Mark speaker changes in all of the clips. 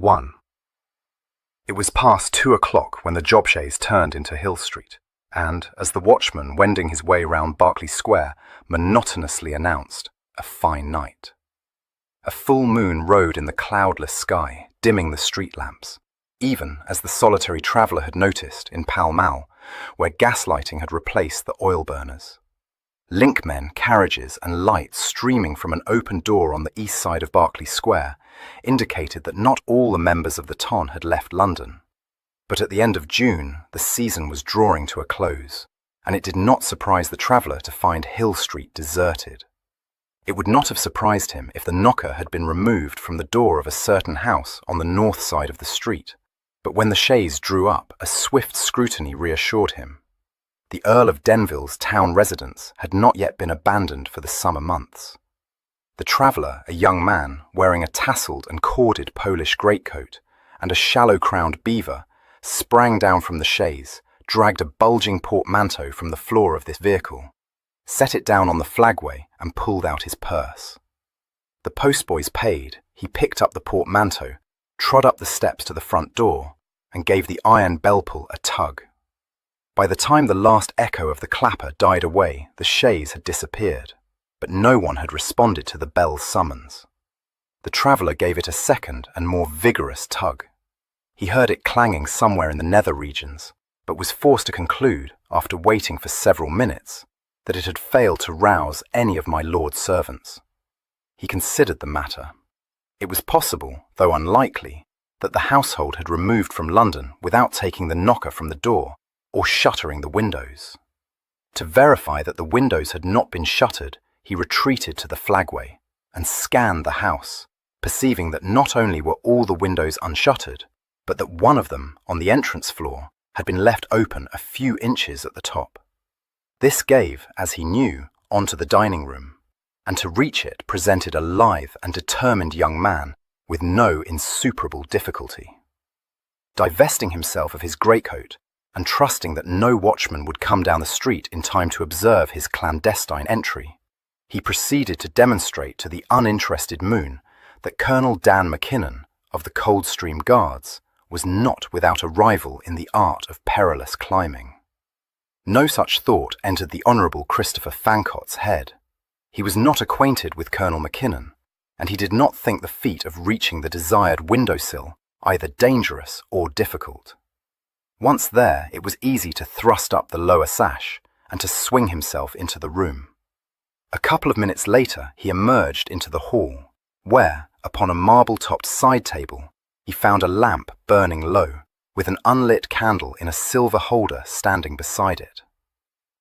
Speaker 1: 1. It was past 2 o'clock when the job chaise turned into Hill Street, and, as the watchman, wending his way round Berkeley Square, monotonously announced, a fine night. A full moon rode in the cloudless sky, dimming the street lamps, even as the solitary traveller had noticed in Pall Mall, where gaslighting had replaced the oil burners. Linkmen, carriages and lights streaming from an open door on the east side of Berkeley Square indicated that not all the members of the ton had left London. But at the end of June, the season was drawing to a close, and it did not surprise the traveller to find Hill Street deserted. It would not have surprised him if the knocker had been removed from the door of a certain house on the north side of the street, but when the chaise drew up, a swift scrutiny reassured him. The Earl of Denville's town residence had not yet been abandoned for the summer months. The traveller, a young man wearing a tasselled and corded Polish greatcoat and a shallow-crowned beaver, sprang down from the chaise, dragged a bulging portmanteau from the floor of this vehicle, set it down on the flagway and pulled out his purse. The postboys paid, he picked up the portmanteau, trod up the steps to the front door, and gave the iron bell-pull a tug. By the time the last echo of the clapper died away, the chaise had disappeared, but no one had responded to the bell's summons. The traveller gave it a second and more vigorous tug. He heard it clanging somewhere in the nether regions, but was forced to conclude, after waiting for several minutes, that it had failed to rouse any of my lord's servants. He considered the matter. It was possible, though unlikely, that the household had removed from London without taking the knocker from the door or shuttering the windows. To verify that the windows had not been shuttered, he retreated to the flagway and scanned the house, perceiving that not only were all the windows unshuttered, but that one of them, on the entrance floor, had been left open a few inches at the top. This gave, as he knew, onto the dining room, and to reach it presented a lithe and determined young man with no insuperable difficulty. Divesting himself of his greatcoat, and trusting that no watchman would come down the street in time to observe his clandestine entry, he proceeded to demonstrate to the uninterested moon that Colonel Dan Mackinnon, of the Coldstream Guards, was not without a rival in the art of perilous climbing. No such thought entered the Honourable Christopher Fancott's head. He was not acquainted with Colonel Mackinnon, and he did not think the feat of reaching the desired windowsill either dangerous or difficult. Once there, it was easy to thrust up the lower sash and to swing himself into the room. A couple of minutes later, he emerged into the hall, where, upon a marble-topped side table, he found a lamp burning low, with an unlit candle in a silver holder standing beside it.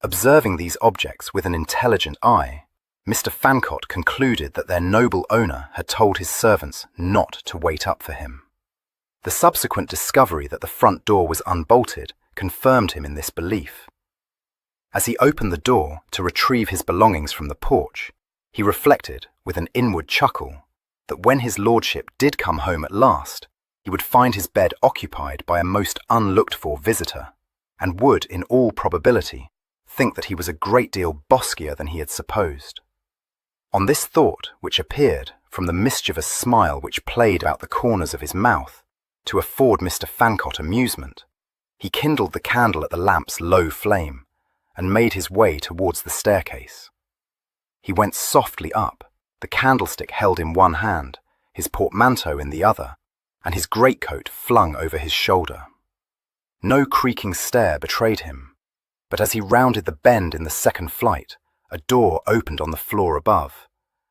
Speaker 1: Observing these objects with an intelligent eye, Mr. Fancott concluded that their noble owner had told his servants not to wait up for him. The subsequent discovery that the front door was unbolted confirmed him in this belief. As he opened the door to retrieve his belongings from the porch, he reflected, with an inward chuckle, that when his lordship did come home at last, he would find his bed occupied by a most unlooked-for visitor, and would, in all probability, think that he was a great deal boskier than he had supposed. On this thought, which appeared, from the mischievous smile which played about the corners of his mouth, to afford Mr. Fancott amusement, he kindled the candle at the lamp's low flame, and made his way towards the staircase. He went softly up, the candlestick held in one hand, his portmanteau in the other, and his greatcoat flung over his shoulder. No creaking stair betrayed him, but as he rounded the bend in the second flight, a door opened on the floor above,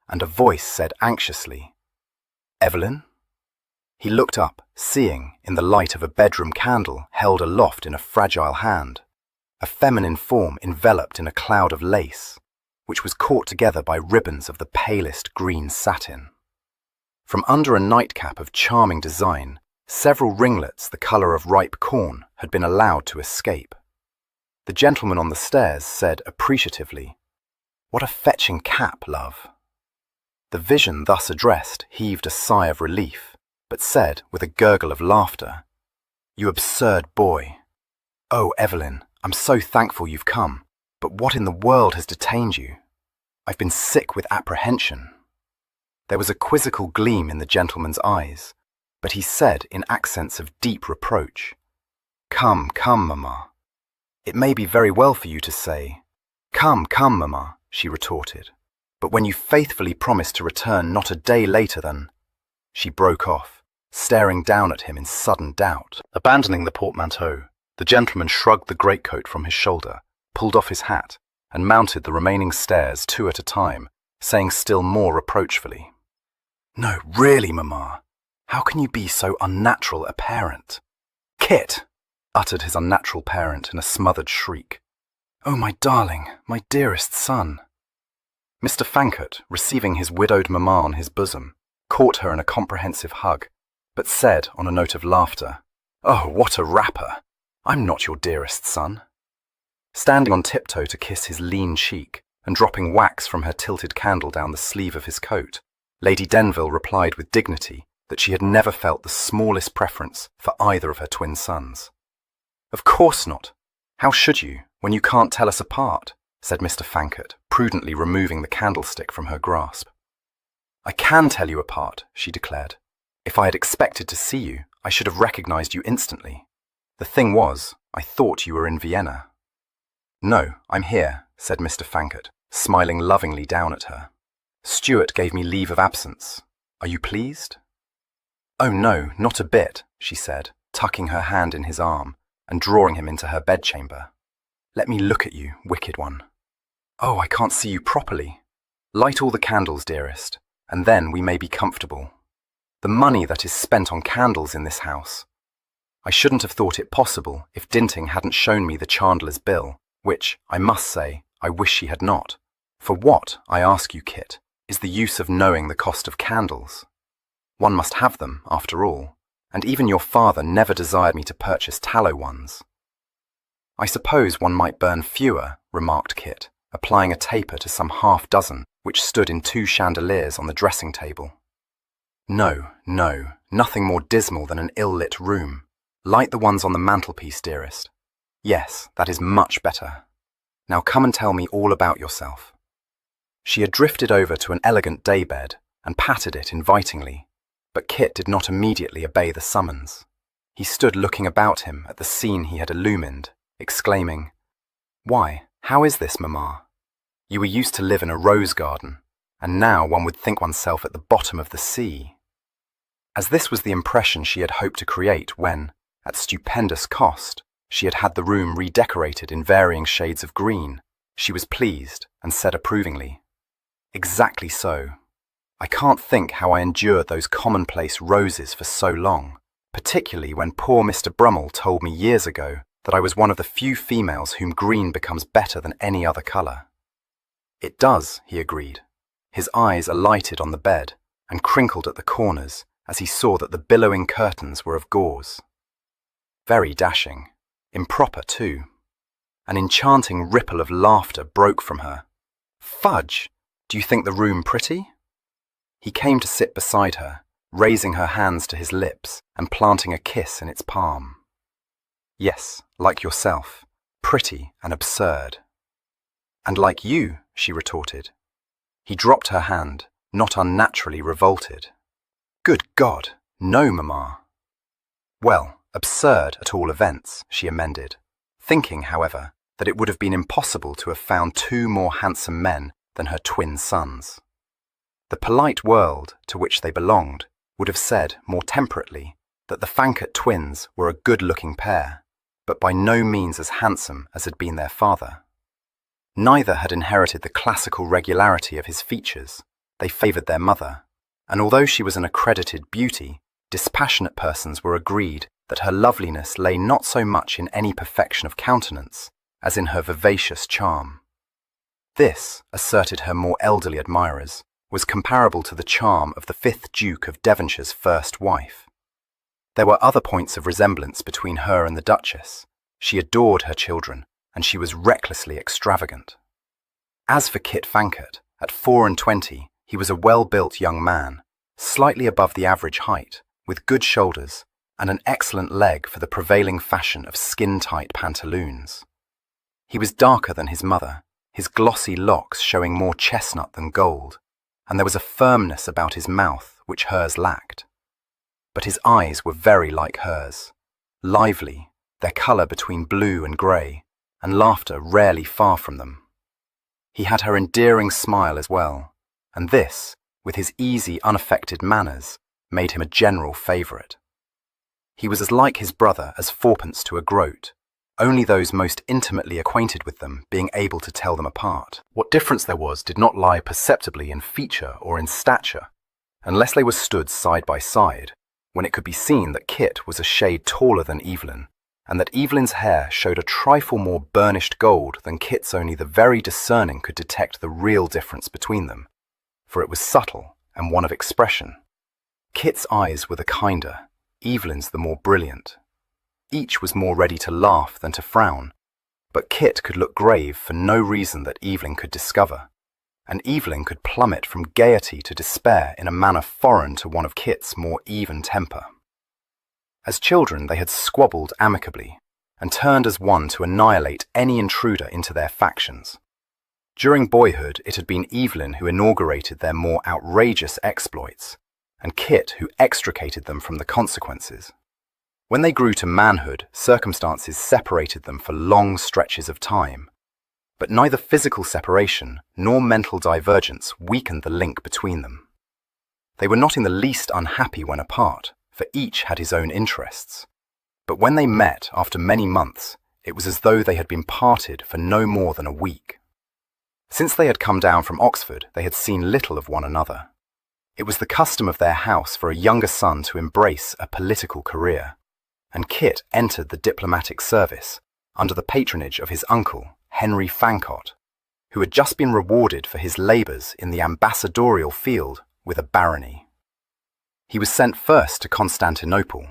Speaker 1: and a voice said anxiously, "Evelyn?" He looked up, seeing, in the light of a bedroom candle held aloft in a fragile hand, a feminine form enveloped in a cloud of lace, which was caught together by ribbons of the palest green satin. From under a nightcap of charming design, several ringlets the colour of ripe corn had been allowed to escape. The gentleman on the stairs said appreciatively, "What a fetching cap, love." The vision thus addressed heaved a sigh of relief, but said, with a gurgle of laughter, "You absurd boy. Oh, Evelyn, I'm so thankful you've come, but what in the world has detained you? I've been sick with apprehension." There was a quizzical gleam in the gentleman's eyes, but he said in accents of deep reproach, "Come, come, mamma. It may be very well for you to say, 'Come, come, mamma,'" she retorted, "but when you faithfully promise to return not a day later than—" She broke off, staring down at him in sudden doubt. Abandoning the portmanteau, the gentleman shrugged the greatcoat from his shoulder, pulled off his hat, and mounted the remaining stairs 2 at a time, saying still more reproachfully, "No, really, mamma, how can you be so unnatural a parent?" "Kit!" uttered his unnatural parent in a smothered shriek. "Oh, my darling, my dearest son!" Mr. Fankert, receiving his widowed mamma on his bosom, caught her in a comprehensive hug, but said on a note of laughter, "Oh, what a rapper! I'm not your dearest son." Standing on tiptoe to kiss his lean cheek, and dropping wax from her tilted candle down the sleeve of his coat, Lady Denville replied with dignity that she had never felt the smallest preference for either of her twin sons. "Of course not. How should you, when you can't tell us apart?" said Mr. Fankert, prudently removing the candlestick from her grasp. "I can tell you apart," she declared. "If I had expected to see you, I should have recognized you instantly. The thing was, I thought you were in Vienna." "No, I'm here," said Mr. Fankert, smiling lovingly down at her. "Stuart gave me leave of absence. Are you pleased?" "Oh no, not a bit," she said, tucking her hand in his arm and drawing him into her bedchamber. "Let me look at you, wicked one. Oh, I can't see you properly. Light all the candles, dearest, and then we may be comfortable. The money that is spent on candles in this house. I shouldn't have thought it possible if Dinting hadn't shown me the chandler's bill, which, I must say, I wish she had not. For what, I ask you, Kit, is the use of knowing the cost of candles? One must have them, after all, and even your father never desired me to purchase tallow ones." "I suppose one might burn fewer," remarked Kit, applying a taper to some half-dozen which stood in 2 chandeliers on the dressing-table. "No, no, nothing more dismal than an ill-lit room. Light the ones on the mantelpiece, dearest. Yes, that is much better. Now come and tell me all about yourself." She had drifted over to an elegant daybed and patted it invitingly, but Kit did not immediately obey the summons. He stood looking about him at the scene he had illumined, exclaiming, "Why, how is this, mamma? You were used to live in a rose garden, and now one would think oneself at the bottom of the sea." As this was the impression she had hoped to create when, at stupendous cost, she had had the room redecorated in varying shades of green, she was pleased and said approvingly, "Exactly so. I can't think how I endured those commonplace roses for so long, particularly when poor Mr. Brummel told me years ago that I was one of the few females whom green becomes better than any other colour." "It does," he agreed. His eyes alighted on the bed and crinkled at the corners as he saw that the billowing curtains were of gauze. Very dashing. Improper, too. An enchanting ripple of laughter broke from her. "Fudge! Do you think the room pretty?" He came to sit beside her, raising her hands to his lips and planting a kiss in its palm. "Yes, like yourself, pretty and absurd." "And like you," she retorted. He dropped her hand, not unnaturally revolted. "Good God, no, mamma." "Well, absurd at all events," she amended, thinking, however, that it would have been impossible to have found 2 more handsome men than her twin sons. The polite world to which they belonged would have said, more temperately, that the Fankert twins were a good-looking pair, but by no means as handsome as had been their father. Neither had inherited the classical regularity of his features. They favoured their mother, and although she was an accredited beauty, dispassionate persons were agreed that her loveliness lay not so much in any perfection of countenance as in her vivacious charm. This, asserted her more elderly admirers, was comparable to the charm of the 5th Duke of Devonshire's first wife. There were other points of resemblance between her and the Duchess. She adored her children, and she was recklessly extravagant. As for Kit Fankert, at 24, he was a well-built young man, slightly above the average height, with good shoulders, and an excellent leg for the prevailing fashion of skin-tight pantaloons. He was darker than his mother, his glossy locks showing more chestnut than gold, and there was a firmness about his mouth which hers lacked. but his eyes were very like hers, lively, their colour between blue and grey, and laughter rarely far from them. He had her endearing smile as well, and this, with his easy, unaffected manners, made him a general favourite. He was as like his brother as fourpence to a groat, only those most intimately acquainted with them being able to tell them apart. What difference there was did not lie perceptibly in feature or in stature, unless they were stood side by side, when it could be seen that Kit was a shade taller than Evelyn, and that Evelyn's hair showed a trifle more burnished gold than Kit's. Only the very discerning could detect the real difference between them, for it was subtle and one of expression. Kit's eyes were the kinder, Evelyn's the more brilliant. Each was more ready to laugh than to frown, but Kit could look grave for no reason that Evelyn could discover, and Evelyn could plummet from gaiety to despair in a manner foreign to one of Kit's more even temper. As children they had squabbled amicably, and turned as one to annihilate any intruder into their factions. During boyhood it had been Evelyn who inaugurated their more outrageous exploits, and Kit who extricated them from the consequences. When they grew to manhood, circumstances separated them for long stretches of time, but neither physical separation nor mental divergence weakened the link between them. They were not in the least unhappy when apart, for each had his own interests, but when they met after many months, it was as though they had been parted for no more than a week. Since they had come down from Oxford, they had seen little of one another. It was the custom of their house for a younger son to embrace a political career, and Kit entered the diplomatic service under the patronage of his uncle, Henry Fancott, who had just been rewarded for his labours in the ambassadorial field with a barony. He was sent first to Constantinople,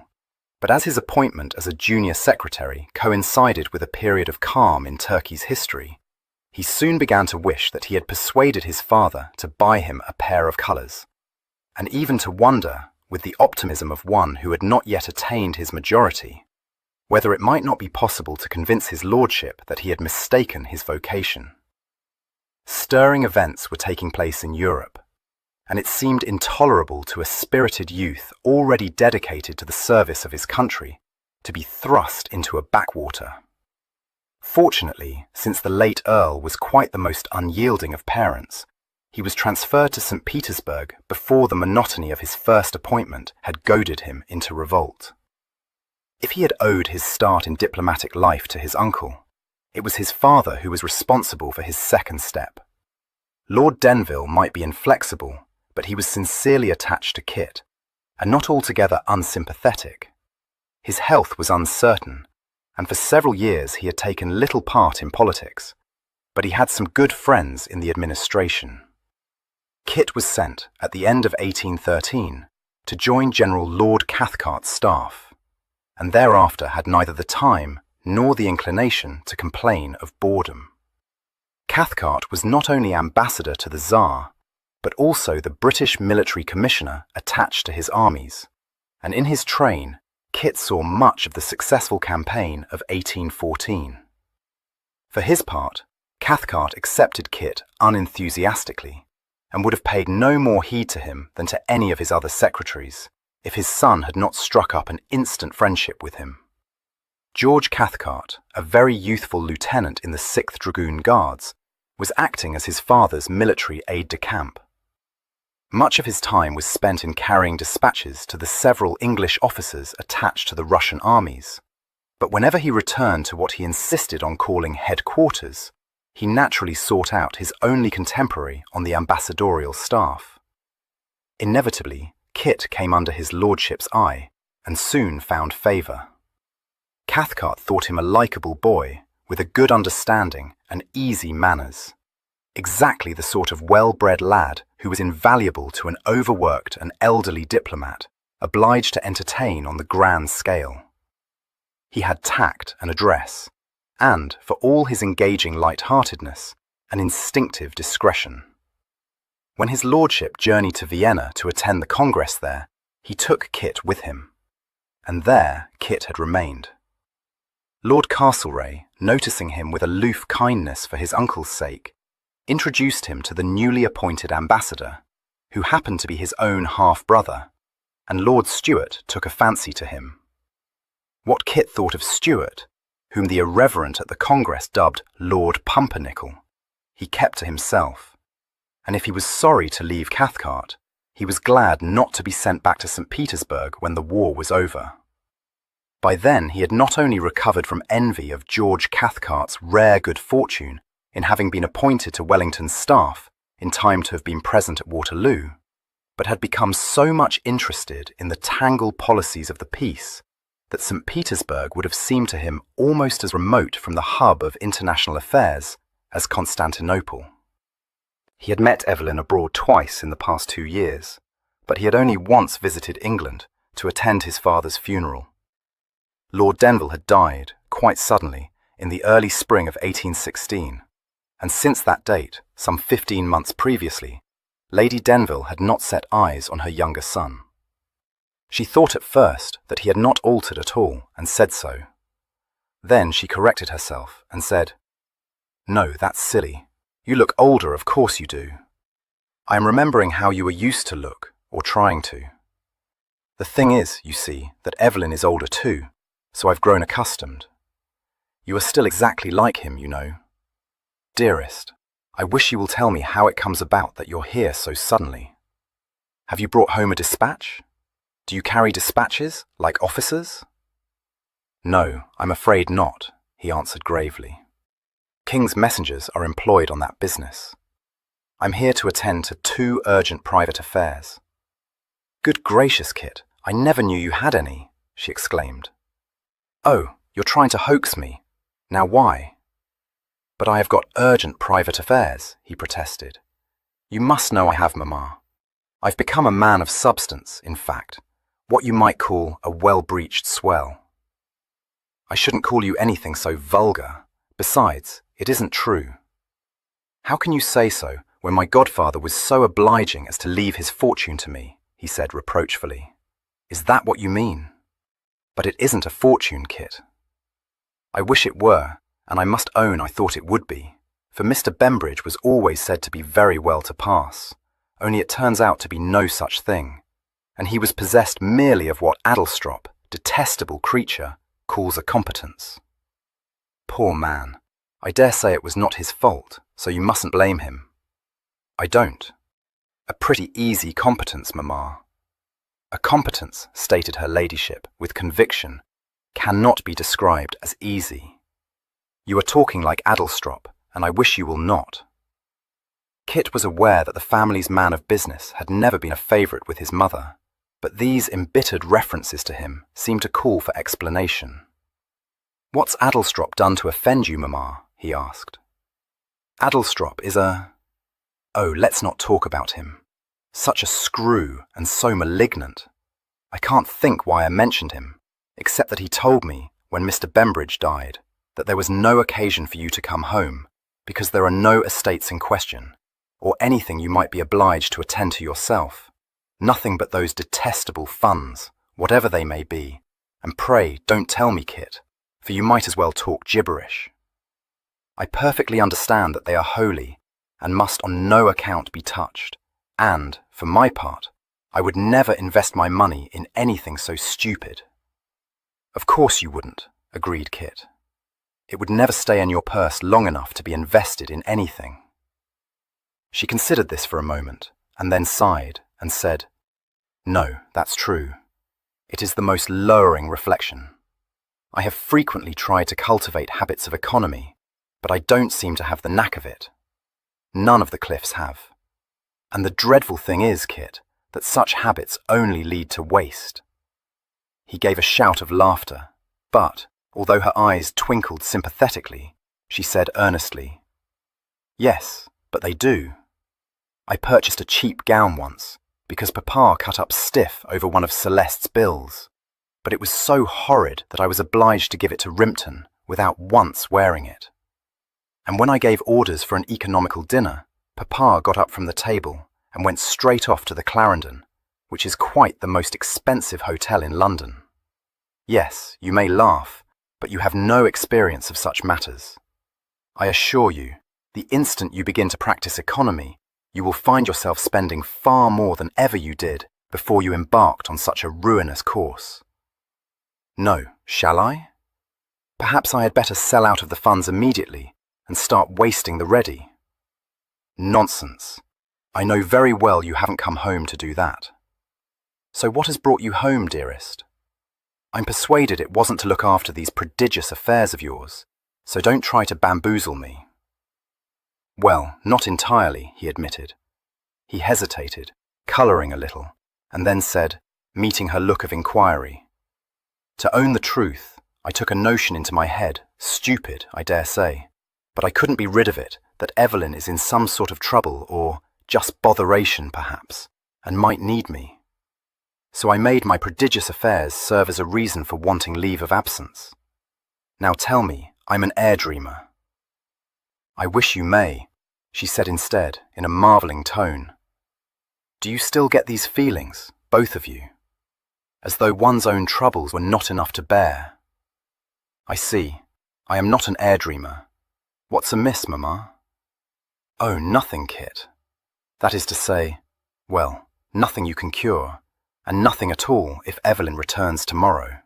Speaker 1: but as his appointment as a junior secretary coincided with a period of calm in Turkey's history, he soon began to wish that he had persuaded his father to buy him a pair of colours, and even to wonder, with the optimism of one who had not yet attained his majority, whether it might not be possible to convince his lordship that he had mistaken his vocation. Stirring events were taking place in Europe, and it seemed intolerable to a spirited youth already dedicated to the service of his country to be thrust into a backwater. Fortunately, since the late Earl was quite the most unyielding of parents, he was transferred to St. Petersburg before the monotony of his first appointment had goaded him into revolt. If he had owed his start in diplomatic life to his uncle, it was his father who was responsible for his second step. Lord Denville might be inflexible, but he was sincerely attached to Kit, and not altogether unsympathetic. His health was uncertain, and for several years he had taken little part in politics, but he had some good friends in the administration. Kit was sent, at the end of 1813, to join General Lord Cathcart's staff, and thereafter had neither the time nor the inclination to complain of boredom. Cathcart was not only ambassador to the Tsar, but also the British military commissioner attached to his armies, and in his train, Kit saw much of the successful campaign of 1814. For his part, Cathcart accepted Kit unenthusiastically, and would have paid no more heed to him than to any of his other secretaries, if his son had not struck up an instant friendship with him. George Cathcart, a very youthful lieutenant in the 6th Dragoon Guards, was acting as his father's military aide-de-camp. Much of his time was spent in carrying dispatches to the several English officers attached to the Russian armies, but whenever he returned to what he insisted on calling headquarters, he naturally sought out his only contemporary on the ambassadorial staff. Inevitably, Kit came under his lordship's eye, and soon found favour. Cathcart thought him a likeable boy, with a good understanding and easy manners. Exactly the sort of well-bred lad who was invaluable to an overworked and elderly diplomat, obliged to entertain on the grand scale. He had tact and address, and, for all his engaging light-heartedness, an instinctive discretion. When his lordship journeyed to Vienna to attend the Congress there, he took Kit with him, and there Kit had remained. Lord Castlereagh, noticing him with aloof kindness for his uncle's sake, introduced him to the newly appointed ambassador, who happened to be his own half-brother, and Lord Stuart took a fancy to him. What Kit thought of Stuart, whom the irreverent at the Congress dubbed Lord Pumpernickel, he kept to himself, and if he was sorry to leave Cathcart, he was glad not to be sent back to St. Petersburg when the war was over. By then he had not only recovered from envy of George Cathcart's rare good fortune in having been appointed to Wellington's staff in time to have been present at Waterloo, but had become so much interested in the tangled policies of the peace that St. Petersburg would have seemed to him almost as remote from the hub of international affairs as Constantinople. He had met Evelyn abroad twice in the past 2 years, but he had only once visited England to attend his father's funeral. Lord Denville had died, quite suddenly, in the early spring of 1816, and since that date, some 15 months previously, Lady Denville had not set eyes on her younger son. She thought at first that he had not altered at all, and said so. Then she corrected herself and said, "No, that's silly. You look older, of course you do. I am remembering how you were used to look, or trying to. The thing is, you see, that Evelyn is older too, so I've grown accustomed. You are still exactly like him, you know. Dearest, I wish you will tell me how it comes about that you're here so suddenly. Have you brought home a dispatch? Do you carry dispatches, like officers?" "No, I'm afraid not," he answered gravely. "King's messengers are employed on that business. I'm here to attend to 2 urgent private affairs." "Good gracious, Kit, I never knew you had any," she exclaimed. "Oh, you're trying to hoax me. Now why?" "But I have got urgent private affairs," he protested. "You must know I have, Mamma. I've become a man of substance, in fact, what you might call a well-breeched swell." "I shouldn't call you anything so vulgar. Besides, it isn't true." "How can you say so when my godfather was so obliging as to leave his fortune to me?" he said reproachfully. "Is that what you mean?" "But it isn't a fortune, Kit." "I wish it were, and I must own I thought it would be, for Mr. Bembridge was always said to be very well to pass, only it turns out to be no such thing, and he was possessed merely of what Adelstrop, detestable creature, calls a competence. Poor man, I dare say it was not his fault, so you mustn't blame him." "I don't. A pretty easy competence, Mamma." "A competence," stated her ladyship with conviction, "cannot be described as easy. You are talking like Adelstrop, and I wish you will not." Kit was aware that the family's man of business had never been a favourite with his mother, but these embittered references to him seemed to call for explanation. "What's Adelstrop done to offend you, Mamma?" he asked. "Adelstrop is a... Oh, let's not talk about him. Such a screw and so malignant. I can't think why I mentioned him, except that he told me, when Mr. Bembridge died, that there was no occasion for you to come home, because there are no estates in question, or anything you might be obliged to attend to yourself. Nothing but those detestable funds, whatever they may be, and pray don't tell me, Kit, for you might as well talk gibberish. I perfectly understand that they are holy, and must on no account be touched, and, for my part, I would never invest my money in anything so stupid." "Of course you wouldn't," agreed Kit. "It would never stay in your purse long enough to be invested in anything." She considered this for a moment, and then sighed and said, "No, that's true. It is the most lowering reflection. I have frequently tried to cultivate habits of economy, but I don't seem to have the knack of it. None of the Cliffs have. And the dreadful thing is, Kit, that such habits only lead to waste." He gave a shout of laughter, but, although her eyes twinkled sympathetically, she said earnestly, "Yes, but they do. I purchased a cheap gown once, because Papa cut up stiff over one of Celeste's bills, but it was so horrid that I was obliged to give it to Rimpton without once wearing it. And when I gave orders for an economical dinner, Papa got up from the table and went straight off to the Clarendon, which is quite the most expensive hotel in London. Yes, you may laugh, but you have no experience of such matters. I assure you, the instant you begin to practice economy, you will find yourself spending far more than ever you did before you embarked on such a ruinous course. No, shall I? Perhaps I had better sell out of the funds immediately and start wasting the ready. Nonsense. I know very well you haven't come home to do that. So what has brought you home, dearest? I'm persuaded it wasn't to look after these prodigious affairs of yours, so don't try to bamboozle me. Well, not entirely, he admitted. He hesitated, colouring a little, and then said, meeting her look of inquiry, "To own the truth, I took a notion into my head, stupid, I dare say, but I couldn't be rid of it, that Evelyn is in some sort of trouble, or just botheration perhaps, and might need me. So I made my prodigious affairs serve as a reason for wanting leave of absence. Now tell me, I'm an air-dreamer." "I wish you may," she said instead, in a marvelling tone. "Do you still get these feelings, both of you? As though one's own troubles were not enough to bear? I see. I am not an air-dreamer. What's amiss, Mamma?" "Oh, nothing, Kit. That is to say, well, nothing you can cure, and nothing at all if Evelyn returns tomorrow."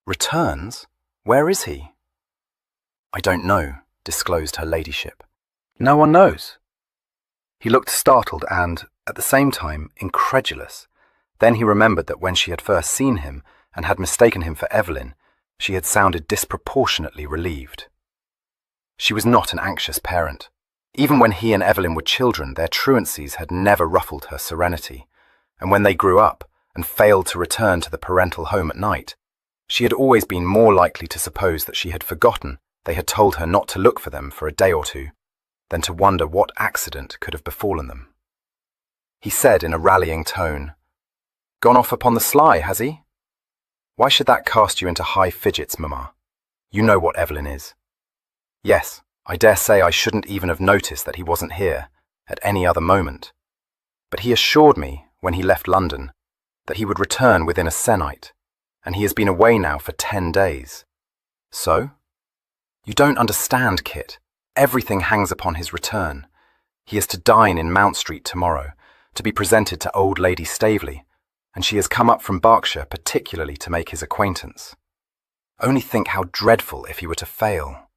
Speaker 1: "Returns? Where is he?" "I don't know," disclosed her ladyship. "No one knows?" He looked startled and, at the same time, incredulous. Then he remembered that when she had first seen him and had mistaken him for Evelyn, she had sounded disproportionately relieved. She was not an anxious parent. Even when he and Evelyn were children, their truancies had never ruffled her serenity, and when they grew up and failed to return to the parental home at night, she had always been more likely to suppose that she had forgotten they had told her not to look for them for a day or two, than to wonder what accident could have befallen them. He said in a rallying tone, "Gone off upon the sly, has he? Why should that cast you into high fidgets, Mamma? You know what Evelyn is." "Yes, I dare say I shouldn't even have noticed that he wasn't here at any other moment. But he assured me, when he left London, that he would return within a sennight, and he has been away now for 10 days. So? You don't understand, Kit. Everything hangs upon his return. He is to dine in Mount Street tomorrow, to be presented to old Lady Staveley, and she has come up from Berkshire particularly to make his acquaintance. Only think how dreadful if he were to fail.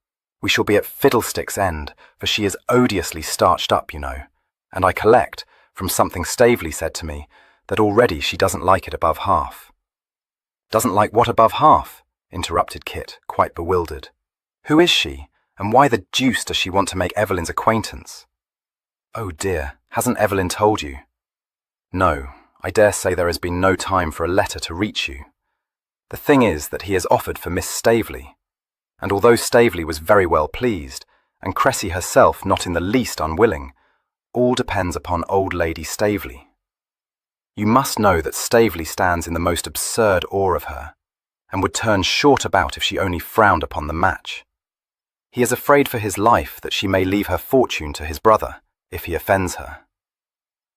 Speaker 1: We shall be at fiddlestick's end, for she is odiously starched up, you know, and I collect, from something Staveley said to me, that already she doesn't like it above half." "Doesn't like what above half?" interrupted Kit, quite bewildered. "Who is she, and why the deuce does she want to make Evelyn's acquaintance?" "Oh dear, hasn't Evelyn told you?" "No, I dare say there has been no time for a letter to reach you. The thing is that he has offered for Miss Staveley, and although Staveley was very well pleased, and Cressy herself not in the least unwilling, all depends upon old Lady Staveley. You must know that Staveley stands in the most absurd awe of her, and would turn short about if she only frowned upon the match. He is afraid for his life that she may leave her fortune to his brother, if he offends her.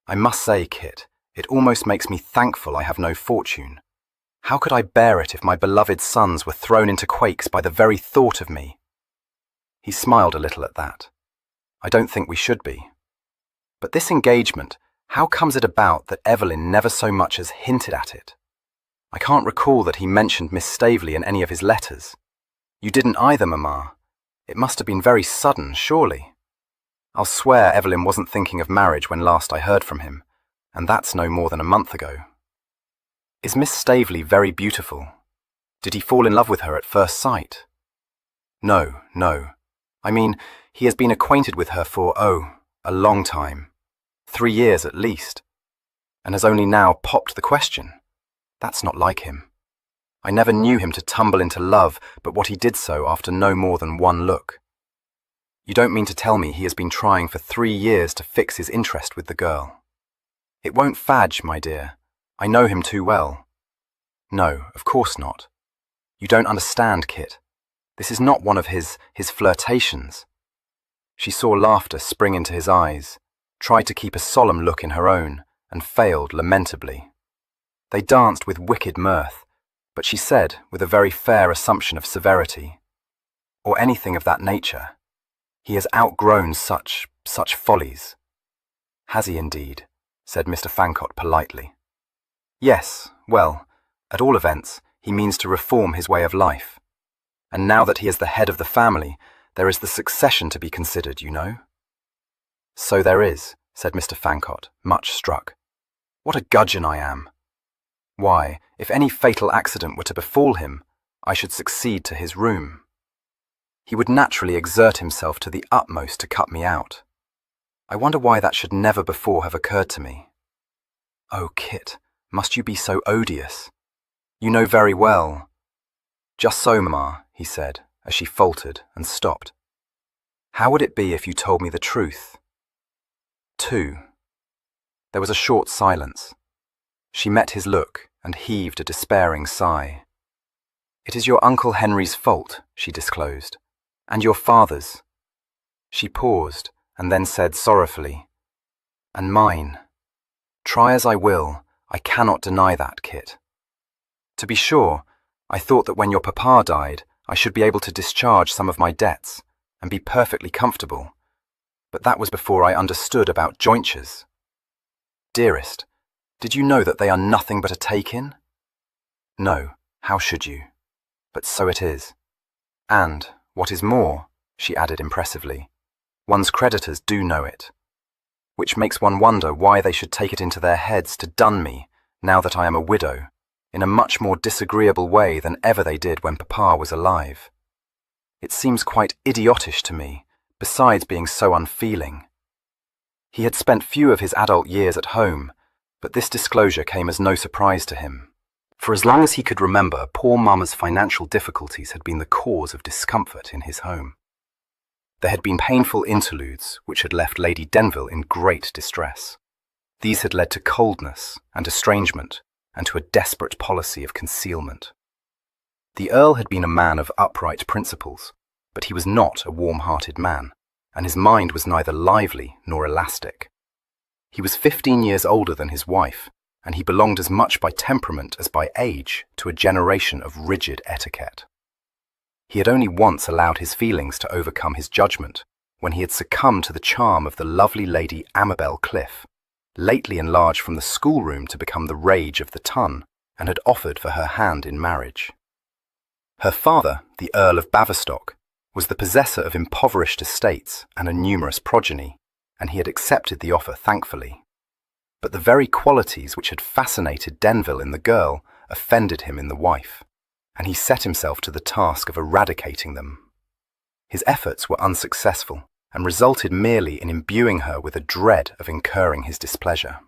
Speaker 1: I must say, Kit, it almost makes me thankful I have no fortune. How could I bear it if my beloved sons were thrown into quakes by the very thought of me?" He smiled a little at that. "I don't think we should be. But this engagement, how comes it about that Evelyn never so much as hinted at it? I can't recall that he mentioned Miss Staveley in any of his letters. You didn't either, Mamma. It must have been very sudden, surely. I'll swear Evelyn wasn't thinking of marriage when last I heard from him, and that's no more than a month ago. Is Miss Staveley very beautiful? Did he fall in love with her at first sight?" No. I mean, he has been acquainted with her for, a long time. 3 years at least. And has only now popped the question. That's not like him. I never knew him to tumble into love but what he did so after no more than one look. You don't mean to tell me he has been trying for 3 years to fix his interest with the girl? It won't fadge, my dear. I know him too well. No, of course not. You don't understand, Kit. This is not one of his flirtations. She saw laughter spring into his eyes, tried to keep a solemn look in her own, and failed lamentably. They danced with wicked mirth, but she said, with a very fair assumption of severity, "Or anything of that nature. He has outgrown such follies." "Has he indeed?" said Mr. Fancott politely. Yes, well, at all events, he means to reform his way of life. And now that he is the head of the family, there is the succession to be considered, you know. So there is, said Mr. Fancott, much struck. What a gudgeon I am! Why, if any fatal accident were to befall him, I should succeed to his room. He would naturally exert himself to the utmost to cut me out. I wonder why that should never before have occurred to me. Oh, Kit, must you be so odious? You know very well. Just so, Mamma, he said, as she faltered and stopped. How would it be if you told me the truth? 2. There was a short silence. She met his look and heaved a despairing sigh. It is your Uncle Henry's fault, she disclosed, and your father's. She paused and then said sorrowfully, and mine. Try as I will, I cannot deny that, Kit. To be sure, I thought that when your papa died, I should be able to discharge some of my debts and be perfectly comfortable, but that was before I understood about jointures. Dearest, did you know that they are nothing but a take-in? No, how should you? But so it is. And, what is more, she added impressively, one's creditors do know it, which makes one wonder why they should take it into their heads to dun me, now that I am a widow, in a much more disagreeable way than ever they did when Papa was alive. It seems quite idiotish to me, besides being so unfeeling. He had spent few of his adult years at home, but this disclosure came as no surprise to him. For as long as he could remember, poor Mamma's financial difficulties had been the cause of discomfort in his home. There had been painful interludes which had left Lady Denville in great distress. These had led to coldness and estrangement, and to a desperate policy of concealment. The Earl had been a man of upright principles, but he was not a warm-hearted man, and his mind was neither lively nor elastic. He was 15 years older than his wife, and he belonged as much by temperament as by age to a generation of rigid etiquette. He had only once allowed his feelings to overcome his judgment, when he had succumbed to the charm of the lovely Lady Amabel Cliff, lately enlarged from the schoolroom to become the rage of the Tun, and had offered for her hand in marriage. Her father, the Earl of Baverstock, was the possessor of impoverished estates and a numerous progeny, and he had accepted the offer thankfully. But the very qualities which had fascinated Denville in the girl offended him in the wife, and he set himself to the task of eradicating them. His efforts were unsuccessful, and resulted merely in imbuing her with a dread of incurring his displeasure.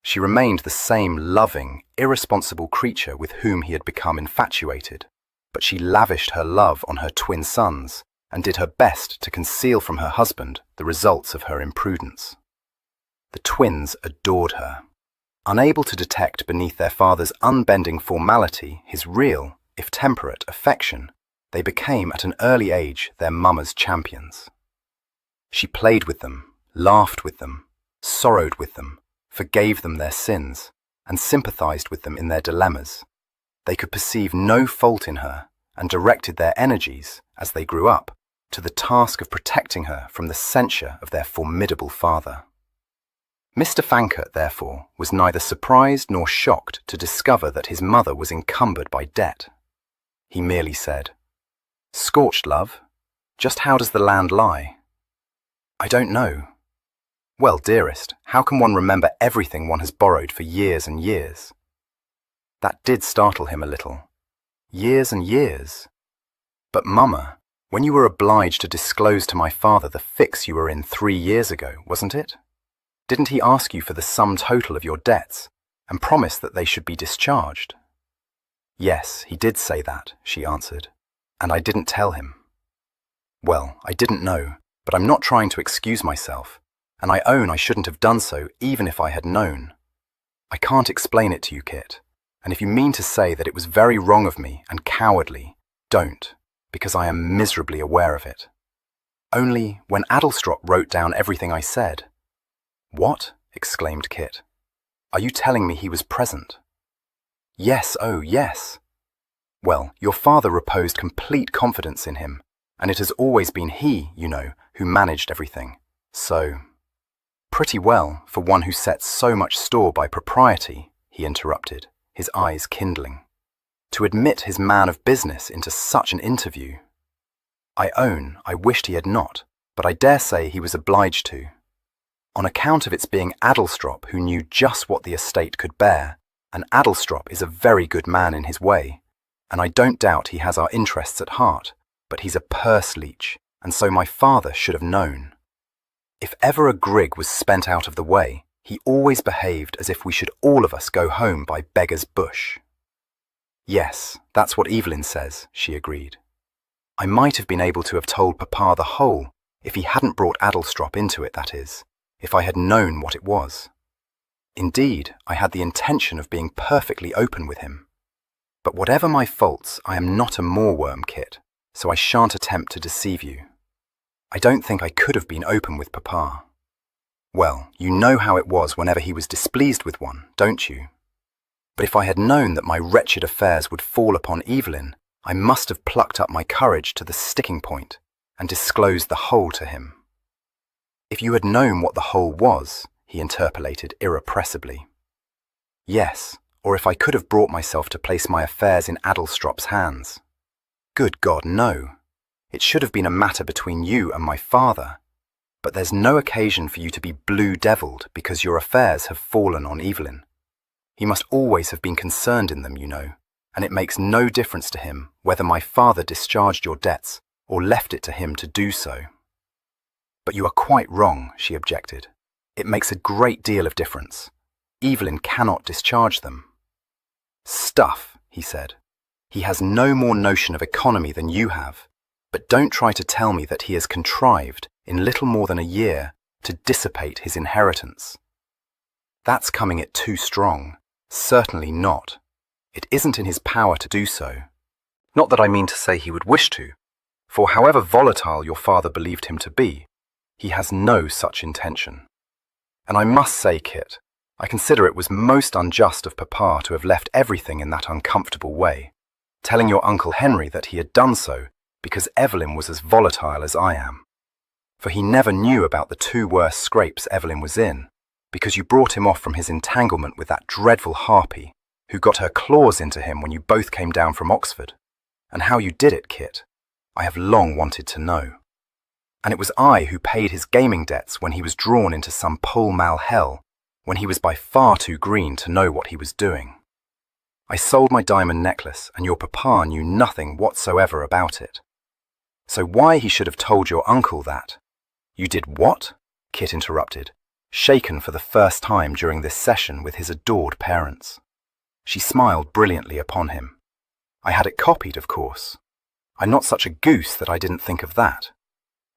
Speaker 1: She remained the same loving, irresponsible creature with whom he had become infatuated, but she lavished her love on her twin sons, and did her best to conceal from her husband the results of her imprudence. The twins adored her. Unable to detect beneath their father's unbending formality his real, if temperate, affection, they became at an early age their mamma's champions. She played with them, laughed with them, sorrowed with them, forgave them their sins, and sympathized with them in their dilemmas. They could perceive no fault in her, and directed their energies, as they grew up, to the task of protecting her from the censure of their formidable father. Mr. Fancott, therefore, was neither surprised nor shocked to discover that his mother was encumbered by debt. He merely said, "Scorched, love, just how does the land lie?" "I don't know." "Well, dearest, how can one remember everything one has borrowed for years and years?" That did startle him a little. Years and years. "But, Mamma, when you were obliged to disclose to my father the fix you were in 3 years ago, wasn't it? Didn't he ask you for the sum total of your debts, and promise that they should be discharged?" "Yes, he did say that," she answered, "and I didn't tell him." "Well, I didn't know, but I'm not trying to excuse myself, and I own I shouldn't have done so even if I had known. I can't explain it to you, Kit, and if you mean to say that it was very wrong of me and cowardly, don't, because I am miserably aware of it. Only, when Adlestrop wrote down everything I said—" "What?" exclaimed Kit. "Are you telling me he was present?" "Yes, oh yes." "Well, your father reposed complete confidence in him, and it has always been he, you know, who managed everything. So—" "Pretty well, for one who sets so much store by propriety," he interrupted, his eyes kindling. To admit his man of business into such an interview. I own I wished he had not, but I dare say he was obliged to. On account of its being Adelstrop who knew just what the estate could bear, and Adelstrop is a very good man in his way, and I don't doubt he has our interests at heart, but he's a purse leech, and so my father should have known. If ever a grig was spent out of the way, he always behaved as if we should all of us go home by Beggar's Bush. Yes, that's what Evelyn says, she agreed. I might have been able to have told Papa the whole, if he hadn't brought Adelstrop into it, that is, if I had known what it was. Indeed, I had the intention of being perfectly open with him. But whatever my faults, I am not a moorworm, Kit, so I shan't attempt to deceive you. I don't think I could have been open with Papa. Well, you know how it was whenever he was displeased with one, don't you? But if I had known that my wretched affairs would fall upon Evelyn, I must have plucked up my courage to the sticking point and disclosed the whole to him. If you had known what the whole was, he interpolated irrepressibly. Yes, or if I could have brought myself to place my affairs in Adelstrop's hands. Good God, no. It should have been a matter between you and my father. But there's no occasion for you to be blue-devilled because your affairs have fallen on Evelyn. He must always have been concerned in them, you know, and it makes no difference to him whether my father discharged your debts or left it to him to do so. But you are quite wrong, she objected. It makes a great deal of difference. Evelyn cannot discharge them. Stuff, he said. He has no more notion of economy than you have, but don't try to tell me that he has contrived, in little more than a year, to dissipate his inheritance. That's coming it too strong. Certainly not. It isn't in his power to do so. Not that I mean to say he would wish to, for however volatile your father believed him to be, he has no such intention. And I must say, Kit, I consider it was most unjust of Papa to have left everything in that uncomfortable way, telling your Uncle Henry that he had done so because Evelyn was as volatile as I am. For he never knew about the two worst scrapes Evelyn was in, because you brought him off from his entanglement with that dreadful harpy, who got her claws into him when you both came down from Oxford. And how you did it, Kit, I have long wanted to know. And it was I who paid his gaming debts when he was drawn into some Pall Mall hell, when he was by far too green to know what he was doing. I sold my diamond necklace, and your Papa knew nothing whatsoever about it. So why he should have told your uncle that— You did what? Kit interrupted, shaken for the first time during this session with his adored parents. She smiled brilliantly upon him. I had it copied, of course. I'm not such a goose that I didn't think of that.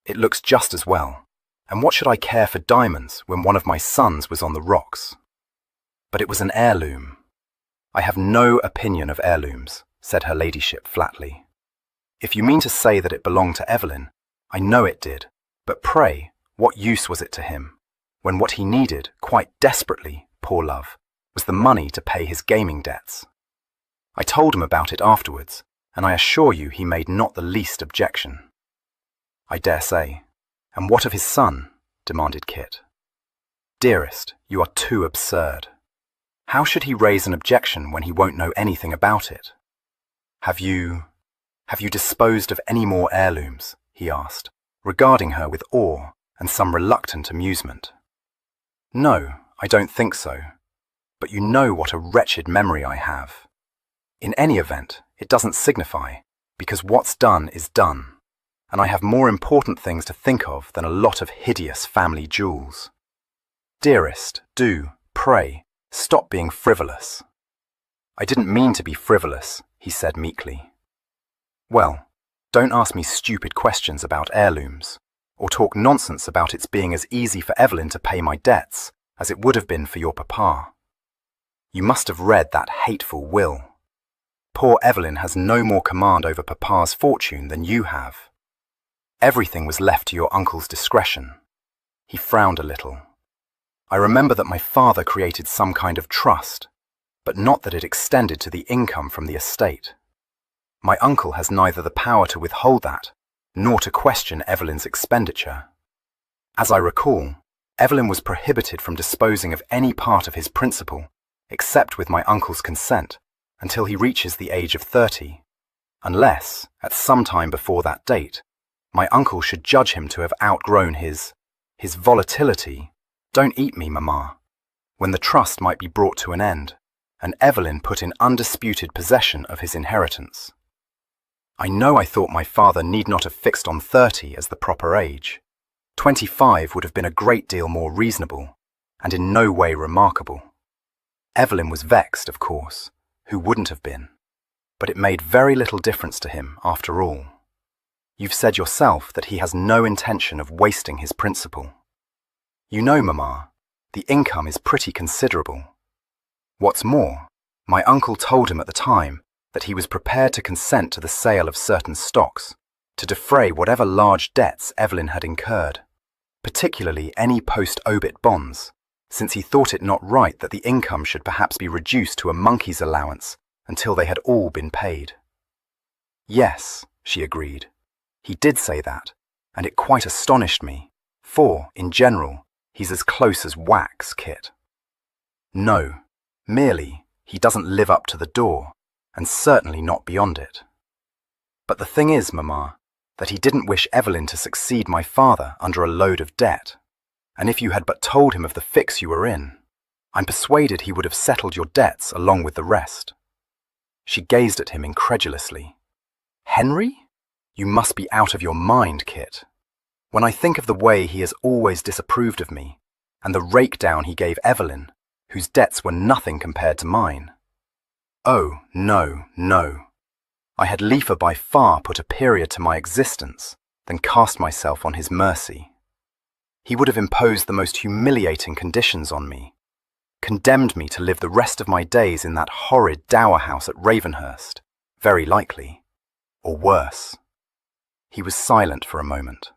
Speaker 1: It looks just as well, and what should I care for diamonds when one of my sons was on the rocks? But it was an heirloom. I have no opinion of heirlooms, said her ladyship flatly. If you mean to say that it belonged to Evelyn, I know it did, but pray, what use was it to him, when what he needed, quite desperately, poor love, was the money to pay his gaming debts? I told him about it afterwards, and I assure you he made not the least objection. I dare say. And what of his son? Demanded Kit. Dearest, you are too absurd. How should he raise an objection when he won't know anything about it? Have you disposed of any more heirlooms? He asked, regarding her with awe and some reluctant amusement. No, I don't think so. But you know what a wretched memory I have. In any event, it doesn't signify, because what's done is done, and I have more important things to think of than a lot of hideous family jewels. Dearest, do, pray, stop being frivolous. I didn't mean to be frivolous, he said meekly. Well, don't ask me stupid questions about heirlooms, or talk nonsense about its being as easy for Evelyn to pay my debts as it would have been for your Papa. You must have read that hateful will. Poor Evelyn has no more command over Papa's fortune than you have. Everything was left to your uncle's discretion. He frowned a little. I remember that my father created some kind of trust, but not that it extended to the income from the estate. My uncle has neither the power to withhold that, nor to question Evelyn's expenditure. As I recall, Evelyn was prohibited from disposing of any part of his principal, except with my uncle's consent, until he reaches the age of 30, unless, at some time before that date, my uncle should judge him to have outgrown his volatility. Don't eat me, Mamma. When the trust might be brought to an end, and Evelyn put in undisputed possession of his inheritance. I know I thought my father need not have fixed on 30 as the proper age. 25 would have been a great deal more reasonable, and in no way remarkable. Evelyn was vexed, of course. Who wouldn't have been? But it made very little difference to him, after all. You've said yourself that he has no intention of wasting his principal. You know, Mamma, the income is pretty considerable. What's more, my uncle told him at the time that he was prepared to consent to the sale of certain stocks, to defray whatever large debts Evelyn had incurred, particularly any post-obit bonds, since he thought it not right that the income should perhaps be reduced to a monkey's allowance until they had all been paid. Yes, she agreed. He did say that, and it quite astonished me, for, in general, he's as close as wax, Kit. No, merely, he doesn't live up to the door, and certainly not beyond it. But the thing is, Mamma, that he didn't wish Evelyn to succeed my father under a load of debt, and if you had but told him of the fix you were in, I'm persuaded he would have settled your debts along with the rest. She gazed at him incredulously. Henry? You must be out of your mind, Kit. When I think of the way he has always disapproved of me, and the rake-down he gave Evelyn, whose debts were nothing compared to mine. Oh, no, no. I had liefer by far put a period to my existence than cast myself on his mercy. He would have imposed the most humiliating conditions on me, condemned me to live the rest of my days in that horrid dower house at Ravenhurst, very likely, or worse. He was silent for a moment.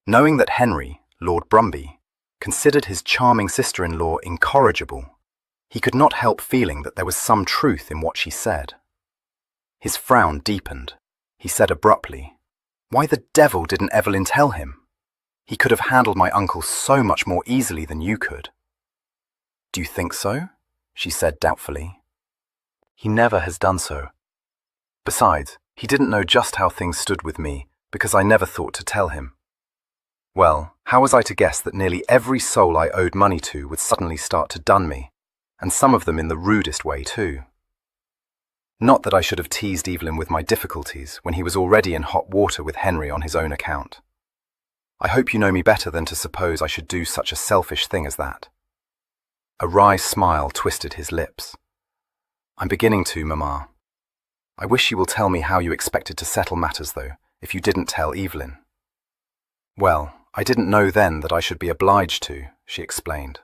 Speaker 1: Knowing that Henry, Lord Brumby, considered his charming sister-in-law incorrigible, he could not help feeling that there was some truth in what she said. His frown deepened. He said abruptly, "Why the devil didn't Evelyn tell him? He could have handled my uncle so much more easily than you could." "Do you think so?" she said doubtfully. "He never has done so. Besides, he didn't know just how things stood with me, because I never thought to tell him. Well, how was I to guess that nearly every soul I owed money to would suddenly start to dun me, and some of them in the rudest way too? Not that I should have teased Evelyn with my difficulties when he was already in hot water with Henry on his own account. I hope you know me better than to suppose I should do such a selfish thing as that." A wry smile twisted his lips. "I'm beginning to, Mamma. I wish you will tell me how you expected to settle matters, though, if you didn't tell Evelyn." "Well, I didn't know then that I should be obliged to," she explained.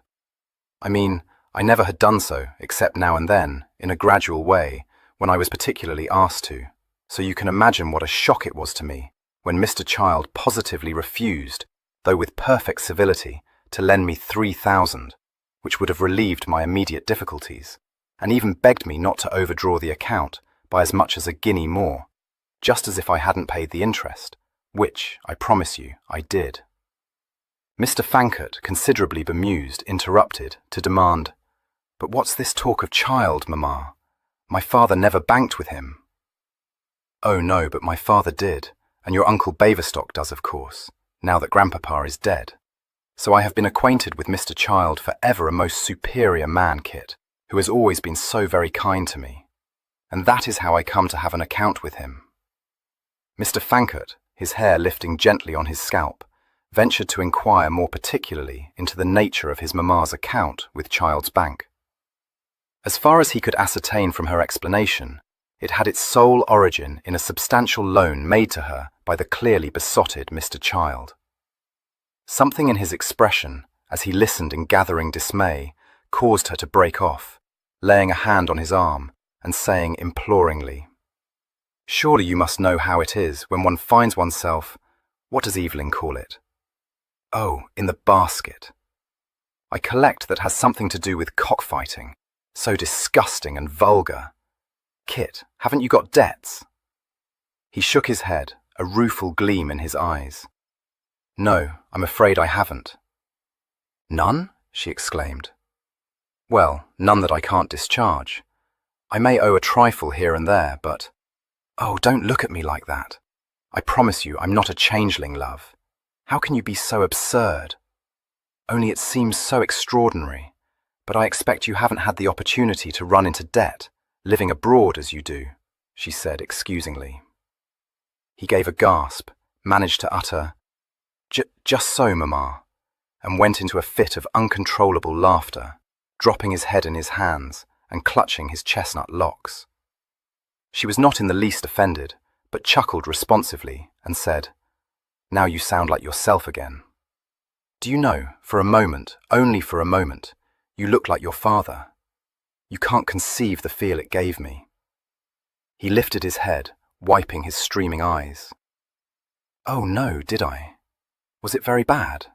Speaker 1: "I mean, I never had done so, except now and then, in a gradual way, when I was particularly asked to, so you can imagine what a shock it was to me when Mr. Child positively refused, though with perfect civility, to lend me 3,000, which would have relieved my immediate difficulties, and even begged me not to overdraw the account by as much as a guinea more, just as if I hadn't paid the interest, which, I promise you, I did." Mr. Fankert, considerably bemused, interrupted to demand, "But what's this talk of Child, Mamma? My father never banked with him." "Oh no, but my father did, and your Uncle Baverstock does, of course, now that Grandpapa is dead. So I have been acquainted with Mr. Child for ever, a most superior man, Kit, who has always been so very kind to me, and that is how I come to have an account with him." Mr. Fankert, his hair lifting gently on his scalp, ventured to inquire more particularly into the nature of his mamma's account with Child's bank. As far as he could ascertain from her explanation, it had its sole origin in a substantial loan made to her by the clearly besotted Mr. Child. Something in his expression, as he listened in gathering dismay, caused her to break off, laying a hand on his arm and saying imploringly, "Surely you must know how it is when one finds oneself, what does Evelyn call it? Oh, in the basket. I collect that has something to do with cockfighting, so disgusting and vulgar. Kit, haven't you got debts?" He shook his head, a rueful gleam in his eyes. "No, I'm afraid I haven't." "None?" she exclaimed. Well, none that I can't discharge. I may owe a trifle here and there, but... Oh, don't look at me like that. I promise you I'm not a changeling, love. How can you be so absurd? Only it seems so extraordinary, but I expect you haven't had the opportunity to run into debt, living abroad as you do, she said excusingly. He gave a gasp, managed to utter, Just so, Mamma, and went into a fit of uncontrollable laughter, dropping his head in his hands and clutching his chestnut locks. She was not in the least offended, but chuckled responsively and said, Now you sound like yourself again. Do you know, for a moment, only for a moment, you look like your father. You can't conceive the feel it gave me. He lifted his head, wiping his streaming eyes. Oh no, did I? Was it very bad?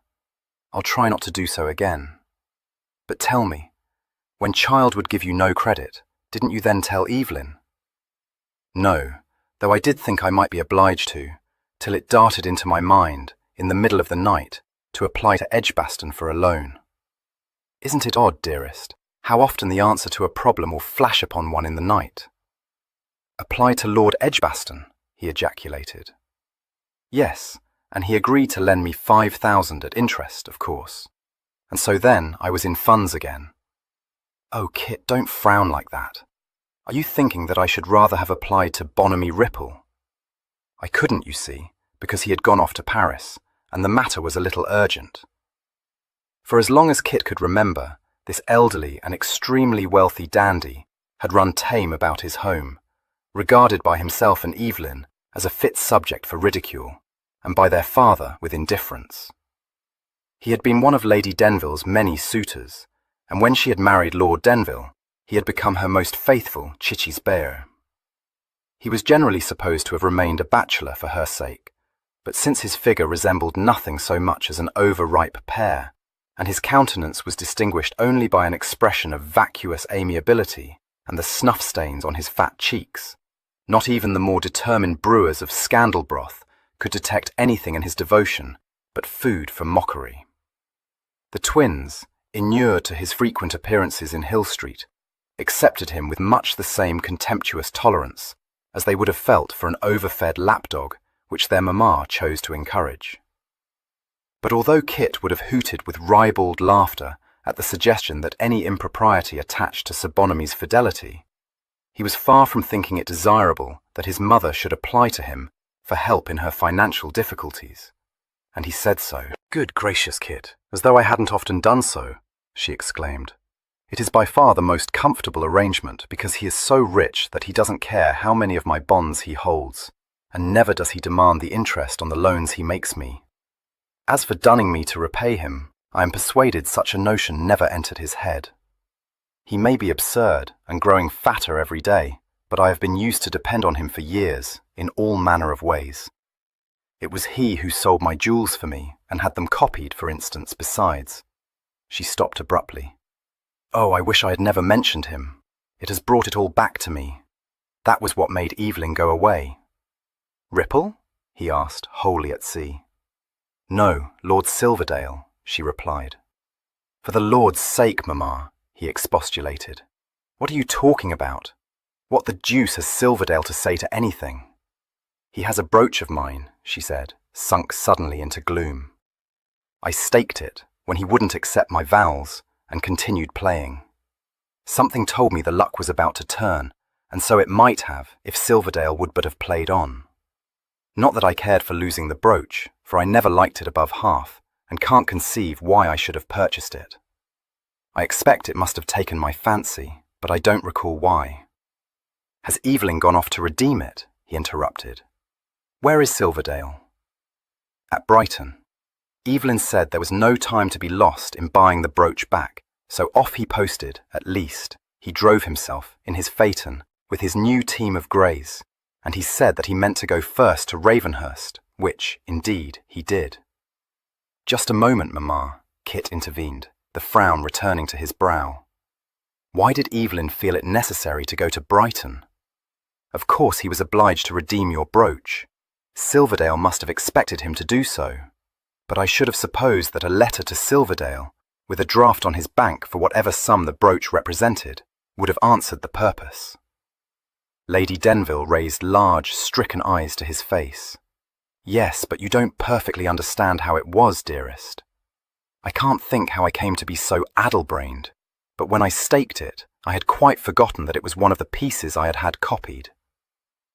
Speaker 1: I'll try not to do so again. But tell me, when Child would give you no credit, didn't you then tell Evelyn? No, though I did think I might be obliged to, till it darted into my mind, in the middle of the night, to apply to Edgbaston for a loan. Isn't it odd, dearest, how often the answer to a problem will flash upon one in the night? Apply to Lord Edgbaston, he ejaculated. Yes, and he agreed to lend me 5,000 at interest, of course. And so then I was in funds again. Oh, Kit, don't frown like that. Are you thinking that I should rather have applied to Bonamy Ripple? I couldn't, you see, because he had gone off to Paris, and the matter was a little urgent. For as long as Kit could remember, this elderly and extremely wealthy dandy had run tame about his home, regarded by himself and Evelyn as a fit subject for ridicule, and by their father with indifference. He had been one of Lady Denville's many suitors, and when she had married Lord Denville, he had become her most faithful chichis bear. He was generally supposed to have remained a bachelor for her sake, but since his figure resembled nothing so much as an overripe pear, and his countenance was distinguished only by an expression of vacuous amiability and the snuff stains on his fat cheeks, not even the more determined brewers of scandal broth could detect anything in his devotion but food for mockery. The twins, inured to his frequent appearances in Hill Street, accepted him with much the same contemptuous tolerance as they would have felt for an overfed lapdog which their mamma chose to encourage. But although Kit would have hooted with ribald laughter at the suggestion that any impropriety attached to Sir Bonamy's fidelity, he was far from thinking it desirable that his mother should apply to him for help in her financial difficulties, and he said so. Good gracious, Kit, as though I hadn't often done so, she exclaimed. It is by far the most comfortable arrangement because he is so rich that he doesn't care how many of my bonds he holds, and never does he demand the interest on the loans he makes me. As for dunning me to repay him, I am persuaded such a notion never entered his head. He may be absurd and growing fatter every day, but I have been used to depend on him for years, in all manner of ways. It was he who sold my jewels for me, and had them copied, for instance, besides. She stopped abruptly. Oh, I wish I had never mentioned him. It has brought it all back to me. That was what made Evelyn go away. Ripple? He asked, wholly at sea. No, Lord Silverdale, she replied. For the Lord's sake, Mamma, he expostulated. What are you talking about? What the deuce has Silverdale to say to anything? He has a brooch of mine, she said, sunk suddenly into gloom. I staked it when he wouldn't accept my vows and continued playing. Something told me the luck was about to turn, and so it might have if Silverdale would but have played on. Not that I cared for losing the brooch, for I never liked it above half, and can't conceive why I should have purchased it. I expect it must have taken my fancy, but I don't recall why. Has Evelyn gone off to redeem it? He interrupted. Where is Silverdale? At Brighton. Evelyn said there was no time to be lost in buying the brooch back, so off he posted, at least. He drove himself, in his phaeton, with his new team of greys, and he said that he meant to go first to Ravenhurst, which, indeed, he did. Just a moment, Mamma, Kit intervened, the frown returning to his brow. Why did Evelyn feel it necessary to go to Brighton? Of course he was obliged to redeem your brooch. Silverdale must have expected him to do so. But I should have supposed that a letter to Silverdale with a draft on his bank for whatever sum the brooch represented, would have answered the purpose. Lady Denville raised large, stricken eyes to his face. Yes, but you don't perfectly understand how it was, dearest. I can't think how I came to be so addle-brained, but when I staked it, I had quite forgotten that it was one of the pieces I had had copied.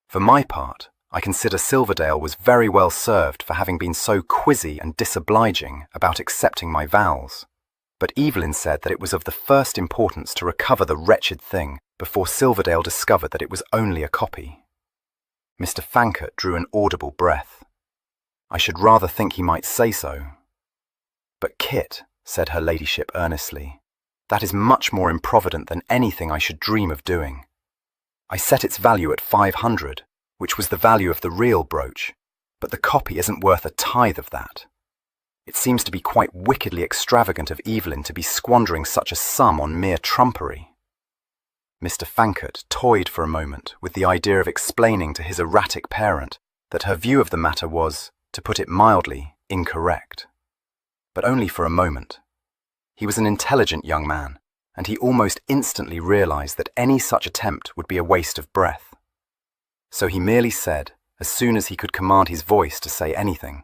Speaker 1: For my part, I consider Silverdale was very well served for having been so quizzy and disobliging about accepting my vows, but Evelyn said that it was of the first importance to recover the wretched thing before Silverdale discovered that it was only a copy. Mr. Fankert drew an audible breath. I should rather think he might say so. But Kit, said her ladyship earnestly, that is much more improvident than anything I should dream of doing. I set its value at 500, which was the value of the real brooch, but the copy isn't worth a tithe of that. It seems to be quite wickedly extravagant of Evelyn to be squandering such a sum on mere trumpery. Mr. Fankert toyed for a moment with the idea of explaining to his erratic parent that her view of the matter was, to put it mildly, incorrect. But only for a moment. He was an intelligent young man, and he almost instantly realized that any such attempt would be a waste of breath. So he merely said, as soon as he could command his voice to say anything,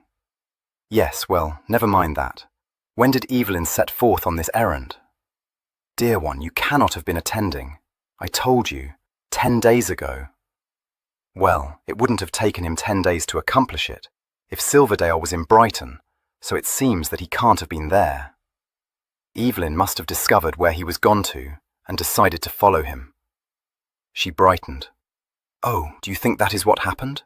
Speaker 1: "Yes, well, never mind that. When did Evelyn set forth on this errand?" "Dear one, you cannot have been attending. I told you, 10 days ago." "Well, it wouldn't have taken him 10 days to accomplish it, if Silverdale was in Brighton, so it seems that he can't have been there. Evelyn must have discovered where he was gone to, and decided to follow him." She brightened. "Oh, do you think that is what happened?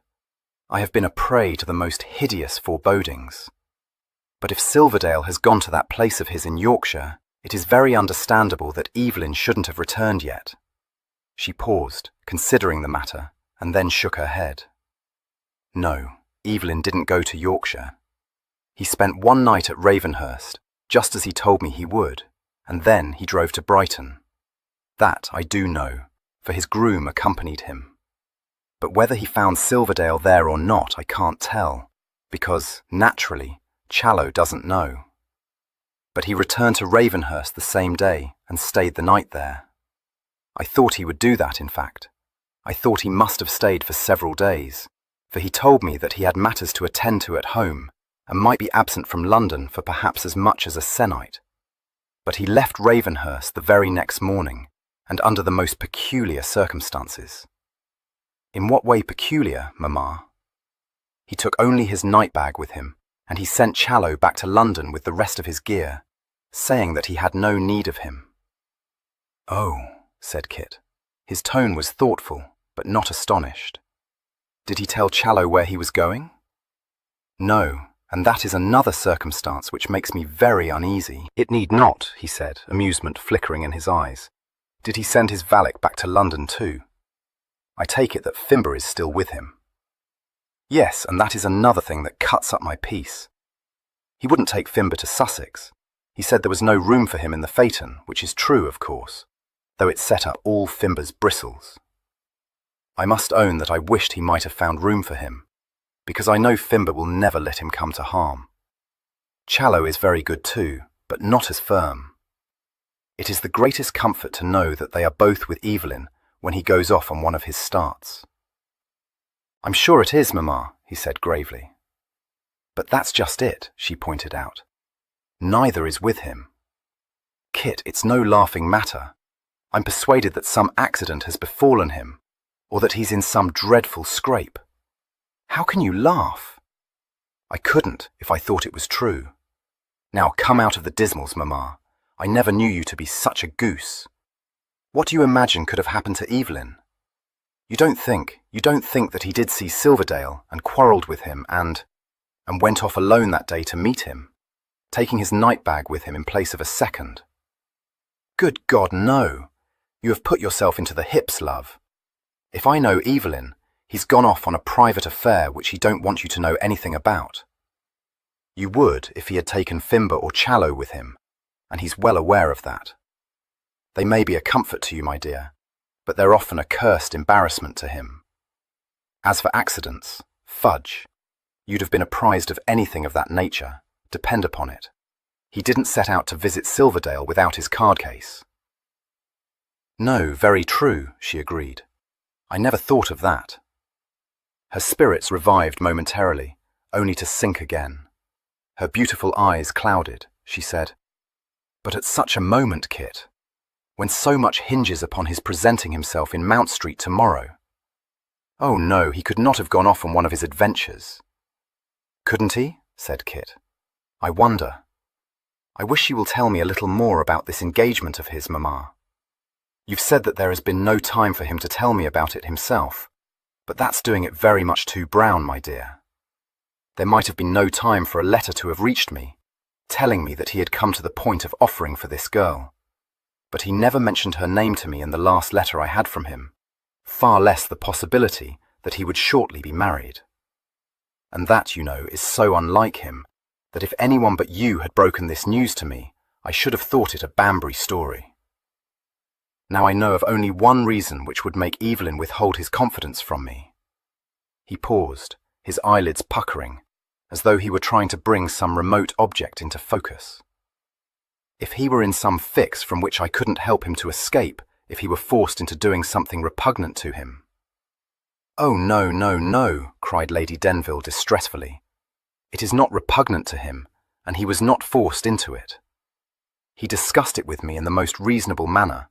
Speaker 1: I have been a prey to the most hideous forebodings. But if Silverdale has gone to that place of his in Yorkshire, it is very understandable that Evelyn shouldn't have returned yet." She paused, considering the matter, and then shook her head. "No, Evelyn didn't go to Yorkshire. He spent one night at Ravenhurst, just as he told me he would, and then he drove to Brighton. That I do know, for his groom accompanied him. But whether he found Silverdale there or not, I can't tell, because, naturally, Challoner doesn't know. But he returned to Ravenhurst the same day and stayed the night there. I thought he would do that, in fact. I thought he must have stayed for several days, for he told me that he had matters to attend to at home and might be absent from London for perhaps as much as a se'nnight. But he left Ravenhurst the very next morning, and under the most peculiar circumstances." "In what way peculiar, mamma?" "He took only his night-bag with him, and he sent Challoner back to London with the rest of his gear, saying that he had no need of him." "Oh," said Kit. His tone was thoughtful, but not astonished. "Did he tell Challoner where he was going?" "No, and that is another circumstance which makes me very uneasy." "It need not," he said, amusement flickering in his eyes. "Did he send his valet back to London too? I take it that Fimber is still with him." "Yes, and that is another thing that cuts up my peace. He wouldn't take Fimber to Sussex. He said there was no room for him in the phaeton, which is true, of course, though it set up all Fimber's bristles. I must own that I wished he might have found room for him, because I know Fimber will never let him come to harm. Challoner is very good too, but not as firm. It is the greatest comfort to know that they are both with Evelyn when he goes off on one of his starts." "I'm sure it is, mamma," he said gravely. "But that's just it," she pointed out. "Neither is with him. Kit, it's no laughing matter. I'm persuaded that some accident has befallen him, or that he's in some dreadful scrape. How can you laugh?" "I couldn't if I thought it was true. Now come out of the dismals, mamma. I never knew you to be such a goose. What do you imagine could have happened to Evelyn? You don't think that he did see Silverdale and quarrelled with him and went off alone that day to meet him, taking his night-bag with him in place of a second? Good God, no. You have put yourself into the hips, love. If I know Evelyn, he's gone off on a private affair which he don't want you to know anything about. You would if he had taken Fimber or Challoner with him, and he's well aware of that. They may be a comfort to you, my dear, but they're often a cursed embarrassment to him. As for accidents, fudge. You'd have been apprised of anything of that nature, depend upon it. He didn't set out to visit Silverdale without his card case. No, very true, she agreed. I never thought of that. Her spirits revived momentarily, only to sink again. Her beautiful eyes clouded, she said. But at such a moment, Kit, when so much hinges upon his presenting himself in Mount Street tomorrow. Oh no, he could not have gone off on one of his adventures. Couldn't he? Said Kit. I wonder. I wish you will tell me a little more about this engagement of his, Mamma. You've said that there has been no time for him to tell me about it himself, but that's doing it very much too brown, my dear. There might have been no time for a letter to have reached me, telling me that he had come to the point of offering for this girl. But he never mentioned her name to me in the last letter I had from him, far less the possibility that he would shortly be married. And that, you know, is so unlike him, that if anyone but you had broken this news to me, I should have thought it a Banbury story. Now I know of only one reason which would make Evelyn withhold his confidence from me. He paused, his eyelids puckering, as though he were trying to bring some remote object into focus. If he were in some fix from which I couldn't help him to escape, if he were forced into doing something repugnant to him. Oh, no, no, no, cried Lady Denville distressfully. It is not repugnant to him, and he was not forced into it. He discussed it with me in the most reasonable manner,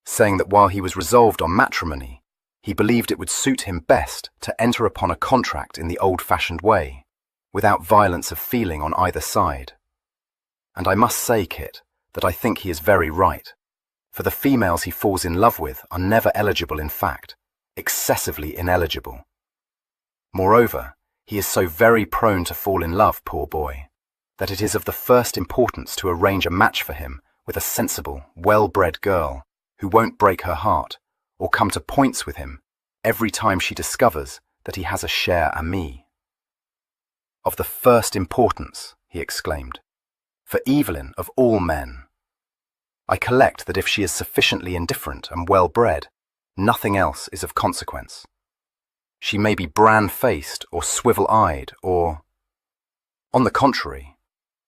Speaker 1: saying that while he was resolved on matrimony, he believed it would suit him best to enter upon a contract in the old-fashioned way, without violence of feeling on either side. And I must say, Kit, that I think he is very right, for the females he falls in love with are never eligible in fact, excessively ineligible. Moreover, he is so very prone to fall in love, poor boy, that it is of the first importance to arrange a match for him with a sensible, well-bred girl, who won't break her heart, or come to points with him every time she discovers that he has a cher ami. Of the first importance, he exclaimed, for Evelyn of all men. I collect that if she is sufficiently indifferent and well-bred, nothing else is of consequence. She may be bran-faced or swivel-eyed or... On the contrary,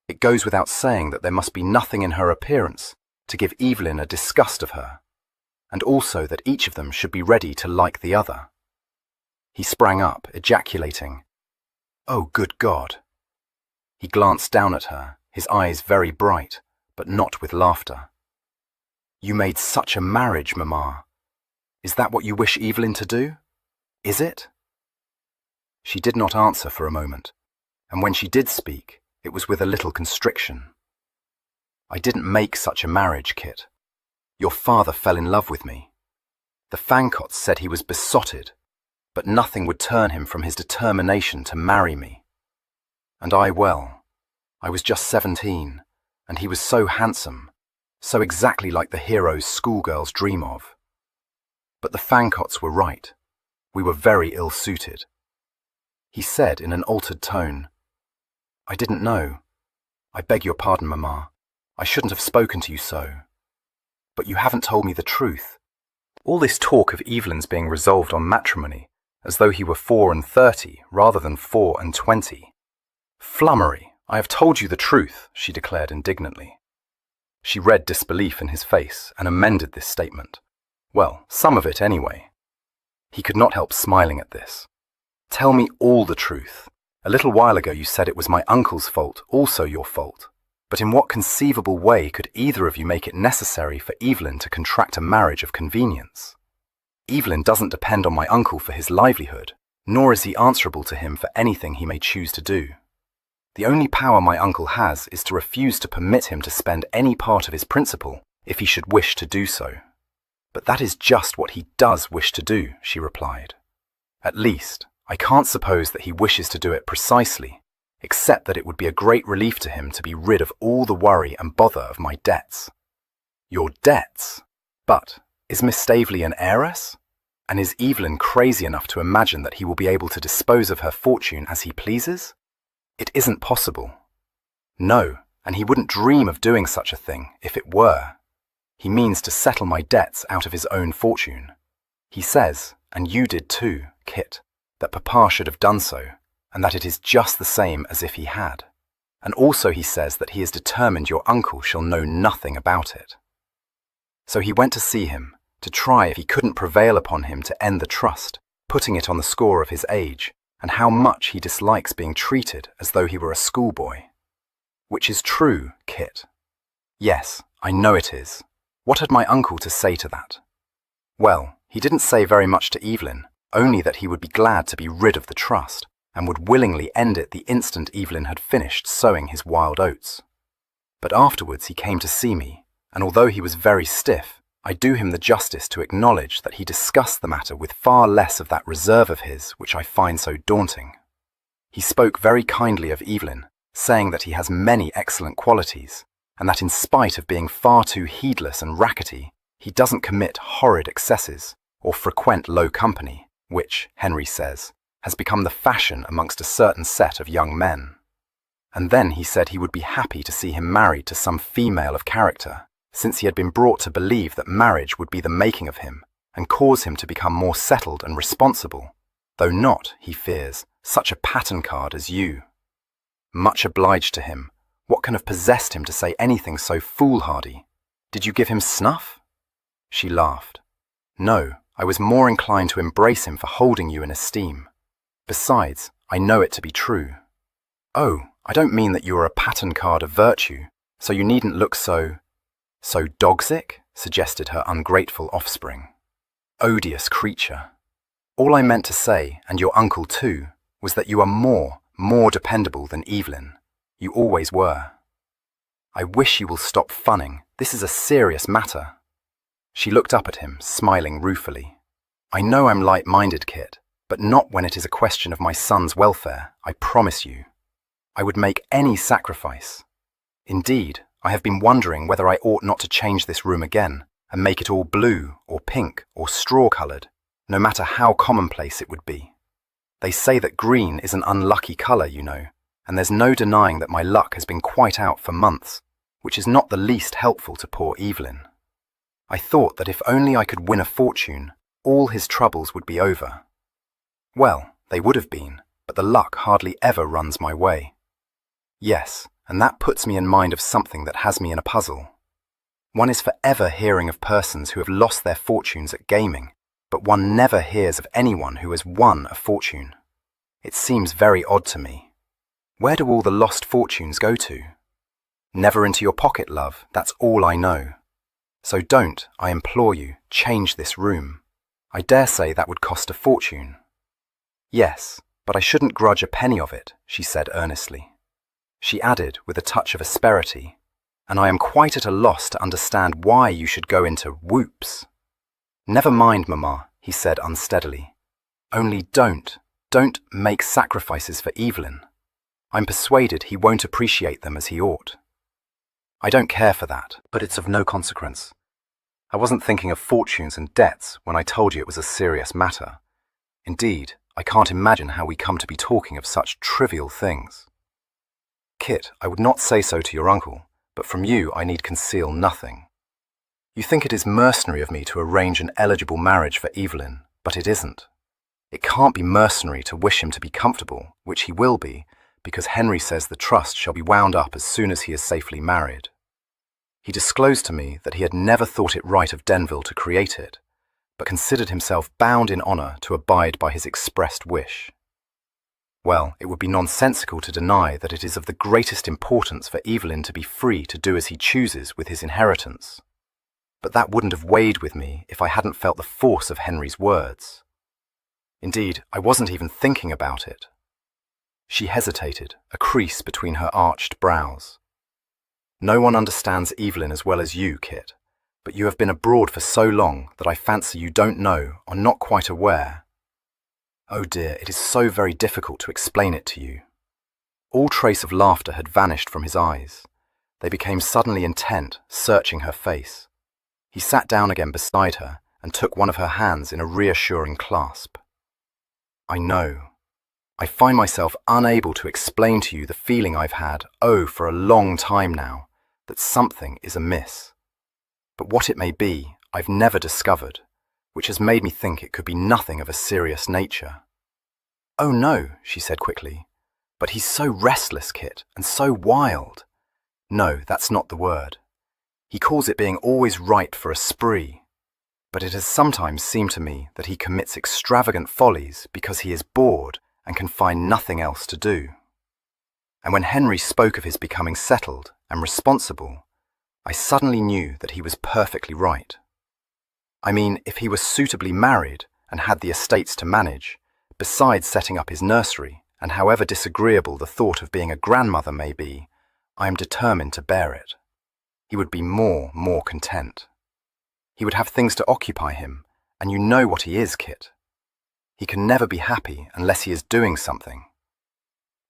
Speaker 1: it goes without saying that there must be nothing in her appearance to give Evelyn a disgust of her, and also that each of them should be ready to like the other. He sprang up, ejaculating, "Oh, good God!" He glanced down at her, his eyes very bright, but not with laughter. "You made such a marriage, Mamma. Is that what you wish Evelyn to do? Is it?" She did not answer for a moment, and when she did speak, it was with a little constriction. "I didn't make such a marriage, Kit. Your father fell in love with me. The Fancots said he was besotted, but nothing would turn him from his determination to marry me. And I was just 17, and he was so handsome, so exactly like the heroes schoolgirls dream of. But the Fancots were right. We were very ill-suited." He said in an altered tone, "I didn't know. I beg your pardon, Mamma. I shouldn't have spoken to you so. But you haven't told me the truth. All this talk of Evelyn's being resolved on matrimony, as though he were 34 rather than 24. Flummery, I have told you the truth," she declared indignantly. She read disbelief in his face and amended this statement. Well, some of it anyway. He could not help smiling at this. "Tell me all the truth. A little while ago you said it was my uncle's fault, also your fault. But in what conceivable way could either of you make it necessary for Evelyn to contract a marriage of convenience? Evelyn doesn't depend on my uncle for his livelihood, nor is he answerable to him for anything he may choose to do. The only power my uncle has is to refuse to permit him to spend any part of his principal if he should wish to do so. But that is just what he does wish to do," she replied. "At least, I can't suppose that he wishes to do it precisely, except that it would be a great relief to him to be rid of all the worry and bother of my debts." "Your debts? But is Miss Staveley an heiress? And is Evelyn crazy enough to imagine that he will be able to dispose of her fortune as he pleases? It isn't possible. No, and he wouldn't dream of doing such a thing if it were. He means to settle my debts out of his own fortune. He says, and you did too, Kit, that Papa should have done so, and that it is just the same as if he had. And also he says that he is determined your uncle shall know nothing about it. So he went to see him, to try if he couldn't prevail upon him to end the trust, putting it on the score of his age, and how much he dislikes being treated as though he were a schoolboy. Which is true, Kit. Yes, I know it is. What had my uncle to say to that? Well, he didn't say very much to Evelyn, only that he would be glad to be rid of the trust, and would willingly end it the instant Evelyn had finished sowing his wild oats. But afterwards he came to see me, and although he was very stiff, I do him the justice to acknowledge that he discussed the matter with far less of that reserve of his which I find so daunting. He spoke very kindly of Evelyn, saying that he has many excellent qualities, and that in spite of being far too heedless and rackety, he doesn't commit horrid excesses or frequent low company, which, Henry says, has become the fashion amongst a certain set of young men. And then he said he would be happy to see him married to some female of character, since he had been brought to believe that marriage would be the making of him, and cause him to become more settled and responsible, though not, he fears, such a pattern card as you. Much obliged to him. What can have possessed him to say anything so foolhardy? Did you give him snuff? She laughed. No, I was more inclined to embrace him for holding you in esteem. Besides, I know it to be true. Oh, I don't mean that you are a pattern card of virtue, so you needn't look so dogsick, suggested her ungrateful offspring. Odious creature. All I meant to say, and your uncle too, was that you are more dependable than Evelyn. You always were. I wish you will stop funning. This is a serious matter. She looked up at him, smiling ruefully. I know I'm light-minded, Kit, but not when it is a question of my son's welfare, I promise you. I would make any sacrifice. Indeed, I have been wondering whether I ought not to change this room again, and make it all blue, or pink, or straw-coloured, no matter how commonplace it would be. They say that green is an unlucky colour, you know, and there's no denying that my luck has been quite out for months, which is not the least helpful to poor Evelyn. I thought that if only I could win a fortune, all his troubles would be over. Well, they would have been, but the luck hardly ever runs my way. Yes, and that puts me in mind of something that has me in a puzzle. One is forever hearing of persons who have lost their fortunes at gaming, but one never hears of anyone who has won a fortune. It seems very odd to me. Where do all the lost fortunes go to? Never into your pocket, love, that's all I know. So don't, I implore you, change this room. I dare say that would cost a fortune. Yes, but I shouldn't grudge a penny of it, she said earnestly. She added, with a touch of asperity, and I am quite at a loss to understand why you should go into whoops. Never mind, Mamma, he said unsteadily. Only don't make sacrifices for Evelyn. I'm persuaded he won't appreciate them as he ought. I don't care for that, but it's of no consequence. I wasn't thinking of fortunes and debts when I told you it was a serious matter. Indeed, I can't imagine how we come to be talking of such trivial things. Kit, I would not say so to your uncle, but from you I need conceal nothing. You think it is mercenary of me to arrange an eligible marriage for Evelyn, but it isn't. It can't be mercenary to wish him to be comfortable, which he will be, because Henry says the trust shall be wound up as soon as he is safely married. He disclosed to me that he had never thought it right of Denville to create it, but considered himself bound in honour to abide by his expressed wish. Well, it would be nonsensical to deny that it is of the greatest importance for Evelyn to be free to do as he chooses with his inheritance. But that wouldn't have weighed with me if I hadn't felt the force of Henry's words. Indeed, I wasn't even thinking about it. She hesitated, a crease between her arched brows. No one understands Evelyn as well as you, Kit, but you have been abroad for so long that I fancy you don't know, or not quite aware. Oh dear, it is so very difficult to explain it to you. All trace of laughter had vanished from his eyes. They became suddenly intent, searching her face. He sat down again beside her and took one of her hands in a reassuring clasp. I know. I find myself unable to explain to you the feeling I've had, for a long time now, that something is amiss. But what it may be, I've never discovered, which has made me think it could be nothing of a serious nature. Oh no, she said quickly, But he's so restless, Kit, and so wild. No, that's not the word. He calls it being always ripe for a spree. But it has sometimes seemed to me that he commits extravagant follies because he is bored and can find nothing else to do. And when Henry spoke of his becoming settled and responsible, I suddenly knew that he was perfectly right. I mean, if he was suitably married and had the estates to manage, besides setting up his nursery, and however disagreeable the thought of being a grandmother may be, I am determined to bear it. He would be more content. He would have things to occupy him, and you know what he is, Kit. He can never be happy unless he is doing something.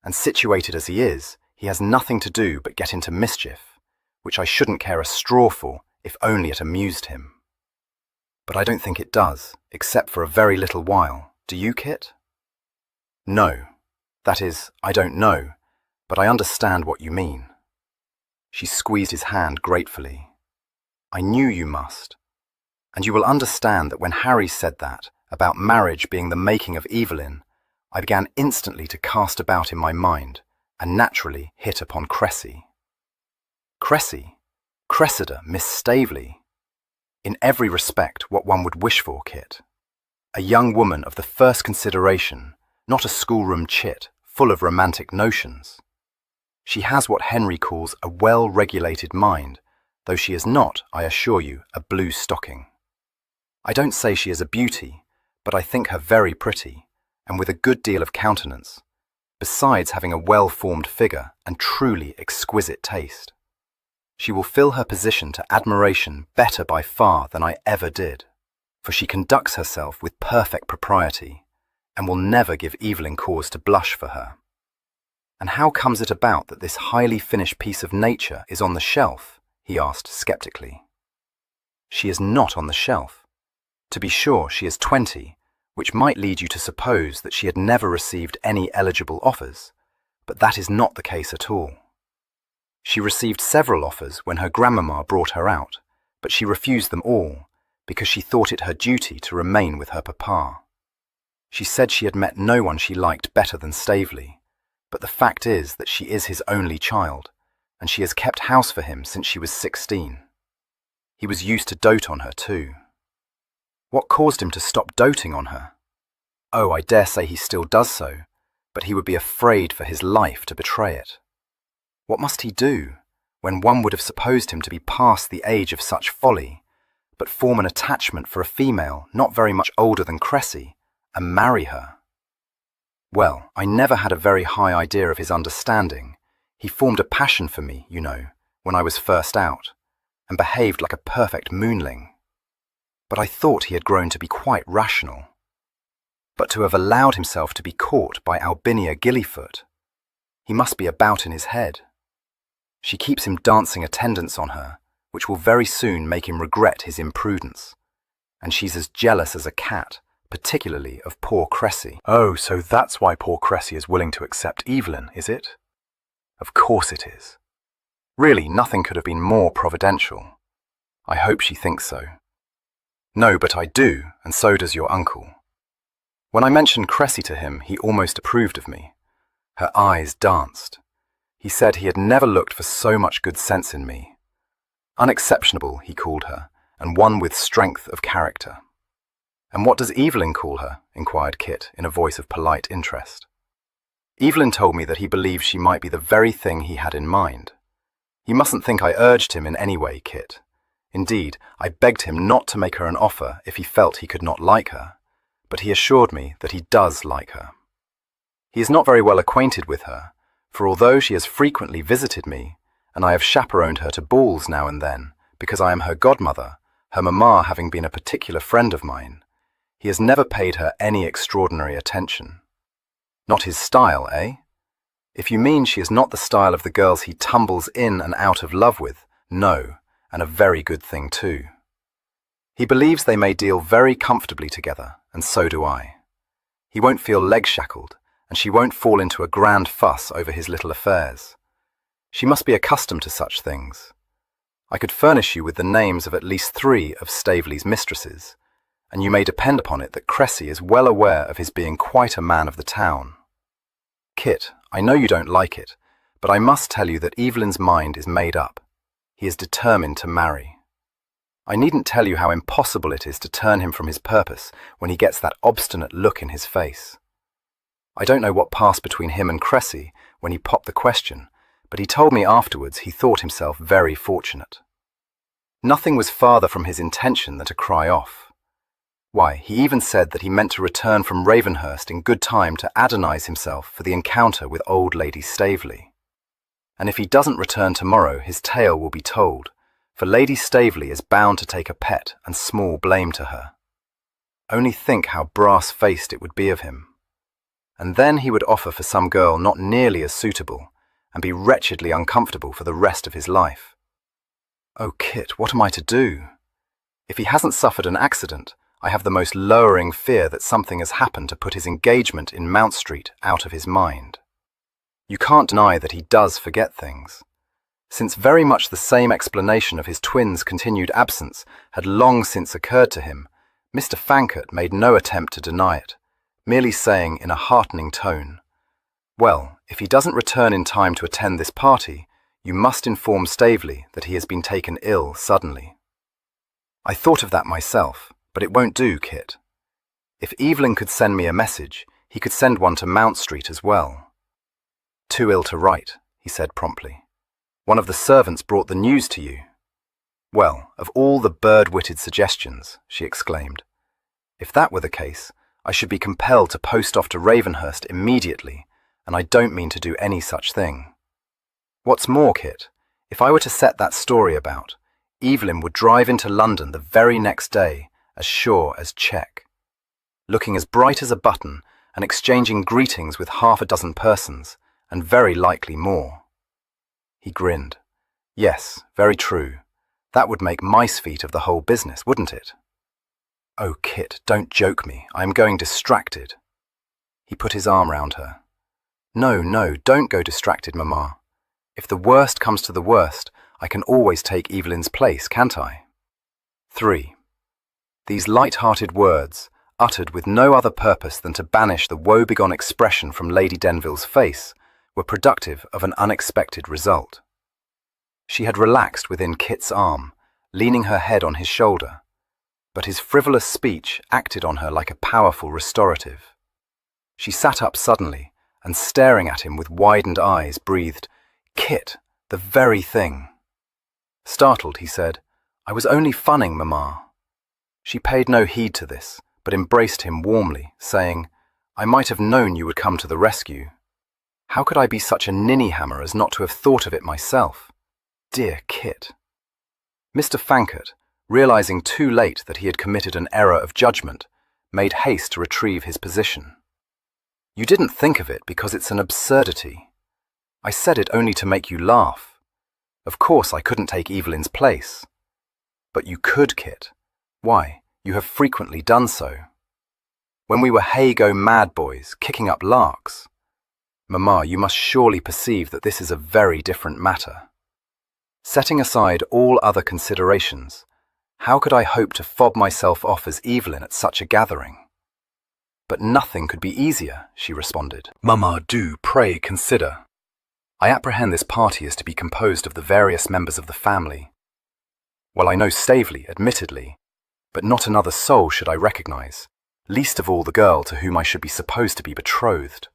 Speaker 1: And situated as he is, he has nothing to do but get into mischief, which I shouldn't care a straw for if only it amused him. But I don't think it does, except for a very little while. Do you, Kit? No. That is, I don't know, but I understand what you mean. She squeezed his hand gratefully. I knew you must. And you will understand that when Harry said that, about marriage being the making of Evelyn, I began instantly to cast about in my mind, and naturally hit upon Cressy. Cressy? Cressida, Miss Staveley. In every respect what one would wish for, Kit. A young woman of the first consideration, not a schoolroom chit, full of romantic notions. She has what Henry calls a well-regulated mind, though she is not, I assure you, a blue stocking. I don't say she is a beauty, but I think her very pretty, and with a good deal of countenance, besides having a well-formed figure and truly exquisite taste. She will fill her position to admiration better by far than I ever did, for she conducts herself with perfect propriety, and will never give Evelyn cause to blush for her. And how comes it about that this highly finished piece of nature is on the shelf? He asked sceptically. She is not on the shelf. To be sure, she is 20, which might lead you to suppose that she had never received any eligible offers, but that is not the case at all. She received several offers when her grandmamma brought her out, but she refused them all, because she thought it her duty to remain with her papa. She said she had met no one she liked better than Staveley, but the fact is that she is his only child, and she has kept house for him since she was 16. He was used to dote on her too. What caused him to stop doting on her? Oh, I dare say he still does so, but he would be afraid for his life to betray it. What must he do, when one would have supposed him to be past the age of such folly, but form an attachment for a female not very much older than Cressy, and marry her? Well, I never had a very high idea of his understanding. He formed a passion for me, you know, when I was first out, and behaved like a perfect moonling. But I thought he had grown to be quite rational. But to have allowed himself to be caught by Albinia Gillyfoot, he must be about in his head. She keeps him dancing attendance on her, which will very soon make him regret his imprudence. And she's as jealous as a cat, particularly of poor Cressy.
Speaker 2: Oh, so that's why poor Cressy is willing to accept Evelyn, is it?
Speaker 1: Of course it is. Really, nothing could have been more providential. I hope she thinks so. No, but I do, and so does your uncle. When I mentioned Cressy to him, he almost approved of me. Her eyes danced. He said he had never looked for so much good sense in me. Unexceptionable, he called her, and one with strength of character. And what does Evelyn call her? Inquired Kit, in a voice of polite interest. Evelyn told me that he believed she might be the very thing he had in mind. You mustn't think I urged him in any way, Kit. Indeed, I begged him not to make her an offer if he felt he could not like her, but he assured me that he does like her. He is not very well acquainted with her, for although she has frequently visited me, and I have chaperoned her to balls now and then, because I am her godmother, her mamma having been a particular friend of mine, he has never paid her any extraordinary attention. Not his style, eh? If you mean she is not the style of the girls he tumbles in and out of love with, no, and a very good thing too. He believes they may deal very comfortably together, and so do I. He won't feel leg-shackled, and she won't fall into a grand fuss over his little affairs. She must be accustomed to such things. I could furnish you with the names of at least 3 of Staveley's mistresses, and you may depend upon it that Cressy is well aware of his being quite a man of the town. Kit, I know you don't like it, but I must tell you that Evelyn's mind is made up. He is determined to marry. I needn't tell you how impossible it is to turn him from his purpose when he gets that obstinate look in his face. I don't know what passed between him and Cressy when he popped the question, but he told me afterwards he thought himself very fortunate. Nothing was farther from his intention than to cry off. Why, he even said that he meant to return from Ravenhurst in good time to Adonize himself for the encounter with old Lady Staveley. And if he doesn't return tomorrow, his tale will be told, for Lady Staveley is bound to take a pet and small blame to her. Only think how brass-faced it would be of him. And then he would offer for some girl not nearly as suitable, and be wretchedly uncomfortable for the rest of his life. Oh, Kit, what am I to do? If he hasn't suffered an accident, I have the most lowering fear that something has happened to put his engagement in Mount Street out of his mind. You can't deny that he does forget things. Since very much the same explanation of his twins' continued absence had long since occurred to him, Mr. Fankert made no attempt to deny it, merely saying in a heartening tone, "Well, if he doesn't return in time to attend this party, you must inform Staveley that he has been taken ill suddenly." I thought of that myself, but it won't do, Kit. If Evelyn could send me a message, he could send one to Mount Street as well. "Too ill to write," he said promptly. "One of the servants brought the news to you." "Well, of all the bird-witted suggestions," she exclaimed. "If that were the case, I should be compelled to post off to Ravenhurst immediately, and I don't mean to do any such thing. What's more, Kit, if I were to set that story about, Evelyn would drive into London the very next day, as sure as check. Looking as bright as a button and exchanging greetings with half a dozen persons, and very likely more." He grinned. "Yes, very true. That would make mice feet of the whole business, wouldn't it?" "Oh, Kit, don't joke me. I am going distracted." He put his arm round her. No, don't go distracted, Mamma. If the worst comes to the worst, I can always take Evelyn's place, can't I?" 3. These light-hearted words, uttered with no other purpose than to banish the woebegone expression from Lady Denville's face, were productive of an unexpected result. She had relaxed within Kit's arm, leaning her head on his shoulder, but his frivolous speech acted on her like a powerful restorative. She sat up suddenly, and staring at him with widened eyes, breathed, "Kit, the very thing." Startled, he said, "I was only funning, Mamma." She paid no heed to this, but embraced him warmly, saying, "I might have known you would come to the rescue. How could I be such a ninny-hammer as not to have thought of it myself? Dear Kit." Mr. Fankert, realizing too late that he had committed an error of judgment, made haste to retrieve his position. "You didn't think of it because it's an absurdity. I said it only to make you laugh. Of course I couldn't take Evelyn's place. But you could, Kit. Why, you have frequently done so. When we were hey-go mad boys, kicking up larks. Mamma, you must surely perceive that this is a very different matter. Setting aside all other considerations, how could I hope to fob myself off as Evelyn at such a gathering?" "But nothing could be easier," she responded. "Mamma, do, pray, consider. I apprehend this party is to be composed of the various members of the family. Well, I know Staveley, admittedly, but not another soul should I recognize, least of all the girl to whom I should be supposed to be betrothed."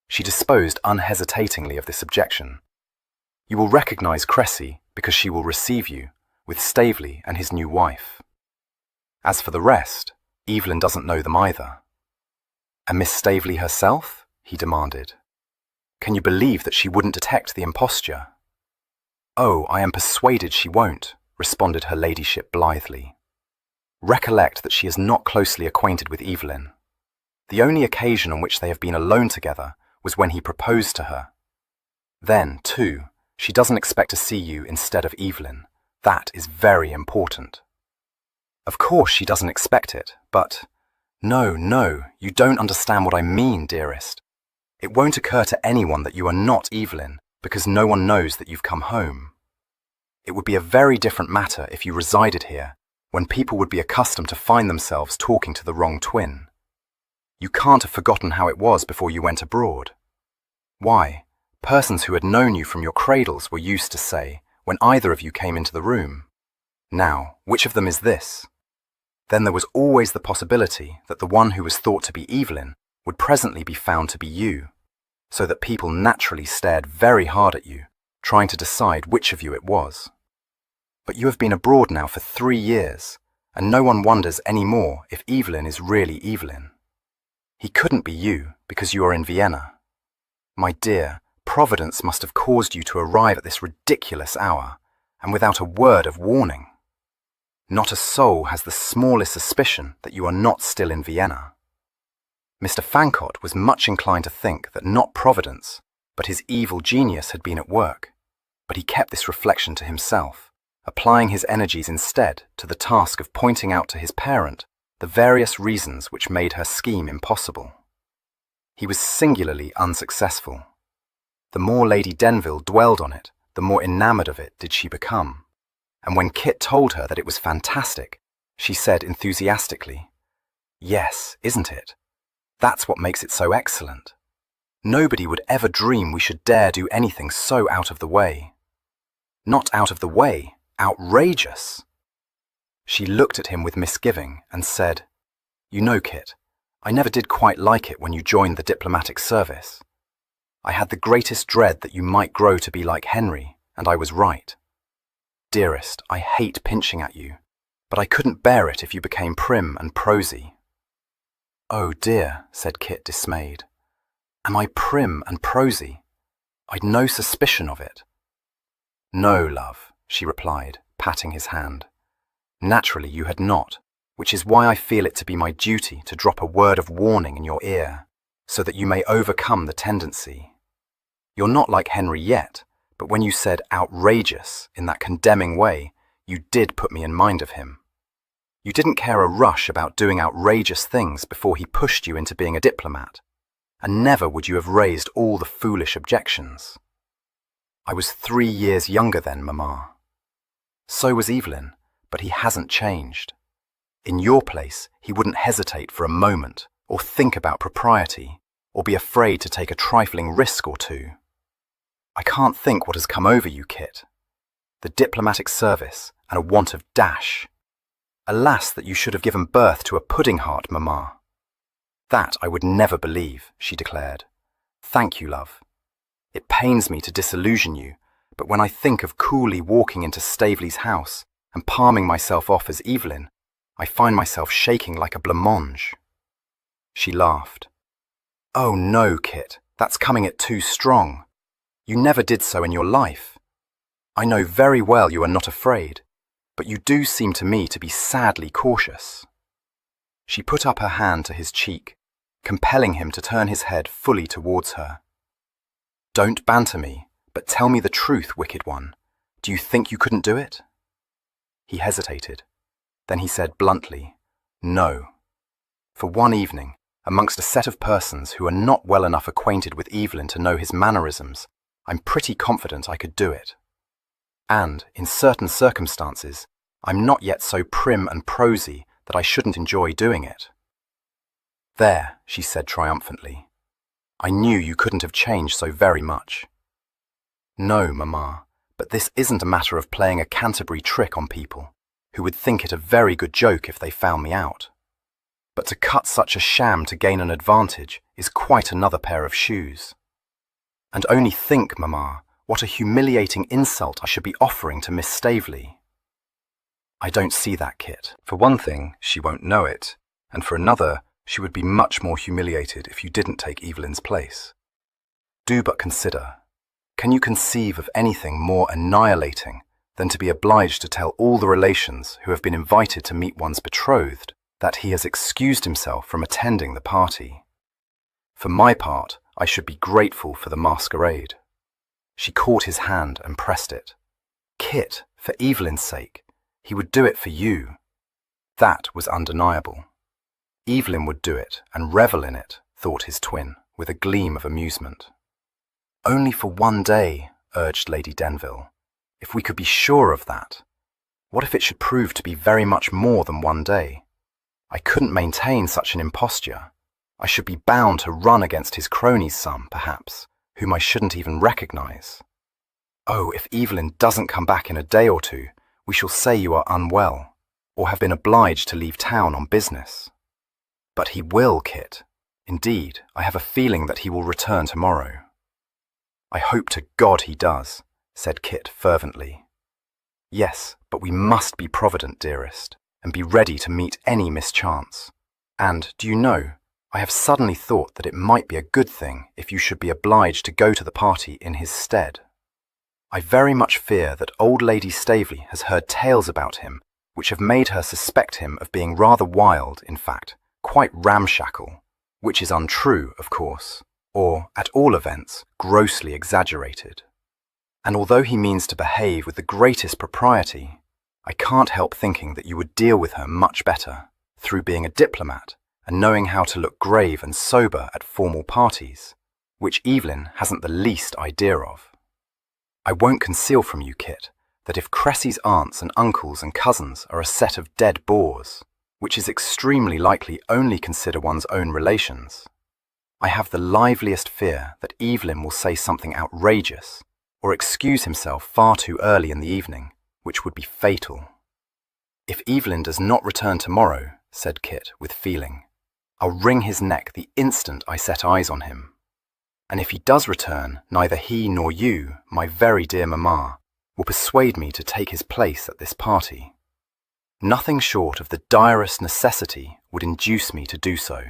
Speaker 1: She disposed unhesitatingly of this objection. "You will recognize Cressy because she will receive you, with Staveley and his new wife. As for the rest, Evelyn doesn't know them either." "And Miss Staveley herself?" he demanded. "Can you believe that she wouldn't detect the imposture?" "Oh, I am persuaded she won't," responded her ladyship blithely. "Recollect that she is not closely acquainted with Evelyn. The only occasion on which they have been alone together was when he proposed to her. Then, too, she doesn't expect to see you instead of Evelyn. That is very important." "Of course she doesn't expect it, but—" No, you don't understand what I mean, dearest. It won't occur to anyone that you are not Evelyn, because no one knows that you've come home. It would be a very different matter if you resided here, when people would be accustomed to find themselves talking to the wrong twin. You can't have forgotten how it was before you went abroad. Why, persons who had known you from your cradles were used to say, when either of you came into the room, "Now, which of them is this?" Then there was always the possibility that the one who was thought to be Evelyn would presently be found to be you, so that people naturally stared very hard at you, trying to decide which of you it was. But you have been abroad now for 3 years, and no one wonders any more if Evelyn is really Evelyn. He couldn't be you because you are in Vienna. My dear, Providence must have caused you to arrive at this ridiculous hour, and without a word of warning. Not a soul has the smallest suspicion that you are not still in Vienna. Mr. Fancott was much inclined to think that not Providence, but his evil genius had been at work, but he kept this reflection to himself, applying his energies instead to the task of pointing out to his parent the various reasons which made her scheme impossible. He was singularly unsuccessful. The more Lady Denville dwelled on it, the more enamoured of it did she become, and when Kit told her that it was fantastic, she said enthusiastically, "Yes, isn't it? That's what makes it so excellent. Nobody would ever dream we should dare do anything so out of the way. Not out of the way, outrageous." She looked at him with misgiving and said, "You know, Kit, I never did quite like it when you joined the diplomatic service. I had the greatest dread that you might grow to be like Henry, and I was right. Dearest, I hate pinching at you, but I couldn't bear it if you became prim and prosy." "Oh dear," said Kit, dismayed. "Am I prim and prosy? I'd no suspicion of it." "No, love," she replied, patting his hand. "Naturally you had not, which is why I feel it to be my duty to drop a word of warning in your ear, so that you may overcome the tendency. You're not like Henry yet, but when you said outrageous in that condemning way, you did put me in mind of him. You didn't care a rush about doing outrageous things before he pushed you into being a diplomat, and never would you have raised all the foolish objections. I was 3 years younger then, Mamma. So was Evelyn, but he hasn't changed. In your place, he wouldn't hesitate for a moment, or think about propriety, or be afraid to take a trifling risk or two. I can't think what has come over you, Kit. The diplomatic service and a want of dash. Alas, that you should have given birth to a pudding heart, Mamma." "That I would never believe," she declared. "Thank you, love. It pains me to disillusion you, but when I think of coolly walking into Staveley's house and palming myself off as Evelyn, I find myself shaking like a blancmange." She laughed. "Oh no, Kit, that's coming it too strong. You never did so in your life. I know very well you are not afraid, but you do seem to me to be sadly cautious." She put up her hand to his cheek, compelling him to turn his head fully towards her. "Don't banter me, but tell me the truth, wicked one. Do you think you couldn't do it?" He hesitated. Then he said bluntly, "No. For one evening, amongst a set of persons who are not well enough acquainted with Evelyn to know his mannerisms, I'm pretty confident I could do it. And, in certain circumstances, I'm not yet so prim and prosy that I shouldn't enjoy doing it." "There," she said triumphantly. "I knew you couldn't have changed so very much." "No, Mamma, but this isn't a matter of playing a Canterbury trick on people, who would think it a very good joke if they found me out. But to cut such a sham to gain an advantage is quite another pair of shoes. And only think, Mamma, what a humiliating insult I should be offering to Miss Staveley." "I don't see that, Kit. For one thing, she won't know it, and for another, she would be much more humiliated if you didn't take Evelyn's place. Do but consider. Can you conceive of anything more annihilating than to be obliged to tell all the relations who have been invited to meet one's betrothed that he has excused himself from attending the party? For my part, I should be grateful for the masquerade." She caught his hand and pressed it. "Kit, for Evelyn's sake, he would do it for you." That was undeniable. Evelyn would do it and revel in it, thought his twin, with a gleam of amusement. "Only for one day," urged Lady Denville. "If we could be sure of that. What if it should prove to be very much more than one day? I couldn't maintain such an imposture. I should be bound to run against his cronies some, perhaps, whom I shouldn't even recognize. Oh, if Evelyn doesn't come back in a day or two, we shall say you are unwell, or have been obliged to leave town on business. But he will, Kit. Indeed, I have a feeling that he will return tomorrow. I hope to God he does, said Kit fervently. Yes, but we must be provident, dearest, and be ready to meet any mischance. And, do you know, I have suddenly thought that it might be a good thing if you should be obliged to go to the party in his stead. I very much fear that old Lady Staveley has heard tales about him which have made her suspect him of being rather wild, in fact, quite ramshackle, which is untrue, of course, or, at all events, grossly exaggerated. And although he means to behave with the greatest propriety, I can't help thinking that you would deal with her much better, through being a diplomat and knowing how to look grave and sober at formal parties, which Evelyn hasn't the least idea of. I won't conceal from you, Kit, that if Cressy's aunts and uncles and cousins are a set of dead bores, which is extremely likely only consider one's own relations, I have the liveliest fear that Evelyn will say something outrageous, or excuse himself far too early in the evening, which would be fatal. If Evelyn does not return tomorrow, said Kit with feeling, I'll wring his neck the instant I set eyes on him. And if he does return, neither he nor you, my very dear mamma, will persuade me to take his place at this party. Nothing short of the direst necessity would induce me to do so.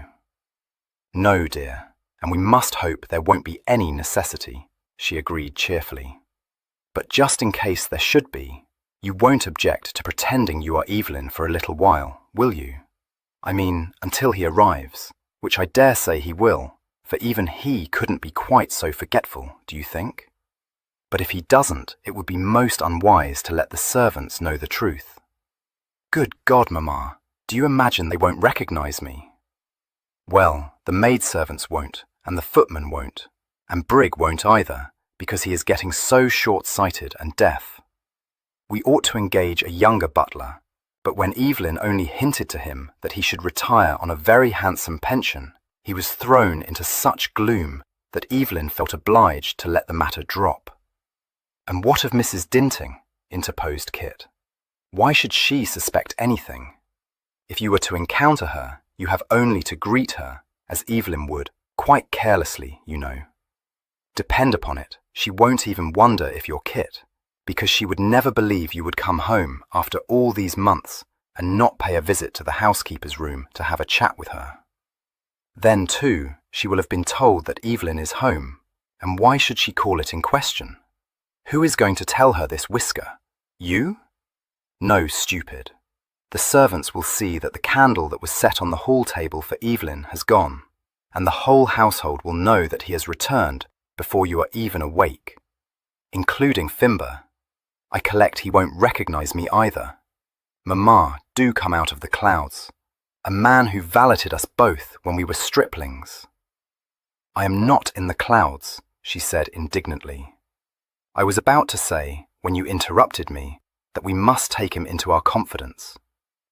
Speaker 1: No, dear, and we must hope there won't be any necessity, she agreed cheerfully. But just in case there should be, you won't object to pretending you are Evelyn for a little while, will you? I mean, until he arrives, which I dare say he will, for even he couldn't be quite so forgetful, do you think? But if he doesn't, it would be most unwise to let the servants know the truth. Good God, mamma, do you imagine they won't recognize me? Well, the maidservants won't, and the footman won't, and Brig won't either, because he is getting so short-sighted and deaf. We ought to engage a younger butler, but when Evelyn only hinted to him that he should retire on a very handsome pension, he was thrown into such gloom that Evelyn felt obliged to let the matter drop. And what of Mrs. Dinting? Interposed Kit. Why should she suspect anything? If you were to encounter her, you have only to greet her, as Evelyn would, quite carelessly, you know. Depend upon it, she won't even wonder if you're Kit, because she would never believe you would come home after all these months and not pay a visit to the housekeeper's room to have a chat with her. Then, too, she will have been told that Evelyn is home, and why should she call it in question? Who is going to tell her this whisker? You? No, stupid. The servants will see that the candle that was set on the hall table for Evelyn has gone, and the whole household will know that he has returned before you are even awake, including Fimber. I collect he won't recognize me either. Mamma, do come out of the clouds. A man who valeted us both when we were striplings. I am not in the clouds, she said indignantly. I was about to say, when you interrupted me, that we must take him into our confidence.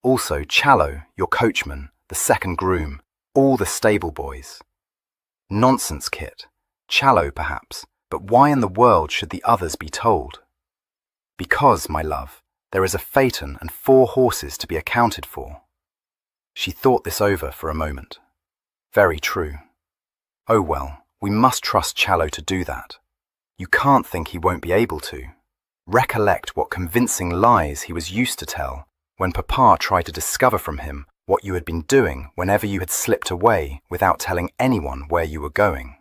Speaker 1: Also Challoner, your coachman, the second groom, all the stable boys. Nonsense, Kit. Challoner, perhaps, but why in the world should the others be told? Because, my love, there is a phaeton and 4 horses to be accounted for. She thought this over for a moment. Very true. Oh well, we must trust Challoner to do that. You can't think he won't be able to. Recollect what convincing lies he was used to tell when Papa tried to discover from him what you had been doing whenever you had slipped away without telling anyone where you were going.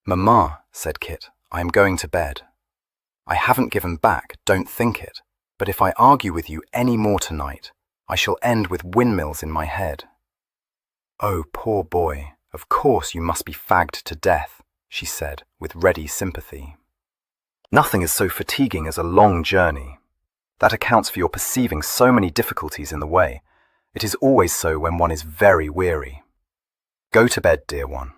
Speaker 1: Mamma, said Kit, I am going to bed. I haven't given back, don't think it, but if I argue with you any more tonight, I shall end with windmills in my head. Oh, poor boy, of course you must be fagged to death, she said with ready sympathy. Nothing is so fatiguing as a long journey. That accounts for your perceiving so many difficulties in the way. It is always so when one is very weary. Go to bed, dear one.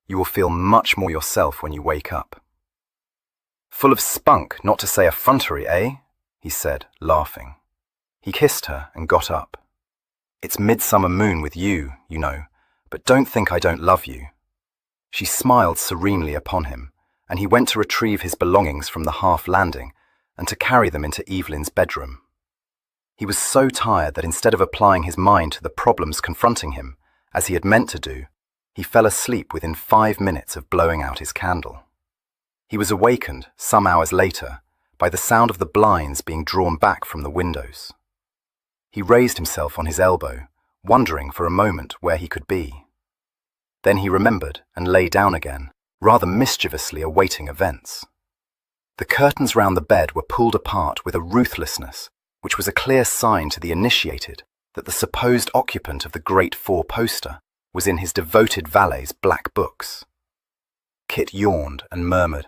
Speaker 1: You will feel much more yourself when you wake up. Full of spunk, not to say effrontery, eh? He said, laughing. He kissed her and got up. It's midsummer moon with you, you know, but don't think I don't love you. She smiled serenely upon him, and he went to retrieve his belongings from the half landing and to carry them into Evelyn's bedroom. He was so tired that instead of applying his mind to the problems confronting him, as he had meant to do, he fell asleep within 5 minutes of blowing out his candle. He was awakened, some hours later, by the sound of the blinds being drawn back from the windows. He raised himself on his elbow, wondering for a moment where he could be. Then he remembered and lay down again, rather mischievously awaiting events. The curtains round the bed were pulled apart with a ruthlessness which was a clear sign to the initiated that the supposed occupant of the great four-poster was in his devoted valet's black books. Kit yawned and murmured,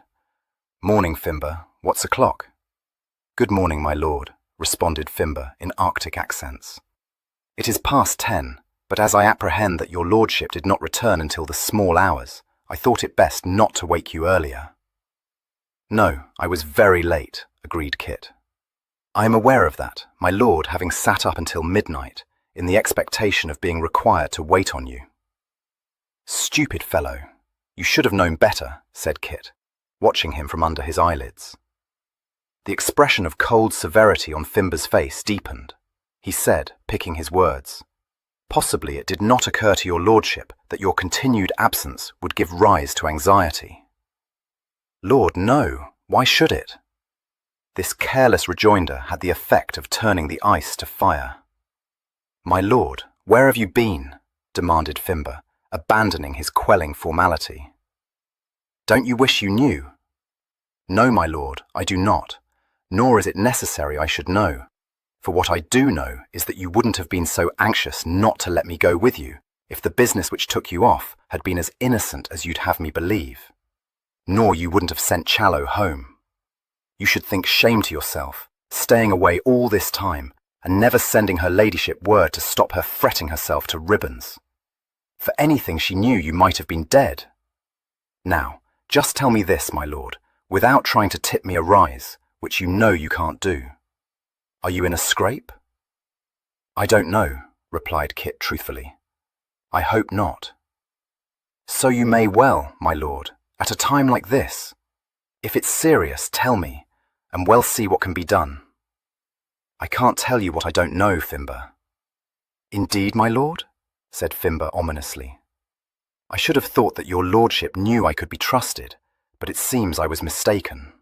Speaker 1: "Morning, Fimber. What's o'clock?" "Good morning, my lord," responded Fimber in Arctic accents. "It is past 10, but as I apprehend that your lordship did not return until the small hours, I thought it best not to wake you earlier." "No, I was very late," agreed Kit. "I am aware of that, my lord having sat up until midnight, in the expectation of being required to wait on you." "Stupid fellow. You should have known better," said Kit, watching him from under his eyelids. The expression of cold severity on Fimber's face deepened. He said, picking his words, "Possibly it did not occur to your lordship that your continued absence would give rise to anxiety." "Lord, no. Why should it?" This careless rejoinder had the effect of turning the ice to fire. "My lord, where have you been?" demanded Fimber, abandoning his quelling formality. "Don't you wish you knew?" "No, my lord, I do not, nor is it necessary I should know. For what I do know is that you wouldn't have been so anxious not to let me go with you if the business which took you off had been as innocent as you'd have me believe. Nor you wouldn't have sent Challoner home. You should think shame to yourself, staying away all this time and never sending her ladyship word to stop her fretting herself to ribbons. For anything she knew, you might have been dead. Now, just tell me this, my lord, without trying to tip me a rise, which you know you can't do. Are you in a scrape?" "I don't know," replied Kit truthfully. "I hope not." "So you may well, my lord, at a time like this. If it's serious, tell me, and we'll see what can be done." "I can't tell you what I don't know, Fimber." "Indeed, my lord?" said Fimber ominously. "I should have thought that your lordship knew I could be trusted, but it seems I was mistaken."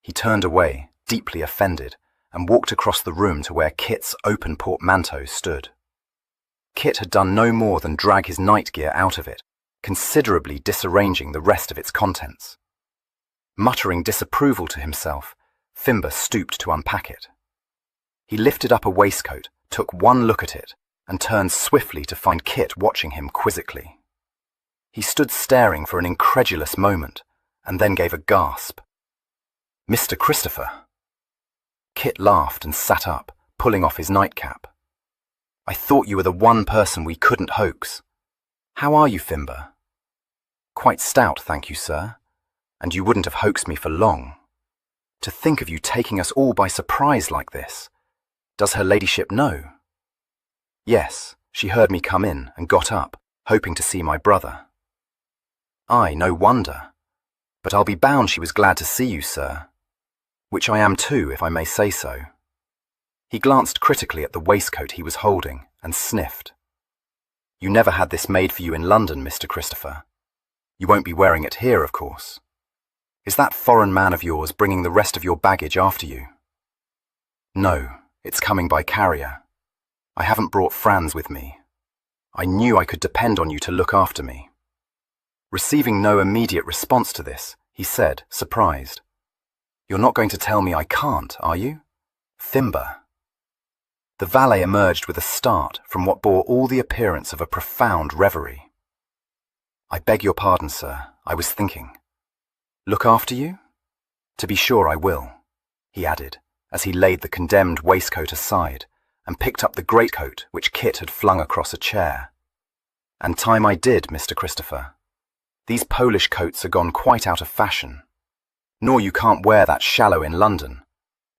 Speaker 1: He turned away, deeply offended, and walked across the room to where Kit's open portmanteau stood. Kit had done no more than drag his night gear out of it, considerably disarranging the rest of its contents. Muttering disapproval to himself, Fimber stooped to unpack it. He lifted up a waistcoat, took one look at it, and turned swiftly to find Kit watching him quizzically. He stood staring for an incredulous moment, and then gave a gasp. "Mr. Christopher!" Kit laughed and sat up, pulling off his nightcap. "I thought you were the one person we couldn't hoax. How are you, Fimber?" "Quite stout, thank you, sir. And you wouldn't have hoaxed me for long. To think of you taking us all by surprise like this. Does her ladyship know?" "Yes, she heard me come in and got up, hoping to see my brother." "Aye, no wonder. But I'll be bound she was glad to see you, sir. Which I am too, if I may say so." He glanced critically at the waistcoat he was holding and sniffed. "You never had this made for you in London, Mr. Christopher. You won't be wearing it here, of course. Is that foreign man of yours bringing the rest of your baggage after you?" "No, it's coming by carrier. I haven't brought Franz with me. I knew I could depend on you to look after me." Receiving no immediate response to this, he said, surprised, "You're not going to tell me I can't, are you? Fimber." The valet emerged with a start from what bore all the appearance of a profound reverie. "I beg your pardon, sir. I was thinking." "Look after you? To be sure I will," he added, as he laid the condemned waistcoat aside and picked up the greatcoat which Kit had flung across a chair. "And time I did, Mr. Christopher. These Polish coats are gone quite out of fashion. Nor you can't wear that shallow in London.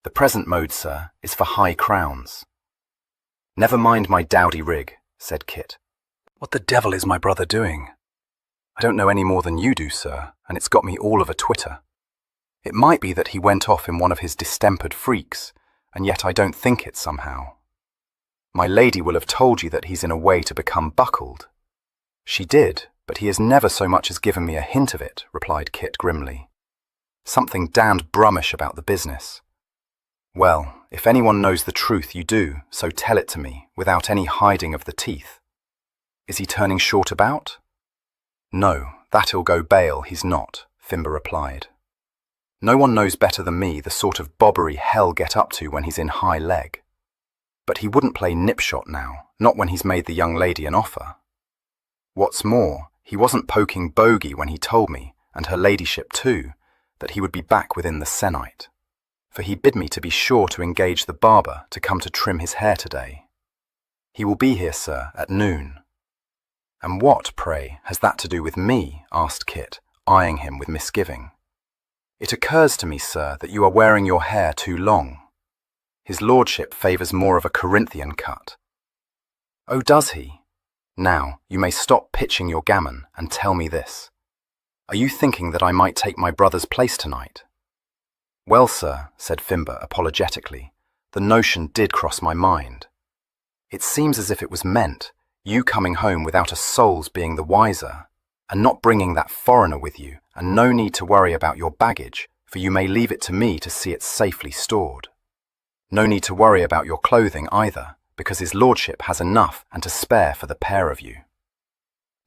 Speaker 1: The present mode, sir, is for high crowns." "Never mind my dowdy rig," said Kit. "What the devil is my brother doing?"
Speaker 2: I don't know any more than you do, sir, and it's got me all of a twitter. It might be that he went off in one of his distempered freaks, and yet I don't think it somehow. My lady will have told you that he's in a way to become buckled. She did, but he has never so much as given me a hint of it, replied Kit grimly. Something damned brummish about the business. Well, if anyone knows the truth, you do, so tell it to me, without any hiding of the teeth. Is he turning short about? No, that'll go bail, he's not, Fimber replied. No one knows better than me the sort of bobbery hell get up to when he's in high leg. But he wouldn't play nipshot now, not when he's made the young lady an offer. What's more, he wasn't poking bogey when he told me, and her ladyship too, that he would be back within the sennight. For he bid me to be sure to engage the barber to come to trim his hair today. He will be here, sir, at noon. And what, pray, has that to do with me? Asked Kit, eyeing him with misgiving. It occurs to me, sir, that you are wearing your hair too long. His lordship favours more of a Corinthian cut. Oh, does he? Now, you may stop pitching your gammon and tell me this. Are you thinking that I might take my brother's place tonight? Well, sir, said Fimber apologetically, the notion did cross my mind. It seems as if it was meant, you coming home without a soul's being the wiser, and not bringing that foreigner with you, and no need to worry about your baggage, for you may leave it to me to see it safely stored. No need to worry about your clothing either, because his lordship has enough and to spare for the pair of you.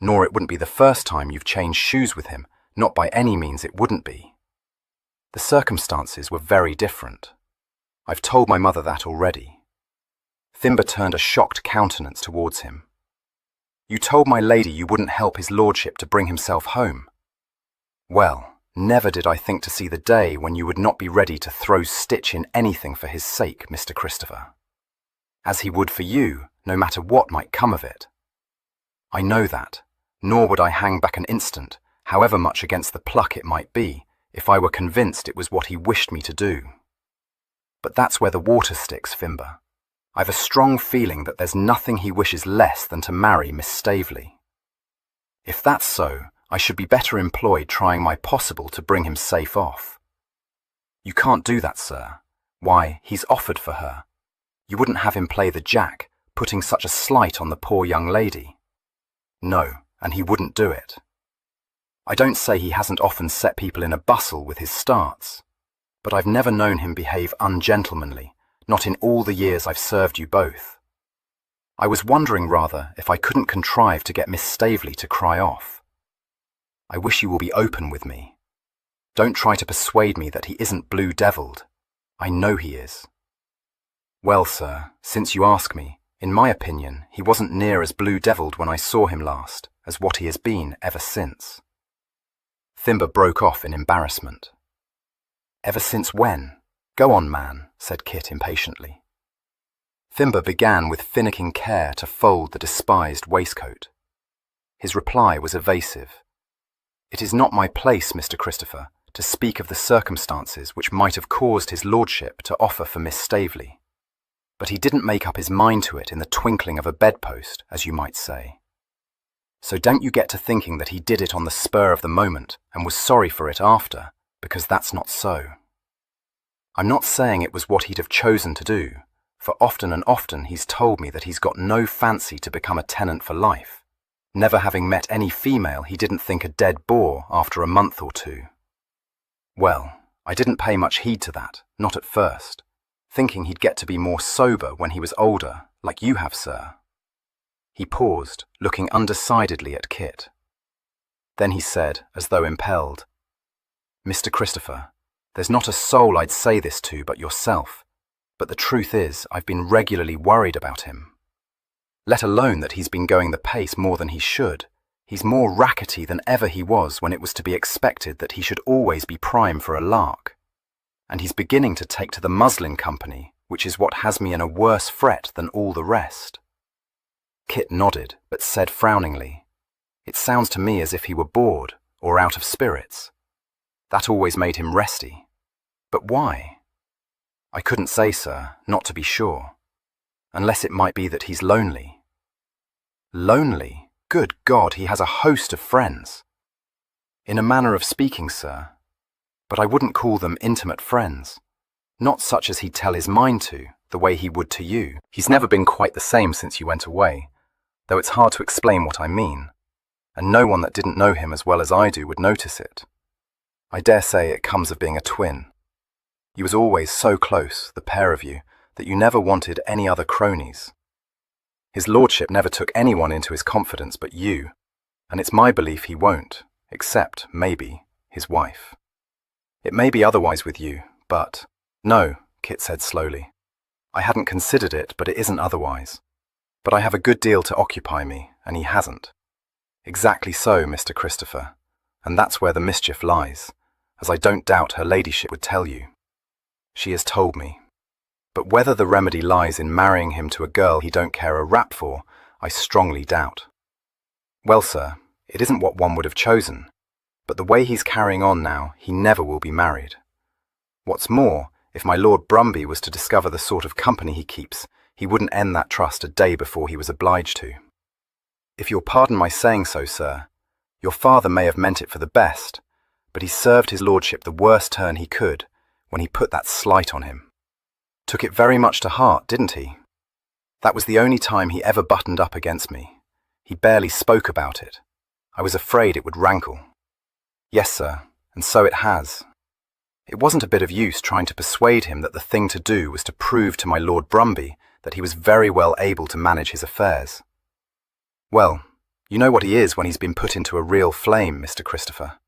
Speaker 2: Nor it wouldn't be the first time you've changed shoes with him, not by any means it wouldn't be. The circumstances were very different. I've told my mother that already. Fimber turned a shocked countenance towards him. You told my lady you wouldn't help his lordship to bring himself home. Well, never did I think to see the day when you would not be ready to throw stitch in anything for his sake, Mr. Christopher. As he would for you, no matter what might come of it. I know that, nor would I hang back an instant, however much against the pluck it might be, if I were convinced it was what he wished me to do. But that's where the water sticks, Fimber. I've a strong feeling that there's nothing he wishes less than to marry Miss Staveley. If that's so, I should be better employed trying my possible to bring him safe off. You can't do that, sir. Why, he's offered for her. You wouldn't have him play the jack, putting such a slight on the poor young lady. No, and he wouldn't do it. I don't say he hasn't often set people in a bustle with his starts, but I've never known him behave ungentlemanly, not in all the years I've served you both. I was wondering rather if I couldn't contrive to get Miss Staveley to cry off. I wish you will be open with me. Don't try to persuade me that he isn't blue-devilled. I know he is. Well, sir, since you ask me, in my opinion, he wasn't near as blue-devilled when I saw him last as what he has been ever since. Fimber broke off in embarrassment. Ever since when? Go on, man, said Kit impatiently. Fimber began with finicking care to fold the despised waistcoat. His reply was evasive. It is not my place, Mr. Christopher, to speak of the circumstances which might have caused his lordship to offer for Miss Staveley. But he didn't make up his mind to it in the twinkling of a bedpost, as you might say. So don't you get to thinking that he did it on the spur of the moment and was sorry for it after, because that's not so. I'm not saying it was what he'd have chosen to do, for often and often he's told me that he's got no fancy to become a tenant for life, never having met any female he didn't think a dead bore after a month or two. Well, I didn't pay much heed to that, not at first, thinking he'd get to be more sober when he was older, like you have, sir. He paused, looking undecidedly at Kit. Then he said, as though impelled, Mr. Christopher, there's not a soul I'd say this to but yourself, but the truth is I've been regularly worried about him. Let alone that he's been going the pace more than he should, he's more rackety than ever he was when it was to be expected that he should always be prime for a lark. And he's beginning to take to the muslin company, which is what has me in a worse fret than all the rest. Kit nodded, but said frowningly, It sounds to me as if he were bored, or out of spirits. That always made him resty. But why? I couldn't say, sir, not to be sure. Unless it might be that he's lonely. Lonely? Good God, he has a host of friends. In a manner of speaking, sir. But I wouldn't call them intimate friends. Not such as he'd tell his mind to, the way he would to you. He's never been quite the same since you went away, though it's hard to explain what I mean, and no one that didn't know him as well as I do would notice it. I dare say it comes of being a twin. You was always so close, the pair of you, that you never wanted any other cronies. His lordship never took anyone into his confidence but you, and it's my belief he won't, except, maybe, his wife. It may be otherwise with you, but— No, Kit said slowly. I hadn't considered it, but it isn't otherwise. But I have a good deal to occupy me, and he hasn't. Exactly so, Mr. Christopher, and that's where the mischief lies, as I don't doubt her ladyship would tell you. She has told me. But whether the remedy lies in marrying him to a girl he don't care a rap for, I strongly doubt. Well, sir, it isn't what one would have chosen, but the way he's carrying on now, he never will be married. What's more, if my Lord Brumby was to discover the sort of company he keeps, he wouldn't end that trust a day before he was obliged to. If you'll pardon my saying so, sir, your father may have meant it for the best, but he served his lordship the worst turn he could when he put that slight on him. Took it very much to heart, didn't he? That was the only time he ever buttoned up against me. He barely spoke about it. I was afraid it would rankle. Yes, sir, and so it has. It wasn't a bit of use trying to persuade him that the thing to do was to prove to my Lord Brumby that he was very well able to manage his affairs. Well, you know what he is when he's been put into a real flame, Mr. Christopher.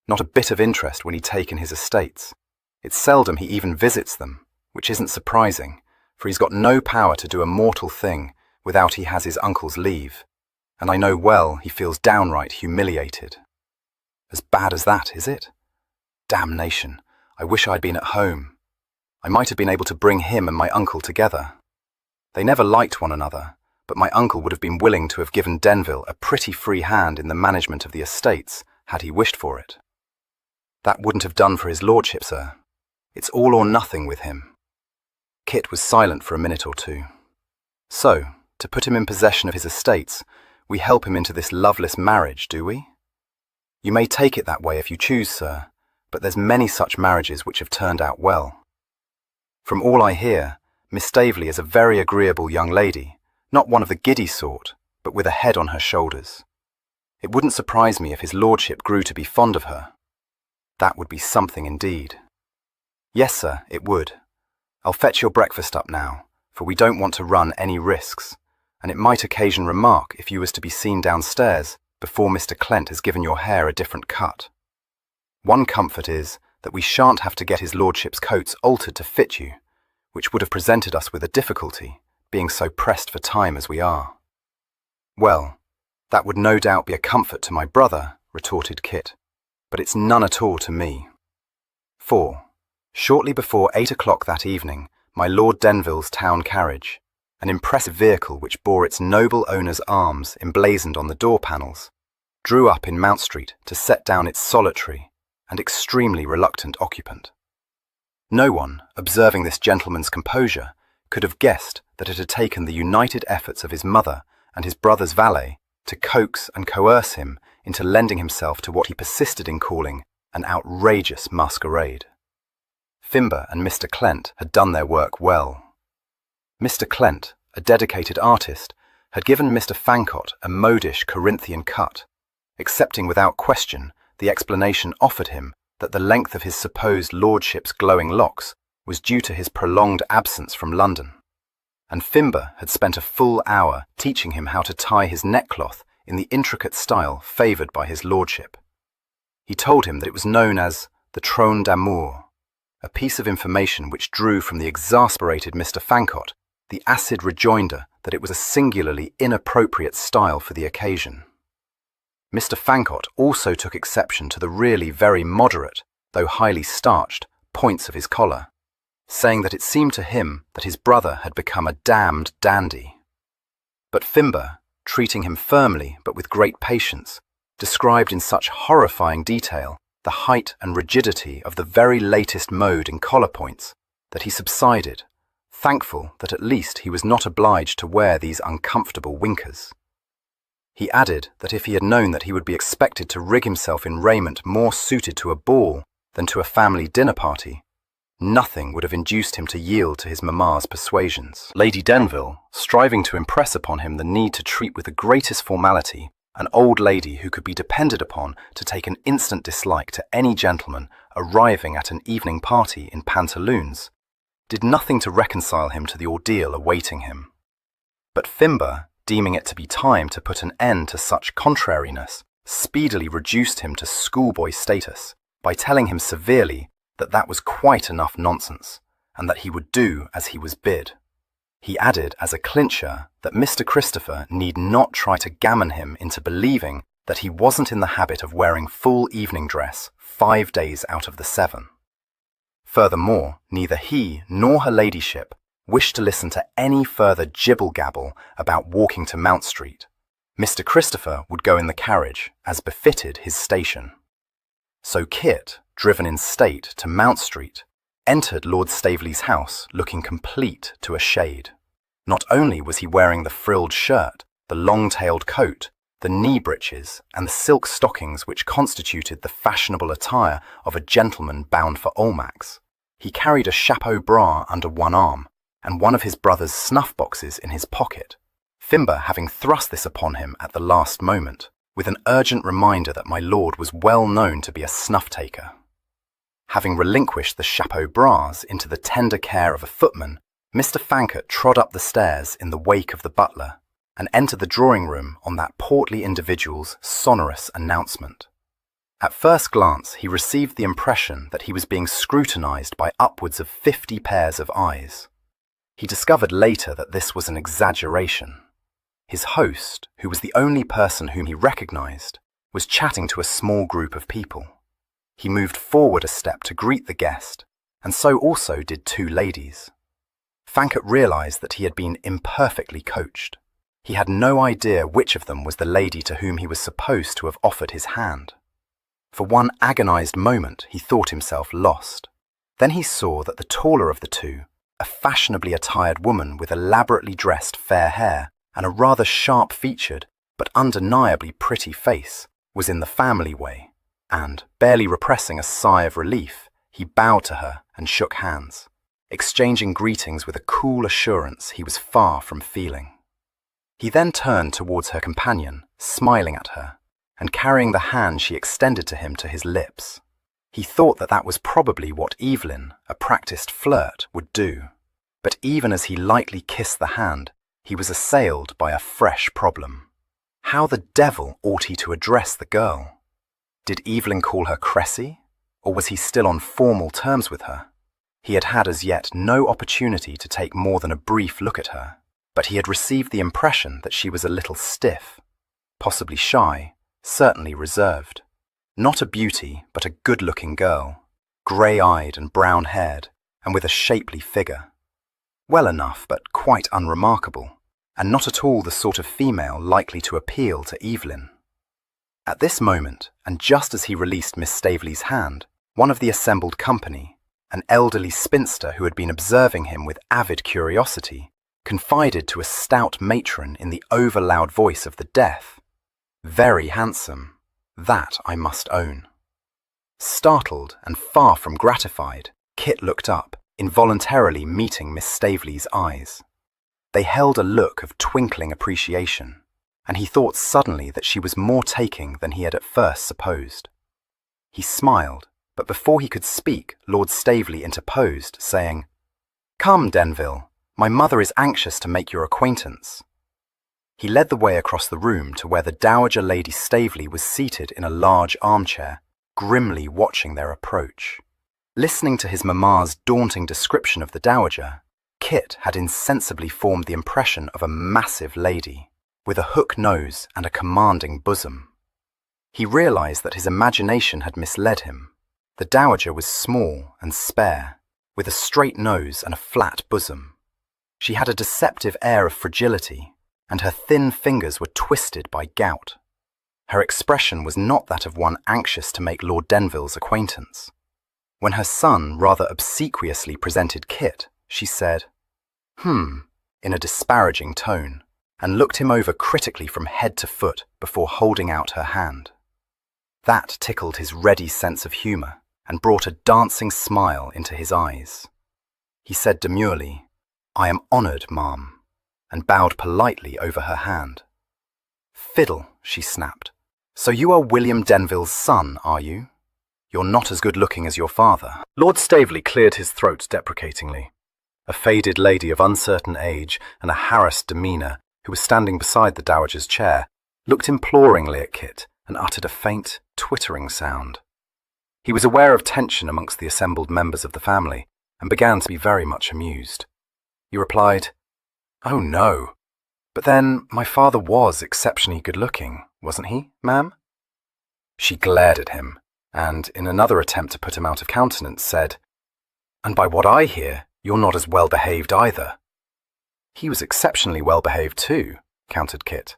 Speaker 2: Not a bit of interest when he'd taken his estates. It's seldom he even visits them, which isn't surprising, for he's got no power to do a mortal thing without he has his uncle's leave, and I know well he feels downright humiliated. As bad as that, is it? Damnation, I wish I'd been at home. I might have been able to bring him and my uncle together. They never liked one another, but my uncle would have been willing to have given Denville a pretty free hand in the management of the estates, had he wished for it. That wouldn't have done for his lordship, sir. It's all or nothing with him. Kit was silent for a minute or two. So, to put him in possession of his estates, we help him into this loveless marriage, do we? You may take it that way if you choose, sir, but there's many such marriages which have turned out well. From all I hear, Miss Staveley is a very agreeable young lady, not one of the giddy sort, but with a head on her shoulders. It wouldn't surprise me if his lordship grew to be fond of her. That would be something indeed. Yes, sir, it would. I'll fetch your breakfast up now, for we don't want to run any risks, and it might occasion remark if you was to be seen downstairs before Mr. Clent has given your hair a different cut. One comfort is that we shan't have to get his lordship's coats altered to fit you, which would have presented us with a difficulty, being so pressed for time as we are. Well, that would no doubt be a comfort to my brother, retorted Kit, but it's none at all to me. 4. Shortly before 8 o'clock that evening, my Lord Denville's town carriage, an impressive vehicle which bore its noble owner's arms emblazoned on the door panels, drew up in Mount Street to set down its solitary and extremely reluctant occupant. No one, observing this gentleman's composure, could have guessed that it had taken the united efforts of his mother and his brother's valet to coax and coerce him into lending himself to what he persisted in calling an outrageous masquerade. Fimber and Mr. Clent had done their work well. Mr. Clent, a dedicated artist, had given Mr. Fancott a modish Corinthian cut, accepting without question the explanation offered him that the length of his supposed lordship's glowing locks was due to his prolonged absence from London. And Fimber had spent a full hour teaching him how to tie his neckcloth in the intricate style favoured by his lordship. He told him that it was known as the trône d'amour, a piece of information which drew from the exasperated Mr. Fancott the acid rejoinder that it was a singularly inappropriate style for the occasion. Mr. Fancott also took exception to the really very moderate, though highly starched, points of his collar, saying that it seemed to him that his brother had become a damned dandy. But Fimber, treating him firmly but with great patience, described in such horrifying detail the height and rigidity of the very latest mode in collar points that he subsided, thankful that at least he was not obliged to wear these uncomfortable winkers. He added that if he had known that he would be expected to rig himself in raiment more suited to a ball than to a family dinner party, nothing would have induced him to yield to his mamma's persuasions. Lady Denville, striving to impress upon him the need to treat with the greatest formality an old lady who could be depended upon to take an instant dislike to any gentleman arriving at an evening party in pantaloons, did nothing to reconcile him to the ordeal awaiting him. But Fimber, deeming it to be time to put an end to such contrariness, speedily reduced him to schoolboy status by telling him severely that that was quite enough nonsense, and that he would do as he was bid. He added as a clincher that Mr. Christopher need not try to gammon him into believing that he wasn't in the habit of wearing full evening dress 5 days out of the 7. Furthermore, neither he nor her ladyship wished to listen to any further gibble-gabble about walking to Mount Street. Mr. Christopher would go in the carriage, as befitted his station. So Kit, driven in state to Mount Street, entered Lord Staveley's house looking complete to a shade. Not only was he wearing the frilled shirt, the long-tailed coat, the knee breeches, and the silk stockings which constituted the fashionable attire of a gentleman bound for Almack's, he carried a chapeau bras under one arm, and one of his brother's snuff-boxes in his pocket, Fimber having thrust this upon him at the last moment, with an urgent reminder that my lord was well known to be a snuff-taker. Having relinquished the chapeau bras into the tender care of a footman, Mr. Fankert trod up the stairs in the wake of the butler, and entered the drawing-room on that portly individual's sonorous announcement. At first glance he received the impression that he was being scrutinized by upwards of 50 pairs of eyes. He discovered later that this was an exaggeration. His host, who was the only person whom he recognized, was chatting to a small group of people. He moved forward a step to greet the guest, and so also did 2 ladies. Fankert realized that he had been imperfectly coached. He had no idea which of them was the lady to whom he was supposed to have offered his hand. For one agonized moment he thought himself lost. Then he saw that the taller of the 2, a fashionably attired woman with elaborately dressed fair hair and a rather sharp-featured but undeniably pretty face, was in the family way, and, barely repressing a sigh of relief, he bowed to her and shook hands, exchanging greetings with a cool assurance he was far from feeling. He then turned towards her companion, smiling at her, and carrying the hand she extended to him to his lips. He thought that that was probably what Evelyn, a practiced flirt, would do. But even as he lightly kissed the hand, he was assailed by a fresh problem. How the devil ought he to address the girl? Did Evelyn call her Cressy, or was he still on formal terms with her? He had had as yet no opportunity to take more than a brief look at her, but he had received the impression that she was a little stiff, possibly shy, certainly reserved. Not a beauty, but a good-looking girl, grey-eyed and brown-haired, and with a shapely figure. Well enough, but quite unremarkable, and not at all the sort of female likely to appeal to Evelyn. At this moment, and just as he released Miss Staveley's hand, one of the assembled company, an elderly spinster who had been observing him with avid curiosity, confided to a stout matron in the over-loud voice of the deaf, "Very handsome, that I must own." Startled and far from gratified, Kit looked up, involuntarily meeting Miss Staveley's eyes. They held a look of twinkling appreciation, and he thought suddenly that she was more taking than he had at first supposed. He smiled, but before he could speak, Lord Staveley interposed, saying, "Come, Denville, my mother is anxious to make your acquaintance." He led the way across the room to where the Dowager Lady Staveley was seated in a large armchair, grimly watching their approach. Listening to his mamma's daunting description of the Dowager, Kit had insensibly formed the impression of a massive lady, with a hook nose and a commanding bosom. He realized that his imagination had misled him. The Dowager was small and spare, with a straight nose and a flat bosom. She had a deceptive air of fragility, and her thin fingers were twisted by gout. Her expression was not that of one anxious to make Lord Denville's acquaintance. When her son rather obsequiously presented Kit, she said, in a disparaging tone, and looked him over critically from head to foot before holding out her hand. That tickled his ready sense of humour and brought a dancing smile into his eyes. He said demurely, "I am honoured, ma'am," and bowed politely over her hand. "Fiddle," she snapped. "So you are William Denville's son, are you? You're not as good-looking as your father."
Speaker 1: Lord Staveley cleared his throat deprecatingly. A faded lady of uncertain age and a harassed demeanour, who was standing beside the dowager's chair, looked imploringly at Kit and uttered a faint, twittering sound. He was aware of tension amongst the assembled members of the family and began to be very much amused. He replied, "Oh no. But then, my father was exceptionally good-looking, wasn't he, ma'am?" She glared at him, and, in another attempt to put him out of countenance, said, "And by what I hear, you're not as well-behaved either." "He was exceptionally well-behaved too," countered Kit.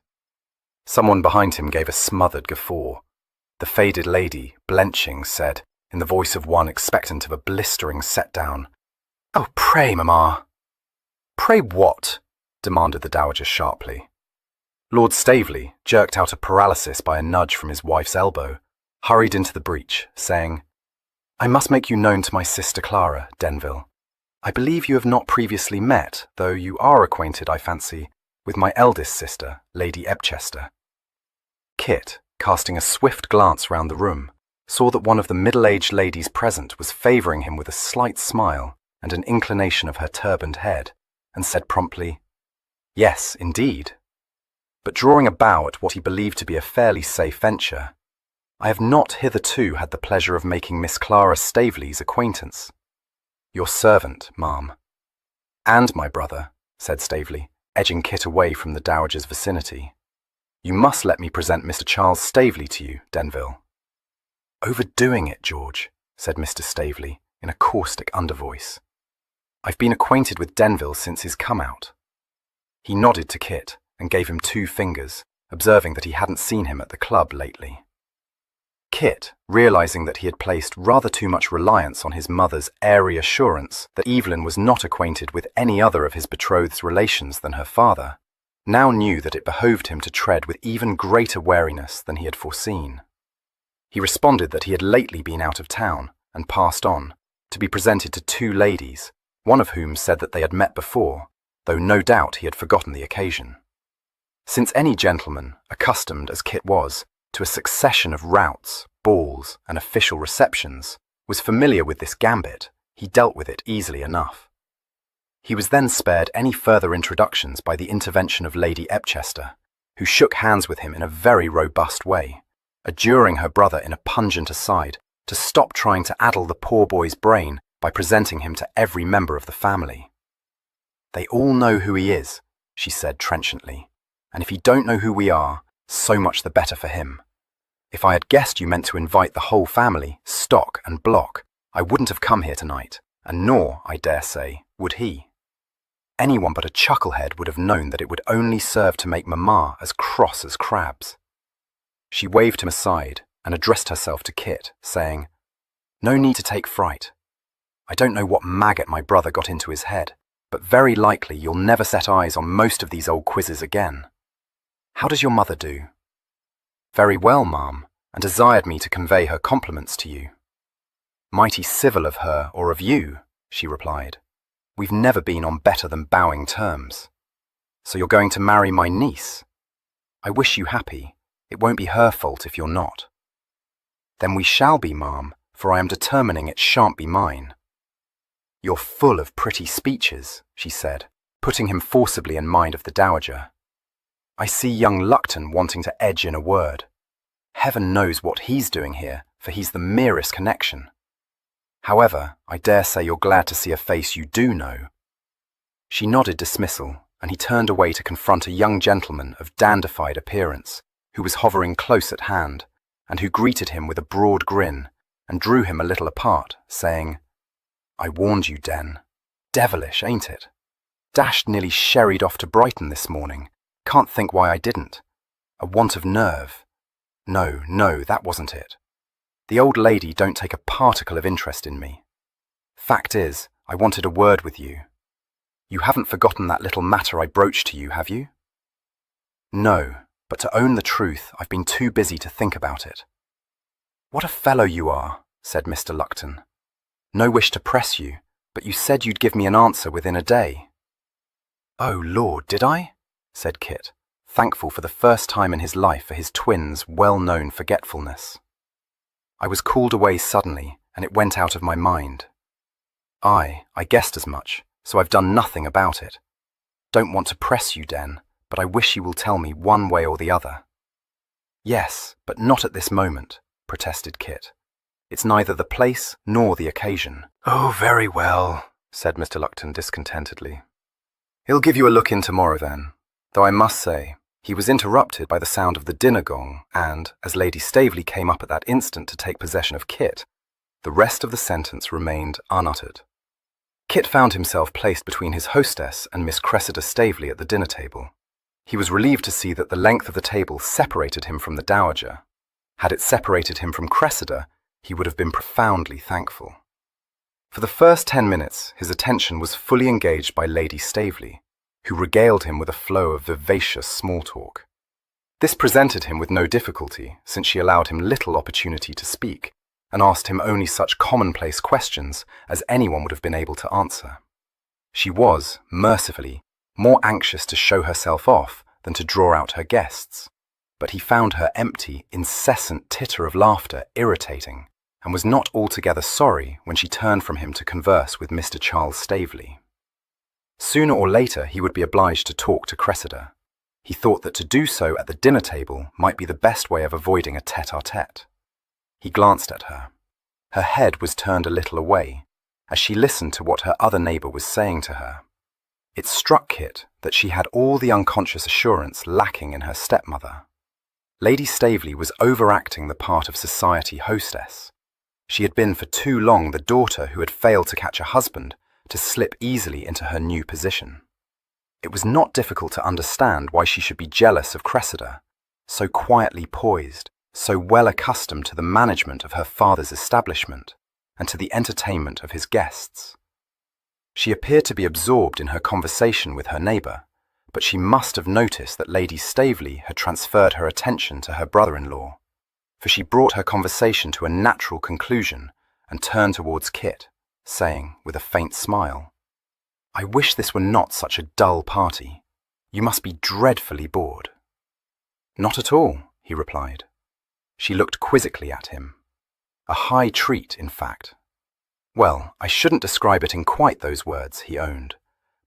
Speaker 1: Someone behind him gave a smothered guffaw. The faded lady, blenching, said, in the voice of one expectant of a blistering set-down, "Oh, pray, mamma." "Pray what?" demanded the dowager sharply. Lord Staveley, jerked out of paralysis by a nudge from his wife's elbow, hurried into the breach, saying, "I must make you known to my sister Clara, Denville. I believe you have not previously met, though you are acquainted, I fancy, with my eldest sister, Lady Ebchester." Kit, casting a swift glance round the room, saw that one of the middle-aged ladies present was favouring him with a slight smile and an inclination of her turbaned head, and said promptly, "Yes, indeed." But drawing a bow at what he believed to be a fairly safe venture, "I have not hitherto had the pleasure of making Miss Clara Staveley's acquaintance." "Your servant, ma'am." "And my brother," said Staveley, edging Kit away from the dowager's vicinity. "You must let me present Mr. Charles Staveley to you, Denville." "Overdoing it, George," said Mr. Staveley in a caustic undervoice. "I've been acquainted with Denville since his come-out." He nodded to Kit and gave him 2 fingers, observing that he hadn't seen him at the club lately. Kit, realising that he had placed rather too much reliance on his mother's airy assurance that Evelyn was not acquainted with any other of his betrothed's relations than her father, now knew that it behoved him to tread with even greater wariness than he had foreseen. He responded that he had lately been out of town, and passed on, to be presented to 2 ladies, one of whom said that they had met before, though no doubt he had forgotten the occasion. Since any gentleman, accustomed as Kit was, to a succession of routs, balls, and official receptions, was familiar with this gambit, he dealt with it easily enough. He was then spared any further introductions by the intervention of Lady Ebchester, who shook hands with him in a very robust way, adjuring her brother in a pungent aside to stop trying to addle the poor boy's brain by presenting him to every member of the family. "They all know who he is," she said trenchantly, "and if he don't know who we are, so much the better for him. If I had guessed you meant to invite the whole family, stock and block, I wouldn't have come here tonight, and nor, I dare say, would he. Anyone but a chucklehead would have known that it would only serve to make Mamma as cross as crabs." She waved him aside and addressed herself to Kit, saying, "No need to take fright. I don't know what maggot my brother got into his head, but very likely you'll never set eyes on most of these old quizzes again. How does your mother do?" "Very well, ma'am, and desired me to convey her compliments to you." "Mighty civil of her or of you," she replied. "We've never been on better than bowing terms. So you're going to marry my niece? I wish you happy. It won't be her fault if you're not." "Then we shall be, ma'am, for I am determining it shan't be mine." "You're full of pretty speeches," she said, putting him forcibly in mind of the dowager. "I see young Luckton wanting to edge in a word. Heaven knows what he's doing here, for he's the merest connection. However, I dare say you're glad to see a face you do know." She nodded dismissal, and he turned away to confront a young gentleman of dandified appearance, who was hovering close at hand, and who greeted him with a broad grin, and drew him a little apart, saying, "I warned you, Den. Devilish, ain't it? Dashed nearly sherried off to Brighton this morning. Can't think why I didn't. A want of nerve. No, that wasn't it. The old lady don't take a particle of interest in me. Fact is, I wanted a word with you. You haven't forgotten that little matter I broached to you, have you?"
Speaker 2: No, but to own the truth, I've been too busy to think about it. What a fellow you are, said Mr. Luckton. No wish to press you, but you said you'd give me an answer within a day. Oh, Lord, did I? Said Kit, thankful for the first time in his life for his twin's well-known forgetfulness. I was called away suddenly, and it went out of my mind. I guessed as much, so I've done nothing about it. Don't want to press you, Den, but I wish you will tell me one way or the other. Yes, but not at this moment, protested Kit. It's neither the place nor the occasion. Oh, very well, said Mr. Luckton discontentedly. He'll give you a look in tomorrow then, though I must say, he was interrupted by the sound of the dinner gong, and, as Lady Staveley came up at that instant to take possession of Kit, the rest of the sentence remained unuttered. Kit found himself placed between his hostess and Miss Cressida Staveley at the dinner table. He was relieved to see that the length of the table separated him from the dowager. Had it separated him from Cressida, he would have been profoundly thankful. For the first 10 minutes, his attention was fully engaged by Lady Staveley, who regaled him with a flow of vivacious small talk. This presented him with no difficulty, since she allowed him little opportunity to speak, and asked him only such commonplace questions as anyone would have been able to answer. She was, mercifully, more anxious to show herself off than to draw out her guests, but he found her empty, incessant titter of laughter irritating, and was not altogether sorry when she turned from him to converse with Mr. Charles Staveley. Sooner or later he would be obliged to talk to Cressida. He thought that to do so at the dinner table might be the best way of avoiding a tete-a-tete. He glanced at her. Her head was turned a little away, as she listened to what her other neighbour was saying to her. It struck Kit that she had all the unconscious assurance lacking in her stepmother. Lady Staveley was overacting the part of society hostess. She had been for too long the daughter who had failed to catch a husband to slip easily into her new position. It was not difficult to understand why she should be jealous of Cressida, so quietly poised, so well accustomed to the management of her father's establishment and to the entertainment of his guests. She appeared to be absorbed in her conversation with her neighbour, but she must have noticed that Lady Staveley had transferred her attention to her brother-in-law, for she brought her conversation to a natural conclusion and turned towards Kit, saying, with a faint smile, "I wish this were not such a dull party. You must be dreadfully bored." "Not at all," he replied. She looked quizzically at him. A high treat, in fact. Well, I shouldn't describe it in quite those words, he owned,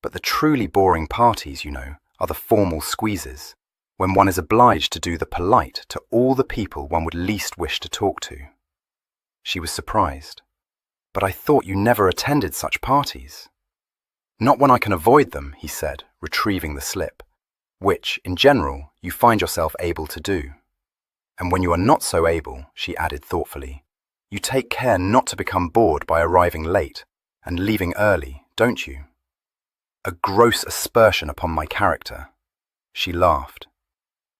Speaker 2: but the truly boring parties, you know, are the formal squeezes, when one is obliged to do the polite to all the people one would least wish to talk to. She was surprised. "But I thought you never attended such parties." "Not when I can avoid them," he said, retrieving the slip, "which, in general, you find yourself able to do. And when you are not so able," she added thoughtfully, "you take care not to become bored by arriving late and leaving early, don't you?" A gross aspersion upon my character. She laughed.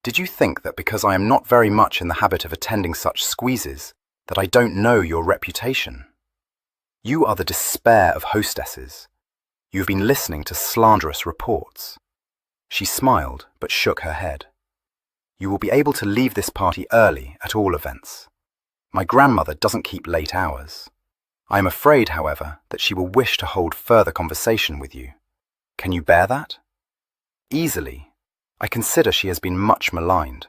Speaker 2: "Did you think that because I am not very much in the habit of attending such squeezes, that I don't know your reputation? You are the despair of hostesses. You have been listening to slanderous reports." She smiled, but shook her head. "You will be able to leave this party early, at all events. My grandmother doesn't keep late hours. I am afraid, however, that she will wish to hold further conversation with you. Can you bear that?" "Easily. I consider she has been much maligned.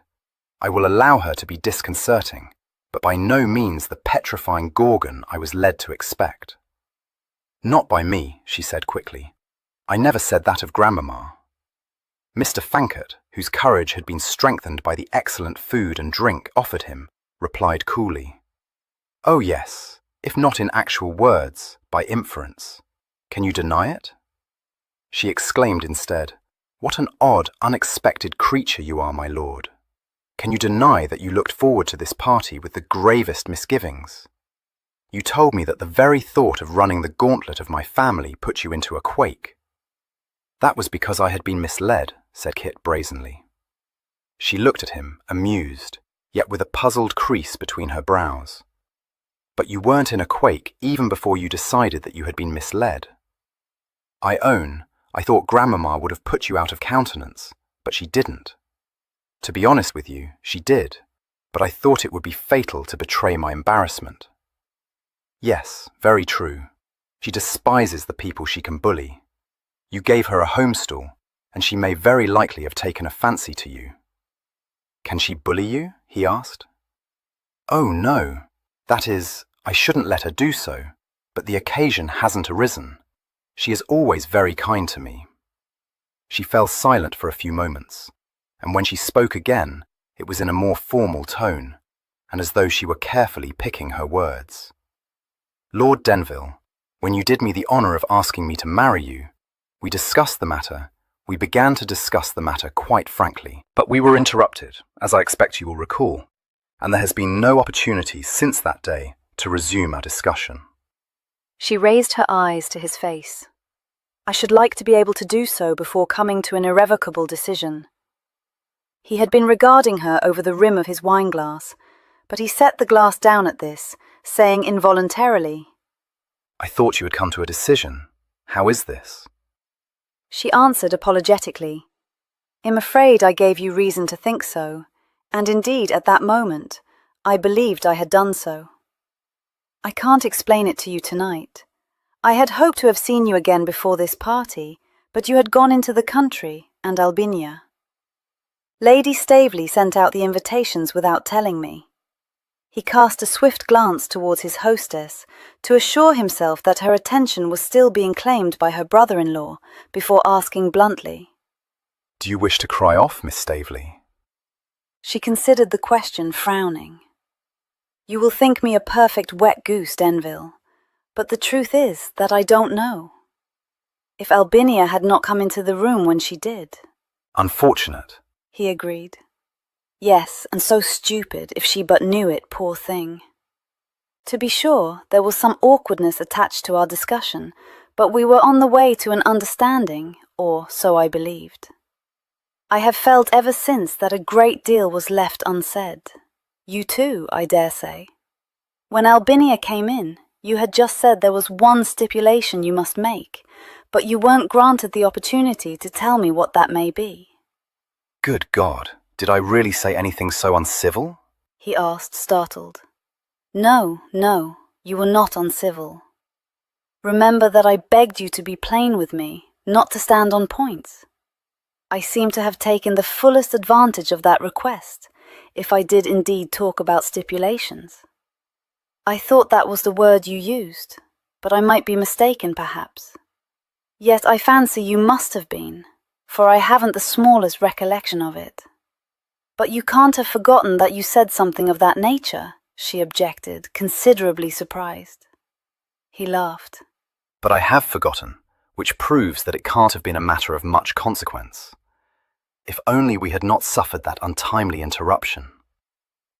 Speaker 2: I will allow her to be disconcerting, but by no means the petrifying gorgon I was led to expect." "Not by me," she said quickly. "I never said that of Grandmamma." Mr. Fankert, whose courage had been strengthened by the excellent food and drink offered him, replied coolly, "Oh yes, if not in actual words, by inference. Can you deny it?" She exclaimed instead, "What an odd, unexpected creature you are, my lord. Can you deny that you looked forward to this party with the gravest misgivings? You told me that the very thought of running the gauntlet of my family put you into a quake." "That was because I had been misled," said Kit brazenly. She looked at him, amused, yet with a puzzled crease between her brows. "But you weren't in a quake even before you decided that you had been misled." "I own, I thought Grandmamma would have put you out of countenance, but she didn't." To be honest with you, she did, but I thought it would be fatal to betray my embarrassment. Yes, very true. She despises the people she can bully. You gave her a homestall, and she may very likely have taken a fancy to you. Can she bully you? He asked. Oh, no. That is, I shouldn't let her do so, but the occasion hasn't arisen. She is always very kind to me. She fell silent for a few moments, and when she spoke again, it was in a more formal tone, and as though she were carefully picking her words. Lord Denville, when you did me the honour of asking me to marry you, we began to discuss the matter quite frankly. But we were interrupted, as I expect you will recall, and there has been no opportunity since that day to resume our discussion.
Speaker 3: She raised her eyes to his face. I should like to be able to do so before coming to an irrevocable decision. He had been regarding her over the rim of his wineglass, but he set the glass down at this, saying involuntarily,
Speaker 2: I thought you had come to a decision. How is this?
Speaker 3: She answered apologetically, I'm afraid I gave you reason to think so, and indeed at that moment, I believed I had done so. I can't explain it to you tonight. I had hoped to have seen you again before this party, but you had gone into the country and Albinia. Lady Staveley sent out the invitations without telling me. He cast a swift glance towards his hostess to assure himself that her attention was still being claimed by her brother-in-law before asking bluntly,
Speaker 2: Do you wish to cry off, Miss Staveley?
Speaker 3: She considered the question, frowning. You will think me a perfect wet goose, Denville, but the truth is that I don't know. If Albinia had not come into the room when she did.
Speaker 2: Unfortunate,
Speaker 3: he agreed. Yes, and so stupid if she but knew it, poor thing. To be sure, there was some awkwardness attached to our discussion, but we were on the way to an understanding, or so I believed. I have felt ever since that a great deal was left unsaid. You too, I dare say. When Albinia came in, you had just said there was one stipulation you must make, but you weren't granted the opportunity to tell me what that may be.
Speaker 2: Good God, did I really say anything so uncivil?
Speaker 3: He asked, startled. No, you were not uncivil. Remember that I begged you to be plain with me, not to stand on points. I seem to have taken the fullest advantage of that request, if I did indeed talk about stipulations. I thought that was the word you used, but I might be mistaken perhaps. Yet I fancy you must have been, for I haven't the smallest recollection of it. But you can't have forgotten that you said something of that nature, she objected, considerably surprised. He laughed.
Speaker 2: But I have forgotten, which proves that it can't have been a matter of much consequence. If only we had not suffered that untimely interruption.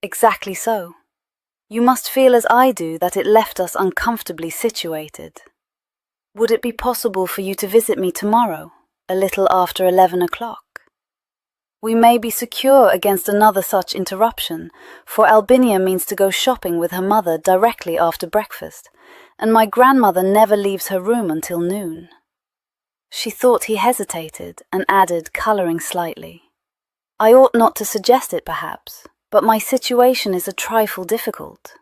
Speaker 3: Exactly so. You must feel as I do that it left us uncomfortably situated. Would it be possible for you to visit me tomorrow, a little after 11 o'clock? We may be secure against another such interruption, for Albinia means to go shopping with her mother directly after breakfast, and my grandmother never leaves her room until noon. She thought he hesitated and added, colouring slightly, I ought not to suggest it perhaps, but my situation is a trifle difficult.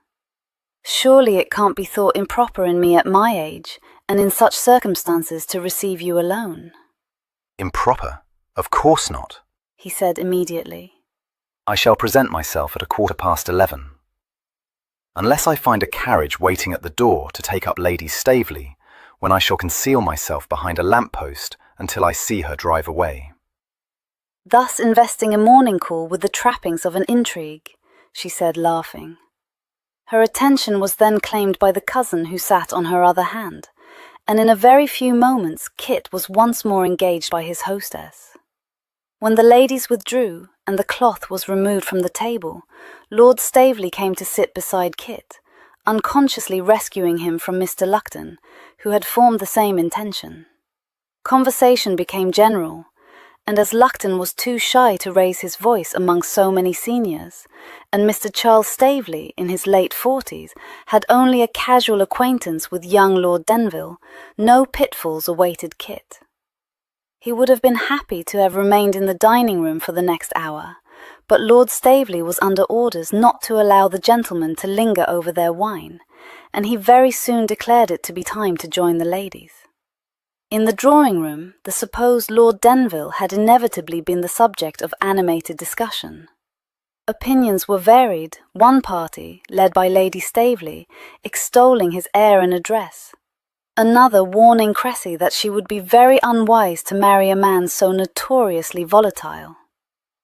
Speaker 3: Surely it can't be thought improper in me at my age, and in such circumstances to receive you alone.
Speaker 2: Improper? Of course not,
Speaker 3: he said immediately.
Speaker 2: I shall present myself at 11:15. Unless I find a carriage waiting at the door to take up Lady Staveley, when I shall conceal myself behind a lamp-post until I see her drive away.
Speaker 3: Thus investing a morning call with the trappings of an intrigue, she said, laughing. Her attention was then claimed by the cousin who sat on her other hand, and in a very few moments Kit was once more engaged by his hostess. When the ladies withdrew and the cloth was removed from the table, Lord Staveley came to sit beside Kit, unconsciously rescuing him from Mr. Lupton, who had formed the same intention. Conversation became general, and as Lupton was too shy to raise his voice among so many seniors, and Mr. Charles Staveley, in his late 40s, had only a casual acquaintance with young Lord Denville, no pitfalls awaited Kit. He would have been happy to have remained in the dining-room for the next hour, but Lord Staveley was under orders not to allow the gentlemen to linger over their wine, and he very soon declared it to be time to join the ladies. In the drawing-room, the supposed Lord Denville had inevitably been the subject of animated discussion. Opinions were varied, one party, led by Lady Staveley, extolling his air and address, another warning Cressy that she would be very unwise to marry a man so notoriously volatile,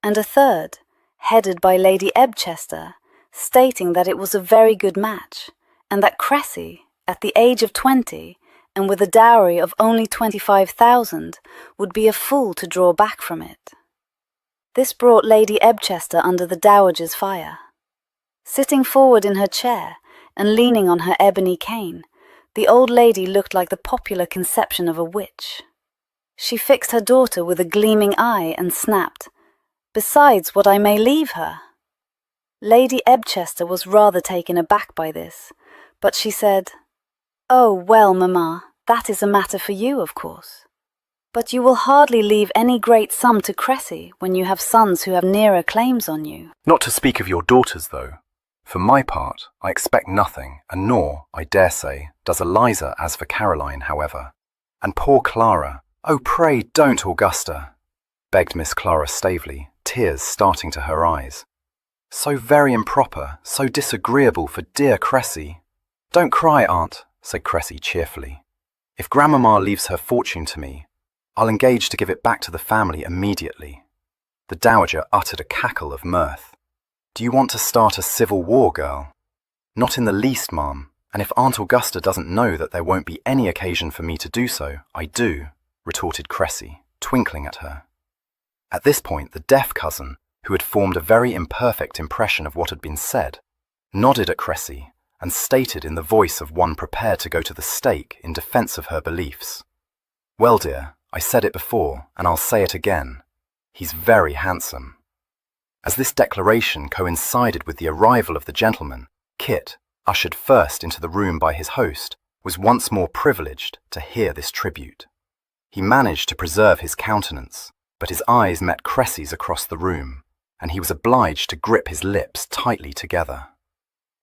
Speaker 3: and a third, headed by Lady Ebchester, stating that it was a very good match, and that Cressy, at the age of 20, and with a dowry of only 25,000, would be a fool to draw back from it. This brought Lady Ebchester under the dowager's fire. Sitting forward in her chair, and leaning on her ebony cane, the old lady looked like the popular conception of a witch. She fixed her daughter with a gleaming eye and snapped, "Besides what I may leave her." Lady Ebchester was rather taken aback by this, but she said, "Oh, well, mamma, that is a matter for you, of course. But you will hardly leave any great sum to Cressy when you have sons who have nearer claims on you."
Speaker 2: Not to speak of your daughters, though. For my part, I expect nothing, and nor, I dare say, does Eliza as for Caroline, however. And poor Clara, oh, pray don't, Augusta, begged Miss Clara Staveley, tears starting to her eyes. So very improper, so disagreeable for dear Cressy. Don't cry, aunt, said Cressy cheerfully. If Grandmamma leaves her fortune to me, I'll engage to give it back to the family immediately. The dowager uttered a cackle of mirth. Do you want to start a civil war, girl? Not in the least, ma'am, and if Aunt Augusta doesn't know that there won't be any occasion for me to do so, I do, retorted Cressy, twinkling at her. At this point, the deaf cousin, who had formed a very imperfect impression of what had been said, nodded at Cressy and stated in the voice of one prepared to go to the stake in defence of her beliefs. Well, dear, I said it before, and I'll say it again. He's very handsome. As this declaration coincided with the arrival of the gentleman, Kit, ushered first into the room by his host, was once more privileged to hear this tribute. He managed to preserve his countenance, but his eyes met Cressy's across the room, and he was obliged to grip his lips tightly together.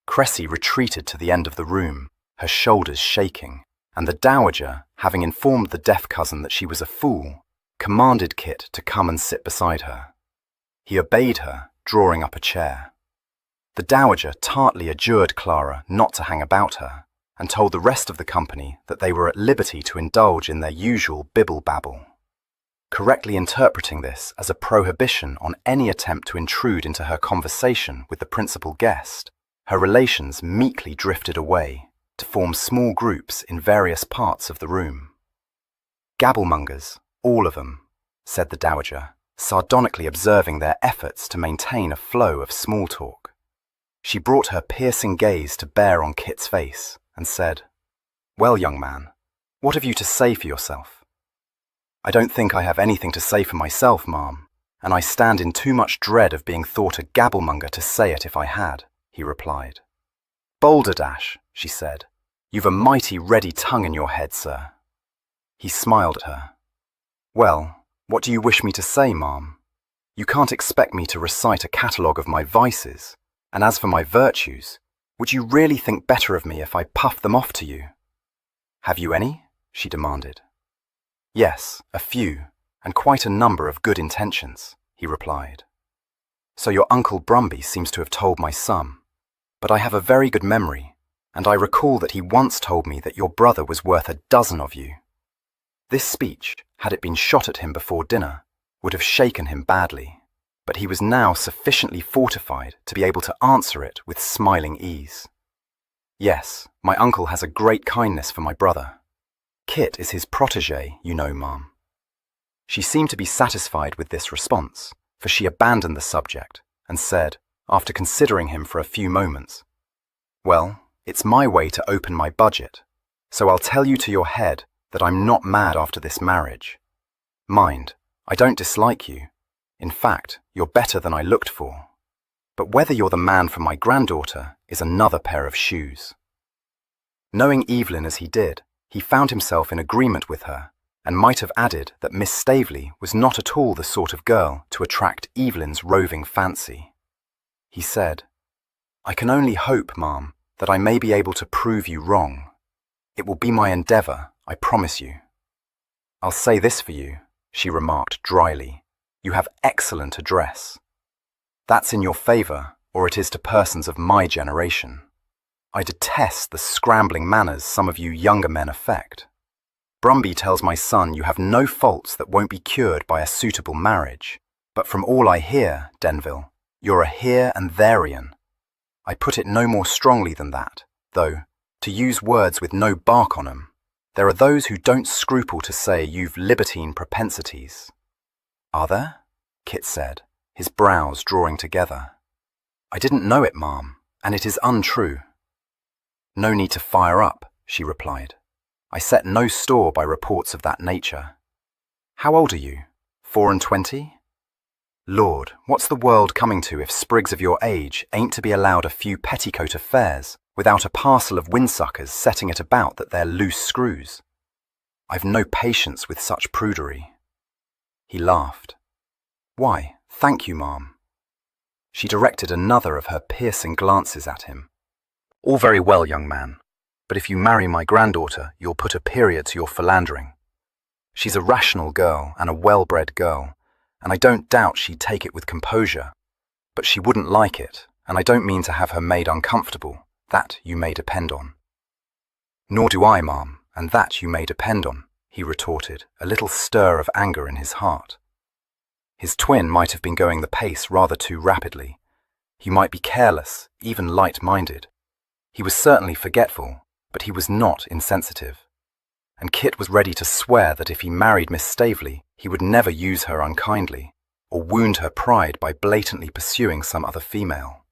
Speaker 2: Cressy retreated to the end of the room, her shoulders shaking, and the dowager, having informed the deaf cousin that she was a fool, commanded Kit to come and sit beside her. He obeyed her, drawing up a chair. The dowager tartly adjured Clara not to hang about her, and told the rest of the company that they were at liberty to indulge in their usual bibble-babble. Correctly interpreting this as a prohibition on any attempt to intrude into her conversation with the principal guest, her relations meekly drifted away, to form small groups in various parts of the room. Gabblemongers, all of them, said the dowager, sardonically observing their efforts to maintain a flow of small talk. She brought her piercing gaze to bear on Kit's face and said, "Well, young man, what have you to say for yourself?" "I don't think I have anything to say for myself, ma'am, and I stand in too much dread of being thought a gabblemonger to say it if I had," he replied. "Balderdash," she said, "you've a mighty ready tongue in your head, sir." He smiled at her. "Well, what do you wish me to say, ma'am? You can't expect me to recite a catalogue of my vices, and as for my virtues, would you really think better of me if I puffed them off to you?" "Have you any?" she demanded. "Yes, a few, and quite a number of good intentions," he replied. "So your Uncle Brumby seems to have told my some, but I have a very good memory, and I recall that he once told me that your brother was worth a dozen of you." This speech, had it been shot at him before dinner, would have shaken him badly, but he was now sufficiently fortified to be able to answer it with smiling ease. "Yes, my uncle has a great kindness for my brother. Kit is his protégé, you know, ma'am." She seemed to be satisfied with this response, for she abandoned the subject and said, after considering him for a few moments, "Well, it's my way to open my budget, so I'll tell you to your head that I'm not mad after this marriage. Mind, I don't dislike you. In fact, you're better than I looked for. But whether you're the man for my granddaughter is another pair of shoes." Knowing Evelyn as he did, he found himself in agreement with her, and might have added that Miss Staveley was not at all the sort of girl to attract Evelyn's roving fancy. He said, "I can only hope, ma'am, that I may be able to prove you wrong. It will be my endeavour, I promise you." "I'll say this for you," she remarked dryly. "You have excellent address. That's in your favour, or it is to persons of my generation. I detest the scrambling manners some of you younger men affect. Brumby tells my son you have no faults that won't be cured by a suitable marriage, but from all I hear, Denville, you're a here and therean. I put it no more strongly than that, though, to use words with no bark on 'em, there are those who don't scruple to say you've libertine propensities." "Are there?" Kit said, his brows drawing together. "I didn't know it, ma'am, and it is untrue." "No need to fire up," she replied. "I set no store by reports of that nature. How old are you? 24? Lord, what's the world coming to if sprigs of your age ain't to be allowed a few petticoat affairs without a parcel of windsuckers setting it about that they're loose screws? I've no patience with such prudery." He laughed. "Why, thank you, ma'am." She directed another of her piercing glances at him. "All very well, young man, but if you marry my granddaughter, you'll put a period to your philandering. She's a rational girl and a well-bred girl, and I don't doubt she'd take it with composure, but she wouldn't like it, and I don't mean to have her made uncomfortable, that you may depend on." "Nor do I, ma'am, and that you may depend on," he retorted, a little stir of anger in his heart. His twin might have been going the pace rather too rapidly. He might be careless, even light-minded. He was certainly forgetful, but he was not insensitive. And Kit was ready to swear that if he married Miss Staveley, he would never use her unkindly, or wound her pride by blatantly pursuing some other female.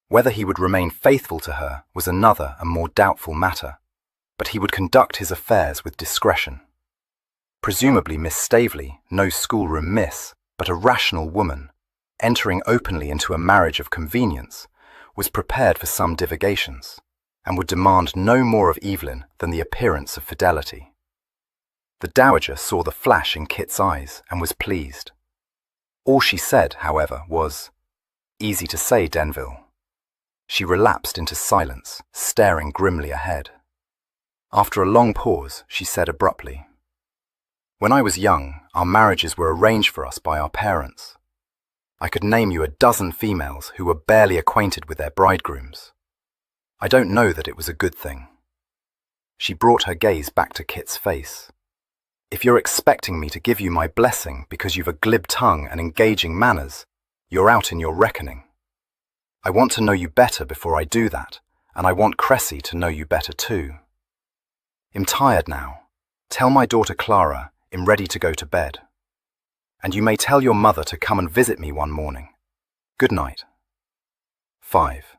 Speaker 2: Whether he would remain faithful to her was another and more doubtful matter, but he would conduct his affairs with discretion. Presumably Miss Staveley, no schoolroom miss, but a rational woman, entering openly into a marriage of convenience, was prepared for some divagations, and would demand no more of Evelyn than the appearance of fidelity. The dowager saw the flash in Kit's eyes and was pleased. All she said, however, was, "Easy to say, Denville." She relapsed into silence, staring grimly ahead. After a long pause, she said abruptly, "When I was young, our marriages were arranged for us by our parents. I could name you a dozen females who were barely acquainted with their bridegrooms. I don't know that it was a good thing." She brought her gaze back to Kit's face. "If you're expecting me to give you my blessing because you've a glib tongue and engaging manners, you're out in your reckoning. I want to know you better before I do that, and I want Cressy to know you better too. I'm tired now. Tell my daughter Clara I'm ready to go to bed. And you may tell your mother to come and visit me one morning. Good night." 5.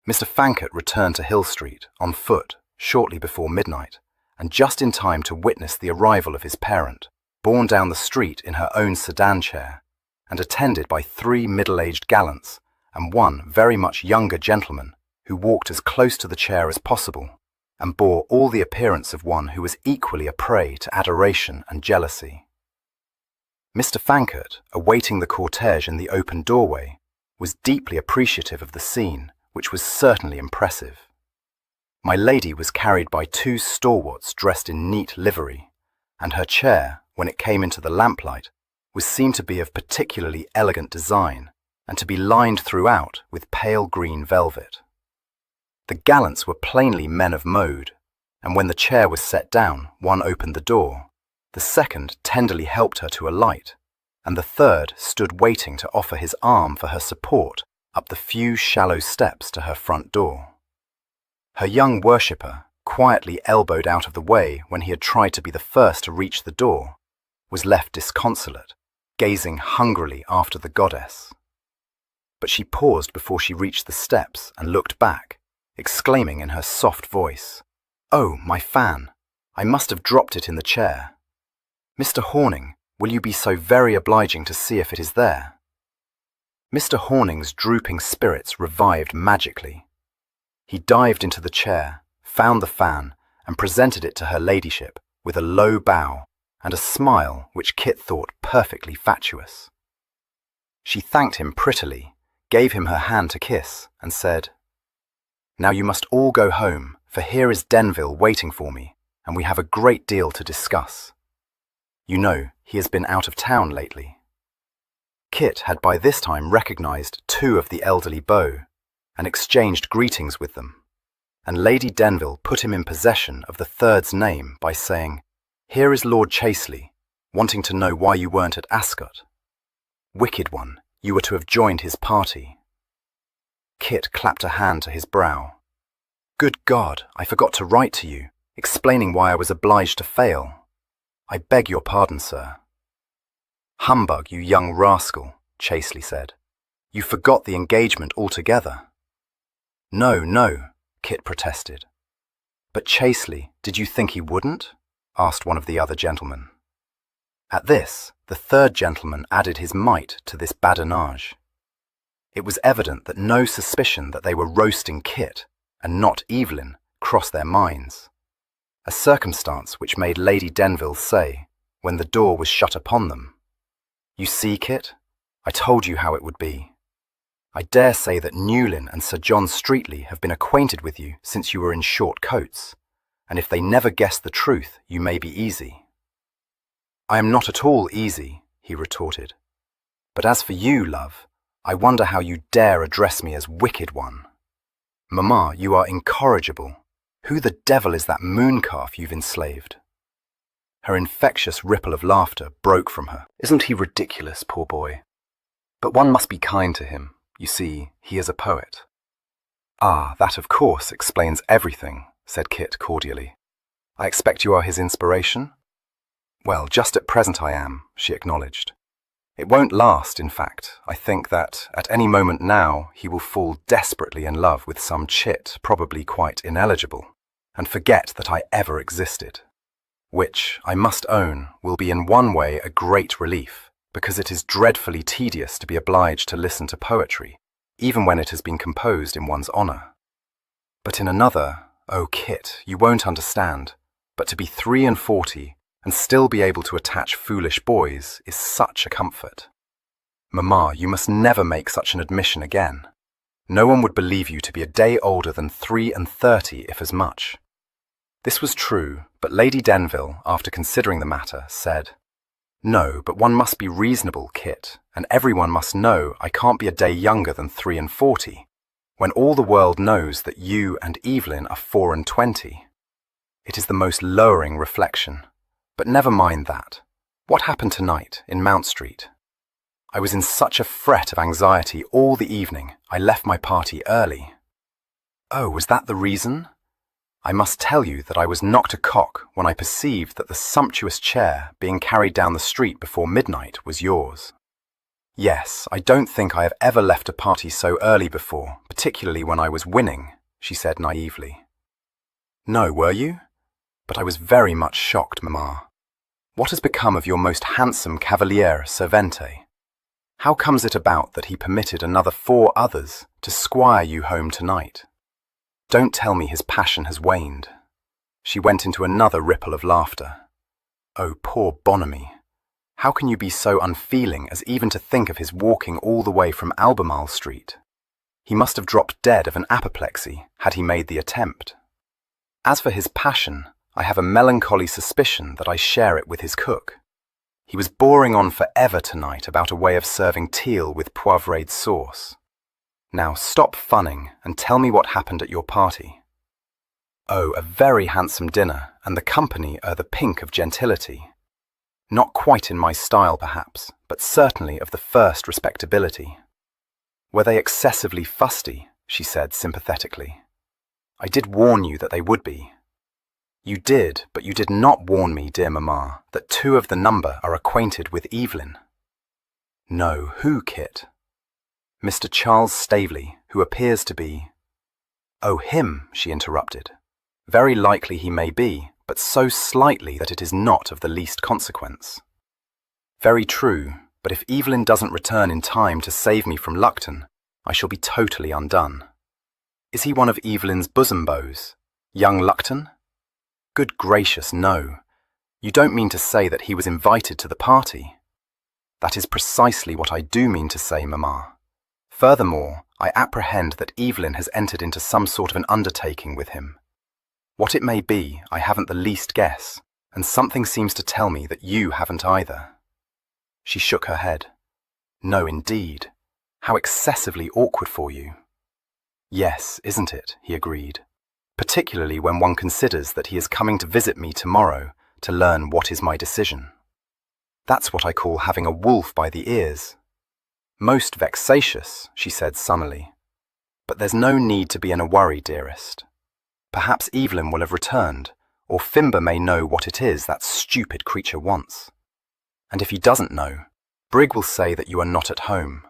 Speaker 2: Mr. Fankett returned to Hill Street, on foot, shortly before midnight, and just in time to witness the arrival of his parent, borne down the street in her own sedan chair, and attended by 3 middle-aged gallants and 1 very much younger gentleman who walked as close to the chair as possible, and bore all the appearance of one who was equally a prey to adoration and jealousy. Mr. Fankett, awaiting the cortege in the open doorway, was deeply appreciative of the scene, which was certainly impressive. My lady was carried by 2 stalwarts dressed in neat livery, and her chair, when it came into the lamplight, was seen to be of particularly elegant design, and to be lined throughout with pale green velvet. The gallants were plainly men of mode, and when the chair was set down, one opened the door, the second tenderly helped her to alight, and the third stood waiting to offer his arm for her support up the few shallow steps to her front door. Her young worshipper, quietly elbowed out of the way when he had tried to be the first to reach the door, was left disconsolate, gazing hungrily after the goddess. But she paused before she reached the steps and looked back, exclaiming in her soft voice, "Oh, my fan! I must have dropped it in the chair. Mr. Horning, will you be so very obliging to see if it is there?" Mr. Horning's drooping spirits revived magically. He dived into the chair, found the fan, and presented it to her ladyship, with a low bow and a smile which Kit thought perfectly fatuous. She thanked him prettily, gave him her hand to kiss, and said, "Now you must all go home, for here is Denville waiting for me, and we have a great deal to discuss. You know, he has been out of town lately." Kit had by this time recognized two of the elderly beaux and exchanged greetings with them, and Lady Denville put him in possession of the third's name by saying, "Here is Lord Chaseley, wanting to know why you weren't at Ascot. Wicked one, you were to have joined his party." Kit clapped a hand to his brow. "Good God, I forgot to write to you, explaining why I was obliged to fail. I beg your pardon, sir." "Humbug, you young rascal," Chaseley said. "You forgot the engagement altogether." "No, no," Kit protested. "But Chaseley, did you think he wouldn't?" asked one of the other gentlemen. At this, the third gentleman added his mite to this badinage. It was evident that no suspicion that they were roasting Kit, and not Evelyn, crossed their minds, a circumstance which made Lady Denville say, when the door was shut upon them, "You see, Kit, I told you how it would be. I dare say that Newlyn and Sir John Streatley have been acquainted with you since you were in short coats, and if they never guess the truth, you may be easy." "I am not at all easy," he retorted. "But as for you, love, I wonder how you dare address me as wicked one. Mamma, you are incorrigible. Who the devil is that mooncalf you've enslaved?" Her infectious ripple of laughter broke from her. "Isn't he ridiculous, poor boy? But one must be kind to him. You see, he is a poet." "Ah, that of course explains everything," said Kit cordially. "I expect you are his inspiration?" "Well, just at present I am," she acknowledged. "It won't last, in fact. I think that, at any moment now, he will fall desperately in love with some chit, probably quite ineligible, and forget that I ever existed. Which, I must own, will be in one way a great relief, because it is dreadfully tedious to be obliged to listen to poetry, even when it has been composed in one's honour. But in another, oh Kit, you won't understand, but to be 43 and still be able to attach foolish boys is such a comfort. Mamma, you must never make such an admission again. No one would believe you to be a day older than 33, if as much." This was true, but Lady Denville, after considering the matter, said, "No, but one must be reasonable, Kit, and everyone must know I can't be a day younger than 43, when all the world knows that you and Evelyn are 24. It is the most lowering reflection. But never mind that. What happened tonight in Mount Street? I was in such a fret of anxiety all the evening, I left my party early." "Oh, was that the reason? I must tell you that I was knocked a cock when I perceived that the sumptuous chair being carried down the street before midnight was yours." "Yes, I don't think I have ever left a party so early before, particularly when I was winning," she said naively. "No, were you? But I was very much shocked, Mamma. What has become of your most handsome cavaliere servente? How comes it about that he permitted another 4 others to squire you home tonight? Don't tell me his passion has waned." She went into another ripple of laughter. "Oh, poor Bonamy. How can you be so unfeeling as even to think of his walking all the way from Albemarle Street? He must have dropped dead of an apoplexy had he made the attempt. As for his passion, I have a melancholy suspicion that I share it with his cook. He was boring on for ever tonight about a way of serving teal with poivrade sauce. Now stop funning and tell me what happened at your party." "Oh, a very handsome dinner, and the company are the pink of gentility. Not quite in my style, perhaps, but certainly of the first respectability." "Were they excessively fusty?" she said sympathetically. "I did warn you that they would be." "You did, but you did not warn me, dear Mamma, that 2 of the number are acquainted with Evelyn." "No, who, Kit?" "Mr. Charles Staveley, who appears to be—" "Oh, him," she interrupted. "Very likely he may be, but so slightly that it is not of the least consequence." "Very true, but if Evelyn doesn't return in time to save me from Lupton, I shall be totally undone. Is he one of Evelyn's bosom beaux? Young Lupton? Good gracious, no. You don't mean to say that he was invited to the party? That is precisely what I do mean to say, Mamma. Furthermore, I apprehend that Evelyn has entered into some sort of an undertaking with him. What it may be, I haven't the least guess, and something seems to tell me that you haven't either. She shook her head. No, indeed. How excessively awkward for you. Yes, isn't it? He agreed. Particularly when one considers that he is coming to visit me tomorrow to learn what is my decision. That's what I call having a wolf by the ears. Most vexatious, she said sunnily. But there's no need to be in a worry, dearest. Perhaps Evelyn will have returned, or Fimber may know what it is that stupid creature wants. And if he doesn't know, Brigg will say that you are not at home.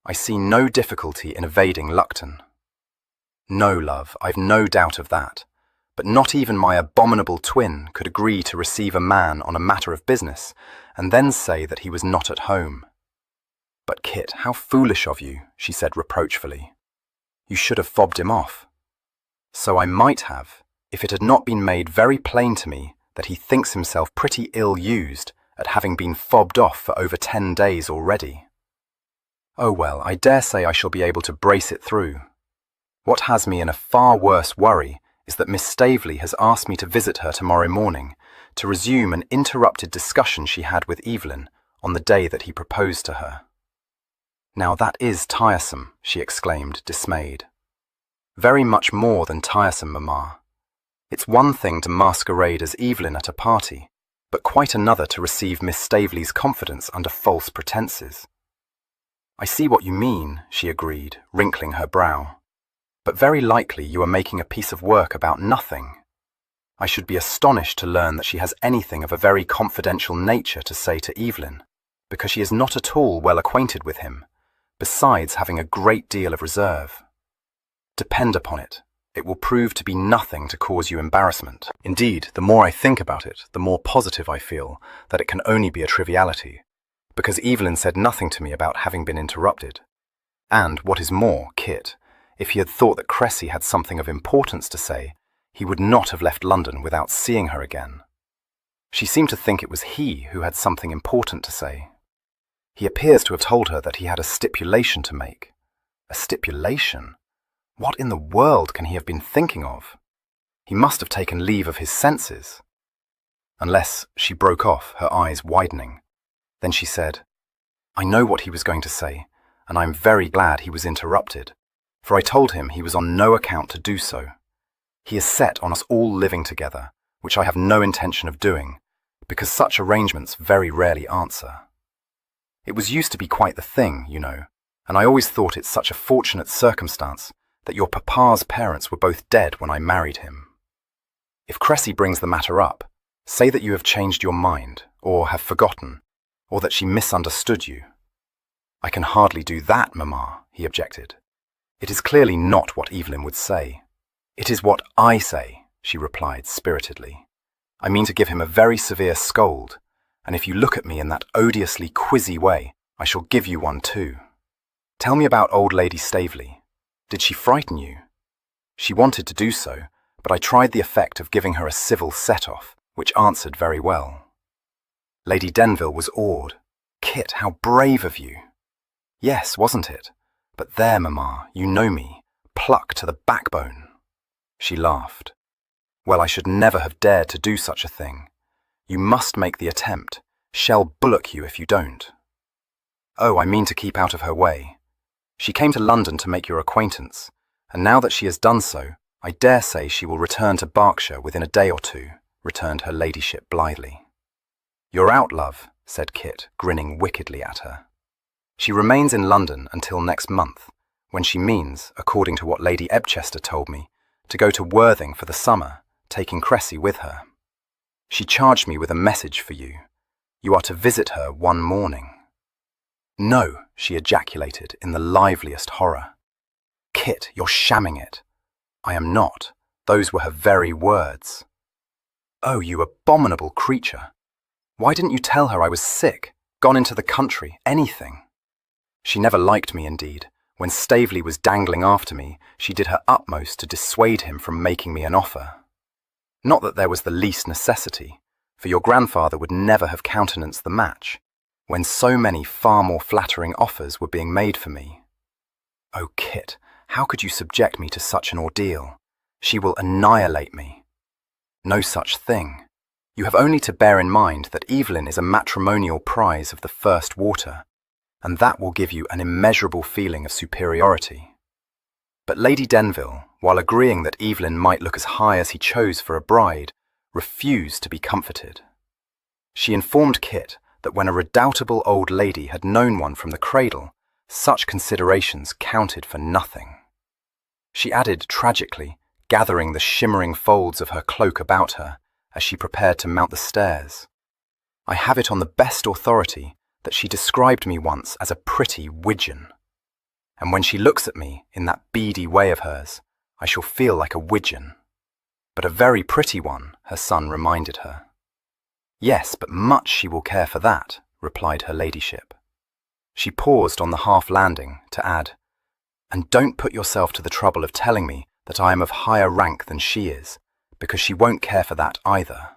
Speaker 2: I see no difficulty in evading Lupton. No, love, I've no doubt of that. But not even my abominable twin could agree to receive a man on a matter of business and then say that he was not at home. But Kit, how foolish of you, she said reproachfully. You should have fobbed him off. So I might have, if it had not been made very plain to me that he thinks himself pretty ill-used at having been fobbed off for over 10 days already. Oh well, I dare say I shall be able to brace it through. What has me in a far worse worry is that Miss Staveley has asked me to visit her tomorrow morning to resume an interrupted discussion she had with Evelyn on the day that he proposed to her. Now that is tiresome, she exclaimed, dismayed. Very much more than tiresome, Mamma. It's one thing to masquerade as Evelyn at a party, but quite another to receive Miss Staveley's confidence under false pretences. I see what you mean, she agreed, wrinkling her brow. But very likely you are making a piece of work about nothing. I should be astonished to learn that she has anything of a very confidential nature to say to Evelyn, because she is not at all well acquainted with him, besides having a great deal of reserve. Depend upon it, it will prove to be nothing to cause you embarrassment. Indeed, the more I think about it, the more positive I feel that it can only be a triviality, because Evelyn said nothing to me about having been interrupted. And, what is more, Kit, if he had thought that Cressy had something of importance to say, he would not have left London without seeing her again. She seemed to think it was he who had something important to say. He appears to have told her that he had a stipulation to make. A stipulation? What in the world can he have been thinking of? He must have taken leave of his senses. Unless, she broke off, her eyes widening. Then she said, I know what he was going to say, and I'm very glad he was interrupted, for I told him he was on no account to do so. He is set on us all living together, which I have no intention of doing, because such arrangements very rarely answer. It was used to be quite the thing, you know, and I always thought it such a fortunate circumstance that your papa's parents were both dead when I married him. If Cressy brings the matter up, say that you have changed your mind, or have forgotten, or that she misunderstood you. I can hardly do that, Mamma, he objected. It is clearly not what Evelyn would say. It is what I say, she replied spiritedly. I mean to give him a very severe scold, and if you look at me in that odiously quizzy way, I shall give you one too. Tell me about old Lady Staveley. Did she frighten you? She wanted to do so, but I tried the effect of giving her a civil set-off, which answered very well. Lady Denville was awed. Kit, how brave of you! Yes, wasn't it? But there, Mamma, you know me. Pluck to the backbone. She laughed. Well, I should never have dared to do such a thing. You must make the attempt. She'll bullock you if you don't. Oh, I mean to keep out of her way. She came to London to make your acquaintance, and now that she has done so, I dare say she will return to Berkshire within a day or two, returned her ladyship blithely. You're out, love, said Kit, grinning wickedly at her. She remains in London until next month, when she means, according to what Lady Ebchester told me, to go to Worthing for the summer, taking Cressy with her. She charged me with a message for you. You are to visit her one morning. No, she ejaculated in the liveliest horror. Kit, you're shamming it. I am not. Those were her very words. Oh, you abominable creature. Why didn't you tell her I was sick, gone into the country, anything? She never liked me, indeed. When Staveley was dangling after me, she did her utmost to dissuade him from making me an offer. Not that there was the least necessity, for your grandfather would never have countenanced the match, when so many far more flattering offers were being made for me. Oh, Kit, how could you subject me to such an ordeal? She will annihilate me. No such thing. You have only to bear in mind that Evelyn is a matrimonial prize of the first water, and that will give you an immeasurable feeling of superiority. But Lady Denville, while agreeing that Evelyn might look as high as he chose for a bride, refused to be comforted. She informed Kit that when a redoubtable old lady had known one from the cradle, such considerations counted for nothing. She added tragically, gathering the shimmering folds of her cloak about her as she prepared to mount the stairs. I have it on the best authority that she described me once as a pretty widgeon. And when she looks at me in that beady way of hers, I shall feel like a widgeon. But a very pretty one, her son reminded her. Yes, but much she will care for that, replied her ladyship. She paused on the half-landing to add, and don't put yourself to the trouble of telling me that I am of higher rank than she is, because she won't care for that either.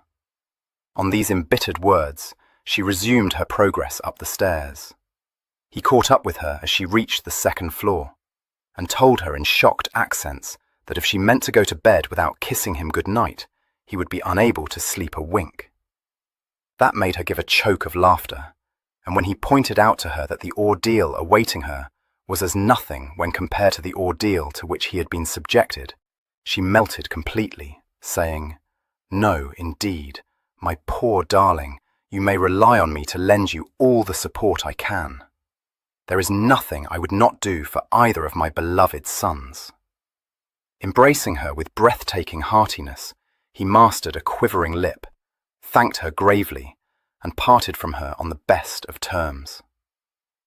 Speaker 2: On these embittered words, she resumed her progress up the stairs. He caught up with her as she reached the second floor, and told her in shocked accents that if she meant to go to bed without kissing him good night, he would be unable to sleep a wink. That made her give a choke of laughter, and when he pointed out to her that the ordeal awaiting her was as nothing when compared to the ordeal to which he had been subjected, she melted completely, saying, "No, indeed, my poor darling, you may rely on me to lend you all the support I can. There is nothing I would not do for either of my beloved sons." Embracing her with breathtaking heartiness, he mastered a quivering lip, thanked her gravely, and parted from her on the best of terms.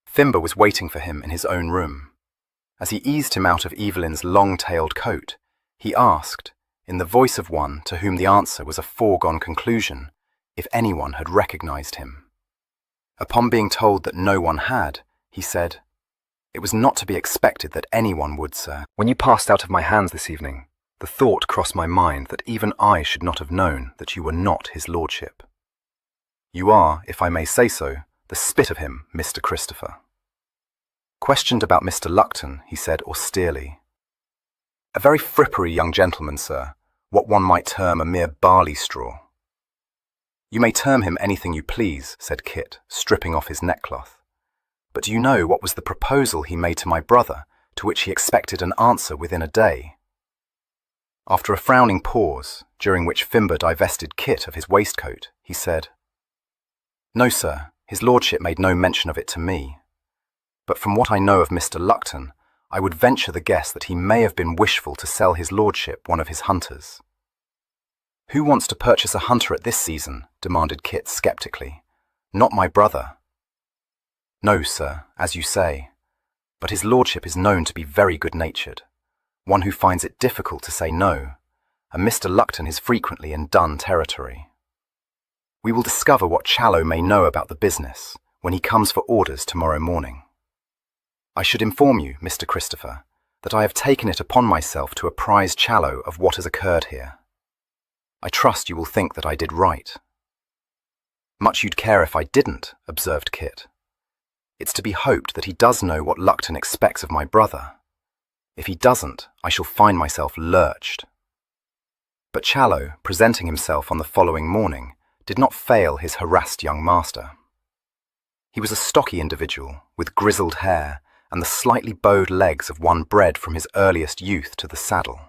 Speaker 2: Fimber was waiting for him in his own room. As he eased him out of Evelyn's long-tailed coat, he asked, in the voice of one to whom the answer was a foregone conclusion, if anyone had recognized him. Upon being told that no one had, he said, "It was not to be expected that anyone would, sir. When you passed out of my hands this evening, the thought crossed my mind that even I should not have known that you were not his lordship. You are, if I may say so, the spit of him, Mr. Christopher." Questioned about Mr. Lupton, he said austerely, "A very frippery young gentleman, sir, what one might term a mere barley straw." "You may term him anything you please," said Kit, stripping off his neckcloth. "But do you know what was the proposal he made to my brother, to which he expected an answer within a day?" After a frowning pause, during which Fimber divested Kit of his waistcoat, he said, "No, sir, his lordship made no mention of it to me. But from what I know of Mr. Lupton, I would venture the guess that he may have been wishful to sell his lordship one of his hunters." "Who wants to purchase a hunter at this season?" demanded Kit sceptically. "Not my brother." "No, sir, as you say. But his lordship is known to be very good-natured, one who finds it difficult to say no, and Mr. Lupton is frequently in dun territory. We will discover what Challoner may know about the business when he comes for orders tomorrow morning. I should inform you, Mr. Christopher, that I have taken it upon myself to apprise Challoner of what has occurred here. I trust you will think that I did right." "Much you'd care if I didn't," observed Kit. "It's to be hoped that he does know what Lupton expects of my brother. If he doesn't, I shall find myself lurched." But Challoner, presenting himself on the following morning, did not fail his harassed young master. He was a stocky individual, with grizzled hair and the slightly bowed legs of one bred from his earliest youth to the saddle.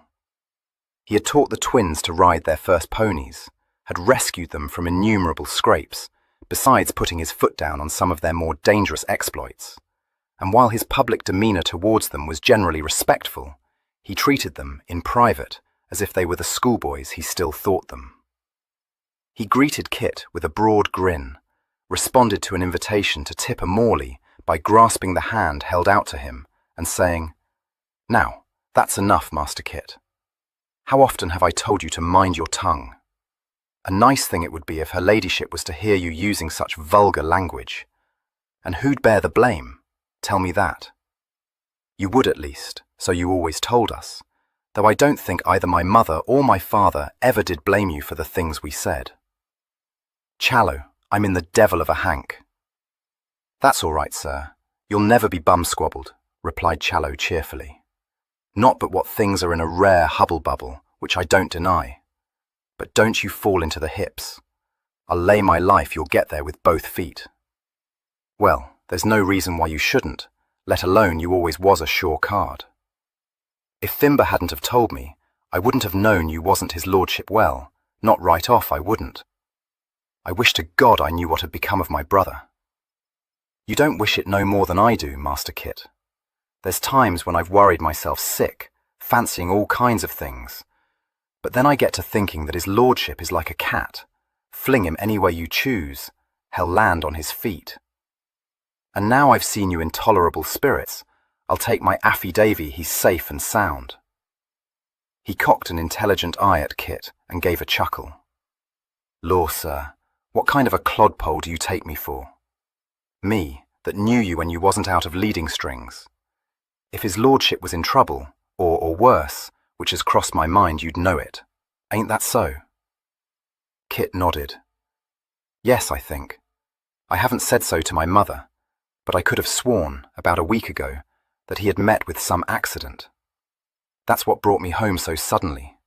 Speaker 2: He had taught the twins to ride their first ponies, had rescued them from innumerable scrapes, besides putting his foot down on some of their more dangerous exploits, and while his public demeanour towards them was generally respectful, he treated them, in private, as if they were the schoolboys he still thought them. He greeted Kit with a broad grin, responded to an invitation to tip a Morley by grasping the hand held out to him and saying, "Now, that's enough, Master Kit. How often have I told you to mind your tongue? A nice thing it would be if her ladyship was to hear you using such vulgar language. And who'd bear the blame? Tell me that. You would at least, so you always told us, though I don't think either my mother or my father ever did blame you for the things we said." Challow, I'm in the devil of a hank. That's all right, sir. You'll never be bum-squabbled, replied Challow cheerfully. Not but what things are in a rare hubble-bubble, which I don't deny. But don't you fall into the hips. I'll lay my life you'll get there with both feet. Well, there's no reason why you shouldn't, let alone you always was a sure card. If Fimber hadn't have told me, I wouldn't have known you wasn't his lordship well, not right off I wouldn't. I wish to God I knew what had become of my brother. You don't wish it no more than I do, Master Kit. There's times when I've worried myself sick, fancying all kinds of things. But then I get to thinking that his lordship is like a cat. Fling him any way you choose, he'll land on his feet. And now I've seen you in tolerable spirits, I'll take my affy-davy he's safe and sound. He cocked an intelligent eye at Kit and gave a chuckle. Law, sir, what kind of a clodpole do you take me for? Me, that knew you when you wasn't out of leading strings. If his lordship was in trouble, or worse, which has crossed my mind, you'd know it. Ain't that so? Kit nodded. Yes, I think. I haven't said so to my mother, but I could have sworn, about a week ago, that he had met with some accident. That's what brought me home so suddenly.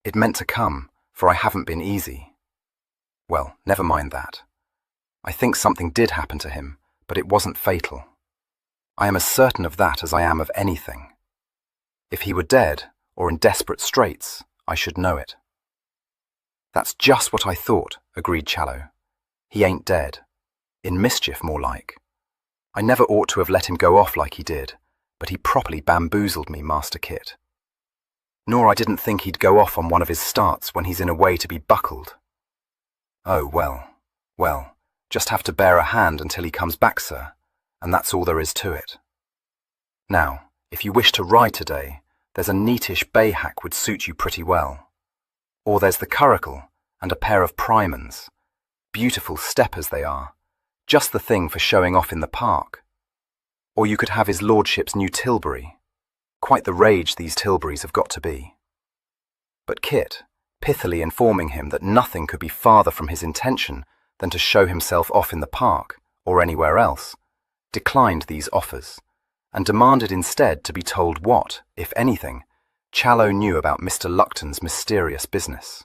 Speaker 2: It meant to come, for I haven't been easy. Well, never mind that. I think something did happen to him, but it wasn't fatal. I am as certain of that as I am of anything. If he were dead, or in desperate straits, I should know it. That's just what I thought, agreed Challow. He ain't dead. In mischief, more like. I never ought to have let him go off like he did, but he properly bamboozled me, Master Kit. Nor I didn't think he'd go off on one of his starts when he's in a way to be buckled. Oh, well, just have to bear a hand until he comes back, sir, and that's all there is to it. Now, if you wish to ride today, there's a neatish bay hack would suit you pretty well. Or there's the curricle and a pair of primans. Beautiful steppers they are, just the thing for showing off in the park. Or you could have his lordship's new tilbury. Quite the rage these tilburys have got to be. But Kit, pithily informing him that nothing could be farther from his intention than to show himself off in the park, or anywhere else, declined these offers, and demanded instead to be told what, if anything, Challow knew about Mr. Lupton's mysterious business.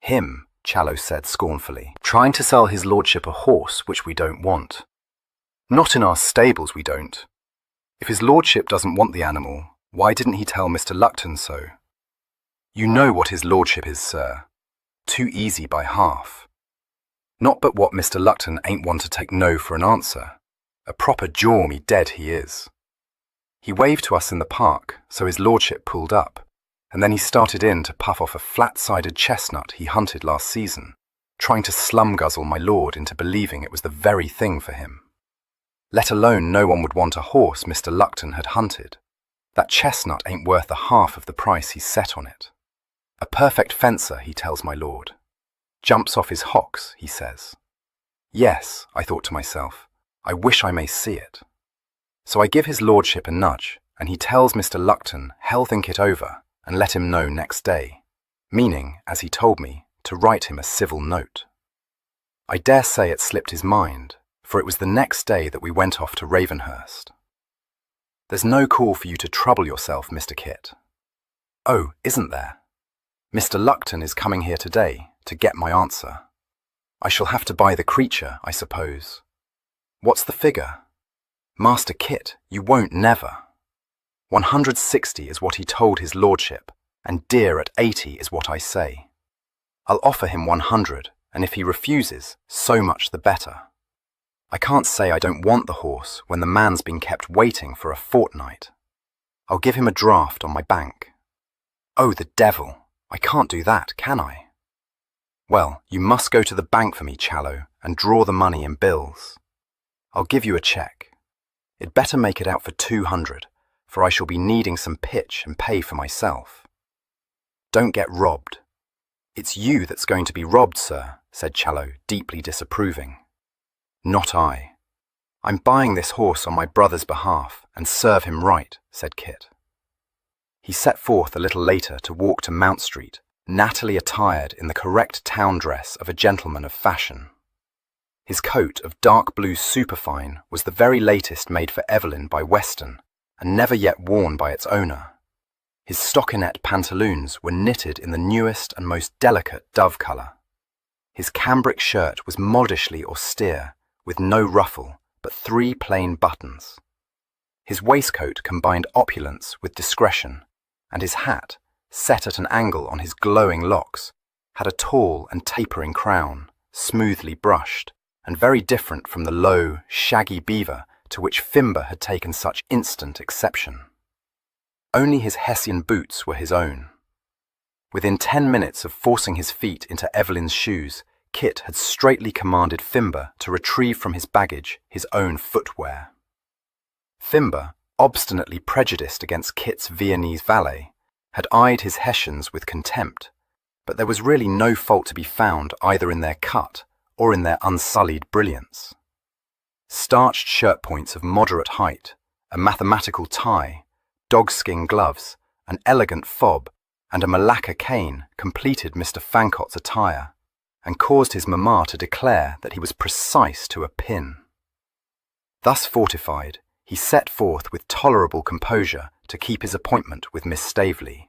Speaker 2: Him, Challow said scornfully, trying to sell his lordship a horse which we don't want. Not in our stables we don't. If his lordship doesn't want the animal, why didn't he tell Mr. Lupton so? You know what his lordship is, sir. Too easy by half. Not but what Mr. Lupton ain't one to take no for an answer. A proper jaw-me dead he is. He waved to us in the park, so his lordship pulled up, and then he started in to puff off a flat-sided chestnut he hunted last season, trying to slum-guzzle my lord into believing it was the very thing for him. Let alone no one would want a horse Mr. Lupton had hunted. That chestnut ain't worth the half of the price he's set on it. A perfect fencer, he tells my lord. Jumps off his hocks, he says. Yes, I thought to myself, I wish I may see it. So I give his lordship a nudge, and he tells Mr. Lupton he'll think it over and let him know next day, meaning, as he told me, to write him a civil note. I dare say it slipped his mind, for it was the next day that we went off to Ravenhurst. There's no call for you to trouble yourself, Mr. Kit. Oh, isn't there? Mr. Lupton is coming here today to get my answer. I shall have to buy the creature, I suppose. What's the figure? Master Kit, you won't never. 160 is what he told his lordship, and dear at 80 is what I say. I'll offer him 100, and if he refuses, so much the better. I can't say I don't want the horse when the man's been kept waiting for a fortnight. I'll give him a draft on my bank. Oh, the devil! I can't do that, can I? Well, you must go to the bank for me, Challow, and draw the money in bills. I'll give you a cheque. It'd better make it out for 200, for I shall be needing some pitch and pay for myself. Don't get robbed. It's you that's going to be robbed, sir, said Challow, deeply disapproving. Not I. I'm buying this horse on my brother's behalf, and serve him right, said Kit. He set forth a little later to walk to Mount Street nattily attired in the correct town dress of a gentleman of fashion. His coat of dark blue superfine was the very latest made for Evelyn by Weston, and never yet worn by its owner. His stockinette pantaloons were knitted in the newest and most delicate dove colour. His cambric shirt was modishly austere, with no ruffle, but 3 plain buttons. His waistcoat combined opulence with discretion, and his hat, set at an angle on his glowing locks, had a tall and tapering crown, smoothly brushed, and very different from the low, shaggy beaver to which Fimber had taken such instant exception. Only his Hessian boots were his own. Within 10 minutes of forcing his feet into Evelyn's shoes, Kit had straightly commanded Fimber to retrieve from his baggage his own footwear. Fimber, obstinately prejudiced against Kit's Viennese valet, had eyed his Hessians with contempt, but there was really no fault to be found either in their cut or in their unsullied brilliance. Starched shirt points of moderate height, a mathematical tie, dogskin gloves, an elegant fob, and a Malacca cane completed Mr. Fancot's attire, and caused his mamma to declare that he was precise to a pin. Thus fortified, he set forth with tolerable composure to keep his appointment with Miss Staveley.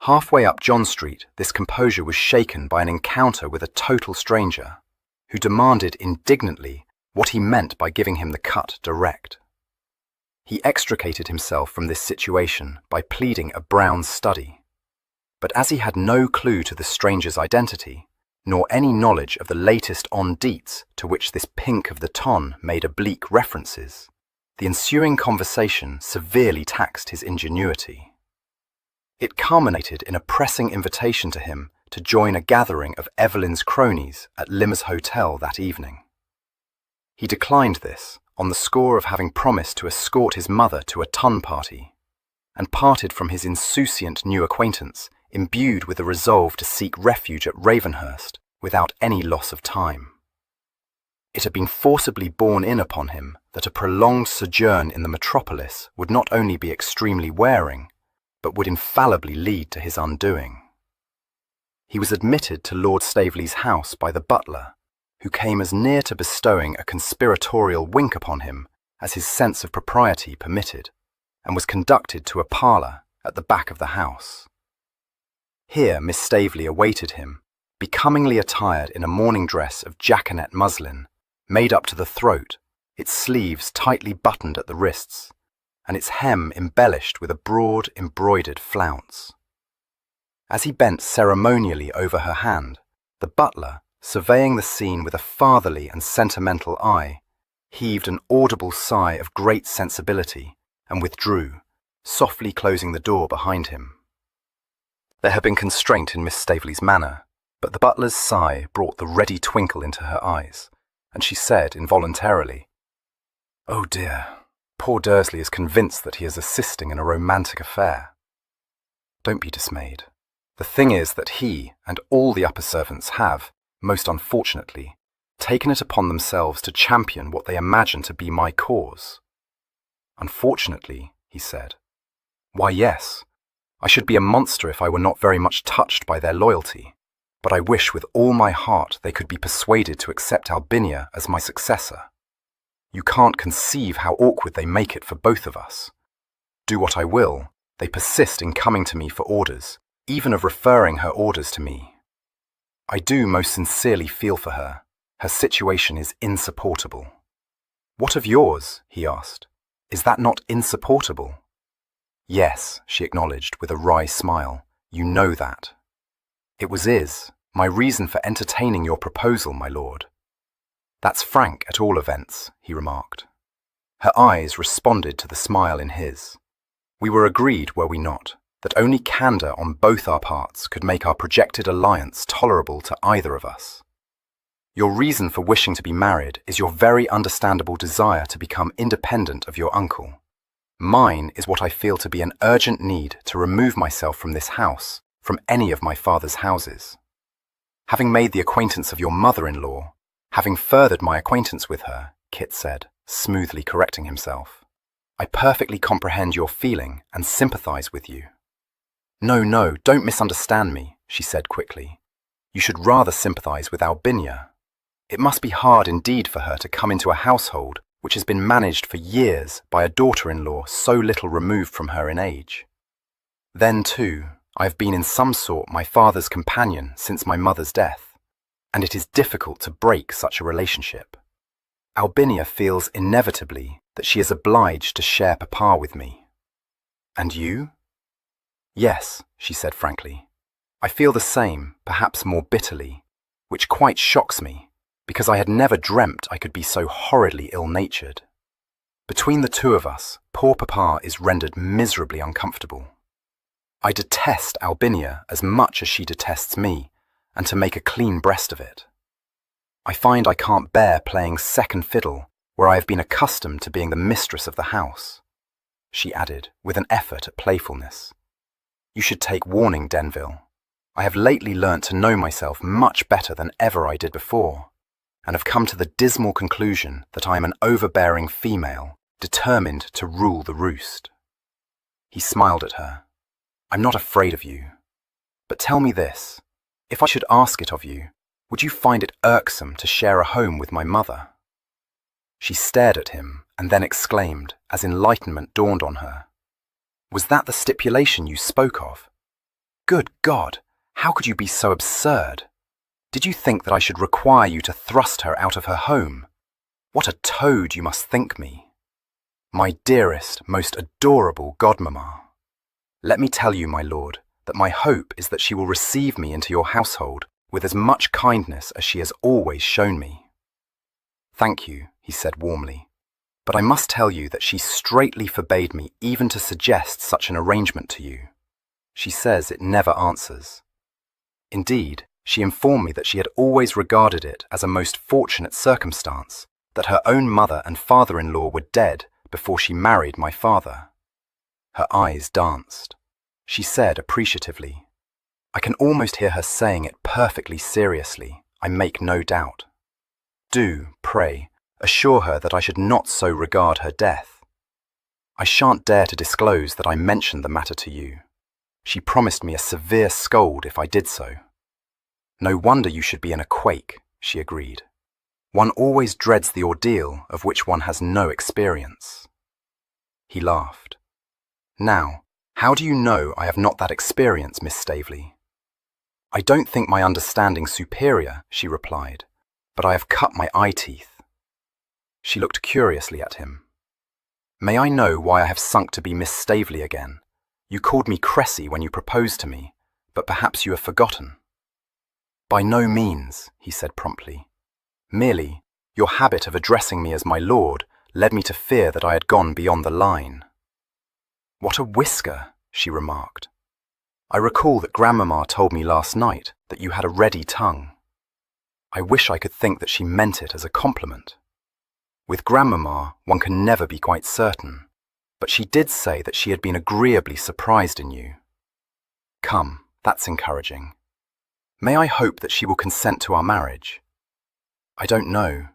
Speaker 2: Halfway up John Street, this composure was shaken by an encounter with a total stranger, who demanded indignantly what he meant by giving him the cut direct. He extricated himself from this situation by pleading a brown study, but as he had no clue to the stranger's identity, nor any knowledge of the latest on deets to which this pink of the ton made oblique references, the ensuing conversation severely taxed his ingenuity. It culminated in a pressing invitation to him to join a gathering of Evelyn's cronies at Limmer's Hotel that evening. He declined this on the score of having promised to escort his mother to a ton party, and parted from his insouciant new acquaintance imbued with a resolve to seek refuge at Ravenhurst without any loss of time. It had been forcibly borne in upon him that a prolonged sojourn in the metropolis would not only be extremely wearing, but would infallibly lead to his undoing. He was admitted to Lord Staveley's house by the butler, who came as near to bestowing a conspiratorial wink upon him as his sense of propriety permitted, and was conducted to a parlour at the back of the house. Here Miss Staveley awaited him, becomingly attired in a morning dress of jaconet muslin, made up to the throat, its sleeves tightly buttoned at the wrists, and its hem embellished with a broad embroidered flounce. As he bent ceremonially over her hand, the butler, surveying the scene with a fatherly and sentimental eye, heaved an audible sigh of great sensibility and withdrew, softly closing the door behind him. There had been constraint in Miss Staveley's manner, but the butler's sigh brought the ready twinkle into her eyes, and she said involuntarily, "Oh dear, poor Dursley is convinced that he is assisting in a romantic affair. Don't be dismayed. The thing is that he and all the upper servants have, most unfortunately, taken it upon themselves to champion what they imagine to be my cause." "Unfortunately," he said. "Why, yes. I should be a monster if I were not very much touched by their loyalty, but I wish with all my heart they could be persuaded to accept Albinia as my successor. You can't conceive how awkward they make it for both of us. Do what I will, they persist in coming to me for orders, even of referring her orders to me. I do most sincerely feel for her. Her situation is insupportable." "What of yours?" he asked. "Is that not insupportable?" "Yes," she acknowledged with a wry smile. "You know that." "It was my reason for entertaining your proposal, my lord." "That's frank, at all events," he remarked. Her eyes responded to the smile in his. "We were agreed, were we not, that only candour on both our parts could make our projected alliance tolerable to either of us? Your reason for wishing to be married is your very understandable desire to become independent of your uncle. Mine is what I feel to be an urgent need to remove myself from this house, from any of my father's houses. Having made the acquaintance of your mother-in-law, having furthered my acquaintance with her," Kit said, smoothly correcting himself, "I perfectly comprehend your feeling and sympathise with you. No, don't misunderstand me. she said quickly. You should rather sympathize with Albinia. It must be hard indeed for her to come into a household which has been managed for years by a daughter-in-law so little removed from her in age. Then, too, I have been in some sort my father's companion since my mother's death, and it is difficult to break such a relationship. Albinia feels inevitably that she is obliged to share papa with me. And you? Yes, she said frankly. I feel the same, perhaps more bitterly, which quite shocks me, because I had never dreamt I could be so horridly ill-natured. Between the two of us, poor papa is rendered miserably uncomfortable. I detest Albinia as much as she detests me, and to make a clean breast of it. I find I can't bear playing second fiddle where I have been accustomed to being the mistress of the house, she added with an effort at playfulness. You should take warning, Denville. I have lately learnt to know myself much better than ever I did before, and have come to the dismal conclusion that I am an overbearing female, determined to rule the roost. He smiled at her. I'm not afraid of you. But tell me this, if I should ask it of you, would you find it irksome to share a home with my mother? She stared at him and then exclaimed, as enlightenment dawned on her. Was that the stipulation you spoke of? Good God, how could you be so absurd? Did you think that I should require you to thrust her out of her home? What a toad you must think me. My dearest, most adorable godmamma. Let me tell you, my lord, that my hope is that she will receive me into your household with as much kindness as she has always shown me. Thank you, he said warmly, but I must tell you that she straitly forbade me even to suggest such an arrangement to you. She says it never answers. Indeed, she informed me that she had always regarded it as a most fortunate circumstance that her own mother and father-in-law were dead before she married my father. Her eyes danced. She said appreciatively, I can almost hear her saying it perfectly seriously, I make no doubt. Do, pray, assure her that I should not so regard her death. I shan't dare to disclose that I mentioned the matter to you. She promised me a severe scold if I did so. No wonder you should be in a quake, she agreed. One always dreads the ordeal of which one has no experience. He laughed. Now, how do you know I have not that experience, Miss Staveley? I don't think my understanding superior, she replied, but I have cut my eye teeth. She looked curiously at him. May I know why I have sunk to be Miss Staveley again? You called me Cressy when you proposed to me, but perhaps you have forgotten. By no means, he said promptly. Merely, your habit of addressing me as my lord led me to fear that I had gone beyond the line. What a whisker, she remarked. I recall that Grandmamma told me last night that you had a ready tongue. I wish I could think that she meant it as a compliment. With Grandmamma, one can never be quite certain, but she did say that she had been agreeably surprised in you. Come, that's encouraging. May I hope that she will consent to our marriage? I don't know.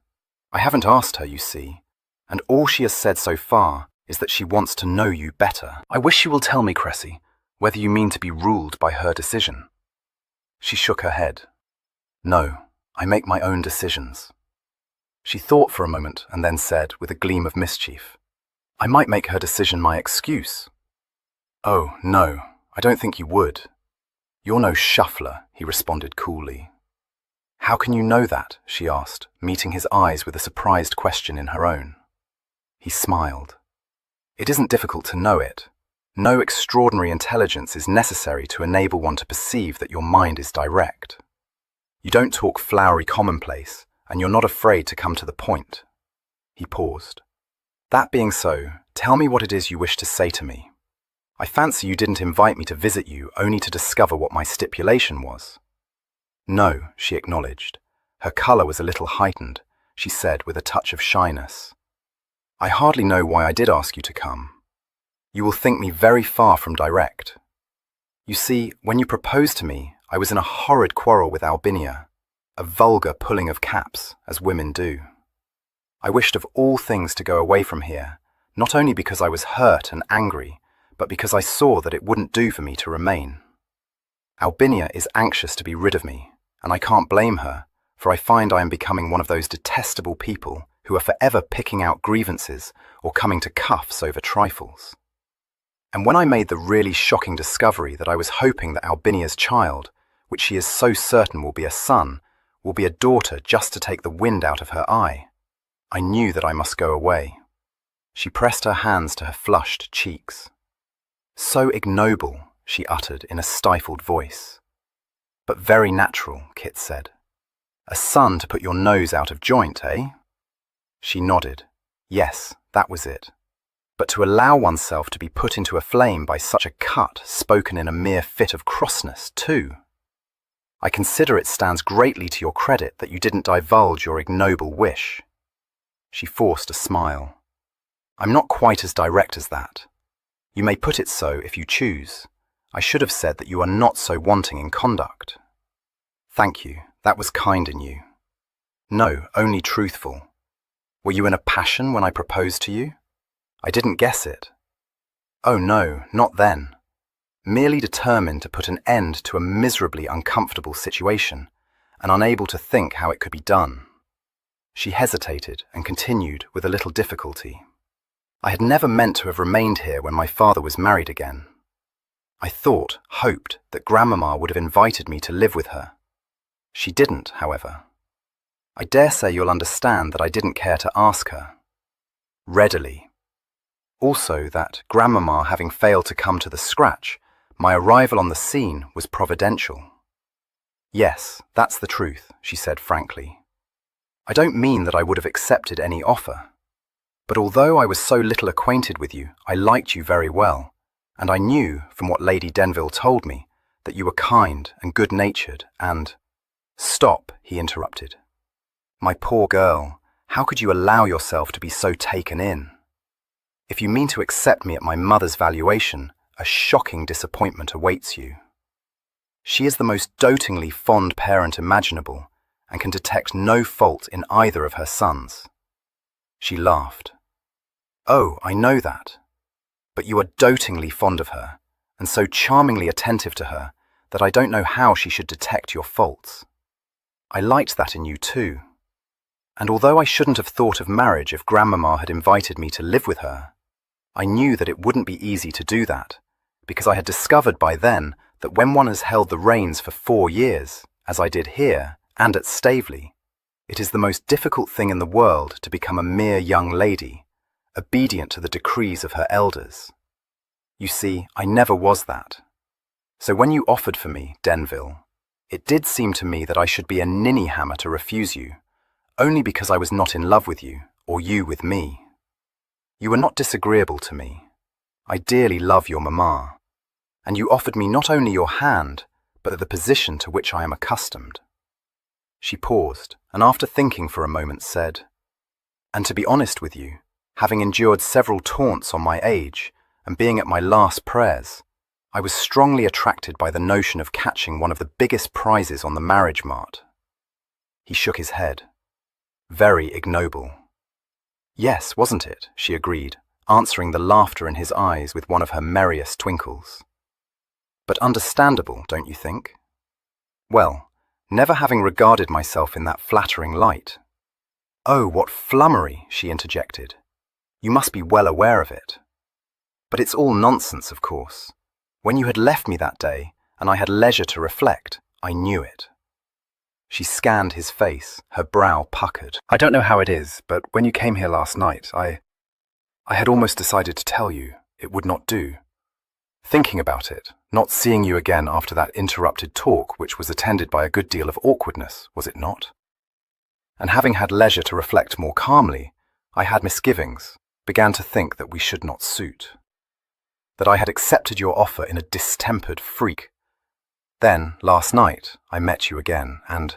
Speaker 2: I haven't asked her, you see, and all she has said so far is that she wants to know you better. I wish you will tell me, Cressy, whether you mean to be ruled by her decision. She shook her head. No, I make my own decisions. She thought for a moment and then said, with a gleam of mischief, I might make her decision my excuse. Oh, no, I don't think you would. You're no shuffler, he responded coolly. How can you know that? She asked, meeting his eyes with a surprised question in her own. He smiled. It isn't difficult to know it. No extraordinary intelligence is necessary to enable one to perceive that your mind is direct. You don't talk flowery commonplace, and you're not afraid to come to the point. He paused. That being so, tell me what it is you wish to say to me. I fancy you didn't invite me to visit you only to discover what my stipulation was. No, she acknowledged. Her colour was a little heightened, she said with a touch of shyness. I hardly know why I did ask you to come. You will think me very far from direct. You see, when you proposed to me, I was in a horrid quarrel with Albinia, a vulgar pulling of caps, as women do. I wished of all things to go away from here, not only because I was hurt and angry, but because I saw that it wouldn't do for me to remain. Albinia is anxious to be rid of me, and I can't blame her, for I find I am becoming one of those detestable people who are forever picking out grievances or coming to cuffs over trifles. And when I made the really shocking discovery that I was hoping that Albinia's child, which she is so certain will be a son, will be a daughter just to take the wind out of her eye, I knew that I must go away. She pressed her hands to her flushed cheeks. So ignoble, she uttered in a stifled voice. But very natural, Kit said. A son to put your nose out of joint, eh? She nodded. Yes, that was it. But to allow oneself to be put into a flame by such a cut spoken in a mere fit of crossness, too. I consider it stands greatly to your credit that you didn't divulge your ignoble wish. She forced a smile. I'm not quite as direct as that. You may put it so if you choose. I should have said that you are not so wanting in conduct. Thank you, that was kind in you. No, only truthful. Were you in a passion when I proposed to you? I didn't guess it. Oh no, not then. Merely determined to put an end to a miserably uncomfortable situation, and unable to think how it could be done. She hesitated and continued with a little difficulty. I had never meant to have remained here when my father was married again. I hoped that Grandmamma would have invited me to live with her. She didn't, however. I dare say you'll understand that I didn't care to ask her. Readily. Also that, Grandmamma having failed to come to the scratch, my arrival on the scene was providential. Yes, that's the truth, she said frankly. I don't mean that I would have accepted any offer. But although I was so little acquainted with you, I liked you very well, and I knew, from what Lady Denville told me, that you were kind and good-natured and— Stop, he interrupted. My poor girl, how could you allow yourself to be so taken in? If you mean to accept me at my mother's valuation, a shocking disappointment awaits you. She is the most dotingly fond parent imaginable, and can detect no fault in either of her sons. She laughed. Oh, I know that. But you are dotingly fond of her, and so charmingly attentive to her, that I don't know how she should detect your faults. I liked that in you too. And although I shouldn't have thought of marriage if Grandmamma had invited me to live with her, I knew that it wouldn't be easy to do that, because I had discovered by then that when one has held the reins for 4 years, as I did here and at Staveley, it is the most difficult thing in the world to become a mere young lady, obedient to the decrees of her elders. You see, I never was that. So when you offered for me, Denville, it did seem to me that I should be a ninny-hammer to refuse you, only because I was not in love with you, or you with me. You were not disagreeable to me. I dearly love your mamma, and you offered me not only your hand, but the position to which I am accustomed. She paused, and after thinking for a moment said, And to be honest with you, having endured several taunts on my age, and being at my last prayers, I was strongly attracted by the notion of catching one of the biggest prizes on the marriage mart. He shook his head. Very ignoble. Yes, wasn't it? She agreed, answering the laughter in his eyes with one of her merriest twinkles. But understandable, don't you think? Well, never having regarded myself in that flattering light. Oh, what flummery, she interjected. You must be well aware of it. But it's all nonsense, of course. When you had left me that day, and I had leisure to reflect, I knew it. She scanned his face, her brow puckered. I don't know how it is, but when you came here last night, I had almost decided to tell you it would not do. Thinking about it, not seeing you again after that interrupted talk which was attended by a good deal of awkwardness, was it not? And having had leisure to reflect more calmly, I had misgivings, began to think that we should not suit. That I had accepted your offer in a distempered freak. Then, last night, I met you again, and—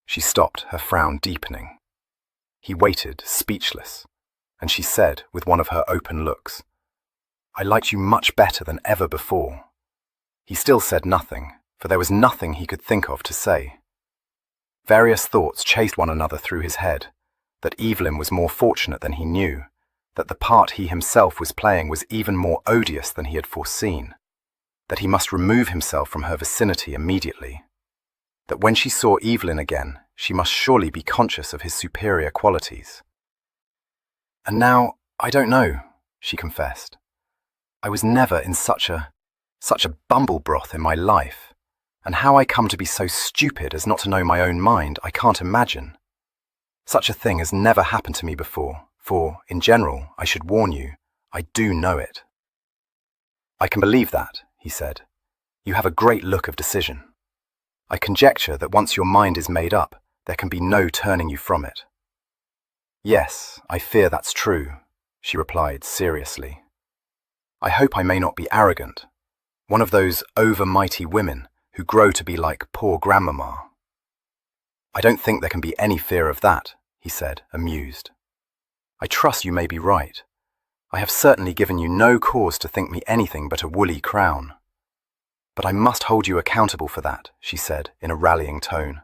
Speaker 2: She stopped, her frown deepening. He waited, speechless, and she said, with one of her open looks, I liked you much better than ever before. He still said nothing, for there was nothing he could think of to say. Various thoughts chased one another through his head, that Evelyn was more fortunate than he knew, that the part he himself was playing was even more odious than he had foreseen, that he must remove himself from her vicinity immediately, that when she saw Evelyn again, she must surely be conscious of his superior qualities. "And now, I don't know," she confessed. "I was never in such a bumble broth in my life, and how I come to be so stupid as not to know my own mind, I can't imagine. Such a thing has never happened to me before, for, in general, I should warn you, I do know it." "I can believe that," he said. "You have a great look of decision. I conjecture that once your mind is made up, there can be no turning you from it." "Yes, I fear that's true," she replied seriously. "I hope I may not be arrogant, one of those over-mighty women who grow to be like poor grandmamma." "I don't think there can be any fear of that," he said, amused. "I trust you may be right. I have certainly given you no cause to think me anything but a woolly crown. But I must hold you accountable for that," she said in a rallying tone.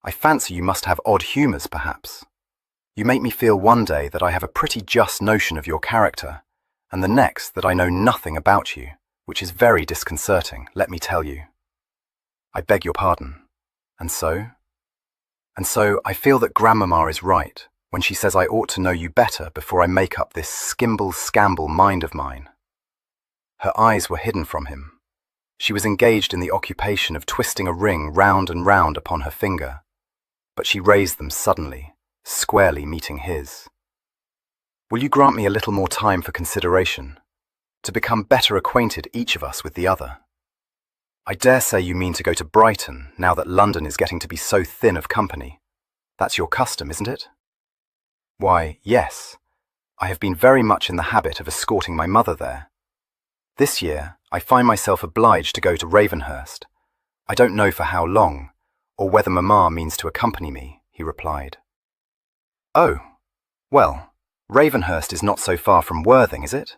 Speaker 2: "I fancy you must have odd humours, perhaps. You make me feel one day that I have a pretty just notion of your character, and the next that I know nothing about you, which is very disconcerting, let me tell you. I beg your pardon. And so? And so I feel that grandmamma is right when she says I ought to know you better before I make up this skimble-scamble mind of mine." Her eyes were hidden from him. She was engaged in the occupation of twisting a ring round and round upon her finger, but she raised them suddenly, squarely meeting his. "Will you grant me a little more time for consideration, to become better acquainted each of us with the other? I dare say you mean to go to Brighton now that London is getting to be so thin of company. That's your custom, isn't it?" "Why, yes. I have been very much in the habit of escorting my mother there. This year, I find myself obliged to go to Ravenhurst. I don't know for how long, or whether mamma means to accompany me," he replied. "Oh, well, Ravenhurst is not so far from Worthing, is it?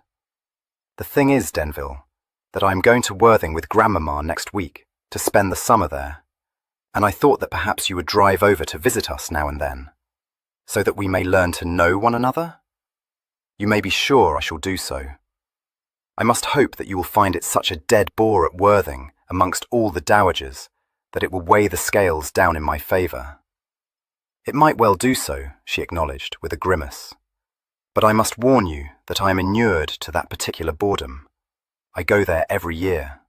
Speaker 2: The thing is, Denville, that I am going to Worthing with grandmamma next week, to spend the summer there, and I thought that perhaps you would drive over to visit us now and then, so that we may learn to know one another. You may be sure I shall do so. I must hope that you will find it such a dead bore at Worthing amongst all the dowagers that it will weigh the scales down in my favour." "It might well do so," she acknowledged with a grimace. "But I must warn you that I am inured to that particular boredom. I go there every year.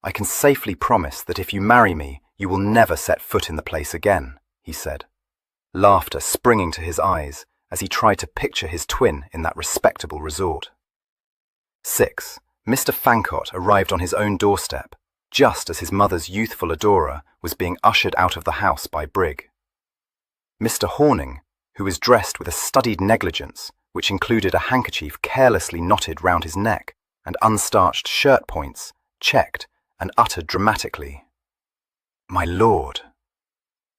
Speaker 2: I can safely promise that if you marry me, you will never set foot in the place again," he said, laughter springing to his eyes as he tried to picture his twin in that respectable resort. 6. Mr. Fancott arrived on his own doorstep, just as his mother's youthful adorer was being ushered out of the house by Brigg. Mr. Horning, who was dressed with a studied negligence, which included a handkerchief carelessly knotted round his neck, and unstarched shirt points, checked and uttered dramatically, "My lord."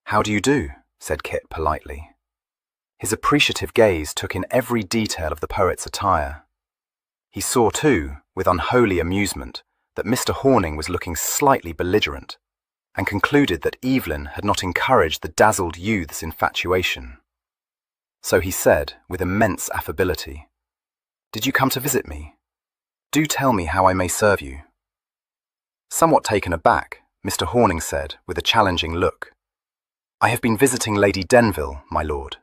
Speaker 2: "How do you do?" said Kit politely. His appreciative gaze took in every detail of the poet's attire. He saw, too, with unholy amusement, that Mr. Horning was looking slightly belligerent, and concluded that Evelyn had not encouraged the dazzled youth's infatuation. So he said, with immense affability, "Did you come to visit me? Do tell me how I may serve you." Somewhat taken aback, Mr. Horning said, with a challenging look, "I have been visiting Lady Denville, my lord."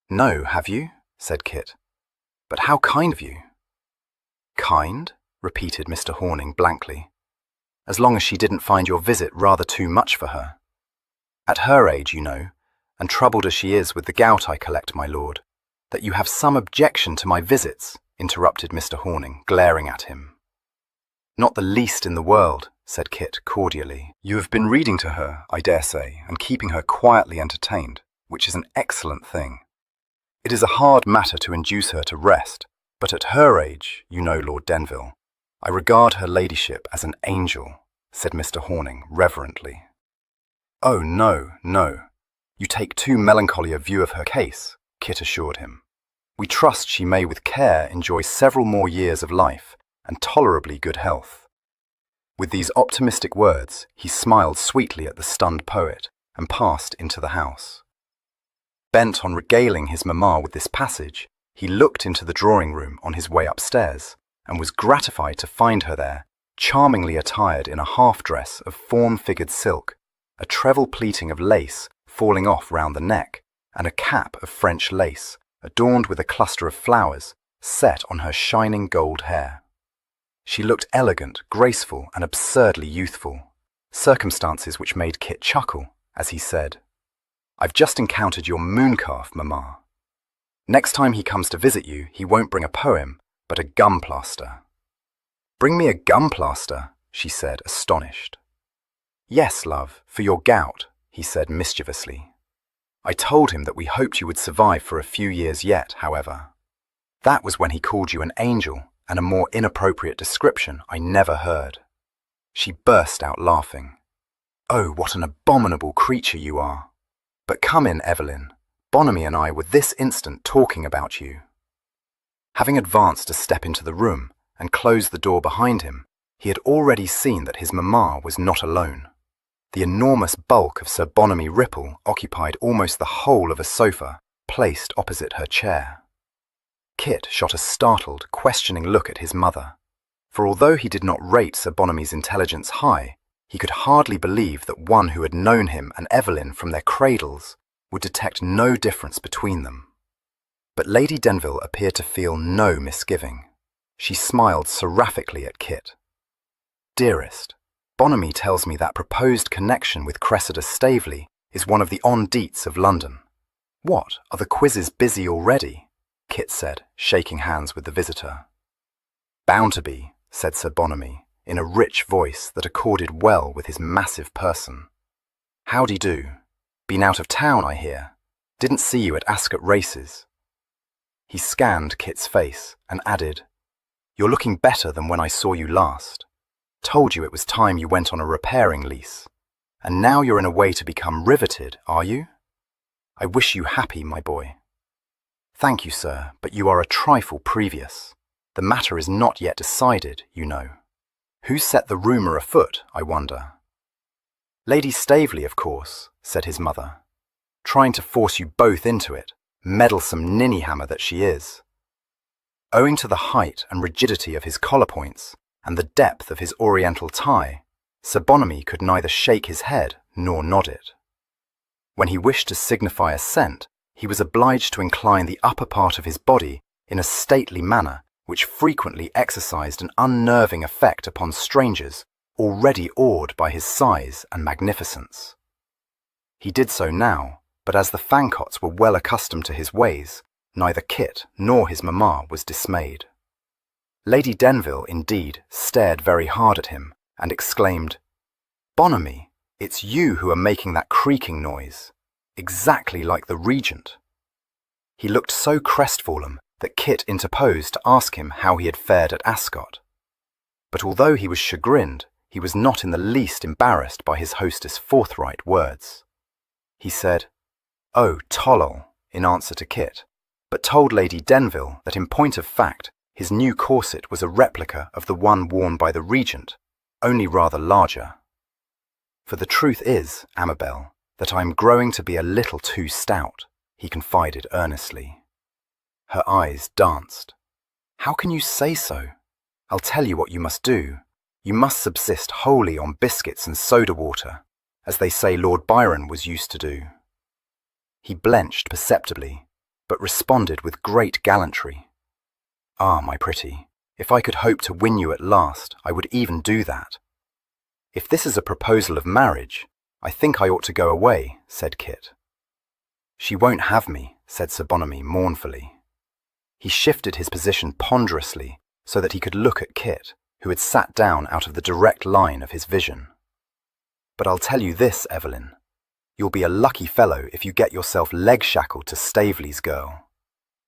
Speaker 2: "No, have you?" said Kit. "But how kind of you." "Kind?" repeated Mr. Horning blankly. "As long as she didn't find your visit rather too much for her. At her age, you know, and troubled as she is with the gout I collect, my lord, that you have some objection to my visits," interrupted Mr. Horning, glaring at him. "Not the least in the world," said Kit cordially. "You have been reading to her, I dare say, and keeping her quietly entertained, which is an excellent thing. It is a hard matter to induce her to rest, but at her age, you know, Lord Denville, I regard her ladyship as an angel," said Mr. Horning reverently. "Oh, no, no. You take too melancholy a view of her case," Kit assured him. "We trust she may with care enjoy several more years of life and tolerably good health." With these optimistic words, he smiled sweetly at the stunned poet and passed into the house. Bent on regaling his mamma with this passage, he looked into the drawing-room on his way upstairs and was gratified to find her there charmingly attired in a half-dress of fawn-figured silk, a treble pleating of lace falling off round the neck, and a cap of French lace, adorned with a cluster of flowers, set on her shining gold hair. She looked elegant, graceful, and absurdly youthful, circumstances which made Kit chuckle, as he said, "I've just encountered your mooncalf, Mamma. Next time he comes to visit you, he won't bring a poem, but a gum plaster." "Bring me a gum plaster?" she said, astonished. "Yes, love, for your gout," he said mischievously. "I told him that we hoped you would survive for a few years yet, however. That was when he called you an angel, and a more inappropriate description I never heard." She burst out laughing. "Oh, what an abominable creature you are! But come in, Evelyn. Bonamy and I were this instant talking about you." Having advanced a step into the room and closed the door behind him, he had already seen that his mamma was not alone. The enormous bulk of Sir Bonamy Ripple occupied almost the whole of a sofa placed opposite her chair. Kit shot a startled, questioning look at his mother, for although he did not rate Sir Bonamy's intelligence high, he could hardly believe that one who had known him and Evelyn from their cradles would detect no difference between them. But Lady Denville appeared to feel no misgiving. She smiled seraphically at Kit. "Dearest, Bonamy tells me that proposed connection with Cressida Staveley is one of the on deets of London. What, are the quizzes busy already?" Kit said, shaking hands with the visitor. "Bound to be," said Sir Bonamy, in a rich voice that accorded well with his massive person. "Howdy do. Been out of town, I hear. Didn't see you at Ascot races." He scanned Kit's face and added, "You're looking better than when I saw you last. Told you it was time you went on a repairing lease. And now you're in a way to become riveted, are you? I wish you happy, my boy." "Thank you, sir, but you are a trifle previous. The matter is not yet decided, you know. Who set the rumour afoot, I wonder?" "Lady Staveley, of course," said his mother. "Trying to force you both into it, meddlesome ninny-hammer that she is." Owing to the height and rigidity of his collar points and the depth of his oriental tie, Sir Bonamy could neither shake his head nor nod it. When he wished to signify assent, he was obliged to incline the upper part of his body in a stately manner which frequently exercised an unnerving effect upon strangers already awed by his size and magnificence. He did so now, but as the Fancots were well accustomed to his ways, neither Kit nor his mamma was dismayed. Lady Denville, indeed, stared very hard at him and exclaimed, "Bonamy, it's you who are making that creaking noise, exactly like the Regent." He looked so crestfallen that Kit interposed to ask him how he had fared at Ascot. But although he was chagrined, he was not in the least embarrassed by his hostess' forthright words. He said, "Oh, tollol," in answer to Kit, but told Lady Denville that in point of fact his new corset was a replica of the one worn by the Regent, only rather larger. "For the truth is, Amabel, that I am growing to be a little too stout," he confided earnestly. Her eyes danced. "How can you say so? I'll tell you what you must do. You must subsist wholly on biscuits and soda water, as they say Lord Byron was used to do." He blenched perceptibly, but responded with great gallantry. "Ah, my pretty, if I could hope to win you at last, I would even do that. If this is a proposal of marriage, I think I ought to go away," said Kit. "She won't have me," said Sir Bonamy mournfully. He shifted his position ponderously so that he could look at Kit, who had sat down out of the direct line of his vision. "But I'll tell you this, Evelyn. You'll be a lucky fellow if you get yourself leg-shackled to Staveley's girl.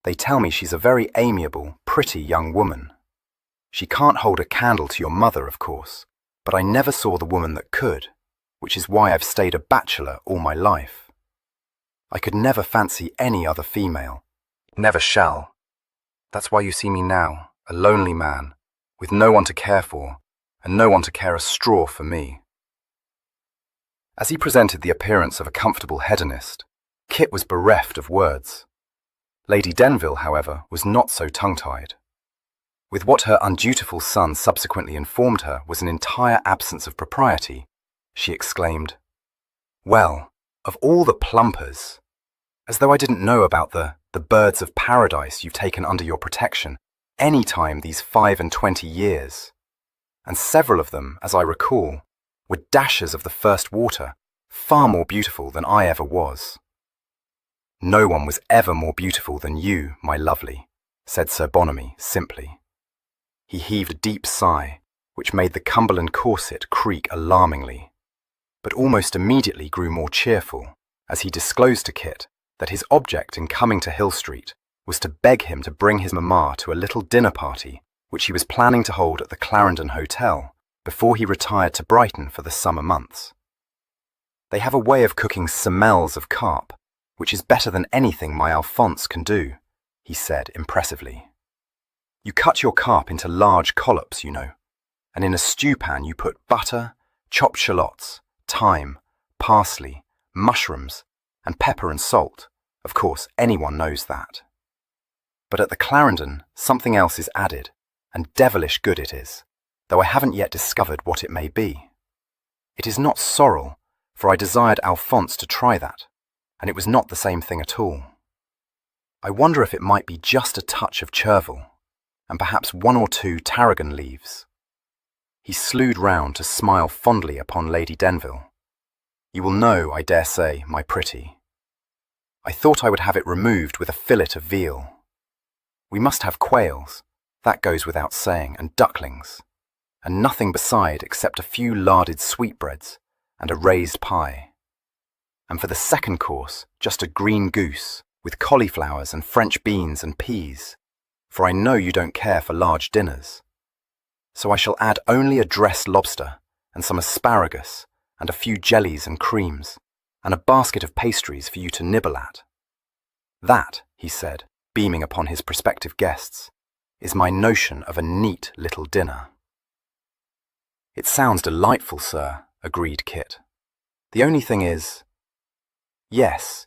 Speaker 2: They tell me she's a very amiable, pretty young woman. She can't hold a candle to your mother, of course, but I never saw the woman that could, which is why I've stayed a bachelor all my life. I could never fancy any other female. Never shall. That's why you see me now, a lonely man, with no one to care for, and no one to care a straw for me." As he presented the appearance of a comfortable hedonist, Kit was bereft of words. Lady Denville, however, was not so tongue-tied. With what her undutiful son subsequently informed her was an entire absence of propriety, she exclaimed, "Well, of all the plumpers! As though I didn't know about the birds of paradise you've taken under your protection any time these 25 years. And several of them, as I recall, were dashers of the first water, far more beautiful than I ever was." "No one was ever more beautiful than you, my lovely," said Sir Bonamy simply. He heaved a deep sigh, which made the Cumberland corset creak alarmingly, but almost immediately grew more cheerful as he disclosed to Kit that his object in coming to Hill Street was to beg him to bring his mamma to a little dinner party which he was planning to hold at the Clarendon Hotel before he retired to Brighton for the summer months. "They have a way of cooking semelles of carp, which is better than anything my Alphonse can do," he said impressively. "You cut your carp into large collops, you know, and in a stewpan you put butter, chopped shallots, thyme, parsley, mushrooms, and pepper and salt. Of course, anyone knows that. But at the Clarendon, something else is added, and devilish good it is, though I haven't yet discovered what it may be. It is not sorrel, for I desired Alphonse to try that, and it was not the same thing at all. I wonder if it might be just a touch of chervil, and perhaps 1 or 2 tarragon leaves." He slewed round to smile fondly upon Lady Denville. "You will know, I dare say, my pretty. I thought I would have it removed with a fillet of veal. We must have quails, that goes without saying, and ducklings, and nothing beside except a few larded sweetbreads and a raised pie. And for the second course, just a green goose, with cauliflowers and French beans and peas, for I know you don't care for large dinners. So I shall add only a dressed lobster, and some asparagus, and a few jellies and creams, and a basket of pastries for you to nibble at. That," he said, beaming upon his prospective guests, "is my notion of a neat little dinner." "It sounds delightful, sir," agreed Kit. "The only thing is—" Yes,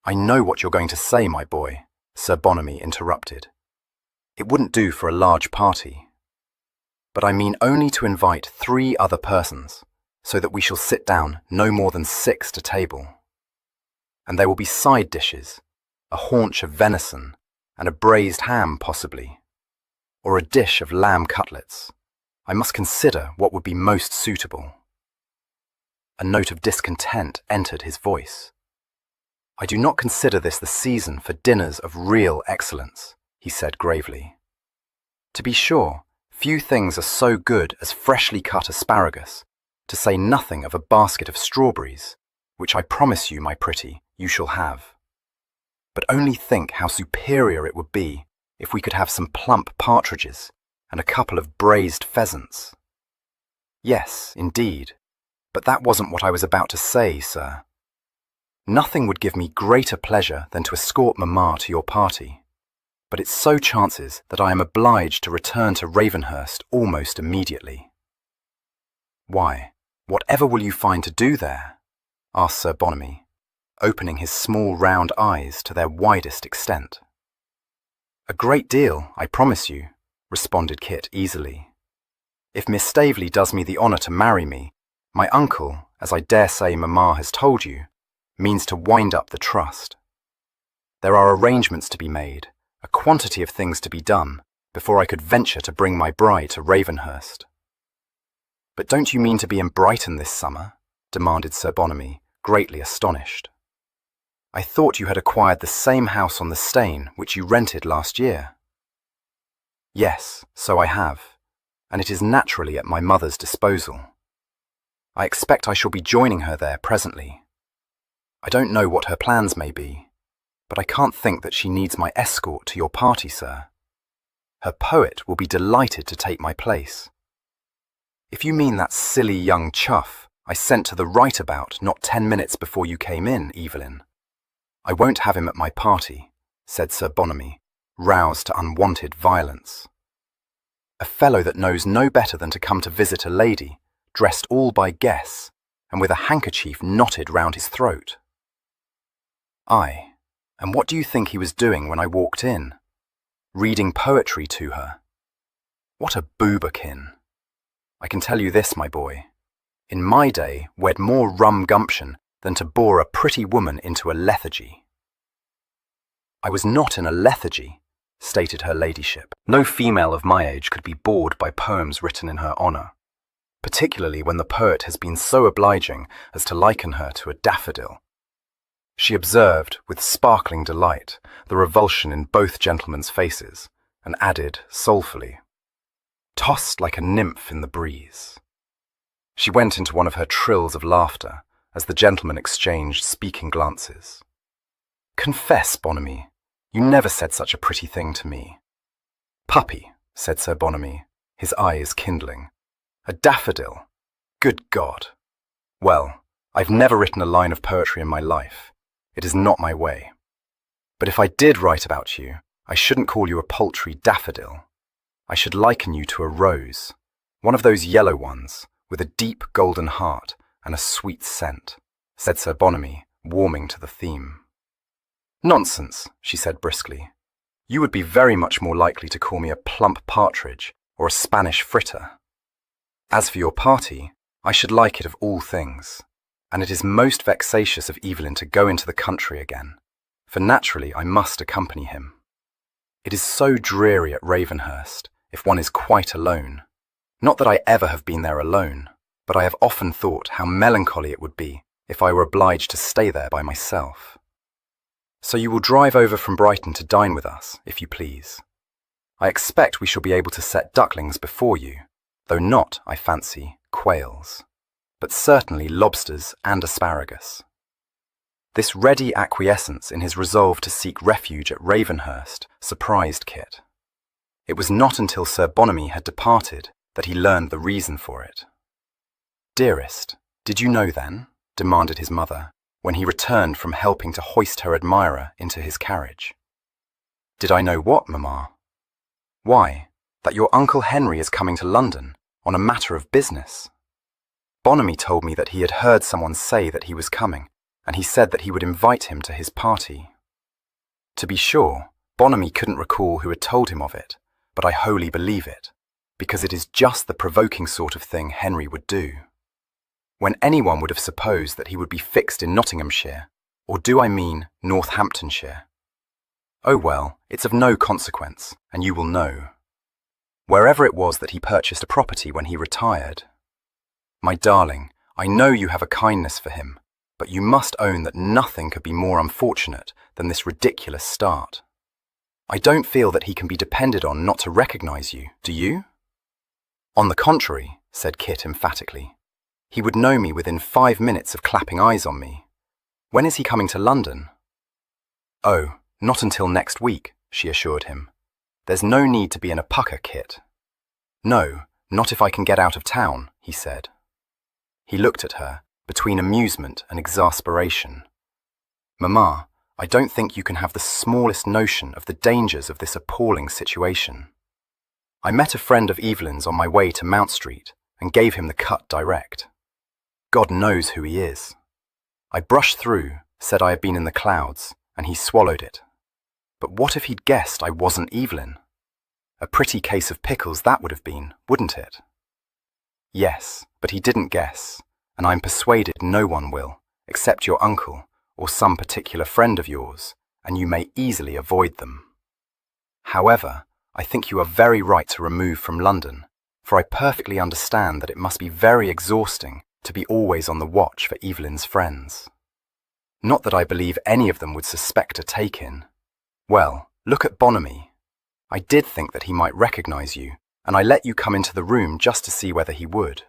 Speaker 2: I know what you're going to say, my boy," Sir Bonamy interrupted. "It wouldn't do for a large party. But I mean only to invite 3 other persons, so that we shall sit down no more than 6 to table. And there will be side dishes, a haunch of venison, and a braised ham possibly, or a dish of lamb cutlets. I must consider what would be most suitable." A note of discontent entered his voice. "I do not consider this the season for dinners of real excellence," he said gravely. "To be sure, few things are so good as freshly cut asparagus, to say nothing of a basket of strawberries, which I promise you, my pretty, you shall have. But only think how superior it would be if we could have some plump partridges and a couple of braised pheasants." "Yes, indeed, but that wasn't what I was about to say, sir. Nothing would give me greater pleasure than to escort mamma to your party, but it so chances that I am obliged to return to Ravenhurst almost immediately." "Why, whatever will you find to do there?" asked Sir Bonamy, opening his small round eyes to their widest extent. "A great deal, I promise you," responded Kit easily. "If Miss Staveley does me the honour to marry me, my uncle, as I dare say mamma has told you, means to wind up the trust. There are arrangements to be made, a quantity of things to be done, before I could venture to bring my bride to Ravenhurst." "But don't you mean to be in Brighton this summer?" demanded Sir Bonamy, greatly astonished. "I thought you had acquired the same house on the Steyne which you rented last year." "Yes, so I have, and it is naturally at my mother's disposal. I expect I shall be joining her there presently. I don't know what her plans may be, but I can't think that she needs my escort to your party, sir. Her poet will be delighted to take my place." "If you mean that silly young chuff I sent to the right about not 10 minutes before you came in, Evelyn, I won't have him at my party," said Sir Bonamy, roused to unwonted violence. "A fellow that knows no better than to come to visit a lady, dressed all by guess, and with a handkerchief knotted round his throat." "Aye, and what do you think he was doing when I walked in? Reading poetry to her, What a booberkin. I can tell you this, my boy. In my day, we'd more rum gumption than to bore a pretty woman into a lethargy. I was not in a lethargy, stated her ladyship. No female of my age could be bored by poems written in her honour, particularly when the poet has been so obliging as to liken her to a daffodil. She observed, with sparkling delight, the revulsion in both gentlemen's faces, and added soulfully, "Tossed like a nymph in the breeze." She went into one of her trills of laughter as the gentlemen exchanged speaking glances. "Confess, Bonamy, you never said such a pretty thing to me." "Puppy," said Sir Bonamy, his eyes kindling. "A daffodil? Good God! Well, I've never written a line of poetry in my life. It is not my way. But if I did write about you, I shouldn't call you a paltry daffodil. I should liken you to a rose, one of those yellow ones, with a deep golden heart and a sweet scent," said Sir Bonamy, warming to the theme. "Nonsense," she said briskly. "You would be very much more likely to call me a plump partridge or a Spanish fritter. As for your party, I should like it of all things, and it is most vexatious of Evelyn to go into the country again, for naturally I must accompany him. It is so dreary at Ravenhurst, if one is quite alone. Not that I ever have been there alone, but I have often thought how melancholy it would be if I were obliged to stay there by myself. So you will drive over from Brighton to dine with us, if you please. I expect we shall be able to set ducklings before you, though not, I fancy, quails, but certainly lobsters and asparagus." This ready acquiescence in his resolve to seek refuge at Ravenhurst surprised Kit. It was not until Sir Bonamy had departed that he learned the reason for it. "Dearest, did you know then?" demanded his mother, when he returned from helping to hoist her admirer into his carriage. "Did I know what, mamma?" "Why, that your Uncle Henry is coming to London on a matter of business. Bonamy told me that he had heard someone say that he was coming, and he said that he would invite him to his party." To be sure, Bonamy couldn't recall who had told him of it, but I wholly believe it, because it is just the provoking sort of thing Henry would do. When anyone would have supposed that he would be fixed in Nottinghamshire, or do I mean Northamptonshire? Oh well, it's of no consequence, and you will know. Wherever it was that he purchased a property when he retired. My darling, I know you have a kindness for him, but you must own that nothing could be more unfortunate than this ridiculous start. I don't feel that he can be depended on not to recognise you, do you? On the contrary, said Kit emphatically. He would know me within 5 minutes of clapping eyes on me. When is he coming to London? Oh, not until next week, she assured him. There's no need to be in a pucker, Kit. No, not if I can get out of town, he said. He looked at her, between amusement and exasperation. Mamma, I don't think you can have the smallest notion of the dangers of this appalling situation. I met a friend of Evelyn's on my way to Mount Street and gave him the cut direct. God knows who he is. I brushed through, said I had been in the clouds, and he swallowed it. But what if he'd guessed I wasn't Evelyn? A pretty case of pickles that would have been, wouldn't it? Yes, but he didn't guess, and I'm persuaded no one will, except your uncle or some particular friend of yours, and you may easily avoid them. However, I think you are very right to remove from London, for I perfectly understand that it must be very exhausting to be always on the watch for Evelyn's friends. Not that I believe any of them would suspect a take-in. Well, look at Bonamy. I did think that he might recognise you, and I let you come into the room just to see whether he would.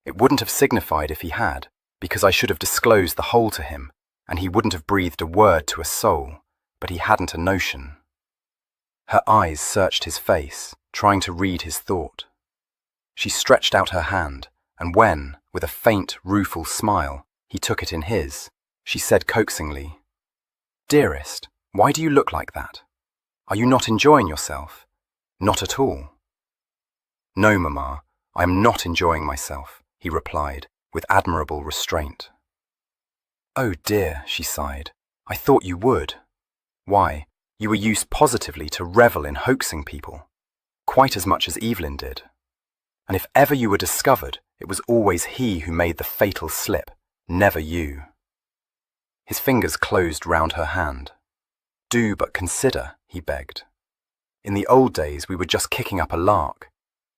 Speaker 2: It wouldn't have signified if he had, because I should have disclosed the whole to him, and he wouldn't have breathed a word to a soul, but he hadn't a notion. Her eyes searched his face, trying to read his thought. She stretched out her hand, and when, with a faint, rueful smile, he took it in his, she said coaxingly, Dearest, why do you look like that? Are you not enjoying yourself? Not at all. No, Mamma, I am not enjoying myself, he replied, with admirable restraint. Oh dear, she sighed, I thought you would. Why, you were used positively to revel in hoaxing people. quite as much as Evelyn did. And if ever you were discovered, it was always he who made the fatal slip, never you. His fingers closed round her hand. Do but consider, he begged. In the old days we were just kicking up a lark.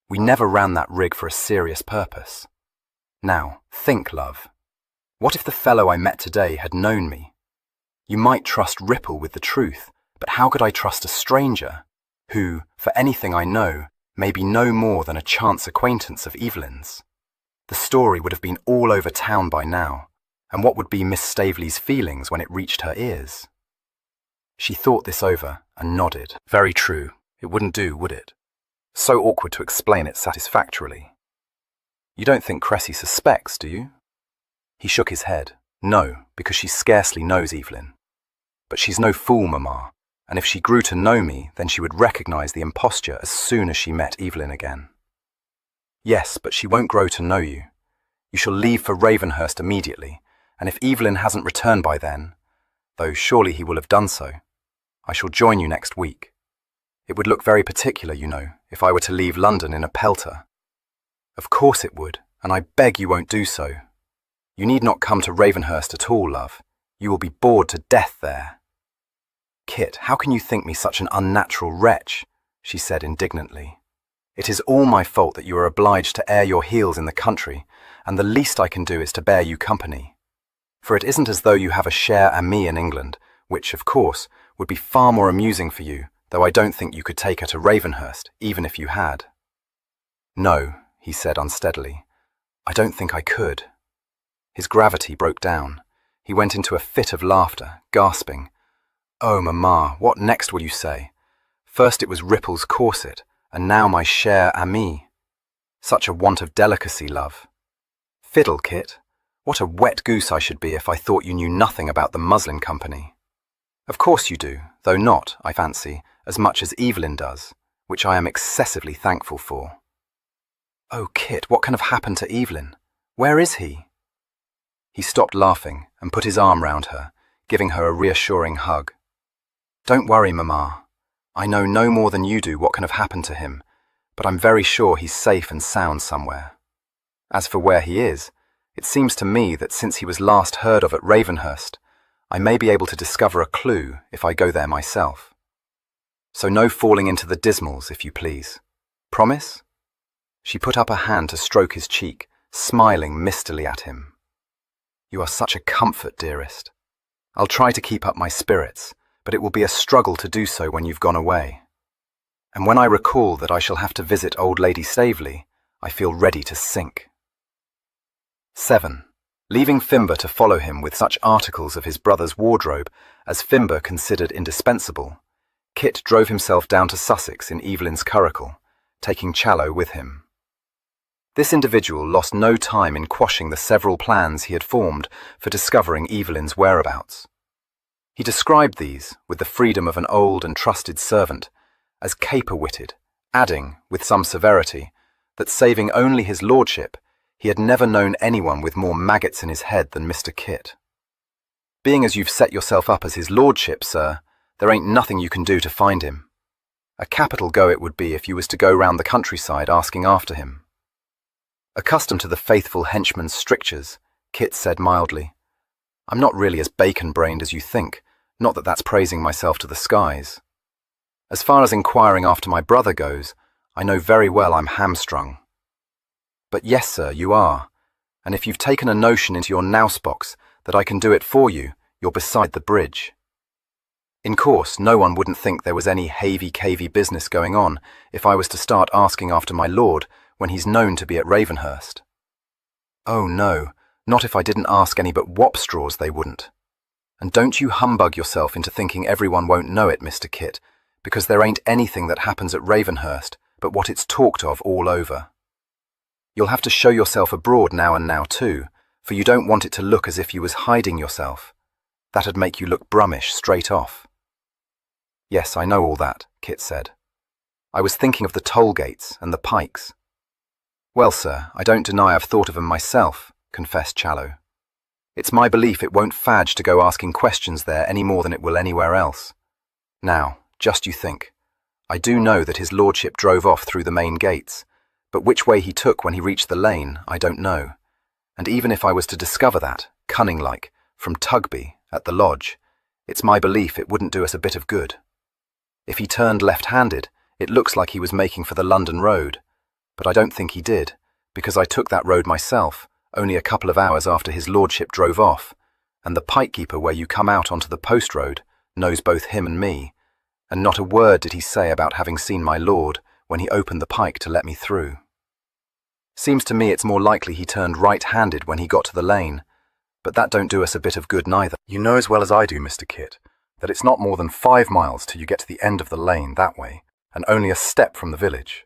Speaker 2: We never ran that rig for a serious purpose. Now, think, love. What if the fellow I met today had known me? You might trust Ripple with the truth, but how could I trust a stranger, who, for anything I know, may be no more than a chance acquaintance of Evelyn's? The story would have been all over town by now, and what would be Miss Staveley's feelings when it reached her ears? She thought this over and nodded. Very true. It wouldn't do, would it? So awkward to explain it satisfactorily. You don't think Cressy suspects, do you? He shook his head. No, because she scarcely knows Evelyn. But she's no fool, Mamma, and if she grew to know me, then she would recognise the imposture as soon as she met Evelyn again. Yes, but she won't grow to know you. You shall leave for Ravenhurst immediately, and if Evelyn hasn't returned by then, though surely he will have done so, I shall join you next week. It would look very particular, you know, if I were to leave London in a pelter. Of course it would, and I beg you won't do so. You need not come to Ravenhurst at all, love. You will be bored to death there. Kit, how can you think me such an unnatural wretch? She said indignantly. It is all my fault that you are obliged to air your heels in the country, and the least I can do is to bear you company. For it isn't as though you have a cher amie in England, which, of course, would be far more amusing for you, though I don't think you could take her to Ravenhurst, even if you had. No, he said unsteadily. I don't think I could. His gravity broke down. He went into a fit of laughter, gasping. Oh, Mamma, what next will you say? First it was Ripple's corset, and now my cher amie. Such a want of delicacy, love. Fiddle, Kit. What a wet goose I should be if I thought you knew nothing about the muslin company. Of course you do, though not, I fancy, as much as Evelyn does, which I am excessively thankful for. Oh, Kit, what can have happened to Evelyn? Where is he? He stopped laughing and put his arm round her, giving her a reassuring hug. Don't worry, Mamma. I know no more than you do what can have happened to him, but I'm very sure he's safe and sound somewhere. As for where he is, it seems to me that since he was last heard of at Ravenhurst, I may be able to discover a clue if I go there myself. So no falling into the dismals, if you please. Promise? She put up a hand to stroke his cheek, smiling mistily at him. You are such a comfort, dearest. I'll try to keep up my spirits, but it will be a struggle to do so when you've gone away. And when I recall that I shall have to visit old Lady Staveley, I feel ready to sink. 7. Leaving Fimber to follow him with such articles of his brother's wardrobe as Fimber considered indispensable, Kit drove himself down to Sussex in Evelyn's curricle, taking Challoner with him. This individual lost no time in quashing the several plans he had formed for discovering Evelyn's whereabouts. He described these, with the freedom of an old and trusted servant, as caper-witted, adding, with some severity, that saving only his lordship, he had never known anyone with more maggots in his head than Mr. Kit. Being as you've set yourself up as his lordship, sir, there ain't nothing you can do to find him. A capital go it would be if you was to go round the countryside asking after him. Accustomed to the faithful henchman's strictures, Kit said mildly, I'm not really as bacon-brained as you think, not that that's praising myself to the skies. As far as inquiring after my brother goes, I know very well I'm hamstrung. But yes, sir, you are, and if you've taken a notion into your nousebox that I can do it for you, you're beside the bridge. In course, no one wouldn't think there was any havey-cavey business going on if I was to start asking after my lord when he's known to be at Ravenhurst. Oh no, not if I didn't ask any but wopstraws they wouldn't. And don't you humbug yourself into thinking everyone won't know it, Mr. Kit, because there ain't anything that happens at Ravenhurst but what it's talked of all over. You'll have to show yourself abroad now and now too, for you don't want it to look as if you was hiding yourself. That'd make you look brummish straight off. Yes, I know all that, Kit said. I was thinking of the toll gates and the pikes. Well, sir, I don't deny I've thought of 'em myself, confessed Challoner. It's my belief it won't fadge to go asking questions there any more than it will anywhere else. Now, just you think. I do know that his lordship drove off through the main gates, but which way he took when he reached the lane, I don't know. And even if I was to discover that, cunning-like, from Tugby, at the lodge, it's my belief it wouldn't do us a bit of good. If he turned left-handed, it looks like he was making for the London road, but I don't think he did, because I took that road myself, only a couple of hours after his lordship drove off, and the pikekeeper where you come out onto the post road knows both him and me, and not a word did he say about having seen my lord when he opened the pike to let me through. Seems to me it's more likely he turned right-handed when he got to the lane, but that don't do us a bit of good neither.
Speaker 1: You know as well as I do, Mr. Kit, that it's not more than 5 miles till you get to the end of the lane that way, and only a step from the village.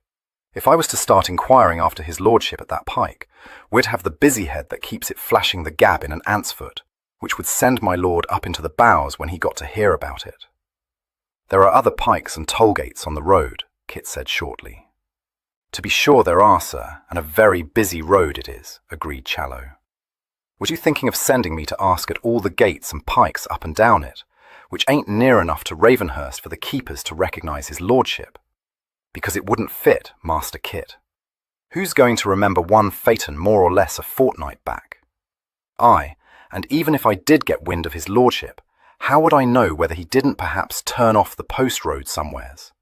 Speaker 1: If I was to start inquiring after his lordship at that pike, we'd have the busy head that keeps it flashing the gab in an ant's foot, which would send my lord up into the bows when he got to hear about it. There are other pikes and toll gates on the road, Kit said shortly. To be sure there are, sir, and a very busy road it is, agreed Challoner. Was you thinking of sending me to ask at all the gates and pikes up and down it, which ain't near enough to Ravenhurst for the keepers to recognise his lordship? Because it wouldn't fit, Master Kit. Who's going to remember one phaeton more or less a fortnight back? I, and even if I did get wind of his lordship, how would I know whether he didn't perhaps turn off the post road somewheres?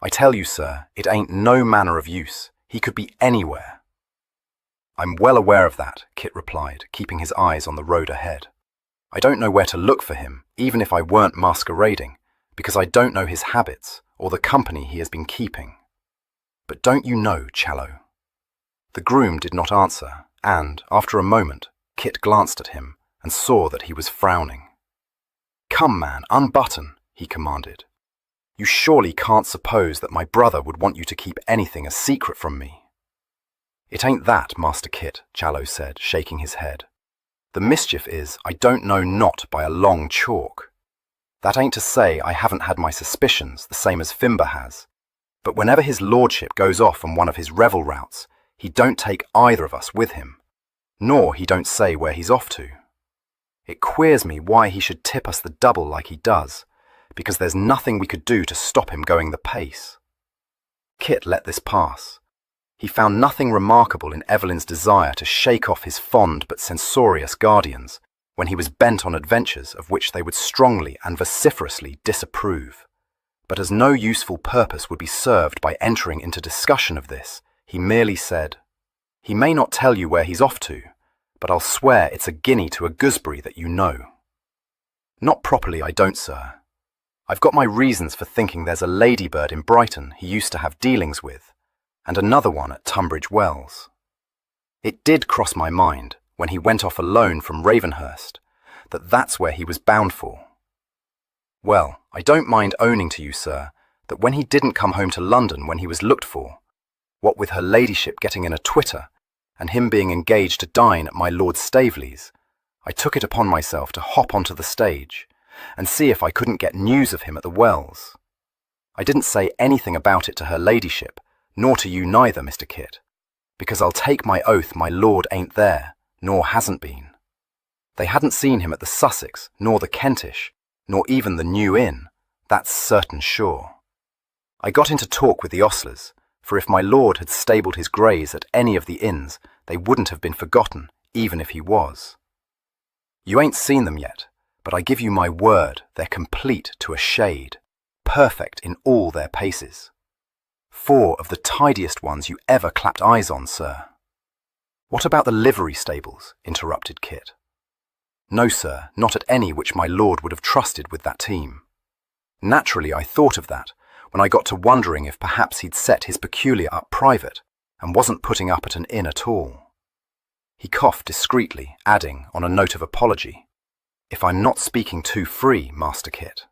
Speaker 1: I tell you, sir, it ain't no manner of use. He could be anywhere. I'm well aware of that, Kit replied, keeping his eyes on the road ahead. I don't know where to look for him, even if I weren't masquerading, because I don't know his habits or the company he has been keeping. But don't you know, Challoner? The groom did not answer, and, after a moment, Kit glanced at him and saw that he was frowning. Come, man, unbutton, he commanded. You surely can't suppose that my brother would want you to keep anything a secret from me. It ain't that, Master Kit, Challoner said, shaking his head. The mischief is I don't know not by a long chalk. That ain't to say I haven't had my suspicions, the same as Fimber has, but whenever his lordship goes off on one of his revel routes, he don't take either of us with him, nor he don't say where he's off to. It queers me why he should tip us the double like he does, because there's nothing we could do to stop him going the pace. Kit let this pass. He found nothing remarkable in Evelyn's desire to shake off his fond but censorious guardians when he was bent on adventures of which they would strongly and vociferously disapprove. But as no useful purpose would be served by entering into discussion of this, he merely said, "He may not tell you where he's off to, but I'll swear it's a guinea to a gooseberry that you know." "Not properly, I don't, sir. I've got my reasons for thinking there's a ladybird in Brighton he used to have dealings with, and another one at Tunbridge Wells. It did cross my mind, when he went off alone from Ravenhurst, that that's where he was bound for. Well, I don't mind owning to you, sir, that when he didn't come home to London when he was looked for, what with her ladyship getting in a twitter, and him being engaged to dine at my Lord Staveley's, I took it upon myself to hop onto the stage, and see if I couldn't get news of him at the Wells. I didn't say anything about it to her ladyship, nor to you neither, Mr. Kit, because I'll take my oath my lord ain't there, nor hasn't been. They hadn't seen him at the Sussex, nor the Kentish, nor even the New Inn, that's certain sure. I got into talk with the ostlers, for if my lord had stabled his greys at any of the inns, they wouldn't have been forgotten, even if he was. You ain't seen them yet, but I give you my word they're complete to a shade, perfect in all their paces. 4 of the tidiest ones you ever clapped eyes on, sir." "What about the livery stables?" interrupted Kit. "No, sir, not at any which my lord would have trusted with that team. Naturally I thought of that, when I got to wondering if perhaps he'd set his peculiar up private, and wasn't putting up at an inn at all." He coughed discreetly, adding, on a note of apology, "If I'm not speaking too free, Master Kit."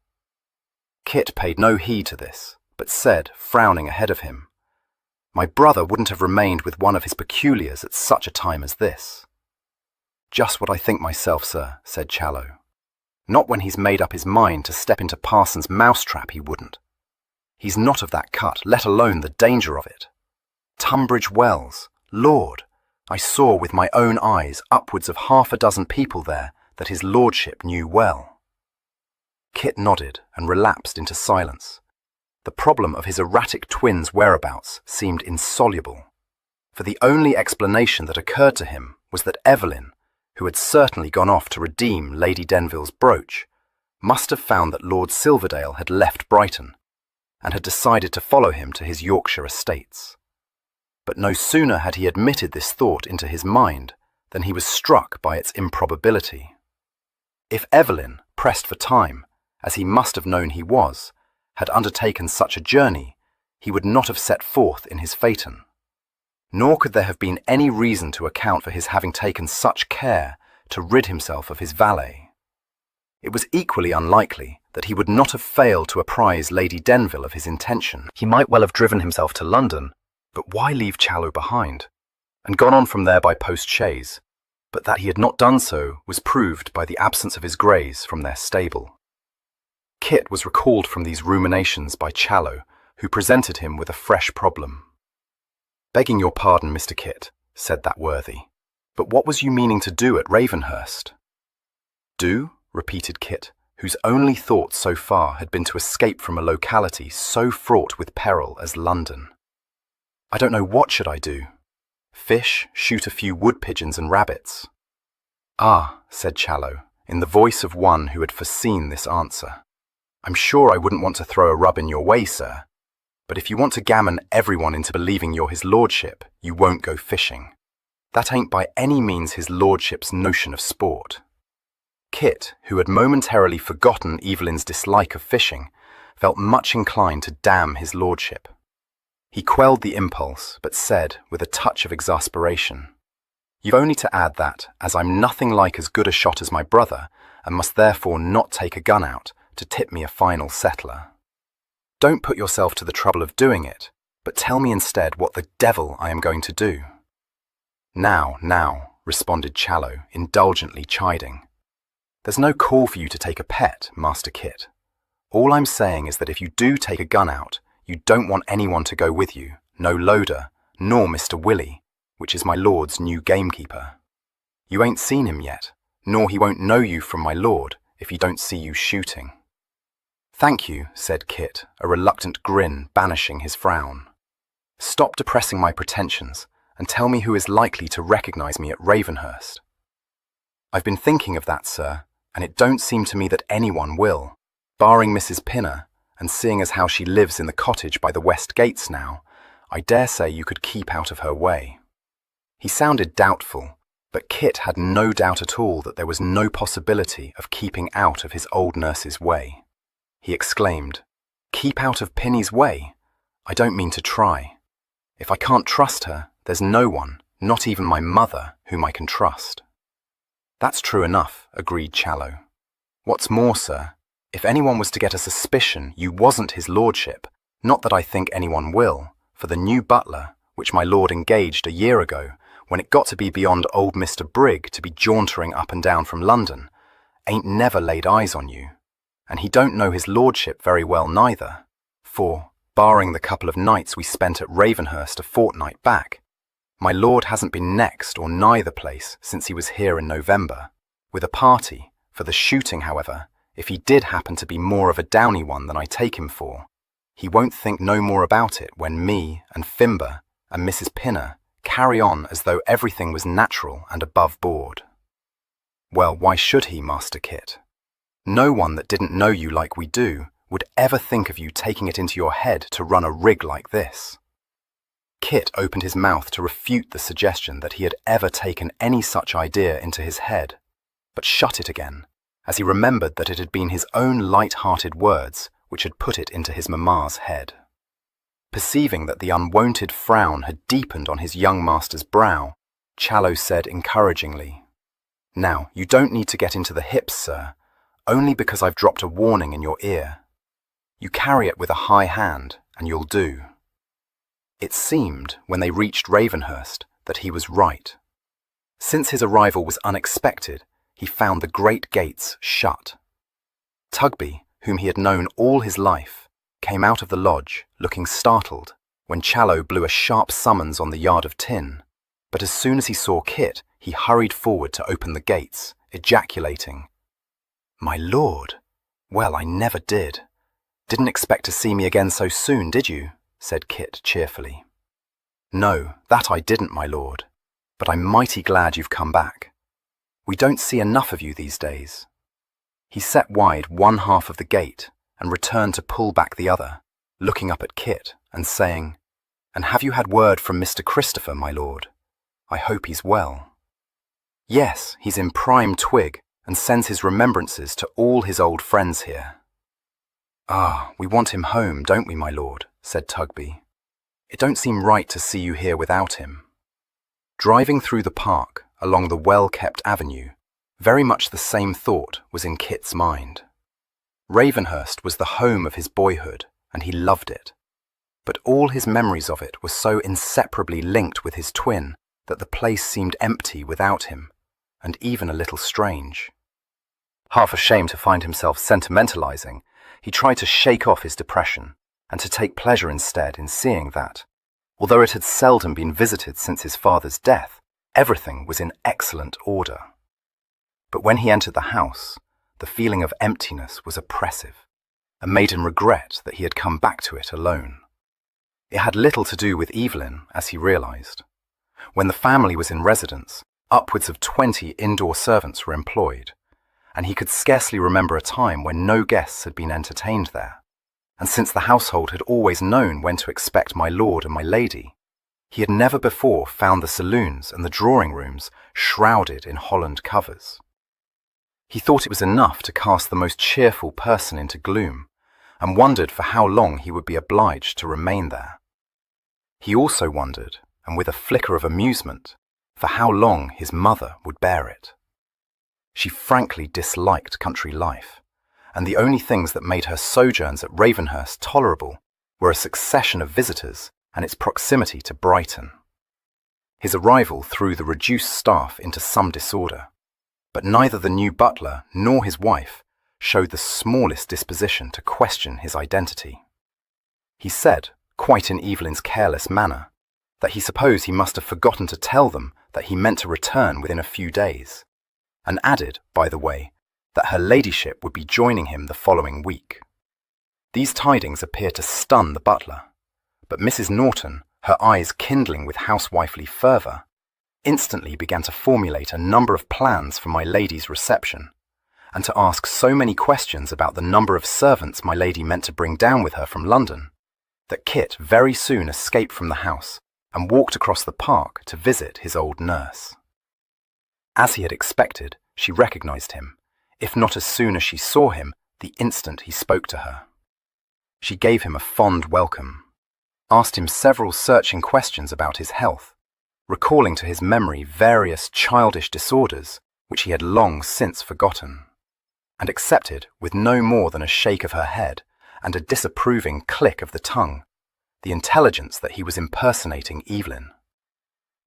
Speaker 1: Kit paid no heed to this, but said, frowning ahead of him, "My brother wouldn't have remained with one of his peculiars at such a time as this." "Just what I think myself, sir," said Challoner. "Not when he's made up his mind to step into Parson's mousetrap, he wouldn't. He's not of that cut, let alone the danger of it. Tunbridge Wells, Lord, I saw with my own eyes upwards of 6 people there that his lordship knew well." Kit nodded and relapsed into silence.
Speaker 2: The problem of his erratic twins' whereabouts seemed insoluble, for the only explanation that occurred to him was that Evelyn, who had certainly gone off to redeem Lady Denville's brooch, must have found that Lord Silverdale had left Brighton and had decided to follow him to his Yorkshire estates. But no sooner had he admitted this thought into his mind than he was struck by its improbability. If Evelyn, pressed for time, as he must have known he was, had undertaken such a journey, he would not have set forth in his phaeton. Nor could there have been any reason to account for his having taken such care to rid himself of his valet. It was equally unlikely that he would not have failed to apprise Lady Denville of his intention. He might well have driven himself to London, but why leave Challoner behind, and gone on from there by post-chaise? But that he had not done so was proved by the absence of his greys from their stable. Kit was recalled from these ruminations by Challoner, who presented him with a fresh problem. "Begging your pardon, Mr. Kit," said that worthy, "but what was you meaning to do at Ravenhurst?" "Do?" repeated Kit, whose only thought so far had been to escape from a locality so fraught with peril as London. "I don't know, what should I do? Fish, shoot a few wood-pigeons and rabbits." "Ah," said Challoner, in the voice of one who had foreseen this answer. "I'm sure I wouldn't want to throw a rub in your way, sir. But if you want to gammon everyone into believing you're his lordship, you won't go fishing. That ain't by any means his lordship's notion of sport." Kit, who had momentarily forgotten Evelyn's dislike of fishing, felt much inclined to damn his lordship. He quelled the impulse, but said, with a touch of exasperation, "You've only to add that, as I'm nothing like as good a shot as my brother, and must therefore not take a gun out, to tip me a final settler. Don't put yourself to the trouble of doing it, but tell me instead what the devil I am going to do." Now, responded Challoner, indulgently chiding. "There's no call for you to take a pet, Master Kit. All I'm saying is that if you do take a gun out, you don't want anyone to go with you, no loader, nor Mr. Willie, which is my lord's new gamekeeper. You ain't seen him yet, nor he won't know you from my lord if he don't see you shooting." "Thank you," said Kit, a reluctant grin banishing his frown. "Stop depressing my pretensions, and tell me who is likely to recognise me at Ravenhurst." "I've been thinking of that, sir, and it don't seem to me that anyone will, barring Mrs. Pinner, and seeing as how she lives in the cottage by the west gates now, I dare say you could keep out of her way." He sounded doubtful, but Kit had no doubt at all that there was no possibility of keeping out of his old nurse's way. He exclaimed, "Keep out of Pinny's way? I don't mean to try. If I can't trust her, there's no one, not even my mother, whom I can trust." "That's true enough," agreed Challoner. "What's more, sir, if anyone was to get a suspicion you wasn't his lordship, not that I think anyone will, for the new butler, which my lord engaged a year ago, when it got to be beyond old Mr. Brigg to be jauntering up and down from London, ain't never laid eyes on you. And he don't know his lordship very well neither, for, barring the couple of nights we spent at Ravenhurst a fortnight back, my lord hasn't been next or nigh the place since he was here in November, with a party. For the shooting, however, if he did happen to be more of a downy one than I take him for, he won't think no more about it when me and Fimber and Mrs. Pinner carry on as though everything was natural and above board." "Well, why should he, Master Kit? No one that didn't know you like we do would ever think of you taking it into your head to run a rig like this." Kit opened his mouth to refute the suggestion that he had ever taken any such idea into his head, but shut it again, as he remembered that it had been his own light-hearted words which had put it into his mamma's head. Perceiving that the unwonted frown had deepened on his young master's brow, Challoner said encouragingly, "Now, you don't need to get into the hips, sir, only because I've dropped a warning in your ear. You carry it with a high hand, and you'll do." It seemed, when they reached Ravenhurst, that he was right. Since his arrival was unexpected, he found the great gates shut. Tugby, whom he had known all his life, came out of the lodge, looking startled, when Challoner blew a sharp summons on the yard of tin, but as soon as he saw Kit, he hurried forward to open the gates, ejaculating, "My lord! Well, I never did. "Didn't expect to see me again so soon, did you?" said Kit cheerfully. "No, that I didn't, my lord, but I'm mighty glad you've come back. We don't see enough of you these days." He set wide one half of the gate and returned to pull back the other, looking up at Kit and saying, "And have you had word from Mr. Christopher, my lord? I hope he's well." "Yes, he's in prime twig and sends his remembrances to all his old friends here." "Ah, we want him home, don't we, my lord?" said Tugby. "It don't seem right to see you here without him." Driving through the park, along the well-kept avenue, very much the same thought was in Kit's mind. Ravenhurst was the home of his boyhood, and he loved it. But all his memories of it were so inseparably linked with his twin that the place seemed empty without him, and even a little strange.
Speaker 1: Half ashamed to find himself sentimentalizing, he tried to shake off his depression and to take pleasure instead in seeing that, although it had seldom been visited since his father's death, everything was in excellent order. But when he entered the house, the feeling of emptiness was oppressive, and made him regret that he had come back to it alone. It had little to do with Evelyn, as he realized. When the family was in residence, upwards of 20 indoor servants were employed, and he could scarcely remember a time when no guests had been entertained there. And since the household had always known when to expect my lord and my lady, he had never before found the saloons and the drawing rooms shrouded in holland covers. He thought it was enough to cast the most cheerful person into gloom, and wondered for how long he would be obliged to remain there. He also wondered, and with a flicker of amusement, for how long his mother would bear it. She frankly disliked country life, and the only things that made her sojourns at Ravenhurst tolerable were a succession of visitors and its proximity to Brighton. His arrival threw the reduced staff into some disorder, but neither the new butler nor his wife showed the smallest disposition to question his identity. He said, quite in Evelyn's careless manner, that he supposed he must have forgotten to tell them that he meant to return within a few days, and added, by the way, that her ladyship would be joining him the following week. These tidings appeared to stun the butler, but Mrs. Norton, her eyes kindling with housewifely fervour, instantly began to formulate a number of plans for my lady's reception, and to ask so many questions about the number of servants my lady meant to bring down with her from London, that Kit very soon escaped from the house and walked across the park to visit his old nurse. As he had expected, she recognized him, if not as soon as she saw him, the instant he spoke to her. She gave him a fond welcome, asked him several searching questions about his health, recalling to his memory various childish disorders which he had long since forgotten, and accepted with no more than a shake of her head and a disapproving click of the tongue the intelligence that he was impersonating Evelyn.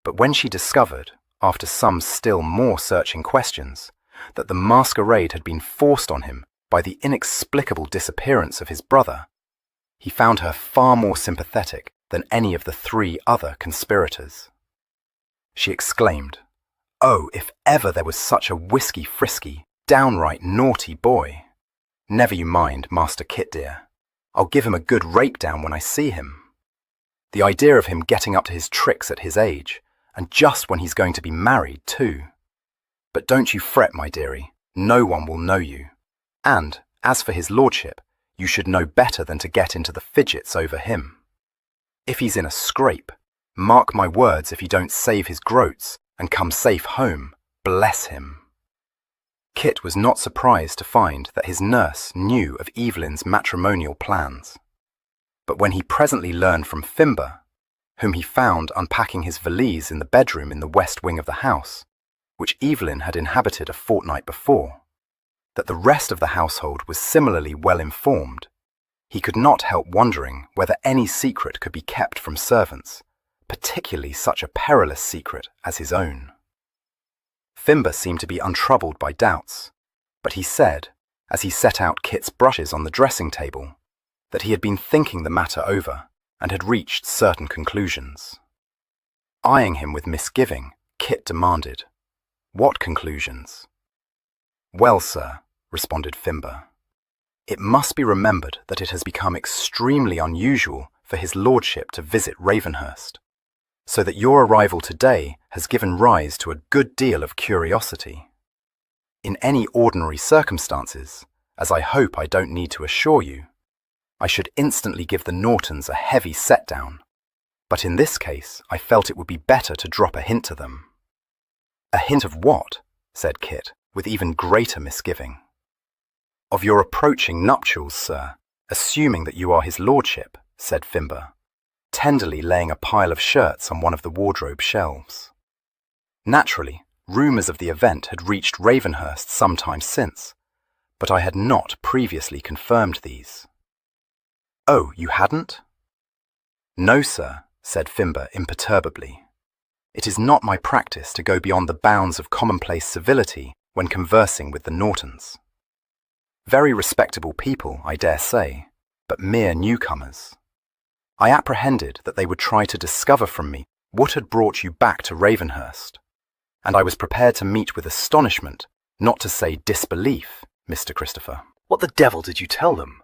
Speaker 1: But when she discovered, after some still more searching questions, that the masquerade had been forced on him by the inexplicable disappearance of his brother, he found her far more sympathetic than any of the 3 other conspirators. She exclaimed, "Oh, if ever there was such a whisky-frisky, downright naughty boy! Never you mind, Master Kit dear. I'll give him a good rake-down when I see him. The idea of him getting up to his tricks at his age, and just when he's going to be married too. But don't you fret, my dearie, no one will know you. And, as for his lordship, you should know better than to get into the fidgets over him. If he's in a scrape, mark my words, if he don't save his groats and come safe home, bless him." Kit was not surprised to find that his nurse knew of Evelyn's matrimonial plans. But when he presently learned from Fimber, whom he found unpacking his valise in the bedroom in the west wing of the house, which Evelyn had inhabited a fortnight before, that the rest of the household was similarly well informed, he could not help wondering whether any secret could be kept from servants, particularly such a perilous secret as his own. Fimber seemed to be untroubled by doubts, but he said, as he set out Kit's brushes on the dressing table, that he had been thinking the matter over and had reached certain conclusions. Eyeing him with misgiving, Kit demanded, "What conclusions?" "Well, sir," responded Fimber,
Speaker 2: It must be remembered that it has become extremely unusual for his lordship to visit Ravenhurst, so that your arrival today has given rise to a good deal of curiosity. In any ordinary circumstances, as I hope I don't need to assure you, I should instantly give the Nortons a heavy set-down, but in this case I felt it would be better to drop a hint to them. A hint of what? Said Kit, with even greater misgiving. Of your approaching nuptials, sir, assuming that you are his lordship, said Fimber, tenderly laying a pile of shirts on one of the wardrobe shelves. Naturally, rumours of the event had reached Ravenhurst some time since, but I had not previously confirmed these. Oh, you hadn't? No, sir, said Fimber imperturbably. It is not my practice to go beyond the bounds of commonplace civility when conversing with the Nortons. Very respectable people, I dare say, but mere newcomers. I apprehended that they would try to discover from me what had brought you back to Ravenhurst, and I was prepared to meet with astonishment, not to say disbelief, Mr. Christopher.
Speaker 1: What the devil did you tell them?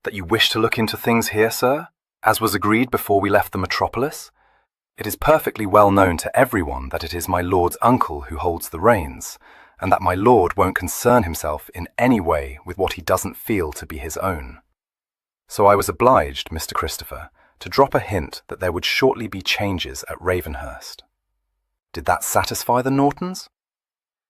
Speaker 1: That you wish to look into things here, sir, as was agreed before we left the metropolis? It is perfectly well known to everyone that it is my lord's uncle who holds the reins, and that my lord won't concern himself in any way with what he doesn't feel to be his own. So I was obliged, Mr. Christopher, to drop a hint that there would shortly be changes at Ravenhurst. Did that satisfy the Nortons?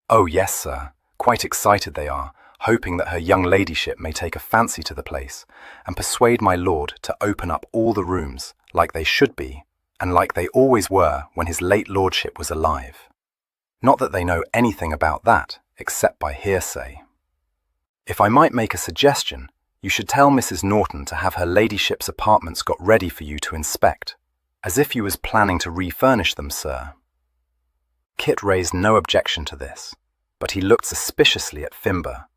Speaker 1: Oh yes, sir. Quite excited they are, hoping that her young ladyship may take a fancy to the place and persuade my lord to open up all the rooms like they should be and like they always were when his late lordship was alive. Not that they know anything about that, except by hearsay. If I might make a suggestion, you should tell Mrs. Norton to have her ladyship's apartments got ready for you to inspect, as if you was planning to refurnish them, sir. Kit raised no objection to this, but he looked suspiciously at Fimber,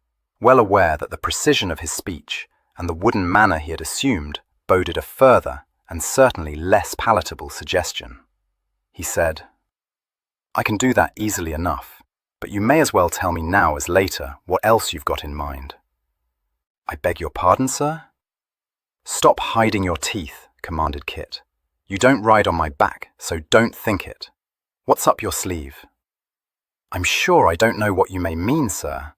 Speaker 1: well aware that the precision of his speech and the wooden manner he had assumed boded a further and certainly less palatable suggestion. He said, I can do that easily enough, but you may as well tell me now as later what else you've got in mind. I beg your pardon, sir? Stop hiding your teeth, commanded Kit. You don't ride on my back, so don't think it. What's up your sleeve? I'm sure I don't know what you may mean, sir.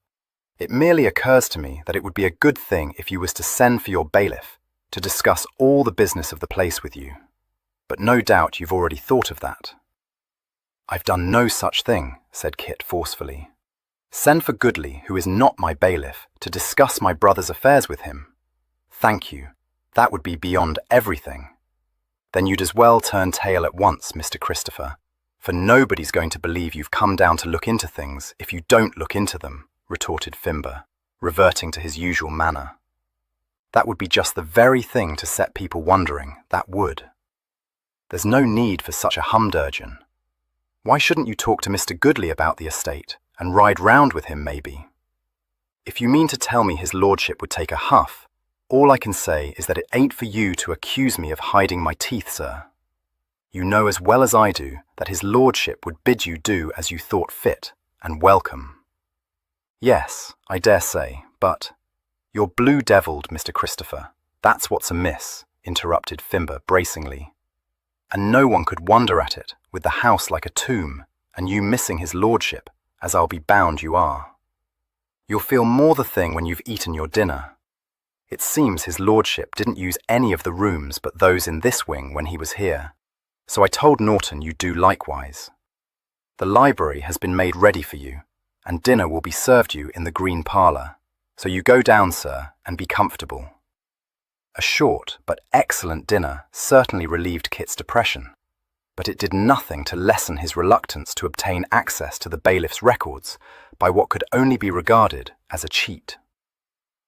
Speaker 1: It merely occurs to me that it would be a good thing if you was to send for your bailiff to discuss all the business of the place with you. But no doubt you've already thought of that. I've done no such thing, said Kit forcefully. Send for Goodley, who is not my bailiff, to discuss my brother's affairs with him. Thank you. That would be beyond everything. Then you'd as well turn tail at once, Mr. Christopher, for nobody's going to believe you've come down to look into things if you don't look into them, retorted Fimber, reverting to his usual manner. That would be just the very thing to set people wondering, that would. There's no need for such a humdurgeon. Why shouldn't you talk to Mr. Goodley about the estate, and ride round with him, maybe? If you mean to tell me his lordship would take a huff, all I can say is that it ain't for you to accuse me of hiding my teeth, sir. You know as well as I do that his lordship would bid you do as you thought fit, and welcome. Yes, I dare say, but— You're blue-devilled, Mr. Christopher. That's what's amiss, interrupted Fimber bracingly. And no one could wonder at it, with the house like a tomb, and you missing his lordship, as I'll be bound you are. You'll feel more the thing when you've eaten your dinner. It seems his lordship didn't use any of the rooms but those in this wing when he was here, so I told Norton you'd do likewise. The library has been made ready for you, and dinner will be served you in the green parlour, so you go down, sir, and be comfortable. A short but excellent dinner certainly relieved Kit's depression, but it did nothing to lessen his reluctance to obtain access to the bailiff's records by what could only be regarded as a cheat.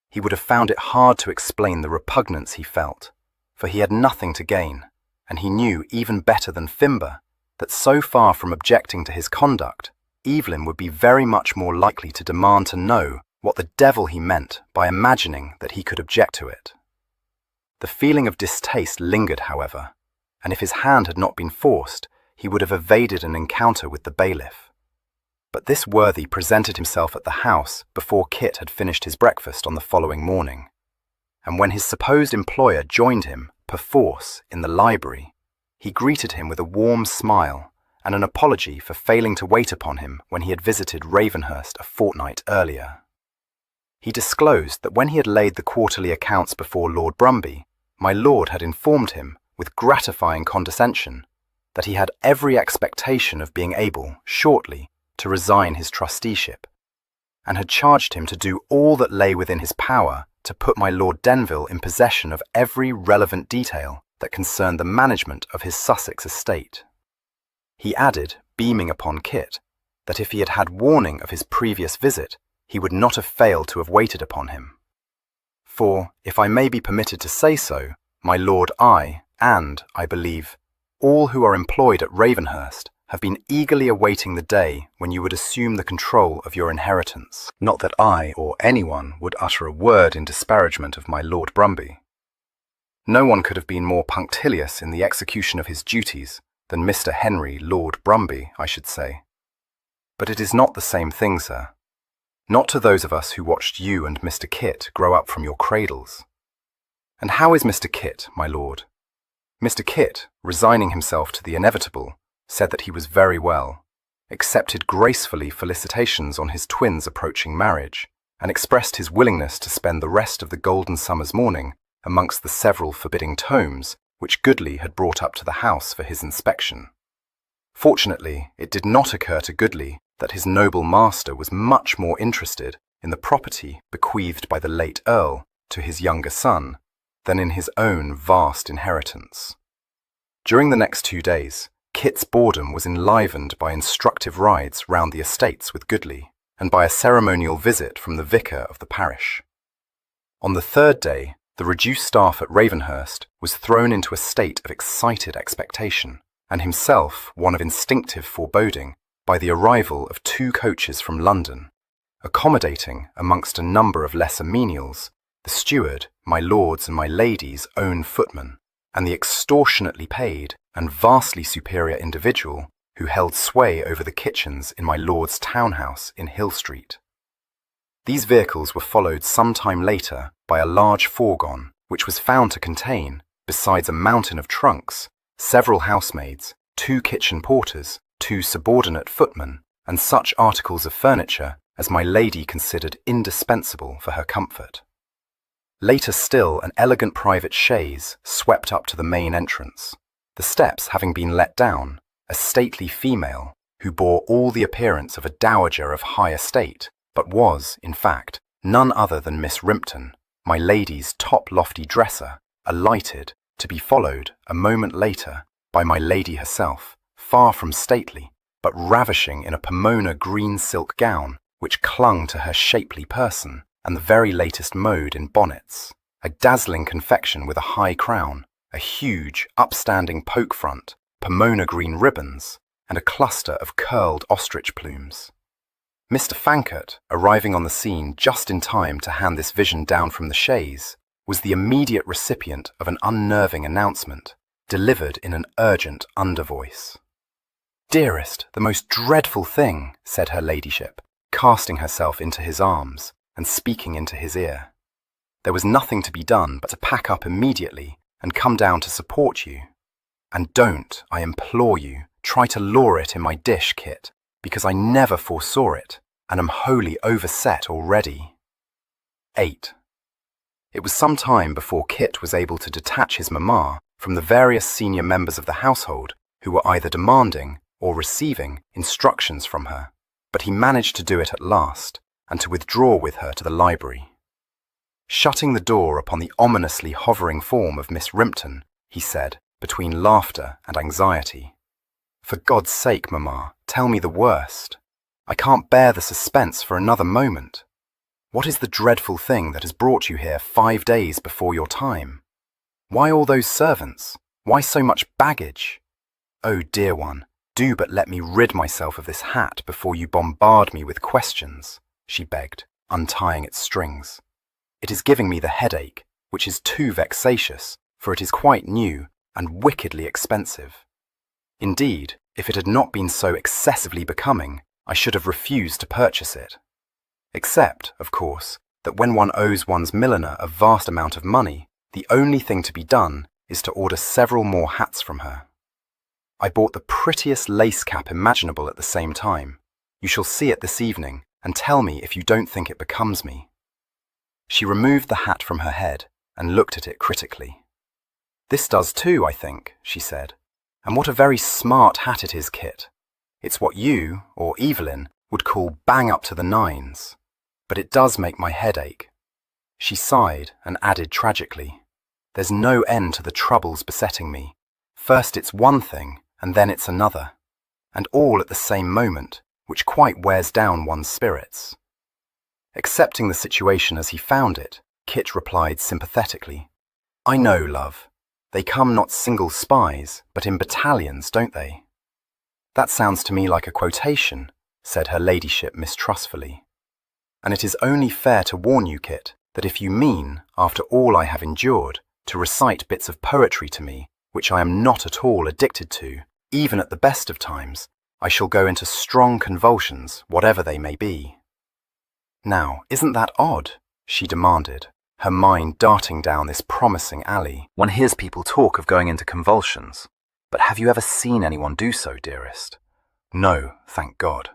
Speaker 1: He would have found it hard to explain the repugnance he felt, for he had nothing to gain, and he knew even better than Fimber that so far from objecting to his conduct, Evelyn would be very much more likely to demand to know what the devil he meant by imagining that he could object to it. The feeling of distaste lingered, however, and if his hand had not been forced, he would have evaded an encounter with the bailiff. But this worthy presented himself at the house before Kit had finished his breakfast on the following morning,
Speaker 2: and when his supposed employer joined him, perforce, in the library, he greeted him with a warm smile and an apology for failing to wait upon him when he had visited Ravenhurst a fortnight earlier. He disclosed that when he had laid the quarterly accounts before Lord Brumby, my lord had informed him, with gratifying condescension, that he had every expectation of being able, shortly, to resign his trusteeship, and had charged him to do all that lay within his power to put my Lord Denville in possession of every relevant detail that concerned the management of his Sussex estate. He added, beaming upon Kit, that if he had had warning of his previous visit, he would not have failed to have waited upon him. For, if I may be permitted to say so, my lord, and, I believe, all who are employed at Ravenhurst have been eagerly awaiting the day when you would assume the control of your inheritance.
Speaker 1: Not that I or anyone would utter a word in disparagement of my Lord Brumby. No one could have been more punctilious in the execution of his duties than Mr. Henry Lord Brumby, I should say. But it is not the same thing, sir. Not to those of us who watched you and Mr. Kit grow up from your cradles. And how is Mr. Kit, my lord? Mr. Kit, resigning himself to the inevitable, said that he was very well, accepted gracefully felicitations on his twins' approaching marriage, and expressed his willingness to spend the rest of the golden summer's morning amongst the several forbidding tomes which Goodley had brought up to the house for his inspection. Fortunately, it did not occur to Goodley that his noble master was much more interested in the property bequeathed by the late Earl to his younger son than in his own vast inheritance. During the next 2 days, Kit's boredom was enlivened by instructive rides round the estates with Goodley, and by a ceremonial visit from the vicar of the parish. On the 3rd day, the reduced staff at Ravenhurst was thrown into a state of excited expectation, and himself one of instinctive foreboding, by the arrival of 2 coaches from London, accommodating, amongst a number of lesser menials, the steward, my lord's and my lady's own footman, and the extortionately paid and vastly superior individual who held sway over the kitchens in my lord's townhouse in Hill Street. These vehicles were followed some time later by a large fourgon, which was found to contain, besides a mountain of trunks, several housemaids, 2 kitchen porters, 2 subordinate footmen, and such articles of furniture as my lady considered indispensable for her comfort. Later still, an elegant private chaise swept up to the main entrance, the steps having been let down, a stately female, who bore all the appearance of a dowager of high estate, but was, in fact, none other than Miss Rimpton, my lady's top lofty dresser, alighted, to be followed, a moment later, by my lady herself, far from stately, but ravishing in a Pomona green silk gown, which clung to her shapely person, and the very latest mode in bonnets, a dazzling confection with a high crown, a huge, upstanding poke front, Pomona green ribbons, and a cluster of curled ostrich plumes. Mr. Fankert, arriving on the scene just in time to hand this vision down from the chaise, was the immediate recipient of an unnerving announcement, delivered in an urgent undervoice. "Dearest, the most dreadful thing," said her ladyship, casting herself into his arms and speaking into his ear. There was nothing to be done but to pack up immediately and come down to support you. And don't, I implore you, try to lure it in my dish, Kit, because I never foresaw it, and am wholly overset already. 8. It was some time before Kit was able to detach his mamma from the various senior members of the household who were either demanding or receiving instructions from her, but he managed to do it at last, and to withdraw with her to the library. Shutting the door upon the ominously hovering form of Miss Rimpton, he said, between laughter and anxiety, "For God's sake, mamma, tell me the worst. I can't bear the suspense for another moment. What is the dreadful thing that has brought you here 5 days before your time? Why all those servants? Why so much baggage? Oh, dear one, do but let me rid myself of this hat before you bombard me with questions," she begged, untying its strings. "It is giving me the headache, which is too vexatious, for it is quite new and wickedly expensive. Indeed, if it had not been so excessively becoming, I should have refused to purchase it. Except, of course,
Speaker 2: that when one owes one's milliner a vast amount of money, the only thing to be done is to order several more hats from her. I bought the prettiest lace cap imaginable at the same time. You shall see it this evening, and tell me if you don't think it becomes me." She removed the hat from her head and looked at it critically. "This does too, I think," she said. "And what a very smart hat it is, Kit. It's what you, or Evelyn, would call bang up to the nines. But it does make my head ache." She sighed and added tragically, "There's no end to the troubles besetting me. First it's one thing, and then it's another, and all at the same moment, which quite wears down one's spirits." Accepting the situation as he found it, Kit replied sympathetically, "I know, love. They come not single spies, but in battalions, don't they?" "That sounds to me like a quotation," said her ladyship mistrustfully. "And it is only fair to warn you, Kit, that if you mean, after all I have endured, to recite bits of poetry to me, which I am not at all addicted to, even at the best of times, I shall go into strong convulsions, whatever they may be." "Now, isn't that odd?" she demanded, her mind darting down this promising alley.
Speaker 1: "One hears people talk of going into convulsions, but have you ever seen anyone do so, dearest?"
Speaker 2: "No, thank God."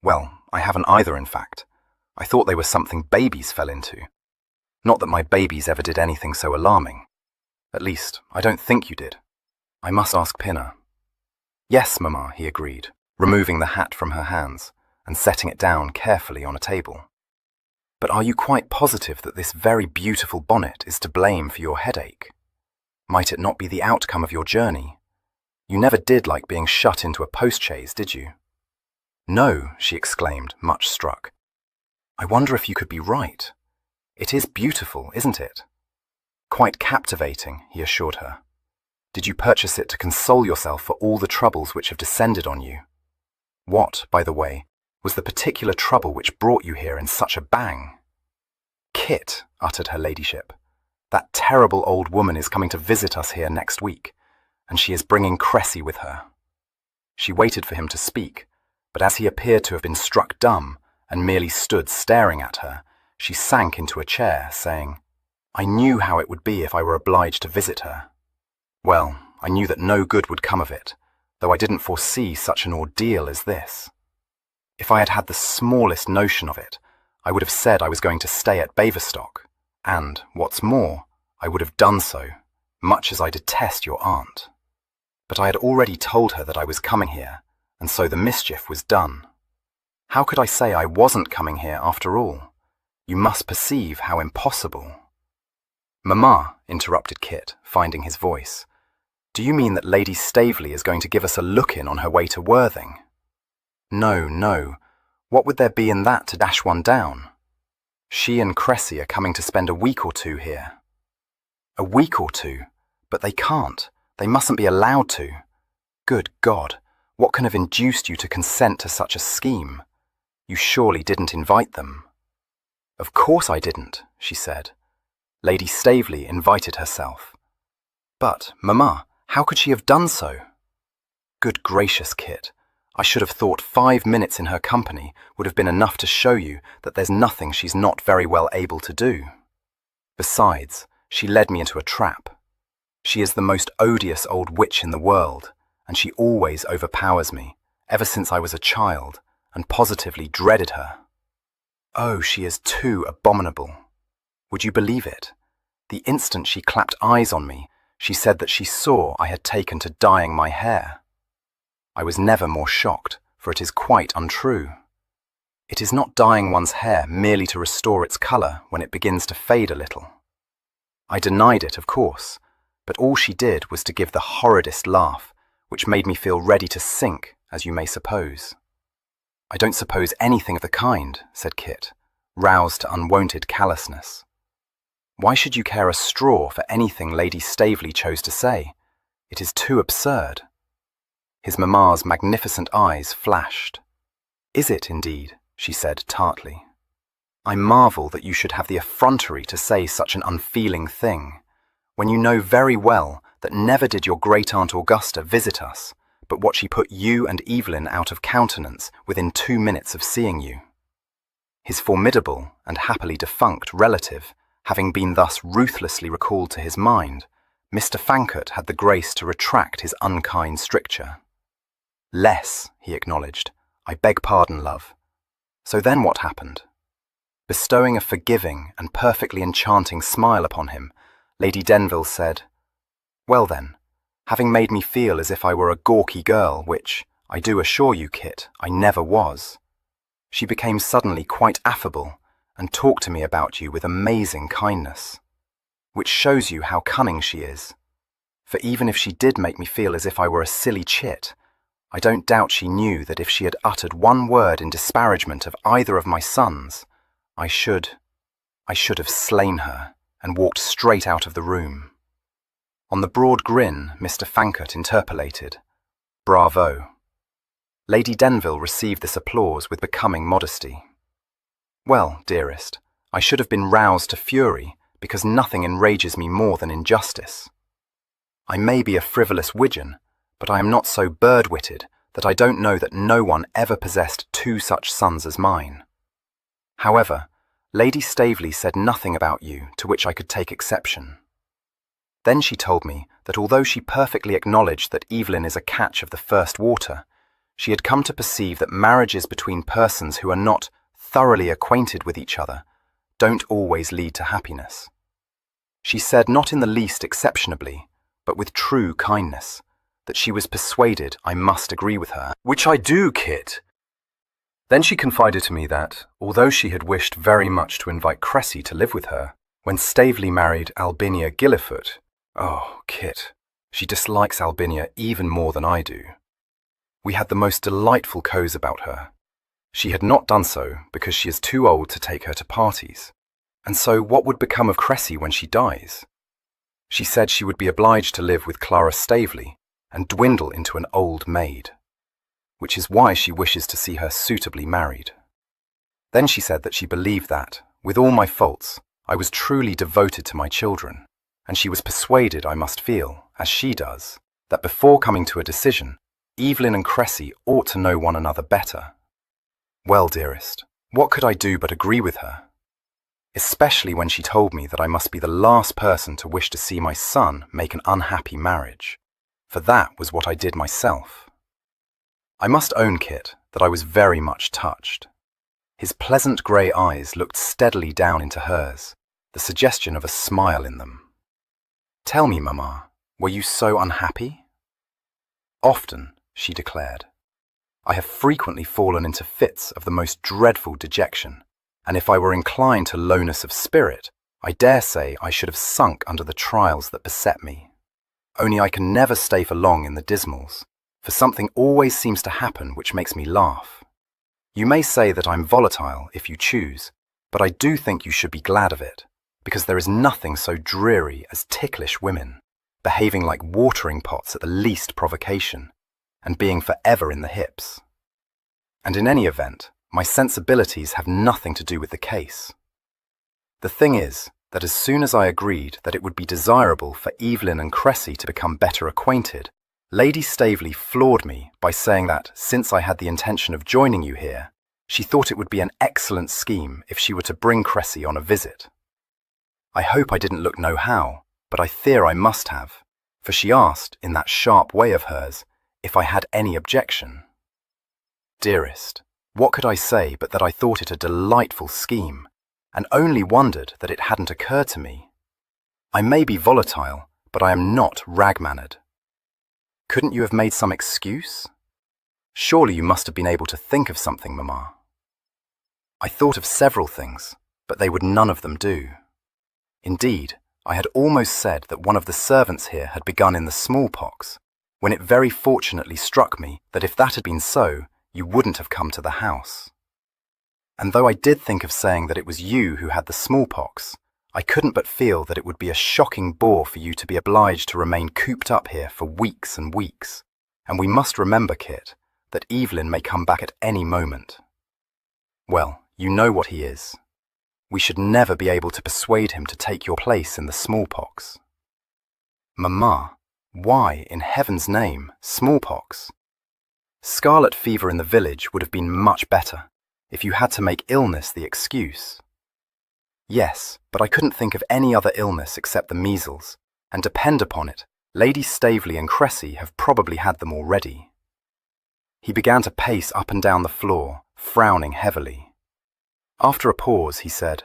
Speaker 1: "Well, I haven't either, in fact. I thought they were something babies fell into. Not that my babies ever did anything so alarming. At least, I don't think you did. I must ask Pinner." "Yes, Mamma," he agreed, removing the hat from her hands and setting it down carefully on a table. "But are you quite positive that this very beautiful bonnet is to blame for your headache? Might it not be the outcome of your journey? You never did like being shut into a post-chaise, did you?" "No," she exclaimed, much struck. "I wonder if you could be right. It is beautiful, isn't it?" "Quite captivating," he assured her. "Did you purchase it to console yourself for all the troubles which have descended on you? What, by the way, was the particular trouble which brought you here in such a bang?" "Kit," uttered her ladyship, "that terrible old woman is coming to visit us here next week, and she is bringing Cressy with her." She waited for him to speak, but as he appeared to have been struck dumb and merely stood staring at her, she sank into a chair, saying, "I knew how it would be if I were obliged to visit her. Well, I knew that no good would come of it, though I didn't foresee such an ordeal as this. If I had had the smallest notion of it, I would have said I was going to stay at Baverstock, and, what's more, I would have done so, much as I detest your aunt. But I had already told her that I was coming here, and so the mischief was done. How could I say I wasn't coming here after all? You must perceive how impossible." "Mamma," interrupted Kit, finding his voice, "do you mean that Lady Staveley is going to give us a look-in on her way to Worthing?" "No, no. What would there be in that to dash one down? She and Cressy are coming to spend a week or two here." "A week or two? But they can't. They mustn't be allowed to. Good God, what can have induced you to consent to such a scheme? You surely didn't invite them." "Of course I didn't," she said. "Lady Staveley invited herself." "But, Mamma, how could she have done so?" "Good gracious, Kit, I should have thought 5 minutes in her company would have been enough to show you that there's nothing she's not very well able to do. Besides, she led me into a trap. She is the most odious old witch in the world, and she always overpowers me, ever since I was a child, and positively dreaded her. Oh, she is too abominable. Would you believe it? The instant she clapped eyes on me, she said that she saw I had taken to dyeing my hair. I was never more shocked, for it is quite untrue. It is not dyeing one's hair merely to restore its colour when it begins to fade a little. I denied it, of course, but all she did was to give the horridest laugh, which made me feel ready to sink, as you may suppose." "I don't suppose anything of the kind," said Kit, roused to unwonted callousness. "Why should you care a straw for anything Lady Staveley chose to say? It is too absurd." His mamma's magnificent eyes flashed. "Is it, indeed?" she said tartly. "I marvel that you should have the effrontery to say such an unfeeling thing, when you know very well that never did your great-aunt Augusta visit us, but what she put you and Evelyn out of countenance within 2 minutes of seeing you."
Speaker 2: His formidable and happily defunct relative having been thus ruthlessly recalled to his mind, Mr. Fankert had the grace to retract his unkind stricture. "Less," he acknowledged. "I beg pardon, love." So then what happened? Bestowing a forgiving and perfectly enchanting smile upon him, Lady Denville said, "Well then, having made me feel as if I were a gawky girl, which, I do assure you, Kit, I never was, she became suddenly quite affable and talked to me about you with amazing kindness, which shows you how cunning she is. For even if she did make me feel as if I were a silly chit, I don't doubt she knew that if she had uttered one word in disparagement of either of my sons, I should have slain her and walked straight out of the room." On the broad grin, Mr. Fankert interpolated, "Bravo." Lady Denville received this applause with becoming modesty. "Well, dearest, I should have been roused to fury, because nothing enrages me more than injustice. I may be a frivolous widgeon, but I am not so bird-witted that I don't know that no one ever possessed two such sons as mine. However, Lady Staveley said nothing about you to which I could take exception. Then she told me that although she perfectly acknowledged that Evelyn is a catch of the first water, she had come to perceive that marriages between persons who are not thoroughly acquainted with each other don't always lead to happiness. She said, not in the least exceptionably, but with true kindness, that she was persuaded I must agree with her."
Speaker 1: "Which I do, Kit." Then she confided to me that, although she had wished very much to invite Cressy to live with her, when Staveley married Albinia Gillifoot, oh, Kit, she dislikes Albinia even more than I do. We had the most delightful cause about her. She had not done so because she is too old to take her to parties. And so what would become of Cressy when she dies? She said she would be obliged to live with Clara Staveley and dwindle into an old maid, which is why she wishes to see her suitably married. Then she said that she believed that, with all my faults, I was truly devoted to my children, and she was persuaded I must feel, as she does, that before coming to a decision, Evelyn and Cressy ought to know one another better. Well, dearest, what could I do but agree with her? Especially when she told me that I must be the last person to wish to see my son make an unhappy marriage, for that was what I did myself. I must own, Kit, that I was very much touched. His pleasant grey eyes looked steadily down into hers, the suggestion of a smile in them. "Tell me, Mamma, were you so unhappy?" "Often," she declared. "I have frequently fallen into fits of the most dreadful dejection, and if I were inclined to lowness of spirit, I dare say I should have sunk under the trials that beset me. Only I can never stay for long in the dismals, for something always seems to happen which makes me laugh. You may say that I'm volatile if you choose, but I do think you should be glad of it, because there is nothing so dreary as ticklish women, behaving like watering pots at the least provocation, and being forever in the hips. And in any event, my sensibilities have nothing to do with the case. The thing is, that as soon as I agreed that it would be desirable for Evelyn and Cressy to become better acquainted, Lady Staveley floored me by saying that, since I had the intention of joining you here, she thought it would be an excellent scheme if she were to bring Cressy on a visit. I hope I didn't look no-how, but I fear I must have, for she asked, in that sharp way of hers, if I had any objection. Dearest, what could I say but that I thought it a delightful scheme, and only wondered that it hadn't occurred to me. I may be volatile, but I am not rag-mannered. Couldn't you have made some excuse? Surely you must have been able to think of something, Mamma. I thought of several things, but they would none of them do. Indeed, I had almost said that one of the servants here had begun in the smallpox, when it very fortunately struck me that if that had been so, you wouldn't have come to the house. And though I did think of saying that it was you who had the smallpox, I couldn't but feel that it would be a shocking bore for you to be obliged to remain cooped up here for weeks and weeks, and we must remember, Kit, that Evelyn may come back at any moment. Well, you know what he is. We should never be able to persuade him to take your place in the smallpox. Mamma, why, in heaven's name, smallpox? Scarlet fever in the village would have been much better,
Speaker 2: if you had to make illness the excuse. Yes, but I couldn't think of any other illness except the measles, and depend upon it, Lady Staveley and Cressy have probably had them already. He began to pace up and down the floor, frowning heavily. After a pause, he said,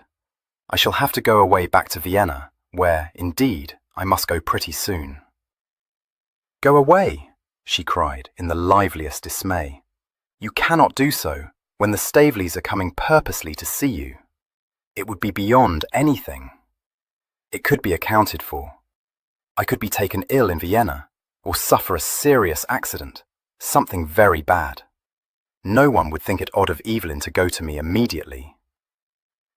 Speaker 2: I shall have to go away back to Vienna, where, indeed, I must go pretty soon. Go away, she cried in the liveliest dismay. You cannot do so when the Staveleys are coming purposely to see you. It would be beyond anything. It could be accounted for. I could be taken ill in Vienna, or suffer a serious accident, something very bad. No one would think it odd of Evelyn to go to me immediately.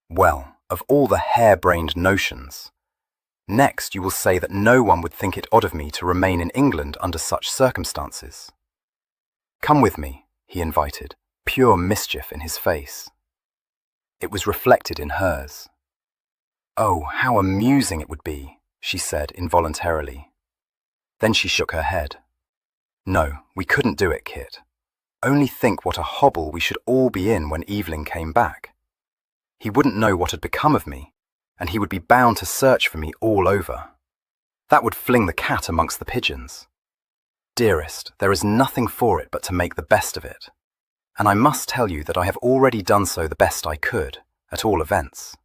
Speaker 2: Well, of all the harebrained notions. Next, you will say that no one would think it odd of me to remain in England under such circumstances. Come with me, he invited, pure mischief in his face. It was reflected in hers. Oh, how amusing it would be, she said involuntarily. Then she shook her head. No, we couldn't do it, Kit. Only think what a hobble we should all be in when Evelyn came back. He wouldn't know what had become of me, and he would be bound to search for me all over. That would fling the cat amongst the pigeons. Dearest, there is nothing for it but to make the best of it. And I must tell you that I have already done so the best I could, at all events.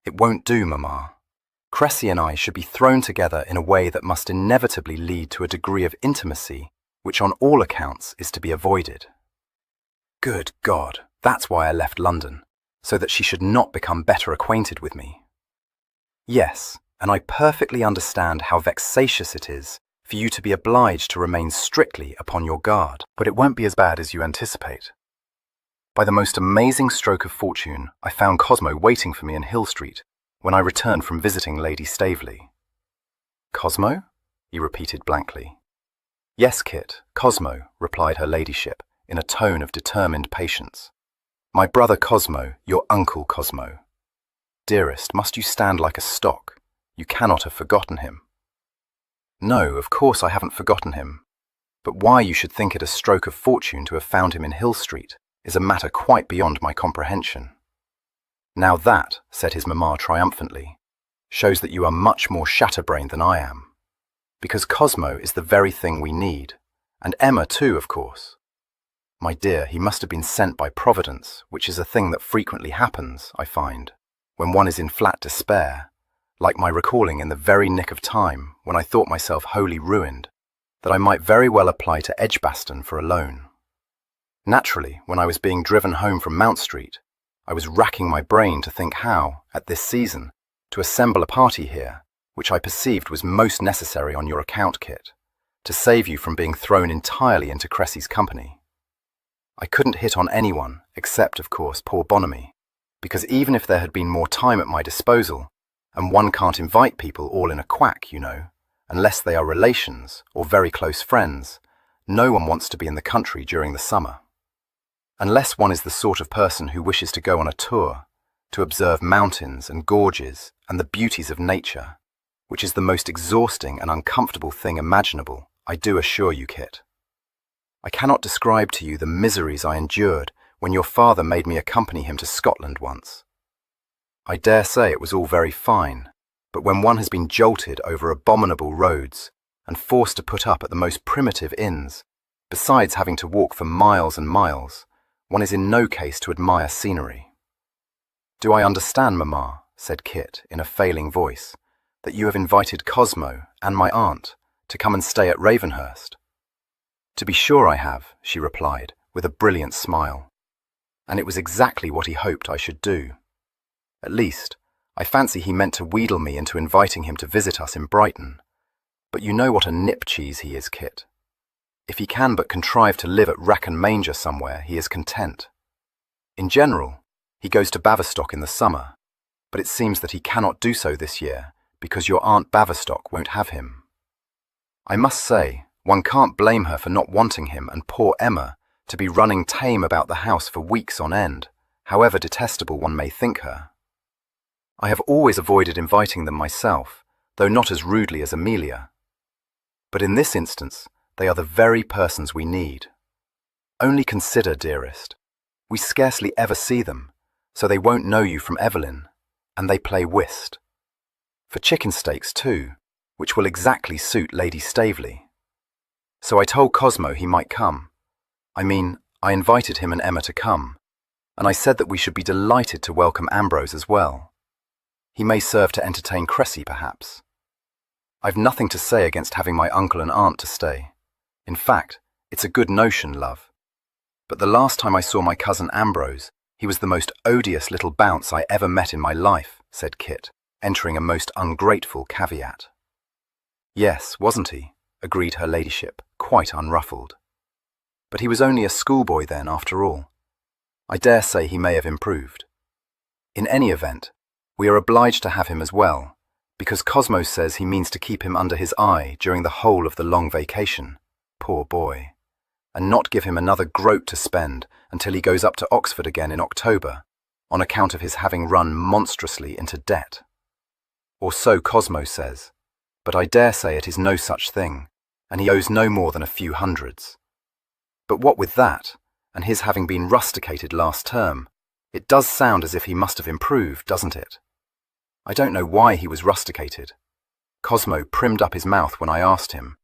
Speaker 2: It won't do, Mamma. Cressy and I should be thrown together in a way that must inevitably lead to a degree of intimacy which on all accounts is to be avoided. Good God, that's why I left London, so that she should not become better acquainted with me. Yes, and I perfectly understand how vexatious it is for you to be obliged to remain strictly upon your guard, but it won't be as bad as you anticipate. By the most amazing stroke of fortune, I found Cosmo waiting for me in Hill Street when I returned from visiting Lady Staveley. Cosmo? He repeated blankly. Yes, Kit, Cosmo, replied her ladyship, in a tone of determined patience. My brother Cosmo, your uncle Cosmo. Dearest, must you stand like a stock? You cannot have forgotten him. No, of course I haven't forgotten him. But why you should think it a stroke of fortune to have found him in Hill Street is a matter quite beyond my comprehension. Now that, said his mamma triumphantly, shows that you are much more shatterbrained than I am. Because Cosmo is the very thing we need, and Emma too, of course. My dear, he must have been sent by Providence, which is a thing that frequently happens, I find, when one is in flat despair, like my recalling in the very nick of time, when I thought myself wholly ruined, that I might very well apply to Edgbaston for a loan. Naturally, when I was being driven home from Mount Street, I was racking my brain to think how, at this season, to assemble a party here, which I perceived was most necessary on your account, Kit, to save you from being thrown entirely into Cressy's company. I couldn't hit on anyone, except, of course, poor Bonamy, because even if there had been more time at my disposal, and one can't invite people all in a quack, you know, unless they are relations or very close friends, no one wants to be in the country during the summer. Unless one is the sort of person who wishes to go on a tour, to observe mountains and gorges and the beauties of nature, which is the most exhausting and uncomfortable thing imaginable, I do assure you, Kit. I cannot describe to you the miseries I endured when your father made me accompany him to Scotland once. I dare say it was all very fine, but when one has been jolted over abominable roads and forced to put up at the most primitive inns, besides having to walk for miles and miles, one is in no case to admire scenery. Do I understand, Mamma, said Kit in a failing voice, that you have invited Cosmo and my aunt to come and stay at Ravenhurst? To be sure I have, she replied, with a brilliant smile. And it was exactly what he hoped I should do. At least, I fancy he meant to wheedle me into inviting him to visit us in Brighton. But you know what a nip-cheese he is, Kit. If he can but contrive to live at Rack and Manger somewhere, he is content. In general, he goes to Baverstock in the summer, but it seems that he cannot do so this year, because your Aunt Baverstock won't have him. I must say, one can't blame her for not wanting him and poor Emma to be running tame about the house for weeks on end, however detestable one may think her. I have always avoided inviting them myself, though not as rudely as Amelia. But in this instance, they are the very persons we need. Only consider, dearest, We scarcely ever see them, so they won't know you from Evelyn, and they play whist. For chicken steaks too, which will exactly suit Lady Staveley. So I told Cosmo he might come. I invited him and Emma to come, and I said that we should be delighted to welcome Ambrose as well. He may serve to entertain Cressy, perhaps. I've nothing to say against having my uncle and aunt to stay. In fact, it's a good notion, love. But the last time I saw my cousin Ambrose, he was the most odious little bounce I ever met in my life, said Kit, entering a most ungrateful caveat. Yes, wasn't he? Agreed her ladyship, quite unruffled. But he was only a schoolboy then, after all. I dare say he may have improved. In any event, we are obliged to have him as well, because Cosmo says he means to keep him under his eye during the whole of the long vacation, poor boy, and not give him another groat to spend until he goes up to Oxford again in October, on account of his having run monstrously into debt. Or so Cosmo says, but I dare say it is no such thing, and he owes no more than a few hundreds. But what with that, and his having been rusticated last term, it does sound as if he must have improved, doesn't it? I don't know why he was rusticated. Cosmo primmed up his mouth when I asked him,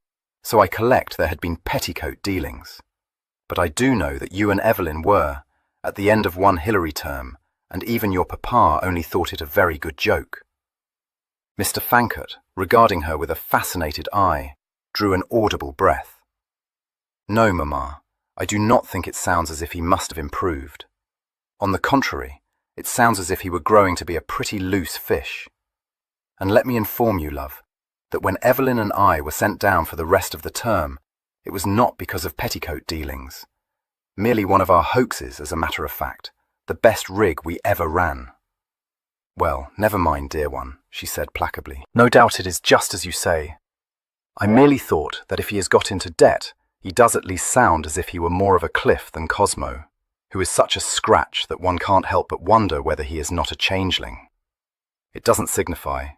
Speaker 2: so I collect there had been petticoat dealings. But I do know that you and Evelyn were, at the end of one Hilary term, and even your papa only thought it a very good joke. Mr. Fancott, regarding her with a fascinated eye, drew an audible breath. No, mamma, I do not think it sounds as if he must have improved. On the contrary, it sounds as if he were growing to be a pretty loose fish. And let me inform you, love, that when Evelyn and I were sent down for the rest of the term, it was not because of petticoat dealings. Merely one of our hoaxes, as a matter of fact, the best rig we ever ran. Well, never mind, dear one, she said placably. No doubt it is just as you say. I merely thought that if he has got into debt, he does at least sound as if he were more of a Cliff than Cosmo, who is such a scratch that one can't help but wonder whether he is not a changeling. It doesn't signify.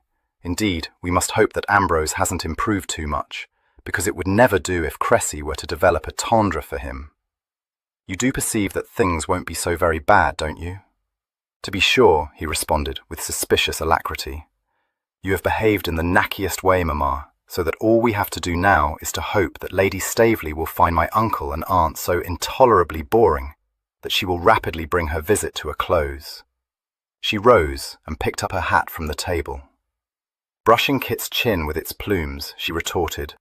Speaker 2: Indeed, we must hope that Ambrose hasn't improved too much, because it would never do if Cressy were to develop a tendre for him. You do perceive that things won't be so very bad, don't you? To be sure, he responded with suspicious alacrity. You have behaved in the knackiest way, mamma, so that all we have to do now is to hope that Lady Staveley will find my uncle and aunt so intolerably boring that she will rapidly bring her visit to a close. She rose and picked up her hat from the table. Brushing Kit's chin with its plumes, she retorted,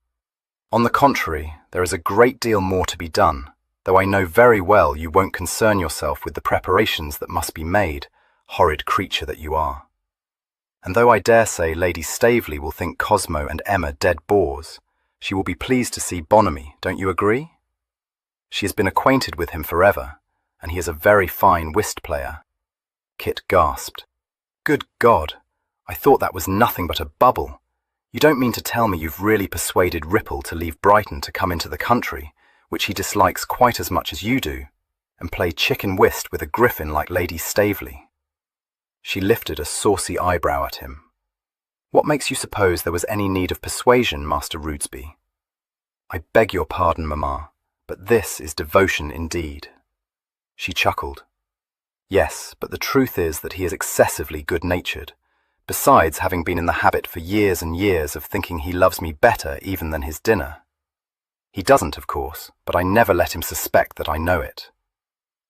Speaker 2: On the contrary, there is a great deal more to be done, though I know very well you won't concern yourself with the preparations that must be made, horrid creature that you are. And though I dare say Lady Staveley will think Cosmo and Emma dead bores, she will be pleased to see Bonamy, don't you agree? She has been acquainted with him forever, and he is a very fine whist player. Kit gasped. Good God, I thought that was nothing but a bubble. You don't mean to tell me you've really persuaded Ripple to leave Brighton to come into the country, which he dislikes quite as much as you do, and play chicken whist with a griffin like Lady Staveley? She lifted a saucy eyebrow at him. What makes you suppose there was any need of persuasion, Master Rudesby? I beg your pardon, mamma, but this is devotion indeed. She chuckled. Yes, but the truth is that he is excessively good-natured, besides having been in the habit for years and years of thinking he loves me better even than his dinner. He doesn't, of course, but I never let him suspect that I know it.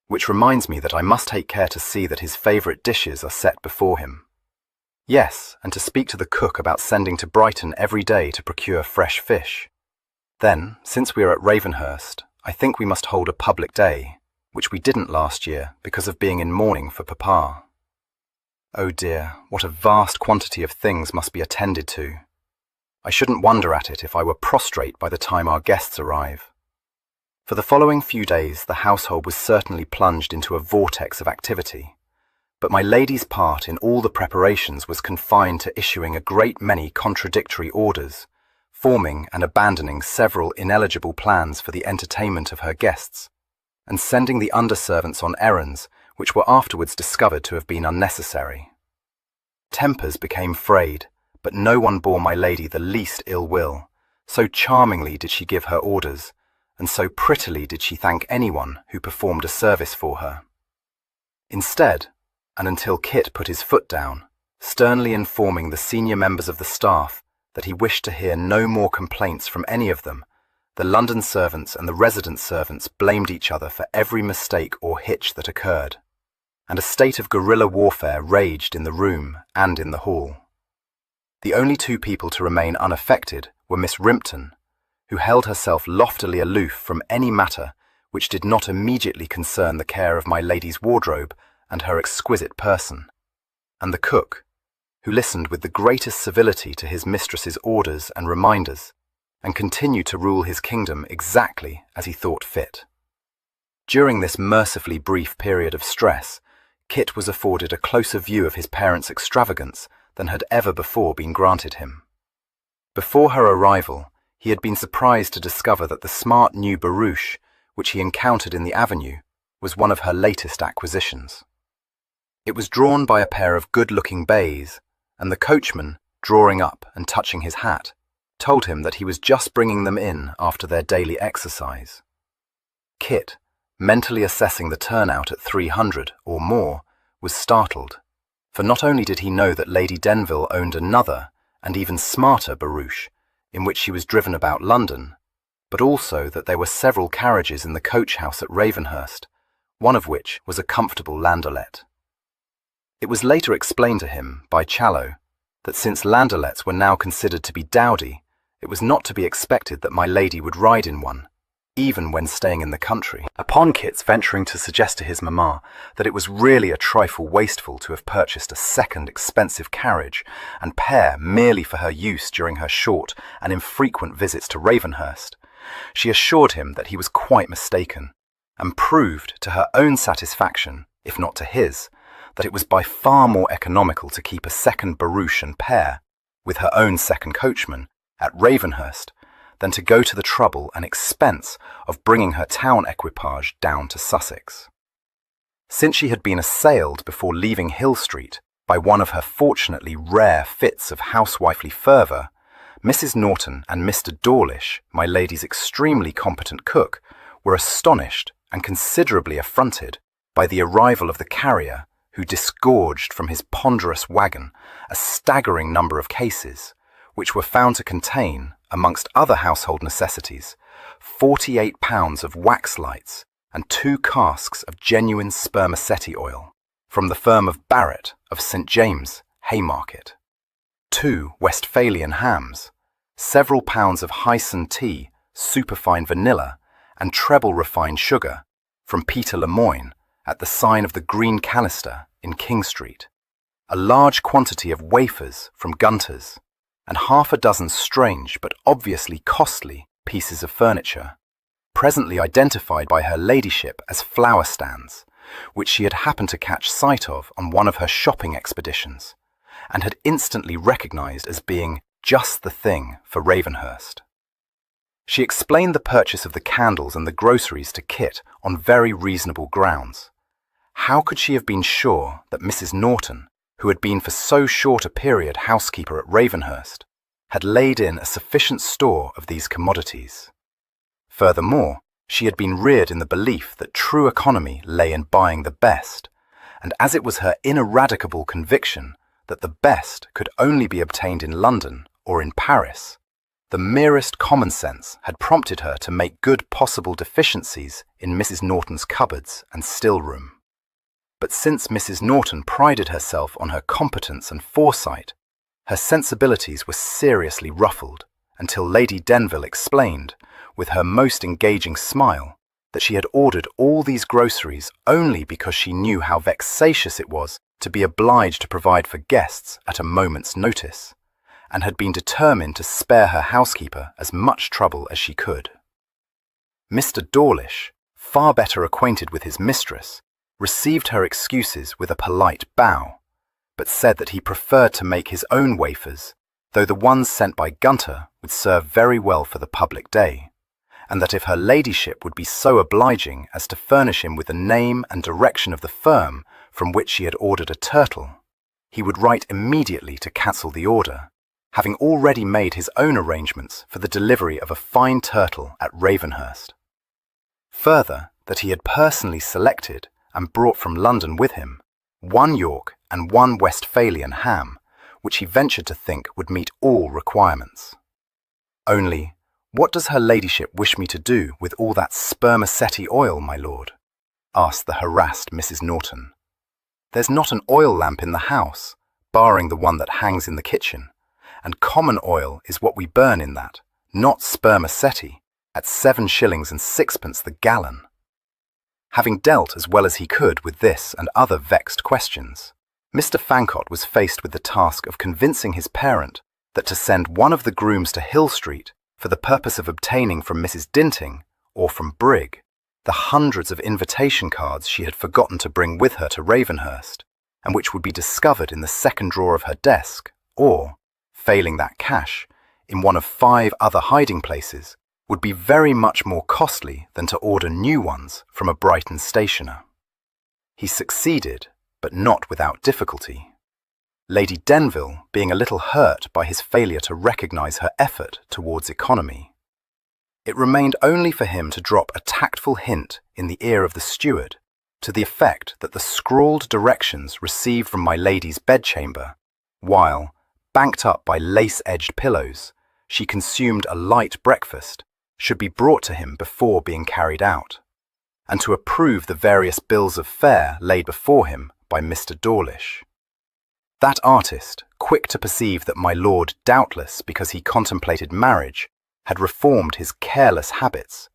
Speaker 2: Which reminds me that I must take care to see that his favourite dishes are set before him. Yes, and to speak to the cook about sending to Brighton every day to procure fresh fish. Then, since we are at Ravenhurst, I think we must hold a public day, which we didn't last year because of being in mourning for Papa. Oh dear, what a vast quantity of things must be attended to. I shouldn't wonder at it if I were prostrate by the time our guests arrive. For the following few days the household was certainly plunged into a vortex of activity, but my lady's part in all the preparations was confined to issuing a great many contradictory orders, forming and abandoning several ineligible plans for the entertainment of her guests, and sending the underservants on errands which were afterwards discovered to have been unnecessary. Tempers became frayed, but no one bore my lady the least ill will, so charmingly did she give her orders, and so prettily did she thank anyone who performed a service for her. Instead, and until Kit put his foot down, sternly informing the senior members of the staff that he wished to hear no more complaints from any of them, the London servants and the resident servants blamed each other for every mistake or hitch that occurred, and a state of guerrilla warfare raged in the room and in the hall. The only two people to remain unaffected were Miss Rimpton, who held herself loftily aloof from any matter which did not immediately concern the care of my lady's wardrobe and her exquisite person, and the cook, who listened with the greatest civility to his mistress's orders and reminders, and continued to rule his kingdom exactly as he thought fit. During this mercifully brief period of stress, Kit was afforded a closer view of his parents' extravagance than had ever before been granted him. Before her arrival, he had been surprised to discover that the smart new barouche, which he encountered in the avenue, was one of her latest acquisitions. It was drawn by a pair of good-looking bays, and the coachman, drawing up and touching his hat, told him that he was just bringing them in after their daily exercise. Kit, mentally assessing the turnout at 300 or more, was startled, for not only did he know that Lady Denville owned another and even smarter barouche, in which she was driven about London, but also that there were several carriages in the coach-house at Ravenhurst, one of which was a comfortable landaulette. It was later explained to him by Challoner that since landaulettes were now considered to be dowdy, it was not to be expected that my lady would ride in one, even when staying in the country. Upon Kit's venturing to suggest to his mamma that it was really a trifle wasteful to have purchased a second expensive carriage and pair merely for her use during her short and infrequent visits to Ravenhurst, she assured him that he was quite mistaken, and proved to her own satisfaction, if not to his, that it was by far more economical to keep a second barouche and pair, with her own second coachman, at Ravenhurst, than to go to the trouble and expense of bringing her town equipage down to Sussex. Since she had been assailed before leaving Hill Street by one of her fortunately rare fits of housewifely fervour, Mrs. Norton and Mr. Dawlish, my lady's extremely competent cook, were astonished and considerably affronted by the arrival of the carrier who disgorged from his ponderous wagon a staggering number of cases, which were found to contain, amongst other household necessities, 48 pounds of wax lights and 2 casks of genuine spermaceti oil, from the firm of Barrett of St. James, Haymarket, 2 Westphalian hams, several pounds of Hyson tea, superfine vanilla, and treble refined sugar, from Peter Lemoyne, at the sign of the Green Canister in King Street, a large quantity of wafers from Gunter's, and half a dozen strange but obviously costly pieces of furniture, presently identified by her ladyship as flower stands, which she had happened to catch sight of on one of her shopping expeditions, and had instantly recognised as being just the thing for Ravenhurst. She explained the purchase of the candles and the groceries to Kit on very reasonable grounds. How could she have been sure that Mrs. Norton, who had been for so short a period housekeeper at Ravenhurst, had laid in a sufficient store of these commodities? Furthermore, she had been reared in the belief that true economy lay in buying the best, and as it was her ineradicable conviction that the best could only be obtained in London or in Paris, the merest common sense had prompted her to make good possible deficiencies in Mrs. Norton's cupboards and still-room. But since Mrs. Norton prided herself on her competence and foresight, her sensibilities were seriously ruffled until Lady Denville explained, with her most engaging smile, that she had ordered all these groceries only because she knew how vexatious it was to be obliged to provide for guests at a moment's notice, and had been determined to spare her housekeeper as much trouble as she could. Mr. Dawlish, far better acquainted with his mistress, received her excuses with a polite bow, but said that he preferred to make his own wafers, though the ones sent by Gunter would serve very well for the public day, and that if her ladyship would be so obliging as to furnish him with the name and direction of the firm from which she had ordered a turtle, he would write immediately to cancel the order, having already made his own arrangements for the delivery of a fine turtle at Ravenhurst. Further, that he had personally selected and brought from London with him 1 York and 1 Westphalian ham, which he ventured to think would meet all requirements. Only, what does her ladyship wish me to do with all that spermaceti oil, my lord? Asked the harassed Mrs. Norton. There's not an oil lamp in the house, barring the one that hangs in the kitchen, and common oil is what we burn in that, not spermaceti, at 7 shillings and 6pence the gallon. Having dealt as well as he could with this and other vexed questions, Mr. Fancott was faced with the task of convincing his parent that to send one of the grooms to Hill Street for the purpose of obtaining from Mrs. Dinting, or from Brigg, the hundreds of invitation cards she had forgotten to bring with her to Ravenhurst, and which would be discovered in the second drawer of her desk, or, failing that cache, in one of 5 other hiding places, would be very much more costly than to order new ones from a Brighton stationer. He succeeded, but not without difficulty. Lady Denville being a little hurt by his failure to recognise her effort towards economy. It remained only for him to drop a tactful hint in the ear of the steward, to the effect that the scrawled directions received from my lady's bedchamber, while, banked up by lace-edged pillows, she consumed a light breakfast, should be brought to him before being carried out, and to approve the various bills of fare laid before him by Mr. Dawlish. That artist, quick to perceive that my lord, doubtless because he contemplated marriage, had reformed his careless habits,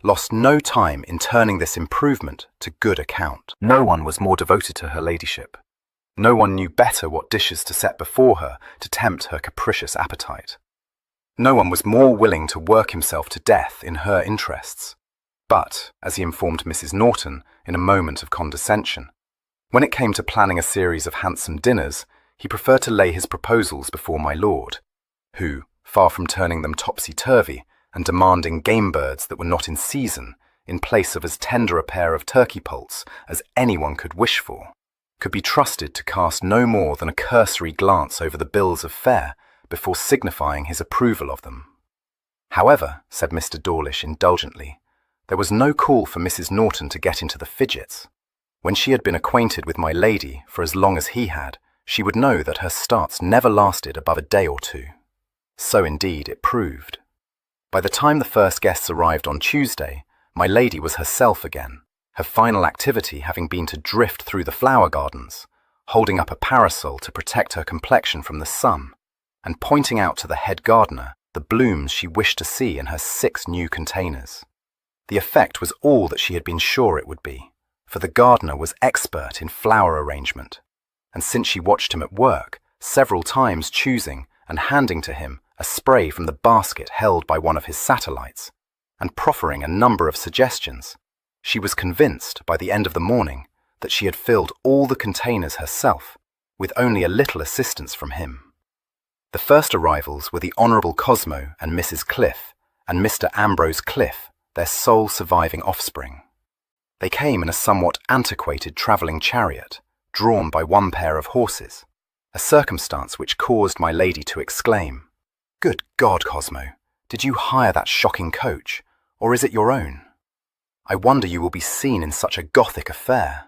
Speaker 2: lost no time in turning this improvement to good account. No one was more devoted to her ladyship. No one knew better what dishes to set before her to tempt her capricious appetite. No one was more willing to work himself to death in her interests. But, as he informed Mrs. Norton in a moment of condescension, when it came to planning a series of handsome dinners, he preferred to lay his proposals before my lord, who, far from turning them topsy-turvy and demanding game birds that were not in season, in place of as tender a pair of turkey poults as anyone could wish for, could be trusted to cast no more than a cursory glance over the bills of fare before signifying his approval of them. However, said Mr. Dawlish indulgently, there was no call for Mrs. Norton to get into the fidgets. When she had been acquainted with my lady for as long as he had, she would know that her starts never lasted above a day or 2. So indeed it proved. By the time the first guests arrived on Tuesday, my lady was herself again, her final activity having been to drift through the flower gardens, holding up a parasol to protect her complexion from the sun, and pointing out to the head gardener the blooms she wished to see in her 6 new containers. The effect was all that she had been sure it would be, for the gardener was expert in flower arrangement, and since she watched him at work, several times choosing and handing to him a spray from the basket held by one of his satellites, and proffering a number of suggestions, she was convinced by the end of the morning that she had filled all the containers herself, with only a little assistance from him. The first arrivals were the Honourable Cosmo and Mrs. Cliff, and Mr. Ambrose Cliff, their sole surviving offspring. They came in a somewhat antiquated travelling chariot, drawn by 1 pair of horses, a circumstance which caused my lady to exclaim, "Good God, Cosmo, did you hire that shocking coach, or is it your own? I wonder you will be seen in such a Gothic affair."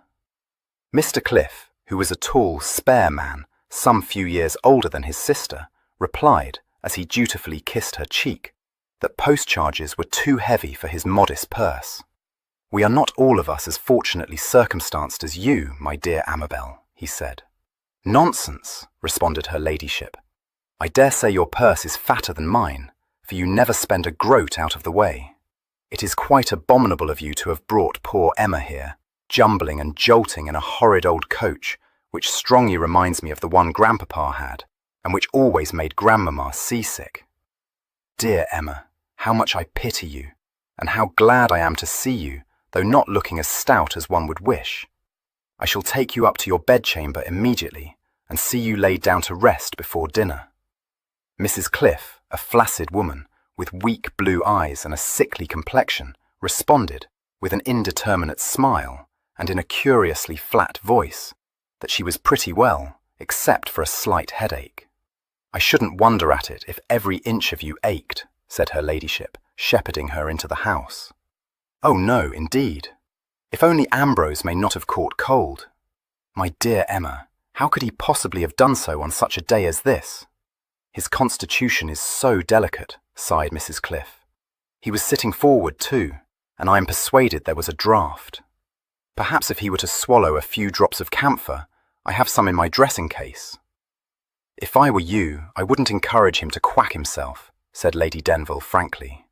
Speaker 2: Mr. Cliff, who was a tall, spare man, some few years older than his sister, replied, as he dutifully kissed her cheek, that post-charges were too heavy for his modest purse. "We are not all of us as fortunately circumstanced as you, my dear Amabel," he said. "Nonsense," responded her ladyship. "I dare say your purse is fatter than mine, for you never spend a groat out of the way. It is quite abominable of you to have brought poor Emma here, jumbling and jolting in a horrid old coach, which strongly reminds me of the one Grandpapa had, and which always made Grandmamma seasick. Dear Emma, how much I pity you, and how glad I am to see you, though not looking as stout as one would wish. I shall take you up to your bedchamber immediately, and see you laid down to rest before dinner." Mrs. Cliff, a flaccid woman, with weak blue eyes and a sickly complexion, responded, with an indeterminate smile, and in a curiously flat voice, that she was pretty well, except for a slight headache. "I shouldn't wonder at it if every inch of you ached," said her ladyship, shepherding her into the house. "Oh no, indeed." If only Ambrose may not have caught cold. My dear Emma, how could he possibly have done so on such a day as this? His constitution is so delicate, sighed Mrs. Cliff. He was sitting forward too, and I am persuaded there was a draught. Perhaps if he were to swallow a few drops of camphor, I have some in my dressing case. If I were you, I wouldn't encourage him to quack himself, said Lady Denville frankly.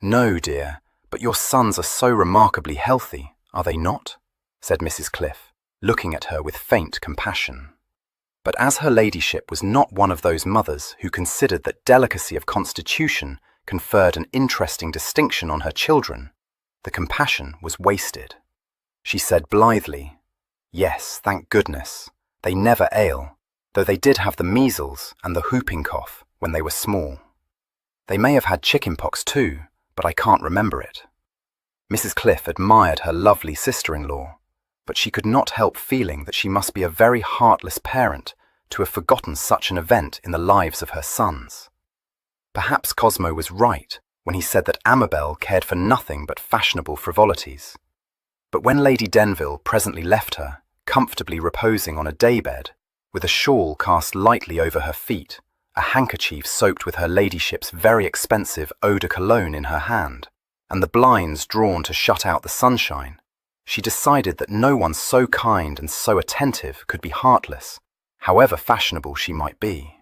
Speaker 2: No, dear, but your sons are so remarkably healthy, are they not? Said Mrs. Cliff, looking at her with faint compassion. But as her ladyship was not one of those mothers who considered that delicacy of constitution conferred an interesting distinction on her children, the compassion was wasted. She said blithely, "Yes, thank goodness, they never ail, though they did have the measles and the whooping cough when they were small. They may have had chickenpox too, but I can't remember it." Mrs. Cliff admired her lovely sister-in-law, but she could not help feeling that she must be a very heartless parent to have forgotten such an event in the lives of her sons. Perhaps Cosmo was right when he said that Amabel cared for nothing but fashionable frivolities. But when Lady Denville presently left her, comfortably reposing on a daybed, with a shawl cast lightly over her feet, a handkerchief soaked with her ladyship's very expensive eau de cologne in her hand, and the blinds drawn to shut out the sunshine, she decided that no one so kind and so attentive could be heartless, however fashionable she might be.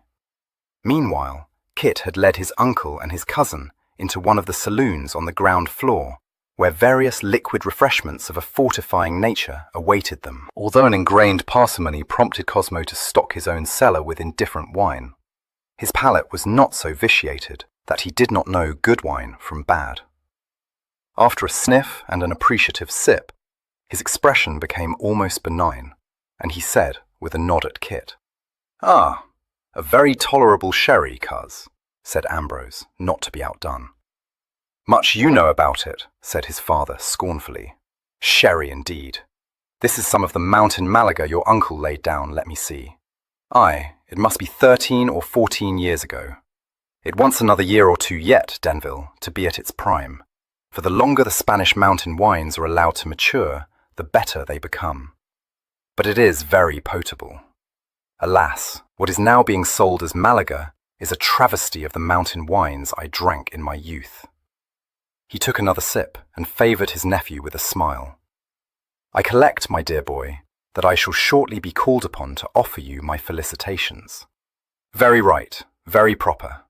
Speaker 2: Meanwhile, Kit had led his uncle and his cousin into one of the saloons on the ground floor, where various liquid refreshments of a fortifying nature awaited them.
Speaker 1: Although an ingrained parsimony prompted Cosmo to stock his own cellar with indifferent wine, his palate was not so vitiated that he did not know good wine from bad. After a sniff and an appreciative sip, his expression became almost benign, and he said, with a nod at Kit, "Ah, a very tolerable sherry, cuz," said Ambrose, not to be outdone. "Much you know about it," said his father scornfully. "Sherry indeed. This is some of the mountain Malaga your uncle laid down, let me see. Aye, it must be 13 or 14 years ago. It wants another year or two yet, Denville, to be at its prime, for the longer the Spanish mountain wines are allowed to mature, the better they become. But it is very potable. Alas, what is now being sold as Malaga is a travesty of the mountain wines I drank in my youth." He took another sip and favoured his nephew with a smile. "I collect, my dear boy, that I shall shortly be called upon to offer you my felicitations. Very right, very proper.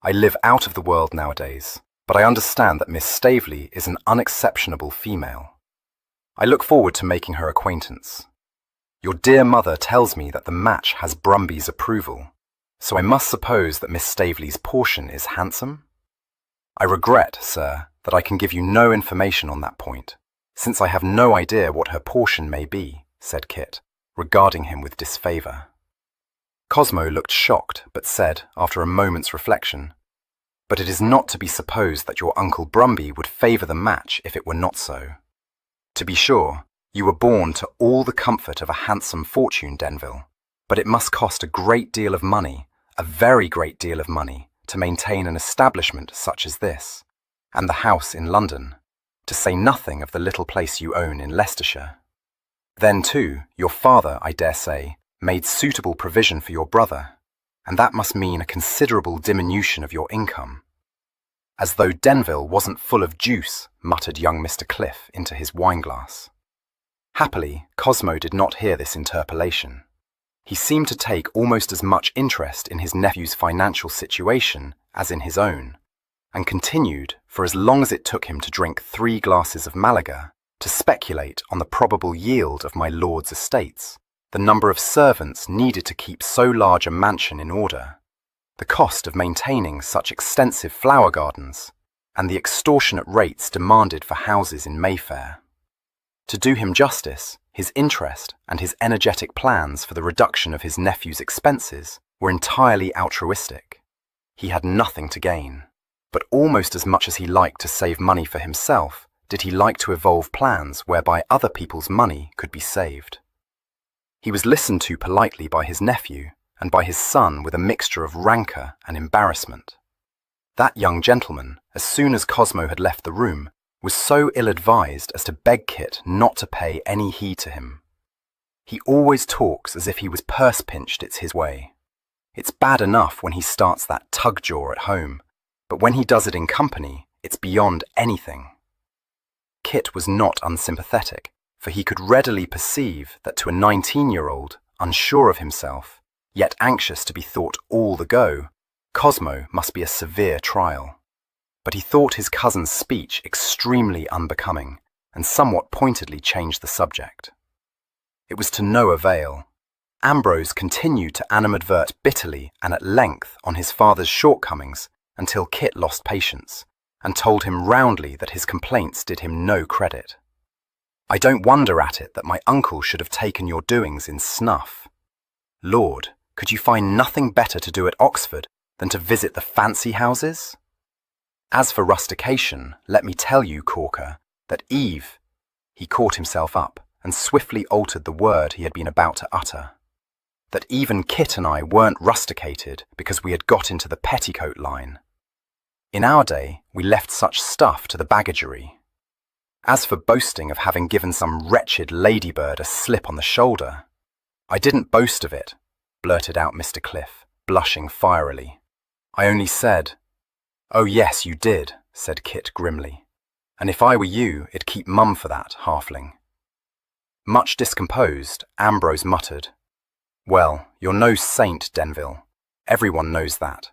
Speaker 1: I live out of the world nowadays, but I understand that Miss Staveley is an unexceptionable female. I look forward to making her acquaintance. Your dear mother tells me that the match has Brumby's approval, so I must suppose that Miss Staveley's portion is handsome? I regret, sir, that I can give you no information on that point, since I have no idea what her portion may be," said Kit, regarding him with disfavour. Cosmo looked shocked, but said, after a moment's reflection, "But it is not to be supposed that your Uncle Brumby would favour the match if it were not so. To be sure, you were born to all the comfort of a handsome fortune, Denville, but it must cost a great deal of money, a very great deal of money, to maintain an establishment such as this, and the house in London, to say nothing of the little place you own in Leicestershire. Then, too, your father, I dare say, made suitable provision for your brother, and that must mean a considerable diminution of your income." "As though Denville wasn't full of juice," muttered young Mr. Cliff into his wineglass. Happily, Cosmo did not hear this interpolation. He seemed to take almost as much interest in his nephew's financial situation as in his own, and continued, for as long as it took him to drink 3 glasses of Malaga, to speculate on the probable yield of my lord's estates, the number of servants needed to keep so large a mansion in order, the cost of maintaining such extensive flower gardens, and the extortionate rates demanded for houses in Mayfair. To do him justice, his interest and his energetic plans for the reduction of his nephew's expenses were entirely altruistic. He had nothing to gain, but almost as much as he liked to save money for himself, did he like to evolve plans whereby other people's money could be saved. He was listened to politely by his nephew and by his son with a mixture of rancour and embarrassment. That young gentleman, as soon as Cosmo had left the room,
Speaker 2: was so ill-advised as to beg Kit not to pay any heed to him. He always talks as if he was purse-pinched it's his way. It's bad enough when he starts that tug-jaw at home, but when he does it in company, it's beyond anything. Kit was not unsympathetic, for he could readily perceive that to a 19-year-old, unsure of himself, yet anxious to be thought all the go, Cosmo must be a severe trial. But he thought his cousin's speech extremely unbecoming, and somewhat pointedly changed the subject. It was to no avail. Ambrose continued to animadvert bitterly and at length on his father's shortcomings until Kit lost patience, and told him roundly that his complaints did him no credit. "I don't wonder at it that my uncle should have taken your doings in snuff. Lord, could you find nothing better to do at Oxford than to visit the fancy houses? As for rustication, let me tell you, Corker, that Eve—" He caught himself up and swiftly altered the word he had been about to utter. "That even Kit and I weren't rusticated because we had got into the petticoat line. In our day, we left such stuff to the baggagery. As for boasting of having given some wretched ladybird a slip on the shoulder—" "I didn't boast of it," blurted out Mr. Cliff, blushing fierily. "I only said—" "Oh yes, you did," said Kit grimly. "And if I were you, it'd keep mum for that, halfling." Much discomposed, Ambrose muttered, "Well, you're no saint, Denville. Everyone knows that."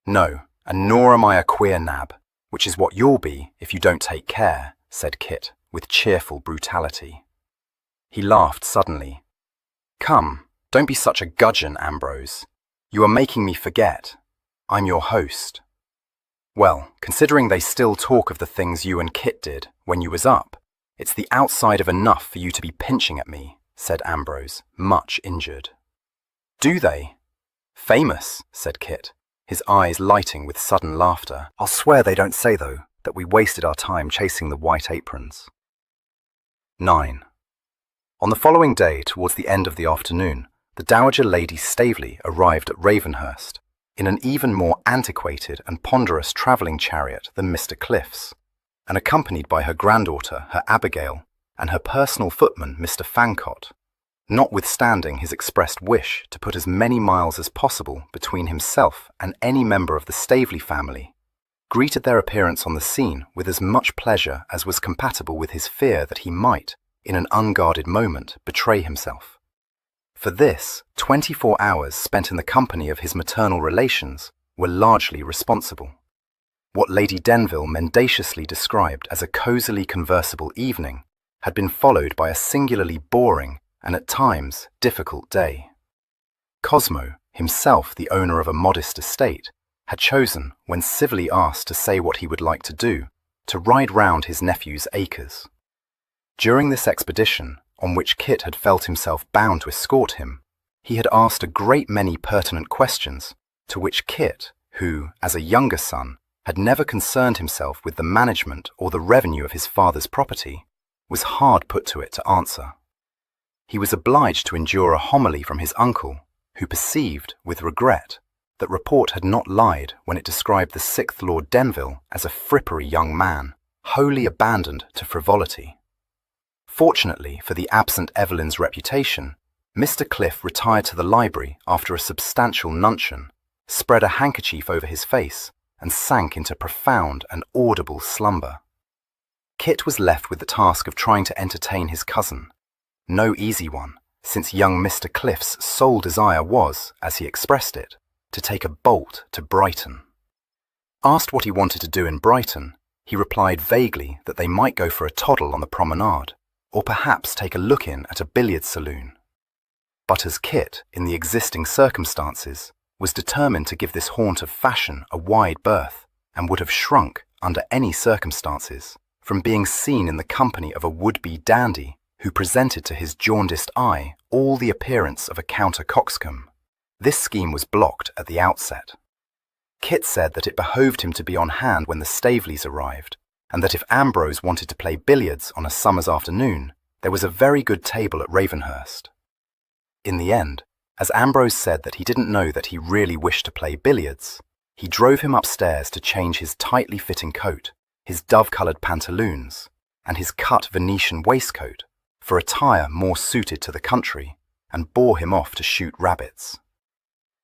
Speaker 2: "No, and nor am I a queer nab, which is what you'll be if you don't take care," said Kit, with cheerful brutality. He laughed suddenly. "Come, don't be such a gudgeon, Ambrose. You are making me forget. I'm your host." "Well, considering they still talk of the things you and Kit did when you was up, it's the outside of enough for you to be pinching at me," said Ambrose, much injured. "Do they? Famous," said Kit, his eyes lighting with sudden laughter.
Speaker 1: I'll swear they don't say, though, that we wasted our time chasing the white aprons. 9. On the following day, towards the end of the afternoon, the Dowager Lady Staveley arrived at Ravenhurst, in an even more antiquated and ponderous travelling chariot than Mr. Cliff's, and accompanied by her granddaughter, her Abigail, and her personal footman, Mr. Fancott, notwithstanding his expressed wish to put as many miles as possible between himself and any member of the Staveley family, greeted their appearance on the scene with as much pleasure as was compatible with his fear that he might, in an unguarded moment, betray himself. For this, 24 hours spent in the company of his maternal relations were largely responsible. What Lady Denville mendaciously described as a cosily conversible evening had been followed by a singularly boring and at times difficult day. Cosmo, himself the owner of a modest estate, had chosen, when civilly asked to say what he would like to do, to ride round his nephew's acres. During this expedition, on which Kit had felt himself bound to escort him, he had asked a great many pertinent questions, to which Kit, who, as a younger son, had never concerned himself with the management or the revenue of his father's property, was hard put to it to answer. He was obliged to endure a homily from his uncle, who perceived, with regret, that report had not lied when it described the 6th Lord Denville as a frippery young man, wholly abandoned to frivolity. Fortunately for the absent Evelyn's reputation, Mr. Cliff retired to the library after a substantial nuncheon, spread a handkerchief over his face, and sank into profound and audible slumber. Kit was left with the task of trying to entertain his cousin. No easy one, since young Mr. Cliff's sole desire was, as he expressed it, to take a bolt to Brighton. Asked what he wanted to do in Brighton, he replied vaguely that they might go for a toddle on the promenade, or perhaps take a look-in at a billiard saloon. But as Kit, in the existing circumstances, was determined to give this haunt of fashion a wide berth, and would have shrunk, under any circumstances, from being seen in the company of a would-be dandy who presented to his jaundiced eye all the appearance of a counter-coxcomb, this scheme was blocked at the outset. Kit said that it behoved him to be on hand when the Staveleys arrived, and that if Ambrose wanted to play billiards on a summer's afternoon, there was a very good table at Ravenhurst. In the end, as Ambrose said that he didn't know that he really wished to play billiards, he drove him upstairs to change his tightly fitting coat,
Speaker 2: his dove-coloured pantaloons, and his cut Venetian waistcoat for attire more suited to the country, and bore him off to shoot rabbits.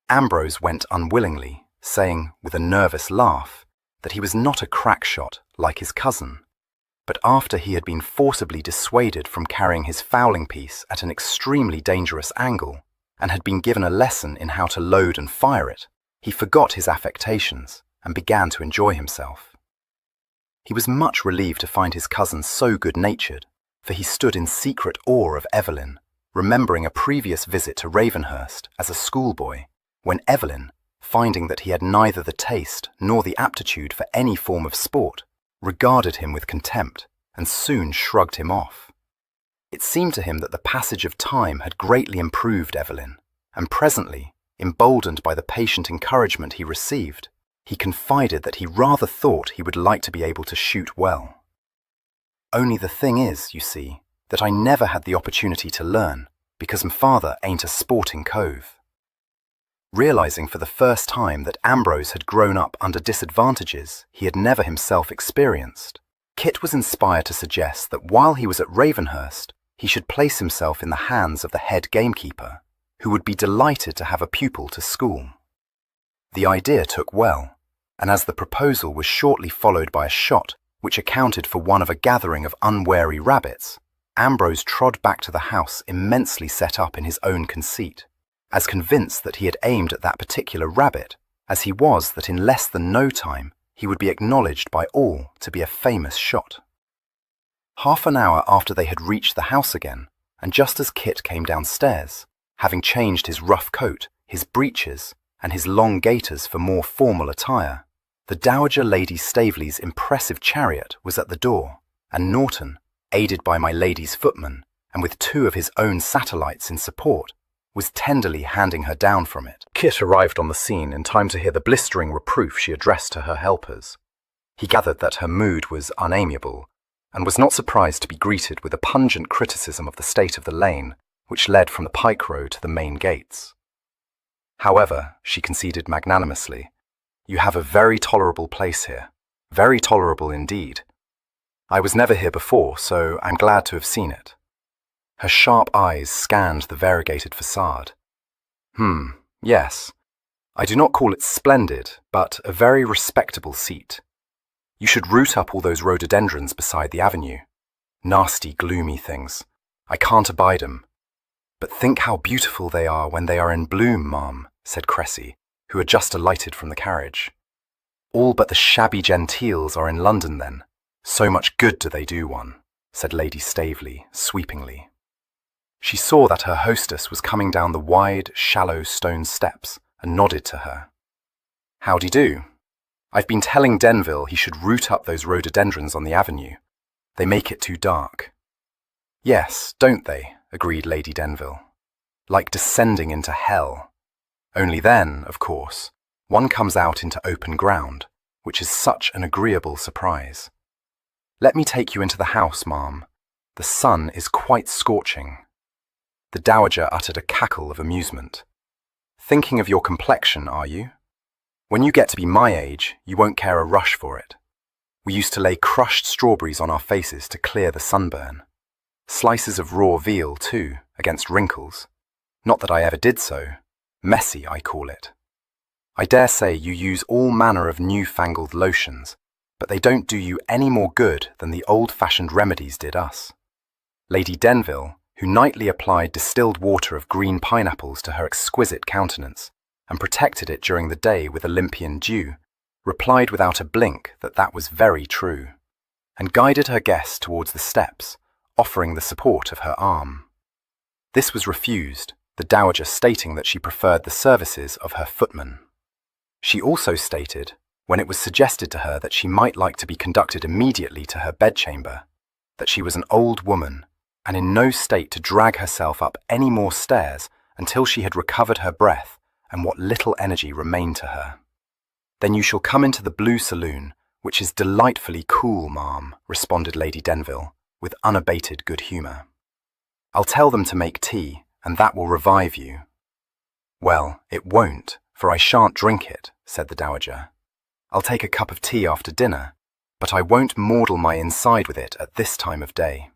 Speaker 2: Ambrose went unwillingly, saying, with a nervous laugh, that he was not a crack shot like his cousin, but after he had been forcibly dissuaded from carrying his fowling piece at an extremely dangerous angle, and had been given a lesson in how to load and fire it, he forgot his affectations and began to enjoy himself. He was much relieved to find his cousin so good-natured, for he stood in secret awe of Evelyn, remembering a previous visit to Ravenhurst as a schoolboy, when Evelyn, finding that he had neither the taste nor the aptitude for any form of sport, regarded him with contempt and soon shrugged him off. It seemed to him that the passage of time had greatly improved Evelyn, and presently, emboldened by the patient encouragement he received, he confided that he rather thought he would like to be able to shoot well. Only the thing is, you see, that I never had the opportunity to learn, because my father ain't a sporting cove. Realizing for the first time that Ambrose had grown up under disadvantages he had never himself experienced, Kit was inspired to suggest that while he was at Ravenhurst, he should place himself in the hands of the head gamekeeper, who would be delighted to have a pupil to school. The idea took well, and as the proposal was shortly followed by a shot which accounted for one of a gathering of unwary rabbits, Ambrose trod back to the house immensely set up in his own conceit, as convinced that he had aimed at that particular rabbit as he was that in less than no time he would be acknowledged by all to be a famous shot. Half an hour after they had reached the house again, and just as Kit came downstairs, having changed his rough coat, his breeches, and his long gaiters for more formal attire, the Dowager Lady Staveley's impressive chariot was at the door, and Norton, aided by my lady's footman, and with two of his own satellites in support, was tenderly handing her down from it.
Speaker 1: Kit arrived on the scene in time to hear the blistering reproof she addressed to her helpers. He gathered that her mood was unamiable, and was not surprised to be greeted with a pungent criticism of the state of the lane, which led from the pike road to the main gates. However, she conceded magnanimously, "You have a very tolerable place here, very tolerable indeed. I was never here before, so I'm glad to have seen it." Her sharp eyes scanned the variegated facade. Yes. I do not call it splendid, but a very respectable seat. You should root up all those rhododendrons beside the avenue. Nasty, gloomy things. I can't abide 'em. But think how beautiful they are when they are in bloom, ma'am, said Cressy, who had just alighted from the carriage. All but the shabby genteels are in London then. So much good do they do one, said Lady Staveley, sweepingly. She saw that her hostess was coming down the wide, shallow stone steps and nodded to her. Howdy do. I've been telling Denville he should root up those rhododendrons on the avenue. They make it too dark. Yes, don't they, agreed Lady Denville. Like descending into hell. Only then, of course, one comes out into open ground, which is such an agreeable surprise. Let me take you into the house, ma'am. The sun is quite scorching. The Dowager uttered a cackle of amusement. Thinking of your complexion, are you? When you get to be my age, you won't care a rush for it. We used to lay crushed strawberries on our faces to clear the sunburn. Slices of raw veal, too, against wrinkles. Not that I ever did so. Messy, I call it. I dare say you use all manner of new-fangled lotions, but they don't do you any more good than the old-fashioned remedies did us. Lady Denville, who nightly applied distilled water of green pineapples to her exquisite countenance, and protected it during the day with Olympian dew, replied without a blink that that was very true, and guided her guest towards the steps, offering the support of her arm. This was refused, the Dowager stating that she preferred the services of her footman. She also stated, when it was suggested to her that she might like to be conducted immediately to her bedchamber, that she was an old woman, and in no state to drag herself up any more stairs until she had recovered her breath and what little energy remained to her. Then you shall come into the Blue Saloon, which is delightfully cool, ma'am, responded Lady Denville, with unabated good humour. I'll tell them to make tea, and that will revive you. Well, it won't, for I shan't drink it, said the Dowager. I'll take a cup of tea after dinner,
Speaker 2: but I won't maudle my inside with it at this time of day.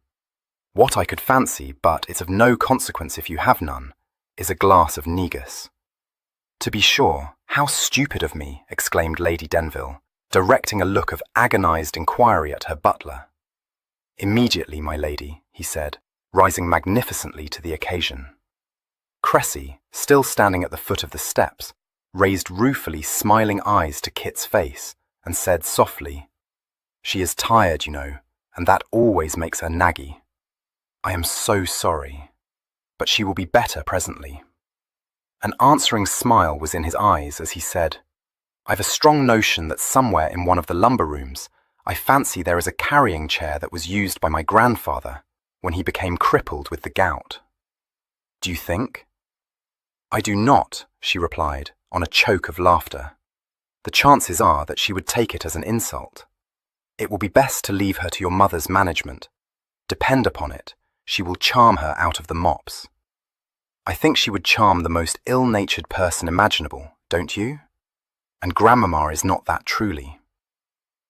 Speaker 2: What I could fancy, but it's of no consequence if you have none, is a glass of negus." "To be sure, how stupid of me," exclaimed Lady Denville, directing a look of agonized inquiry at her butler. "Immediately, my lady," he said, rising magnificently to the occasion. Cressy, still standing at the foot of the steps, raised ruefully smiling eyes to Kit's face and said softly, "She is tired, you know, and that always makes her naggy. I am so sorry, but she will be better presently." An answering smile was in his eyes as he said, "I've a strong notion that somewhere in one of the lumber rooms, I fancy there is a carrying chair that was used by my grandfather when he became crippled with the gout." "Do you think?" "I do not," she replied, on a choke of laughter. "The chances are that she would take it as an insult. It will be best to leave her to your mother's management. Depend upon it, she will charm her out of the mops." "I think she would charm the most ill-natured person imaginable, don't you? And grandmamma is not that truly."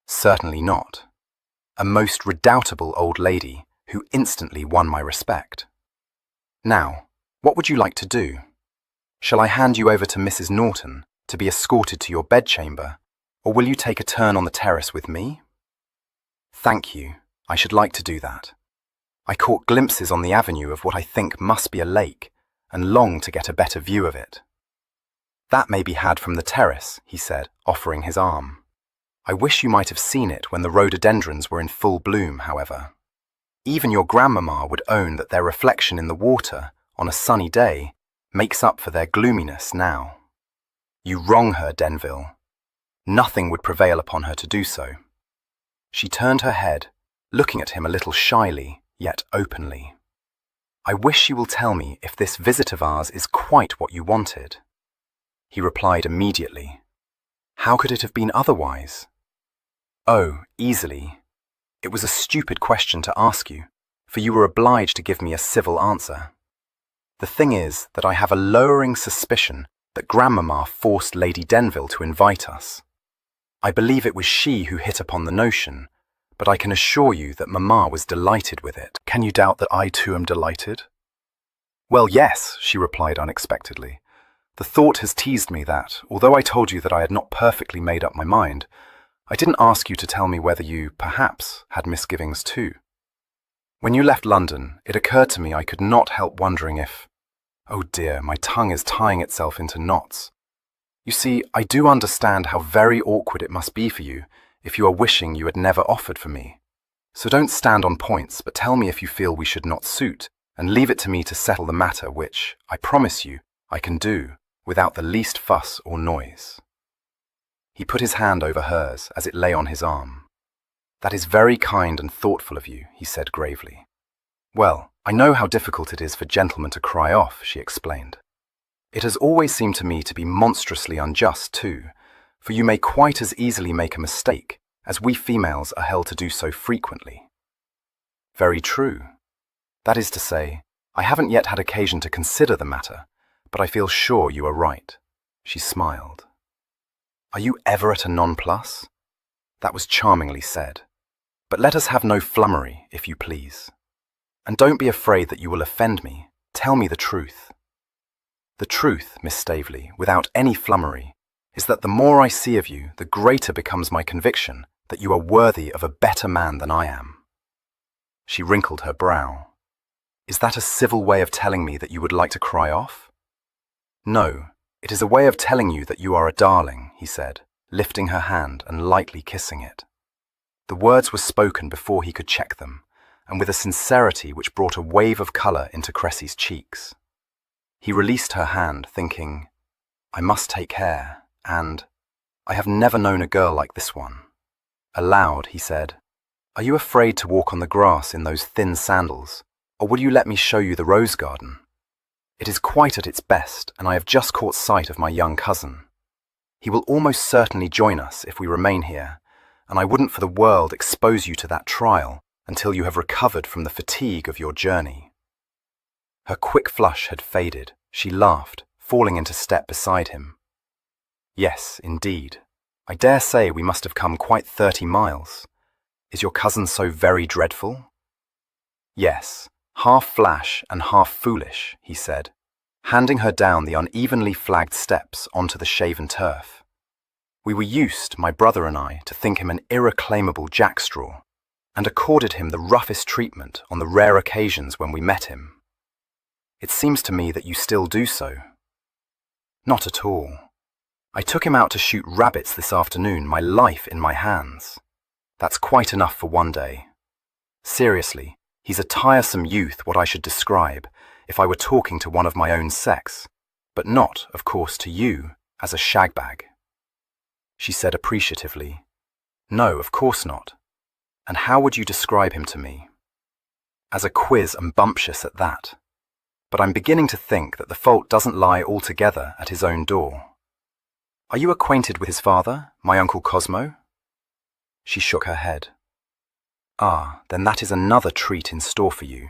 Speaker 2: "Certainly not. A most redoubtable old lady who instantly won my respect. Now, what would you like to do? Shall I hand you over to Mrs. Norton to be escorted to your bedchamber, or will you take a turn on the terrace with me?" "Thank you, I should like to do that. I caught glimpses on the avenue of what I think must be a lake, and long to get a better view of it." "That may be had from the terrace," he said, offering his arm. "I wish you might have seen it when the rhododendrons were in full bloom, however. Even your grandmamma would own that their reflection in the water, on a sunny day, makes up for their gloominess now." "You wrong her, Denville. Nothing would prevail upon her to do so." She turned her head, looking at him a little shyly, yet openly. "I wish you will tell me if this visit of ours is quite what you wanted." He replied immediately, "How could it have been otherwise?" "Oh, easily. It was a stupid question to ask you, for you were obliged to give me a civil answer. The thing is that I have a lowering suspicion that grandmamma forced Lady Denville to invite us. I believe it was she who hit upon the notion, but I can assure you that mamma was delighted with it."
Speaker 1: "Can you doubt that I too am delighted?"
Speaker 2: "Well, yes," she replied unexpectedly. "The thought has teased me that, although I told you that I had not perfectly made up my mind, I didn't ask you to tell me whether you, perhaps, had misgivings too. When you left London, it occurred to me I could not help wondering if— oh dear, my tongue is tying itself into knots. You see, I do understand how very awkward it must be for you if you are wishing you had never offered for me. So don't stand on points, but tell me if you feel we should not suit, and leave it to me to settle the matter, which, I promise you, I can do without the least fuss or noise." He put his hand over hers as it lay on his arm. "That is very kind and thoughtful of you," he said gravely. "Well, I know how difficult it is for gentlemen to cry off," she explained. "It has always seemed to me to be monstrously unjust, too, for you may quite as easily make a mistake, as we females are held to do so frequently." "Very true. That is to say, I haven't yet had occasion to consider the matter, but I feel sure you are right." She smiled. "Are you ever at a nonplus?" That was charmingly said. "But let us have no flummery, if you please. And don't be afraid that you will offend me. Tell me the truth." "The truth, Miss Staveley, without any flummery, is that the more I see of you, the greater becomes my conviction that you are worthy of a better man than I am." She wrinkled her brow. "Is that a civil way of telling me that you would like to cry off?" "No, it is a way of telling you that you are a darling," he said, lifting her hand and lightly kissing it. The words were spoken before he could check them, and with a sincerity which brought a wave of colour into Cressy's cheeks. He released her hand, thinking, "I must take care, and I have never known a girl like this one." Aloud, he said, "Are you afraid to walk on the grass in those thin sandals, or will you let me show you the rose garden? It is quite at its best, and I have just caught sight of my young cousin. He will almost certainly join us if we remain here, and I wouldn't for the world expose you to that trial until you have recovered from the fatigue of your journey." Her quick flush had faded. She laughed, falling into step beside him. "Yes, indeed. I dare say we must have come quite 30 miles. Is your cousin so very dreadful? Yes, half flash and half foolish, he said, handing her down the unevenly flagged steps onto the shaven turf. We were used, my brother and I, to think him an irreclaimable jackstraw, and accorded him the roughest treatment on the rare occasions when we met him. It seems to me that you still do so. Not at all. I took him out to shoot rabbits this afternoon, my life in my hands. That's quite enough for one day. Seriously, he's a tiresome youth, what I should describe, if I were talking to one of my own sex, but not, of course, to you, as a shagbag. She said appreciatively, No, of course not. And how would you describe him to me? As a quiz and bumptious at that. But I'm beginning to think that the fault doesn't lie altogether at his own door. Are you acquainted with his father, my Uncle Cosmo? She shook her head. Ah, then that is another treat in store for you.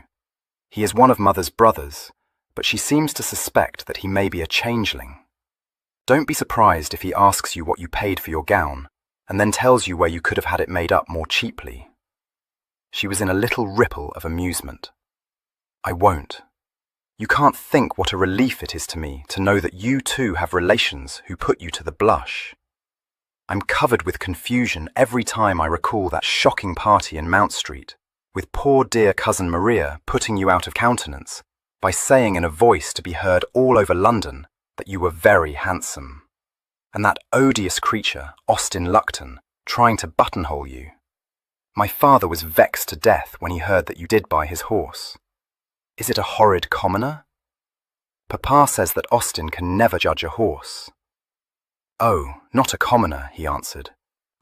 Speaker 2: He is one of Mother's brothers, but she seems to suspect that he may be a changeling. Don't be surprised if he asks you what you paid for your gown, and then tells you where you could have had it made up more cheaply. She was in a little ripple of amusement. I won't. You can't think what a relief it is to me to know that you too have relations who put you to the blush. I'm covered with confusion every time I recall that shocking party in Mount Street, with poor dear cousin Maria putting you out of countenance by saying in a voice to be heard all over London that you were very handsome, and that odious creature, Austin Luckton, trying to buttonhole you. My father was vexed to death when he heard that you did buy his horse. Is it a horrid commoner? Papa says that Austin can never judge a horse. Oh, not a commoner, he answered.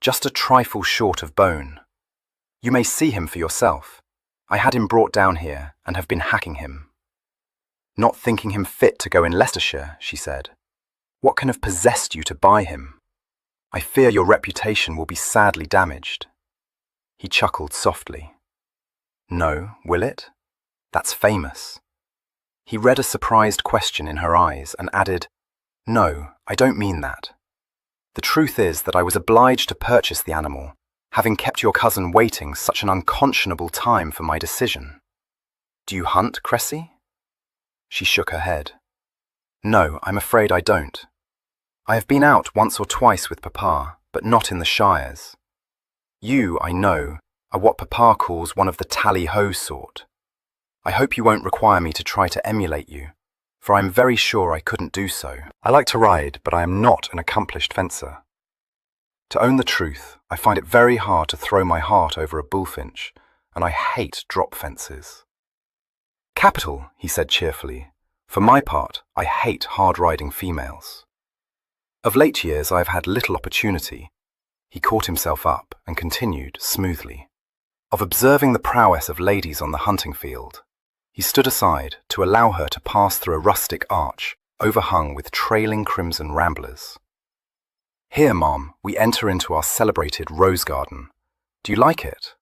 Speaker 2: Just a trifle short of bone. You may see him for yourself. I had him brought down here and have been hacking him. Not thinking him fit to go in Leicestershire, she said. What can have possessed you to buy him? I fear your reputation will be sadly damaged. He chuckled softly. No, will it? That's famous. He read a surprised question in her eyes and added, No, I don't mean that. The truth is that I was obliged to purchase the animal, having kept your cousin waiting such an unconscionable time for my decision. Do you hunt, Cressy? She shook her head. No, I'm afraid I don't. I have been out once or twice with Papa, but not in the shires. You, I know, are what Papa calls one of the tally-ho sort. I hope you won't require me to try to emulate you, for I'm very sure I couldn't do so. I like to ride, but I am not an accomplished fencer. To own the truth, I find it very hard to throw my heart over a bullfinch, and I hate drop fences. Capital, he said cheerfully. For my part, I hate hard-riding females. Of late years I have had little opportunity, he caught himself up and continued smoothly, of observing the prowess of ladies on the hunting field. He stood aside to allow her to pass through a rustic arch overhung with trailing crimson ramblers. Here, Mom, we enter into our celebrated rose garden. Do you like it?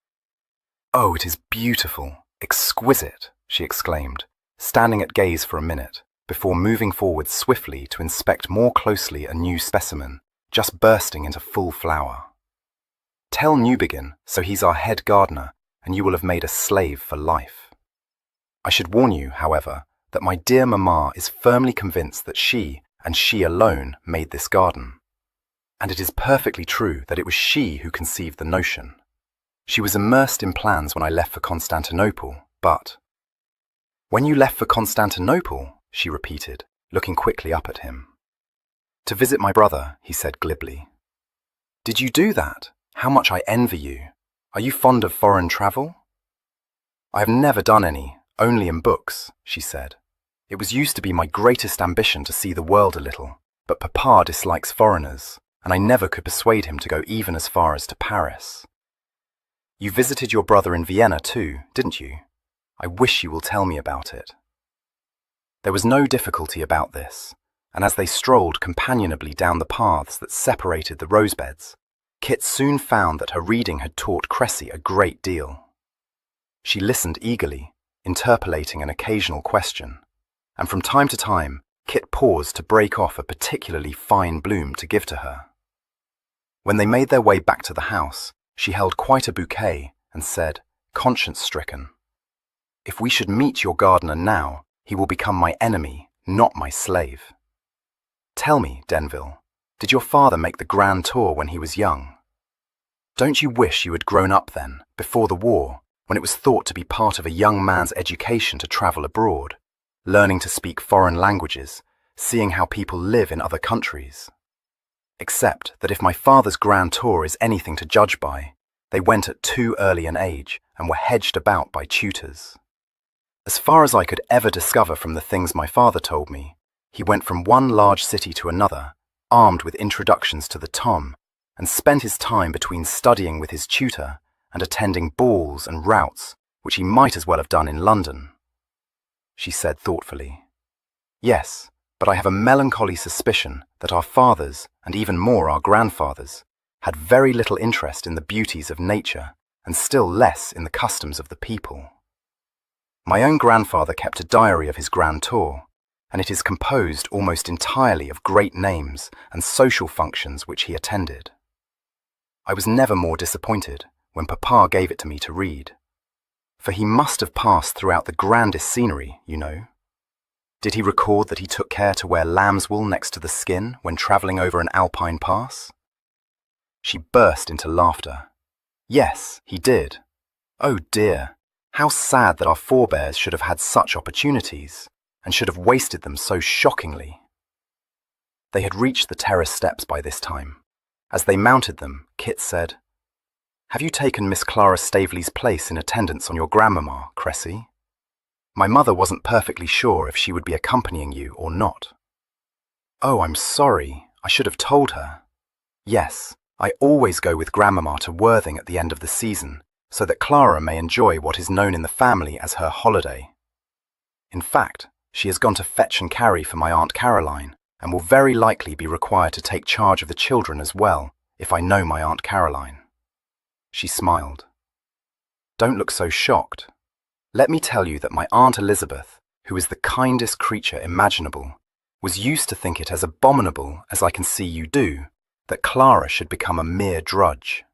Speaker 2: Oh, it is beautiful, exquisite, she exclaimed, standing at gaze for a minute, before moving forward swiftly to inspect more closely a new specimen, just bursting into full flower. Tell Newbegin, so he's our head gardener, and you will have made a slave for life. I should warn you, however, that my dear Mamma is firmly convinced that she, and she alone, made this garden. And it is perfectly true that it was she who conceived the notion. She was immersed in plans when I left for Constantinople, but— When you left for Constantinople, she repeated, looking quickly up at him. To visit my brother, he said glibly. Did you do that? How much I envy you. Are you fond of foreign travel? I have never done any, only in books, she said. It was used to be my greatest ambition to see the world a little, but Papa dislikes foreigners, and I never could persuade him to go even as far as to Paris. You visited your brother in Vienna too, didn't you? I wish you will tell me about it. There was no difficulty about this, and as they strolled companionably down the paths that separated the rosebeds, Kit soon found that her reading had taught Cressy a great deal. She listened eagerly, interpolating an occasional question, and from time to time Kit paused to break off a particularly fine bloom to give to her. When they made their way back to the house, She held quite a bouquet and said, conscience-stricken, "If we should meet your gardener now, he will become my enemy, not my slave." Tell me, Denville, did your father make the grand tour when he was young? Don't you wish you had grown up then, before the war, when it was thought to be part of a young man's education to travel abroad, learning to speak foreign languages, seeing how people live in other countries? Except that if my father's grand tour is anything to judge by, they went at too early an age and were hedged about by tutors. As far as I could ever discover from the things my father told me, he went from one large city to another, armed with introductions to the tom, and spent his time between studying with his tutor and attending balls and routs, which he might as well have done in London. She said thoughtfully, "Yes, but I have a melancholy suspicion that our fathers, and even more our grandfathers, had very little interest in the beauties of nature and still less in the customs of the people. My own grandfather kept a diary of his grand tour, and it is composed almost entirely of great names and social functions which he attended. I was never more disappointed when Papa gave it to me to read, for he must have passed throughout the grandest scenery, you know. Did he record that he took care to wear lamb's wool next to the skin when travelling over an alpine pass?" She burst into laughter. "Yes, he did. Oh dear, how sad that our forebears should have had such opportunities, and should have wasted them so shockingly." They had reached the terrace steps by this time. As they mounted them, Kit said, "Have you taken Miss Clara Staveley's place in attendance on your grandmamma, Cressy? My mother wasn't perfectly sure if she would be accompanying you or not." "Oh, I'm sorry. I should have told her. Yes, I always go with grandmamma to Worthing at the end of the season, so that Clara may enjoy what is known in the family as her holiday. In fact, she has gone to fetch and carry for my Aunt Caroline, and will very likely be required to take charge of the children as well, if I know my Aunt Caroline." She smiled. "Don't look so shocked. Let me tell you that my Aunt Elizabeth, who is the kindest creature imaginable, was used to think it as abominable as I can see you do, that Clara should become a mere drudge.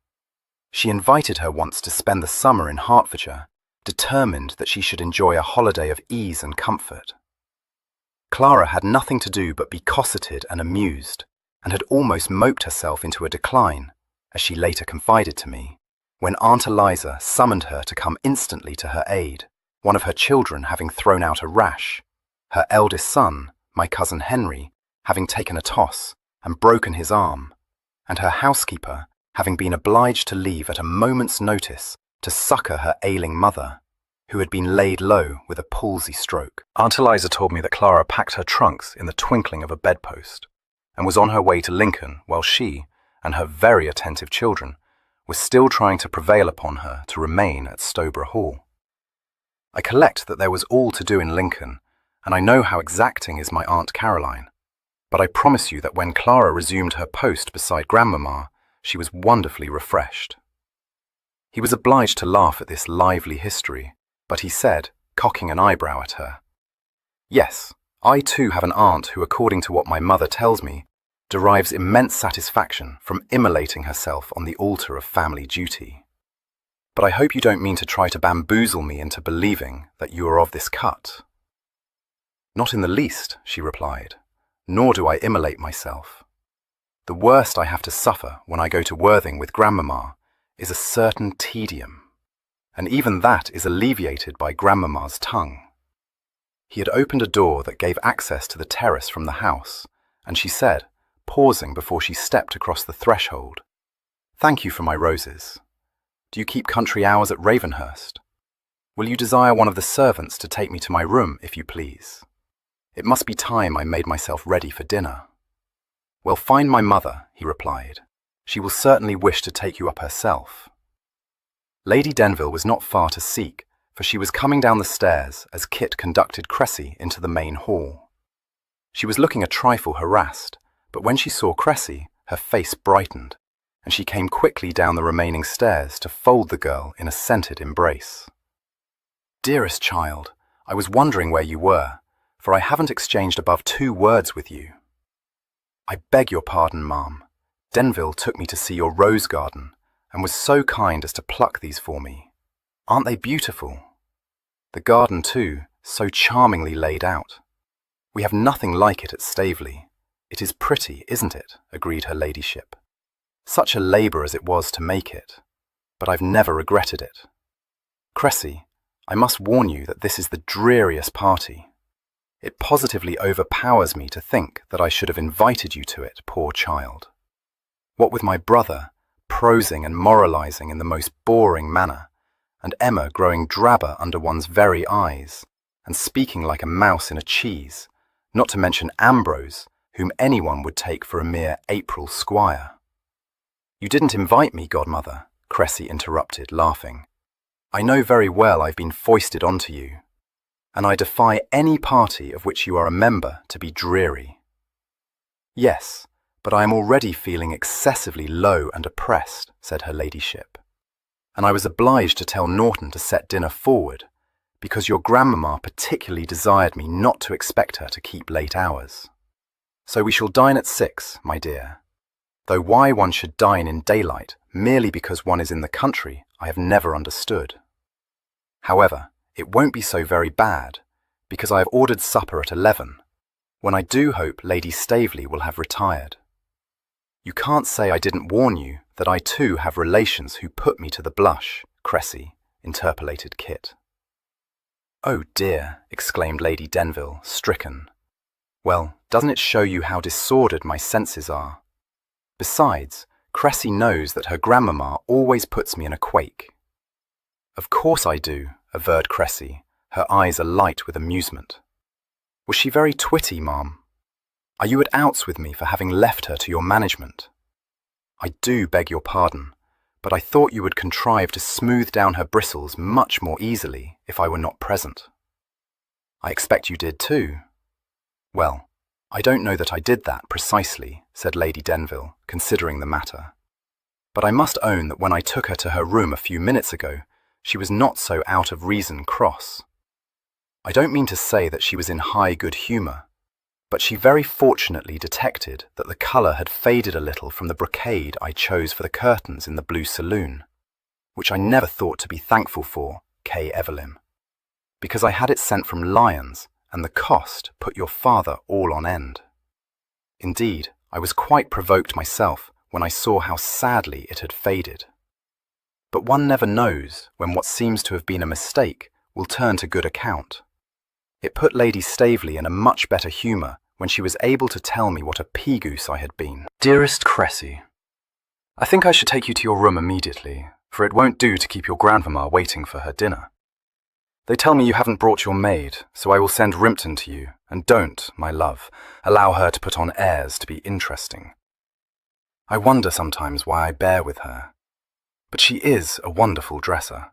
Speaker 2: She invited her once to spend the summer in Hertfordshire, determined that she should enjoy a holiday of ease and comfort. Clara had nothing to do but be cosseted and amused, and had almost moped herself into a decline, as she later confided to me, when Aunt Eliza summoned her to come instantly to her aid, one of her children having thrown out a rash, her eldest son, my cousin Henry, having taken a toss and broken his arm, and her housekeeper having been obliged to leave at a moment's notice to succour her ailing mother, who had been laid low with a palsy stroke. Aunt Eliza told me that Clara packed her trunks in the twinkling of a bedpost, and was on her way to Lincoln while she, and her very attentive children, were still trying to prevail upon her to remain at Stowborough Hall. I collect that there was all to do in Lincoln, and I know how exacting is my Aunt Caroline, but I promise you that when Clara resumed her post beside grandmamma, she was wonderfully refreshed." He was obliged to laugh at this lively history, but he said, cocking an eyebrow at her, "Yes, I too have an aunt who, according to what my mother tells me, derives immense satisfaction from immolating herself on the altar of family duty. But I hope you don't mean to try to bamboozle me into believing that you are of this cut." "Not in the least," she replied, "nor do I immolate myself. The worst I have to suffer when I go to Worthing with grandmamma is a certain tedium, and even that is alleviated by grandmamma's tongue." He had opened a door that gave access to the terrace from the house, and she said, pausing before she stepped across the threshold, "Thank you for my roses. Do you keep country hours at Ravenhurst? Will you desire one of the servants to take me to my room, if you please? It must be time I made myself ready for dinner." "Well, find my mother," he replied. "She will certainly wish to take you up herself." Lady Denville was not far to seek, for she was coming down the stairs as Kit conducted Cressy into the main hall. She was looking a trifle harassed, but when she saw Cressy, her face brightened, and she came quickly down the remaining stairs to fold the girl in a scented embrace. "Dearest child, I was wondering where you were, for I haven't exchanged above 2 words with you." "I beg your pardon, ma'am. Denville took me to see your rose garden, and was so kind as to pluck these for me. Aren't they beautiful? The garden, too, so charmingly laid out. We have nothing like it at Staveley. It is pretty, isn't it? Agreed her ladyship. Such a labour as it was to make it, but I've never regretted it. Cressy, I must warn you that this is the dreariest party. It positively overpowers me to think that I should have invited you to it, poor child. What with my brother prosing and moralising in the most boring manner, and Emma growing drabber under one's very eyes, and speaking like a mouse in a cheese, not to mention Ambrose, whom anyone would take for a mere April squire. You didn't invite me, godmother, Cressy interrupted, laughing. I know very well I've been foisted onto you, and I defy any party of which you are a member to be dreary. Yes, but I am already feeling excessively low and oppressed, said her ladyship, and I was obliged to tell Norton to set dinner forward, because your grandmamma particularly desired me not to expect her to keep late hours. So we shall dine at 6, my dear, though why one should dine in daylight merely because one is in the country I have never understood. However, it won't be so very bad, because I have ordered supper at 11, when I do hope Lady Staveley will have retired. You can't say I didn't warn you that I too have relations who put me to the blush, Cressy, interpolated Kit. Oh dear, exclaimed Lady Denville, stricken. Well, doesn't it show you how disordered my senses are? Besides, Cressy knows that her grandmamma always puts me in a quake. Of course I do, averred Cressy, her eyes alight with amusement. Was she very twitty, ma'am? Are you at outs with me for having left her to your management? I do beg your pardon, but I thought you would contrive to smooth down her bristles much more easily if I were not present. I expect you did too. Well, I don't know that I did that precisely, said Lady Denville, considering the matter. But I must own that when I took her to her room a few minutes ago, she was not so out of reason cross. I don't mean to say that she was in high good humour, but she very fortunately detected that the colour had faded a little from the brocade I chose for the curtains in the blue saloon, which I never thought to be thankful for, K. Evelyn, because I had it sent from Lyons, and the cost put your father all on end. Indeed, I was quite provoked myself when I saw how sadly it had faded. But one never knows when what seems to have been a mistake will turn to good account. It put Lady Staveley in a much better humour when she was able to tell me what a pea-goose I had been. Dearest Cressy, I think I should take you to your room immediately, for it won't do to keep your grandmamma waiting for her dinner. They tell me you haven't brought your maid, so I will send Rimpton to you, and don't, my love, allow her to put on airs to be interesting. I wonder sometimes why I bear with her, but she is a wonderful dresser.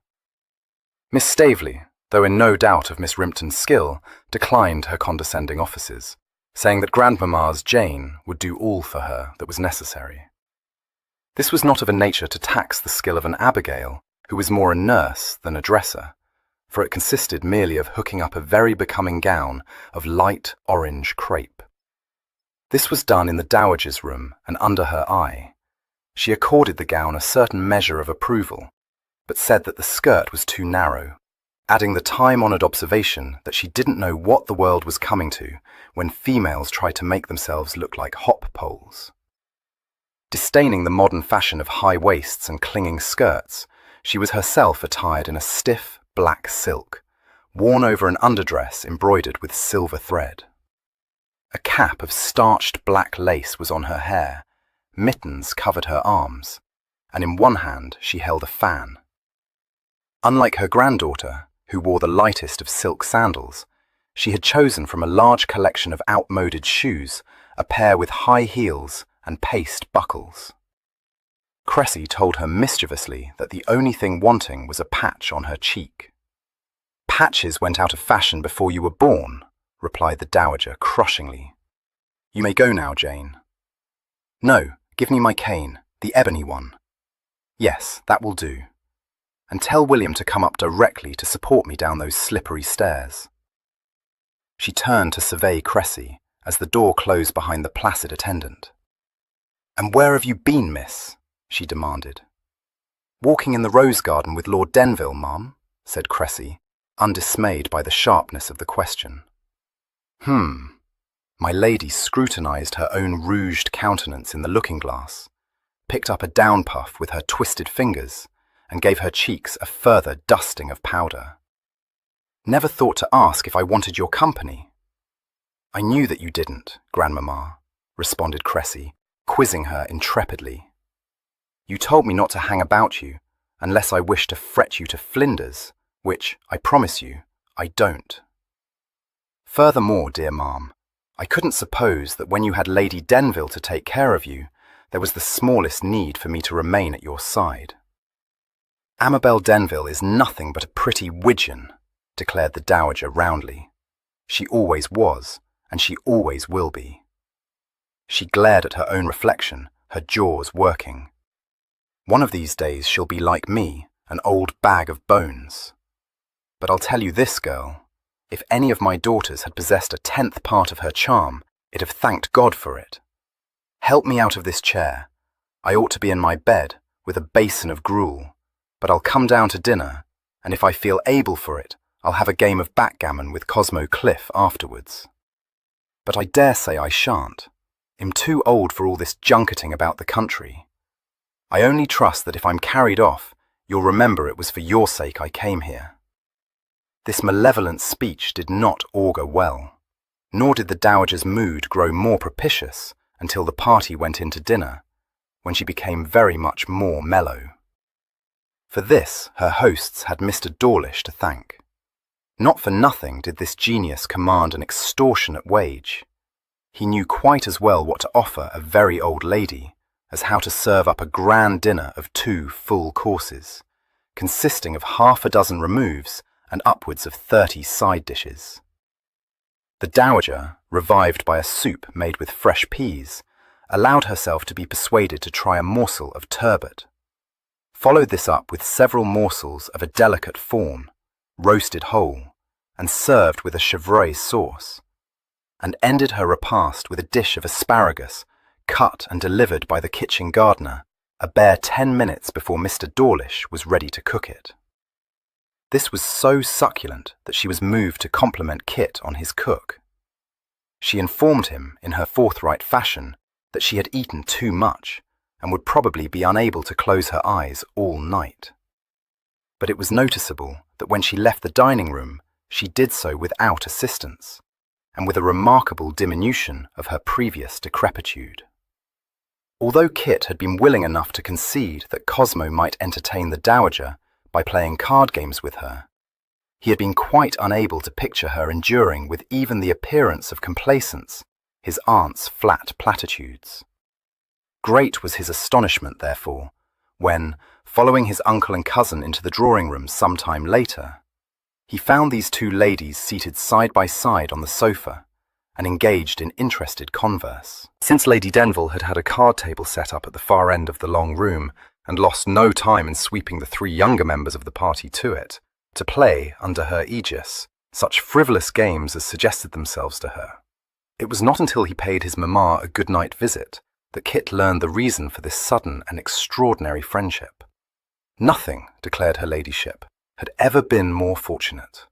Speaker 2: Miss Staveley, though in no doubt of Miss Rimpton's skill, declined her condescending offices, saying that grandmamma's Jane would do all for her that was necessary. This was not of a nature to tax the skill of an Abigail, who was more a nurse than a dresser, for it consisted merely of hooking up a very becoming gown of light orange crepe. This was done in the dowager's room and under her eye. She accorded the gown a certain measure of approval, but said that the skirt was too narrow, adding the time-honoured observation that she didn't know what the world was coming to when females tried to make themselves look like hop poles. Disdaining the modern fashion of high waists and clinging skirts, she was herself attired in a stiff, black silk, worn over an underdress embroidered with silver thread. A cap of starched black lace was on her hair, mittens covered her arms, and in one hand she held a fan. Unlike her granddaughter, who wore the lightest of silk sandals, she had chosen from a large collection of outmoded shoes a pair with high heels and paste buckles. Cressy told her mischievously that the only thing wanting was a patch on her cheek. Patches went out of fashion before you were born, replied the dowager crushingly. You may go now, Jane. No, give me my cane, the ebony one. Yes, that will do. And tell William to come up directly to support me down those slippery stairs. She turned to survey Cressy as the door closed behind the placid attendant. And where have you been, miss? She demanded. Walking in the rose garden with Lord Denville, ma'am, said Cressy, undismayed by the sharpness of the question. My lady scrutinised her own rouged countenance in the looking-glass, picked up a down-puff with her twisted fingers, and gave her cheeks a further dusting of powder. Never thought to ask if I wanted your company. I knew that you didn't, Grandmamma, responded Cressy, quizzing her intrepidly. You told me not to hang about you, unless I wished to fret you to flinders, which, I promise you, I don't. Furthermore, dear ma'am, I couldn't suppose that when you had Lady Denville to take care of you, there was the smallest need for me to remain at your side. Amabel Denville is nothing but a pretty widgeon, declared the Dowager roundly. She always was, and she always will be. She glared at her own reflection, her jaws working. One of these days she'll be like me, an old bag of bones. But I'll tell you this, girl, if any of my daughters had possessed a 10th part of her charm, it'd have thanked God for it. Help me out of this chair. I ought to be in my bed, with a basin of gruel, but I'll come down to dinner, and if I feel able for it, I'll have a game of backgammon with Cosmo Cliff afterwards. But I dare say I shan't. I'm too old for all this junketing about the country. I only trust that if I'm carried off, you'll remember it was for your sake I came here. This malevolent speech did not augur well, nor did the Dowager's mood grow more propitious until the party went in to dinner, when she became very much more mellow. For this, her hosts had Mr. Dawlish to thank. Not for nothing did this genius command an extortionate wage. He knew quite as well what to offer a very old lady as how to serve up a grand dinner of 2 full courses, consisting of half a dozen removes and upwards of 30 side dishes. The Dowager, revived by a soup made with fresh peas, allowed herself to be persuaded to try a morsel of turbot, followed this up with several morsels of a delicate form, roasted whole, and served with a chevreuil sauce, and ended her repast with a dish of asparagus cut and delivered by the kitchen gardener a bare 10 minutes before Mr. Dawlish was ready to cook it. This was so succulent that she was moved to compliment Kit on his cook. She informed him, in her forthright fashion, that she had eaten too much, and would probably be unable to close her eyes all night. But it was noticeable that when she left the dining room, she did so without assistance, and with a remarkable diminution of her previous decrepitude. Although Kit had been willing enough to concede that Cosmo might entertain the Dowager by playing card games with her, he had been quite unable to picture her enduring with even the appearance of complacence his aunt's flat platitudes. Great was his astonishment, therefore, when, following his uncle and cousin into the drawing-room some time later, he found these 2 ladies seated side by side on the sofa and engaged in interested converse. Since Lady Denville had had a card table set up at the far end of the long room and lost no time in sweeping the 3 younger members of the party to it, to play, under her aegis, such frivolous games as suggested themselves to her. It was not until he paid his mamma a good-night visit that Kit learned the reason for this sudden and extraordinary friendship. Nothing, declared her ladyship, had ever been more fortunate.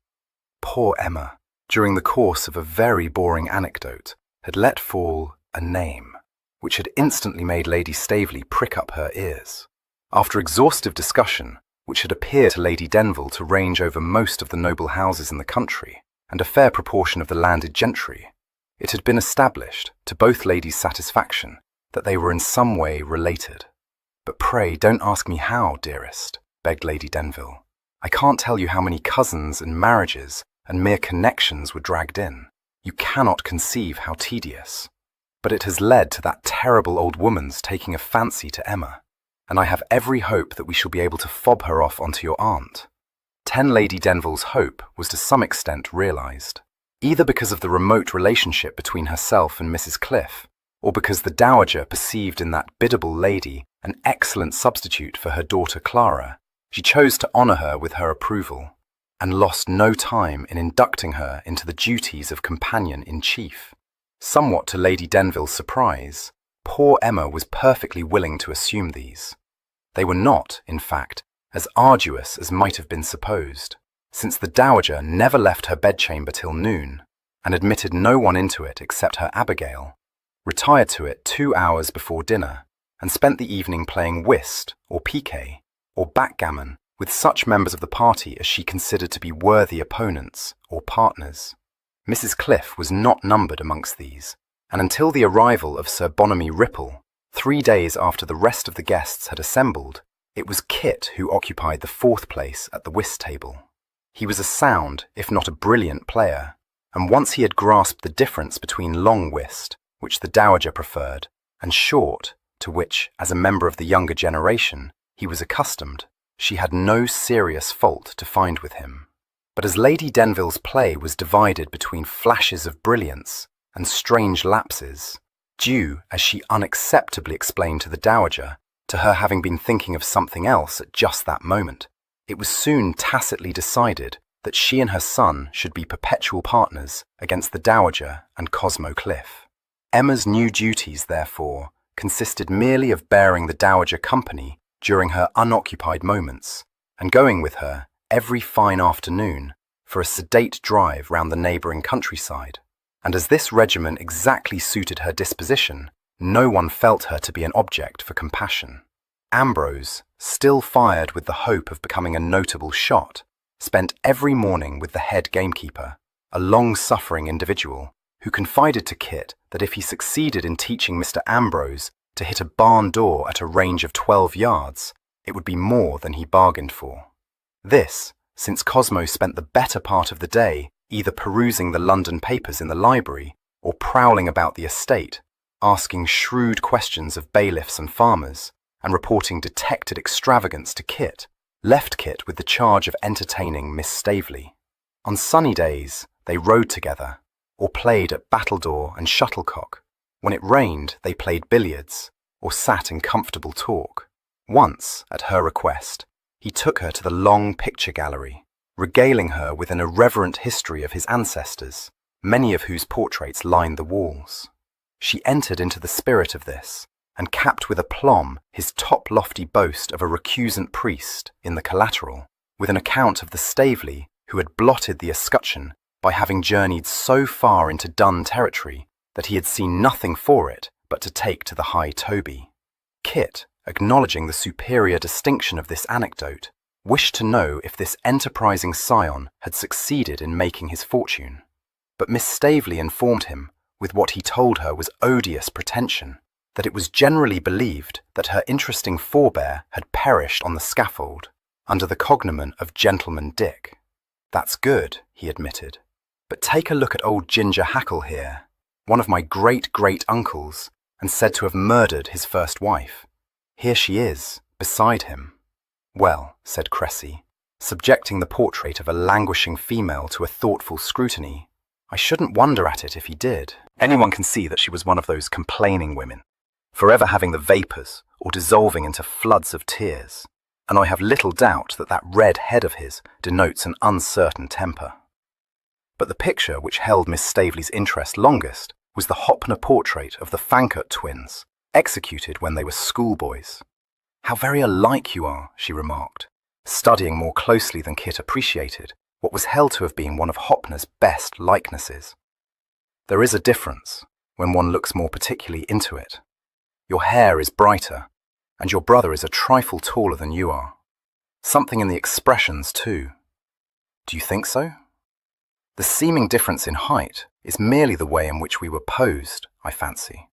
Speaker 2: Poor Emma, during the course of a very boring anecdote, had let fall a name, which had instantly made Lady Staveley prick up her ears. After exhaustive discussion, which had appeared to Lady Denville to range over most of the noble houses in the country, and a fair proportion of the landed gentry, it had been established, to both ladies' satisfaction, that they were in some way related. But pray don't ask me how, dearest, begged Lady Denville. I can't tell you how many cousins and marriages and mere connections were dragged in. You cannot conceive how tedious. But it has led to that terrible old woman's taking a fancy to Emma, and I have every hope that we shall be able to fob her off onto your aunt. Lady Denville's hope was to some extent realised, either because of the remote relationship between herself and Mrs. Cliff, or because the Dowager perceived in that biddable lady an excellent substitute for her daughter Clara. She chose to honour her with her approval, and lost no time in inducting her into the duties of companion-in-chief. Somewhat to Lady Denville's surprise, poor Emma was perfectly willing to assume these. They were not, in fact, as arduous as might have been supposed, since the dowager never left her bedchamber till noon, and admitted no one into it except her Abigail, retired to it 2 hours before dinner, and spent the evening playing whist, or piquet, or backgammon with such members of the party as she considered to be worthy opponents or partners. Mrs. Cliff was not numbered amongst these, and until the arrival of Sir Bonamy Ripple, 3 days after the rest of the guests had assembled, it was Kit who occupied the 4th place at the whist table. He was a sound, if not a brilliant player, and once he had grasped the difference between long whist, which the dowager preferred, and short, to which, as a member of the younger generation, he was accustomed, she had no serious fault to find with him. But as Lady Denville's play was divided between flashes of brilliance and strange lapses, due, as she unacceptably explained to the dowager, to her having been thinking of something else at just that moment, it was soon tacitly decided that she and her son should be perpetual partners against the dowager and Cosmo Cliff. Emma's new duties, therefore, consisted merely of bearing the dowager company during her unoccupied moments, and going with her every fine afternoon for a sedate drive round the neighbouring countryside. And as this regimen exactly suited her disposition, no one felt her to be an object for compassion. Ambrose, still fired with the hope of becoming a notable shot, spent every morning with the head gamekeeper, a long-suffering individual, who confided to Kit that if he succeeded in teaching Mr. Ambrose to hit a barn door at a range of 12 yards, it would be more than he bargained for. This, since Cosmo spent the better part of the day either perusing the London papers in the library or prowling about the estate, asking shrewd questions of bailiffs and farmers, and reporting detected extravagance to Kit, left Kit with the charge of entertaining Miss Staveley. On sunny days, they rode together, or played at battledore and shuttlecock. When it rained, they played billiards, or sat in comfortable talk. Once, at her request, he took her to the long picture gallery, regaling her with an irreverent history of his ancestors, many of whose portraits lined the walls. She entered into the spirit of this, and capped with aplomb his top-lofty boast of a recusant priest in the collateral, with an account of the Staveley who had blotted the escutcheon by having journeyed so far into Dun territory that he had seen nothing for it but to take to the High Toby. Kit, acknowledging the superior distinction of this anecdote, wished to know if this enterprising scion had succeeded in making his fortune. But Miss Staveley informed him, with what he told her was odious pretension, that it was generally believed that her interesting forebear had perished on the scaffold, under the cognomen of Gentleman Dick. "That's good," he admitted. "But take a look at old Ginger Hackle here, one of my great-great-uncles, and said to have murdered his first wife. Here she is, beside him." "Well," said Cressy, subjecting the portrait of a languishing female to a thoughtful scrutiny, "I shouldn't wonder at it if he did. Anyone can see that she was one of those complaining women, forever having the vapours or dissolving into floods of tears, and I have little doubt that that red head of his denotes an uncertain temper." But the picture which held Miss Staveley's interest longest was the Hopner portrait of the Fankert twins, executed when they were schoolboys. "How very alike you are," she remarked, studying more closely than Kit appreciated what was held to have been one of Hopner's best likenesses. "There is a difference when one looks more particularly into it. Your hair is brighter, and your brother is a trifle taller than you are. Something in the expressions, too. Do you think so? The seeming difference in height is merely the way in which we were posed, I fancy.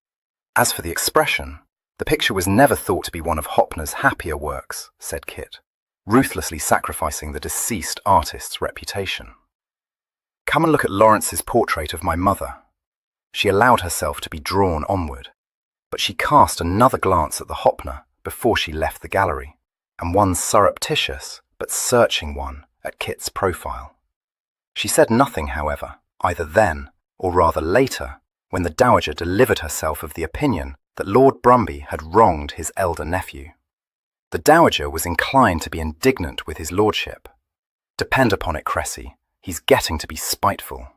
Speaker 2: As for the expression, the picture was never thought to be one of Hopner's happier works," said Kit, ruthlessly sacrificing the deceased artist's reputation. "Come and look at Lawrence's portrait of my mother." She allowed herself to be drawn onward, but she cast another glance at the Hopner before she left the gallery, and one surreptitious but searching one at Kit's profile. She said nothing, however, either then, or rather later, when the dowager delivered herself of the opinion that Lord Brumby had wronged his elder nephew. The dowager was inclined to be indignant with his lordship. "Depend upon it, Cressy, he's getting to be spiteful.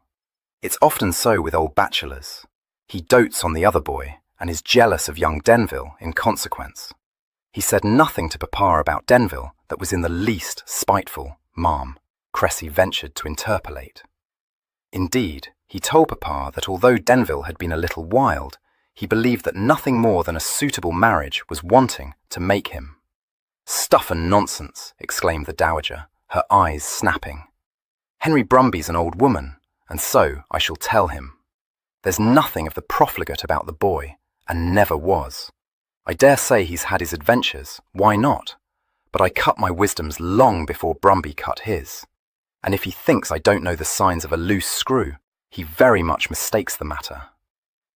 Speaker 2: It's often so with old bachelors. He dotes on the other boy, and is jealous of young Denville in consequence. He said nothing to Papa about Denville that was in the least spiteful, ma'am, Cressy ventured to interpolate. Indeed, he told Papa that although Denville had been a little wild, he believed that nothing more than a suitable marriage was wanting to make him. "Stuff and nonsense," exclaimed the Dowager, her eyes snapping. "Henry Brumby's an old woman, and so I shall tell him. There's nothing of the profligate about the boy, and never was. I dare say he's had his adventures, why not? But I cut my wisdoms long before Brumby cut his. And if he thinks I don't know the signs of a loose screw, he very much mistakes the matter.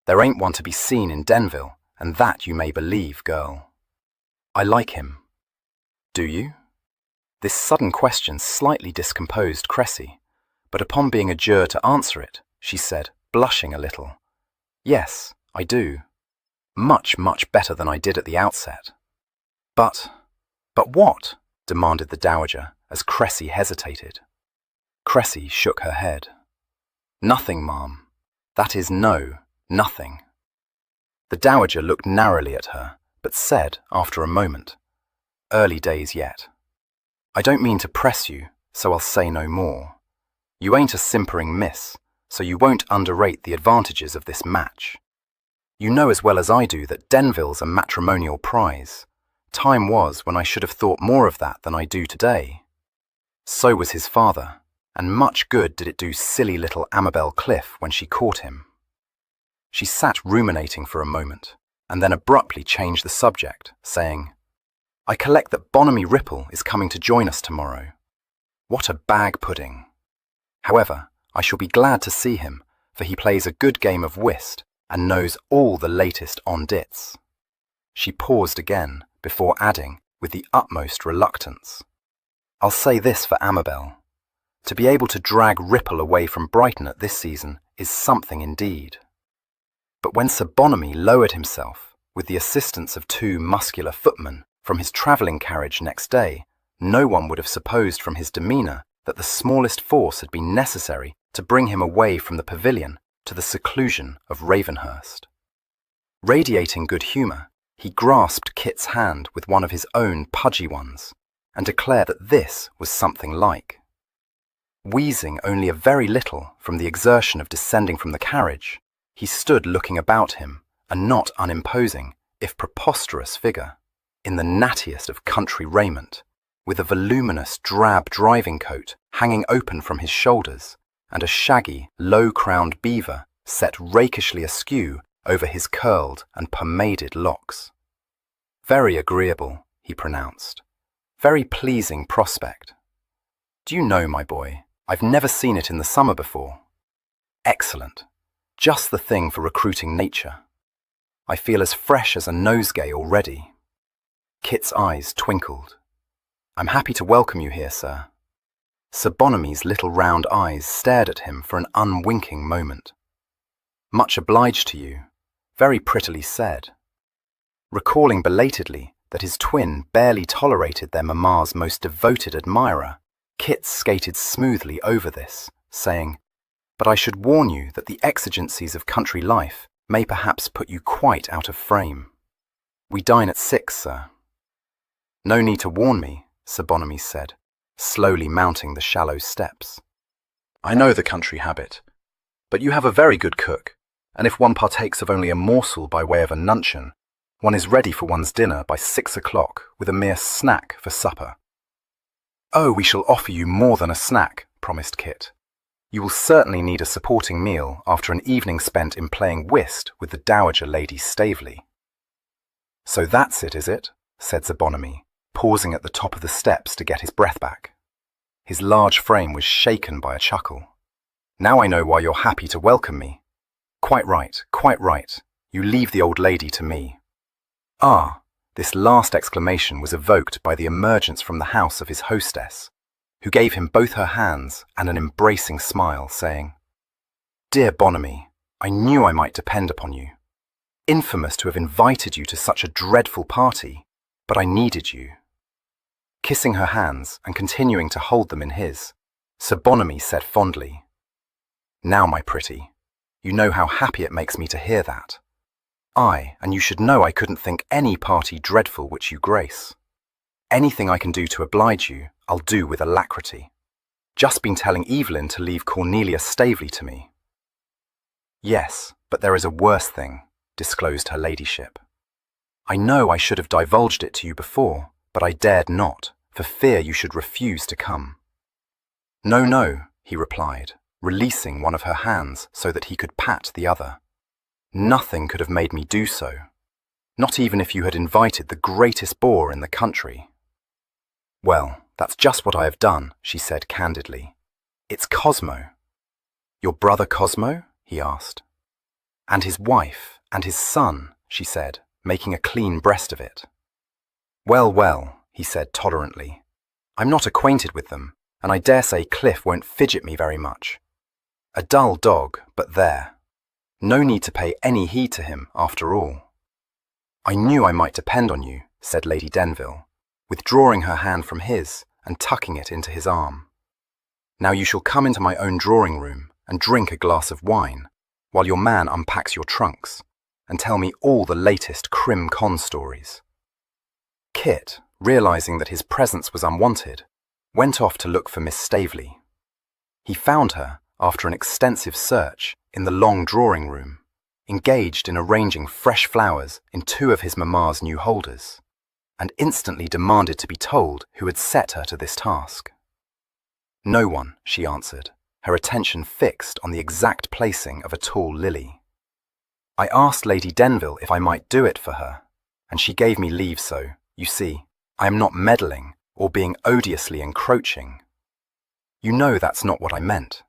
Speaker 2: There ain't one to be seen in Denville, and that you may believe, girl. I like him." "Do you?" This sudden question slightly discomposed Cressy, but upon being adjured to answer it, she said, blushing a little, "Yes, I do. Much, much better than I did at the outset." But what?" demanded the Dowager, as Cressy hesitated. Cressy shook her head. "Nothing, ma'am. That is no, nothing." The Dowager looked narrowly at her, but said, after a moment, "Early days yet. I don't mean to press you, so I'll say no more. You ain't a simpering miss, so you won't underrate the advantages of this match. You know as well as I do that Denville's a matrimonial prize. Time was when I should have thought more of that than I do today. So was his father, and much good did it do silly little Amabel Cliff when she caught him." She sat ruminating for a moment, and then abruptly changed the subject, saying, "I collect that Bonamy Ripple is coming to join us tomorrow. What a bag pudding! However, I shall be glad to see him, for he plays a good game of whist and knows all the latest on dits." She paused again, before adding, with the utmost reluctance, "I'll say this for Amabel. To be able to drag Ripple away from Brighton at this season is something indeed." But when Sir Bonamy lowered himself, with the assistance of 2 muscular footmen, from his travelling carriage next day, no one would have supposed from his demeanour that the smallest force had been necessary to bring him away from the pavilion to the seclusion of Ravenhurst. Radiating good humour, he grasped Kit's hand with one of his own pudgy ones, and declared that this was something like. Wheezing only a very little from the exertion of descending from the carriage, he stood looking about him, a not unimposing, if preposterous figure, in the nattiest of country raiment, with a voluminous drab driving coat hanging open from his shoulders, and a shaggy, low-crowned beaver set rakishly askew over his curled and pomaded locks. "Very agreeable," he pronounced. "Very pleasing prospect. Do you know, my boy, I've never seen it in the summer before. Excellent. Just the thing for recruiting nature. I feel as fresh as a nosegay already." Kit's eyes twinkled. "I'm happy to welcome you here, sir." Sir Bonamy's little round eyes stared at him for an unwinking moment. "Much obliged to you. Very prettily said." Recalling belatedly that his twin barely tolerated their mamma's most devoted admirer, Kit skated smoothly over this, saying, "But I should warn you that the exigencies of country life may perhaps put you quite out of frame. We dine at 6, sir." "No need to warn me," Sir Bonamy said, slowly mounting the shallow steps. "I know the country habit, but you have a very good cook, and if one partakes of only a morsel by way of a nuncheon, one is ready for one's dinner by 6 o'clock with a mere snack for supper." "Oh, we shall offer you more than a snack," promised Kit. "You will certainly need a supporting meal after an evening spent in playing whist with the Dowager Lady Staveley." "So that's it, is it?" said Sir Bonamy, pausing at the top of the steps to get his breath back. His large frame was shaken by a chuckle. "Now I know why you're happy to welcome me. Quite right, quite right. You leave the old lady to me." "Ah!" This last exclamation was evoked by the emergence from the house of his hostess, who gave him both her hands and an embracing smile, saying, "Dear Bonamy, I knew I might depend upon you. Infamous to have invited you to such a dreadful party, but I needed you." Kissing her hands and continuing to hold them in his, Sir Bonamy said fondly, "Now, my pretty, you know how happy it makes me to hear that. Aye, and you should know I couldn't think any party dreadful which you grace. Anything I can do to oblige you, I'll do with alacrity. Just been telling Evelyn to leave Cornelia Staveley to me. Yes, but there is a worse thing, disclosed her ladyship. I know I should have divulged it to you before, but I dared not, for fear you should refuse to come. No, no, he replied, releasing one of her hands so that he could pat the other. Nothing could have made me do so, not even if you had invited the greatest bore in the country. Well, that's just what I have done, she said candidly. It's Cosmo. Your brother Cosmo? He asked. And his wife, and his son, she said, making a clean breast of it. Well, well, he said tolerantly. I'm not acquainted with them, and I dare say Cliff won't fidget me very much. A dull dog, but there. No need to pay any heed to him, after all. I knew I might depend on you, said Lady Denville, withdrawing her hand from his and tucking it into his arm. Now you shall come into my own drawing-room and drink a glass of wine, while your man unpacks your trunks, and tell me all the latest crim-con stories. Kit, realizing that his presence was unwanted, went off to look for Miss Staveley. He found her, after an extensive search, in the long drawing-room, engaged in arranging fresh flowers in two of his mamma's new holders, and instantly demanded to be told who had set her to this task. No one, she answered, her attention fixed on the exact placing of a tall lily. I asked Lady Denville if I might do it for her, and she gave me leave, so, you see, I am not meddling or being odiously encroaching. You know that's not what I meant,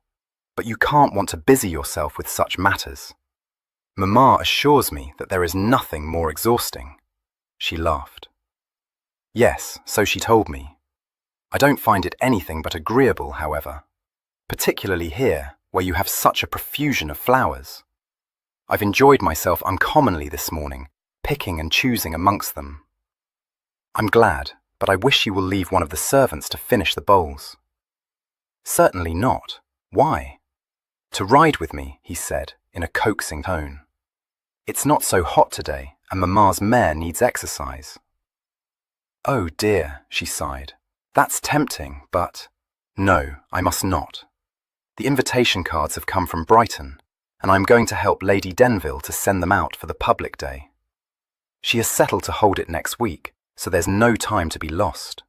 Speaker 2: but you can't want to busy yourself with such matters. Mamma assures me that there is nothing more exhausting. She laughed. Yes, so she told me. I don't find it anything but agreeable, however, particularly here, where you have such a profusion of flowers. I've enjoyed myself uncommonly this morning, picking and choosing amongst them. I'm glad, but I wish you will leave one of the servants to finish the bowls. Certainly not. Why? To ride with me, he said, in a coaxing tone. It's not so hot today, and Mamma's mare needs exercise. Oh dear, she sighed. That's tempting, but... No, I must not. The invitation cards have come from Brighton, and I'm going to help Lady Denville to send them out for the public day. She has settled to hold it next week, so there's no time to be lost.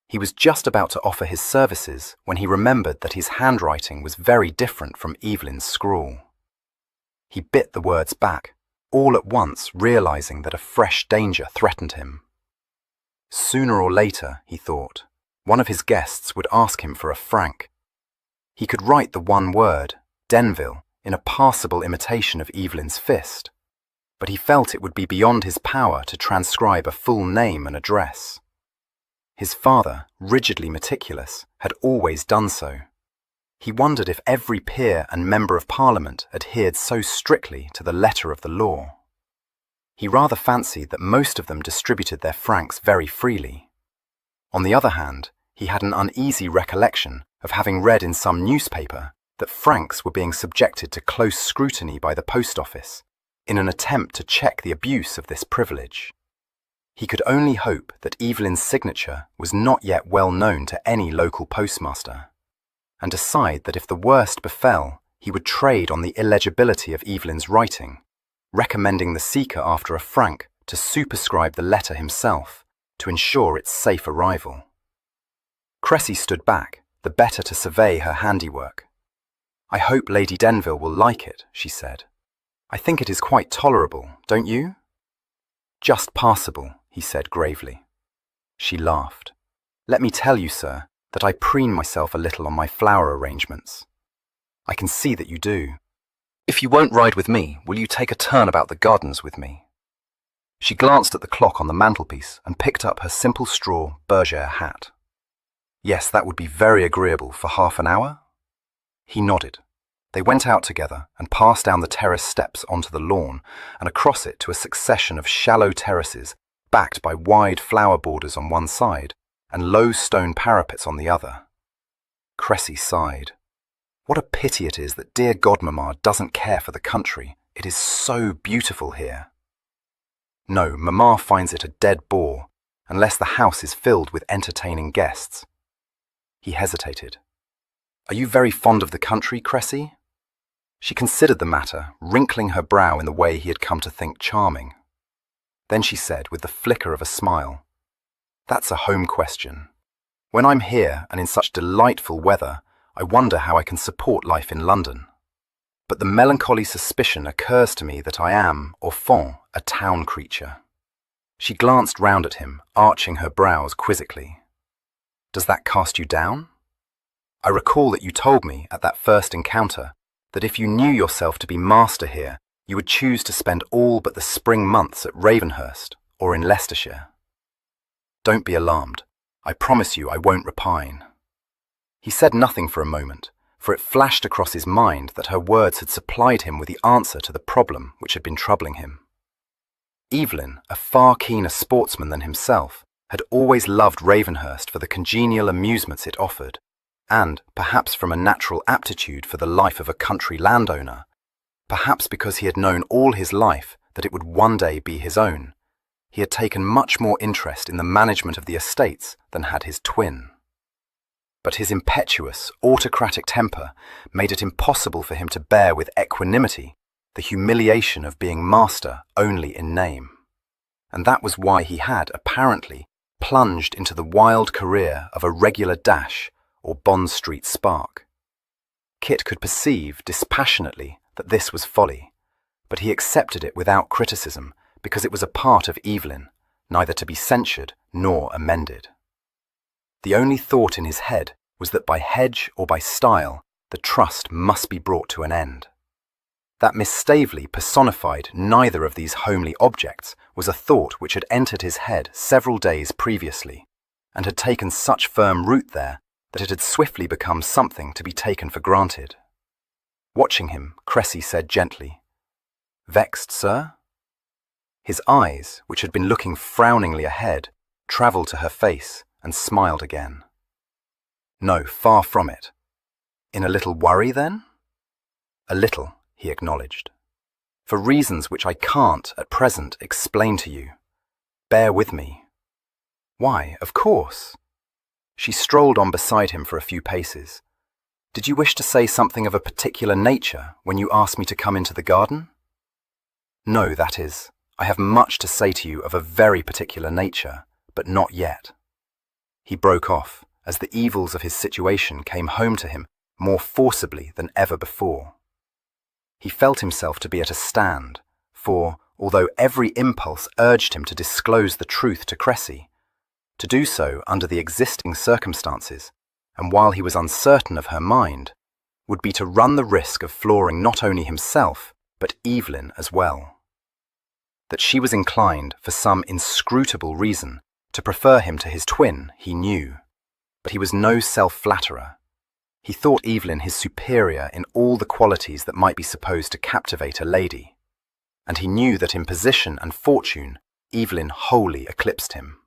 Speaker 2: He was just about to offer his services when he remembered that his handwriting was very different from Evelyn's scrawl. He bit the words back, all at once realizing that a fresh danger threatened him. Sooner or later, he thought, one of his guests would ask him for a franc. He could write the one word, Denville, in a passable imitation of Evelyn's fist, but he felt it would be beyond his power to transcribe a full name and address. His father, rigidly meticulous, had always done so. He wondered if every peer and member of Parliament adhered so strictly to the letter of the law. He rather fancied that most of them distributed their francs very freely. On the other hand, he had an uneasy recollection of having read in some newspaper that francs were being subjected to close scrutiny by the post office in an attempt to check the abuse of this privilege. He could only hope that Evelyn's signature was not yet well known to any local postmaster, and decide that if the worst befell, he would trade on the illegibility of Evelyn's writing, recommending the seeker after a franc to superscribe the letter himself to ensure its safe arrival. Cressy stood back, the better to survey her handiwork. I hope Lady Denville will like it, she said. I think it is quite tolerable, don't you? Just passable, he said gravely. She laughed. Let me tell you, sir, that I preen myself a little on my flower arrangements. I can see that you do. If you won't ride with me, will you take a turn about the gardens with me? She glanced at the clock on the mantelpiece and picked up her simple straw bergère hat. Yes, that would be very agreeable for half an hour. He nodded. They went out together and passed down the terrace steps onto the lawn and across it to a succession of shallow terraces backed by wide flower borders on one side and low stone parapets on the other. Cressy sighed. What a pity it is that dear Godmamma doesn't care for the country, It is so beautiful here. No, Mamma finds it a dead bore, unless the house is filled with entertaining guests. He hesitated. Are you very fond of the country, Cressy? She considered the matter, wrinkling her brow in the way he had come to think charming. Then she said, with the flicker of a smile, That's a home question. When I'm here and in such delightful weather, I wonder how I can support life in London. But the melancholy suspicion occurs to me that I am, au fond, a town creature. She glanced round at him, arching her brows quizzically. Does that cast you down? I recall that you told me, at that first encounter, that if you knew yourself to be master here, you would choose to spend all but the spring months at Ravenhurst or in Leicestershire. Don't be alarmed. I promise you I won't repine. He said nothing for a moment, for it flashed across his mind that her words had supplied him with the answer to the problem which had been troubling him. Evelyn, a far keener sportsman than himself, had always loved Ravenhurst for the congenial amusements it offered, and, perhaps from a natural aptitude for the life of a country landowner, perhaps because he had known all his life that it would one day be his own, he had taken much more interest in the management of the estates than had his twin. But his impetuous, autocratic temper made it impossible for him to bear with equanimity the humiliation of being master only in name. And that was why he had, apparently, plunged into the wild career of a regular dash or Bond Street spark. Kit could perceive dispassionately that this was folly, but he accepted it without criticism because it was a part of Evelyn, neither to be censured nor amended. The only thought in his head was that by hedge or by style, the trust must be brought to an end. That Miss Staveley personified neither of these homely objects was a thought which had entered his head several days previously, and had taken such firm root there that it had swiftly become something to be taken for granted. Watching him, Cressy said gently, "Vexed, sir?" His eyes, which had been looking frowningly ahead, travelled to her face and smiled again. "No, far from it. In a little worry, then?" "A little," he acknowledged. "For reasons which I can't, at present, explain to you. Bear with me." "Why, of course." She strolled on beside him for a few paces. "Did you wish to say something of a particular nature when you asked me to come into the garden?" "No, that is, I have much to say to you of a very particular nature, but not yet." He broke off, as the evils of his situation came home to him more forcibly than ever before. He felt himself to be at a stand, for, although every impulse urged him to disclose the truth to Cressy, to do so under the existing circumstances, and while he was uncertain of her mind, would be to run the risk of flooring not only himself, but Evelyn as well. That she was inclined, for some inscrutable reason, to prefer him to his twin, he knew, but he was no self-flatterer. He thought Evelyn his superior in all the qualities that might be supposed to captivate a lady, and he knew that in position and fortune Evelyn wholly eclipsed him.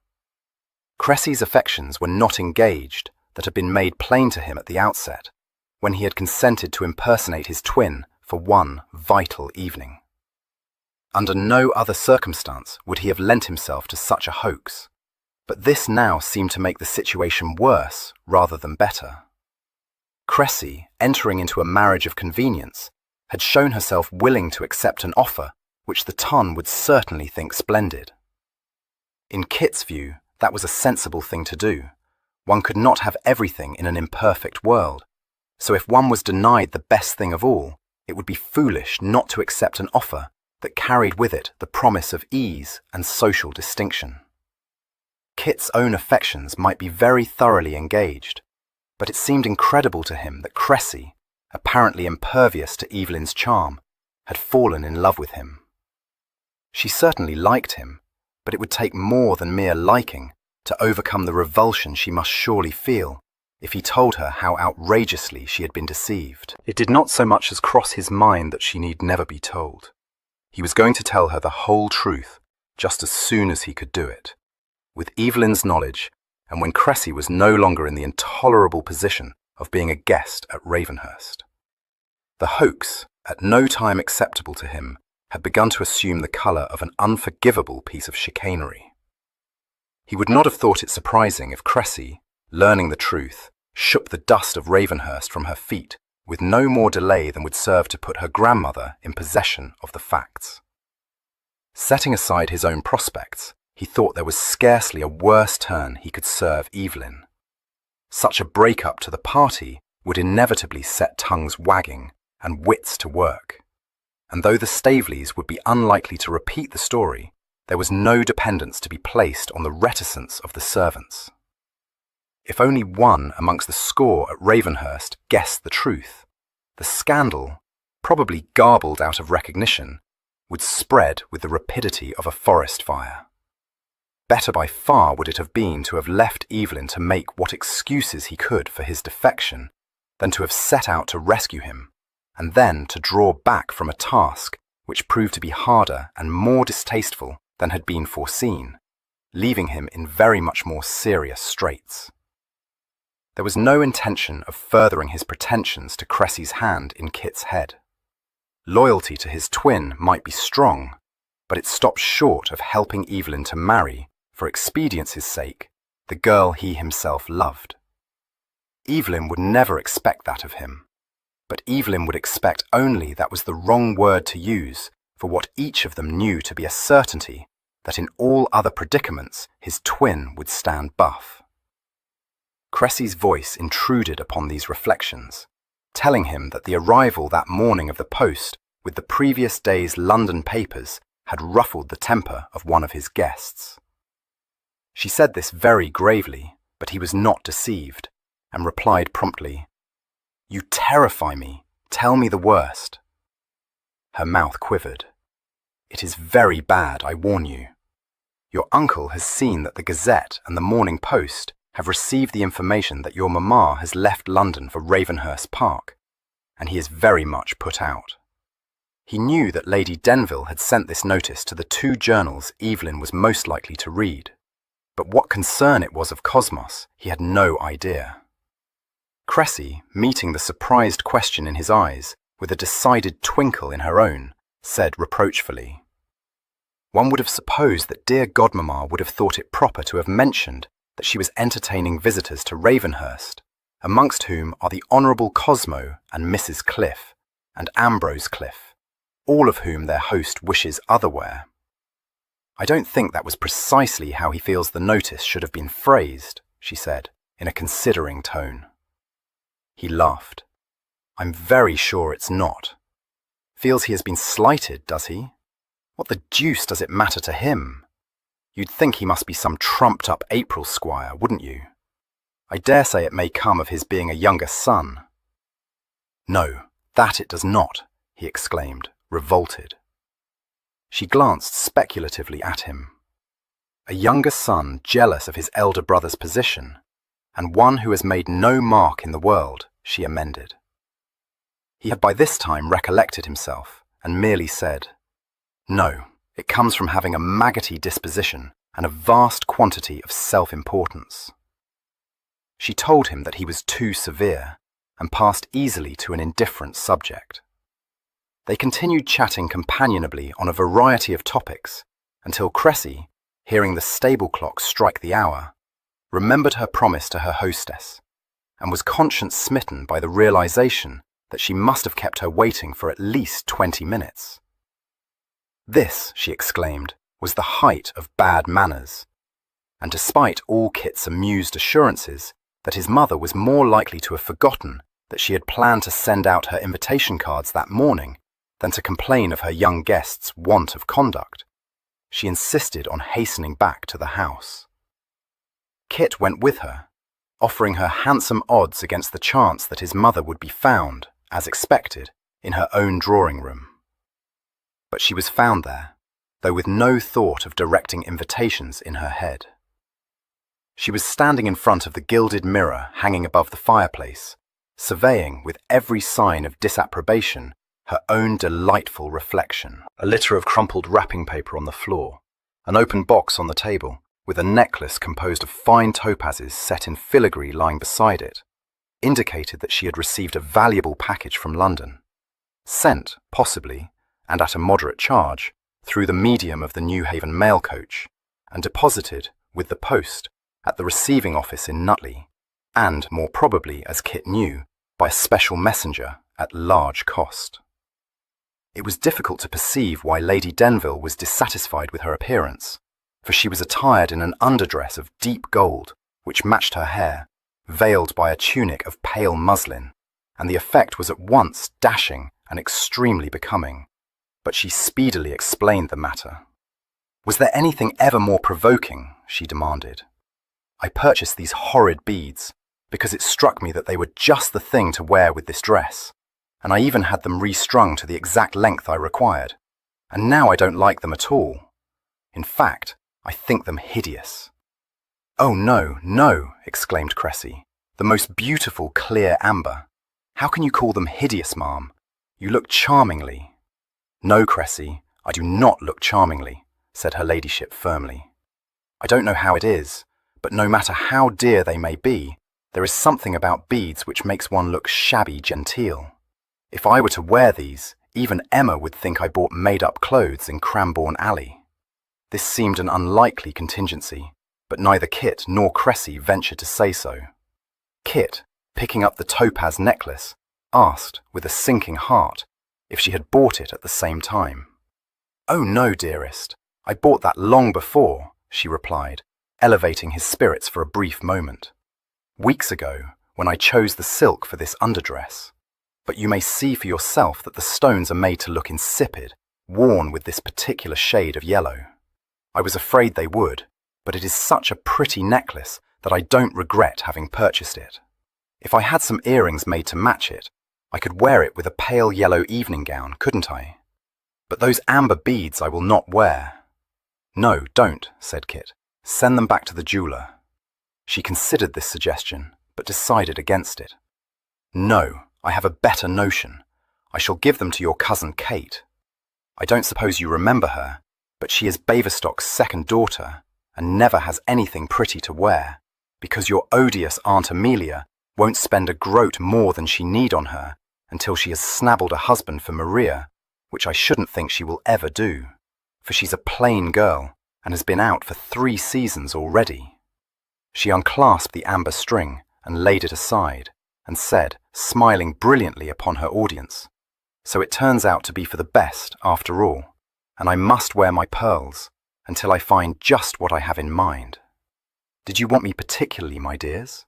Speaker 2: Cressy's affections were not engaged, that had been made plain to him at the outset, when he had consented to impersonate his twin for one vital evening. Under no other circumstance would he have lent himself to such a hoax, but this now seemed to make the situation worse rather than better. Cressy, entering into a marriage of convenience, had shown herself willing to accept an offer which the ton would certainly think splendid. In Kit's view, that was a sensible thing to do. One could not have everything in an imperfect world, so if one was denied the best thing of all, it would be foolish not to accept an offer that carried with it the promise of ease and social distinction. Kit's own affections might be very thoroughly engaged, but it seemed incredible to him that Cressy, apparently impervious to Evelyn's charm, had fallen in love with him. She certainly liked him, but it would take more than mere liking to overcome the revulsion she must surely feel if he told her how outrageously she had been deceived. It did not so much as cross his mind that she need never be told. He was going to tell her the whole truth just as soon as he could do it, with Evelyn's knowledge, and when Cressy was no longer in the intolerable position of being a guest at Ravenhurst. The hoax, at no time acceptable to him, had begun to assume the colour of an unforgivable piece of chicanery. He would not have thought it surprising if Cressy, learning the truth, shook the dust of Ravenhurst from her feet with no more delay than would serve to put her grandmother in possession of the facts. Setting aside his own prospects, he thought there was scarcely a worse turn he could serve Evelyn. Such a break-up to the party would inevitably set tongues wagging and wits to work. And though the Staveleys would be unlikely to repeat the story, there was no dependence to be placed on the reticence of the servants. If only one amongst the score at Ravenhurst guessed the truth, the scandal, probably garbled out of recognition, would spread with the rapidity of a forest fire. Better by far would it have been to have left Evelyn to make what excuses he could for his defection than to have set out to rescue him, and then to draw back from a task which proved to be harder and more distasteful than had been foreseen, leaving him in very much more serious straits. There was no intention of furthering his pretensions to Cressy's hand in Kit's head. Loyalty to his twin might be strong, but it stopped short of helping Evelyn to marry, for expediency's sake, the girl he himself loved. Evelyn would never expect that of him, but Evelyn would expect only that was the wrong word to use for what each of them knew to be a certainty, that in all other predicaments his twin would stand buff. Cressy's voice intruded upon these reflections, telling him that the arrival that morning of the post with the previous day's London papers had ruffled the temper of one of his guests. She said this very gravely, but he was not deceived, and replied promptly, "You terrify me. Tell me the worst." Her mouth quivered. "It is very bad, I warn you. Your uncle has seen that the Gazette and the Morning Post have received the information that your mamma has left London for Ravenhurst Park, and he is very much put out. He knew that Lady Denville had sent this notice to the two journals Evelyn was most likely to read, but what concern it was of Cosmos he had no idea." Cressy, meeting the surprised question in his eyes with a decided twinkle in her own, said reproachfully, "One would have supposed that dear godmamma would have thought it proper to have mentioned that she was entertaining visitors to Ravenhurst, amongst whom are the Honourable Cosmo and Mrs. Cliff, and Ambrose Cliff, all of whom their host wishes otherwhere. I don't think that was precisely how he feels the notice should have been phrased," she said, in a considering tone. He laughed. "I'm very sure it's not. Feels he has been slighted, does he? What the deuce does it matter to him? You'd think he must be some trumped-up April squire, wouldn't you? I dare say it may come of his being a younger son." "No, that it does not," he exclaimed, revolted. She glanced speculatively at him. A younger son jealous of his elder brother's position, and one who has made no mark in the world, she amended. He had by this time recollected himself, and merely said, "No, it comes from having a maggoty disposition and a vast quantity of self-importance." She told him that he was too severe, and passed easily to an indifferent subject. They continued chatting companionably on a variety of topics, until Cressy, hearing the stable clock strike the hour, remembered her promise to her hostess, and was conscience-smitten by the realization that she must have kept her waiting for at least 20 minutes. This, she exclaimed, was the height of bad manners, and despite all Kit's amused assurances that his mother was more likely to have forgotten that she had planned to send out her invitation cards that morning than to complain of her young guest's want of conduct, she insisted on hastening back to the house. Kit went with her, offering her handsome odds against the chance that his mother would be found, as expected, in her own drawing-room. But she was found there, though with no thought of directing invitations in her head. She was standing in front of the gilded mirror hanging above the fireplace, surveying with every sign of disapprobation her own delightful reflection. A litter of crumpled wrapping paper on the floor, an open box on the table, with a necklace composed of fine topazes set in filigree lying beside it, indicated that she had received a valuable package from London. sent, possibly, and at a moderate charge, through the medium of the New Haven mail coach, and deposited, with the post, at the receiving office in Nutley, and, more probably, as Kit knew, by a special messenger at large cost. It was difficult to perceive why Lady Denville was dissatisfied with her appearance, for she was attired in an underdress of deep gold, which matched her hair, veiled by a tunic of pale muslin, and the effect was at once dashing and extremely becoming. But she speedily explained the matter. Was there anything ever more provoking? She demanded. I purchased these horrid beads because it struck me that they were just the thing to wear with this dress, and I even had them restrung to the exact length I required, and now I don't like them at all. In fact, I think them hideous. Oh no, no, exclaimed Cressy. The most beautiful clear amber. How can you call them hideous, ma'am? You look charmingly. No, Cressy, I do not look charmingly, said her ladyship firmly. I don't know how it is, but no matter how dear they may be, there is something about beads which makes one look shabby genteel. If I were to wear these, even Emma would think I bought made-up clothes in Cranbourne Alley. This seemed an unlikely contingency, but neither Kit nor Cressy ventured to say so. Kit, picking up the topaz necklace, asked, with a sinking heart, if she had bought it at the same time. Oh no, dearest, I bought that long before, she replied, elevating his spirits for a brief moment. Weeks ago, when I chose the silk for this underdress. But you may see for yourself that the stones are made to look insipid, worn with this particular shade of yellow. I was afraid they would, but it is such a pretty necklace that I don't regret having purchased it. If I had some earrings made to match it, I could wear it with a pale yellow evening gown, couldn't I? But those amber beads I will not wear. No, don't, said Kit. Send them back to the jeweller. She considered this suggestion, but decided against it. No, I have a better notion. I shall give them to your cousin Kate. I don't suppose you remember her, but she is Baverstock's second daughter, and never has anything pretty to wear, because your odious Aunt Amelia won't spend a groat more than she need on her until she has snabbled a husband for Maria, which I shouldn't think she will ever do, for she's a plain girl and has been out for 3 seasons already. She unclasped the amber string and laid it aside, and said, smiling brilliantly upon her audience, So it turns out to be for the best, after all, and I must wear my pearls until I find just what I have in mind. Did you want me particularly, my dears?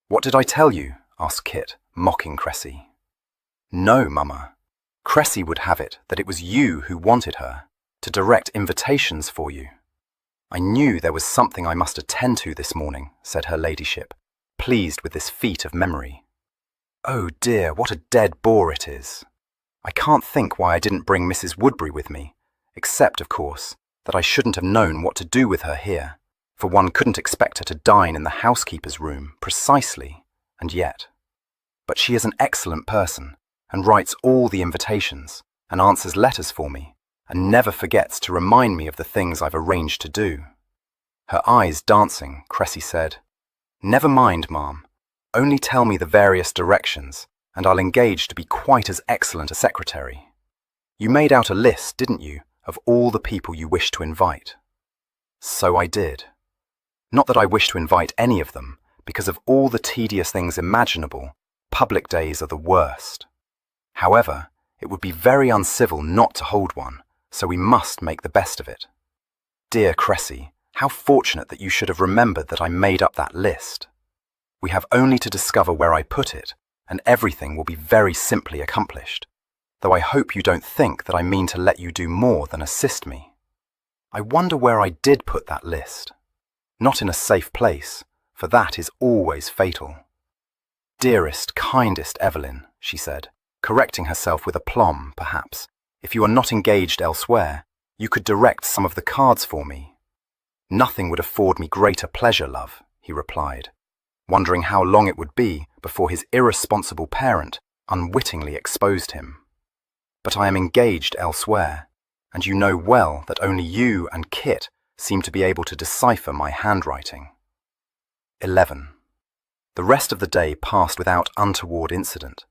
Speaker 2: What did I tell you? Asked Kit, mocking Cressy. No, Mama. Cressy would have it that it was you who wanted her, to direct invitations for you. I knew there was something I must attend to this morning, said her ladyship, pleased with this feat of memory. Oh dear, what a dead bore it is. I can't think why I didn't bring Mrs. Woodbury with me, except, of course, that I shouldn't have known what to do with her here, for one couldn't expect her to dine in the housekeeper's room, precisely, and yet. But she is an excellent person, and writes all the invitations, and answers letters for me, and never forgets to remind me of the things I've arranged to do. Her eyes dancing, Cressy said, Never mind, ma'am. Only tell me the various directions, and I'll engage to be quite as excellent a secretary. You made out a list, didn't you, of all the people you wish to invite? So I did. Not that I wish to invite any of them, because of all the tedious things imaginable, public days are the worst. However, it would be very uncivil not to hold one, so we must make the best of it. Dear Cressy, how fortunate that you should have remembered that I made up that list. We have only to discover where I put it, and everything will be very simply accomplished, though I hope you don't think that I mean to let you do more than assist me. I wonder where I did put that list. Not in a safe place, for that is always fatal. Dearest, kindest Evelyn, she said, correcting herself with aplomb, perhaps, if you are not engaged elsewhere, you could direct some of the cards for me. Nothing would afford me greater pleasure, love, he replied, wondering how long it would be before his irresponsible parent unwittingly exposed him. But I am engaged elsewhere, and you know well that only you and Kit seem to be able to decipher my handwriting. 11. The rest of the day passed without untoward incident.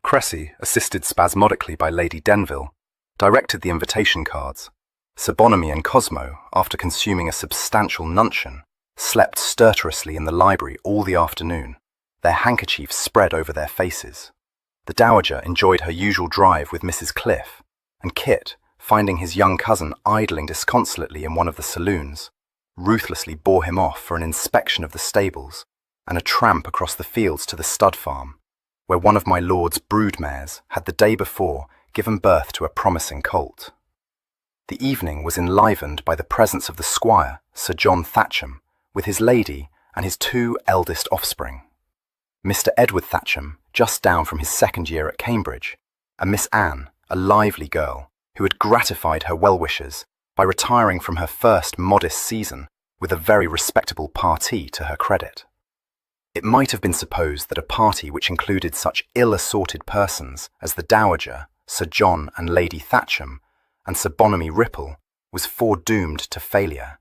Speaker 2: Cressy, assisted spasmodically by Lady Denville, directed the invitation cards. Sir Bonamy and Cosmo, after consuming a substantial nuncheon, slept stertorously in the library all the afternoon, their handkerchiefs spread over their faces. The Dowager enjoyed her usual drive with Mrs. Cliff, and Kit, finding his young cousin idling disconsolately in one of the saloons, ruthlessly bore him off for an inspection of the stables and a tramp across the fields to the stud farm, where one of my lord's brood mares had the day before given birth to a promising colt. The evening was enlivened by the presence of the squire, Sir John Thatcham, with his lady and his two eldest offspring. Mr. Edward Thatcham, just down from his second year at Cambridge, and Miss Anne, a lively girl, who had gratified her well-wishers by retiring from her first modest season with a very respectable partie to her credit. It might have been supposed that a party which included such ill-assorted persons as the Dowager, Sir John and Lady Thatcham, and Sir Bonamy Ripple, was foredoomed to failure.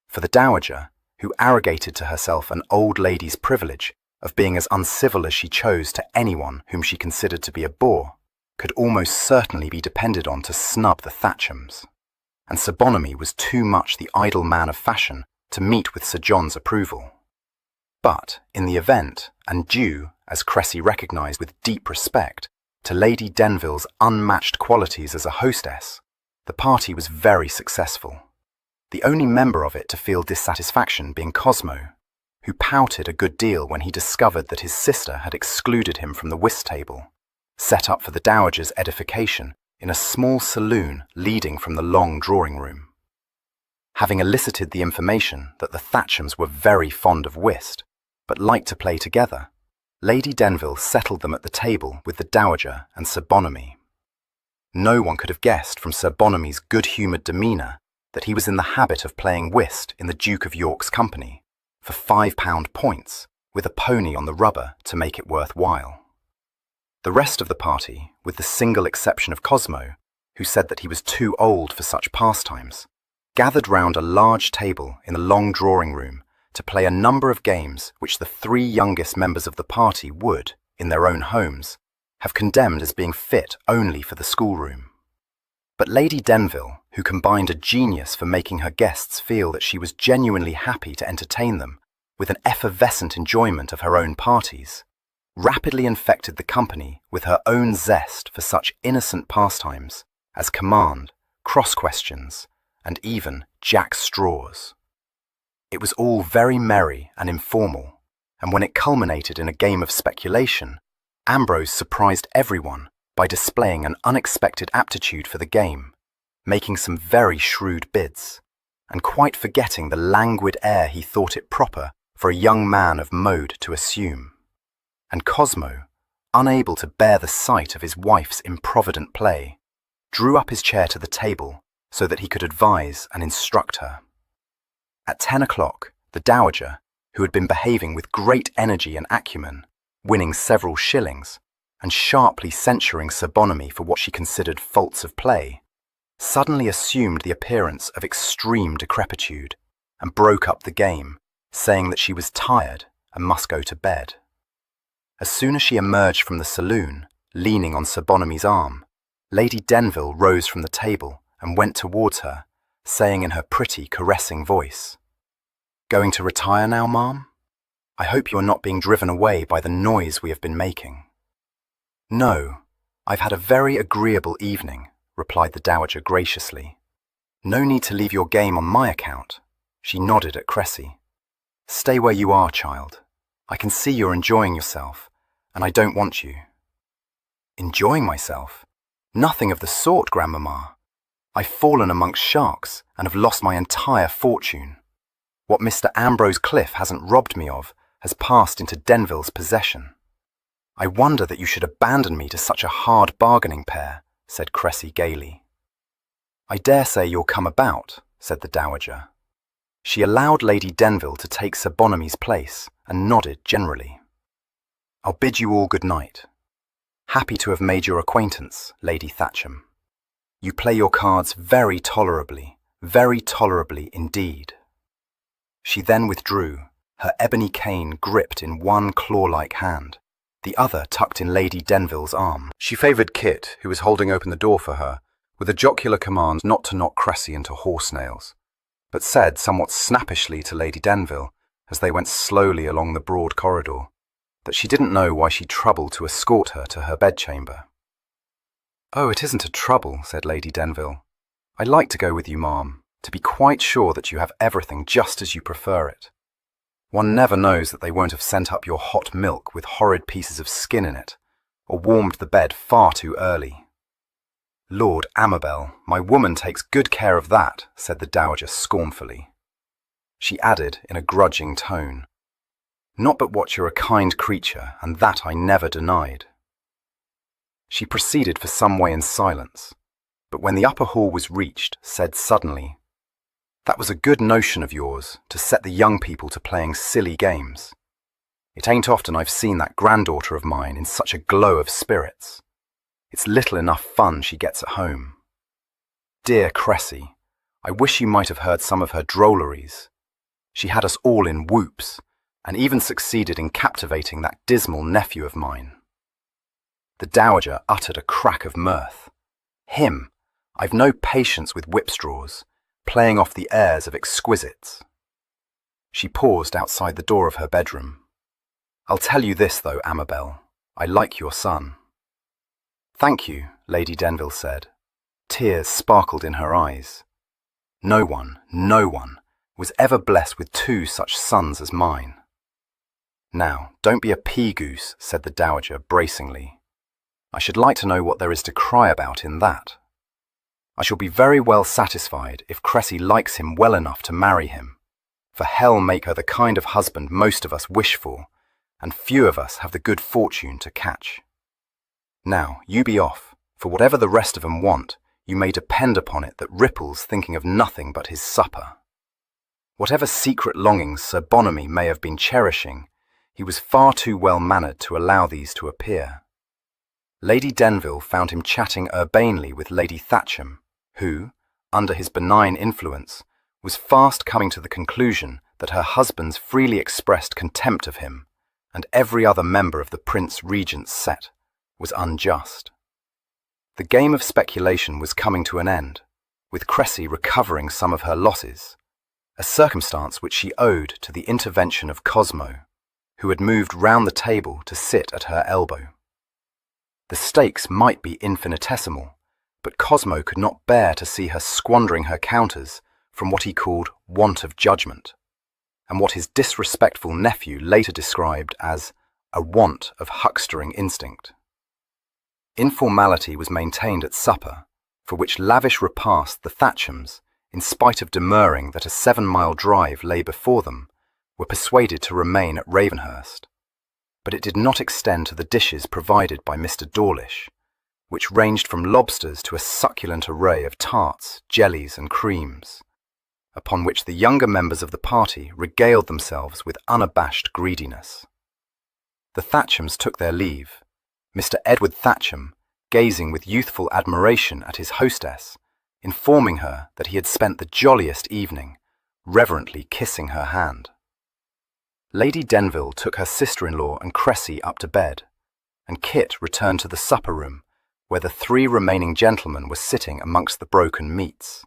Speaker 2: For the Dowager, who arrogated to herself an old lady's privilege of being as uncivil as she chose to anyone whom she considered to be a bore, could almost certainly be depended on to snub the Thatchams. And Sir Bonamy was too much the idle man of fashion to meet with Sir John's approval. But, in the event, and due, as Cressy recognised with deep respect, to Lady Denville's unmatched qualities as a hostess, the party was very successful. The only member of it to feel dissatisfaction being Cosmo, who pouted a good deal when he discovered that his sister had excluded him from the whist table, set up for the Dowager's edification in a small saloon leading from the long drawing-room. Having elicited the information that the Thatchams were very fond of whist, but liked to play together, Lady Denville settled them at the table with the Dowager and Sir Bonamy. No one could have guessed from Sir Bonamy's good-humoured demeanour that he was in the habit of playing whist in the Duke of York's company, for £5 points, with a pony on the rubber to make it worth while. The rest of the party, with the single exception of Cosmo, who said that he was too old for such pastimes, gathered round a large table in the long drawing-room to play a number of games which the three youngest members of the party would, in their own homes, have condemned as being fit only for the schoolroom. But Lady Denville, who combined a genius for making her guests feel that she was genuinely happy to entertain them, with an effervescent enjoyment of her own parties, rapidly infected the company with her own zest for such innocent pastimes as command, cross-questions, and even jack-straws. It was all very merry and informal, and when it culminated in a game of speculation, Ambrose surprised everyone by displaying an unexpected aptitude for the game, making some very shrewd bids, and quite forgetting the languid air he thought it proper for a young man of mode to assume. And Cosmo, unable to bear the sight of his wife's improvident play, drew up his chair to the table so that he could advise and instruct her. At 10 o'clock, the Dowager, who had been behaving with great energy and acumen, winning several shillings, and sharply censuring Sir Bonamy for what she considered faults of play, suddenly assumed the appearance of extreme decrepitude, and broke up the game, saying that she was tired and must go to bed. As soon as she emerged from the saloon, leaning on Sir Bonamy's arm, Lady Denville rose from the table and went towards her, saying in her pretty, caressing voice, "Going to retire now, ma'am? I hope you are not being driven away by the noise we have been making." "No, I've had a very agreeable evening," replied the Dowager graciously. "No need to leave your game on my account." She nodded at Cressy. "Stay where you are, child. I can see you're enjoying yourself, and I don't want you." "Enjoying myself? Nothing of the sort, grandmamma. I've fallen amongst sharks and have lost my entire fortune. What Mr. Ambrose Cliff hasn't robbed me of has passed into Denville's possession." "I wonder that you should abandon me to such a hard bargaining pair," said Cressy gaily. "I dare say you'll come about," said the Dowager. She allowed Lady Denville to take Sir Bonamy's place and nodded generally. "I'll bid you all good night. Happy to have made your acquaintance, Lady Thatcham. You play your cards very tolerably indeed." She then withdrew, her ebony cane gripped in one claw-like hand, the other tucked in Lady Denville's arm. She favoured Kit, who was holding open the door for her, with a jocular command not to knock Cressy into horse-nails, but said somewhat snappishly to Lady Denville, as they went slowly along the broad corridor, that she didn't know why she troubled to escort her to her bedchamber. "Oh, it isn't a trouble," said Lady Denville. "I'd like to go with you, ma'am, to be quite sure that you have everything just as you prefer it. One never knows that they won't have sent up your hot milk with horrid pieces of skin in it, or warmed the bed far too early." "Lord Amabel, my woman takes good care of that," said the dowager scornfully. She added in a grudging tone, "Not but what you're a kind creature, and that I never denied." She proceeded for some way in silence, but when the upper hall was reached, said suddenly, "That was a good notion of yours, to set the young people to playing silly games. It ain't often I've seen that granddaughter of mine in such a glow of spirits. It's little enough fun she gets at home. Dear Cressy, I wish you might have heard some of her drolleries. She had us all in whoops, and even succeeded in captivating that dismal nephew of mine." The dowager uttered a crack of mirth. "Him! I've no patience with whipstraws, playing off the airs of exquisites." She paused outside the door of her bedroom. "I'll tell you this, though, Amabel, I like your son." "Thank you," Lady Denville said. Tears sparkled in her eyes. No one was ever blessed with two such sons as mine." "Now, don't be a pea-goose," said the dowager bracingly. "I should like to know what there is to cry about in that. I shall be very well satisfied if Cressy likes him well enough to marry him, for hell make her the kind of husband most of us wish for, and few of us have the good fortune to catch. Now, you be off, for whatever the rest of 'em want, you may depend upon it that Ripple's thinking of nothing but his supper." Whatever secret longings Sir Bonamy may have been cherishing, he was far too well-mannered to allow these to appear. Lady Denville found him chatting urbanely with Lady Thatcham, who, under his benign influence, was fast coming to the conclusion that her husband's freely expressed contempt of him, and every other member of the Prince Regent's set, was unjust. The game of speculation was coming to an end, with Cressy recovering some of her losses, a circumstance which she owed to the intervention of Cosmo, who had moved round the table to sit at her elbow. The stakes might be infinitesimal, but Cosmo could not bear to see her squandering her counters from what he called want of judgment, and what his disrespectful nephew later described as a want of huckstering instinct. Informality was maintained at supper, for which lavish repast the Thatchams, in spite of demurring that a 7-mile drive lay before them, were persuaded to remain at Ravenhurst. But it did not extend to the dishes provided by Mr. Dawlish, which ranged from lobsters to a succulent array of tarts, jellies and creams, upon which the younger members of the party regaled themselves with unabashed greediness. The Thatchams took their leave, Mr. Edward Thatcham gazing with youthful admiration at his hostess, informing her that he had spent the jolliest evening, reverently kissing her hand. Lady Denville took her sister-in-law and Cressy up to bed, and Kit returned to the supper-room, where the 3 remaining gentlemen were sitting amongst the broken meats.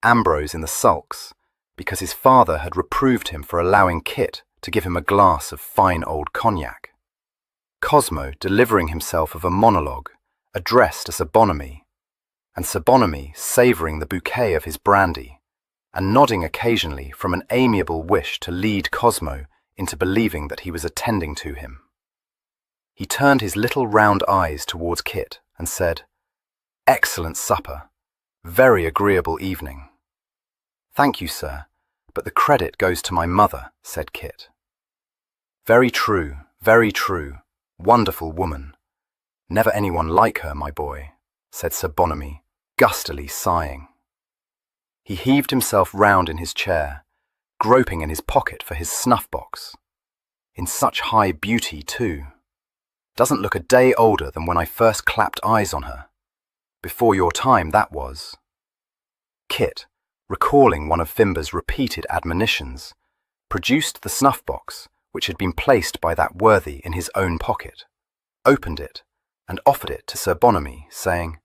Speaker 2: Ambrose in the sulks, because his father had reproved him for allowing Kit to give him a glass of fine old cognac. Cosmo delivering himself of a monologue addressed to Sir Bonamy, and Sir Bonamy savouring the bouquet of his brandy, and nodding occasionally from an amiable wish to lead Cosmo into believing that he was attending to him. He turned his little round eyes towards Kit and said, "Excellent supper. Very agreeable evening." "Thank you, sir, but the credit goes to my mother," said Kit. Very true, wonderful woman. Never anyone like her, my boy," said Sir Bonamy, gustily sighing. He heaved himself round in his chair, groping in his pocket for his snuff-box. In such high beauty, too. Doesn't look a day older than when I first clapped eyes on her. Before your time, that was. Kit, recalling one of Fimber's repeated admonitions, produced the snuff-box, which had been placed by that worthy in his own pocket, opened it, and offered it to Sir Bonamy, saying,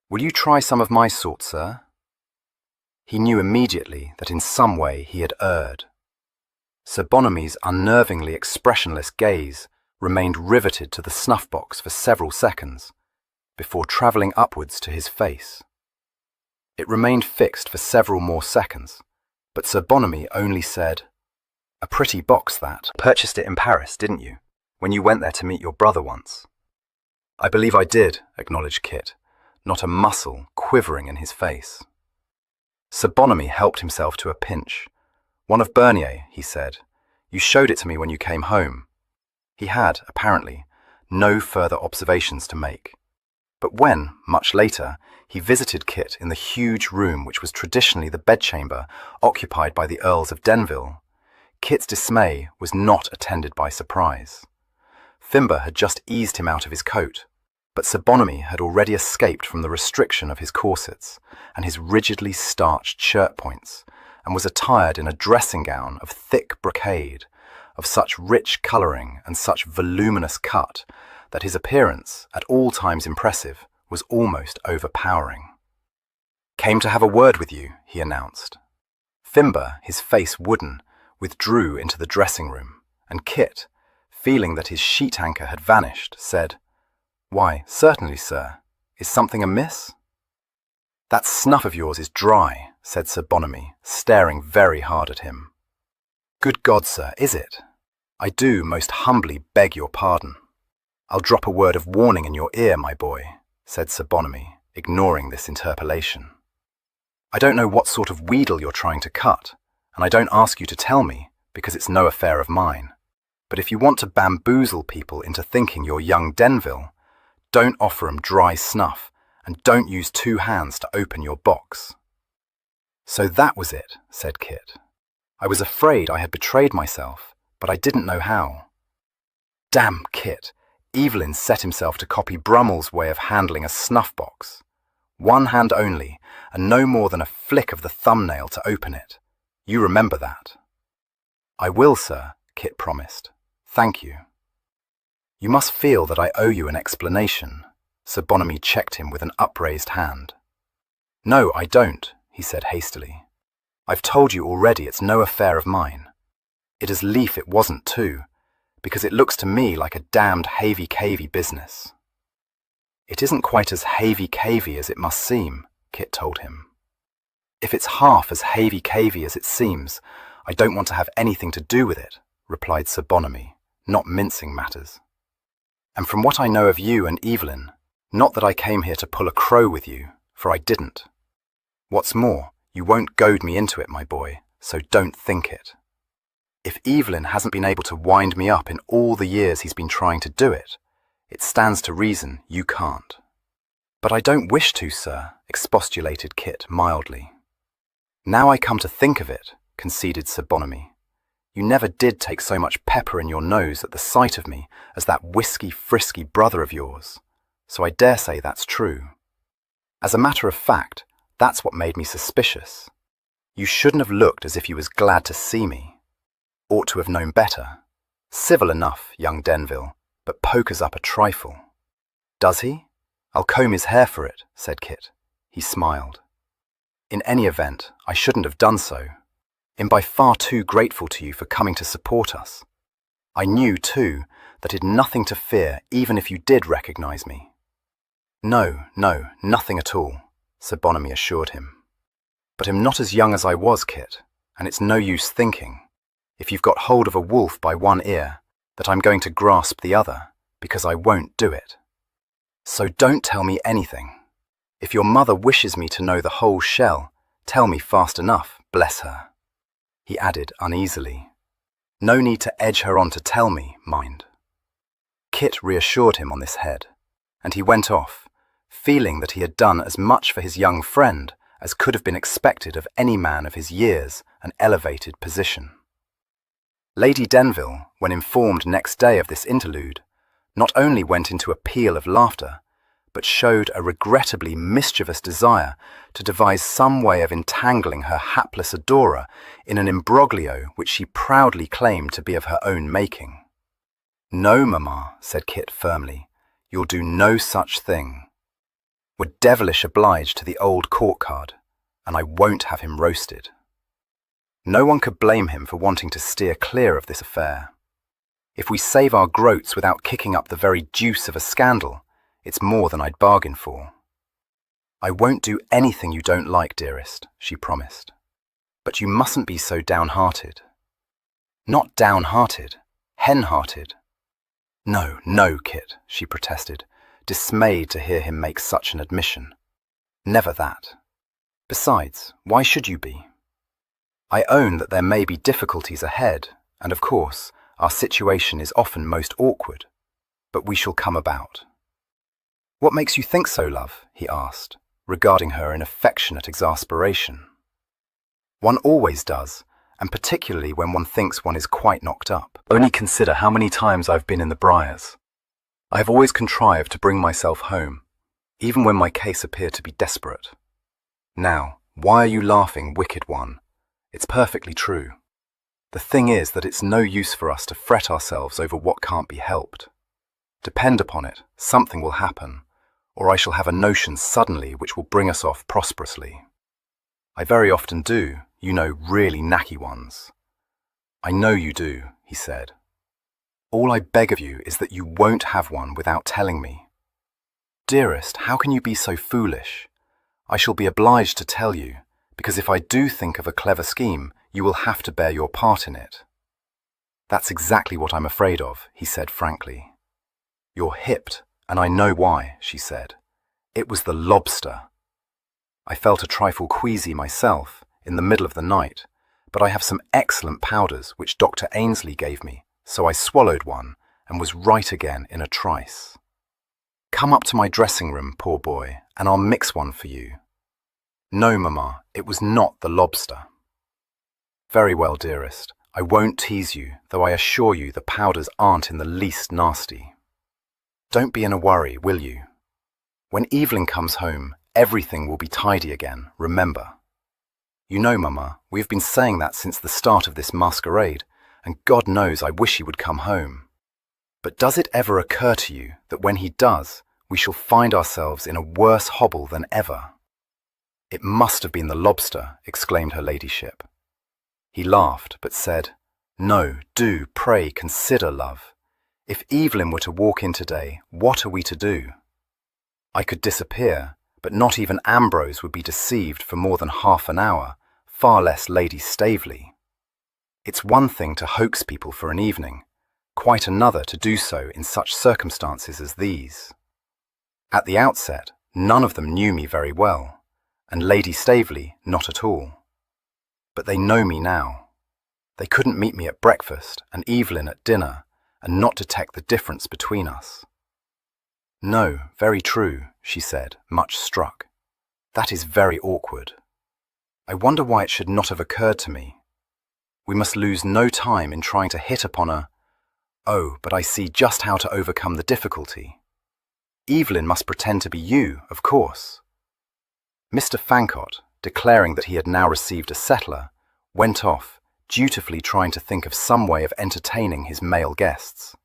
Speaker 2: "Will you try some of my sort, sir?" He knew immediately that in some way he had erred. Sir Bonamy's unnervingly expressionless gaze remained riveted to the snuff-box for several seconds, before travelling upwards to his face. It remained fixed for several more seconds, but Sir Bonamy only said, "A pretty box, that. Purchased it in Paris, didn't you, when you went there to meet your brother once?" "I believe I did," acknowledged Kit, not a muscle quivering in his face. Sir Bonamy helped himself to a pinch. "One of Bernier," he said. "You showed it to me when you came home." He had, apparently, no further observations to make. But when, much later, he visited Kit in the huge room which was traditionally the bedchamber occupied by the Earls of Denville, Kit's dismay was not attended by surprise. Fimber had just eased him out of his coat, but Sir Bonamy had already escaped from the restriction of his corsets and his rigidly starched shirt points, and was attired in a dressing gown of thick brocade, of such rich colouring and such voluminous cut that his appearance, at all times impressive, was almost overpowering. "Came to have a word with you," he announced. Fimber, his face wooden, withdrew into the dressing-room, and Kit, feeling that his sheet-anchor had vanished, said, "Why, certainly, sir. Is something amiss?" "That snuff of yours is dry," said Sir Bonamy, staring very hard at him. "Good God, sir, is it? I do most humbly beg your pardon." "I'll drop a word of warning in your ear, my boy," said Sir Bonamy, ignoring this interpellation. "I don't know what sort of wheedle you're trying to cut, and I don't ask you to tell me, because it's no affair of mine. But if you want to bamboozle people into thinking you're young Denville, don't offer 'em dry snuff, and don't use 2 hands to open your box." "So that was it," said Kit. "I was afraid I had betrayed myself, but I didn't know how." Damn Kit! Evelyn set himself to copy Brummell's way of handling a snuff-box. 1 hand only, and no more than a flick of the thumbnail to open it. You remember that. "I will, sir," Kit promised. "Thank you." "You must feel that I owe you an explanation." Sir Bonamy checked him with an upraised hand. "No, I don't," he said hastily. "I've told you already it's no affair of mine. It is lief it wasn't too, because it looks to me like a damned havey-cavey business." "It isn't quite as havey-cavey as it must seem," Kit told him. "If it's half as havey-cavey as it seems, I don't want to have anything to do with it," replied Sir Bonamy, not mincing matters. "And from what I know of you and Evelyn, not that I came here to pull a crow with you, for I didn't. What's more, you won't goad me into it, my boy, so don't think it. If Evelyn hasn't been able to wind me up in all the years he's been trying to do it, it stands to reason you can't." "But I don't wish to, sir," expostulated Kit mildly. "Now I come to think of it," conceded Sir Bonamy, "you never did take so much pepper in your nose at the sight of me as that whisky-frisky brother of yours, so I dare say that's true. As a matter of fact, that's what made me suspicious. You shouldn't have looked as if you was glad to see me. Ought to have known better. Civil enough, young Denville, but pokers up a trifle." "Does he? I'll comb his hair for it," said Kit. He smiled. "In any event, I shouldn't have done so. I'm by far too grateful to you for coming to support us. I knew, too, that I'd nothing to fear even if you did recognize me." No, nothing at all," Sir Bonamy assured him. "But I'm not as young as I was, Kit, and it's no use thinking, if you've got hold of a wolf by one ear, that I'm going to grasp the other, because I won't do it. So don't tell me anything. If your mother wishes me to know the whole shell, tell me fast enough, bless her," he added uneasily. "No need to edge her on to tell me, mind." Kit reassured him on this head, and he went off, feeling that he had done as much for his young friend as could have been expected of any man of his years and elevated position. Lady Denville, when informed next day of this interlude, not only went into a peal of laughter, but showed a regrettably mischievous desire to devise some way of entangling her hapless adorer in an imbroglio which she proudly claimed to be of her own making. No, Mamma, said Kit firmly. You'll do no such thing. We're devilish obliged to the old court card, and I won't have him roasted. No one could blame him for wanting to steer clear of this affair. If we save our groats without kicking up the very deuce of a scandal, it's more than I'd bargain for. I won't do anything you don't like, dearest, she promised. But you mustn't be so downhearted. Not downhearted, hen-hearted. No, no, Kit, she protested, dismayed to hear him make such an admission. Never that. Besides, why should you be? I own that there may be difficulties ahead, and of course, our situation is often most awkward, but we shall come about. What makes you think so, love? He asked, regarding her in affectionate exasperation. One always does, and particularly when one thinks one is quite knocked up.
Speaker 1: Only consider how many times I've been in the briars. I have always contrived to bring myself home, even when my case appeared to be desperate. Now, why are you laughing, wicked one? It's perfectly true. The thing is that it's no use for us to fret ourselves over what can't be helped. Depend upon it, something will happen, or I shall have a notion suddenly which will bring us off prosperously. I very often do, you know, really knacky ones. I know you do, he said. All I beg of you is that you won't have one without telling me. Dearest, how can you be so foolish? I shall be obliged to tell you, because if I do think of a clever scheme, you will have to bear your part in it. That's exactly what I'm afraid of, he said frankly. You're hipped, and I know why, she said. It was the lobster. I felt a trifle queasy myself, in the middle of the night, but I have some excellent powders which Dr. Ainsley gave me, so I swallowed one and was right again in a trice. Come up to my dressing room, poor boy, and I'll mix one for you. No, Mamma, it was not the lobster. Very well, dearest, I won't tease you, though I assure you the powders aren't in the least nasty. Don't be in a worry, will you? When Evelyn comes home, everything will be tidy again, remember. You know, Mamma, we've been saying that since the start of this masquerade, and God knows I wish he would come home. But does it ever occur to you that when he does, we shall find ourselves in a worse hobble than ever? It must have been the lobster, exclaimed her ladyship. He laughed, but said, No, do, pray, consider, love. If Evelyn were to walk in today, what are we to do? I could disappear, but not even Ambrose would be deceived for more than half an hour, far less Lady Staveley. It's one thing to hoax people for an evening, quite another to do so in such circumstances as these. At the outset, none of them knew me very well, and Lady Staveley not at all. But they know me now. They couldn't meet me at breakfast and Evelyn at dinner and not detect the difference between us. No, very true, she said, much struck. That is very awkward. I wonder why it should not have occurred to me. We must lose no time in trying to hit upon a... Oh, but I see just how to overcome the difficulty. Evelyn must pretend to be you, of course. Mr. Fancott, declaring that he had now received a settler, went off, dutifully trying to think of some way of entertaining his male guests.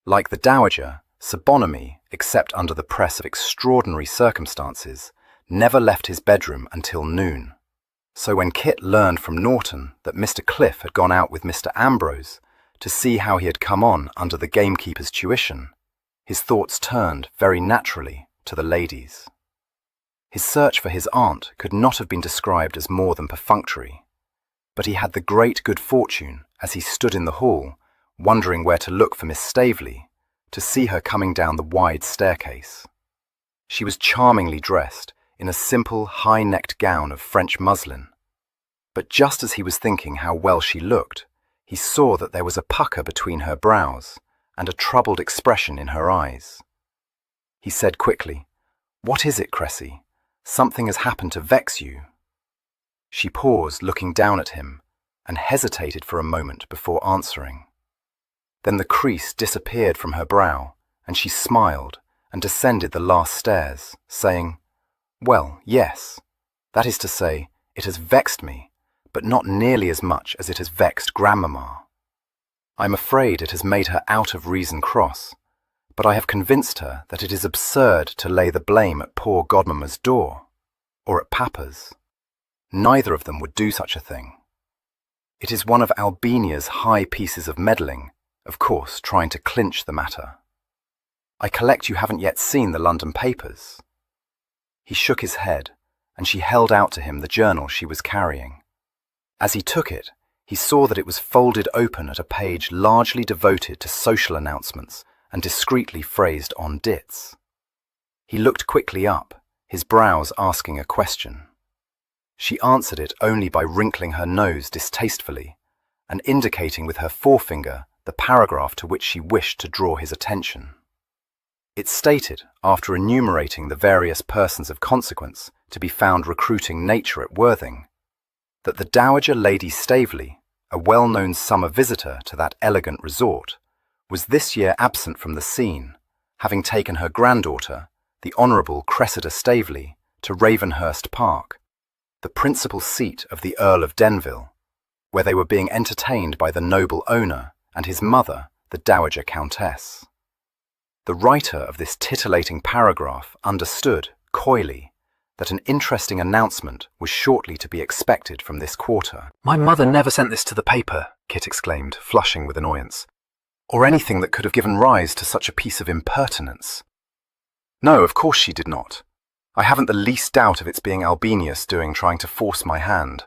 Speaker 1: Like the Dowager, Sir Bonamy, except under the press of extraordinary circumstances, never left his bedroom until noon. So when Kit learned from Norton that Mr. Cliff had gone out with Mr. Ambrose to see how he had come on under the gamekeeper's tuition, his thoughts turned, very naturally, to the ladies. His search for his aunt could not have been described as more than perfunctory, but he had the great good fortune, as he stood in the hall, wondering where to look for Miss Staveley, to see her coming down the wide staircase. She was charmingly dressed in a simple, high-necked gown of French muslin, but just as he was thinking how well she looked, he saw that there was a pucker between her brows and a troubled expression in her eyes. He said quickly, "What is it, Cressy? Something has happened to vex you." She paused, looking down at him, and hesitated for a moment before answering. Then the crease disappeared from her brow, and she smiled and descended the last stairs, saying, "Well, yes. That is to say, it has vexed me, but not nearly as much as it has vexed Grandmamma."
Speaker 2: I'm afraid it has made her out of reason cross, but I have convinced her that it is absurd to lay the blame at poor godmamma's door, or at Papa's. Neither of them would do such a thing. It is one of Albinia's high pieces of meddling, of course, trying to clinch the matter. I collect you haven't yet seen the London papers. He shook his head, and she held out to him the journal she was carrying. As he took it, he saw that it was folded open at a page largely devoted to social announcements and discreetly phrased on dits. He looked quickly up, his brows asking a question. She answered it only by wrinkling her nose distastefully and indicating with her forefinger the paragraph to which she wished to draw his attention. It stated, after enumerating the various persons of consequence to be found recruiting nature at Worthing, that the Dowager Lady Staveley, a well-known summer visitor to that elegant resort, was this year absent from the scene, having taken her granddaughter, the Honourable Cressida Staveley, to Ravenhurst Park, the principal seat of the Earl of Denville, where they were being entertained by the noble owner and his mother, the Dowager Countess. The writer of this titillating paragraph understood, coyly, that an interesting announcement was shortly to be expected from this quarter.
Speaker 1: "My mother never sent this to the paper," Kit exclaimed, flushing with annoyance. "Or anything that could have given rise to such a piece of impertinence." "No, of course she did not. I haven't the least doubt of its being Albinius doing trying to force my hand.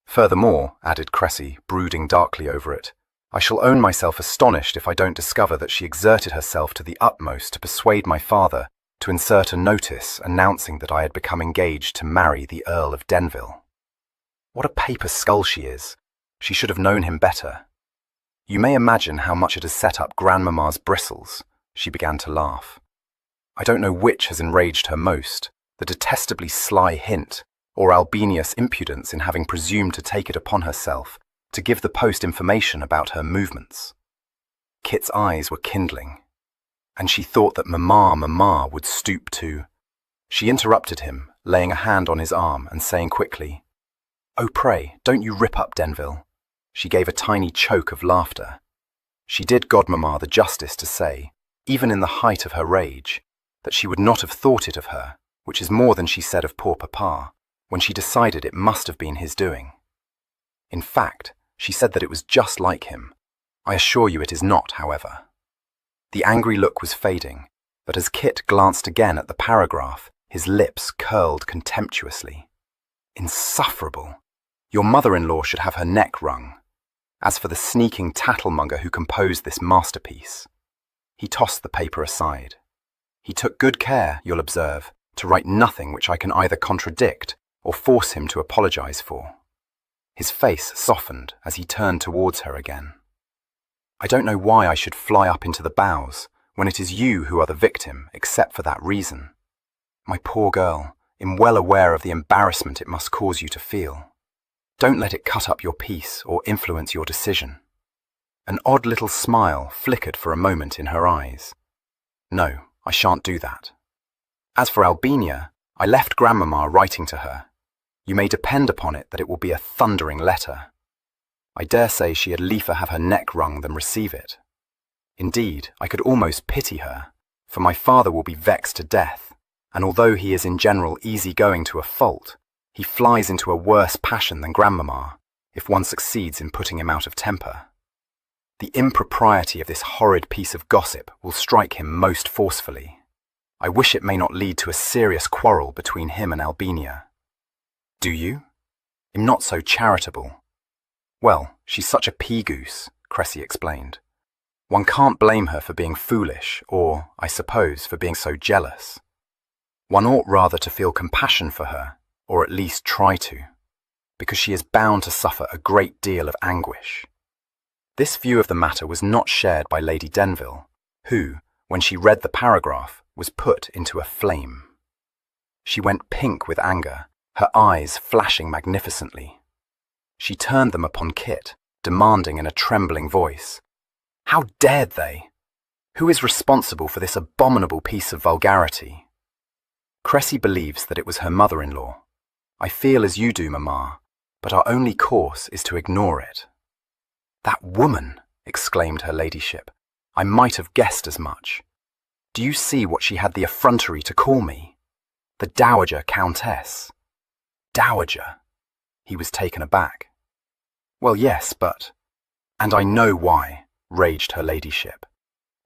Speaker 1: Furthermore," added Cressy, brooding darkly over it, "I shall own myself astonished if I don't discover that she exerted herself to the utmost to persuade my father to insert a notice announcing that I had become engaged to marry the Earl of Denville. What a paper skull she is. She should have known him better. You may imagine how much it has set up Grandmamma's bristles." She began to laugh. "I don't know which has enraged her most, the detestably sly hint, or Albinius' impudence in having presumed to take it upon herself to give the post information about her movements." Kit's eyes were kindling, and she thought that Mamma would stoop to... She interrupted him, laying a hand on his arm and saying quickly, "Oh, pray, don't you rip up Denville." She gave a tiny choke of laughter. She did Godmamma the justice to say, even in the height of her rage, that she would not have thought it of her, which is more than she said of poor Papa, when she decided it must have been his doing. In fact, she said that it was just like him. I assure you it is not, however. The angry look was fading, but as Kit glanced again at the paragraph, his lips curled contemptuously. Insufferable! Your mother-in-law should have her neck wrung. As for the sneaking tattlemonger who composed this masterpiece... He tossed the paper aside. He took good care, you'll observe, to write nothing which I can either contradict or force him to apologize for. His face softened as he turned towards her again. "I don't know why I should fly up into the bows when it is you who are the victim, except for that reason. My poor girl, I'm well aware of the embarrassment it must cause you to feel. Don't let it cut up your peace or influence your decision." An odd little smile flickered for a moment in her eyes. "No, I shan't do that. As for Albinia, I left Grandmamma writing to her. You may depend upon it that it will be a thundering letter. I dare say she had liefer have her neck wrung than receive it. Indeed, I could almost pity her, for my father will be vexed to death, and although he is in general easy-going to a fault, he flies into a worse passion than Grandmamma, if one succeeds in putting him out of temper. The impropriety of this horrid piece of gossip will strike him most forcefully. I wish it may not lead to a serious quarrel between him and Albinia." "Do you? I'm not so charitable." "Well, she's such a pea-goose," Cressy explained. "One can't blame her for being foolish, or, I suppose, for being so jealous. One ought rather to feel compassion for her, or at least try to, because she is bound to suffer a great deal of anguish." This view of the matter was not shared by Lady Denville, who, when she read the paragraph, was put into a flame. She went pink with anger, her eyes flashing magnificently. She turned them upon Kit, demanding in a trembling voice, "How dared they? Who is responsible for this abominable piece of vulgarity?" Cressy believes that it was her mother-in-law. I feel as you do, Mamma, but our only course is to ignore it. "That woman!"
Speaker 2: exclaimed her ladyship. "I might have guessed as much. Do you see what she had the effrontery to call me? The Dowager Countess." "Dowager?" He was taken aback. "Well, yes, but—" "And I know why," raged her ladyship.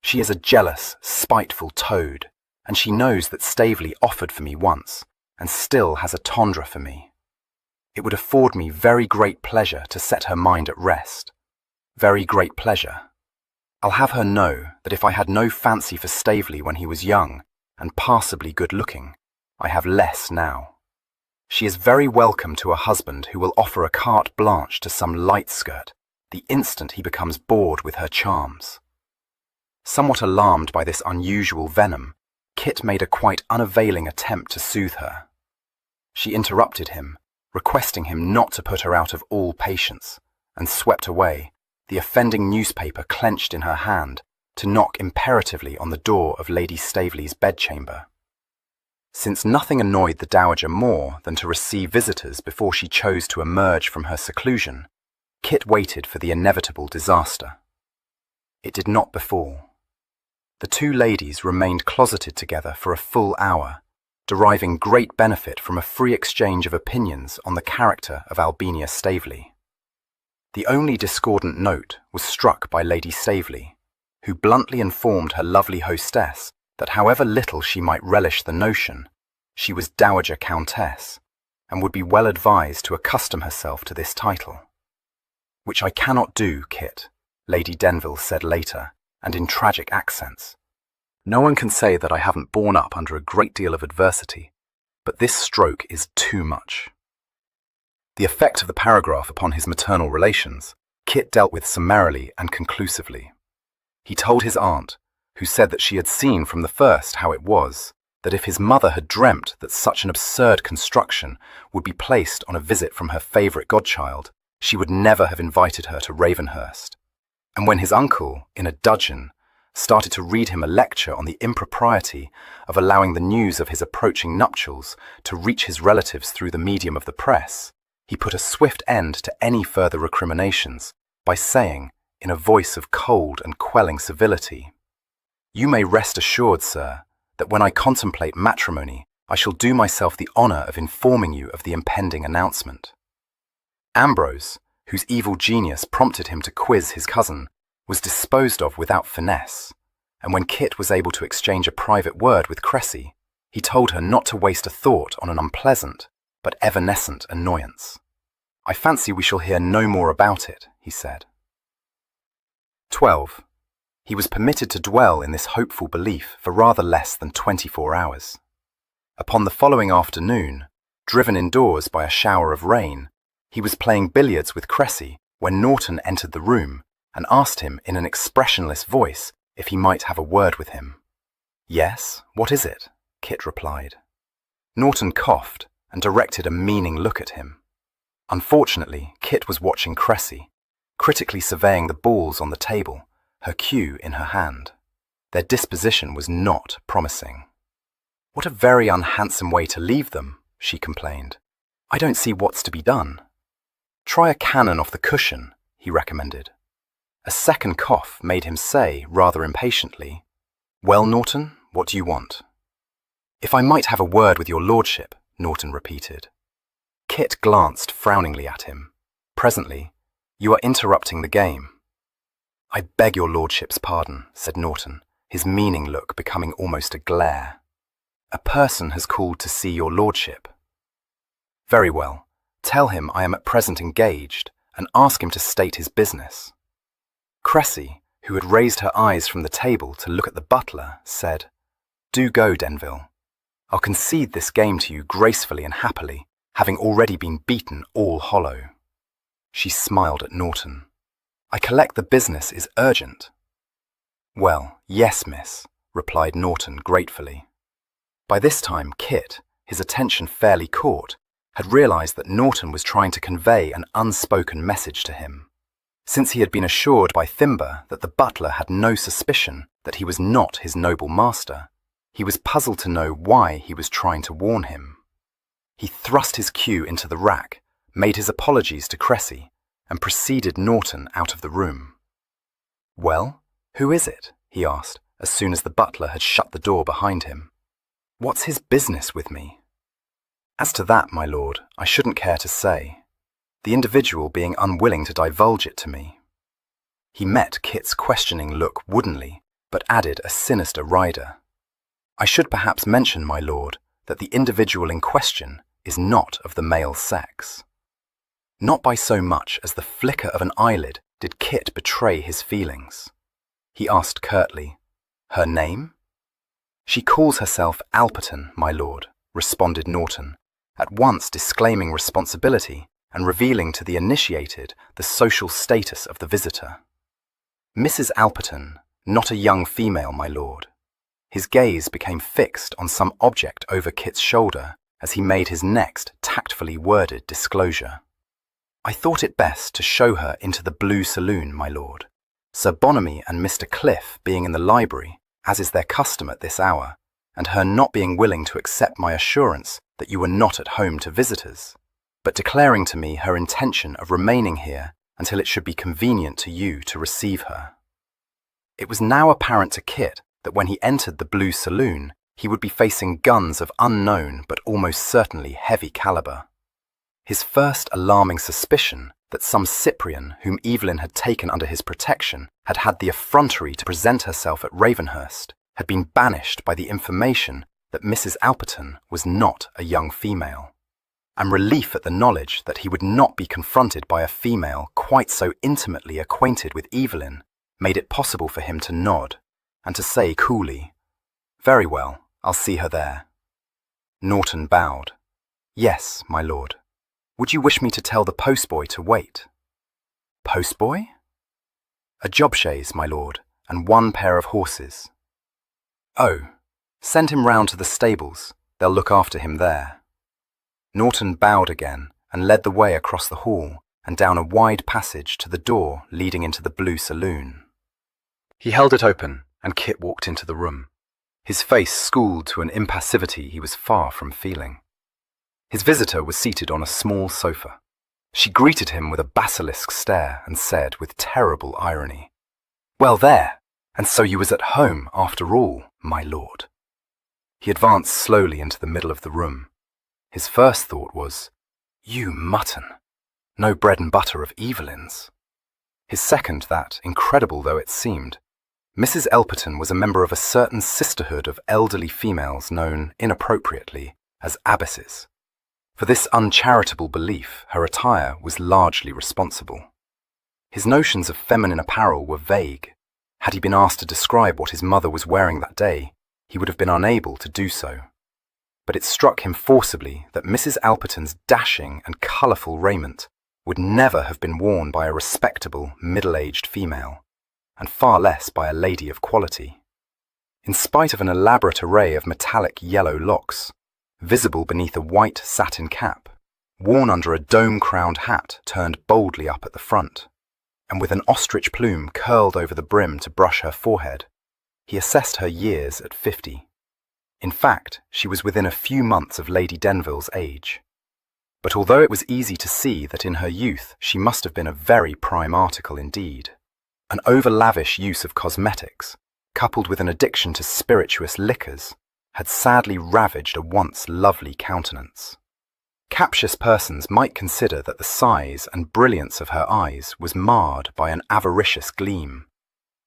Speaker 2: "She is a jealous, spiteful toad, and she knows that Staveley offered for me once, and still has a tendre for me. It would afford me very great pleasure to set her mind at rest. Very great pleasure. I'll have her know that if I had no fancy for Staveley when he was young and passably good-looking, I have less now. She is very welcome to a husband who will offer a carte blanche to some light skirt the instant he becomes bored with her charms." Somewhat alarmed by this unusual venom, Kit made a quite unavailing attempt to soothe her. She interrupted him, requesting him not to put her out of all patience, and swept away, the offending newspaper clenched in her hand, to knock imperatively on the door of Lady Staveley's bedchamber. Since nothing annoyed the Dowager more than to receive visitors before she chose to emerge from her seclusion, Kit waited for the inevitable disaster. It did not befall. The two ladies remained closeted together for a full hour, deriving great benefit from a free exchange of opinions on the character of Albinia Staveley. The only discordant note was struck by Lady Staveley, who bluntly informed her lovely hostess that however little she might relish the notion, she was Dowager Countess, and would be well advised to accustom herself to this title. "Which I cannot do, Kit," Lady Denville said later, and in tragic accents. "No one can say that I haven't borne up under a great deal of adversity, but this stroke is too much." The effect of the paragraph upon his maternal relations, Kit dealt with summarily and conclusively. He told his aunt, who said that she had seen from the first how it was, that if his mother had dreamt that such an absurd construction would be placed on a visit from her favourite godchild, she would never have invited her to Ravenhurst. And when his uncle, in a dudgeon, started to read him a lecture on the impropriety of allowing the news of his approaching nuptials to reach his relatives through the medium of the press, he put a swift end to any further recriminations by saying, in a voice of cold and quelling civility, "You may rest assured, sir, that when I contemplate matrimony, I shall do myself the honour of informing you of the impending announcement." Ambrose, whose evil genius prompted him to quiz his cousin, was disposed of without finesse, and when Kit was able to exchange a private word with Cressy, he told her not to waste a thought on an unpleasant but evanescent annoyance. "I fancy we shall hear no more about it," he said. 12. He was permitted to dwell in this hopeful belief for rather less than 24 hours. Upon the following afternoon, driven indoors by a shower of rain, he was playing billiards with Cressy when Norton entered the room and asked him in an expressionless voice if he might have a word with him. "Yes, what is it?" Kit replied. Norton coughed and directed a meaning look at him. Unfortunately, Kit was watching Cressy, critically surveying the balls on the table, her cue in her hand. Their disposition was not promising. "What a very unhandsome way to leave them," she complained. "I don't see what's to be done." "Try a cannon off the cushion," he recommended. A second cough made him say, rather impatiently, "Well, Norton, what do you want?" "If I might have a word with your lordship," Norton repeated. Kit glanced frowningly at him. Presently, "You are interrupting the game." "I beg your lordship's pardon," said Norton, his meaning look becoming almost a glare. "A person has called to see your lordship." "Very well. Tell him I am at present engaged, and ask him to state his business." Cressy, who had raised her eyes from the table to look at the butler, said, "Do go, Denville. I'll concede this game to you gracefully and happily, having already been beaten all hollow." She smiled at Norton. "I collect the business is urgent." "Well, yes, miss," replied Norton gratefully. By this time Kit, his attention fairly caught, had realised that Norton was trying to convey an unspoken message to him. Since he had been assured by Thimber that the butler had no suspicion that he was not his noble master, he was puzzled to know why he was trying to warn him. He thrust his cue into the rack, made his apologies to Cressy, and preceded Norton out of the room. Well, who is it? He asked, as soon as the butler had shut the door behind him. What's his business with me? As to that, my lord, I shouldn't care to say, the individual being unwilling to divulge it to me. He met Kit's questioning look woodenly, but added a sinister rider. I should perhaps mention, my lord, that the individual in question is not of the male sex. Not by so much as the flicker of an eyelid did Kit betray his feelings. He asked curtly, Her name? She calls herself Alperton, my lord, responded Norton, at once disclaiming responsibility and revealing to the initiated the social status of the visitor. Mrs. Alperton, not a young female, my lord. His gaze became fixed on some object over Kit's shoulder as he made his next tactfully worded disclosure. I thought it best to show her into the Blue Saloon, my lord, Sir Bonamy and Mr. Cliff being in the library, as is their custom at this hour, and her not being willing to accept my assurance that you were not at home to visitors, but declaring to me her intention of remaining here until it should be convenient to you to receive her. It was now apparent to Kit that when he entered the Blue Saloon, he would be facing guns of unknown but almost certainly heavy caliber. His first alarming suspicion that some Cyprian whom Evelyn had taken under his protection had had the effrontery to present herself at Ravenhurst had been banished by the information that Mrs. Alperton was not a young female, and relief at the knowledge that he would not be confronted by a female quite so intimately acquainted with Evelyn made it possible for him to nod and to say coolly, Very well, I'll see her there. Norton bowed. Yes, my lord. Would you wish me to tell the postboy to wait? Postboy? A job chaise, my lord, and 1 pair of horses. Oh, send him round to the stables. They'll look after him there. Norton bowed again and led the way across the hall and down a wide passage to the door leading into the Blue Saloon. He held it open, and Kit walked into the room, his face schooled to an impassivity he was far from feeling. His visitor was seated on a small sofa. She greeted him with a basilisk stare and said with terrible irony, Well there, and so you was at home after all, my lord. He advanced slowly into the middle of the room. His first thought was, You mutton! No bread and butter of Evelyn's. His second that, incredible though it seemed, Mrs. Alperton was a member of a certain sisterhood of elderly females known, inappropriately, as abbesses. For this uncharitable belief, her attire was largely responsible. His notions of feminine apparel were vague. Had he been asked to describe what his mother was wearing that day, he would have been unable to do so. But it struck him forcibly that Mrs. Alperton's dashing and colourful raiment would never have been worn by a respectable, middle-aged female, and far less by a lady of quality. In spite of an elaborate array of metallic yellow locks, visible beneath a white satin cap, worn under a dome-crowned hat turned boldly up at the front, and with an ostrich plume curled over the brim to brush her forehead, he assessed her years at 50. In fact, she was within a few months of Lady Denville's age. But although it was easy to see that in her youth she must have been a very prime article indeed, an over-lavish use of cosmetics, coupled with an addiction to spirituous liquors, had sadly ravaged a once lovely countenance. Captious persons might consider that the size and brilliance of her eyes was marred by an avaricious gleam,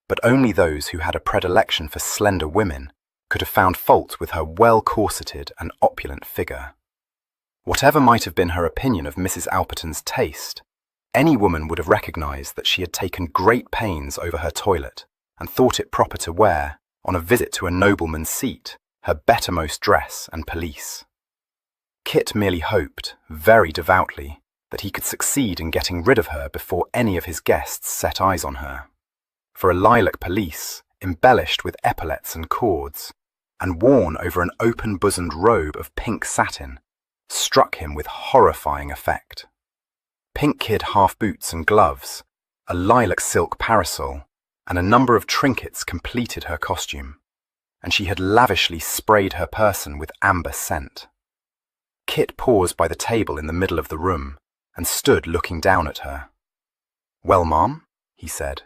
Speaker 2: but only those who had a predilection for slender women could have found fault with her well-corseted and opulent figure. Whatever might have been her opinion of Mrs. Alperton's taste, any woman would have recognized that she had taken great pains over her toilet and thought it proper to wear, on a visit to a nobleman's seat, her bettermost dress and pelisse. Kit merely hoped, very devoutly, that he could succeed in getting rid of her before any of his guests set eyes on her. For a lilac pelisse, embellished with epaulets and cords, and worn over an open-bosomed robe of pink satin, struck him with horrifying effect. Pink kid half-boots and gloves, a lilac silk parasol, and a number of trinkets completed her costume, and she had lavishly sprayed her person with amber scent. Kit paused by the table in the middle of the room and stood looking down at her. "Well, ma'am," he said.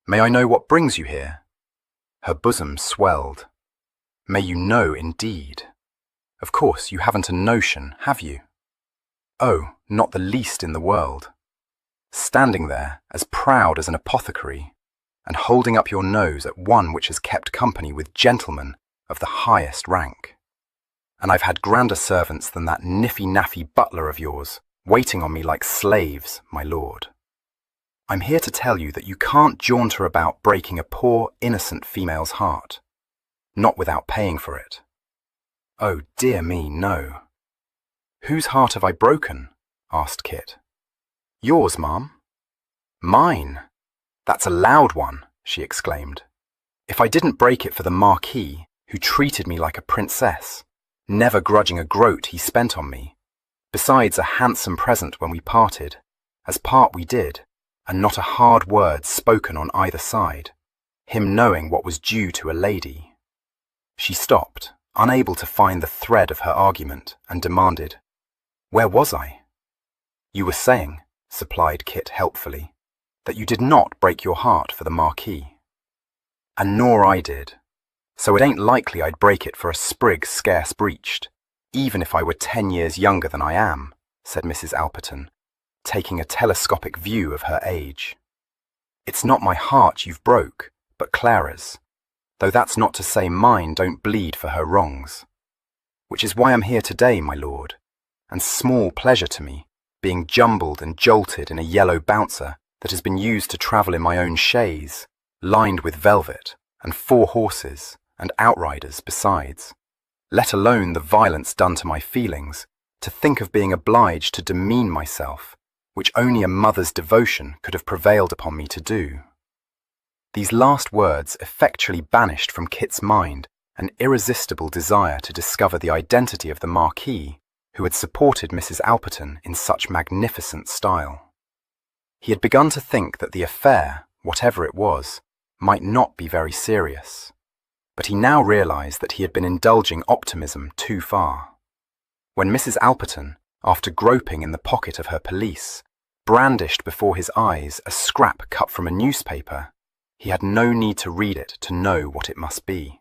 Speaker 2: May I know what brings you here? Her bosom swelled. May you know, indeed. Of course, you haven't a notion, have you? Oh, not the least in the world. Standing there, as proud as an apothecary, and holding up your nose at one which has kept company with gentlemen of the highest rank. And I've had grander servants than that niffy-naffy butler of yours, waiting on me like slaves, my lord. I'm here to tell you that you can't jaunter about breaking a poor, innocent female's heart. Not without paying for it. Oh, dear me, no. Whose heart have I broken? Asked Kit. Yours, ma'am. Mine? That's a loud one, she exclaimed. If I didn't break it for the Marquis, who treated me like a princess, never grudging a groat he spent on me, besides a handsome present when we parted, as part we did, and not a hard word spoken on either side, him knowing what was due to a lady. She stopped, unable to find the thread of her argument, and demanded, Where was I? You were saying, supplied Kit helpfully, that you did not break your heart for the Marquis. And nor I did, so it ain't likely I'd break it for a sprig scarce breeched, even if I were 10 years younger than I am, said Mrs. Alperton, taking a telescopic view of her age. It's not my heart you've broke, but Clara's, though that's not to say mine don't bleed for her wrongs. Which is why I'm here today, my lord, and small pleasure to me, being jumbled and jolted in a yellow bouncer that has been used to travel in my own chaise, lined with velvet, and 4 horses, and outriders besides, let alone the violence done to my feelings, to think of being obliged to demean myself, which only a mother's devotion could have prevailed upon me to do. These last words effectually banished from Kit's mind an irresistible desire to discover the identity of the Marquis, who had supported Mrs. Alperton in such magnificent style. He had begun to think that the affair, whatever it was, might not be very serious, but he now realized that he had been indulging optimism too far. When Mrs. Alperton, after groping in the pocket of her pelisse, brandished before his eyes a scrap cut from a newspaper, he had no need to read it to know what it must be.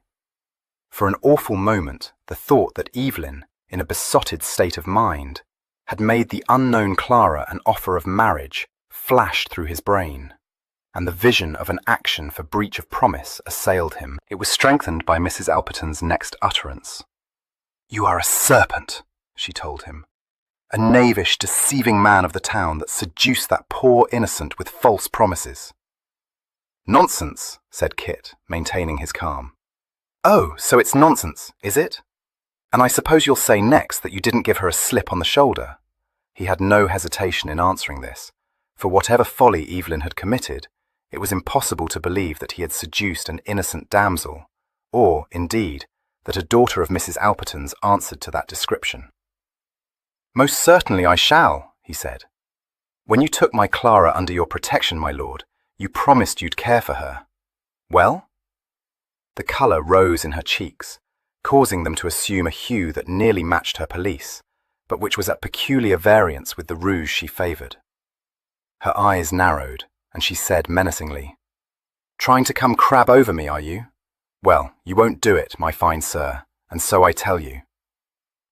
Speaker 2: For an awful moment, the thought that Evelyn, in a besotted state of mind, had made the unknown Clara an offer of marriage flashed through his brain, and the vision of an action for breach of promise assailed him. It was strengthened by Mrs. Alperton's next utterance. "You are a serpent," she told him, "a knavish, deceiving man of the town that seduced that poor innocent with false promises." "Nonsense," said Kit, maintaining his calm. "Oh, so it's nonsense, is it? And I suppose you'll say next that you didn't give her a slip on the shoulder." He had no hesitation in answering this, for whatever folly Evelyn had committed, it was impossible to believe that he had seduced an innocent damsel, or, indeed, that a daughter of Mrs. Alperton's answered to that description. "Most certainly I shall," he said. "When you took my Clara under your protection, my lord, you promised you'd care for her. Well?" The colour rose in her cheeks, causing them to assume a hue that nearly matched her pelisse, but which was at peculiar variance with the rouge she favoured. Her eyes narrowed, and she said menacingly, "Trying to come crab over me, are you? Well, you won't do it, my fine sir, and so I tell you.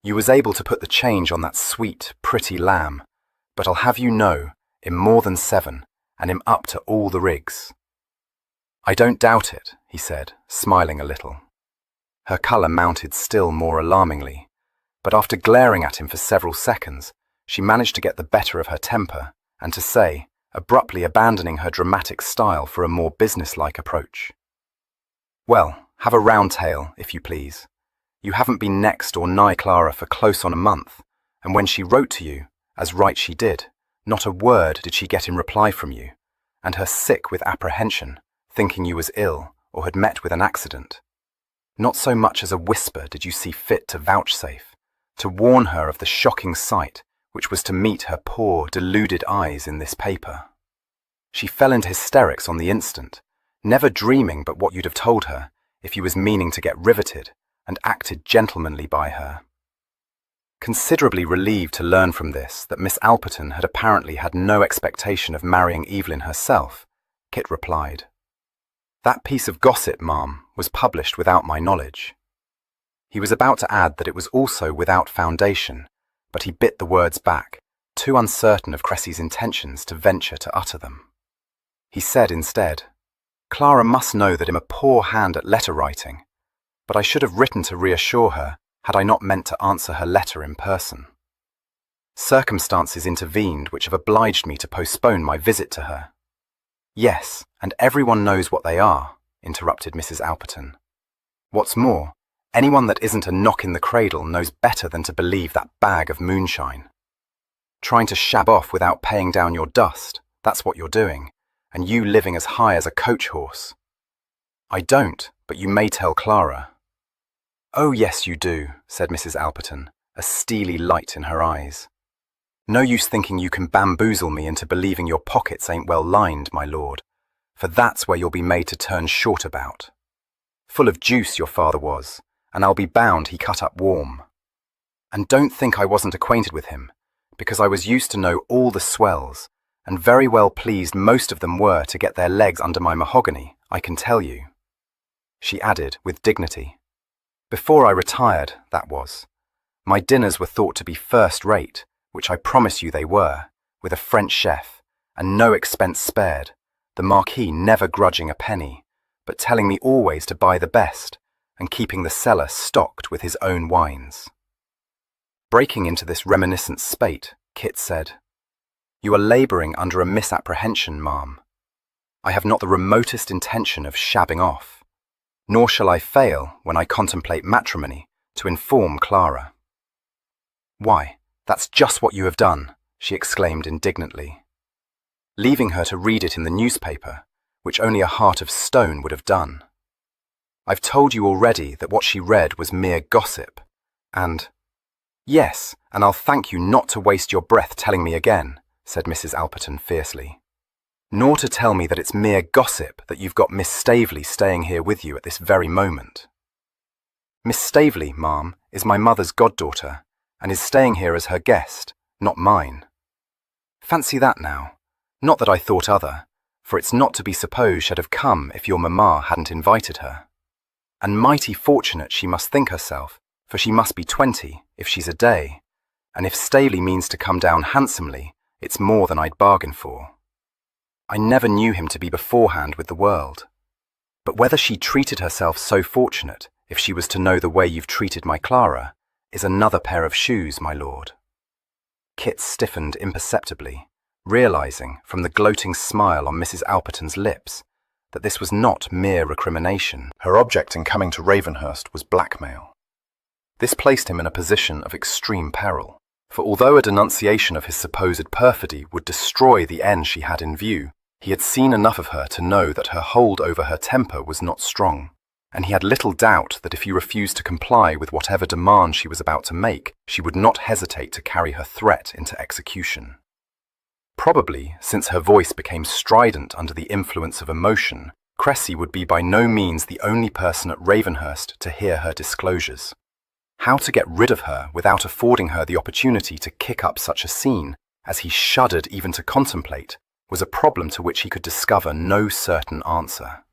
Speaker 2: You was able to put the change on that sweet, pretty lamb, but I'll have you know, in more than 7, and him up to all the rigs." "I don't doubt it," he said, smiling a little. Her colour mounted still more alarmingly, but after glaring at him for several seconds, she managed to get the better of her temper, and to say, abruptly abandoning her dramatic style for a more businesslike approach, "Well, have a round tale, if you please. You haven't been next or nigh Clara for close on a month, and when she wrote to you, as right she did, not a word did she get in reply from you, and her sick with apprehension, thinking you was ill or had met with an accident. Not so much as a whisper did you see fit to vouchsafe, to warn her of the shocking sight which was to meet her poor, deluded eyes in this paper. She fell into hysterics on the instant, never dreaming but what you'd have told her if you was meaning to get riveted, and acted gentlemanly by her." Considerably relieved to learn from this that Miss Alperton had apparently had no expectation of marrying Evelyn herself, Kit replied, That piece of gossip, ma'am, was published without my knowledge. He was about to add that it was also without foundation, but he bit the words back, too uncertain of Cressy's intentions to venture to utter them. He said instead, "Clara must know that I'm a poor hand at letter writing, but I should have written to reassure her had I not meant to answer her letter in person. Circumstances intervened which have obliged me to postpone my visit to her." "Yes, and everyone knows what they are," interrupted Mrs. Alperton. "What's more, anyone that isn't a knock in the cradle knows better than to believe that bag of moonshine. Trying to shab off without paying down your dust, that's what you're doing, and you living as high as a coach horse." "I don't, but you may tell Clara." "Oh yes, you do," said Mrs. Alperton, a steely light in her eyes. "No use thinking you can bamboozle me into believing your pockets ain't well lined, my lord, for that's where you'll be made to turn short about. Full of juice your father was, and I'll be bound he cut up warm. And don't think I wasn't acquainted with him, because I was used to know all the swells, and very well pleased most of them were to get their legs under my mahogany, I can tell you." She added with dignity, "Before I retired, that was. My dinners were thought to be first-rate, which I promise you they were, with a French chef, and no expense spared, the Marquis never grudging a penny, but telling me always to buy the best, and keeping the cellar stocked with his own wines." Breaking into this reminiscent spate, Kit said, "You are labouring under a misapprehension, ma'am. I have not the remotest intention of shabbing off, nor shall I fail, when I contemplate matrimony, to inform Clara." "Why, that's just what you have done," she exclaimed indignantly. "Leaving her to read it in the newspaper, which only a heart of stone would have done. I've told you already that what she read was mere gossip, and—" "Yes, and I'll thank you not to waste your breath telling me again," said Mrs. Alperton fiercely. "Nor to tell me that it's mere gossip that you've got Miss Staveley staying here with you at this very moment. Miss Staveley, ma'am, is my mother's goddaughter, and is staying here as her guest, not mine. Fancy that now. Not that I thought other, for it's not to be supposed she'd have come if your mamma hadn't invited her. And mighty fortunate she must think herself, for she must be 20, if she's a day, and if Staveley means to come down handsomely, it's more than I'd bargain for. I never knew him to be beforehand with the world. But whether she treated herself so fortunate, if she was to know the way you've treated my Clara, is another pair of shoes, my lord." Kit stiffened imperceptibly, realizing, from the gloating smile on Mrs. Alperton's lips, that this was not mere recrimination.
Speaker 1: Her object in coming to Ravenhurst was blackmail. This placed him in a position of extreme peril, for although a denunciation of his supposed perfidy would destroy the end she had in view, he had seen enough of her to know that her hold over her temper was not strong, and he had little doubt that if he refused to comply with whatever demand she was about to make, she would not hesitate to carry her threat into execution. Probably, since her voice became strident under the influence of emotion, Cressy would be by no means the only person at Ravenhurst to hear her disclosures. How to get rid of her without affording her the opportunity to kick up such a scene, as he shuddered even to contemplate, was a problem to which he could discover no certain answer.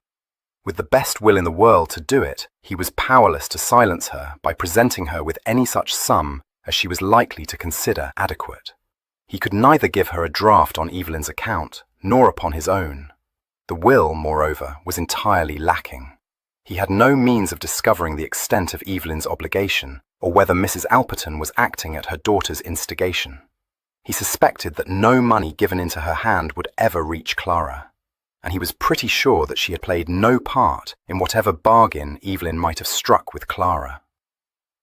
Speaker 1: With the best will in the world to do it, he was powerless to silence her by presenting her with any such sum as she was likely to consider adequate. He could neither give her a draft on Evelyn's account, nor upon his own. The will, moreover, was entirely lacking. He had no means of discovering the extent of Evelyn's obligation, or whether Mrs. Alperton was acting at her daughter's instigation. He suspected that no money given into her hand would ever reach Clara, and he was pretty sure that she had played no part in whatever bargain Evelyn might have struck with Clara.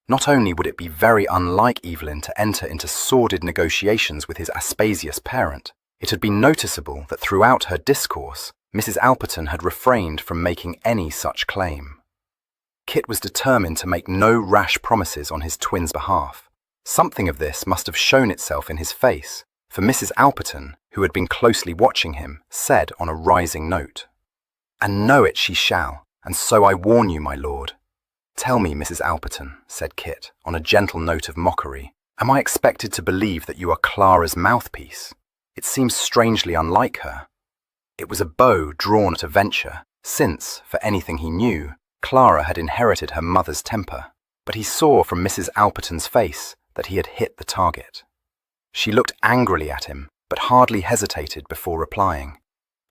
Speaker 1: Not only would it be very unlike Evelyn to enter into sordid negotiations with his Aspasia's parent, it had been noticeable that throughout her discourse, Mrs. Alperton had refrained from making any such claim. Kit was determined to make no rash promises on his twin's behalf. Something of this must have shown itself in his face, for Mrs. Alperton, who had been closely watching him, said on a rising note, "And know it she shall, and so I warn you, my lord." "Tell me, Mrs. Alperton," said Kit, on a gentle note of mockery, "am I expected to believe that you are Clara's mouthpiece? It seems strangely unlike her. It was a bow drawn at a venture,
Speaker 2: since, for anything he knew, Clara had inherited her mother's temper, but he saw from Mrs. Alperton's face that he had hit the target. She looked angrily at him, but hardly hesitated before replying.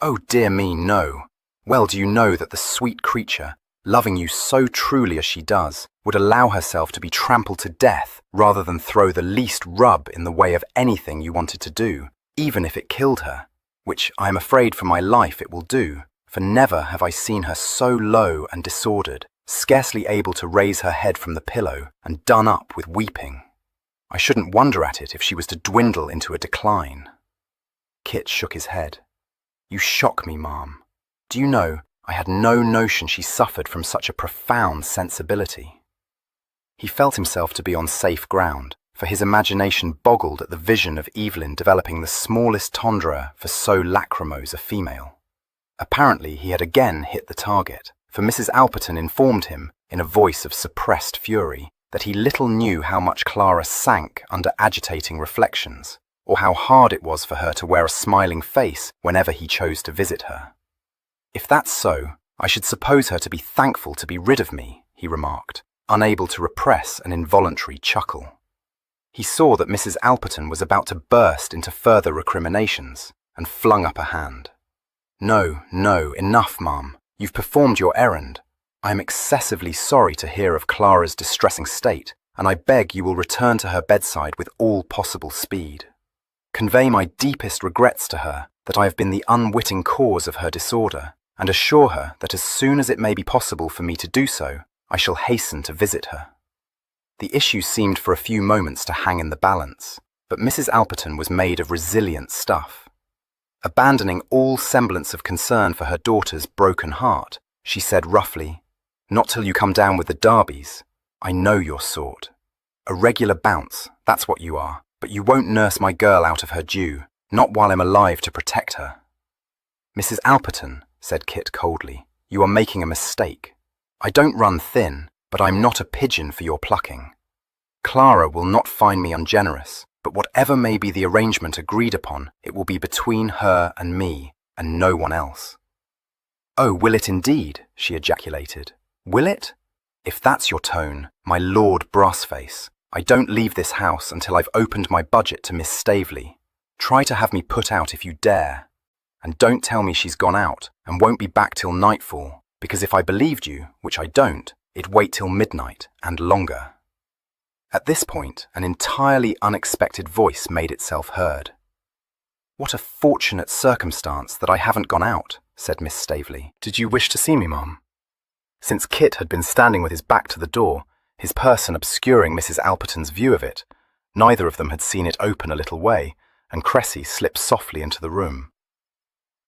Speaker 2: "Oh dear me, no. Well, do you know that the sweet creature, loving you so truly as she does, would allow herself to be trampled to death rather than throw the least rub in the way of anything you wanted to do, even if it killed her, which I am afraid for my life it will do, for never have I seen her so low and disordered, scarcely able to raise her head from the pillow and done up with weeping. I shouldn't wonder at it if she was to dwindle into a decline." Kit shook his head. "You shock me, ma'am. Do you know, I had no notion she suffered from such a profound sensibility." He felt himself to be on safe ground, for his imagination boggled at the vision of Evelyn developing the smallest tendreur for so lachrymose a female. Apparently he had again hit the target, for Mrs. Alperton informed him, in a voice of suppressed fury, that he little knew how much Clara sank under agitating reflections, or how hard it was for her to wear a smiling face whenever he chose to visit her. "If that's so, I should suppose her to be thankful to be rid of me," he remarked, unable to repress an involuntary chuckle. He saw that Mrs. Alperton was about to burst into further recriminations, and flung up a hand. "No, no, enough, ma'am. You've performed your errand. I am excessively sorry to hear of Clara's distressing state, and I beg you will return to her bedside with all possible speed. Convey my deepest regrets to her that I have been the unwitting cause of her disorder, and assure her that as soon as it may be possible for me to do so, I shall hasten to visit her." The issue seemed for a few moments to hang in the balance, but Mrs. Alperton was made of resilient stuff. Abandoning all semblance of concern for her daughter's broken heart, she said roughly, "Not till you come down with the Darbys. I know your sort. A regular bounce, that's what you are, but you won't nurse my girl out of her due, not while I'm alive to protect her." "Mrs. Alperton," said Kit coldly, "you are making a mistake. I don't run thin, but I'm not a pigeon for your plucking. Clara will not find me ungenerous, but whatever may be the arrangement agreed upon, it will be between her and me, and no one else." "Oh, will it indeed?" she ejaculated. "Will it? If that's your tone, my Lord Brassface, I don't leave this house until I've opened my budget to Miss Staveley. Try to have me put out if you dare. And don't tell me she's gone out and won't be back till nightfall, because if I believed you, which I don't, it'd wait till midnight and longer." At this point, an entirely unexpected voice made itself heard. "What a fortunate circumstance that I haven't gone out," said Miss Staveley. "Did you wish to see me, ma'am?" Since Kit had been standing with his back to the door, his person obscuring Mrs. Alperton's view of it, neither of them had seen it open a little way, and Cressy slipped softly into the room.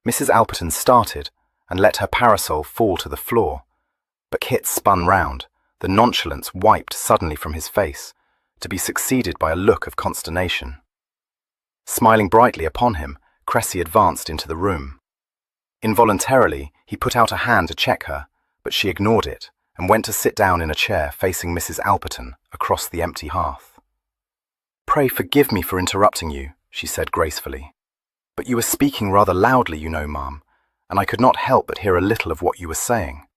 Speaker 2: Mrs. Alperton started and let her parasol fall to the floor, but Kit spun round, the nonchalance wiped suddenly from his face, to be succeeded by a look of consternation. Smiling brightly upon him, Cressy advanced into the room. Involuntarily, he put out a hand to check her, but she ignored it and went to sit down in a chair facing Mrs. Alperton across the empty hearth. "Pray forgive me for interrupting you," she said gracefully. "But you were speaking rather loudly, you know, ma'am, and I could not help but hear a little of what you were saying.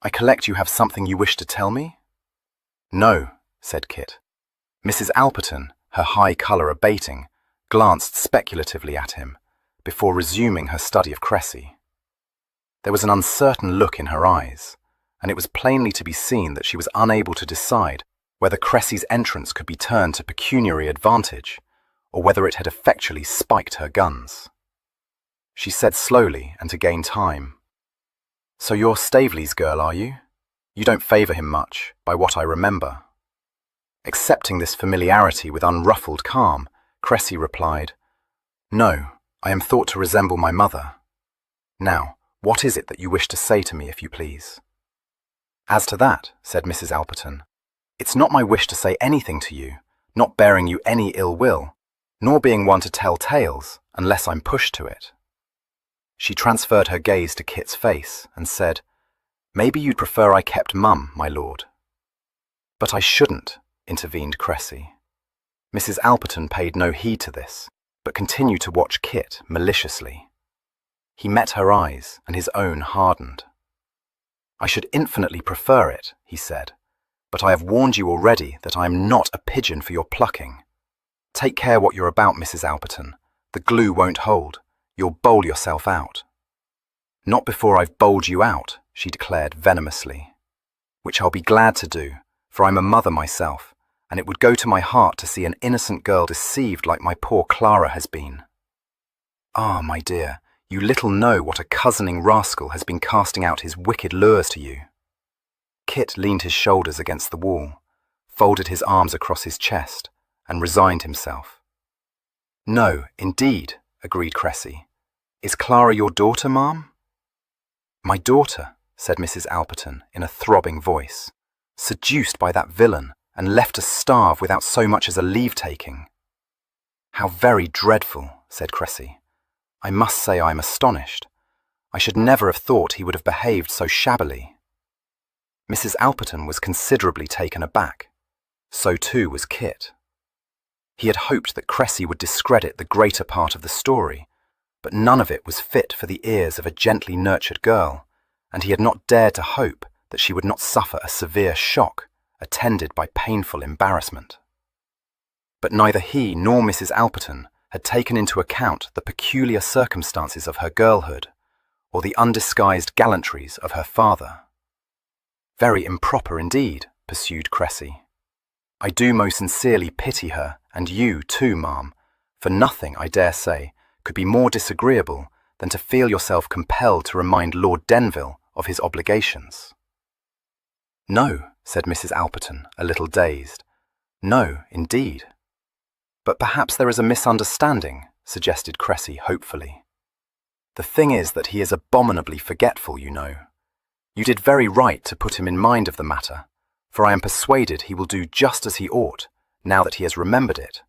Speaker 2: I collect you have something you wish to tell me?" "No," said Kit. Mrs. Alperton, her high colour abating, glanced speculatively at him, before resuming her study of Cressy. There was an uncertain look in her eyes, and it was plainly to be seen that she was unable to decide whether Cressy's entrance could be turned to pecuniary advantage, or whether it had effectually spiked her guns. She said slowly, and to gain time, "So you're Staveley's girl, are you? You don't favour him much, by what I remember." Accepting this familiarity with unruffled calm, Cressy replied, "No, I am thought to resemble my mother. Now, what is it that you wish to say to me, if you please?" "As to that," said Mrs. Alperton, "it's not my wish to say anything to you, not bearing you any ill will, nor being one to tell tales, unless I'm pushed to it." She transferred her gaze to Kit's face and said, "Maybe you'd prefer I kept mum, my lord." "But I shouldn't," intervened Cressy. Mrs. Alperton paid no heed to this, but continued to watch Kit maliciously. He met her eyes, and his own hardened. "I should infinitely prefer it," he said, "but I have warned you already that I am not a pigeon for your plucking. Take care what you're about, Mrs. Alperton. The glue won't hold. You'll bowl yourself out." "Not before I've bowled you out," she declared venomously. "Which I'll be glad to do, for I'm a mother myself, and it would go to my heart to see an innocent girl deceived like my poor Clara has been. Ah, my dear, you little know what a cozening rascal has been casting out his wicked lures to you." Kit leaned his shoulders against the wall, folded his arms across his chest, and resigned himself. "No, indeed," agreed Cressy. "Is Clara your daughter, ma'am?" "My daughter," said Mrs. Alperton in a throbbing voice, "seduced by that villain and left to starve without so much as a leave-taking." "How very dreadful," said Cressy. "I must say I am astonished. I should never have thought he would have behaved so shabbily." Mrs. Alperton was considerably taken aback. So too was Kit. He had hoped that Cressy would discredit the greater part of the story, but none of it was fit for the ears of a gently nurtured girl, and he had not dared to hope that she would not suffer a severe shock, attended by painful embarrassment. But neither he nor Mrs. Alperton had taken into account the peculiar circumstances of her girlhood, or the undisguised gallantries of her father. "Very improper indeed," pursued Cressy. "I do most sincerely pity her, and you too, ma'am, for nothing, I dare say, could be more disagreeable than to feel yourself compelled to remind Lord Denville of his obligations." "No," said Mrs. Alperton, a little dazed. "No, indeed." "But perhaps there is a misunderstanding," suggested Cressy hopefully. "The thing is that he is abominably forgetful, you know. You did very right to put him in mind of the matter, for I am persuaded he will do just as he ought, now that he has remembered it.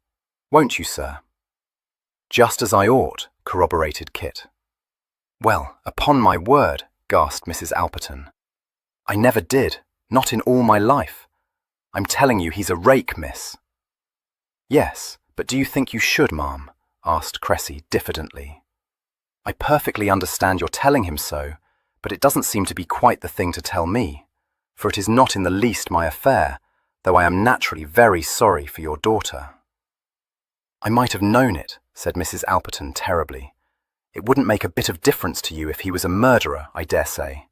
Speaker 2: Won't you, sir?" "Just as I ought," corroborated Kit. "Well, upon my word," gasped Mrs. Alperton. "I never did, not in all my life. I'm telling you he's a rake, miss." "Yes, but do you think you should, ma'am?" asked Cressy diffidently. "I perfectly understand your telling him so, but it doesn't seem to be quite the thing to tell me, for it is not in the least my affair, though I am naturally very sorry for your daughter." "I might have known it," said Mrs. Alperton terribly. "It wouldn't make a bit of difference to you if he was a murderer, I dare say.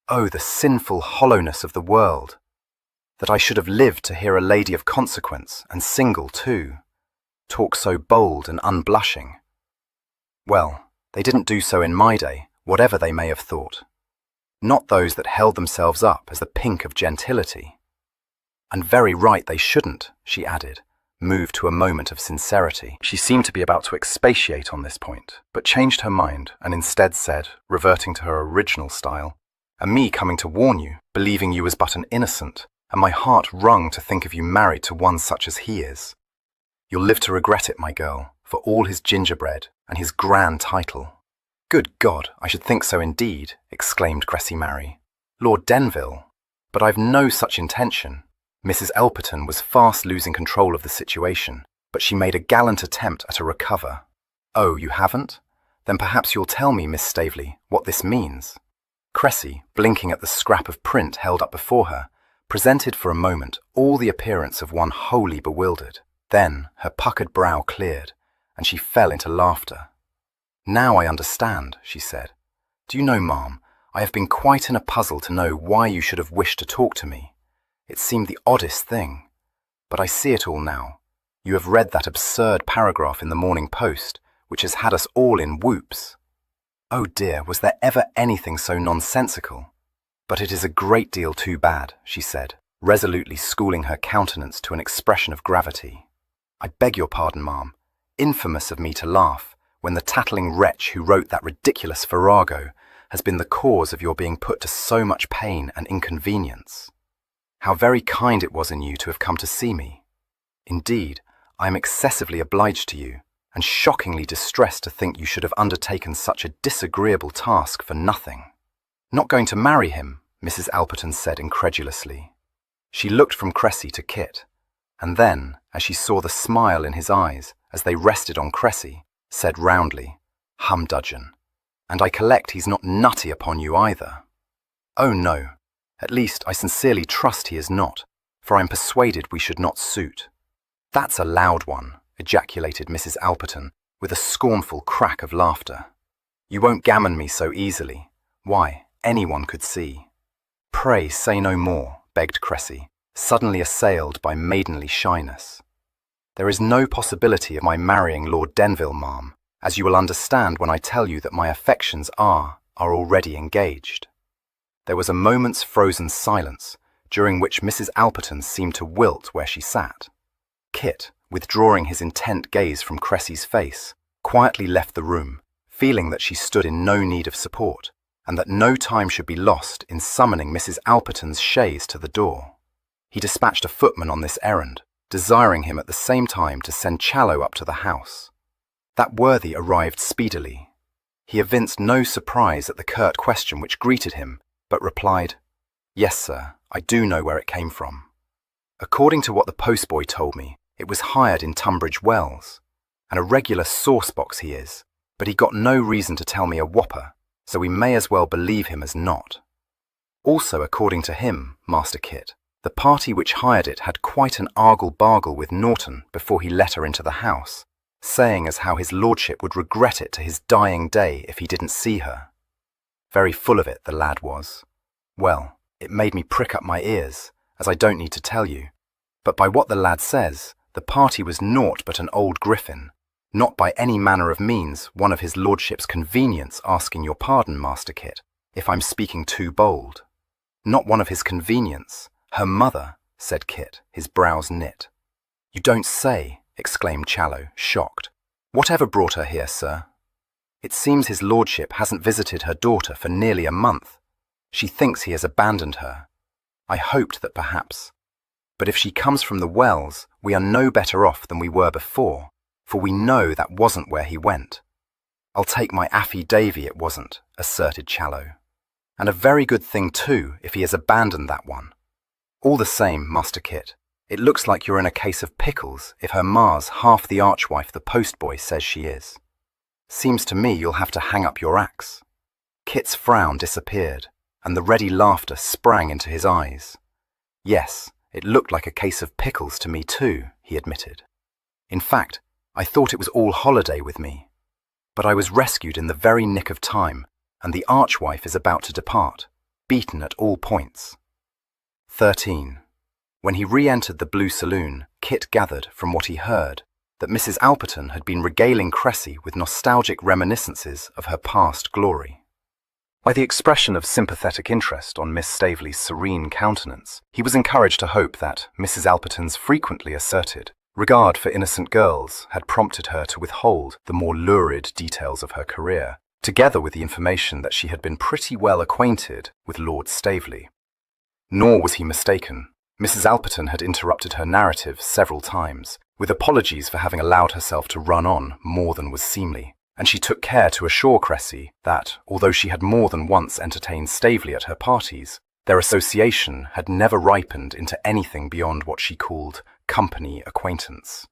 Speaker 2: Oh, the sinful hollowness of the world! That I should have lived to hear a lady of consequence, and single too, talk so bold and unblushing. Well, they didn't do so in my day, whatever they may have thought. Not those that held themselves up as the pink of gentility. And very right they shouldn't," she added, moved to a moment of sincerity. She seemed to be about to expatiate on this point, but changed her mind and instead said, reverting to her original style, "And me coming to warn you, believing you was but an innocent, and my heart wrung to think of you married to one such as he is. You'll live to regret it, my girl, for all his gingerbread and his grand title." "Good God, I should think so indeed," exclaimed Cressy Mary. "Lord Denville! But I've no such intention." Mrs. Alperton was fast losing control of the situation, but she made a gallant attempt at a recover. "Oh, you haven't? Then perhaps you'll tell me, Miss Staveley, what this means." Cressy, blinking at the scrap of print held up before her, presented for a moment all the appearance of one wholly bewildered. Then her puckered brow cleared, and she fell into laughter. "Now I understand," she said. "Do you know, ma'am, I have been quite in a puzzle to know why you should have wished to talk to me. It seemed the oddest thing. But I see it all now. You have read that absurd paragraph in the Morning Post, which has had us all in whoops. Oh dear, was there ever anything so nonsensical? But it is a great deal too bad," she said, resolutely schooling her countenance to an expression of gravity. "I beg your pardon, ma'am. Infamous of me to laugh, when the tattling wretch who wrote that ridiculous farrago has been the cause of your being put to so much pain and inconvenience. How very kind it was in you to have come to see me. Indeed, I am excessively obliged to you, and shockingly distressed to think you should have undertaken such a disagreeable task for nothing." "Not going to marry him?" Mrs. Alperton said incredulously. She looked from Cressy to Kit, and then, as she saw the smile in his eyes as they rested on Cressy, said roundly, "Humdudgeon! And I collect he's not nutty upon you either. Oh no, at least I sincerely trust he is not, for I'm persuaded we should not suit. That's a loud one, ejaculated Mrs. Alperton, with a scornful crack of laughter. You won't gammon me so easily. Why, anyone could see. Pray say no more, begged Cressy, suddenly assailed by maidenly shyness. There is no possibility of my marrying Lord Denville, ma'am, as you will understand when I tell you that my affections are already engaged. There was a moment's frozen silence, during which Mrs. Alperton seemed to wilt where she sat. Kit, withdrawing his intent gaze from Cressy's face, quietly left the room, feeling that she stood in no need of support, and that no time should be lost in summoning Mrs. Alperton's chaise to the door. He dispatched a footman on this errand, desiring him at the same time to send Challoner up to the house. That worthy arrived speedily. He evinced no surprise at the curt question which greeted him, but replied, "Yes, sir, I do know where it came from. According to what the postboy told me, it was hired in Tunbridge Wells. And a regular sauce-box he is, but he got no reason to tell me a whopper, so we may as well believe him as not. Also, according to him, Master Kit, the party which hired it had quite an argle-bargle with Norton before he let her into the house, saying as how his lordship would regret it to his dying day if he didn't see her. Very full of it, the lad was. Well, it made me prick up my ears, as I don't need to tell you, but by what the lad says, the party was naught but an old griffin, not by any manner of means one of his lordship's convenience, asking your pardon, Master Kit, if I'm speaking too bold. Not one of his convenience, her mother, said Kit, his brows knit. You don't say, exclaimed Challoner, shocked. Whatever brought her here, sir? It seems his lordship hasn't visited her daughter for nearly a month. She thinks he has abandoned her. I hoped that perhaps. But if she comes from the Wells, we are no better off than we were before, for we know that wasn't where he went. I'll take my affy-davy it wasn't, asserted Challoner. And a very good thing too, if he has abandoned that one. All the same, Master Kit, it looks like you're in a case of pickles if her ma's half the archwife the postboy says she is. Seems to me you'll have to hang up your axe. Kit's frown disappeared, and the ready laughter sprang into his eyes. Yes, it looked like a case of pickles to me too, he admitted. In fact, I thought it was all holiday with me. But I was rescued in the very nick of time, and the archwife is about to depart, beaten at all points. 13. When he re-entered the Blue Saloon, Kit gathered, from what he heard, that Mrs. Alperton had been regaling Cressy with nostalgic reminiscences of her past glory. By the expression of sympathetic interest on Miss Staveley's serene countenance, he was encouraged to hope that Mrs. Alperton's frequently asserted regard for innocent girls had prompted her to withhold the more lurid details of her career, together with the information that she had been pretty well acquainted with Lord Staveley. Nor was he mistaken. Mrs. Alperton had interrupted her narrative several times, with apologies for having allowed herself to run on more than was seemly, and she took care to assure Cressy that, although she had more than once entertained Staveley at her parties, their association had never ripened into anything beyond what she called company acquaintance.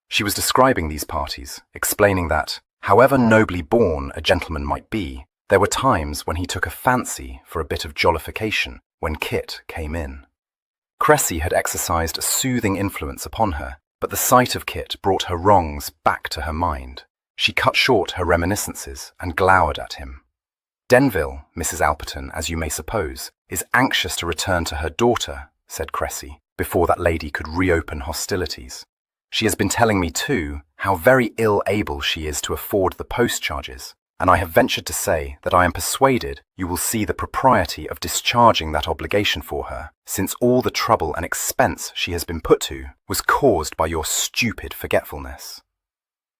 Speaker 2: She was describing these parties, explaining that, however nobly born a gentleman might be, there were times when he took a fancy for a bit of jollification when Kit came in. Cressy had exercised a soothing influence upon her, but the sight of Kit brought her wrongs back to her mind. She cut short her reminiscences and glowered at him. Denville, Mrs. Alperton, as you may suppose, is anxious to return to her daughter, said Cressy, before that lady could reopen hostilities. She has been telling me, too, how very ill able she is to afford the post charges, and I have ventured to say that I am persuaded you will see the propriety of discharging that obligation for her, since all the trouble and expense she has been put to was caused by your stupid forgetfulness.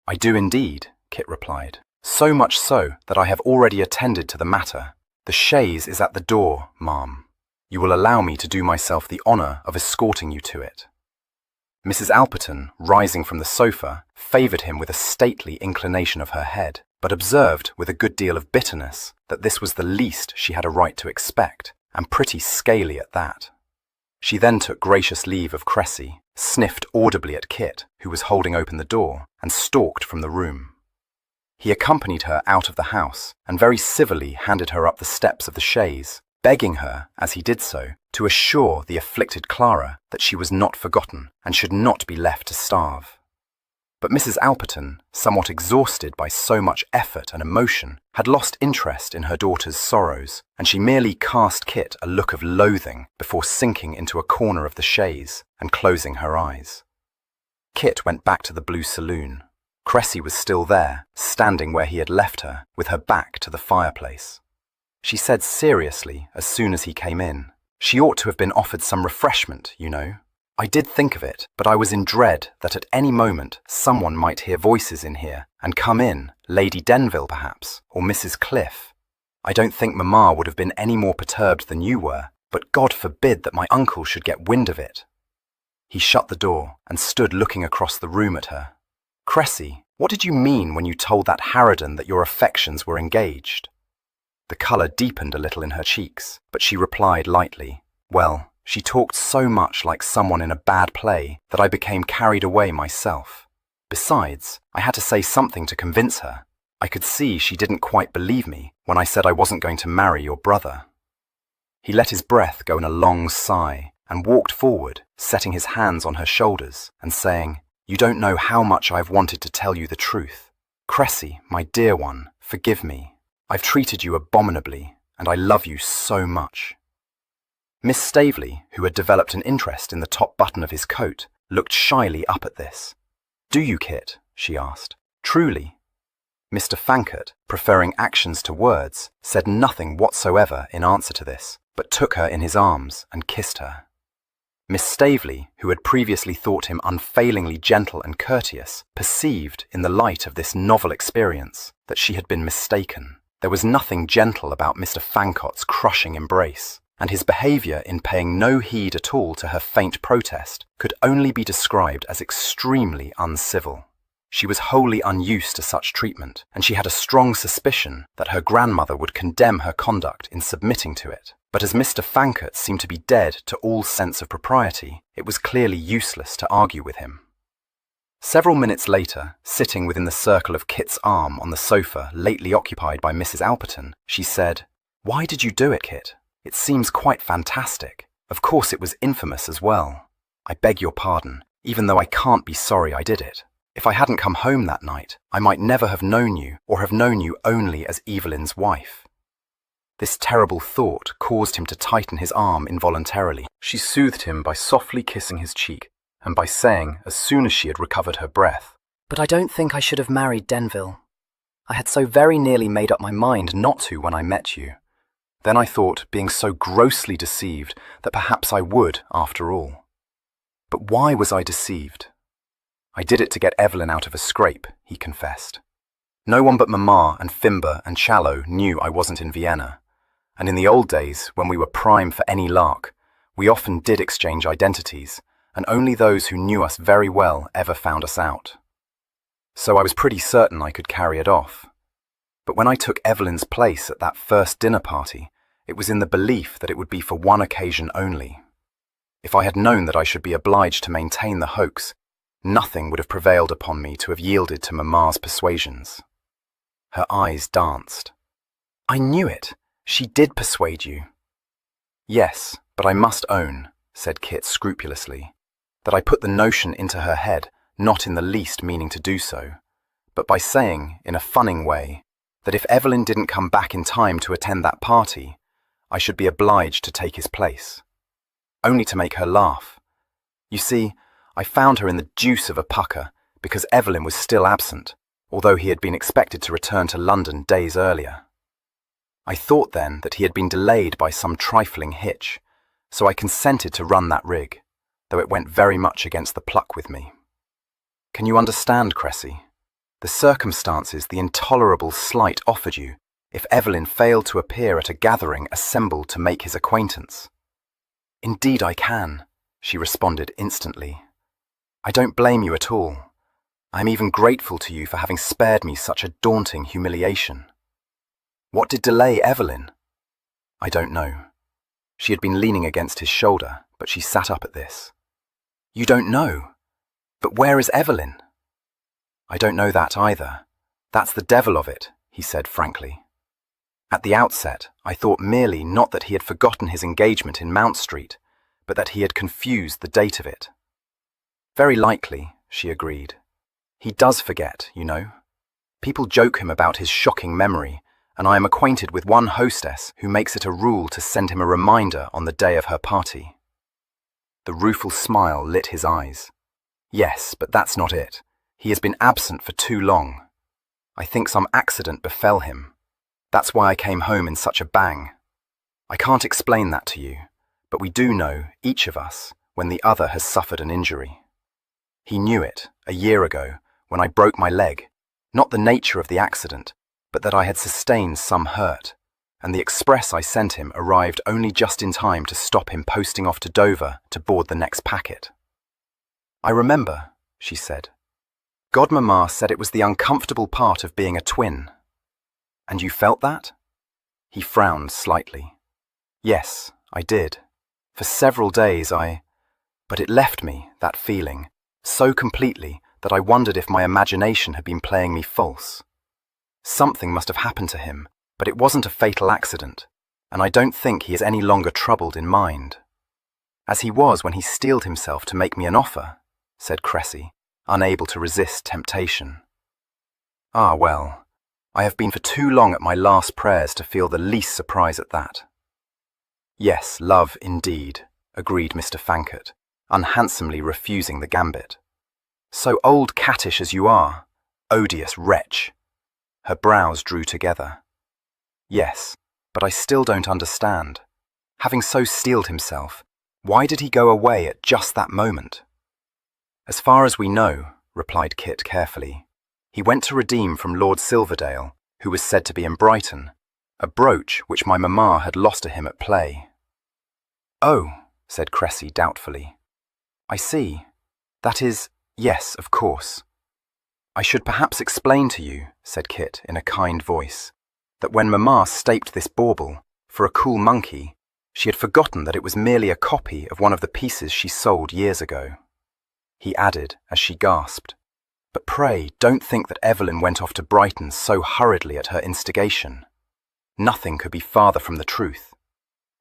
Speaker 2: I do indeed, Kit replied, so much so that I have already attended to the matter. The chaise is at the door, ma'am. You will allow me to do myself the honour of escorting you to it. Mrs. Alperton, rising from the sofa, favoured him with a stately inclination of her head, but observed with a good deal of bitterness that this was the least she had a right to expect, and pretty scaly at that. She then took gracious leave of Cressy, sniffed audibly at Kit, who was holding open the door, and stalked from the room. He accompanied her out of the house and very civilly handed her up the steps of the chaise, begging her, as he did so, to assure the afflicted Clara that she was not forgotten and should not be left to starve. But Mrs. Alperton, somewhat exhausted by so much effort and emotion, had lost interest in her daughter's sorrows, and she merely cast Kit a look of loathing before sinking into a corner of the chaise and closing her eyes. Kit went back to the Blue Saloon. Cressy was still there, standing where he had left her, with her back to the fireplace. She said seriously, as soon as he came in, "She ought to have been offered some refreshment, you know. I did think of it, but I was in dread that at any moment someone might hear voices in here and come in, Lady Denville perhaps, or Mrs. Cliff. I don't think Mamma would have been any more perturbed than you were, but God forbid that my uncle should get wind of it." He shut the door and stood looking across the room at her. "Cressy, what did you mean when you told that harridan that your affections were engaged?" The colour deepened a little in her cheeks, but she replied lightly, "Well, she talked so much like someone in a bad play that I became carried away myself. Besides, I had to say something to convince her. I could see she didn't quite believe me when I said I wasn't going to marry your brother." He let his breath go in a long sigh and walked forward, setting his hands on her shoulders and saying, "You don't know how much I've wanted to tell you the truth. Cressy, my dear one, forgive me. I've treated you abominably, and I love you so much." Miss Staveley, who had developed an interest in the top button of his coat, looked shyly up at this. "Do you, Kit?" she asked. "Truly?" Mr. Fankert, preferring actions to words, said nothing whatsoever in answer to this, but took her in his arms and kissed her. Miss Staveley, who had previously thought him unfailingly gentle and courteous, perceived, in the light of this novel experience, that she had been mistaken. There was nothing gentle about Mr. Fancott's crushing embrace, and his behaviour in paying no heed at all to her faint protest could only be described as extremely uncivil. She was wholly unused to such treatment, and she had a strong suspicion that her grandmother would condemn her conduct in submitting to it. But as Mr. Fankert seemed to be dead to all sense of propriety, it was clearly useless to argue with him. Several minutes later, sitting within the circle of Kit's arm on the sofa lately occupied by Mrs. Alperton, she said, "Why did you do it, Kit? It seems quite fantastic. Of course it was infamous as well. I beg your pardon, even though I can't be sorry I did it. If I hadn't come home that night, I might never have known you, or have known you only as Evelyn's wife." This terrible thought caused him to tighten his arm involuntarily. She soothed him by softly kissing his cheek, and by saying, as soon as she had recovered her breath, "But I don't think I should have married Denville. I had so very nearly made up my mind not to when I met you. Then I thought, being so grossly deceived, that perhaps I would, after all. But why was I deceived? I did it to get Evelyn out of a scrape," he confessed. "No one but Mamma and Fimber and Challoner knew I wasn't in Vienna, and in the old days, when we were prime for any lark, we often did exchange identities, and only those who knew us very well ever found us out. So I was pretty certain I could carry it off. But when I took Evelyn's place at that first dinner party, it was in the belief that it would be for one occasion only. If I had known that I should be obliged to maintain the hoax, nothing would have prevailed upon me to have yielded to Mamma's persuasions." Her eyes danced. "I knew it. She did persuade you." "Yes, but I must own," said Kit scrupulously, "that I put the notion into her head, not in the least meaning to do so, but by saying, in a funning way, that if Evelyn didn't come back in time to attend that party, I should be obliged to take his place. Only to make her laugh. You see, I found her in the deuce of a pucker because Evelyn was still absent, although he had been expected to return to London days earlier. I thought then that he had been delayed by some trifling hitch, so I consented to run that rig, though it went very much against the pluck with me. Can you understand, Cressy? The circumstances, the intolerable slight offered you, if Evelyn failed to appear at a gathering assembled to make his acquaintance?" "Indeed I can," she responded instantly. "I don't blame you at all. I am even grateful to you for having spared me such a daunting humiliation. What did delay Evelyn?" "I don't know." She had been leaning against his shoulder, but she sat up at this. "You don't know? But where is Evelyn?" "I don't know that either. That's the devil of it, he said frankly. At the outset, I thought merely not that he had forgotten his engagement in Mount Street, but that he had confused the date of it. Very likely, she agreed. He does forget, you know. People joke him about his shocking memory, and I am acquainted with one hostess who makes it a rule to send him a reminder on the day of her party. The rueful smile lit his eyes. Yes, but that's not it. He has been absent for too long. I think some accident befell him. That's why I came home in such a bang. I can't explain that to you, but we do know, each of us, when the other has suffered an injury. He knew it, a year ago, when I broke my leg, not the nature of the accident, but that I had sustained some hurt, and the express I sent him arrived only just in time to stop him posting off to Dover to board the next packet. I remember, she said. Godmamma said it was the uncomfortable part of being a twin. And you felt that? He frowned slightly. Yes, I did. For several days but it left me, that feeling, so completely that I wondered if my imagination had been playing me false. Something must have happened to him, but it wasn't a fatal accident, and I don't think he is any longer troubled in mind. As he was when he steeled himself to make me an offer, said Cressy, unable to resist temptation. Ah, well, I have been for too long at my last prayers to feel the least surprise at that. Yes, love indeed, agreed Mr. Fankert, unhandsomely refusing the gambit. So old cattish as you are, odious wretch. Her brows drew together. Yes, but I still don't understand. Having so steeled himself, why did he go away at just that moment? As far as we know, replied Kit carefully, he went to redeem from Lord Silverdale, who was said to be in Brighton, a brooch which my mamma had lost to him at play. Oh, said Cressy doubtfully. I see. That is, yes, of course. I should perhaps explain to you, said Kit in a kind voice, that when mamma staped this bauble, for a cool monkey, she had forgotten that it was merely a copy of one of the pieces she sold years ago. He added, as she gasped, But pray don't think that Evelyn went off to Brighton so hurriedly at her instigation. Nothing could be farther from the truth.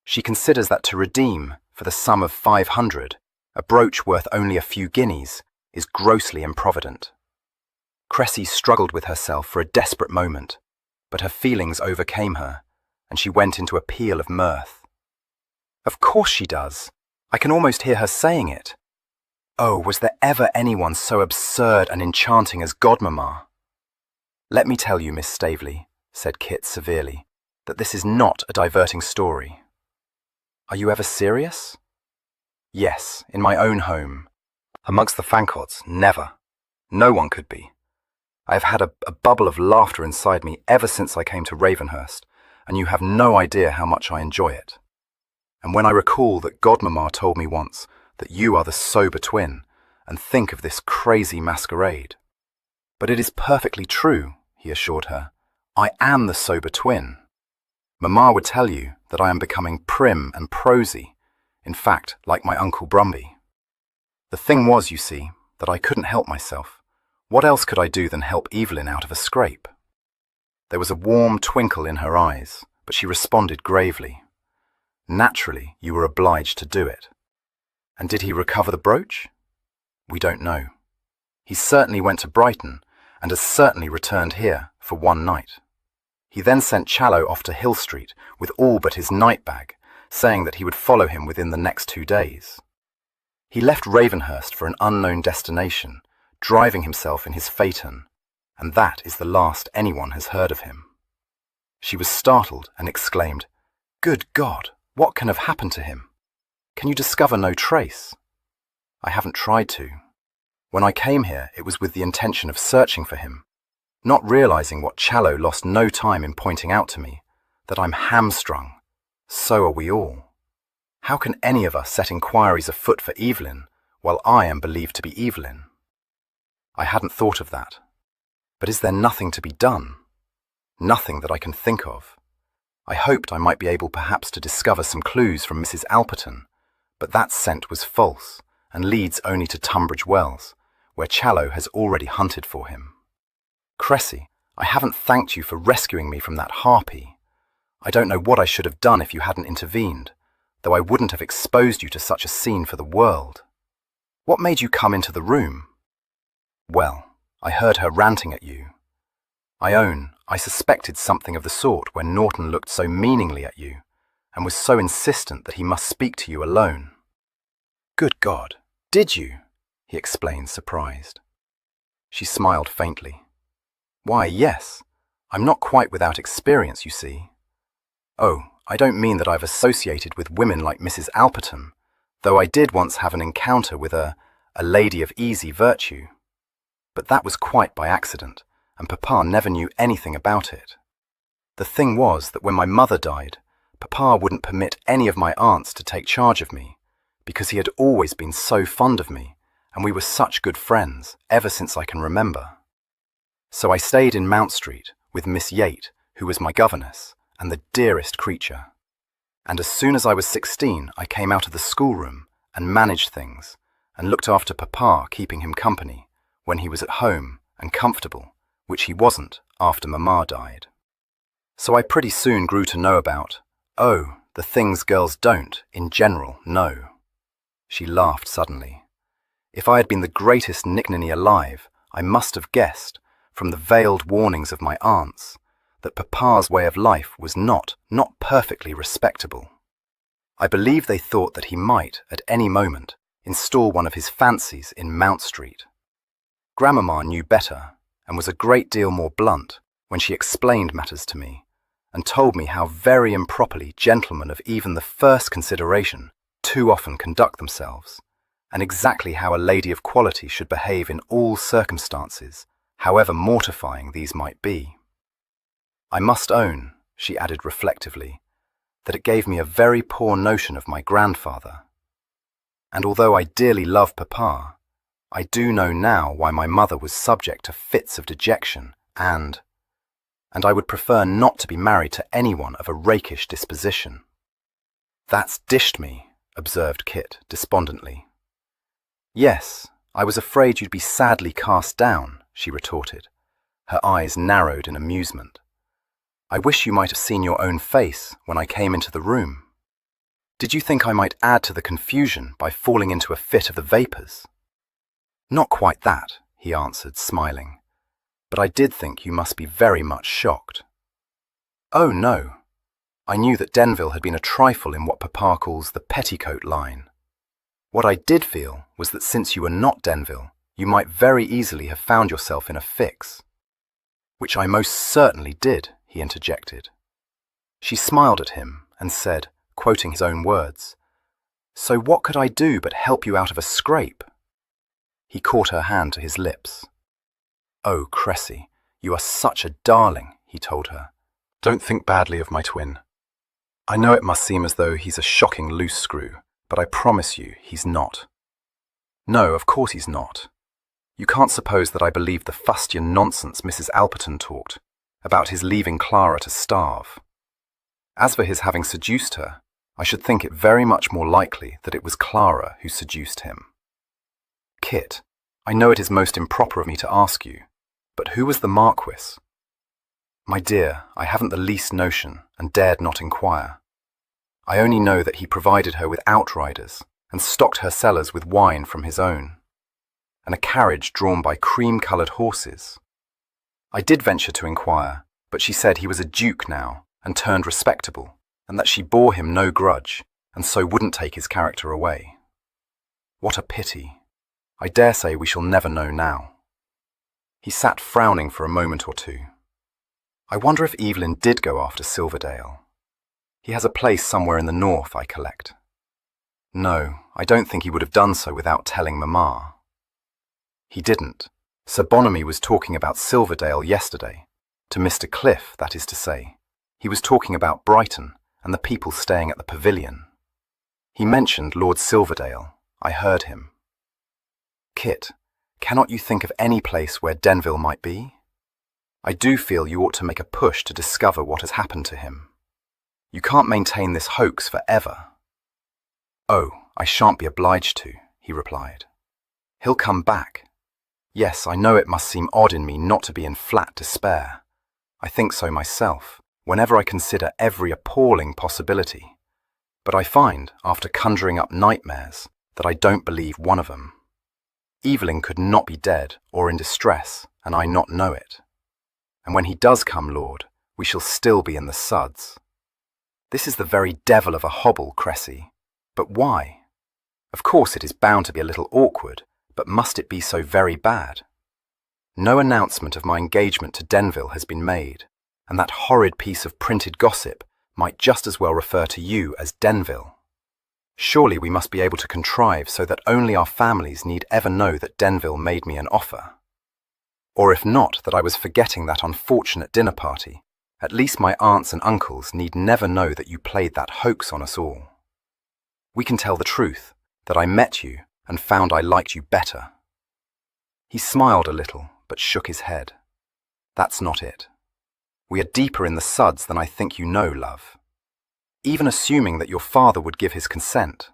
Speaker 2: She considers that to redeem, for the sum of 500, a brooch worth only a few guineas, is grossly improvident. Cressy struggled with herself for a desperate moment, but her feelings overcame her, and she went into a peal of mirth. Of course she does. I can almost hear her saying it. Oh, was there ever anyone so absurd and enchanting as Godmamma? Let me tell you, Miss Staveley, said Kit severely, that this is not a diverting story. Are you ever serious? Yes, in my own home. Amongst the Fancourts, never. No one could be. I have had a bubble of laughter inside me ever since I came to Ravenhurst, and you have no idea how much I enjoy it. And when I recall that Godmamma told me once that you are the sober twin, and think of this crazy masquerade. But it is perfectly true, he assured her. I am the sober twin. Mamma would tell you that I am becoming prim and prosy, in fact, like my Uncle Brumby. The thing was, you see, that I couldn't help myself. What else could I do than help Evelyn out of a scrape? There was a warm twinkle in her eyes, but she responded gravely. Naturally, you were obliged to do it. And did he recover the brooch? We don't know. He certainly went to Brighton, and has certainly returned here for one night. He then sent Challoner off to Hill Street with all but his night-bag, saying that he would follow him within the next 2 days. He left Ravenhurst for an unknown destination, driving himself in his phaeton, and that is the last anyone has heard of him. She was startled and exclaimed, Good God, what can have happened to him? Can you discover no trace? I haven't tried to. When I came here, it was with the intention of searching for him, not realizing what Challoner lost no time in pointing out to me, that I'm hamstrung. So are we all. How can any of us set inquiries afoot for Evelyn, while I am believed to be Evelyn? I hadn't thought of that. But is there nothing to be done? Nothing that I can think of. I hoped I might be able perhaps to discover some clues from Mrs. Alperton, but that scent was false, and leads only to Tunbridge Wells, where Challoner has already hunted for him. Cressy, I haven't thanked you for rescuing me from that harpy. I don't know what I should have done if you hadn't intervened, though I wouldn't have exposed you to such a scene for the world. What made you come into the room? Well, I heard her ranting at you. I own I suspected something of the sort when Norton looked so meaningly at you, and was so insistent that he must speak to you alone. Good God, did you? He explained, surprised. She smiled faintly. Why, yes. I'm not quite without experience, you see. Oh, I don't mean that I've associated with women like Mrs. Alperton, though I did once have an encounter with a lady of easy virtue. But that was quite by accident, and Papa never knew anything about it. The thing was that when my mother died, Papa wouldn't permit any of my aunts to take charge of me, because he had always been so fond of me, and we were such good friends, ever since I can remember. So I stayed in Mount Street with Miss Yate, who was my governess, and the dearest creature. And as soon as I was 16, I came out of the schoolroom and managed things, and looked after Papa, keeping him company, when he was at home and comfortable, which he wasn't after Mamma died. So I pretty soon grew to know about, the things girls don't, in general, know. She laughed suddenly. If I had been the greatest nicknanny alive, I must have guessed, from the veiled warnings of my aunts, that Papa's way of life was not perfectly respectable. I believe they thought that he might, at any moment, install one of his fancies in Mount Street. Grandmamma knew better, and was a great deal more blunt when she explained matters to me, and told me how very improperly gentlemen of even the first consideration too often conduct themselves, and exactly how a lady of quality should behave in all circumstances, however mortifying these might be. I must own, she added reflectively, that it gave me a very poor notion of my grandfather. And although I dearly love Papa, I do know now why my mother was subject to fits of dejection, and I would prefer not to be married to anyone of a rakish disposition. That's dished me, observed Kit despondently. Yes, I was afraid you'd be sadly cast down, she retorted, her eyes narrowed in amusement. I wish you might have seen your own face when I came into the room. Did you think I might add to the confusion by falling into a fit of the vapours? Not quite that, he answered, smiling, but I did think you must be very much shocked. Oh, no. I knew that Denville had been a trifle in what Papa calls the petticoat line. What I did feel was that since you were not Denville, you might very easily have found yourself in a fix. Which I most certainly did, he interjected. She smiled at him and said, quoting his own words, So what could I do but help you out of a scrape? He caught her hand to his lips. Oh, Cressy, you are such a darling, he told her. Don't think badly of my twin. I know it must seem as though he's a shocking loose screw, but I promise you he's not. No, of course he's not. You can't suppose that I believe the fustian nonsense Mrs. Alperton talked about his leaving Clara to starve. As for his having seduced her, I should think it very much more likely that it was Clara who seduced him. Kit, I know it is most improper of me to ask you, but who was the Marquis? My dear, I haven't the least notion, and dared not inquire. I only know that he provided her with outriders, and stocked her cellars with wine from his own, and a carriage drawn by cream-coloured horses. I did venture to inquire, but she said he was a duke now, and turned respectable, and that she bore him no grudge, and so wouldn't take his character away. What a pity. I dare say we shall never know now. He sat frowning for a moment or two. I wonder if Evelyn did go after Silverdale. He has a place somewhere in the north, I collect. No, I don't think he would have done so without telling Mamma. He didn't. Sir Bonamy was talking about Silverdale yesterday. To Mr. Cliff, that is to say. He was talking about Brighton and the people staying at the pavilion. He mentioned Lord Silverdale. I heard him. Kit, cannot you think of any place where Denville might be? I do feel you ought to make a push to discover what has happened to him. You can't maintain this hoax for ever. Oh, I shan't be obliged to, he replied. He'll come back. Yes, I know it must seem odd in me not to be in flat despair, I think so myself, whenever I consider every appalling possibility. But I find, after conjuring up nightmares, that I don't believe one of them. Evelyn could not be dead or in distress, and I not know it. And when he does come, Lord, we shall still be in the suds. This is the very devil of a hobble, Cressy. But why? Of course it is bound to be a little awkward, but must it be so very bad? No announcement of my engagement to Denville has been made, and that horrid piece of printed gossip might just as well refer to you as Denville. Surely we must be able to contrive so that only our families need ever know that Denville made me an offer. Or if not, that I was forgetting that unfortunate dinner party, at least my aunts and uncles need never know that you played that hoax on us all. We can tell the truth, that I met you and found I liked you better. He smiled a little, but shook his head. That's not it. We are deeper in the suds than I think you know, love. Even assuming that your father would give his consent.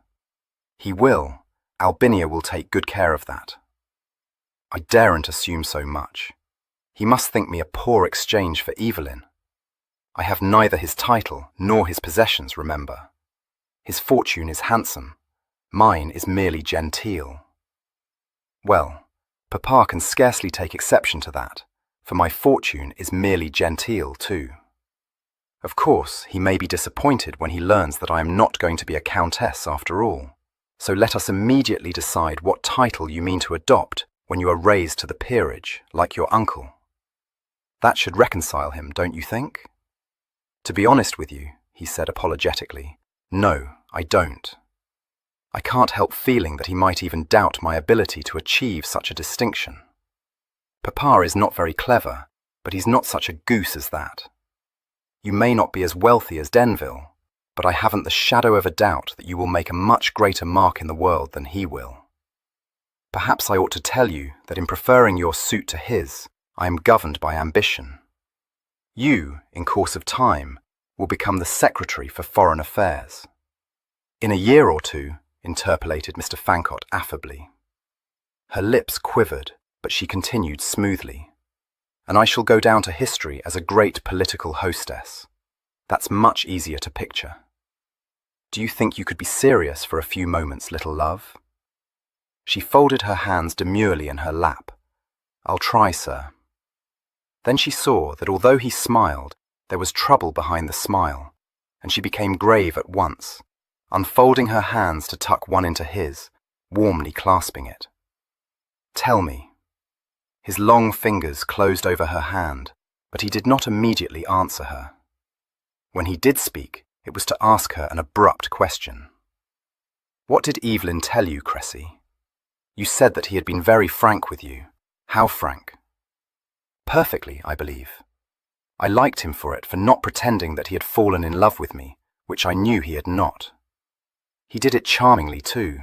Speaker 2: He will. Albinia will take good care of that. I daren't assume so much. He must think me a poor exchange for Evelyn. I have neither his title nor his possessions, remember. His fortune is handsome. Mine is merely genteel. Well, Papa can scarcely take exception to that, for my fortune is merely genteel too. Of course, he may be disappointed when he learns that I am not going to be a countess after all. So let us immediately decide what title you mean to adopt when you are raised to the peerage, like your uncle. That should reconcile him, don't you think? To be honest with you, he said apologetically, no, I don't. I can't help feeling that he might even doubt my ability to achieve such a distinction. Papa is not very clever, but he's not such a goose as that. You may not be as wealthy as Denville, but I haven't the shadow of a doubt that you will make a much greater mark in the world than he will. Perhaps I ought to tell you that in preferring your suit to his, I am governed by ambition. You, in course of time, will become the Secretary for Foreign Affairs. In a year or two, interpolated Mr. Fancott affably. Her lips quivered, but she continued smoothly. And I shall go down to history as a great political hostess. That's much easier to picture. Do you think you could be serious for a few moments, little love? She folded her hands demurely in her lap. I'll try, sir. Then she saw that although he smiled, there was trouble behind the smile, and she became grave at once, unfolding her hands to tuck one into his, warmly clasping it. Tell me. His long fingers closed over her hand, but he did not immediately answer her. When he did speak, it was to ask her an abrupt question. What did Evelyn tell you, Cressy? You said that he had been very frank with you. How frank? Perfectly, I believe. I liked him for it, for not pretending that he had fallen in love with me, which I knew he had not. He did it charmingly too.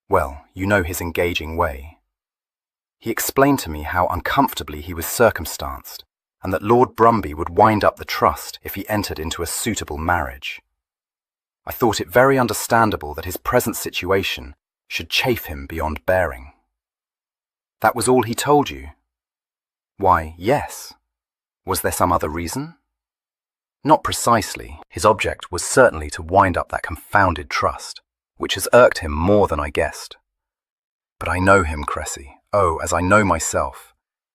Speaker 2: Well, you know his engaging way. He explained to me how uncomfortably he was circumstanced, and that Lord Brumby would wind up the trust if he entered into a suitable marriage. I thought it very understandable that his present situation should chafe him beyond bearing. That was all he told you? Why, yes. Was there some other reason? Not precisely. His object was certainly to wind up that confounded trust, which has irked him more than I guessed. But I know him, Cressy, oh, as I know myself,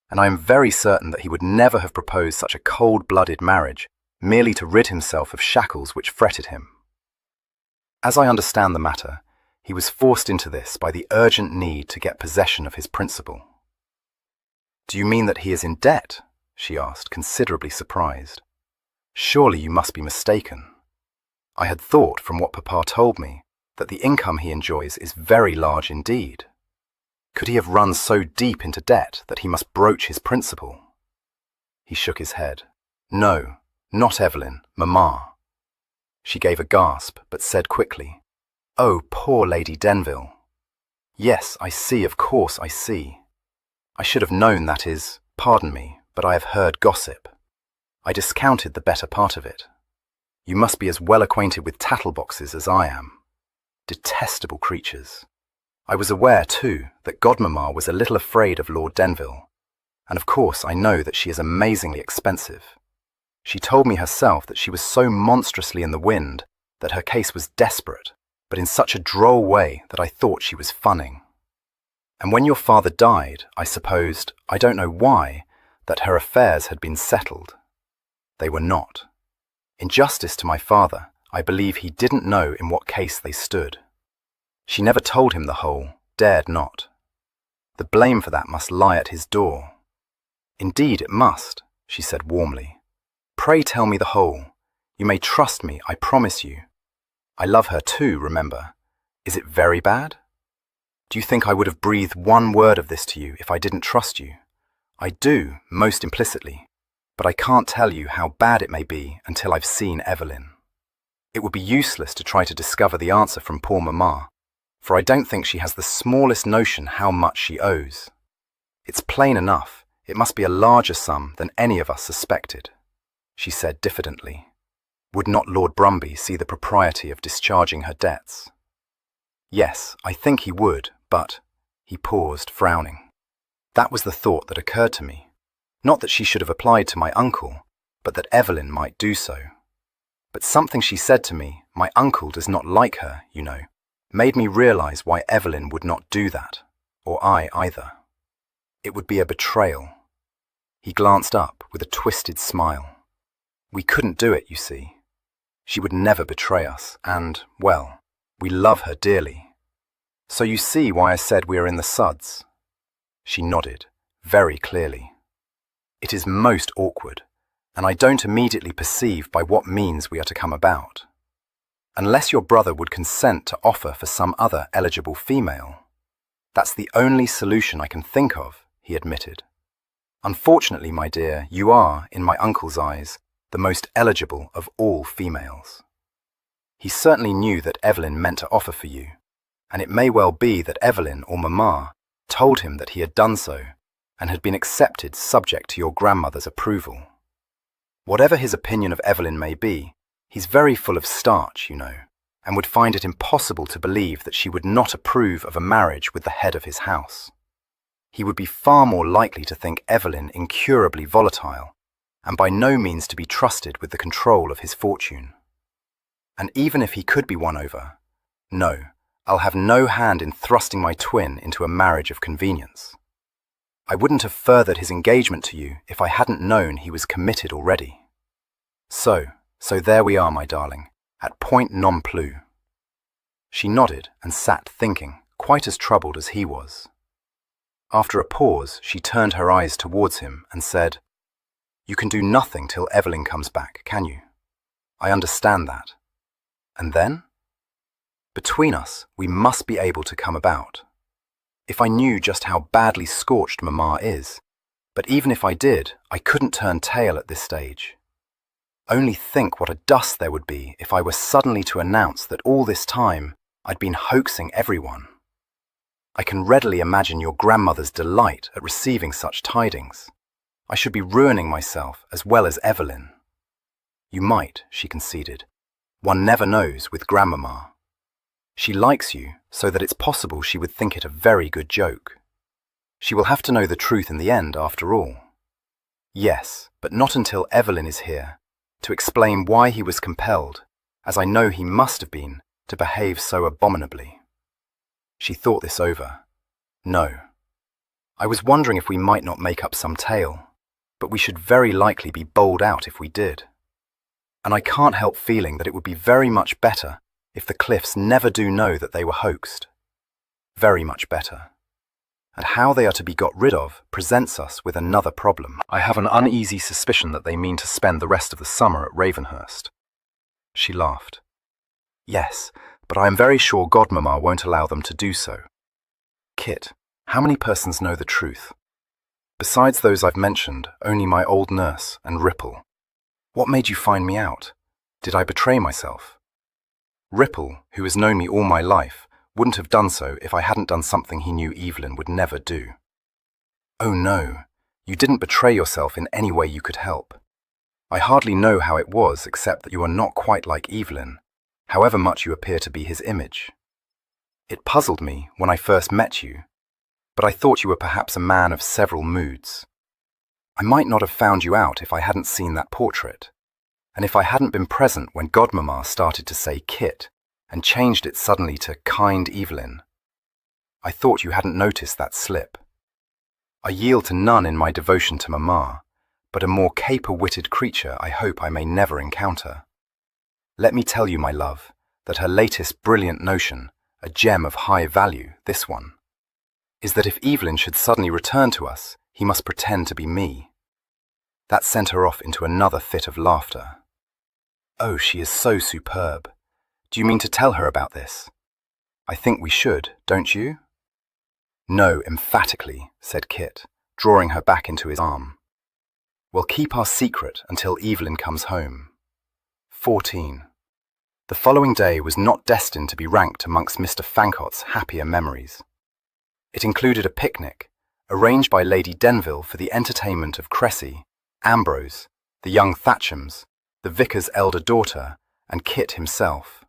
Speaker 2: and I am very certain that he would never have proposed such a cold-blooded marriage merely to rid himself of shackles which fretted him. As I understand the matter, he was forced into this by the urgent need to get possession of his principal. Do you mean that he is in debt? She asked, considerably surprised. Surely you must be mistaken. I had thought, from what Papa told me, that the income he enjoys is very large indeed. Could he have run so deep into debt that he must broach his principal? He shook his head. No, not Evelyn, Mamma. She gave a gasp, but said quickly, Oh, poor Lady Denville. Yes, I see, of course I see. I should have known, that is, pardon me, but I have heard gossip. I discounted the better part of it. You must be as well acquainted with tattle-boxes as I am. Detestable creatures. I was aware, too, that Godmamma was a little afraid of Lord Denville, And of course I know that she is amazingly expensive. She told me herself that she was so monstrously in the wind that her case was desperate, but in such a droll way that I thought she was funning. And when your father died, I supposed, I don't know why, that her affairs had been settled. They were not. In justice to my father, I believe he didn't know in what case they stood. She never told him the whole, dared not. The blame for that must lie at his door. Indeed it must, she said warmly. Pray tell me the whole. You may trust me, I promise you. I love her too, remember. Is it very bad? Do you think I would have breathed one word of this to you if I didn't trust you? I do, most implicitly, but I can't tell you how bad it may be until I've seen Evelyn. It would be useless to try to discover the answer from poor Mamma, for I don't think she has the smallest notion how much she owes. It's plain enough, it must be a larger sum than any of us suspected, she said diffidently. Would not Lord Brumby see the propriety of discharging her debts? Yes, I think he would, but— he paused, frowning. That was the thought that occurred to me. Not that she should have applied to my uncle, but that Evelyn might do so. But something she said to me, my uncle does not like her, you know, made me realize why Evelyn would not do that, or I either. It would be a betrayal. He glanced up with a twisted smile. We couldn't do it, you see. She would never betray us, and, well, we love her dearly. So you see why I said we are in the suds. She nodded, very clearly. It is most awkward, and I don't immediately perceive by what means we are to come about. Unless your brother would consent to offer for some other eligible female. That's the only solution I can think of, he admitted. Unfortunately, my dear, you are, in my uncle's eyes, the most eligible of all females. He certainly knew that Evelyn meant to offer for you, and it may well be that Evelyn or Mamma told him that he had done so, and had been accepted subject to your grandmother's approval. Whatever his opinion of Evelyn may be, he's very full of starch, you know, and would find it impossible to believe that she would not approve of a marriage with the head of his house. He would be far more likely to think Evelyn incurably volatile, and by no means to be trusted with the control of his fortune. And even if he could be won over, no, I'll have no hand in thrusting my twin into a marriage of convenience. I wouldn't have furthered his engagement to you if I hadn't known he was committed already. So there we are, my darling, at point non plus. She nodded and sat thinking, quite as troubled as he was. After a pause, she turned her eyes towards him and said, You can do nothing till Evelyn comes back, can you? I understand that. And then? Between us, we must be able to come about. If I knew just how badly scorched Mamma is, but even if I did, I couldn't turn tail at this stage. Only think what a dust there would be if I were suddenly to announce that all this time I'd been hoaxing everyone. I can readily imagine your grandmother's delight at receiving such tidings. I should be ruining myself as well as Evelyn. You might, she conceded. One never knows with Grandmamma. She likes you so that it's possible she would think it a very good joke. She will have to know the truth in the end, after all. Yes, but not until Evelyn is here, to explain why he was compelled, as I know he must have been, to behave so abominably. She thought this over. No. I was wondering if we might not make up some tale, but we should very likely be bowled out if we did. And I can't help feeling that it would be very much better if the Cliffs never do know that they were hoaxed. Very much better. And how they are to be got rid of presents us with another problem.
Speaker 1: I have an uneasy suspicion that they mean to spend the rest of the summer at Ravenhurst. She laughed. Yes, but I am very sure Godmamma won't allow them to do so. Kit, how many persons know the truth? Besides those I've mentioned, only my old nurse and Ripple. What made you find me out? Did I betray myself? Ripple, who has known me all my life, wouldn't have done so if I hadn't done something he knew Evelyn would never do. Oh no, you didn't betray yourself in any way you could help. I hardly know how it was except that you are not quite like Evelyn, however much you appear to be his image. It puzzled me when I first met you, but I thought you were perhaps a man of several moods.
Speaker 2: I might not have found you out if I hadn't seen that portrait, and if I hadn't been present when Godmamma started to say Kit and changed it suddenly to kind Evelyn. I thought you hadn't noticed that slip. I yield to none in my devotion to Mamma, but a more caper-witted creature I hope I may never encounter. Let me tell you, my love, that her latest brilliant notion, a gem of high value, this one, is that if Evelyn should suddenly return to us, he must pretend to be me. That sent her off into another fit of laughter. Oh, she is so superb. Do you mean to tell her about this? I think we should, don't you? No, emphatically, said Kit, drawing her back into his arm. We'll keep our secret until Evelyn comes home. 14. The following day was not destined to be ranked amongst Mr. Fancot's happier memories. It included a picnic, arranged by Lady Denville for the entertainment of Cressy, Ambrose, the young Thatchams, the vicar's elder daughter, and Kit himself.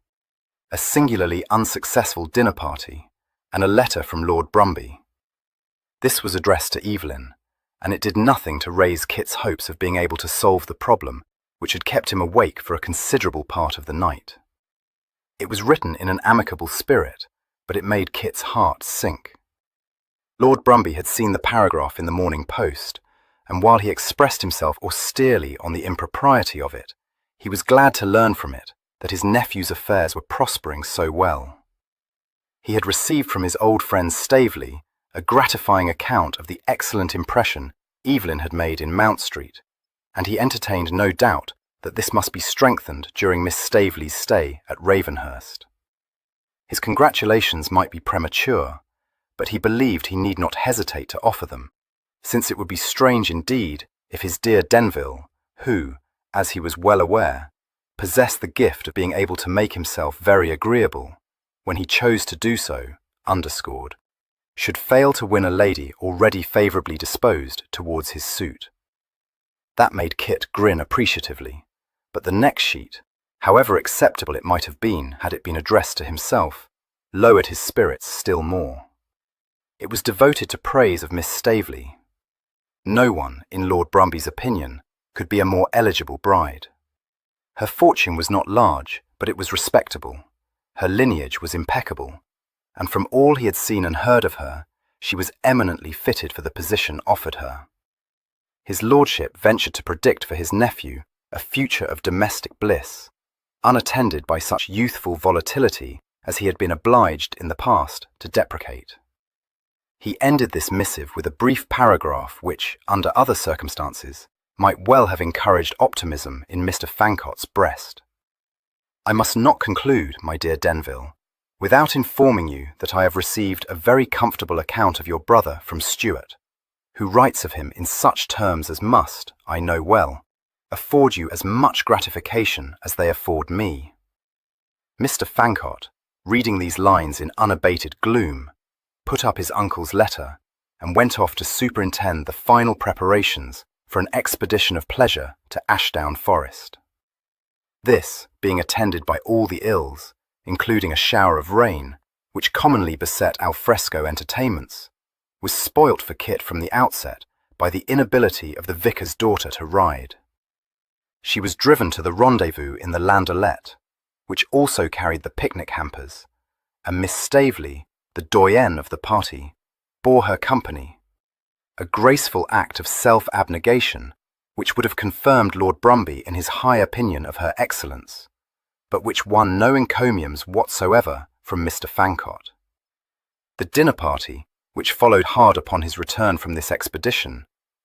Speaker 2: A singularly unsuccessful dinner party, and a letter from Lord Brumby. This was addressed to Evelyn, and it did nothing to raise Kit's hopes of being able to solve the problem which had kept him awake for a considerable part of the night. It was written in an amicable spirit, but it made Kit's heart sink. Lord Brumby had seen the paragraph in the Morning Post, and while he expressed himself austerely on the impropriety of it, he was glad to learn from it that his nephew's affairs were prospering so well. He had received from his old friend Staveley a gratifying account of the excellent impression Evelyn had made in Mount Street, and he entertained no doubt that this must be strengthened during Miss Staveley's stay at Ravenhurst. His congratulations might be premature, but he believed he need not hesitate to offer them, since it would be strange indeed if his dear Denville, who, as he was well aware, possessed the gift of being able to make himself very agreeable, when he chose to do so, underscored, should fail to win a lady already favourably disposed towards his suit. That made Kit grin appreciatively, but the next sheet, however acceptable it might have been had it been addressed to himself, lowered his spirits still more. It was devoted to praise of Miss Staveley. No one, in Lord Brumby's opinion, could be a more eligible bride. Her fortune was not large, but it was respectable. Her lineage was impeccable, and from all he had seen and heard of her, she was eminently fitted for the position offered her. His lordship ventured to predict for his nephew a future of domestic bliss, unattended by such youthful volatility as he had been obliged in the past to deprecate. He ended this missive with a brief paragraph which, under other circumstances, might well have encouraged optimism in Mr. Fancot's breast. I must not conclude, my dear Denville, without informing you that I have received a very comfortable account of your brother from Stuart, who writes of him in such terms as must, I know well, afford you as much gratification as they afford me. Mr. Fancot, reading these lines in unabated gloom, put up his uncle's letter, and went off to superintend the final preparations for an expedition of pleasure to Ashdown Forest. This, being attended by all the ills, including a shower of rain, which commonly beset al fresco entertainments, was spoilt for Kit from the outset by the inability of the vicar's daughter to ride. She was driven to the rendezvous in the landaulette, which also carried the picnic hampers, and Miss Staveley, the doyenne of the party, bore her company, a graceful act of self-abnegation which would have confirmed Lord Brumby in his high opinion of her excellence, but which won no encomiums whatsoever from Mr. Fancot. The dinner party, which followed hard upon his return from this expedition,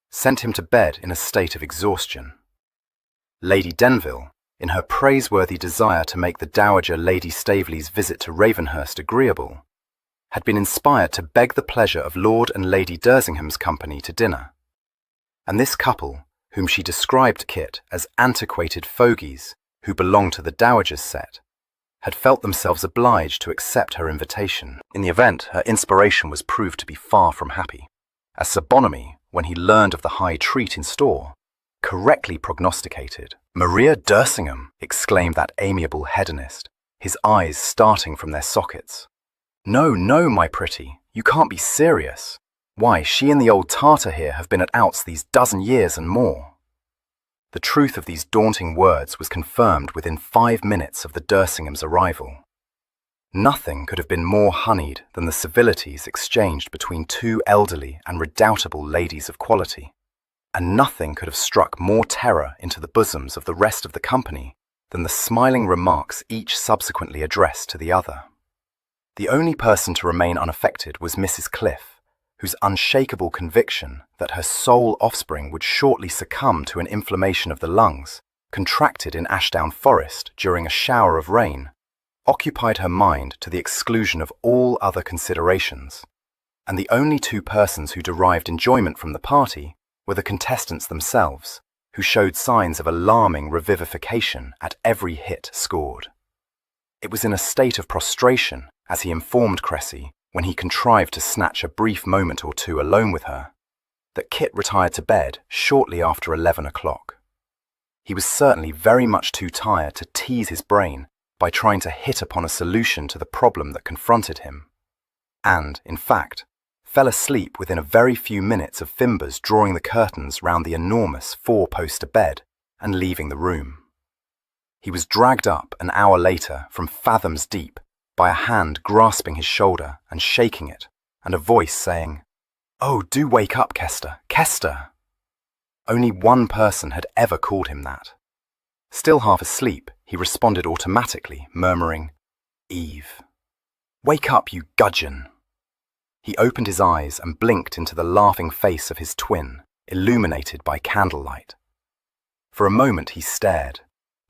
Speaker 2: sent him to bed in a state of exhaustion. Lady Denville, in her praiseworthy desire to make the Dowager Lady Staveley's visit to Ravenhurst agreeable, had been inspired to beg the pleasure of Lord and Lady Dersingham's company to dinner, and this couple, whom she described to Kit as antiquated fogies who belonged to the Dowager's set, had felt themselves obliged to accept her invitation. In the event, her inspiration was proved to be far from happy, as Sir Bonamy, when he learned of the high treat in store, correctly prognosticated. "Maria Dersingham!" exclaimed that amiable hedonist, his eyes starting from their sockets. "No, no, my pretty, you can't be serious. Why, she and the old Tartar here have been at outs these dozen years and more. The truth of these daunting words was confirmed within 5 minutes of the Dursinghams' arrival. Nothing could have been more honeyed than the civilities exchanged between two elderly and redoubtable ladies of quality, and nothing could have struck more terror into the bosoms of the rest of the company than the smiling remarks each subsequently addressed to the other. The only person to remain unaffected was Mrs. Cliff, whose unshakable conviction that her sole offspring would shortly succumb to an inflammation of the lungs, contracted in Ashdown Forest during a shower of rain, occupied her mind to the exclusion of all other considerations, and the only two persons who derived enjoyment from the party were the contestants themselves, who showed signs of alarming revivification at every hit scored. It was in a state of prostration, as he informed Cressy, when he contrived to snatch a brief moment or two alone with her, that Kit retired to bed shortly after 11 o'clock. He was certainly very much too tired to tease his brain by trying to hit upon a solution to the problem that confronted him, and, in fact, fell asleep within a very few minutes of Fimber's drawing the curtains round the enormous 4-poster bed and leaving the room. He was dragged up an hour later from fathoms deep by a hand grasping his shoulder and shaking it, and a voice saying, "Oh, do wake up, Kester, Kester!" Only one person had ever called him that. Still half asleep, he responded automatically, murmuring, "Eve. Wake up, you gudgeon." He opened his eyes and blinked into the laughing face of his twin, illuminated by candlelight. For a moment he stared,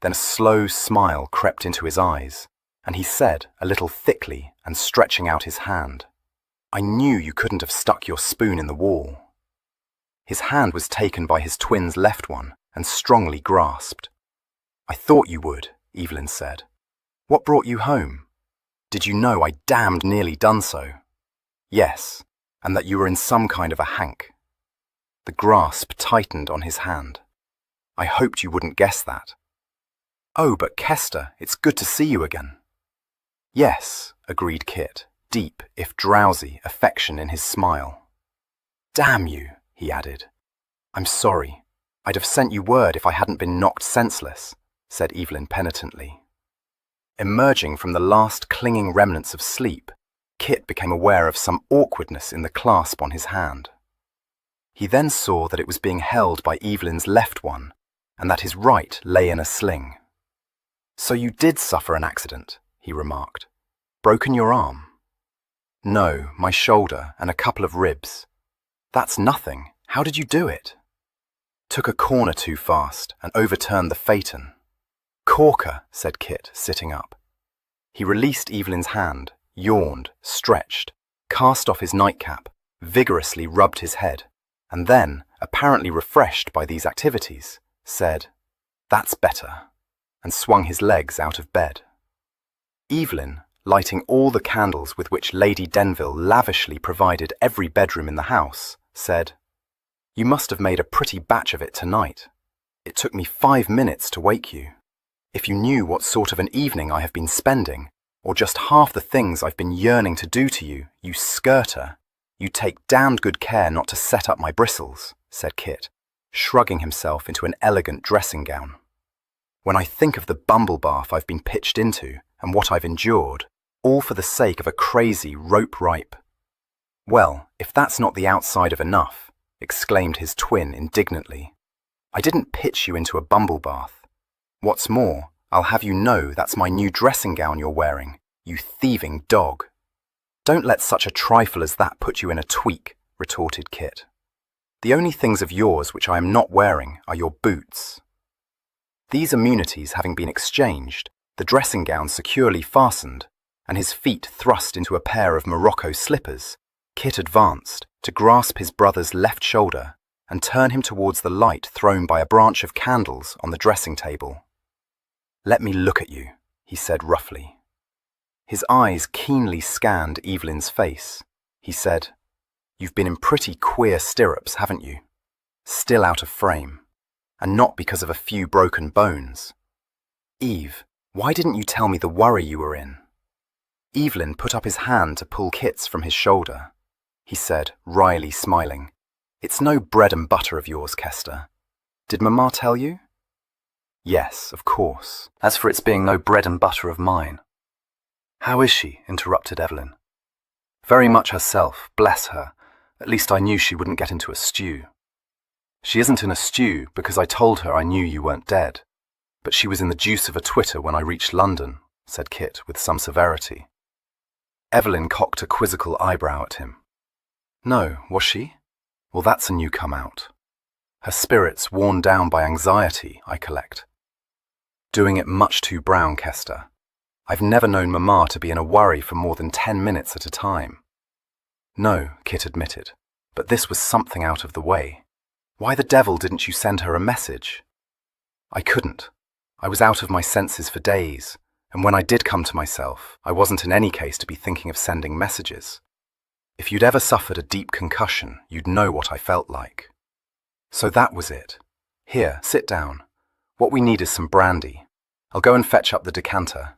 Speaker 2: then a slow smile crept into his eyes, and he said, a little thickly and stretching out his hand, "I knew you couldn't have stuck your spoon in the wall." His hand was taken by his twin's left one and strongly grasped. "I thought you would," Evelyn said. "What brought you home? Did you know I damned nearly done so?" "Yes, and that you were in some kind of a hank." The grasp tightened on his hand. "I hoped you wouldn't guess that." "Oh, but Kester, it's good to see you again." "Yes," agreed Kit, deep, if drowsy, affection in his smile. "Damn you," he added. "I'm sorry. I'd have sent you word if I hadn't been knocked senseless," said Evelyn penitently. Emerging from the last clinging remnants of sleep, Kit became aware of some awkwardness in the clasp on his hand. He then saw that it was being held by Evelyn's left one, and that his right lay in a sling. "So you did suffer an accident," he remarked. "Broken your arm?" "No, my shoulder and a couple of ribs." "That's nothing. How did you do it?" "Took a corner too fast and overturned the phaeton." "Corker," said Kit, sitting up. He released Evelyn's hand, yawned, stretched, cast off his nightcap, vigorously rubbed his head, and then, apparently refreshed by these activities, said, "That's better," and swung his legs out of bed. Evelyn, lighting all the candles with which Lady Denville lavishly provided every bedroom in the house, said, "You must have made a pretty batch of it tonight. It took me 5 minutes to wake you. If you knew what sort of an evening I have been spending, or just half the things I've been yearning to do to you, you skirter, you'd take damned good care not to set up my bristles," said Kit, shrugging himself into an elegant dressing gown. "When I think of the bumble bath I've been pitched into and what I've endured, all for the sake of a crazy rope-ripe—" "Well, if that's not the outside of enough," exclaimed his twin indignantly, "I didn't pitch you into a bumble bath. What's more, I'll have you know that's my new dressing gown you're wearing, you thieving dog." "Don't let such a trifle as that put you in a tweak," retorted Kit. "The only things of yours which I am not wearing are your boots." These immunities having been exchanged, the dressing gown securely fastened, and his feet thrust into a pair of Morocco slippers, Kit advanced to grasp his brother's left shoulder and turn him towards the light thrown by a branch of candles on the dressing table. "Let me look at you," he said roughly. His eyes keenly scanned Evelyn's face. He said, "You've been in pretty queer stirrups, haven't you? Still out of frame, and not because of a few broken bones. Eve, why didn't you tell me the worry you were in?" Evelyn put up his hand to pull Kit's from his shoulder. he said, wryly smiling. It's no bread and butter of yours, Kester. Did Mamma tell you? Yes, of course. As for its being no bread and butter of mine. How is she? Interrupted Evelyn. Very much herself, bless her. At least I knew she wouldn't get into a stew. She isn't in a stew because I told her I knew you weren't dead. But she was in the juice of a twitter when I reached London, said Kit with some severity. Evelyn cocked a quizzical eyebrow at him. No, was she? Well, that's a new come out. Her spirits worn down by anxiety, I collect. Doing it much too brown, Kester. I've never known Mamma to be in a worry for more than 10 minutes at a time. No, Kit admitted, but this was something out of the way. Why the devil didn't you send her a message? I couldn't. I was out of my senses for days, and when I did come to myself, I wasn't in any case to be thinking of sending messages. If you'd ever suffered a deep concussion, you'd know what I felt like. So that was it. Here, sit down. What we need is some brandy. I'll go and fetch up the decanter.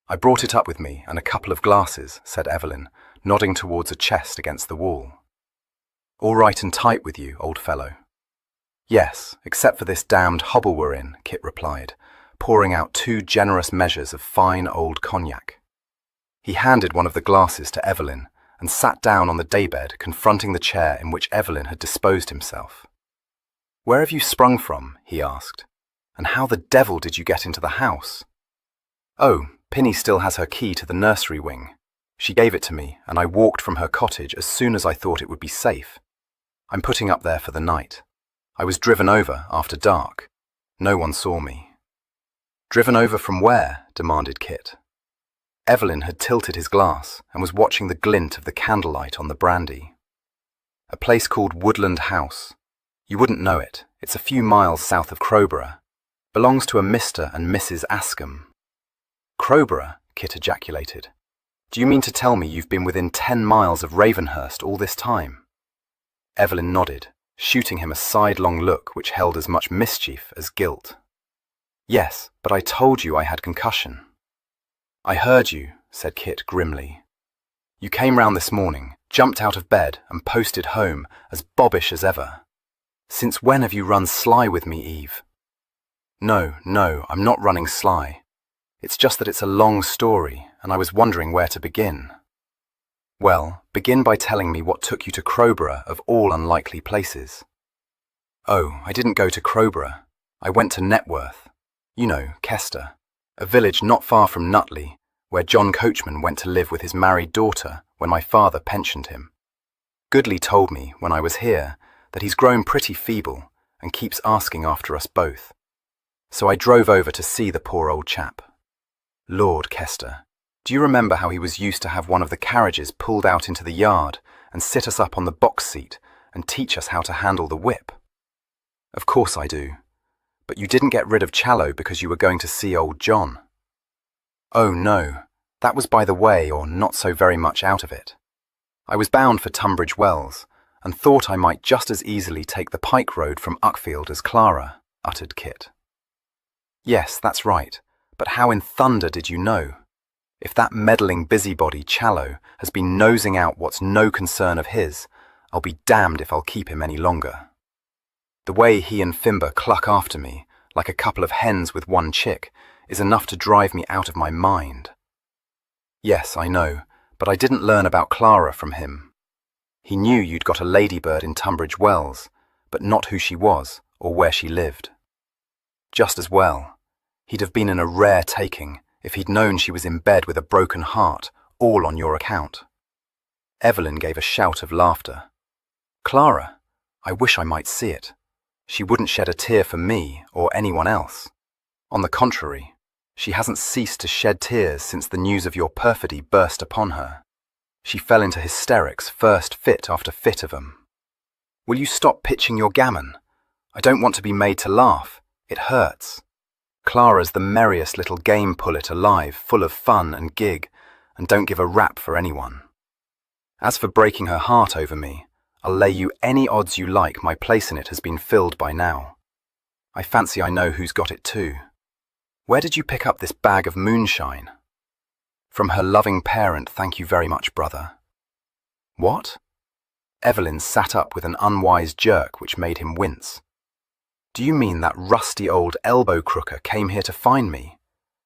Speaker 2: I brought it up with me and a couple of glasses, said Evelyn, nodding towards a chest against the wall. All right and tight with you, old fellow. Yes, except for this damned hobble we're in, Kit replied, pouring out 2 generous measures of fine old cognac. He handed one of the glasses to Evelyn and sat down on the daybed, confronting the chair in which Evelyn had disposed himself. Where have you sprung from? He asked. And how the devil did you get into the house? Oh, Pinny still has her key to the nursery wing. She gave it to me, and I walked from her cottage as soon as I thought it would be safe. I'm putting up there for the night. I was driven over after dark. No one saw me. Driven over from where? Demanded Kit. Evelyn had tilted his glass and was watching the glint of the candlelight on the brandy. A place called Woodland House. You wouldn't know it. It's a few miles south of Crowborough. Belongs to a Mr. and Mrs. Askham. Crowborough? Kit ejaculated. Do you mean to tell me you've been within 10 miles of Ravenhurst all this time? Evelyn nodded, shooting him a sidelong look which held as much mischief as guilt. Yes, but I told you I had concussion. I heard you, said Kit grimly. You came round this morning, jumped out of bed and posted home, as bobbish as ever. Since when have you run sly with me, Eve? No, I'm not running sly. It's just that it's a long story, and I was wondering where to begin. Well, begin by telling me what took you to Crowborough of all unlikely places. Oh, I didn't go to Crowborough. I went to Networth. You know, Kester, a village not far from Nutley, where John Coachman went to live with his married daughter when my father pensioned him. Goodley told me, when I was here, that he's grown pretty feeble and keeps asking after us both. So I drove over to see the poor old chap. Lord, Kester, do you remember how he was used to have one of the carriages pulled out into the yard and sit us up on the box seat and teach us how to handle the whip? Of course I do. But you didn't get rid of Challoner because you were going to see old John. Oh no, that was by the way or not so very much out of it. I was bound for Tunbridge Wells and thought I might just as easily take the pike road from Uckfield as Clara, uttered Kit. Yes, that's right, but how in thunder did you know? If that meddling busybody Challoner has been nosing out what's no concern of his, I'll be damned if I'll keep him any longer. The way he and Fimber cluck after me, like a couple of hens with one chick, is enough to drive me out of my mind. Yes, I know, but I didn't learn about Clara from him. He knew you'd got a ladybird in Tunbridge Wells, but not who she was or where she lived. Just as well. He'd have been in a rare taking if he'd known she was in bed with a broken heart, all on your account. Evelyn gave a shout of laughter. Clara, I wish I might see it. She wouldn't shed a tear for me or anyone else. On the contrary, she hasn't ceased to shed tears since the news of your perfidy burst upon her. She fell into hysterics, first fit after fit of 'em. Will you stop pitching your gammon? I don't want to be made to laugh. It hurts. Clara's the merriest little game pullet alive, full of fun and gig, and don't give a rap for anyone. As for breaking her heart over me, I'll lay you any odds you like my place in it has been filled by now. I fancy I know who's got it too. Where did you pick up this bag of moonshine? From her loving parent, thank you very much, brother. What? Evelyn sat up with an unwise jerk which made him wince. "Do you mean that rusty old elbow crooker came here to find me?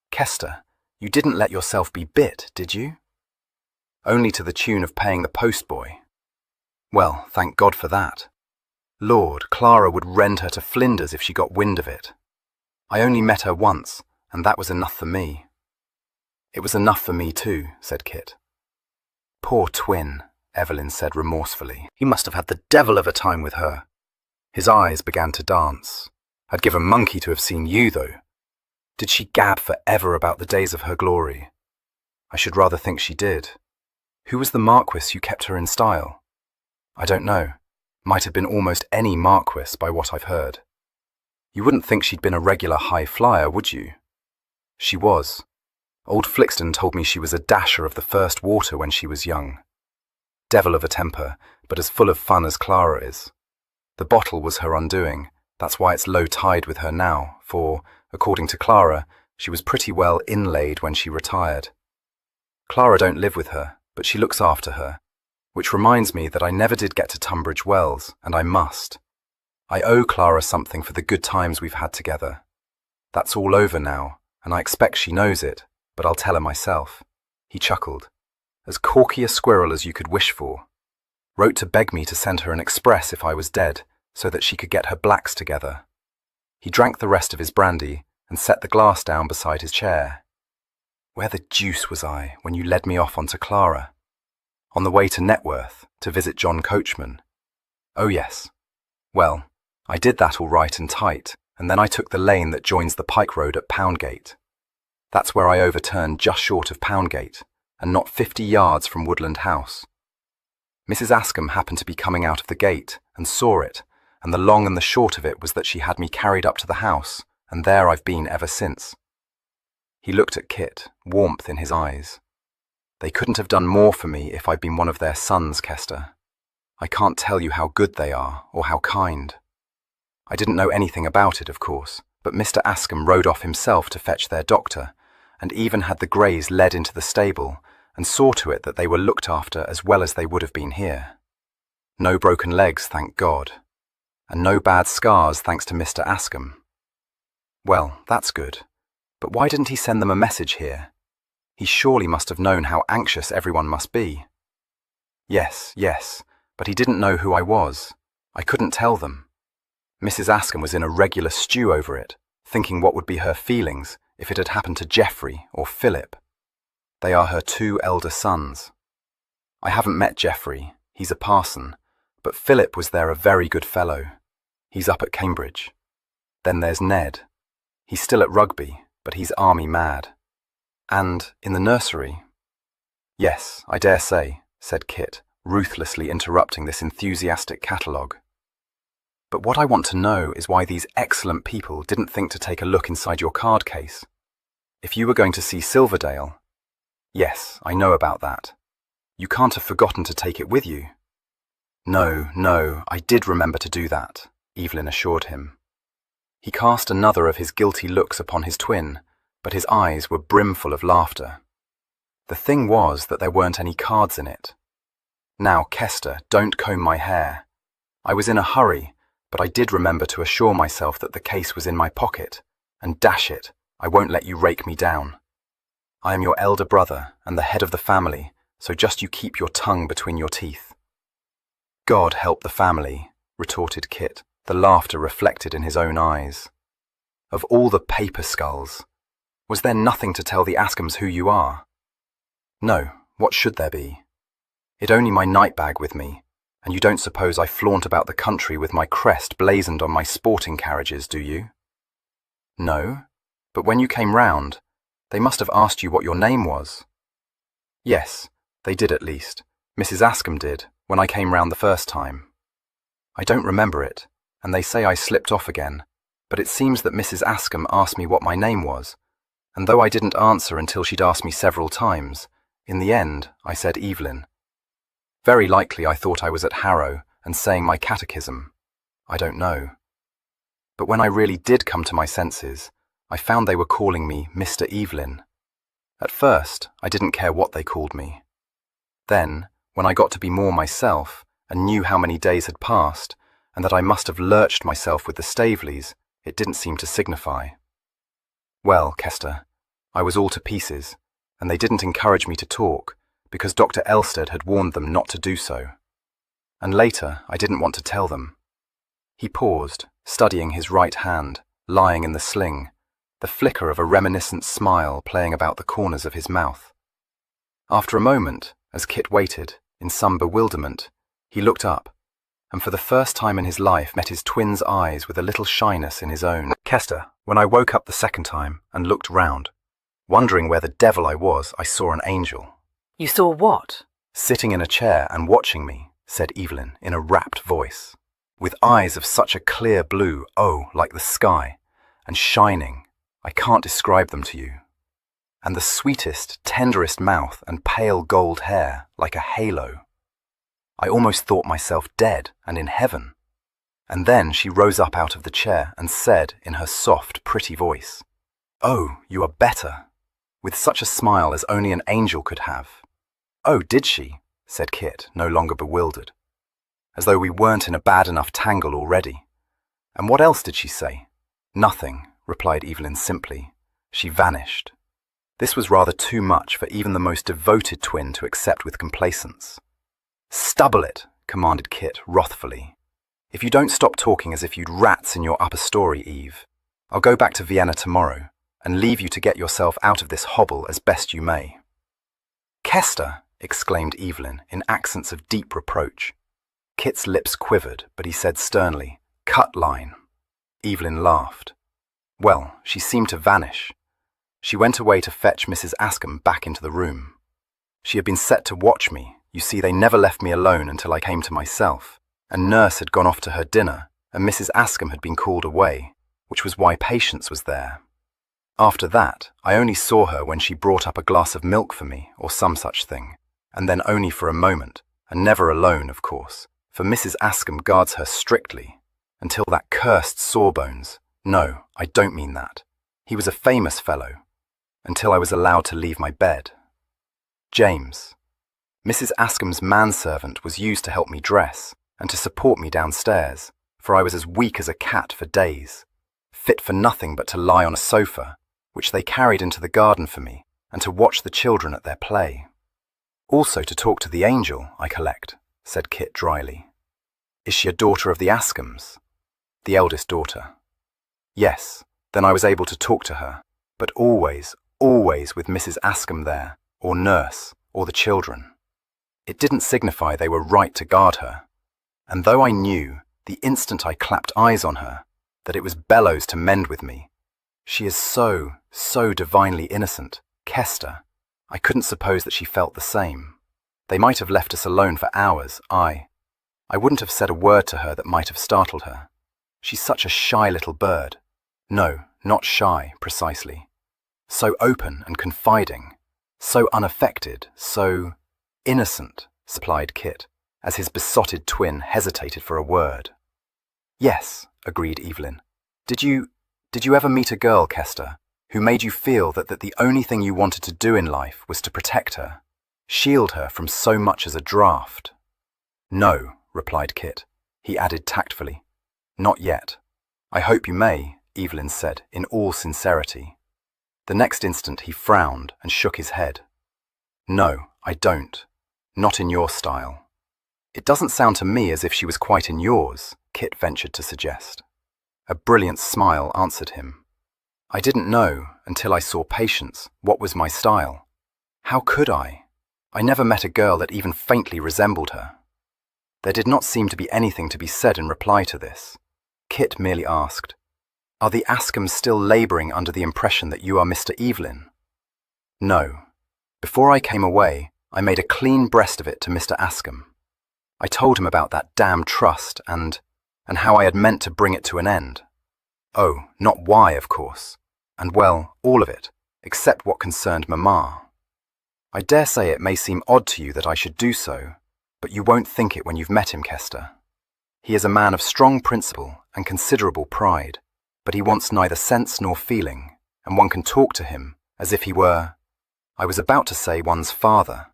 Speaker 2: Kester, you didn't let yourself be bit, did you?" "Only to the tune of paying the postboy." "Well, thank God for that. Lord, Clara would rend her to flinders if she got wind of it. I only met her once, and that was enough for me." "It was enough for me too," said Kit. "Poor twin," Evelyn said remorsefully. "He must have had the devil of a time with her." His eyes began to dance. "I'd give a monkey to have seen you, though. Did she gab forever about the days of her glory?" "I should rather think she did. Who was the Marquis who kept her in style?" "I don't know. Might have been almost any Marquis by what I've heard." "You wouldn't think she'd been a regular high flyer, would you?" "She was. Old Flixton told me she was a dasher of the first water when she was young. Devil of a temper, but as full of fun as Clara is. The bottle was her undoing. That's why it's low tide with her now, for, according to Clara, she was pretty well inlaid when she retired. Clara don't live with her, but she looks after her, which reminds me that I never did get to Tunbridge Wells, and I must. I owe Clara something for the good times we've had together. That's all over now, and I expect she knows it, but I'll tell her myself." He chuckled. "As corky a squirrel as you could wish for. Wrote to beg me to send her an express if I was dead, so that she could get her blacks together." He drank the rest of his brandy and set the glass down beside his chair. "Where the deuce was I when you led me off onto Clara?" "On the way to Networth, to visit John Coachman." "Oh yes. Well, I did that all right and tight, and then I took the lane that joins the Pike Road at Poundgate. That's where I overturned just short of Poundgate, and not 50 yards from Woodland House. Mrs. Askham happened to be coming out of the gate, and saw it, and the long and the short of it was that she had me carried up to the house, and there I've been ever since." He looked at Kit, warmth in his eyes. "They couldn't have done more for me if I'd been one of their sons, Kester. I can't tell you how good they are, or how kind. I didn't know anything about it, of course, but Mr. Askham rode off himself to fetch their doctor, and even had the Greys led into the stable, and saw to it that they were looked after as well as they would have been here. No broken legs, thank God. And no bad scars, thanks to Mr. Askham. Well, that's good. But why didn't he send them a message here? He surely must have known how anxious everyone must be." Yes, but he didn't know who I was. I couldn't tell them. Mrs. Askham was in a regular stew over it, thinking what would be her feelings if it had happened to Geoffrey or Philip. They are her 2 elder sons. I haven't met Geoffrey, he's a parson, but Philip was there, a very good fellow. He's up at Cambridge. Then there's Ned. He's still at rugby, but he's army mad. And in the nursery. "Yes, I dare say," said Kit, ruthlessly interrupting this enthusiastic catalogue. "But what I want to know is why these excellent people didn't think to take a look inside your card case. If you were going to see Silverdale—" "Yes, I know about that. You can't have forgotten to take it with you." No, I did remember to do that," Evelyn assured him. He cast another of his guilty looks upon his twin, but his eyes were brimful of laughter. "The thing was that there weren't any cards in it. Now, Kester, don't comb my hair. I was in a hurry, but I did remember to assure myself that the case was in my pocket, and dash it, I won't let you rake me down. I am your elder brother and the head of the family, so just you keep your tongue between your teeth." "God help the family," retorted Kit, the laughter reflected in his own eyes. "Of all the paper skulls, was there nothing to tell the Askhams who you are?" "No, what should there be? It only my night bag with me, and you don't suppose I flaunt about the country with my crest blazoned on my sporting carriages, do you?" "No, but when you came round, they must have asked you what your name was." "Yes, they did at least. Mrs. Askham did, when I came round the first time. I don't remember it, and they say I slipped off again, but it seems that Mrs. Askham asked me what my name was, and though I didn't answer until she'd asked me several times, in the end I said Evelyn. Very likely I thought I was at Harrow and saying my catechism. I don't know. But when I really did come to my senses, I found they were calling me Mr. Evelyn. At first, I didn't care what they called me. Then, when I got to be more myself, and knew how many days had passed, and that I must have lurched myself with the Staveleys, it didn't seem to signify. Well, Kester, I was all to pieces, and they didn't encourage me to talk, because Dr. Elstead had warned them not to do so. And later, I didn't want to tell them. He paused, studying his right hand, lying in the sling, the flicker of a reminiscent smile playing about the corners of his mouth. After a moment, as Kit waited, in some bewilderment, he looked up, and for the first time in his life met his twin's eyes with a little shyness in his own. Kester, when I woke up the second time and looked round, wondering where the devil I was, I saw an angel.
Speaker 4: You saw what?
Speaker 2: Sitting in a chair and watching me, said Evelyn in a rapt voice, with eyes of such a clear blue, oh, like the sky, and shining, I can't describe them to you. And the sweetest, tenderest mouth and pale gold hair, like a halo. I almost thought myself dead and in heaven. And then she rose up out of the chair and said in her soft, pretty voice, "Oh, you are better," with such a smile as only an angel could have. "Oh, did she?" said Kit, no longer bewildered, as though we weren't in a bad enough tangle already. "And what else did she say?" "Nothing," replied Evelyn simply. She vanished. This was rather too much for even the most devoted twin to accept with complacence. "Stubble it," commanded Kit wrathfully. "If you don't stop talking as if you'd rats in your upper story, Eve, I'll go back to Vienna tomorrow and leave you to get yourself out of this hobble as best you may." "Kester!" exclaimed Evelyn in accents of deep reproach. Kit's lips quivered, but he said sternly, "Cut line." Evelyn laughed. Well, she seemed to vanish. She went away to fetch Mrs. Askham back into the room. She had been set to watch me. You see, they never left me alone until I came to myself, and Nurse had gone off to her dinner, and Mrs. Askham had been called away, which was why Patience was there. After that, I only saw her when she brought up a glass of milk for me, or some such thing, and then only for a moment, and never alone, of course, for Mrs. Askham guards her strictly, until that cursed Sawbones, no, I don't mean that, he was a famous fellow, until I was allowed to leave my bed. James. Mrs. Askham's manservant was used to help me dress, and to support me downstairs, for I was as weak as a cat for days, fit for nothing but to lie on a sofa, which they carried into the garden for me, and to watch the children at their play. Also to talk to the angel, I collect, said Kit dryly. Is she a daughter of the Askhams? The eldest daughter. Yes, then I was able to talk to her, but always with Mrs. Askham there, or Nurse, or the children. It didn't signify they were right to guard her, and though I knew, the instant I clapped eyes on her, that it was bellows to mend with me, she is so divinely innocent, Kester, I couldn't suppose that she felt the same. They might have left us alone for hours, I wouldn't have said a word to her that might have startled her. She's such a shy little bird. No, not shy, precisely. So open and confiding, so unaffected, so innocent, supplied Kit, as his besotted twin hesitated for a word. Yes, agreed Evelyn. Did you ever meet a girl, Kester, who made you feel that the only thing you wanted to do in life was to protect her, shield her from so much as a draught? No, replied Kit. He added tactfully, not yet. I hope you may, Evelyn said in all sincerity. The next instant he frowned and shook his head. No, I don't. Not in your style. It doesn't sound to me as if she was quite in yours, Kit ventured to suggest. A brilliant smile answered him. I didn't know, until I saw Patience, what was my style. How could I? I never met a girl that even faintly resembled her. There did not seem to be anything to be said in reply to this. Kit merely asked, Are the Askhams still labouring under the impression that you are Mr. Evelyn? No. Before I came away, I made a clean breast of it to Mr. Askham. I told him about that damned trust and how I had meant to bring it to an end. Oh, not why, of course. And well, all of it, except what concerned Mamma. I dare say it may seem odd to you that I should do so, but you won't think it when you've met him, Kester. He is a man of strong principle and considerable pride, but he wants neither sense nor feeling, and one can talk to him as if he were, I was about to say one's father,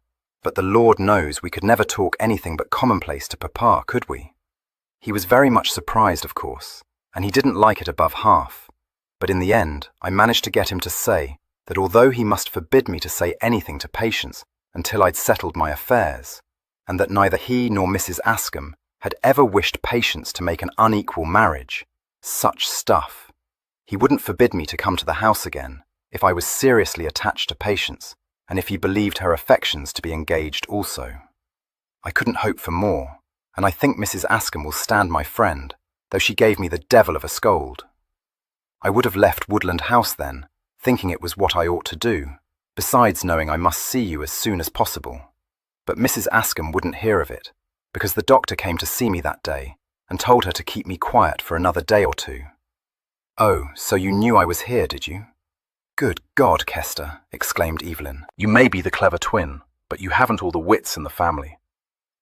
Speaker 2: But the Lord knows we could never talk anything but commonplace to Papa, could we? He was very much surprised, of course, and he didn't like it above half. But in the end, I managed to get him to say that although he must forbid me to say anything to Patience until I'd settled my affairs, and that neither he nor Mrs. Askham had ever wished Patience to make an unequal marriage, such stuff, he wouldn't forbid me to come to the house again if I was seriously attached to Patience, and if he believed her affections to be engaged also. I couldn't hope for more, and I think Mrs. Askham will stand my friend, though she gave me the devil of a scold. I would have left Woodland House then, thinking it was what I ought to do, besides knowing I must see you as soon as possible. But Mrs. Askham wouldn't hear of it, because the doctor came to see me that day and told her to keep me quiet for another day or two. Oh, so you knew I was here, did you? Good God, Kester, exclaimed Evelyn.
Speaker 1: You may be the clever twin, but you haven't all the wits in the family.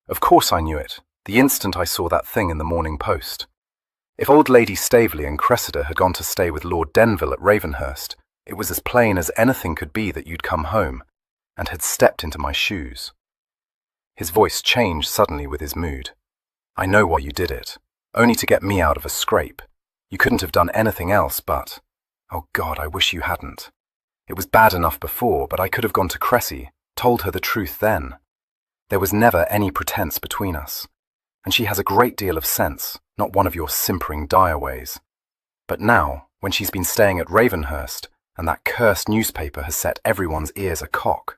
Speaker 1: Of course I knew it, the instant I saw that thing in the Morning Post. If old Lady Staveley and Cressida had gone to stay with Lord Denville at Ravenhurst, it was as plain as anything could be that you'd come home, and had stepped into my shoes. His voice changed suddenly with his mood. I know why you did it, only to get me out of a scrape. You couldn't have done anything else but... Oh God, I wish you hadn't. It was bad enough before, but I could have gone to Cressy, told her the truth then. There was never any pretense between us, and she has a great deal of sense, not one of your simpering direways. But now, when she's been staying at Ravenhurst, and that cursed newspaper has set everyone's ears a-cock.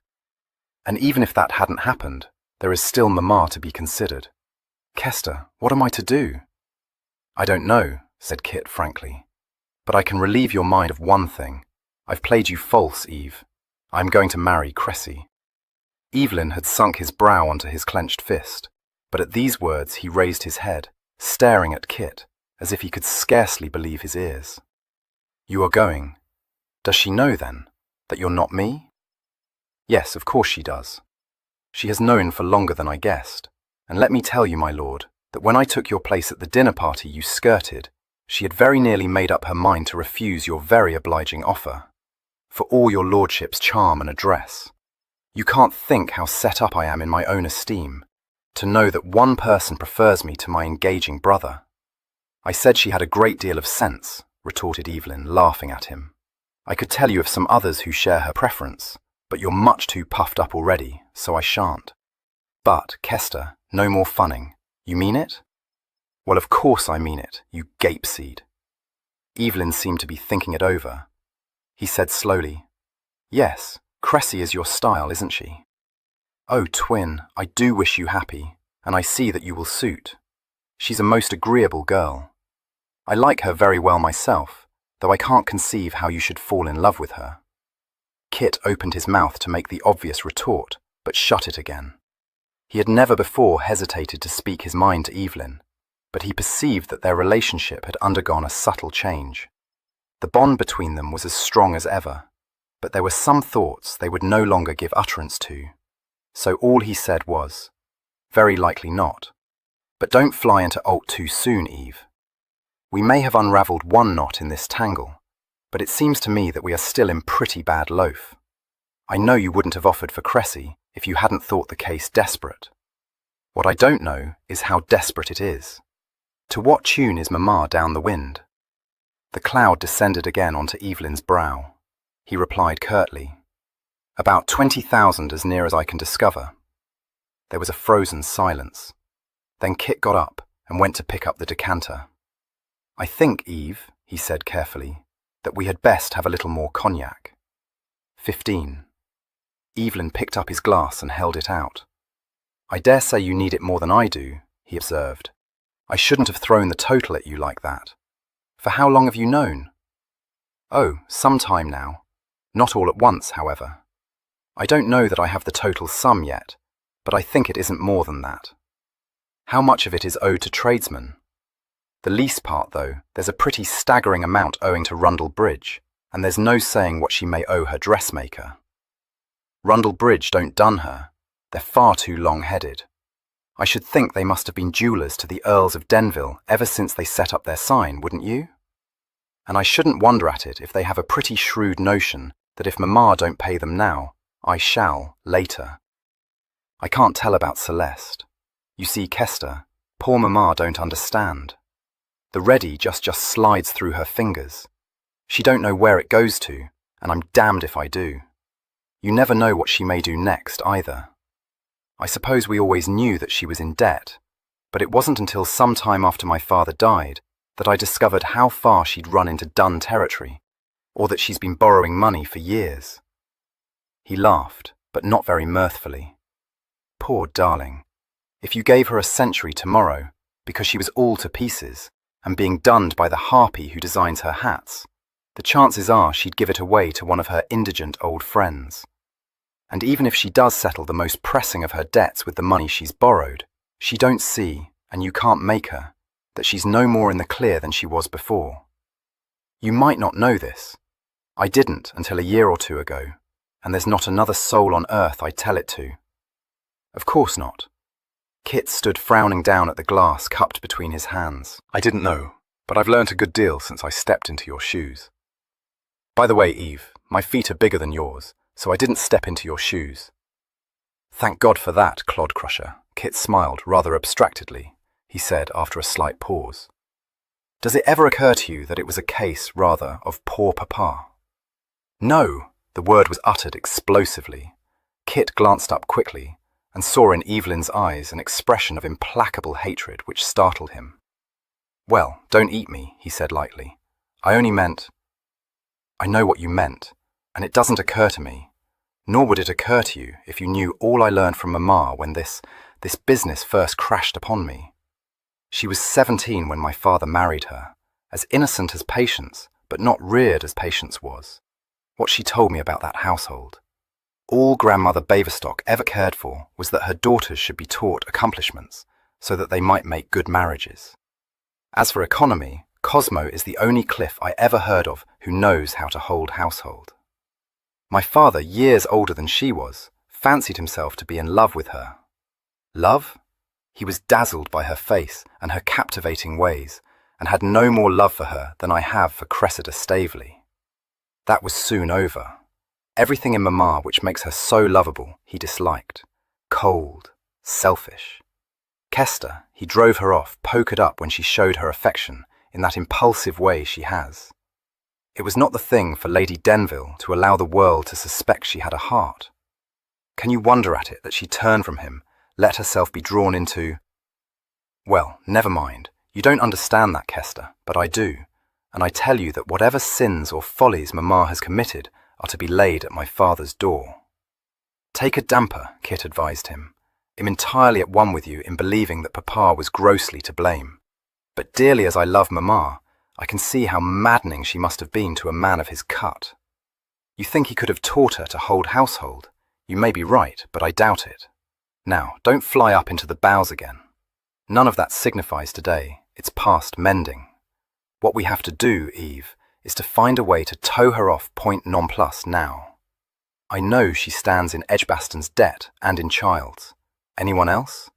Speaker 1: And even if that hadn't happened, there is still Mamma to be considered. Kester, what am I to do? I don't know, said Kit frankly. But I can relieve your mind of one thing. I've played you false, Eve. I'm going to marry Cressy. Evelyn had sunk his brow onto his clenched fist, but at these words he raised his head, staring at Kit, as if he could scarcely believe his ears. You are going. Does she know, then, that you're not me? Yes, of course she does. She has known for longer than I guessed, and let me tell you, my lord, that when I took your place at the dinner party you skirted, she had very nearly made up her mind to refuse your very obliging offer. For all your lordship's charm and address. You can't think how set up I am in my own esteem, to know that one person prefers me to my engaging brother. I said she had a great deal of sense, retorted Evelyn, laughing at him. I could tell you of some others who share her preference, but you're much too puffed up already, so I shan't. But, Kester, no more funning. You mean it? Well, of course I mean it, you gapeseed. Evelyn seemed to be thinking it over. He said slowly, Yes, Cressy is your style, isn't she? Oh, twin, I do wish you happy, and I see that you will suit. She's a most agreeable girl. I like her very well myself, though I can't conceive how you should fall in love with her. Kit opened his mouth to make the obvious retort, but shut it again. He had never before hesitated to speak his mind to Evelyn, but he perceived that their relationship had undergone a subtle change. The bond between them was as strong as ever, but there were some thoughts they would no longer give utterance to. So all he said was, Very likely not. But don't fly into Alt too soon, Eve. We may have unravelled one knot in this tangle, but it seems to me that we are still in pretty bad loaf. I know you wouldn't have offered for Cressy if you hadn't thought the case desperate. What I don't know is how desperate it is. To what tune is Mamma down the wind? The cloud descended again onto Evelyn's brow. He replied curtly, About 20,000 as near as I can discover. There was a frozen silence. Then Kit got up and went to pick up the decanter. I think, Eve, he said carefully, that we had best have a little more cognac. 15. Evelyn picked up his glass and held it out. I dare say you need it more than I do, he observed. I shouldn't have thrown the total at you like that. For how long have you known? Oh, some time now. Not all at once, however. I don't know that I have the total sum yet, but I think it isn't more than that. How much of it is owed to tradesmen? The least part, though, there's a pretty staggering amount owing to Rundle Bridge, and there's no saying what she may owe her dressmaker. Rundle Bridge don't dun her. They're far too long-headed. I should think they must have been jewellers to the Earls of Denville ever since they set up their sign, wouldn't you? And I shouldn't wonder at it if they have a pretty shrewd notion that if Mamma don't pay them now, I shall, later.
Speaker 2: I can't tell about Celeste. You see, Kester, poor Mama don't understand. The ready just slides through her fingers. She don't know where it goes to, and I'm damned if I do. You never know what she may do next either. I suppose we always knew that she was in debt, but it wasn't until some time after my father died that I discovered how far she'd run into done territory, or that she's been borrowing money for years. He laughed, but not very mirthfully. Poor darling. If you gave her a century tomorrow, because she was all to pieces, and being dunned by the harpy who designs her hats, the chances are she'd give it away to one of her indigent old friends. And even if she does settle the most pressing of her debts with the money she's borrowed, she don't see, and you can't make her, that she's no more in the clear than she was before. You might not know this. I didn't until a year or two ago, and there's not another soul on earth I'd tell it to. Of course not. Kit stood frowning down at the glass cupped between his hands.
Speaker 1: I didn't know, but I've learnt a good deal since I stepped into your shoes. By the way, Eve, my feet are bigger than yours, so I didn't step into your shoes.
Speaker 2: Thank God for that, clodcrusher. Kit smiled rather abstractedly. He said after a slight pause. Does it ever occur to you that it was a case, rather, of poor papa? No, the word was uttered explosively. Kit glanced up quickly and saw in Evelyn's eyes an expression of implacable hatred which startled him. Well, don't eat me, he said lightly. I only meant... I know what you meant, and it doesn't occur to me, nor would it occur to you if you knew all I learned from Mama when this business first crashed upon me. She was 17 when my father married her, as innocent as Patience, but not reared as Patience was. What she told me about that household. All Grandmother Baverstock ever cared for was that her daughters should be taught accomplishments, so that they might make good marriages. As for economy, Cosmo is the only Cliff I ever heard of who knows how to hold household. My father, years older than she was, fancied himself to be in love with her. Love? He was dazzled by her face and her captivating ways, and had no more love for her than I have for Cressida Staveley. That was soon over. Everything in Mama which makes her so lovable he disliked. Cold, selfish. Kester, he drove her off, pokered up when she showed her affection in that impulsive way she has. It was not the thing for Lady Denville to allow the world to suspect she had a heart. Can you wonder at it that she turned from him, let herself be drawn into... Well, never mind. You don't understand that, Kester, but I do, and I tell you that whatever sins or follies Mama has committed are to be laid at my father's door. Take a damper, Kit advised him. I'm entirely at one with you in believing that Papa was grossly to blame. But dearly as I love Mama, I can see how maddening she must have been to a man of his cut. You think he could have taught her to hold household? You may be right, but I doubt it. Now, don't fly up into the bows again. None of that signifies today. It's past mending. What we have to do, Eve, is to find a way to tow her off point nonplus now. I know she stands in Edgbaston's debt and in Child's. Anyone else?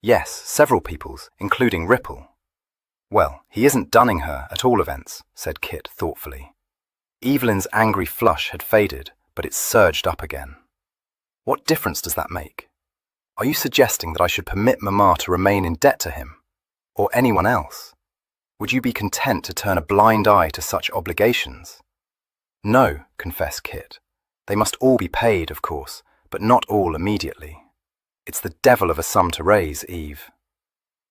Speaker 2: Yes, several people's, including Ripple. Well, he isn't dunning her, at all events, said Kit thoughtfully. Evelyn's angry flush had faded, but it surged up again. What difference does that make? Are you suggesting that I should permit Mama to remain in debt to him? Or anyone else? Would you be content to turn a blind eye to such obligations? No, confessed Kit. They must all be paid, of course, but not all immediately. It's the devil of a sum to raise, Eve.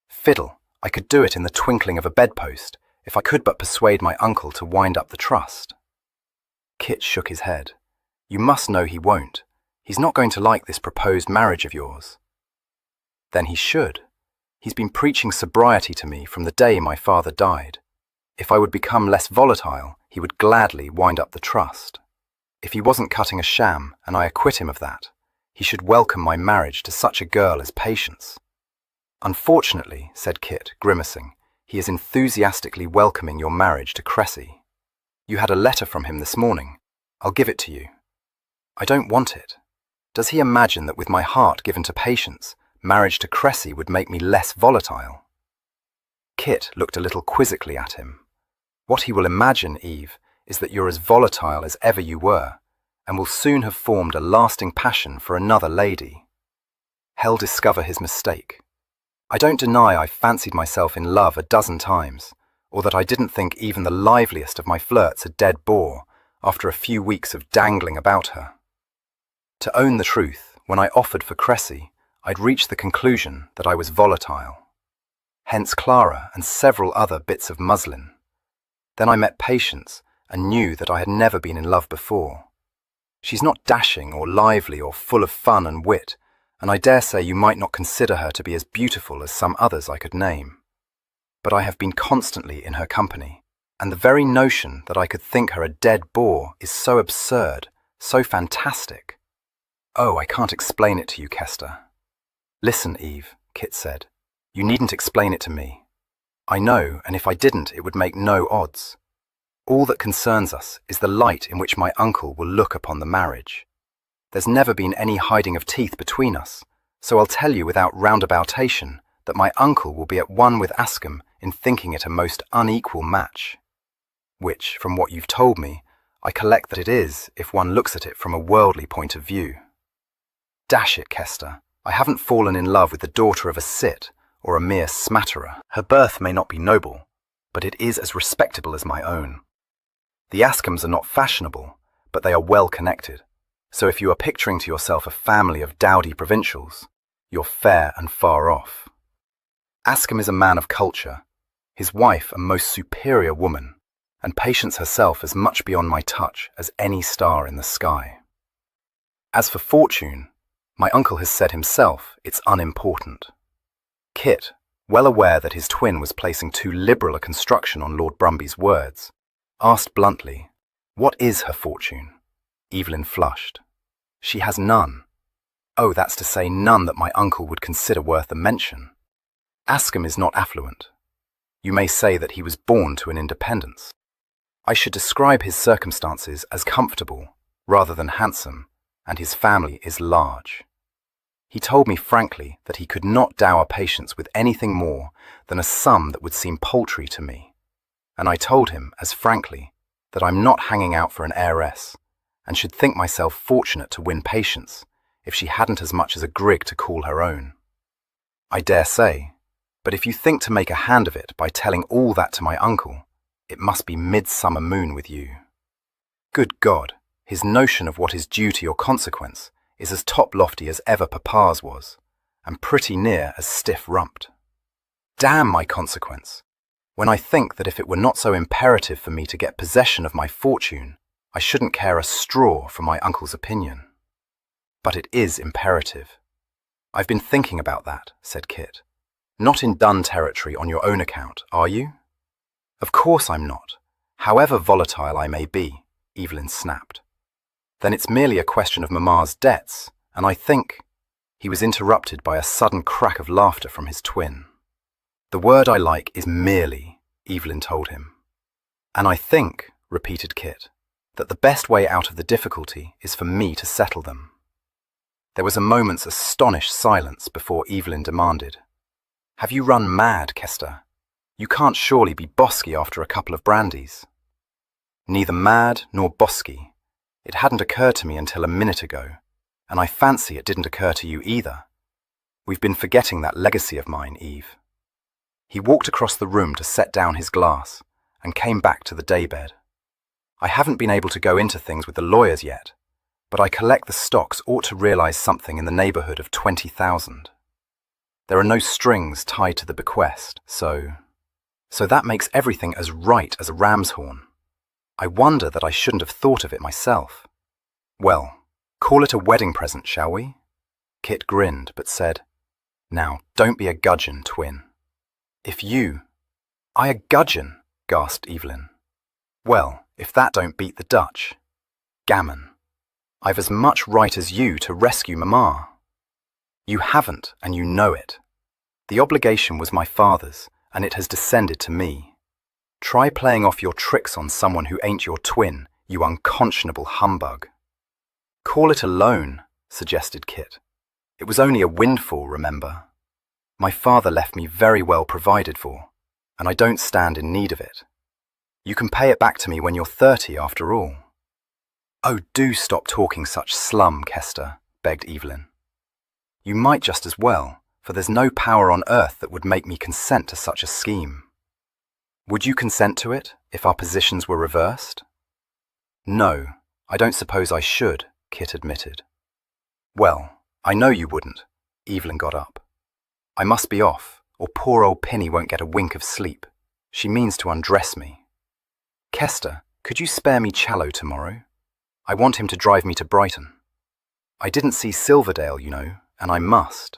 Speaker 2: Fiddle, I could do it in the twinkling of a bedpost, if I could but persuade my uncle to wind up the trust. Kit shook his head. You must know he won't. He's not going to like this proposed marriage of yours. Then he should. He's been preaching sobriety to me from the day my father died. If I would become less volatile, he would gladly wind up the trust. If he wasn't cutting a sham, and I acquit him of that, he should welcome my marriage to such a girl as Patience. Unfortunately, said Kit, grimacing, he is enthusiastically welcoming your marriage to Cressy. You had a letter from him this morning. I'll give it to you. I don't want it. Does he imagine that with my heart given to Patience, marriage to Cressy would make me less volatile? Kit looked a little quizzically at him. What he will imagine, Eve, is that you're as volatile as ever you were, and will soon have formed a lasting passion for another lady. Hell discover his mistake. I don't deny I fancied myself in love a dozen times, or that I didn't think even the liveliest of my flirts a dead bore after a few weeks of dangling about her. To own the truth, when I offered for Cressy, I'd reached the conclusion that I was volatile. Hence Clara and several other bits of muslin. Then I met Patience and knew that I had never been in love before. She's not dashing or lively or full of fun and wit, and I dare say you might not consider her to be as beautiful as some others I could name. But I have been constantly in her company, and the very notion that I could think her a dead bore is so absurd, so fantastic. Oh, I can't explain it to you, Kester. Listen, Eve, Kit said. You needn't explain it to me. I know, and if I didn't, it would make no odds. All that concerns us is the light in which my uncle will look upon the marriage. There's never been any hiding of teeth between us, so I'll tell you without roundaboutation that my uncle will be at one with Askham in thinking it a most unequal match. Which, from what you've told me, I collect that it is if one looks at it from a worldly point of view. Dash it, Kester, I haven't fallen in love with the daughter of a cit, or a mere smatterer. Her birth may not be noble, but it is as respectable as my own. The Askhams are not fashionable, but they are well connected, so if you are picturing to yourself a family of dowdy provincials, you're fair and far off. Askham is a man of culture, his wife a most superior woman, and Patience herself as much beyond my touch as any star in the sky. As for fortune, my uncle has said himself it's unimportant. Kit, well aware that his twin was placing too liberal a construction on Lord Brumby's words, asked bluntly, "What is her fortune?" Evelyn flushed. "She has none. Oh, that's to say none that my uncle would consider worth a mention. Askham is not affluent. You may say that he was born to an independence. I should describe his circumstances as comfortable rather than handsome, and his family is large. He told me frankly that he could not dower Patience with anything more than a sum that would seem paltry to me, and I told him as frankly that I'm not hanging out for an heiress, and should think myself fortunate to win Patience if she hadn't as much as a grig to call her own. I dare say, but if you think to make a hand of it by telling all that to my uncle, it must be midsummer moon with you. Good God, his notion of what is duty or consequence is as top-lofty as ever papa's was, and pretty near as stiff-rumped. Damn my consequence! When I think that if it were not so imperative for me to get possession of my fortune, I shouldn't care a straw for my uncle's opinion. But it is imperative. I've been thinking about that, said Kit. Not in dun territory on your own account, are you? Of course I'm not, however volatile I may be, Evelyn snapped. Then it's merely a question of Mamma's debts, and I think— He was interrupted by a sudden crack of laughter from his twin. The word I like is merely, Evelyn told him. And I think, repeated Kit, that the best way out of the difficulty is for me to settle them. There was a moment's astonished silence before Evelyn demanded, Have you run mad, Kester? You can't surely be bosky after a couple of brandies. Neither mad nor bosky. It hadn't occurred to me until a minute ago, and I fancy it didn't occur to you either. We've been forgetting that legacy of mine, Eve. He walked across the room to set down his glass, and came back to the daybed. I haven't been able to go into things with the lawyers yet, but I collect the stocks ought to realize something in the neighborhood of 20,000. There are no strings tied to the bequest, so that makes everything as right as a ram's horn. I wonder that I shouldn't have thought of it myself. Well, call it a wedding present, shall we? Kit grinned, but said, Now, don't be a gudgeon, twin. If you— I a gudgeon, gasped Evelyn. Well, if that don't beat the Dutch. Gammon. I've as much right as you to rescue Mamma. You haven't, and you know it. The obligation was my father's, and it has descended to me. Try playing off your tricks on someone who ain't your twin, you unconscionable humbug. Call it a loan, suggested Kit. It was only a windfall, remember. My father left me very well provided for, and I don't stand in need of it. You can pay it back to me when you're 30 after all. Oh, do stop talking such slum, Kester, begged Evelyn. You might just as well, for there's no power on earth that would make me consent to such a scheme. Would you consent to it if our positions were reversed? No, I don't suppose I should, Kit admitted. Well, I know you wouldn't. Evelyn got up. I must be off, or poor old Pinny won't get a wink of sleep. She means to undress me. Kester, could you spare me Challoner tomorrow? I want him to drive me to Brighton. I didn't see Silverdale, you know, and I must.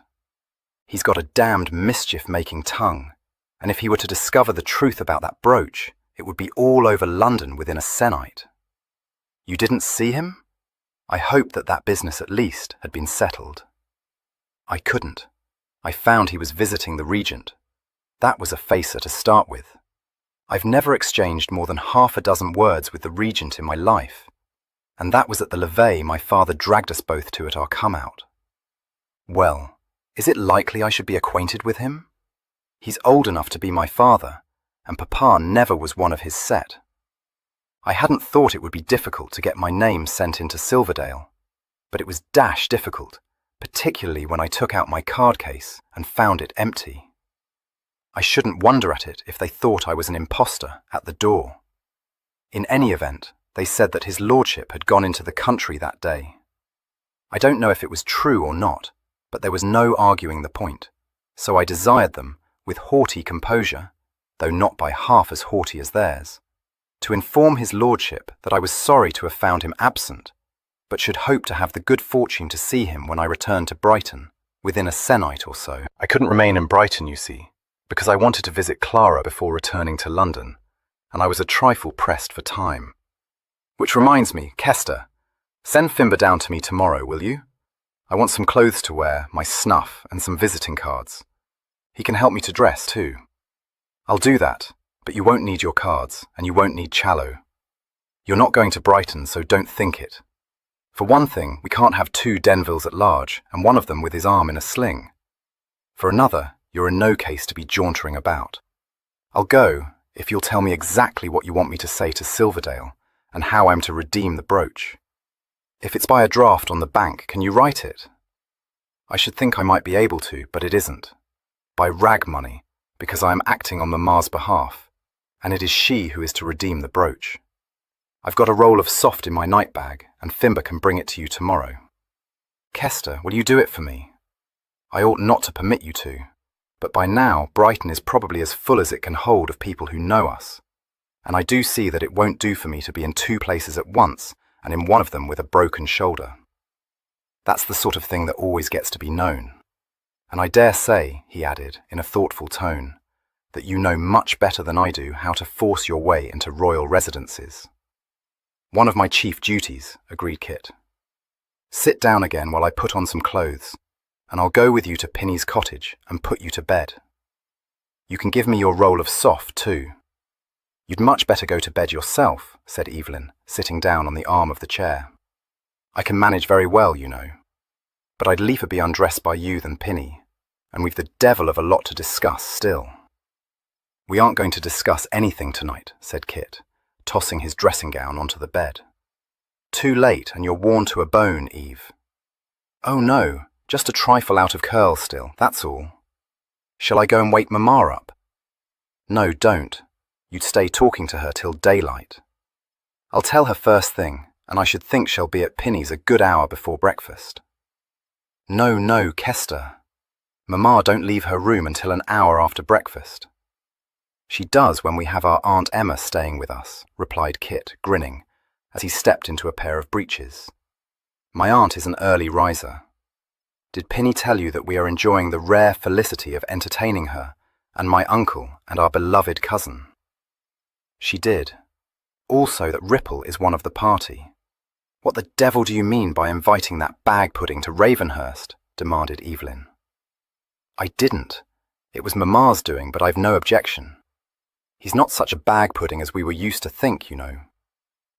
Speaker 2: He's got a damned mischief-making tongue, and if he were to discover the truth about that brooch, it would be all over London within a sennight. You didn't see him? I hoped that business at least had been settled. I couldn't. I found he was visiting the Regent. That was a facer to start with. I've never exchanged more than half a dozen words with the Regent in my life, and that was at the levee my father dragged us both to at our come-out. Well, is it likely I should be acquainted with him? He's old enough to be my father, and Papa never was one of his set. I hadn't thought it would be difficult to get my name sent into Silverdale, but it was dash difficult, particularly when I took out my card case and found it empty. I shouldn't wonder at it if they thought I was an impostor at the door. In any event, they said that his lordship had gone into the country that day. I don't know if it was true or not, but there was no arguing the point, so I desired them, with haughty composure, though not by half as haughty as theirs, to inform his lordship that I was sorry to have found him absent, but should hope to have the good fortune to see him when I returned to Brighton, within a sennight or so. I couldn't remain in Brighton, you see, because I wanted to visit Clara before returning to London, and I was a trifle pressed for time. Which reminds me, Kester, send Fimber down to me tomorrow, will you? I want some clothes to wear, my snuff, and some visiting cards. He can help me to dress, too. I'll do that, but you won't need your cards, and you won't need Challoner. You're not going to Brighton, so don't think it. For one thing, we can't have two Denvilles at large, and one of them with his arm in a sling. For another, you're in no case to be jauntering about. I'll go, if you'll tell me exactly what you want me to say to Silverdale, and how I'm to redeem the brooch. If it's by a draft on the bank, can you write it? I should think I might be able to, but it isn't. By rag money, because I am acting on Mamma's behalf, and it is she who is to redeem the brooch. I've got a roll of soft in my night bag, and Fimber can bring it to you tomorrow. Kester, will you do it for me? I ought not to permit you to, but by now Brighton is probably as full as it can hold of people who know us, and I do see that it won't do for me to be in two places at once, and in one of them with a broken shoulder. That's the sort of thing that always gets to be known. And I dare say, he added, in a thoughtful tone, that you know much better than I do how to force your way into royal residences. One of my chief duties, agreed Kit. Sit down again while I put on some clothes, and I'll go with you to Pinny's cottage and put you to bed. You can give me your roll of soft, too. You'd much better go to bed yourself, said Evelyn, sitting down on the arm of the chair. I can manage very well, you know. But I'd liefer be undressed by you than Pinny, and we've the devil of a lot to discuss still. We aren't going to discuss anything tonight, said Kit, tossing his dressing gown onto the bed. Too late, and you're worn to a bone, Eve. Oh no, just a trifle out of curl still, that's all. Shall I go and wake Mamma up? No, don't. You'd stay talking to her till daylight. I'll tell her first thing, and I should think she'll be at Pinny's a good hour before breakfast. No, Kester. Mamma don't leave her room until an hour after breakfast. She does when we have our Aunt Emma staying with us, replied Kit, grinning, as he stepped into a pair of breeches. My aunt is an early riser. Did Pinny tell you that we are enjoying the rare felicity of entertaining her, and my uncle and our beloved cousin? She did. Also that Ripple is one of the party. What the devil do you mean by inviting that bag pudding to Ravenhurst? Demanded Evelyn. I didn't. It was Mamma's doing, but I've no objection. He's not such a bag pudding as we were used to think, you know.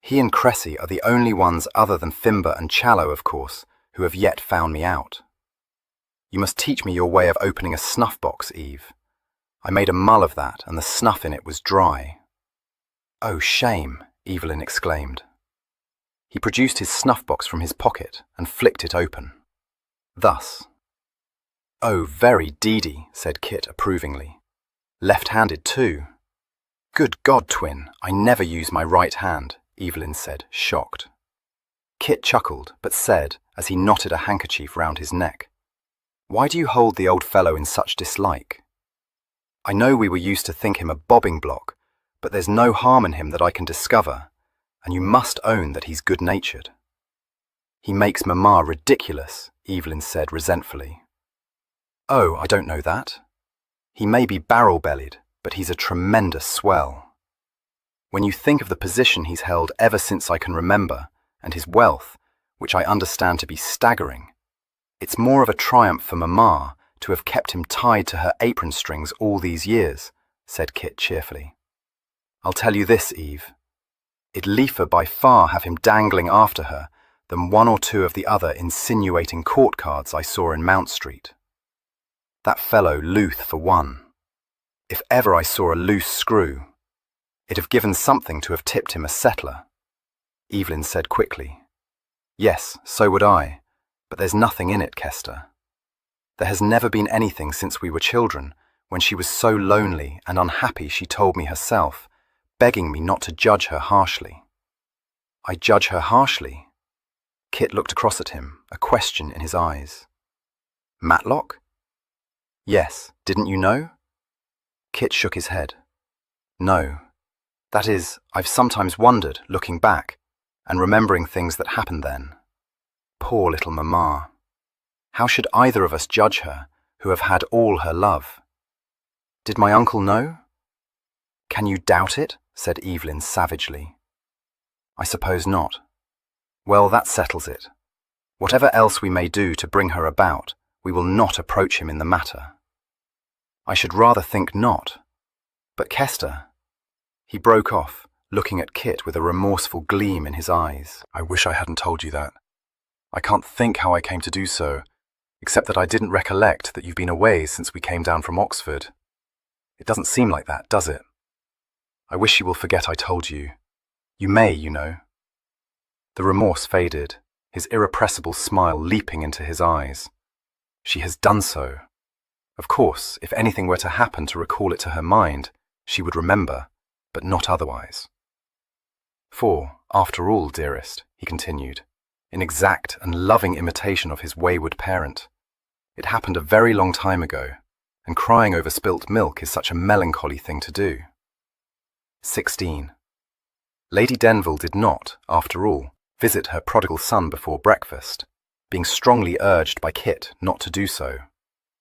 Speaker 2: He and Cressy are the only ones other than Fimber and Challoner, of course, who have yet found me out. You must teach me your way of opening a snuff box, Eve. I made a mull of that, and the snuff in it was dry. Oh, shame, Evelyn exclaimed. He produced his snuff-box from his pocket and flicked it open. Thus. "Oh, very deedy," said Kit approvingly. "Left-handed too." "Good God, twin, I never use my right hand," Evelyn said, shocked. Kit chuckled, but said, as he knotted a handkerchief round his neck, "Why do you hold the old fellow in such dislike? I know we were used to think him a bobbing block, but there's no harm in him that I can discover, and you must own that he's good-natured." "He makes Mamma ridiculous," Evelyn said resentfully. "Oh, I don't know that. He may be barrel-bellied, but he's a tremendous swell. When you think of the position he's held ever since I can remember, and his wealth, which I understand to be staggering, it's more of a triumph for Mamma to have kept him tied to her apron strings all these years," said Kit cheerfully. "I'll tell you this, Eve. It'd liefer by far have him dangling after her than one or two of the other insinuating court cards I saw in Mount Street. That fellow Luth, for one. If ever I saw a loose screw, it'd have given something to have tipped him a settler." Evelyn said quickly, "Yes, so would I, but there's nothing in it, Kester. There has never been anything since we were children, when she was so lonely and unhappy she told me herself, begging me not to judge her harshly." "I judge her harshly?" Kit looked across at him, a question in his eyes. "Matlock?" "Yes, didn't you know?" Kit shook his head. "No. That is, I've sometimes wondered, looking back, and remembering things that happened then. Poor little Mamma. How should either of us judge her, who have had all her love? Did my uncle know?" "Can you doubt it?" said Evelyn savagely. "I suppose not. Well, that settles it. Whatever else we may do to bring her about, we will not approach him in the matter." "I should rather think not. But Kester—" He broke off, looking at Kit with a remorseful gleam in his eyes. "I wish I hadn't told you that. I can't think how I came to do so, except that I didn't recollect that you've been away since we came down from Oxford. It doesn't seem like that, does it? I wish you will forget I told you. You may, you know." The remorse faded, his irrepressible smile leaping into his eyes. She has done so. Of course, if anything were to happen to recall it to her mind, she would remember, but not otherwise. "For, after all, dearest," he continued, in exact and loving imitation of his wayward parent, "it happened a very long time ago, and crying over spilt milk is such a melancholy thing to do." 16. Lady Denville did not, after all, visit her prodigal son before breakfast, being strongly urged by Kit not to do so,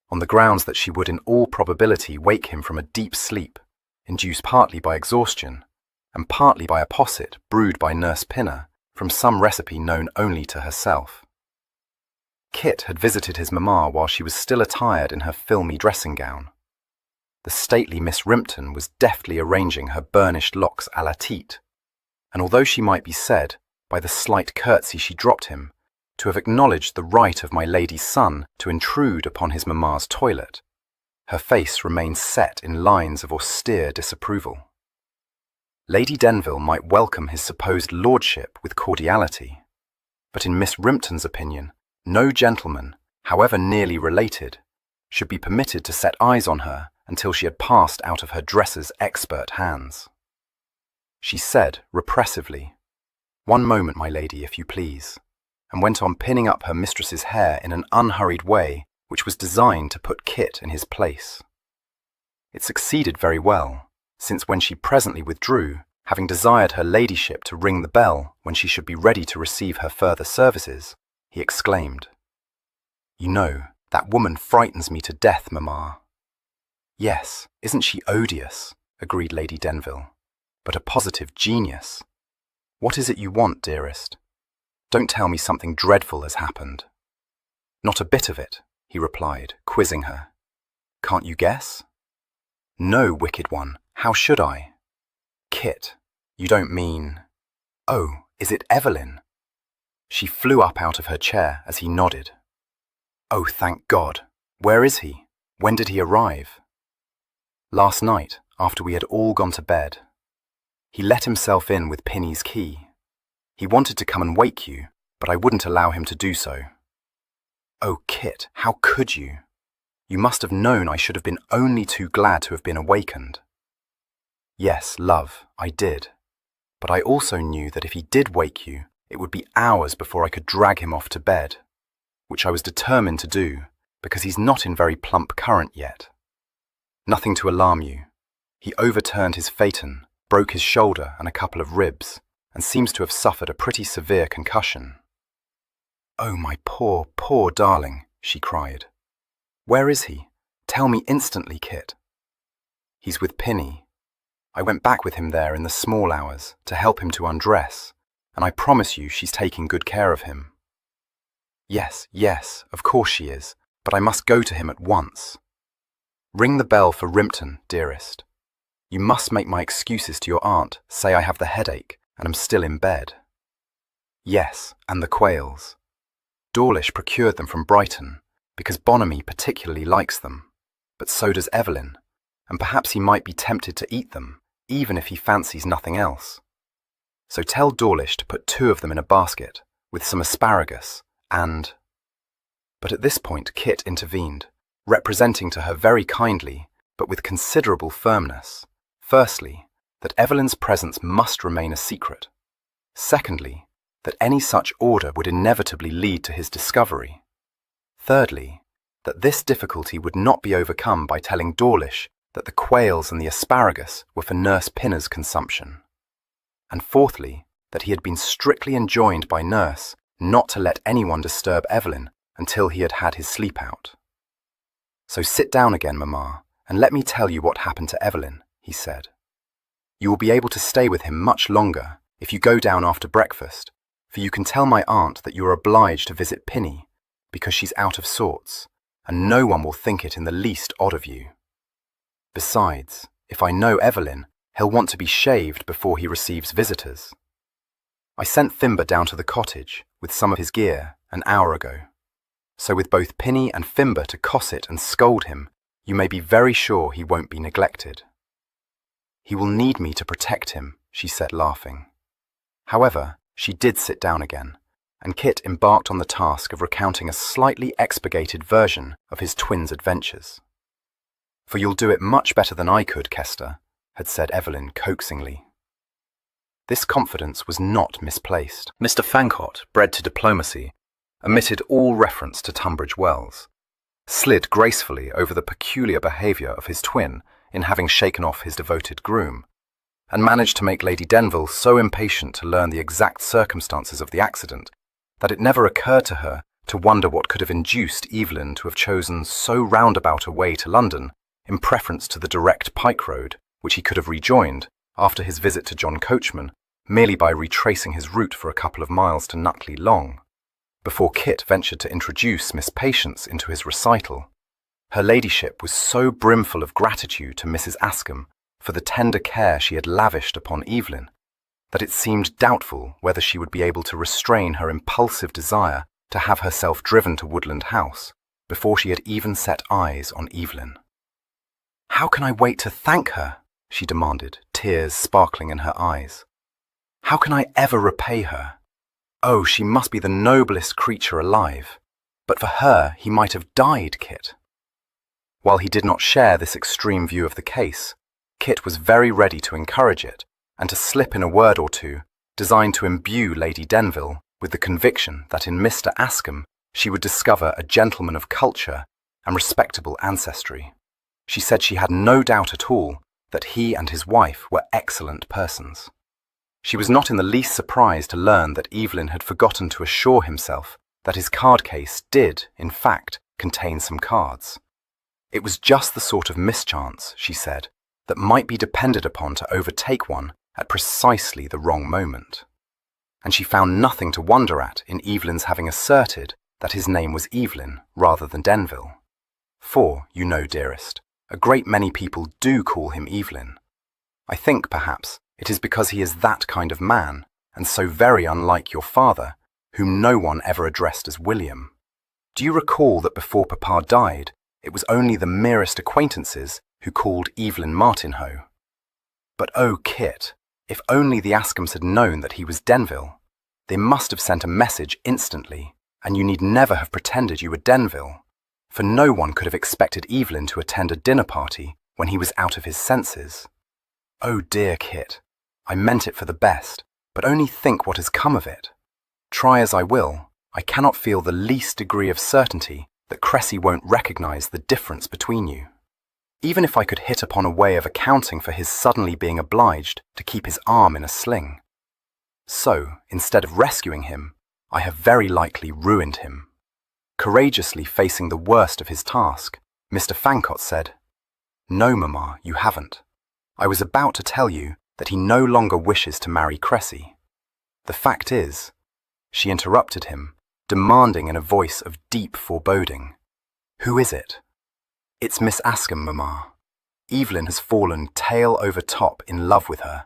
Speaker 2: on the grounds that she would in all probability wake him from a deep sleep, induced partly by exhaustion, and partly by a posset brewed by Nurse Pinner from some recipe known only to herself. Kit had visited his mamma while she was still attired in her filmy dressing-gown. The stately Miss Rimpton was deftly arranging her burnished locks à la Tite, and although she might be said, by the slight curtsy she dropped him, to have acknowledged the right of my lady's son to intrude upon his mamma's toilet, her face remained set in lines of austere disapproval. Lady Denville might welcome his supposed lordship with cordiality, but in Miss Rimpton's opinion, no gentleman, however nearly related, should be permitted to set eyes on her until she had passed out of her dresser's expert hands. She said, repressively, "One moment, my lady, if you please," and went on pinning up her mistress's hair in an unhurried way which was designed to put Kit in his place. It succeeded very well, since when she presently withdrew, having desired her ladyship to ring the bell when she should be ready to receive her further services, he exclaimed, "You know, that woman frightens me to death, mamma." "Yes, isn't she odious?" agreed Lady Denville, "but a positive genius. What is it you want, dearest? Don't tell me something dreadful has happened." "Not a bit of it," he replied, quizzing her. "Can't you guess?" "No, wicked one, how should I?" "Kit, you don't mean—" "Oh, is it Evelyn?" She flew up out of her chair as he nodded. "Oh, thank God. Where is he? When did he arrive?" "Last night, after we had all gone to bed. He let himself in with Pinny's key. He wanted to come and wake you, but I wouldn't allow him to do so." "Oh, Kit, how could you?" You must have known I should have been only too glad to have been awakened. Yes, love, I did. But I also knew that if he did wake you, it would be hours before I could drag him off to bed, which I was determined to do, because he's not in very plump current yet. Nothing to alarm you. He overturned his phaeton, broke his shoulder and a couple of ribs, and seems to have suffered a pretty severe concussion. Oh, my poor, poor darling, she cried. Where is he? Tell me instantly, Kit. He's with Pinny. I went back with him there in the small hours to help him to undress, and I promise you she's taking good care of him. Yes, yes, of course she is, but I must go to him at once. Ring the bell for Rimpton, dearest. You must make my excuses to your aunt, say I have the headache and am still in bed. Yes, and the quails. Dawlish procured them from Brighton, because Bonamy particularly likes them, but so does Evelyn, and perhaps he might be tempted to eat them, even if he fancies nothing else. So tell Dawlish to put 2 of them in a basket, with some asparagus, and— But at this point Kit intervened, representing to her very kindly, but with considerable firmness, firstly, that Evelyn's presence must remain a secret, secondly, that any such order would inevitably lead to his discovery, thirdly, that this difficulty would not be overcome by telling Dawlish that the quails and the asparagus were for Nurse Pinner's consumption, and fourthly, that he had been strictly enjoined by Nurse not to let anyone disturb Evelyn until he had had his sleep out. So sit down again, Mamma, and let me tell you what happened to Evelyn, he said. You will be able to stay with him much longer if you go down after breakfast, for you can tell my aunt that you are obliged to visit Pinny, because she's out of sorts, and no one will think it in the least odd of you. Besides, if I know Evelyn, he'll want to be shaved before he receives visitors. I sent Thimber down to the cottage with some of his gear an hour ago. So with both Pinny and Fimber to cosset and scold him, you may be very sure he won't be neglected. He will need me to protect him, she said, laughing. However, she did sit down again, and Kit embarked on the task of recounting a slightly expurgated version of his twins' adventures. For you'll do it much better than I could, Kester, had said Evelyn coaxingly. This confidence was not misplaced. Mr. Fancott, bred to diplomacy, omitted all reference to Tunbridge Wells, slid gracefully over the peculiar behaviour of his twin in having shaken off his devoted groom, and managed to make Lady Denville so impatient to learn the exact circumstances of the accident that it never occurred to her to wonder what could have induced Evelyn to have chosen so roundabout a way to London in preference to the direct pike road which he could have rejoined after his visit to John Coachman, merely by retracing his route for a couple of miles to Nutley Long. Before Kit ventured to introduce Miss Patience into his recital, her ladyship was so brimful of gratitude to Mrs. Askham for the tender care she had lavished upon Evelyn, that it seemed doubtful whether she would be able to restrain her impulsive desire to have herself driven to Woodland House before she had even set eyes on Evelyn. "How can I wait to thank her?" she demanded, tears sparkling in her eyes. "How can I ever repay her? Oh, she must be the noblest creature alive. But for her, he might have died, Kit." While he did not share this extreme view of the case, Kit was very ready to encourage it and to slip in a word or two designed to imbue Lady Denville with the conviction that in Mr. Askham she would discover a gentleman of culture and respectable ancestry. She said she had no doubt at all that he and his wife were excellent persons. She was not in the least surprised to learn that Evelyn had forgotten to assure himself that his card case did, in fact, contain some cards. It was just the sort of mischance, she said, that might be depended upon to overtake one at precisely the wrong moment. And she found nothing to wonder at in Evelyn's having asserted that his name was Evelyn rather than Denville. For, you know, dearest, a great many people do call him Evelyn. I think, perhaps, it is because he is that kind of man, and so very unlike your father, whom no one ever addressed as William. Do you recall that before Papa died, it was only the merest acquaintances who called Evelyn Martinhoe? But oh, Kit, if only the Askhams had known that he was Denville, they must have sent a message instantly, and you need never have pretended you were Denville. for no one could have expected Evelyn to attend a dinner party when he was out of his senses. Oh dear, Kit, I meant it for the best, but only think what has come of it. Try as I will, I cannot feel the least degree of certainty that Cressy won't recognise the difference between you. Even if I could hit upon a way of accounting for his suddenly being obliged to keep his arm in a sling. So, instead of rescuing him, I have very likely ruined him. Courageously facing the worst of his task, Mr. Fancott said, "No, Mamma, you haven't. I was about to tell you that he no longer wishes to marry Cressy. The fact is," she interrupted him, demanding in a voice of deep foreboding, "Who is it?" "It's Miss Askham, Mamma. Evelyn has fallen tail over top in love with her,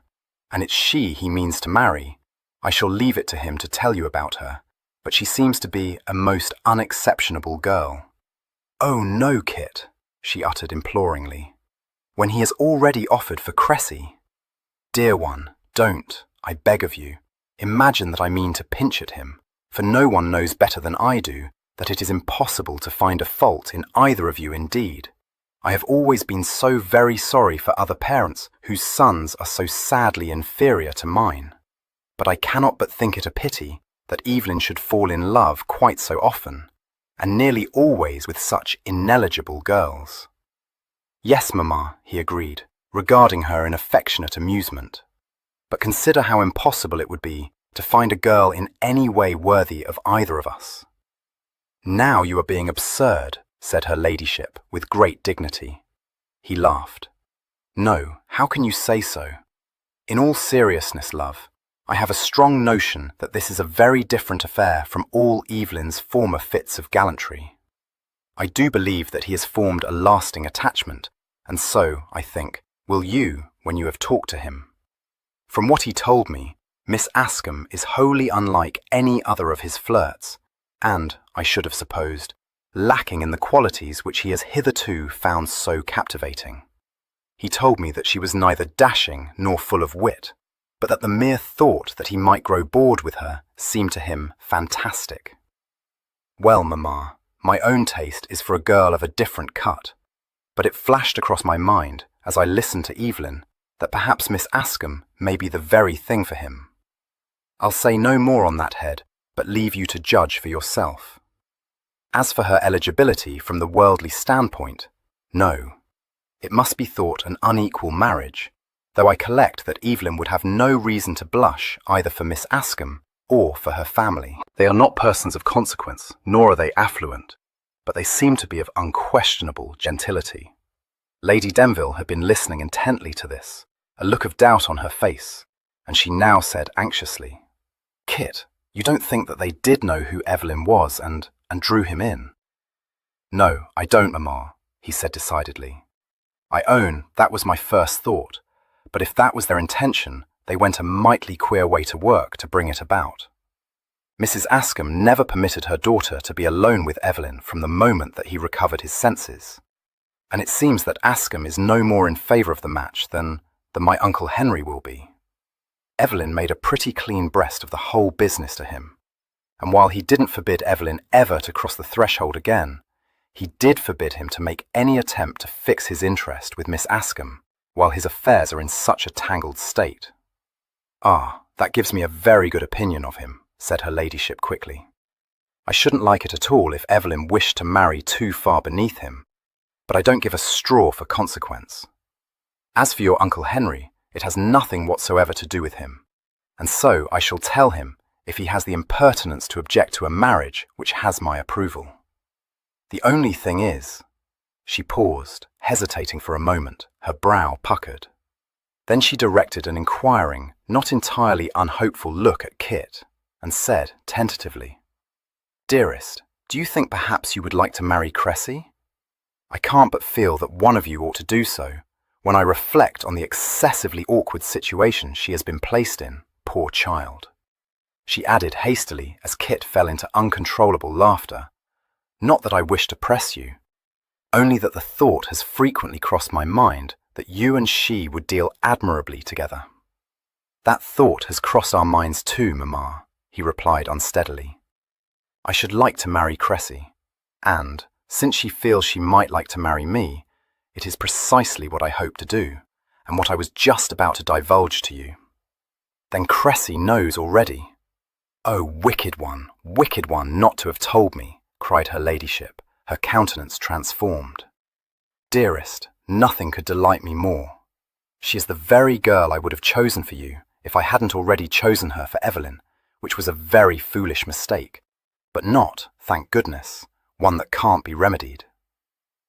Speaker 2: and it's she he means to marry. I shall leave it to him to tell you about her, but she seems to be a most unexceptionable girl." "Oh no, Kit," she uttered imploringly, "when he has already offered for Cressy. Dear one, don't, I beg of you, imagine that I mean to pinch at him, for no one knows better than I do that it is impossible to find a fault in either of you indeed. I have always been so very sorry for other parents whose sons are so sadly inferior to mine. But I cannot but think it a pity that Evelyn should fall in love quite so often, and nearly always with such ineligible girls." "Yes, Mamma," he agreed, regarding her in affectionate amusement. "But consider how impossible it would be to find a girl in any way worthy of either of us." "Now you are being absurd," said her ladyship with great dignity. He laughed. "No, how can you say so? In all seriousness, love, I have a strong notion that this is a very different affair from all Evelyn's former fits of gallantry. I do believe that he has formed a lasting attachment, and so, I think, will you when you have talked to him. From what he told me, Miss Askham is wholly unlike any other of his flirts, and, I should have supposed, lacking in the qualities which he has hitherto found so captivating. He told me that she was neither dashing nor full of wit, but that the mere thought that he might grow bored with her seemed to him fantastic. Well, Mamma, my own taste is for a girl of a different cut, but it flashed across my mind, as I listened to Evelyn, that perhaps Miss Askham may be the very thing for him. I'll say no more on that head, but leave you to judge for yourself. As for her eligibility from the worldly standpoint, no. It must be thought an unequal marriage, though I collect that Evelyn would have no reason to blush either for Miss Askham or for her family. They are not persons of consequence, nor are they affluent, but they seem to be of unquestionable gentility. Lady Denville had been listening intently to this, a look of doubt on her face, and she now said anxiously, "Kit, you don't think that they did know who Evelyn was and drew him in?" "No, I don't, Mamma," he said decidedly. "I own that was my first thought, but if that was their intention, they went a mightily queer way to work to bring it about. Mrs. Askham never permitted her daughter to be alone with Evelyn from the moment that he recovered his senses, and it seems that Askham is no more in favour of the match than my Uncle Henry will be. Evelyn made a pretty clean breast of the whole business to him, and while he didn't forbid Evelyn ever to cross the threshold again, he did forbid him to make any attempt to fix his interest with Miss Askham while his affairs are in such a tangled state." "Ah, that gives me a very good opinion of him," said her ladyship quickly. "I shouldn't like it at all if Evelyn wished to marry too far beneath him, but I don't give a straw for consequence. As for your Uncle Henry, it has nothing whatsoever to do with him, and so I shall tell him if he has the impertinence to object to a marriage which has my approval. The only thing is—" She paused, hesitating for a moment, her brow puckered. Then she directed an inquiring, not entirely unhopeful look at Kit, and said tentatively, "Dearest, do you think perhaps you would like to marry Cressy? I can't but feel that one of you ought to do so, when I reflect on the excessively awkward situation she has been placed in, poor child." She added hastily as Kit fell into uncontrollable laughter, "Not that I wish to press you, only that the thought has frequently crossed my mind that you and she would deal admirably together." "That thought has crossed our minds too, Mamma," he replied unsteadily. "I should like to marry Cressy, and, Since she feels she might like to marry me, it is precisely what I hope to do, and what I was just about to divulge to you. Then Cressy knows already. Oh, wicked one, not to have told me, cried her ladyship, her countenance transformed. Dearest, nothing could delight me more. She is the very girl I would have chosen for you if I hadn't already chosen her for Evelyn, which was a very foolish mistake, but not, thank goodness, one that can't be remedied.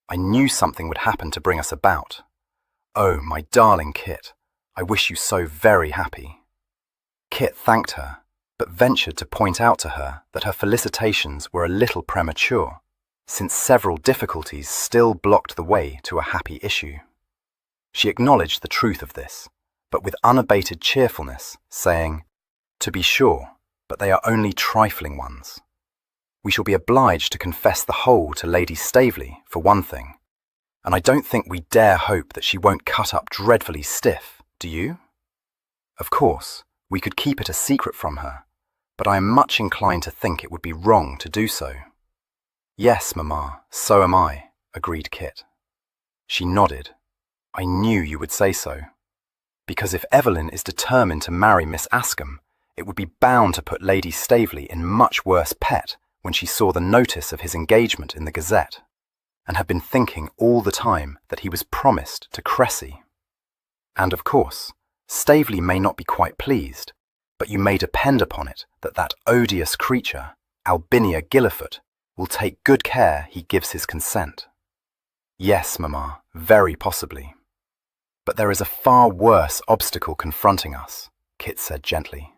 Speaker 2: I knew something would happen to bring us about. Oh, my darling Kit, I wish you so very happy. Kit thanked her, but ventured to point out to her that her felicitations were a little premature, since several difficulties still blocked the way to a happy issue. She acknowledged the truth of this, but with unabated cheerfulness, saying, "To be sure, but they are only trifling ones. We shall be obliged to confess the whole to Lady Staveley, for one thing, and I don't think we dare hope that she won't cut up dreadfully stiff, do you? Of course, we could keep it a secret from her, but I am much inclined to think it would be wrong to do so." "Yes, mamma, so am I," agreed Kit. She nodded. "I knew you would say so. Because if Evelyn is determined to marry Miss Askham, it would be bound to put Lady Staveley in much worse pet when she saw the notice of his engagement in the Gazette, and had been thinking all the time that he was promised to Cressy. And of course, Staveley may not be quite pleased, but you may depend upon it that that odious creature, Albinia Gillifoot, will take good care he gives his consent." "Yes, mamma, very possibly. But there is a far worse obstacle confronting us," Kit said gently.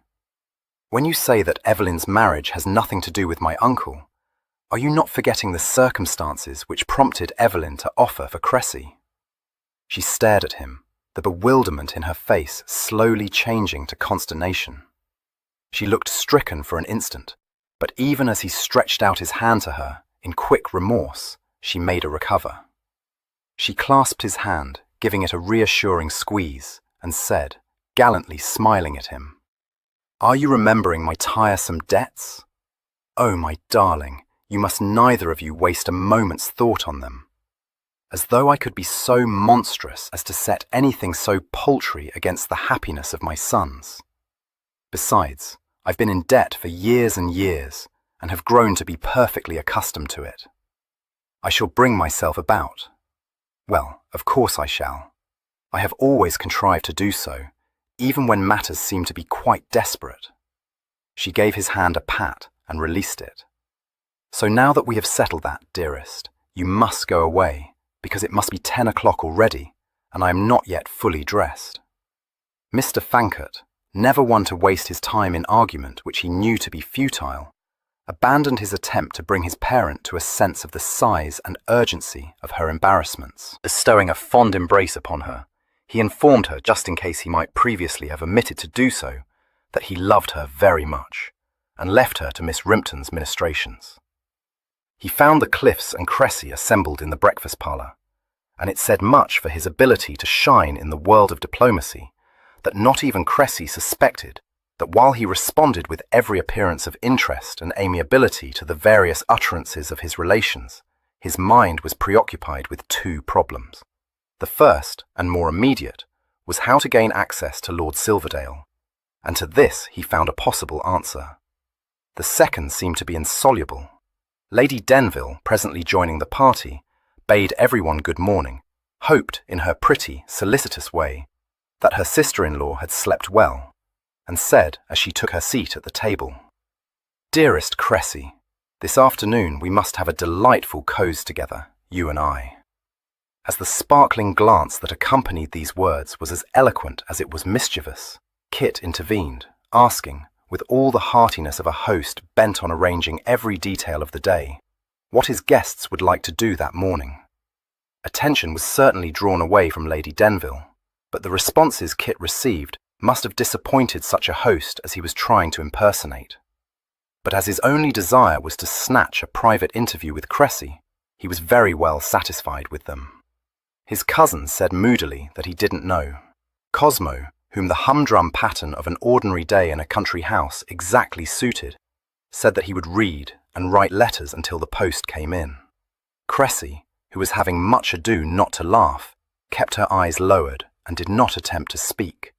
Speaker 2: "When you say that Evelyn's marriage has nothing to do with my uncle, are you not forgetting the circumstances which prompted Evelyn to offer for Cressy?" She stared at him, the bewilderment in her face slowly changing to consternation. She looked stricken for an instant, but even as he stretched out his hand to her, in quick remorse, she made a recover. She clasped his hand, giving it a reassuring squeeze, and said, gallantly smiling at him, "Are you remembering my tiresome debts? Oh, my darling, you must neither of you waste a moment's thought on them. As though I could be so monstrous as to set anything so paltry against the happiness of my sons. Besides, I've been in debt for years and years, and have grown to be perfectly accustomed to it. I shall bring myself about. Well, of course I shall. I have always contrived to do so, even when matters seem to be quite desperate." She gave his hand a pat and released it. "So now that we have settled that, dearest, you must go away, because it must be 10 o'clock already, and I am not yet fully dressed." Mr. Fankert, never one to waste his time in argument which he knew to be futile, abandoned his attempt to bring his parent to a sense of the size and urgency of her embarrassments. Bestowing a fond embrace upon her, he informed her, just in case he might previously have omitted to do so, that he loved her very much, and left her to Miss Rimpton's ministrations. He found the Cliffs and Cressy assembled in the breakfast parlour, and it said much for his ability to shine in the world of diplomacy that not even Cressy suspected that while he responded with every appearance of interest and amiability to the various utterances of his relations, his mind was preoccupied with two problems. The first, and more immediate, was how to gain access to Lord Silverdale, and to this he found a possible answer. The second seemed to be insoluble. Lady Denville, presently joining the party, bade everyone good morning, hoped, in her pretty, solicitous way, that her sister-in-law had slept well, and said, as she took her seat at the table, "Dearest Cressy, this afternoon we must have a delightful cause together, you and I." As the sparkling glance that accompanied these words was as eloquent as it was mischievous, Kit intervened, asking, with all the heartiness of a host bent on arranging every detail of the day, what his guests would like to do that morning. Attention was certainly drawn away from Lady Denville, but the responses Kit received must have disappointed such a host as he was trying to impersonate. But as his only desire was to snatch a private interview with Cressy, he was very well satisfied with them. His cousin said moodily that he didn't know. Cosmo, whom the humdrum pattern of an ordinary day in a country house exactly suited, said that he would read and write letters until the post came in. Cressy, who was having much ado not to laugh, kept her eyes lowered and did not attempt to speak,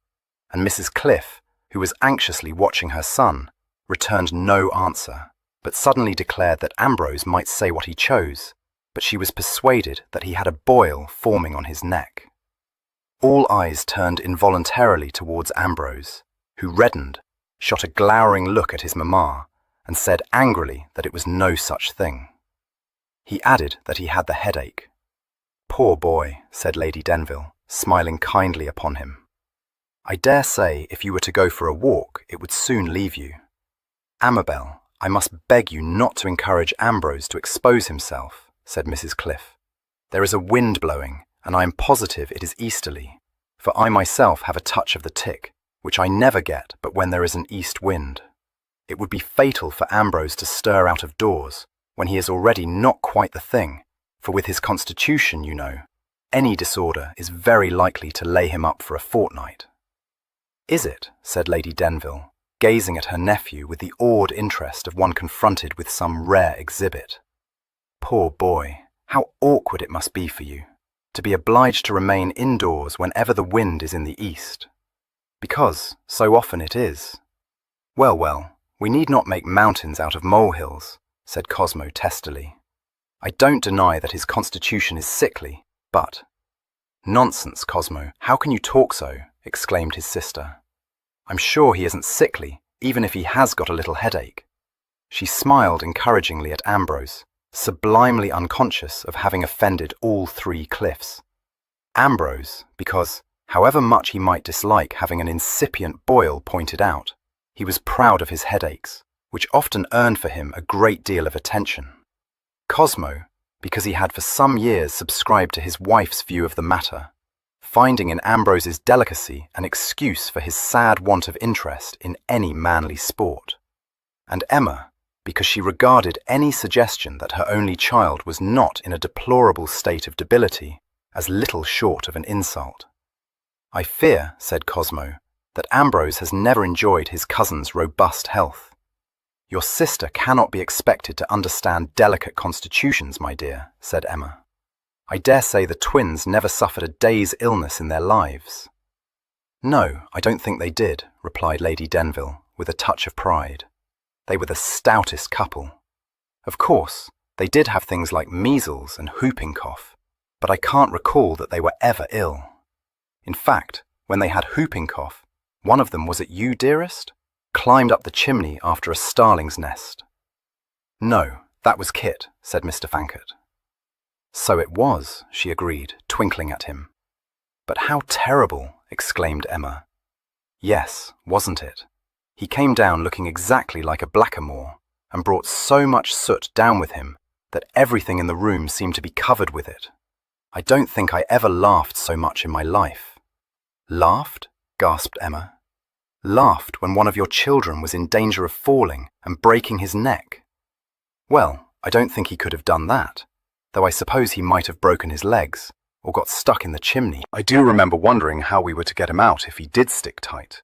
Speaker 2: and Mrs. Cliff, who was anxiously watching her son, returned no answer, but suddenly declared that Ambrose might say what he chose, but she was persuaded that he had a boil forming on his neck. All eyes turned involuntarily towards Ambrose, who reddened, shot a glowering look at his mamma, and said angrily that it was no such thing. He added that he had the headache. "Poor boy," said Lady Denville, smiling kindly upon him. "I dare say if you were to go for a walk, it would soon leave you. Amabel, I must beg you not to encourage Ambrose to expose himself," said Mrs. Cliff. "There is a wind blowing, and I am positive it is easterly, for I myself have a touch of the tic, which I never get but when there is an east wind. It would be fatal for Ambrose to stir out of doors, when he is already not quite the thing, for with his constitution, you know, any disorder is very likely to lay him up for a fortnight." "Is it?" said Lady Denville, gazing at her nephew with the awed interest of one confronted with some rare exhibit. "Poor boy, how awkward it must be for you, to be obliged to remain indoors whenever the wind is in the east. Because so often it is." "Well, well, we need not make mountains out of molehills," said Cosmo testily. "I don't deny that his constitution is sickly, but—" "Nonsense, Cosmo, how can you talk so?" exclaimed his sister. "I'm sure he isn't sickly, even if he has got a little headache." She smiled encouragingly at Ambrose, sublimely unconscious of having offended all three Cliffs. Ambrose, because, however much he might dislike having an incipient boil pointed out, he was proud of his headaches, which often earned for him a great deal of attention. Cosmo, because he had for some years subscribed to his wife's view of the matter, finding in Ambrose's delicacy an excuse for his sad want of interest in any manly sport. And Emma, because she regarded any suggestion that her only child was not in a deplorable state of debility as little short of an insult. "I fear," said Cosmo, "that Ambrose has never enjoyed his cousin's robust health. Your sister cannot be expected to understand delicate constitutions, my dear," said Emma. "I dare say the twins never suffered a day's illness in their lives." "No, I don't think they did," replied Lady Denville, with a touch of pride. "They were the stoutest couple. Of course, they did have things like measles and whooping cough, but I can't recall that they were ever ill. In fact, when they had whooping cough, one of them, was it you, dearest, climbed up the chimney after a starling's nest." "No, that was Kit," said Mr. Fankert. "So it was," she agreed, twinkling at him. "But how terrible!" exclaimed Emma. "Yes, wasn't it? He came down looking exactly like a blackamoor, and brought so much soot down with him that everything in the room seemed to be covered with it. I don't think I ever laughed so much in my life." "Laughed?" gasped Emma. "Laughed when one of your children was in danger of falling and breaking his neck?" "Well, I don't think he could have done that, though I suppose he might have broken his legs, or got stuck in the chimney.
Speaker 1: I do remember wondering how we were to get him out if he did stick tight.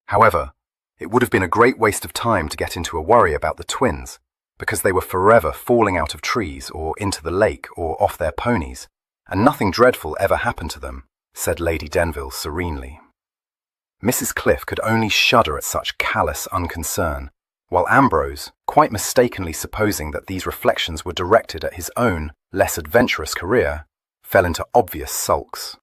Speaker 1: However, it would have been a great waste of time to get into a worry about the twins, because they were forever falling out of trees or into the lake or off their ponies, and nothing dreadful ever happened to them," said Lady Denville serenely. Mrs. Cliff could only shudder at such callous unconcern, while Ambrose, quite mistakenly supposing that these reflections were directed at his own, less adventurous career, fell into obvious sulks.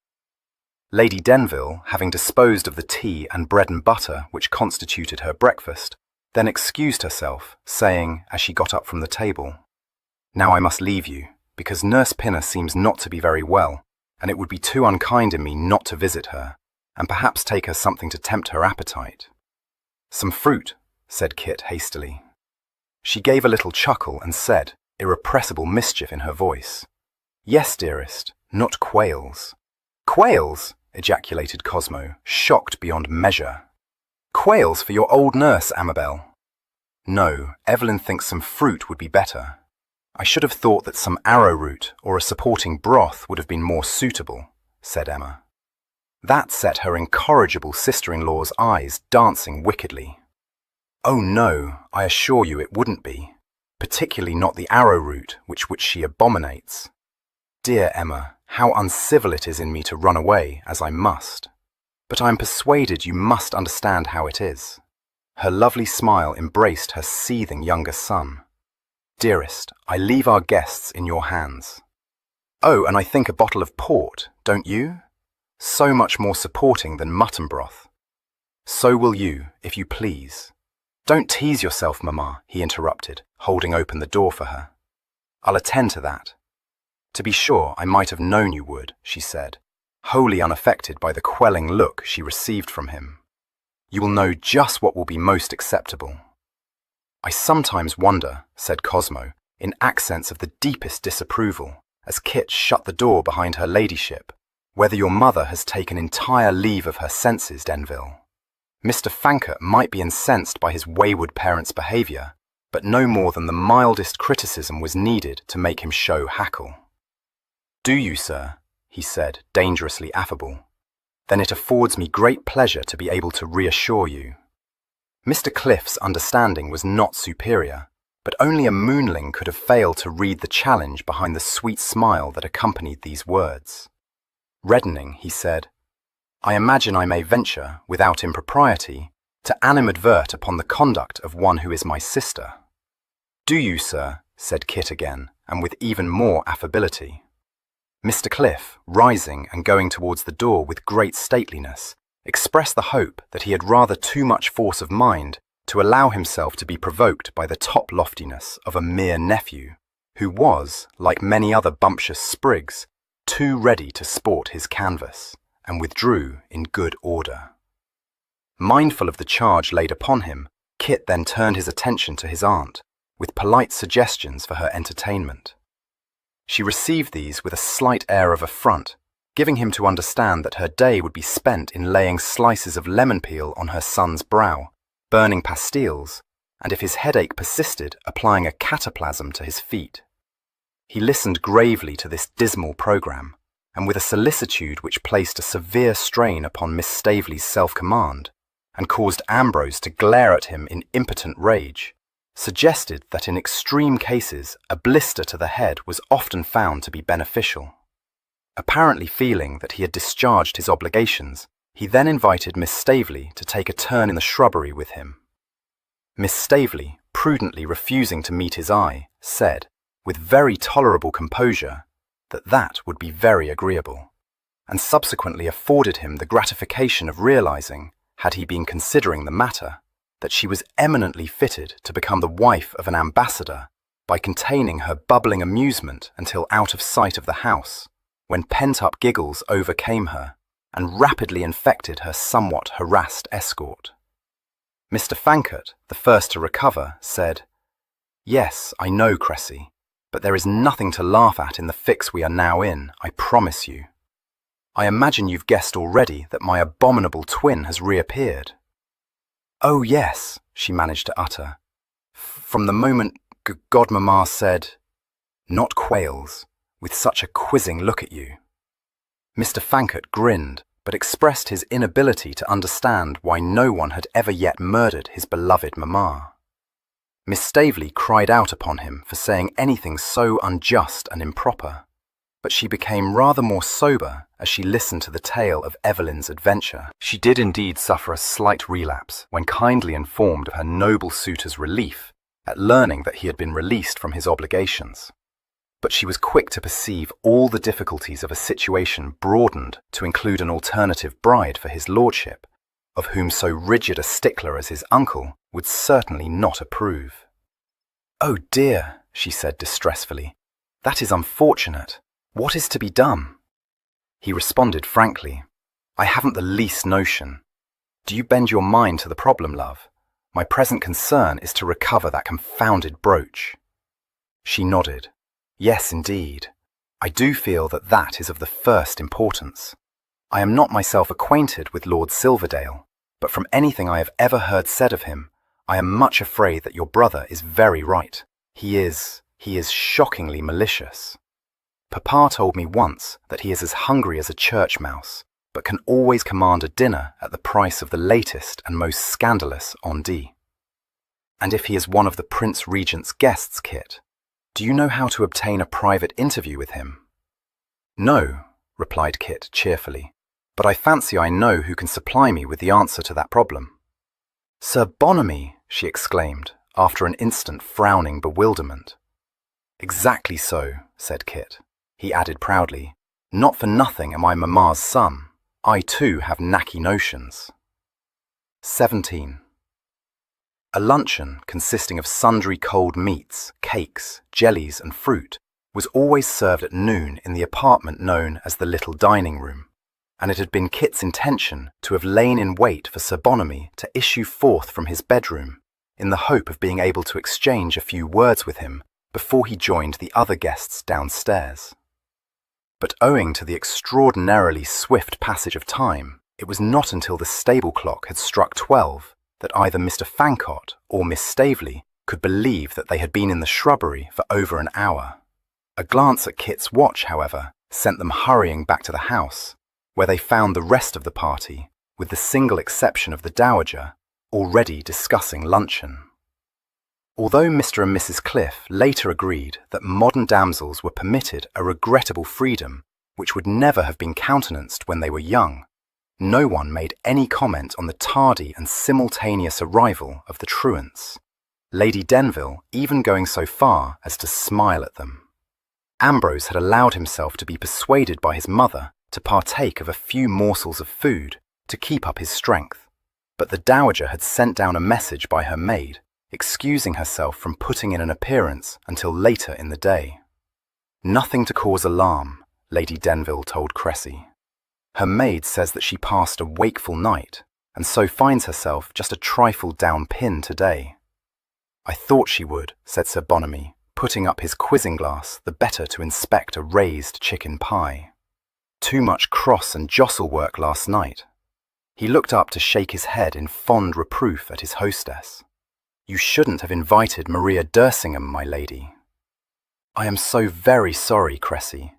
Speaker 1: Lady Denville, having disposed of the tea and bread and butter which constituted her breakfast, then excused herself, saying, as she got up from the table, "Now I must leave you, because Nurse Pinner seems not to be very well, and it would be too unkind in me not to visit her, and perhaps take her something to tempt her appetite." "Some fruit," said Kit hastily. She gave a little chuckle and said, irrepressible mischief in her voice, "Yes, dearest, not quails." "Quails!" ejaculated Cosmo, shocked beyond measure. "Quails for your old nurse, Amabel?" "No, Evelyn thinks some fruit would be better. I should have thought that some arrowroot or a supporting broth would have been more suitable," said Emma. That set her incorrigible sister-in-law's eyes dancing wickedly. "Oh no, I assure you it wouldn't be.
Speaker 2: particularly not the arrowroot which she abominates. Dear Emma, how uncivil it is in me to run away, as I must. But I am persuaded you must understand how it is. Her lovely smile embraced her seething younger son. Dearest, I leave our guests in your hands. Oh, and I think a bottle of port, don't you? So much more supporting than mutton broth. So will you, if you please. Don't tease yourself, Mamma, he interrupted, holding open the door for her. I'll attend to that. To be sure, I might have known you would, she said, wholly unaffected by the quelling look she received from him. You will know just what will be most acceptable. I sometimes wonder, said Cosmo, in accents of the deepest disapproval, as Kit shut the door behind her ladyship, whether your mother has taken entire leave of her senses, Denville. Mr. Fankert might be incensed by his wayward parent's behaviour, but no more than the mildest criticism was needed to make him show hackle. Do you, sir? He said, dangerously affable. Then it affords me great pleasure to be able to reassure you. Mr. Cliff's understanding was not superior, but only a moonling could have failed to read the challenge behind the sweet smile that accompanied these words. Reddening, he said, I imagine I may venture, without impropriety, to animadvert upon the conduct of one who is my sister. Do you, sir? Said Kit again, and with even more affability. Mr. Cliff, rising and going towards the door with great stateliness, expressed the hope that he had rather too much force of mind to allow himself to be provoked by the top loftiness of a mere nephew, who was, like many other bumptious sprigs, too ready to sport his canvas, and withdrew in good order. Mindful of the charge laid upon him, Kit then turned his attention to his aunt, with polite suggestions for her entertainment. She received these with a slight air of affront, giving him to understand that her day would be spent in laying slices of lemon peel on her son's brow, burning pastilles, and if his headache persisted, applying a cataplasm to his feet. He listened gravely to this dismal programme, and with a solicitude which placed a severe strain upon Miss Staveley's self-command, and caused Ambrose to glare at him in impotent rage, suggested that in extreme cases a blister to the head was often found to be beneficial. Apparently feeling that he had discharged his obligations, he then invited Miss Staveley to take a turn in the shrubbery with him. Miss Staveley, prudently refusing to meet his eye, said, with very tolerable composure, that would be very agreeable, and subsequently afforded him the gratification of realizing, had he been considering the matter, that she was eminently fitted to become the wife of an ambassador by containing her bubbling amusement until out of sight of the house, when pent-up giggles overcame her and rapidly infected her somewhat harassed escort. Mr. Fankert, the first to recover, said, Yes, I know, Cressy, but there is nothing to laugh at in the fix we are now in, I promise you. I imagine you've guessed already that my abominable twin has reappeared. Oh, yes, she managed to utter. From the moment Godmamma said, Not quails, with such a quizzing look at you. Mr. Fankert grinned, but expressed his inability to understand why no one had ever yet murdered his beloved mamma. Miss Staveley cried out upon him for saying anything so unjust and improper, but she became rather more sober as she listened to the tale of Evelyn's adventure. She did indeed suffer a slight relapse when kindly informed of her noble suitor's relief at learning that he had been released from his obligations. But she was quick to perceive all the difficulties of a situation broadened to include an alternative bride for his lordship, of whom so rigid a stickler as his uncle would certainly not approve. "Oh dear," she said distressfully, "that is unfortunate. What is to be done?" He responded frankly, "I haven't the least notion. Do you bend your mind to the problem, love? My present concern is to recover that confounded brooch." She nodded. "Yes, indeed. I do feel that that is of the first importance. I am not myself acquainted with Lord Silverdale, but from anything I have ever heard said of him, I am much afraid that your brother is very right. He is shockingly malicious. Papa told me once that he is as hungry as a church mouse, but can always command a dinner at the price of the latest and most scandalous on-dit." And if he is one of the Prince Regent's guests, Kit, do you know how to obtain a private interview with him? No, replied Kit cheerfully, but I fancy I know who can supply me with the answer to that problem. Sir Bonamy, she exclaimed, after an instant frowning bewilderment. Exactly so, said Kit. He added proudly, not for nothing am I Mamma's son. I too have knacky notions. 17. A luncheon consisting of sundry cold meats, cakes, jellies and fruit was always served at noon in the apartment known as the little dining room, and it had been Kit's intention to have lain in wait for Sir Bonamy to issue forth from his bedroom in the hope of being able to exchange a few words with him before he joined the other guests downstairs. But owing to the extraordinarily swift passage of time, it was not until the stable clock had struck 12 that either Mr. Fancott or Miss Staveley could believe that they had been in the shrubbery for over an hour. A glance at Kit's watch, however, sent them hurrying back to the house, where they found the rest of the party, with the single exception of the Dowager, already discussing luncheon. Although Mr. and Mrs. Cliff later agreed that modern damsels were permitted a regrettable freedom which would never have been countenanced when they were young, no one made any comment on the tardy and simultaneous arrival of the truants, Lady Denville even going so far as to smile at them. Ambrose had allowed himself to be persuaded by his mother to partake of a few morsels of food to keep up his strength, but the Dowager had sent down a message by her maid, excusing herself from putting in an appearance until later in the day. Nothing to cause alarm, Lady Denville told Cressy. Her maid says that she passed a wakeful night, and so finds herself just a trifle down pin today. I thought she would, said Sir Bonamy, putting up his quizzing glass the better to inspect a raised chicken pie. Too much cross and jostle work last night. He looked up to shake his head in fond reproof at his hostess. You shouldn't have invited Maria Dursingham, my lady. I am so very sorry, Cressy.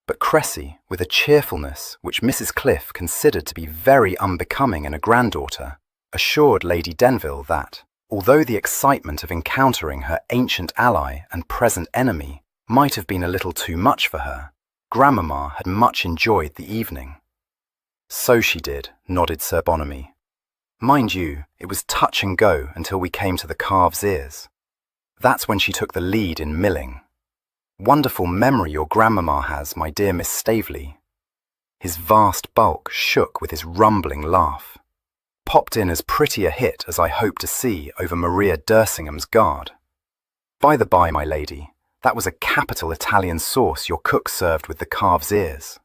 Speaker 2: But Cressy, with a cheerfulness which Mrs. Cliff considered to be very unbecoming in a granddaughter, assured Lady Denville that, although the excitement of encountering her ancient ally and present enemy might have been a little too much for her, Grandmamma had much enjoyed the evening. So she did, nodded Sir Bonamy. Mind you, it was touch and go until we came to the calves' ears. That's when she took the lead in milling. Wonderful memory your Grandmamma has, my dear Miss Staveley. His vast bulk shook with his rumbling laugh. Popped in as pretty a hit as I hope to see over Maria Dursingham's guard. By the by, my lady, that was a capital Italian sauce your cook served with the calves' ears.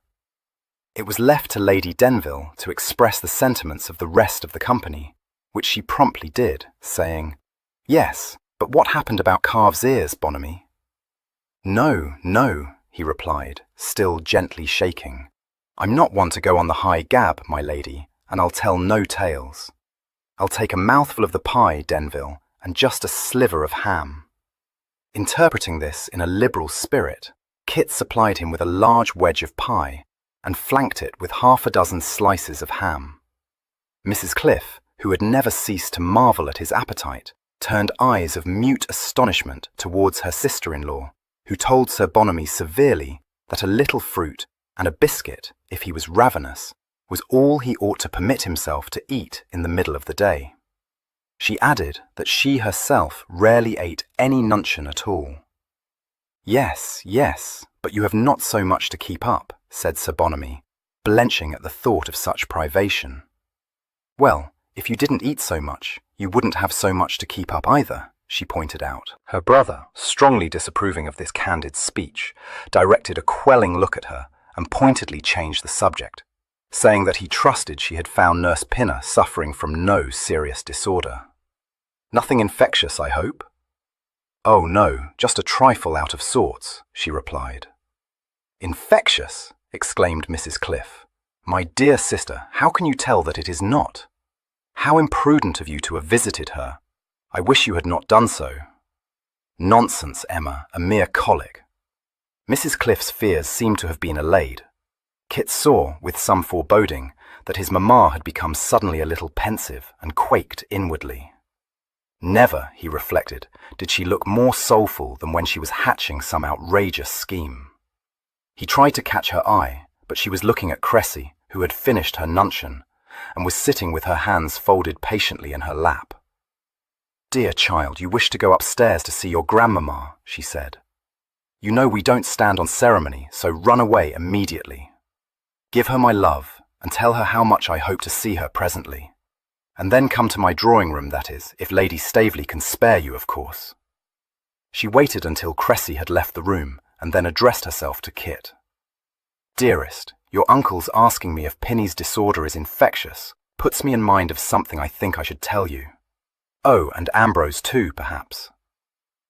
Speaker 2: It was left to Lady Denville to express the sentiments of the rest of the company, which she promptly did, saying, Yes, but what happened about calves' ears, Bonamy? No, no, he replied, still gently shaking. I'm not one to go on the high gab, my lady, and I'll tell no tales. I'll take a mouthful of the pie, Denville, and just a sliver of ham. Interpreting this in a liberal spirit, Kit supplied him with a large wedge of pie, and flanked it with half a dozen slices of ham. Mrs. Cliff, who had never ceased to marvel at his appetite, turned eyes of mute astonishment towards her sister-in-law, who told Sir Bonamy severely that a little fruit and a biscuit, if he was ravenous, was all he ought to permit himself to eat in the middle of the day. She added that she herself rarely ate any nuncheon at all. Yes, yes, but you have not so much to keep up, said Sir Bonamy, blenching at the thought of such privation. Well, if you didn't eat so much, you wouldn't have so much to keep up either, she pointed out. Her brother, strongly disapproving of this candid speech, directed a quelling look at her and pointedly changed the subject, saying that he trusted she had found Nurse Pinner suffering from no serious disorder. Nothing infectious, I hope? Oh no, just a trifle out of sorts, she replied. Infectious? Exclaimed Mrs. Cliff. My dear sister, how can you tell that it is not? How imprudent of you to have visited her. I wish you had not done so. Nonsense, Emma, a mere colic. Mrs. Cliff's fears seemed to have been allayed. Kit saw, with some foreboding, that his mamma had become suddenly a little pensive and quaked inwardly. Never, he reflected, did she look more soulful than when she was hatching some outrageous scheme. He tried to catch her eye, but she was looking at Cressy, who had finished her nuncheon, and was sitting with her hands folded patiently in her lap. "Dear child, you wish to go upstairs to see your grandmamma," she said. "You know we don't stand on ceremony, so run away immediately. Give her my love, and tell her how much I hope to see her presently. And then come to my drawing room, that is, if Lady Staveley can spare you, of course." She waited until Cressy had left the room, and then addressed herself to Kit. "Dearest, your uncle's asking me if Pinny's disorder is infectious puts me in mind of something I think I should tell you. Oh, and Ambrose too, perhaps.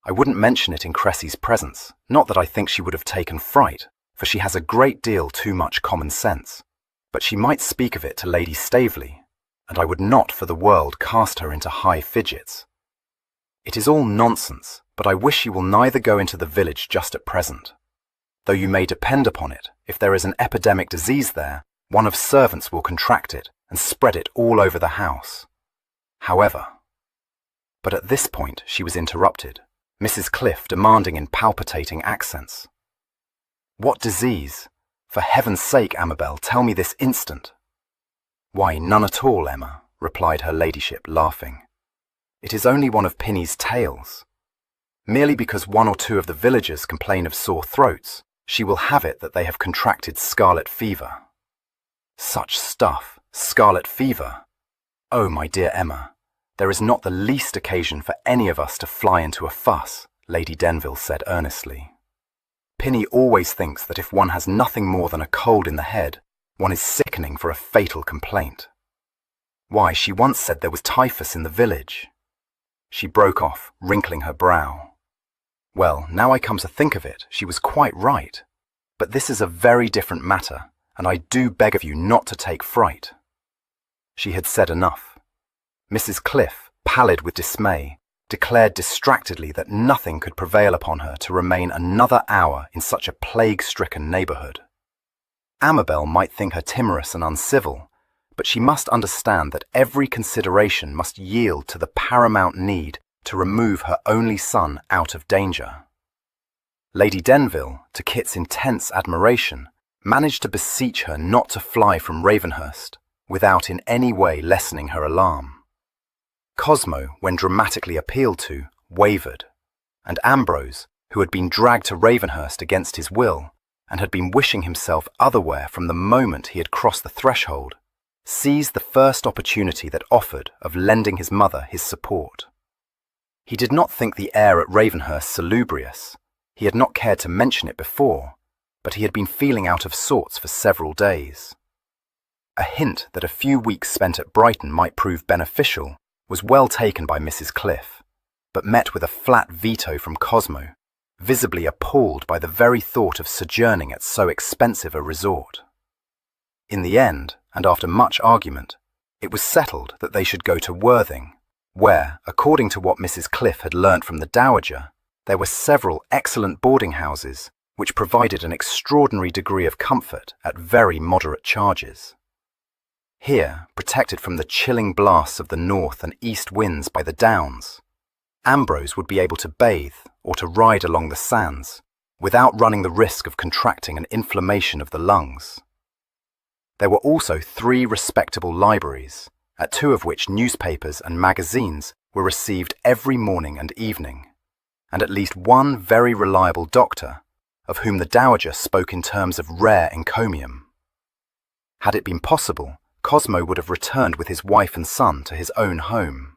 Speaker 2: I wouldn't mention it in Cressy's presence, not that I think she would have taken fright, for she has a great deal too much common sense, but she might speak of it to Lady Staveley, and I would not for the world cast her into high fidgets. It is all nonsense, but I wish you will neither go into the village just at present. Though you may depend upon it, if there is an epidemic disease there, one of servants will contract it and spread it all over the house. However—" But at this point she was interrupted, Mrs. Cliff demanding in palpitating accents, "What disease? For heaven's sake, Amabel, tell me this instant." "Why, none at all, Emma," replied her ladyship, laughing. "It is only one of Pinny's tales. Merely because one or two of the villagers complain of sore throats, she will have it that they have contracted scarlet fever." "Such stuff! Scarlet fever! Oh, my dear Emma, there is not the least occasion for any of us to fly into a fuss," Lady Denville said earnestly. "Pinny always thinks that if one has nothing more than a cold in the head, one is sickening for a fatal complaint. Why, she once said there was typhus in the village." She broke off, wrinkling her brow. "Well, now I come to think of it, she was quite right. But this is a very different matter, and I do beg of you not to take fright." She had said enough. Mrs. Cliff, pallid with dismay, declared distractedly that nothing could prevail upon her to remain another hour in such a plague-stricken neighbourhood. Amabel might think her timorous and uncivil, but she must understand that every consideration must yield to the paramount need to remove her only son out of danger. Lady Denville, to Kit's intense admiration, managed to beseech her not to fly from Ravenhurst without in any way lessening her alarm. Cosmo, when dramatically appealed to, wavered, and Ambrose, who had been dragged to Ravenhurst against his will, and had been wishing himself otherwhere from the moment he had crossed the threshold, seized the first opportunity that offered of lending his mother his support. He did not think the air at Ravenhurst salubrious. He had not cared to mention it before, but he had been feeling out of sorts for several days. A hint that a few weeks spent at Brighton might prove beneficial was well taken by Mrs. Cliff, but met with a flat veto from Cosmo, visibly appalled by the very thought of sojourning at so expensive a resort. In the end, and after much argument, it was settled that they should go to Worthing, where, according to what Mrs. Cliff had learnt from the Dowager, there were several excellent boarding houses which provided an extraordinary degree of comfort at very moderate charges. Here, protected from the chilling blasts of the north and east winds by the downs, Ambrose would be able to bathe or to ride along the sands without running the risk of contracting an inflammation of the lungs. There were also 3 respectable libraries, at 2 of which newspapers and magazines were received every morning and evening, and at least 1 very reliable doctor, of whom the Dowager spoke in terms of rare encomium. Had it been possible, Cosmo would have returned with his wife and son to his own home.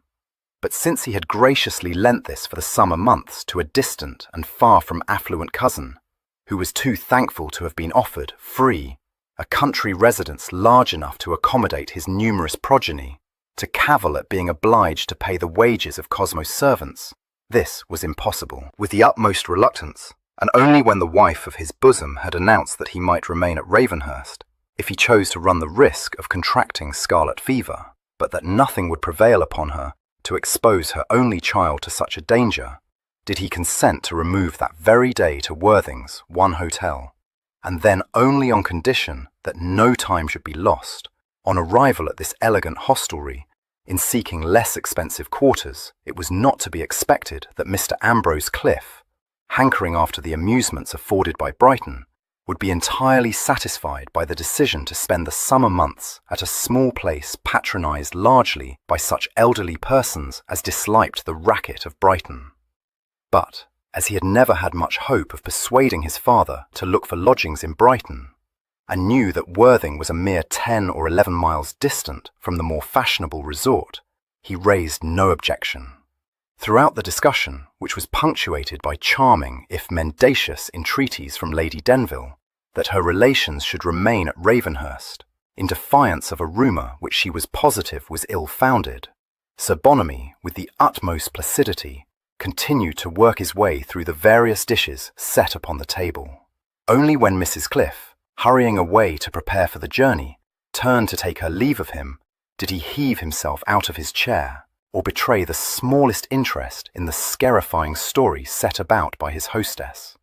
Speaker 2: But since he had graciously lent this for the summer months to a distant and far from affluent cousin, who was too thankful to have been offered, free, a country residence large enough to accommodate his numerous progeny, to cavil at being obliged to pay the wages of Cosmo's servants, this was impossible. With the utmost reluctance, and only when the wife of his bosom had announced that he might remain at Ravenhurst, if he chose to run the risk of contracting scarlet fever, but that nothing would prevail upon her to expose her only child to such a danger, did he consent to remove that very day to Worthing's one hotel, and then only on condition that no time should be lost, on arrival at this elegant hostelry, In seeking less expensive quarters, it was not to be expected that Mr. Ambrose Cliff, hankering after the amusements afforded by Brighton, would be entirely satisfied by the decision to spend the summer months at a small place patronised largely by such elderly persons as disliked the racket of Brighton. But, as he had never had much hope of persuading his father to look for lodgings in Brighton, and knew that Worthing was a mere 10 or 11 miles distant from the more fashionable resort, he raised no objection. Throughout the discussion, which was punctuated by charming, if mendacious, entreaties from Lady Denville that her relations should remain at Ravenhurst, in defiance of a rumour which she was positive was ill-founded, Sir Bonamy, with the utmost placidity, continued to work his way through the various dishes set upon the table. Only when Mrs. Cliff, hurrying away to prepare for the journey, turned to take her leave of him, did he heave himself out of his chair, or betray the smallest interest in the scarifying story set about by his hostess.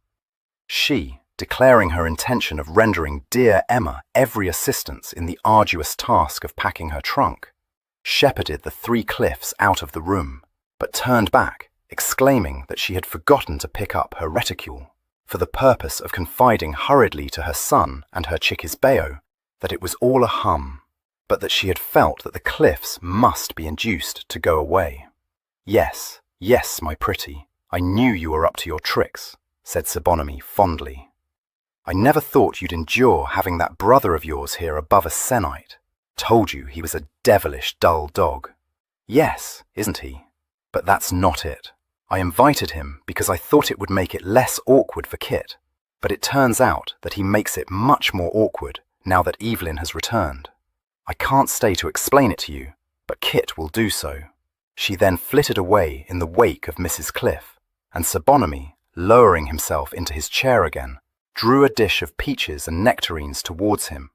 Speaker 2: She, declaring her intention of rendering dear Emma every assistance in the arduous task of packing her trunk, shepherded the three Cliffs out of the room, but turned back, exclaiming that she had forgotten to pick up her reticule, for the purpose of confiding hurriedly to her son and her Chickisbeo that it was all a hum, but that she had felt that the Cliffs must be induced to go away. "Yes, yes, my pretty, I knew you were up to your tricks," said Sir Bonamy fondly. "I never thought you'd endure having that brother of yours here above a sennight. Told you he was a devilish dull dog. Yes, isn't he? But that's not it. I invited him because I thought it would make it less awkward for Kit, but it turns out that he makes it much more awkward now that Evelyn has returned. I can't stay to explain it to you, but Kit will do so." She then flitted away in the wake of Mrs. Cliff, and Sir Bonamy, lowering himself into his chair again, drew a dish of peaches and nectarines towards him,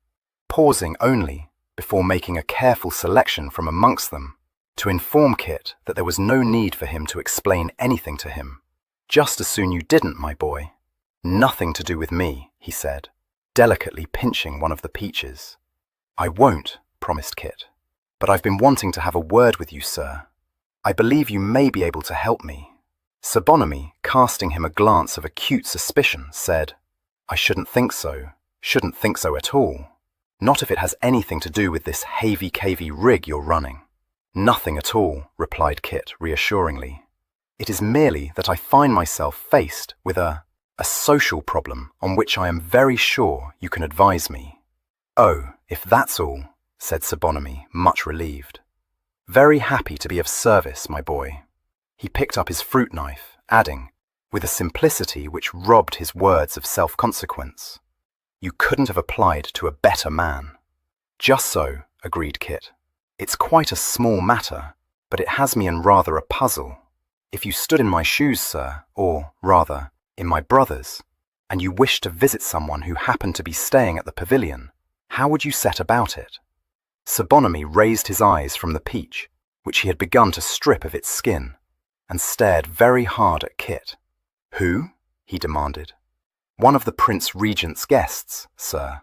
Speaker 2: pausing only, before making a careful selection from amongst them, to inform Kit that there was no need for him to explain anything to him. "Just as soon you didn't, my boy. Nothing to do with me," he said, delicately pinching one of the peaches. "I won't," promised Kit, "but I've been wanting to have a word with you, sir. I believe you may be able to help me." Sir Bonamy, casting him a glance of acute suspicion, said, "I shouldn't think so at all. Not if it has anything to do with this havey-cavey rig you're running." "Nothing at all," replied Kit reassuringly. "It is merely that I find myself faced with a social problem on which I am very sure you can advise me." "Oh, if that's all," said Sir Bonamy, much relieved. "Very happy to be of service, my boy." He picked up his fruit knife, adding, with a simplicity which robbed his words of self-consequence, "You couldn't have applied to a better man." "Just so," agreed Kit. "It's quite a small matter, but it has me in rather a puzzle. If you stood in my shoes, sir, or, rather, in my brother's, and you wished to visit someone who happened to be staying at the pavilion, how would you set about it?" Sir Bonamy raised his eyes from the peach, which he had begun to strip of its skin, and stared very hard at Kit. "Who?" he demanded. "One of the Prince Regent's guests, sir."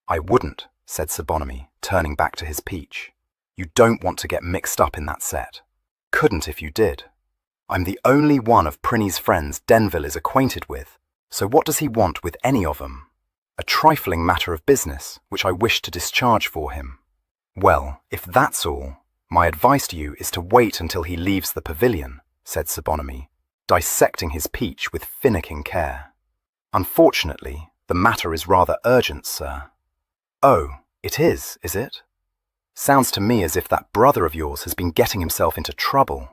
Speaker 2: "I wouldn't," said Sir Bonamy, turning back to his peach. "You don't want to get mixed up in that set. Couldn't if you did. I'm the only one of Prinny's friends Denville is acquainted with, so what does he want with any of them? A trifling matter of business, which I wish to discharge for him." "Well, if that's all, my advice to you is to wait until he leaves the pavilion," said Sir Bonamy, dissecting his peach with finicking care. "Unfortunately, the matter is rather urgent, sir." "Oh, it is it? Sounds to me as if that brother of yours has been getting himself into trouble.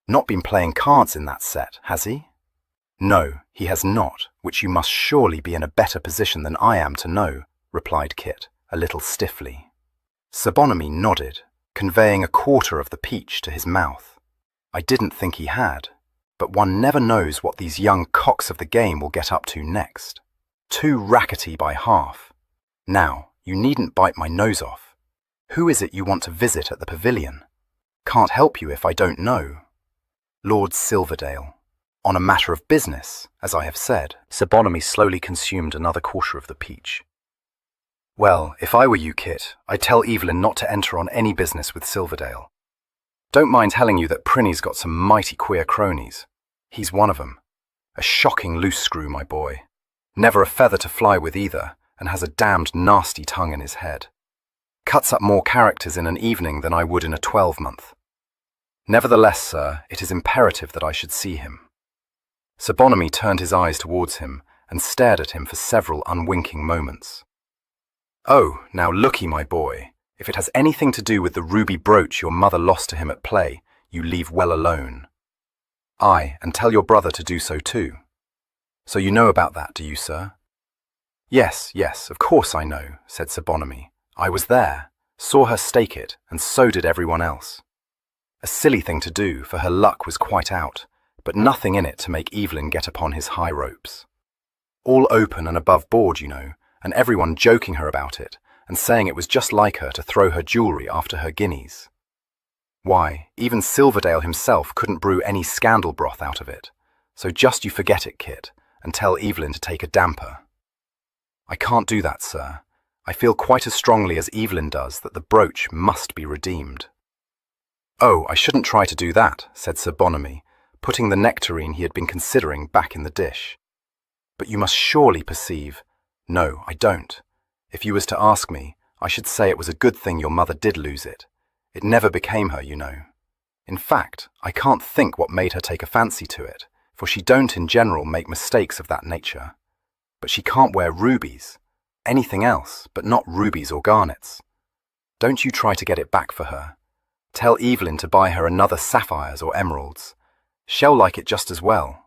Speaker 2: Not been playing cards in that set, has he?" "No, he has not, which you must surely be in a better position than I am to know," replied Kit, a little stiffly. Sir Bonamy nodded, conveying a quarter of the peach to his mouth. "I didn't think he had, but one never knows what these young cocks of the game will get up to next. Too rackety by half. Now, you needn't bite my nose off. Who is it you want to visit at the pavilion? Can't help you if I don't know." "Lord Silverdale. On a matter of business, as I have said." Sir Bonamy slowly consumed another quarter of the peach. "Well, if I were you, Kit, I'd tell Evelyn not to enter on any business with Silverdale. Don't mind telling you that Prinny's got some mighty queer cronies. He's one of 'em. A shocking loose screw, my boy. Never a feather to fly with either, and has a damned nasty tongue in his head. Cuts up more characters in an evening than I would in a 12-month. Nevertheless, sir, it is imperative that I should see him. Sir Bonamy turned his eyes towards him and stared at him for several unwinking moments. Oh, now looky, my boy. If it has anything to do with the ruby brooch your mother lost to him at play, you leave well alone. Aye, and tell your brother to do so too. So you know about that, do you, sir? Yes, of course I know, said Sir Bonamy. I was there, saw her stake it, and so did everyone else. A silly thing to do, for her luck was quite out, but nothing in it to make Evelyn get upon his high ropes. All open and above board, you know, and everyone joking her about it, and saying it was just like her to throw her jewellery after her guineas. Why, even Silverdale himself couldn't brew any scandal broth out of it, so just you forget it, Kit, and tell Evelyn to take a damper. I can't do that, sir. I feel quite as strongly as Evelyn does that the brooch must be redeemed. Oh, I shouldn't try to do that, said Sir Bonamy, putting the nectarine he had been considering back in the dish. But you must surely perceive— No, I don't. If you was to ask me, I should say it was a good thing your mother did lose it. It never became her, you know. In fact, I can't think what made her take a fancy to it, for she don't in general make mistakes of that nature. But she can't wear rubies. Anything else, but not rubies or garnets. Don't you try to get it back for her. Tell Evelyn to buy her another sapphires or emeralds. She'll like it just as well.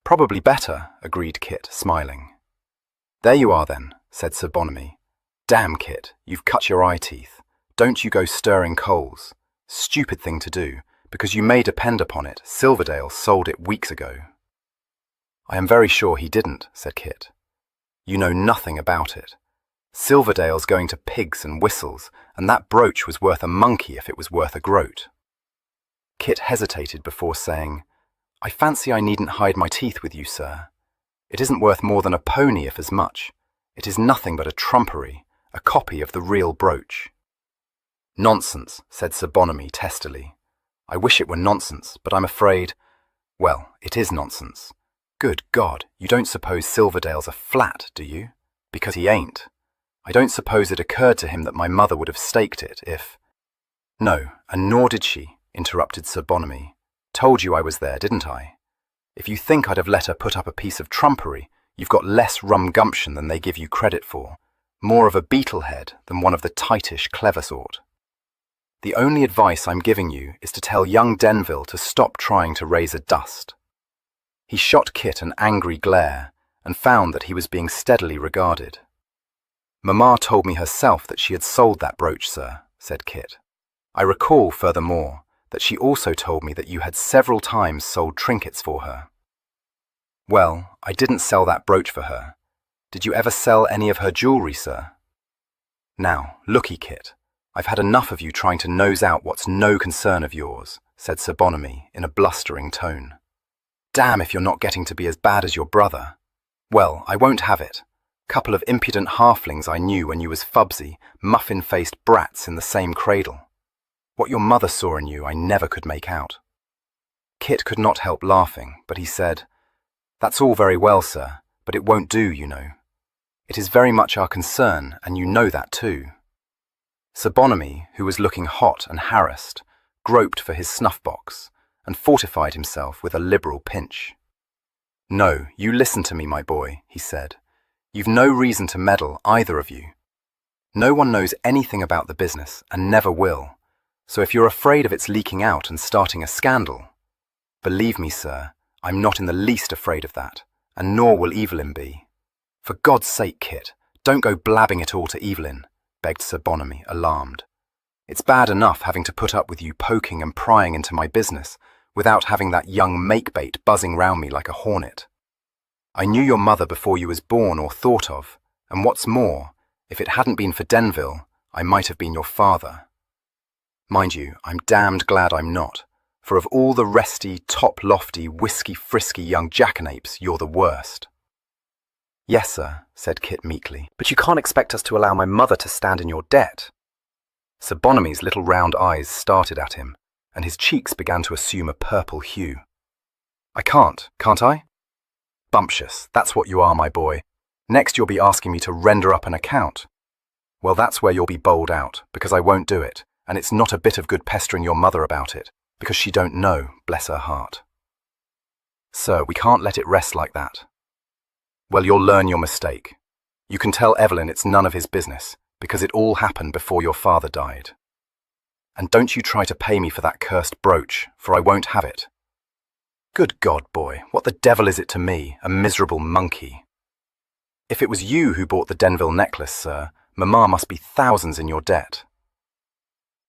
Speaker 2: Probably better, agreed Kit, smiling. There you are then, said Sir Bonamy. Damn, Kit, you've cut your eye teeth. Don't you go stirring coals. Stupid thing to do, because you may depend upon it, Silverdale sold it weeks ago. I am very sure he didn't, said Kit. You know nothing about it. Silverdale's going to pigs and whistles, and that brooch was worth a monkey if it was worth a groat. Kit hesitated before saying, I fancy I needn't hide my teeth with you, sir. It isn't worth more than a pony if as much. It is nothing but a trumpery, a copy of the real brooch. Nonsense, said Sir Bonamy testily. I wish it were nonsense, but I'm afraid— Well, it is nonsense. Good God, you don't suppose Silverdale's a flat, do you? Because he ain't. I don't suppose it occurred to him that my mother would have staked it if— No, and nor did she, interrupted Sir Bonamy. Told you I was there, didn't I? If you think I'd have let her put up a piece of trumpery, you've got less rum gumption than they give you credit for, more of a beetle head than one of the tightish, clever sort. The only advice I'm giving you is to tell young Denville to stop trying to raise a dust. He shot Kit an angry glare and found that he was being steadily regarded. Mamma told me herself that she had sold that brooch, sir, said Kit. I recall, furthermore, that she also told me that you had several times sold trinkets for her. Well, I didn't sell that brooch for her. Did you ever sell any of her jewellery, sir? Now, looky, Kit. I've had enough of you trying to nose out what's no concern of yours, said Sir Bonamy in a blustering tone. Damn if you're not getting to be as bad as your brother. Well, I won't have it. Couple of impudent halflings I knew when you was fubsy, muffin-faced brats in the same cradle. What your mother saw in you I never could make out. Kit could not help laughing, but he said, That's all very well, sir, but it won't do, you know. It is very much our concern, and you know that too. Sir Bonamy, who was looking hot and harassed, groped for his snuff-box and fortified himself with a liberal pinch. No, you listen to me, my boy, he said. You've no reason to meddle, either of you. No one knows anything about the business, and never will, so if you're afraid of its leaking out and starting a scandal— Believe me, sir, I'm not in the least afraid of that, and nor will Evelyn be. For God's sake, Kit, don't go blabbing it all to Evelyn, begged Sir Bonamy, alarmed. It's bad enough having to put up with you poking and prying into my business, without having that young make-bait buzzing round me like a hornet. I knew your mother before you was born or thought of, and what's more, if it hadn't been for Denville, I might have been your father. Mind you, I'm damned glad I'm not, for of all the resty, top-lofty, whisky-frisky young jackanapes, you're the worst. Yes, sir, said Kit meekly, but you can't expect us to allow my mother to stand in your debt. Sir Bonamy's little round eyes started at him, and his cheeks began to assume a purple hue. "I can't I?" "Bumptious, that's what you are, my boy. Next you'll be asking me to render up an account. Well, that's where you'll be bowled out, because I won't do it, and it's not a bit of good pestering your mother about it, because she don't know, bless her heart." "Sir, we can't let it rest like that." "Well, you'll learn your mistake. You can tell Evelyn it's none of his business, because it all happened before your father died. And don't you try to pay me for that cursed brooch, for I won't have it." "Good God, boy, what the devil is it to me, a miserable monkey?" "If it was you who bought the Denville necklace, sir, Mamma must be thousands in your debt."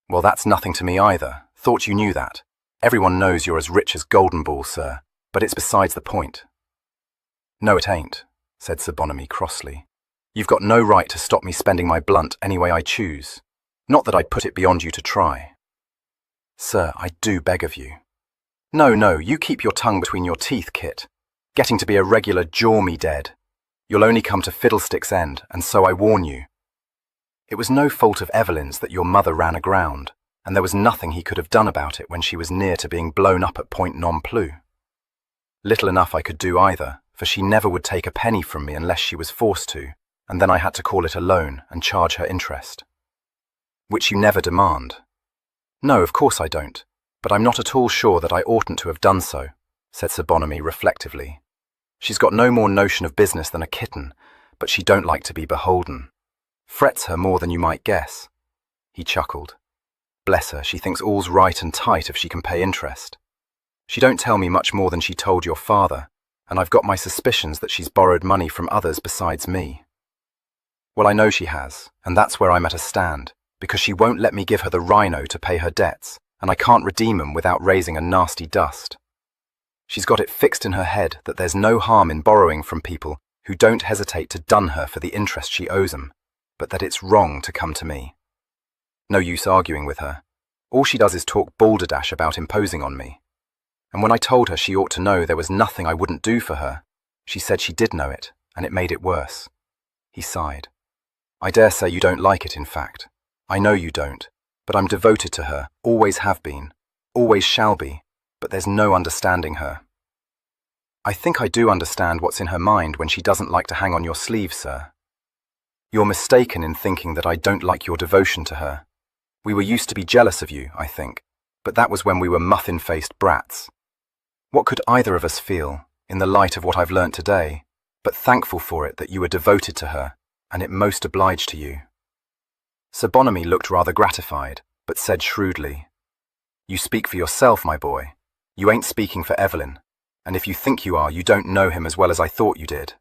Speaker 2: "Well, that's nothing to me either. Thought you knew that. Everyone knows you're as rich as Golden Ball, sir, but it's besides the point." "No, it ain't," said Sir Bonamy crossly. "You've got no right to stop me spending my blunt any way I choose. Not that I'd put it beyond you to try." "Sir, I do beg of you." No, you keep your tongue between your teeth, Kit. Getting to be a regular jaw-me-dead. You'll only come to Fiddlestick's End, and so I warn you. It was no fault of Evelyn's that your mother ran aground, and there was nothing he could have done about it when she was near to being blown up at Point Non-Plus. Little enough I could do either, for she never would take a penny from me unless she was forced to, and then I had to call it a loan and charge her interest. Which you never demand. "No, of course I don't, but I'm not at all sure that I oughtn't to have done so," said Sir Bonamy reflectively. "She's got no more notion of business than a kitten, but she don't like to be beholden. Frets her more than you might guess." He chuckled. "Bless her, she thinks all's right and tight if she can pay interest. She don't tell me much more than she told your father, and I've got my suspicions that she's borrowed money from others besides me." "Well, I know she has, and that's where I'm at a stand, because she won't let me give her the rhino to pay her debts, and I can't redeem 'em without raising a nasty dust. She's got it fixed in her head that there's no harm in borrowing from people who don't hesitate to dun her for the interest she owes 'em, but that it's wrong to come to me. No use arguing with her. All she does is talk balderdash about imposing on me. And when I told her she ought to know there was nothing I wouldn't do for her, she said she did know it, and it made it worse." He sighed. "I dare say you don't like it, in fact. I know you don't, but I'm devoted to her, always have been, always shall be, but there's no understanding her." "I think I do understand what's in her mind when she doesn't like to hang on your sleeve, sir. You're mistaken in thinking that I don't like your devotion to her. We were used to be jealous of you, I think, but that was when we were muffin-faced brats. What could either of us feel, in the light of what I've learnt today, but thankful for it that you were devoted to her, and it most obliged to you?" Sir Bonamy looked rather gratified, but said shrewdly, "You speak for yourself, my boy. You ain't speaking for Evelyn, and if you think you are, you don't know him as well as I thought you did."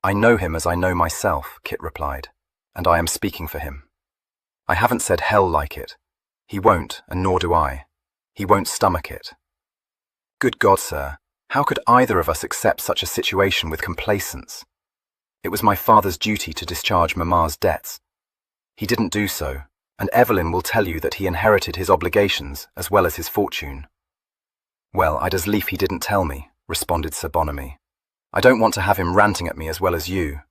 Speaker 2: "I know him as I know myself," Kit replied, "and I am speaking for him. I haven't said hell like it. He won't, and nor do I. He won't stomach it. Good God, sir, how could either of us accept such a situation with complacence? It was my father's duty to discharge Mamma's debts. He didn't do so, and Evelyn will tell you that he inherited his obligations as well as his fortune." "Well, I'd as lief he didn't tell me," responded Sir Bonamy. "I don't want to have him ranting at me as well as you.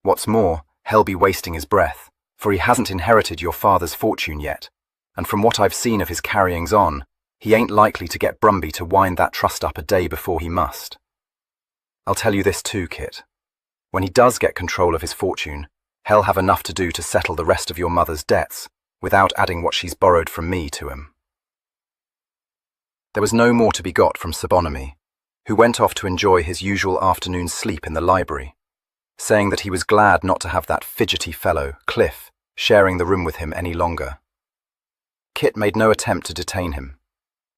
Speaker 2: What's more, hell be wasting his breath, for he hasn't inherited your father's fortune yet, and from what I've seen of his carryings on, he ain't likely to get Brumby to wind that trust up a day before he must. I'll tell you this too, Kit. When he does get control of his fortune, he'll have enough to do to settle the rest of your mother's debts, without adding what she's borrowed from me to him." There was no more to be got from Sir Bonamy, who went off to enjoy his usual afternoon sleep in the library, saying that he was glad not to have that fidgety fellow, Cliff, sharing the room with him any longer. Kit made no attempt to detain him.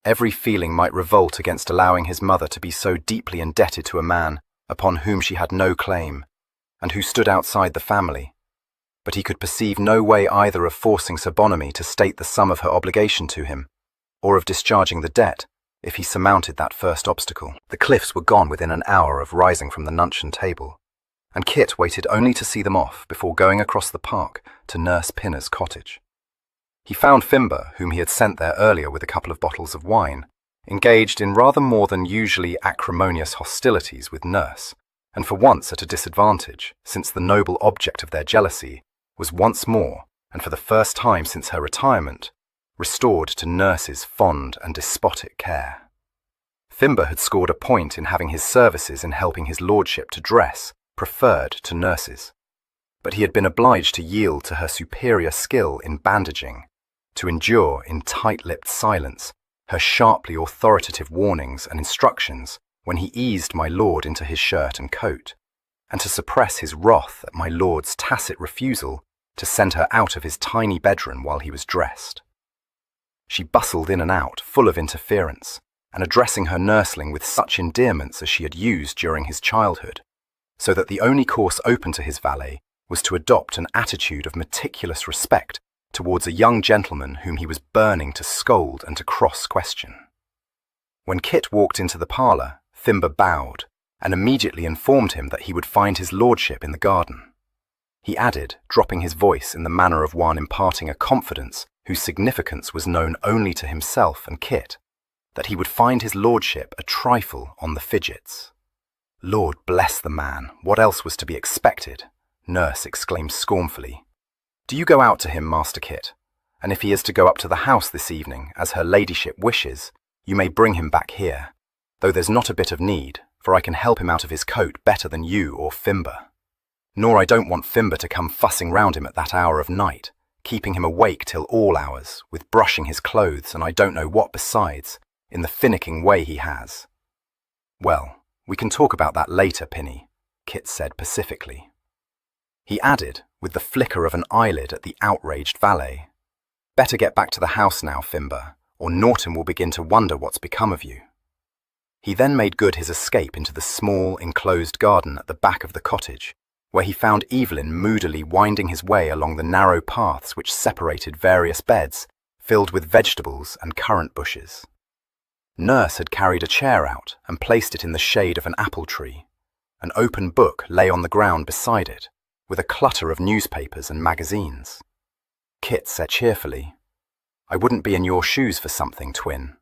Speaker 2: Every feeling might revolt against allowing his mother to be so deeply indebted to a man upon whom she had no claim, and who stood outside the family, but he could perceive no way either of forcing Sir Bonamy to state the sum of her obligation to him, or of discharging the debt, if he surmounted that first obstacle. The Cliffs were gone within an hour of rising from the luncheon table, and Kit waited only to see them off before going across the park to Nurse Pinner's cottage. He found Fimber, whom he had sent there earlier with a couple of bottles of wine, engaged in rather more than usually acrimonious hostilities with Nurse, and for once at a disadvantage, since the noble object of their jealousy was once more, and for the first time since her retirement, restored to Nurse's fond and despotic care. Fimber had scored a point in having his services in helping his lordship to dress preferred to Nurse's, but he had been obliged to yield to her superior skill in bandaging, to endure in tight-lipped silence her sharply authoritative warnings and instructions when he eased my lord into his shirt and coat, and to suppress his wrath at my lord's tacit refusal to send her out of his tiny bedroom while he was dressed. She bustled in and out, full of interference, and addressing her nursling with such endearments as she had used during his childhood, so that the only course open to his valet was to adopt an attitude of meticulous respect towards a young gentleman whom he was burning to scold and to cross-question. When Kit walked into the parlour, Fimber bowed, and immediately informed him that he would find his lordship in the garden. He added, dropping his voice in the manner of one imparting a confidence whose significance was known only to himself and Kit, that he would find his lordship a trifle on the fidgets. "Lord bless the man, what else was to be expected?" Nurse exclaimed scornfully. "Do you go out to him, Master Kit, and if he is to go up to the house this evening, as her ladyship wishes, you may bring him back here, though there's not a bit of need, for I can help him out of his coat better than you or Fimber. Nor I don't want Fimber to come fussing round him at that hour of night, keeping him awake till all hours, with brushing his clothes and I don't know what besides, in the finicking way he has." "Well, we can talk about that later, Pinny," Kit said pacifically. He added, with the flicker of an eyelid at the outraged valet, "Better get back to the house now, Fimber, or Norton will begin to wonder what's become of you." He then made good his escape into the small, enclosed garden at the back of the cottage, where he found Evelyn moodily winding his way along the narrow paths which separated various beds filled with vegetables and currant bushes. Nurse had carried a chair out and placed it in the shade of an apple tree. An open book lay on the ground beside it, with a clutter of newspapers and magazines. Kit said cheerfully, "I wouldn't be in your shoes for something, twin.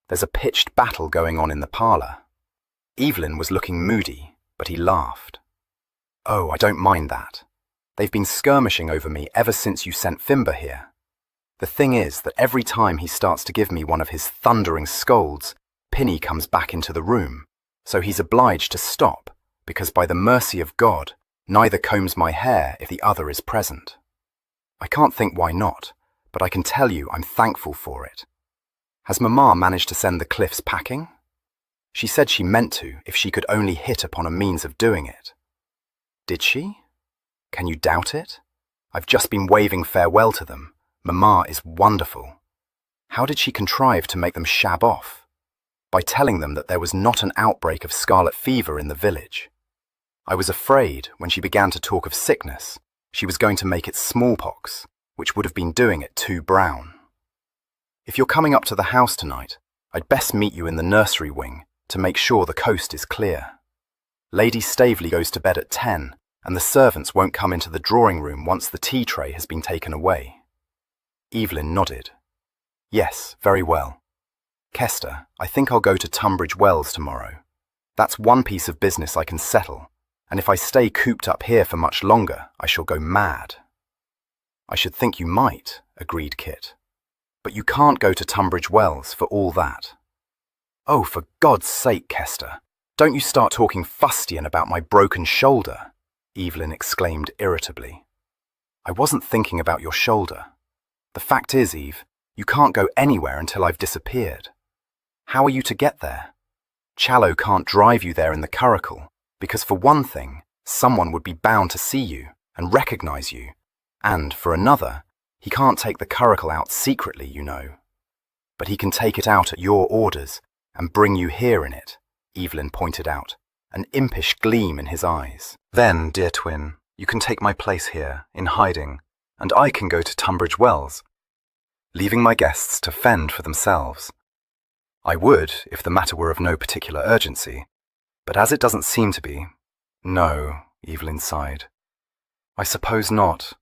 Speaker 2: There's a pitched battle going on in the parlour." Evelyn was looking moody, but he laughed. "Oh, I don't mind that. They've been skirmishing over me ever since you sent Fimber here. The thing is that every time he starts to give me one of his thundering scolds, Pinny comes back into the room, so he's obliged to stop, because by the mercy of God, neither combs my hair if the other is present. I can't think why not, but I can tell you I'm thankful for it. Has Mamma managed to send the Cliffs packing? She said she meant to if she could only hit upon a means of doing it." "Did she? Can you doubt it? I've just been waving farewell to them. Mamma is wonderful. How did she contrive to make them shab off? By telling them that there was not an outbreak of scarlet fever in the village. I was afraid, when she began to talk of sickness, she was going to make it smallpox, which would have been doing it too brown. If you're coming up to the house tonight, I'd best meet you in the nursery wing to make sure the coast is clear. Lady Staveley goes to bed at 10, and the servants won't come into the drawing room once the tea tray has been taken away." Evelyn nodded. "Yes, very well. Kester, I think I'll go to Tunbridge Wells tomorrow. That's one piece of business I can settle, and if I stay cooped up here for much longer, I shall go mad." "I should think you might," agreed Kit. "But you can't go to Tunbridge Wells for all that." "Oh, for God's sake, Kester, don't you start talking fustian about my broken shoulder," Evelyn exclaimed irritably. "I wasn't thinking about your shoulder. The fact is, Eve, you can't go anywhere until I've disappeared. How are you to get there? Challow can't drive you there in the curricle, because for one thing, someone would be bound to see you and recognize you, and for another, he can't take the curricle out secretly, you know. But he can take it out at your orders and bring you here in it," Evelyn pointed out, an impish gleam in his eyes. "Then, dear twin, you can take my place here, in hiding, and I can go to Tunbridge Wells, leaving my guests to fend for themselves. I would, if the matter were of no particular urgency, but as it doesn't seem to be—" "No," Evelyn sighed. "I suppose not,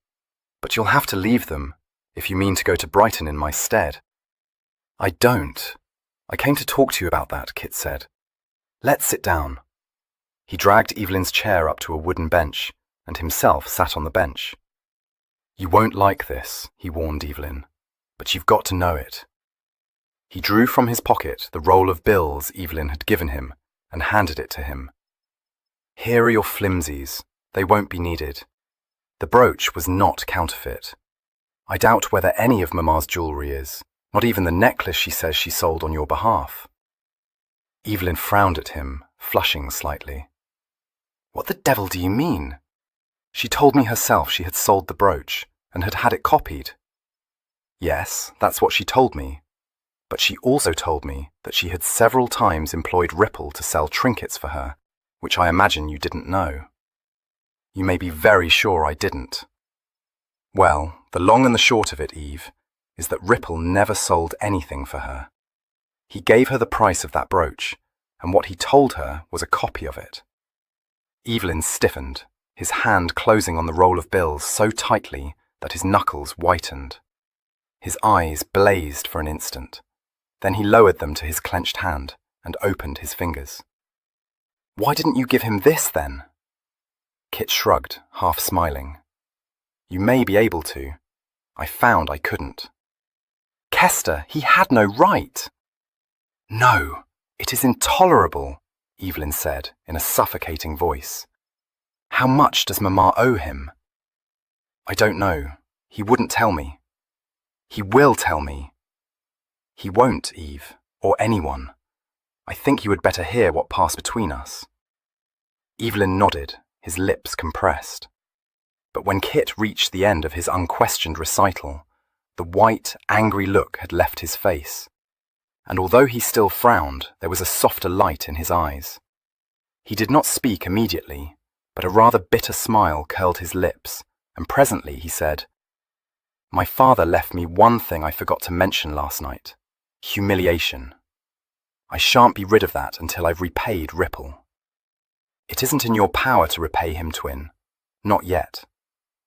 Speaker 2: but you'll have to leave them, if you mean to go to Brighton in my stead." "I don't. I came to talk to you about that," Kit said. "Let's sit down." He dragged Evelyn's chair up to a wooden bench, and himself sat on the bench. "You won't like this," he warned Evelyn. But you've got to know it." He drew from his pocket the roll of bills Evelyn had given him and handed it to him. "Here are your flimsies. They won't be needed. The brooch was not counterfeit. I doubt whether any of Mamma's jewellery is, not even the necklace she says she sold on your behalf." Evelyn frowned at him, flushing slightly. "What the devil do you mean? She told me herself she had sold the brooch and had had it copied." "Yes, that's what she told me. But she also told me that she had several times employed Ripple to sell trinkets for her, which I imagine you didn't know." "You may be very sure I didn't." "Well, the long and the short of it, Eve, is that Ripple never sold anything for her. He gave her the price of that brooch, and what he told her was a copy of it." Evelyn stiffened, his hand closing on the roll of bills so tightly that his knuckles whitened. His eyes blazed for an instant. Then he lowered them to his clenched hand and opened his fingers. "Why didn't you give him this, then?" Kit shrugged, half smiling. "You may be able to. I found I couldn't." "Kester, he had no right." "No, it is intolerable," Evelyn said in a suffocating voice. "How much does Mamma owe him?" "I don't know. He wouldn't tell me." "He will tell me." "He won't, Eve, or anyone. I think you had better hear what passed between us." Evelyn nodded, his lips compressed. But when Kit reached the end of his unquestioned recital, the white, angry look had left his face, and although he still frowned, there was a softer light in his eyes. He did not speak immediately, but a rather bitter smile curled his lips, and presently he said, "My father left me one thing I forgot to mention last night: humiliation. I shan't be rid of that until I've repaid Ripple. It isn't in your power to repay him, Twin. Not yet.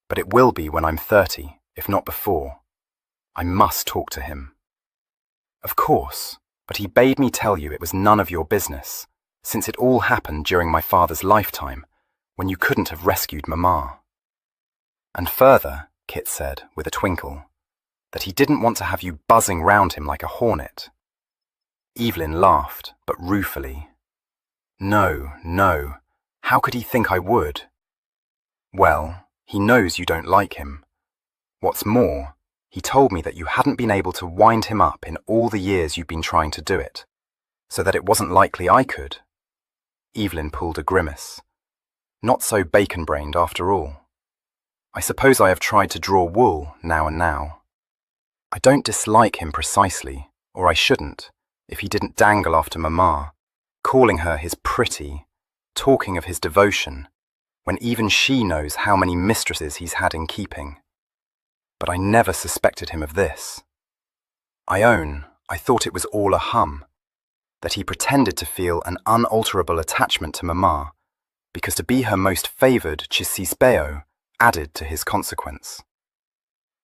Speaker 2: But it will be when I'm 30, if not before. I must talk to him." "Of course, but he bade me tell you it was none of your business, since it all happened during my father's lifetime, when you couldn't have rescued Mamma." "And further," Kit said with a twinkle, "that he didn't want to have you buzzing round him like a hornet." Evelyn laughed, but ruefully. "No, no. How could he think I would?" "Well, he knows you don't like him. What's more, he told me that you hadn't been able to wind him up in all the years you've been trying to do it, so that it wasn't likely I could." Evelyn pulled a grimace. "Not so bacon-brained after all. I suppose I have tried to draw wool now and now. I don't dislike him precisely, or I shouldn't, if he didn't dangle after Mamma, calling her his pretty, talking of his devotion, when even she knows how many mistresses he's had in keeping. But I never suspected him of this. I own I thought it was all a hum, that he pretended to feel an unalterable attachment to Mamma, because to be her most favoured Chisisbeo added to his consequence."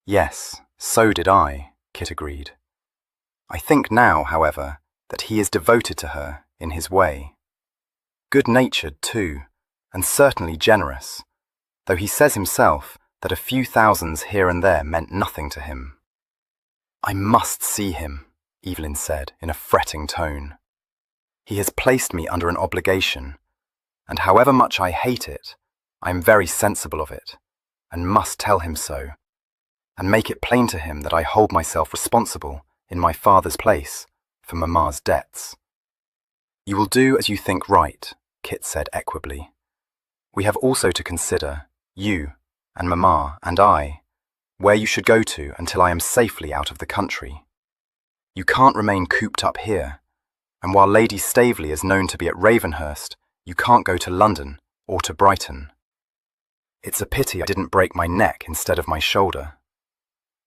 Speaker 2: "Yes, so did I," Kit agreed. "I think now, however, that he is devoted to her in his way. Good-natured, too, and certainly generous, though he says himself that a few thousands here and there meant nothing to him." "I must see him," Evelyn said in a fretting tone. "He has placed me under an obligation, and however much I hate it, I am very sensible of it, and must tell him so, and make it plain to him that I hold myself responsible, in my father's place, for Mamma's debts." "You will do as you think right," Kit said equably. "We have also to consider, you, and Mamma, and I, where you should go to until I am safely out of the country. You can't remain cooped up here, and while Lady Staveley is known to be at Ravenhurst, you can't go to London or to Brighton. It's a pity I didn't break my neck instead of my shoulder."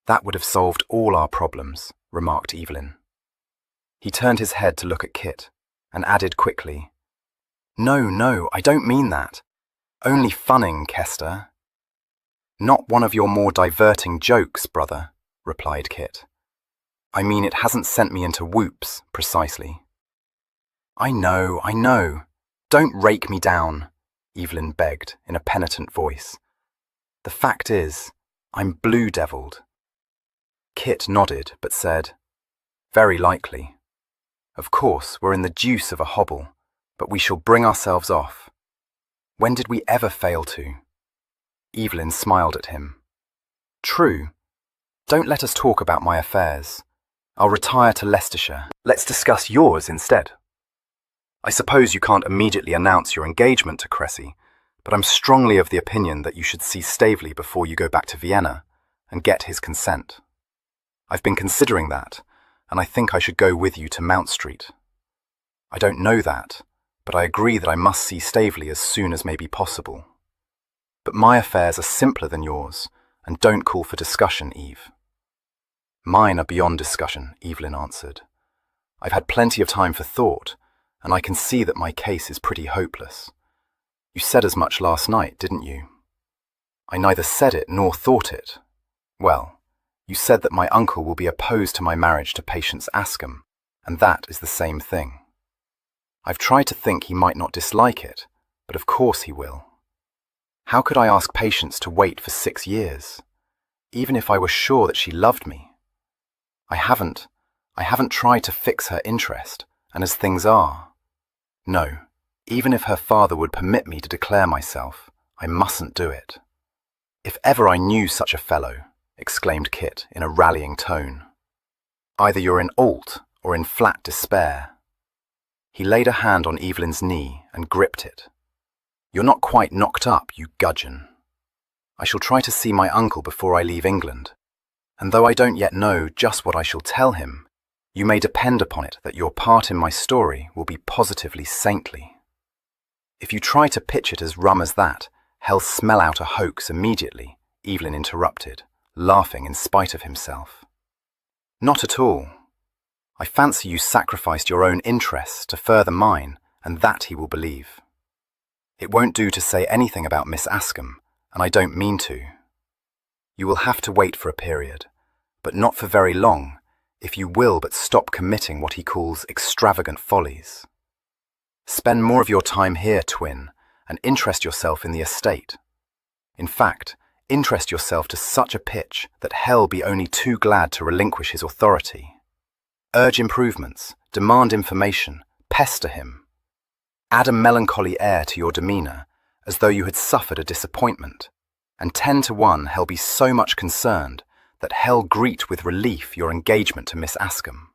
Speaker 2: "That would have solved all our problems," remarked Evelyn. He turned his head to look at Kit, and added quickly, "No, no, I don't mean that. Only funning, Kester." "Not one of your more diverting jokes, brother," replied Kit. "I mean it hasn't sent me into whoops, precisely." I know. Don't rake me down," Evelyn begged in a penitent voice. "The fact is, I'm blue-devilled." Kit nodded, but said, "Very likely. Of course, we're in the deuce of a hobble, but we shall bring ourselves off. When did we ever fail to?" Evelyn smiled at him. "True. Don't let us talk about my affairs. I'll retire to Leicestershire. Let's discuss yours instead. I suppose you can't immediately announce your engagement to Cressy, but I'm strongly of the opinion that you should see Staveley before you go back to Vienna and get his consent. I've been considering that, and I think I should go with you to Mount Street. I don't know that, but I agree that I must see Staveley as soon as may be possible. But my affairs are simpler than yours, and don't call for discussion, Eve." "Mine are beyond discussion," Evelyn answered. "I've had plenty of time for thought, and I can see that my case is pretty hopeless. You said as much last night, didn't you?" "I neither said it nor thought it." "Well, you said that my uncle will be opposed to my marriage to Patience Askham, and that is the same thing. I've tried to think he might not dislike it, but of course he will. How could I ask Patience to wait for 6 years, even if I were sure that she loved me? I haven't tried to fix her interest, and as things are, no, even if her father would permit me to declare myself, I mustn't do it. If ever I knew such a fellow," exclaimed Kit in a rallying tone. "Either you're in alt or in flat despair." He laid a hand on Evelyn's knee and gripped it. "You're not quite knocked up, you gudgeon. I shall try to see my uncle before I leave England, and though I don't yet know just what I shall tell him, you may depend upon it that your part in my story will be positively saintly. If you try to pitch it as rum as that, he'll smell out a hoax immediately," Evelyn interrupted, laughing in spite of himself. "Not at all. I fancy you sacrificed your own interests to further mine, and that he will believe. It won't do to say anything about Miss Askham, and I don't mean to. You will have to wait for a period, but not for very long, if you will but stop committing what he calls extravagant follies. Spend more of your time here, twin, and interest yourself in the estate. In fact, interest yourself to such a pitch that hell be only too glad to relinquish his authority. Urge improvements, demand information, pester him. Add a melancholy air to your demeanour, as though you had suffered a disappointment, and 10 to 1 hell be so much concerned that hell greet with relief your engagement to Miss Askham."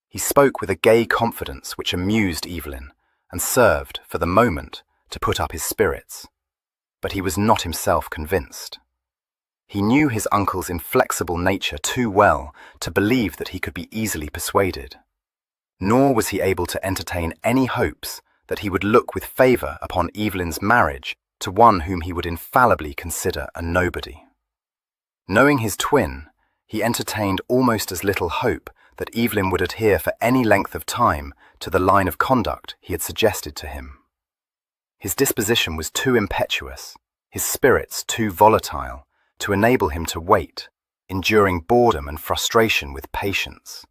Speaker 2: He spoke with a gay confidence which amused Evelyn, and served, for the moment, to put up his spirits. But he was not himself convinced. He knew his uncle's inflexible nature too well to believe that he could be easily persuaded. Nor was he able to entertain any hopes that he would look with favour upon Evelyn's marriage to one whom he would infallibly consider a nobody. Knowing his twin, he entertained almost as little hope that Evelyn would adhere for any length of time to the line of conduct he had suggested to him. His disposition was too impetuous, his spirits too volatile, to enable him to wait, enduring boredom and frustration with patience.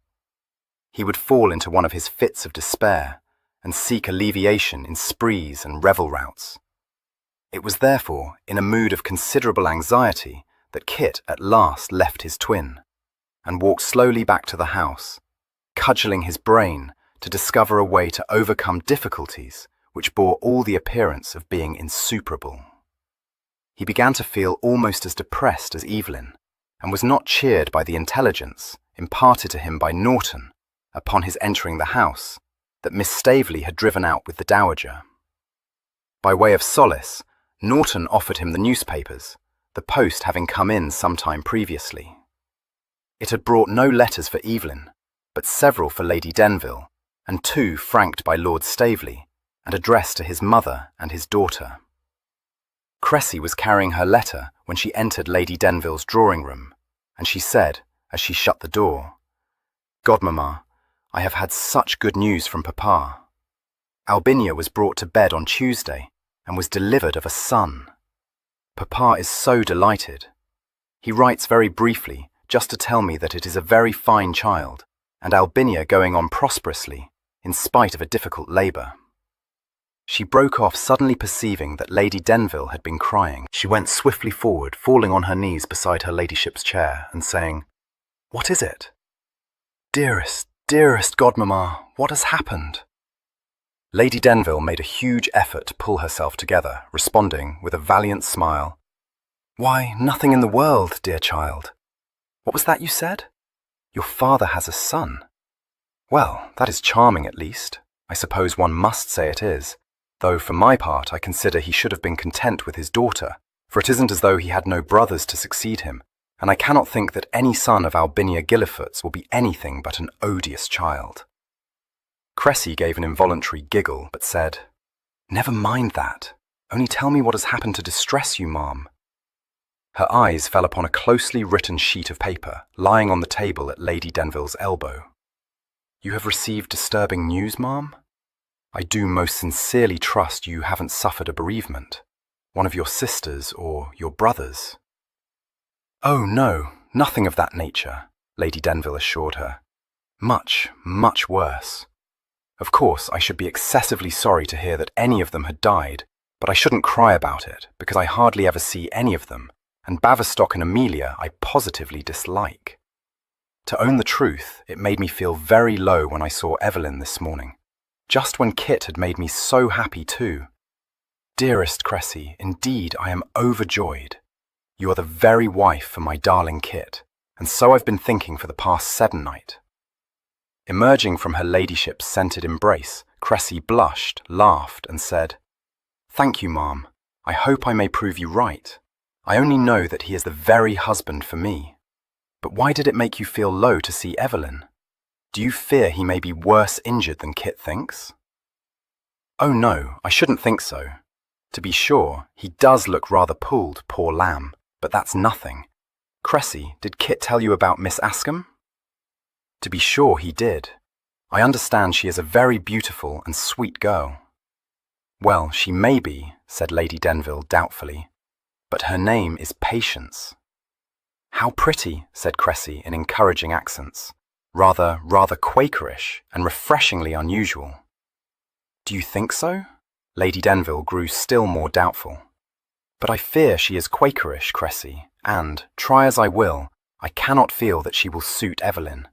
Speaker 2: He would fall into one of his fits of despair, and seek alleviation in sprees and revel routs. It was therefore in a mood of considerable anxiety that Kit at last left his twin, and walked slowly back to the house, cudgelling his brain to discover a way to overcome difficulties which bore all the appearance of being insuperable. He began to feel almost as depressed as Evelyn, and was not cheered by the intelligence imparted to him by Norton upon his entering the house that Miss Staveley had driven out with the dowager. By way of solace, Norton offered him the newspapers, the post having come in some time previously. It had brought no letters for Evelyn, but several for Lady Denville, and 2 franked by Lord Staveley, and addressed to his mother and his daughter. Cressy was carrying her letter when she entered Lady Denville's drawing-room, and she said, as she shut the door, "Godmamma, I have had such good news from Papa. Albinia was brought to bed on Tuesday, and was delivered of a son. Papa is so delighted. He writes very briefly, just to tell me that it is a very fine child, and Albinia going on prosperously, in spite of a difficult labour." She broke off, suddenly perceiving that Lady Denville had been crying. She went swiftly forward, falling on her knees beside her ladyship's chair, and saying, What is it? Dearest, dearest godmamma, what has happened? Lady Denville made a huge effort to pull herself together, responding with a valiant smile. Why, nothing in the world, dear child. What was that you said? Your father has a son. Well, that is charming at least. I suppose one must say it is, though for my part I consider he should have been content with his daughter, for it isn't as though he had no brothers to succeed him, and I cannot think that any son of Albinia Gillifoot's will be anything but an odious child. Cressy gave an involuntary giggle, but said, Never mind that. Only tell me what has happened to distress you, ma'am. Her eyes fell upon a closely written sheet of paper lying on the table at Lady Denville's elbow. You have received disturbing news, ma'am? I do most sincerely trust you haven't suffered a bereavement, one of your sisters or your brothers. Oh, no, nothing of that nature, Lady Denville assured her. Much, much worse. Of course, I should be excessively sorry to hear that any of them had died, but I shouldn't cry about it, because I hardly ever see any of them, and Baverstock and Amelia I positively dislike. To own the truth, it made me feel very low when I saw Evelyn this morning, just when Kit had made me so happy too. Dearest Cressy, indeed I am overjoyed. You are the very wife for my darling Kit, and so I've been thinking for the past se'nnight. Emerging from her ladyship's scented embrace, Cressy blushed, laughed, and said, Thank you, ma'am. I hope I may prove you right. I only know that he is the very husband for me. But why did it make you feel low to see Evelyn? Do you fear he may be worse injured than Kit thinks? Oh no, I shouldn't think so. To be sure, he does look rather pulled, poor lamb, but that's nothing. Cressy, did Kit tell you about Miss Askham? To be sure he did. I understand she is a very beautiful and sweet girl. Well, she may be, said Lady Denville doubtfully, but her name is Patience. How pretty, said Cressy in encouraging accents, rather Quakerish and refreshingly unusual. Do you think so? Lady Denville grew still more doubtful. But I fear she is Quakerish, Cressy, and, try as I will, I cannot feel that she will suit Evelyn.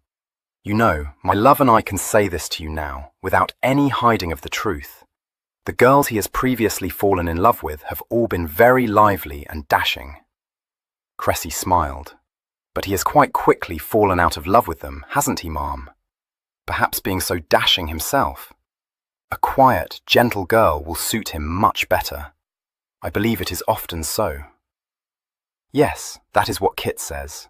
Speaker 2: You know, my love and I can say this to you now, without any hiding of the truth. The girls he has previously fallen in love with have all been very lively and dashing. Cressy smiled. But he has quite quickly fallen out of love with them, hasn't he, ma'am? Perhaps being so dashing himself. A quiet, gentle girl will suit him much better. I believe it is often so. Yes, that is what Kit says.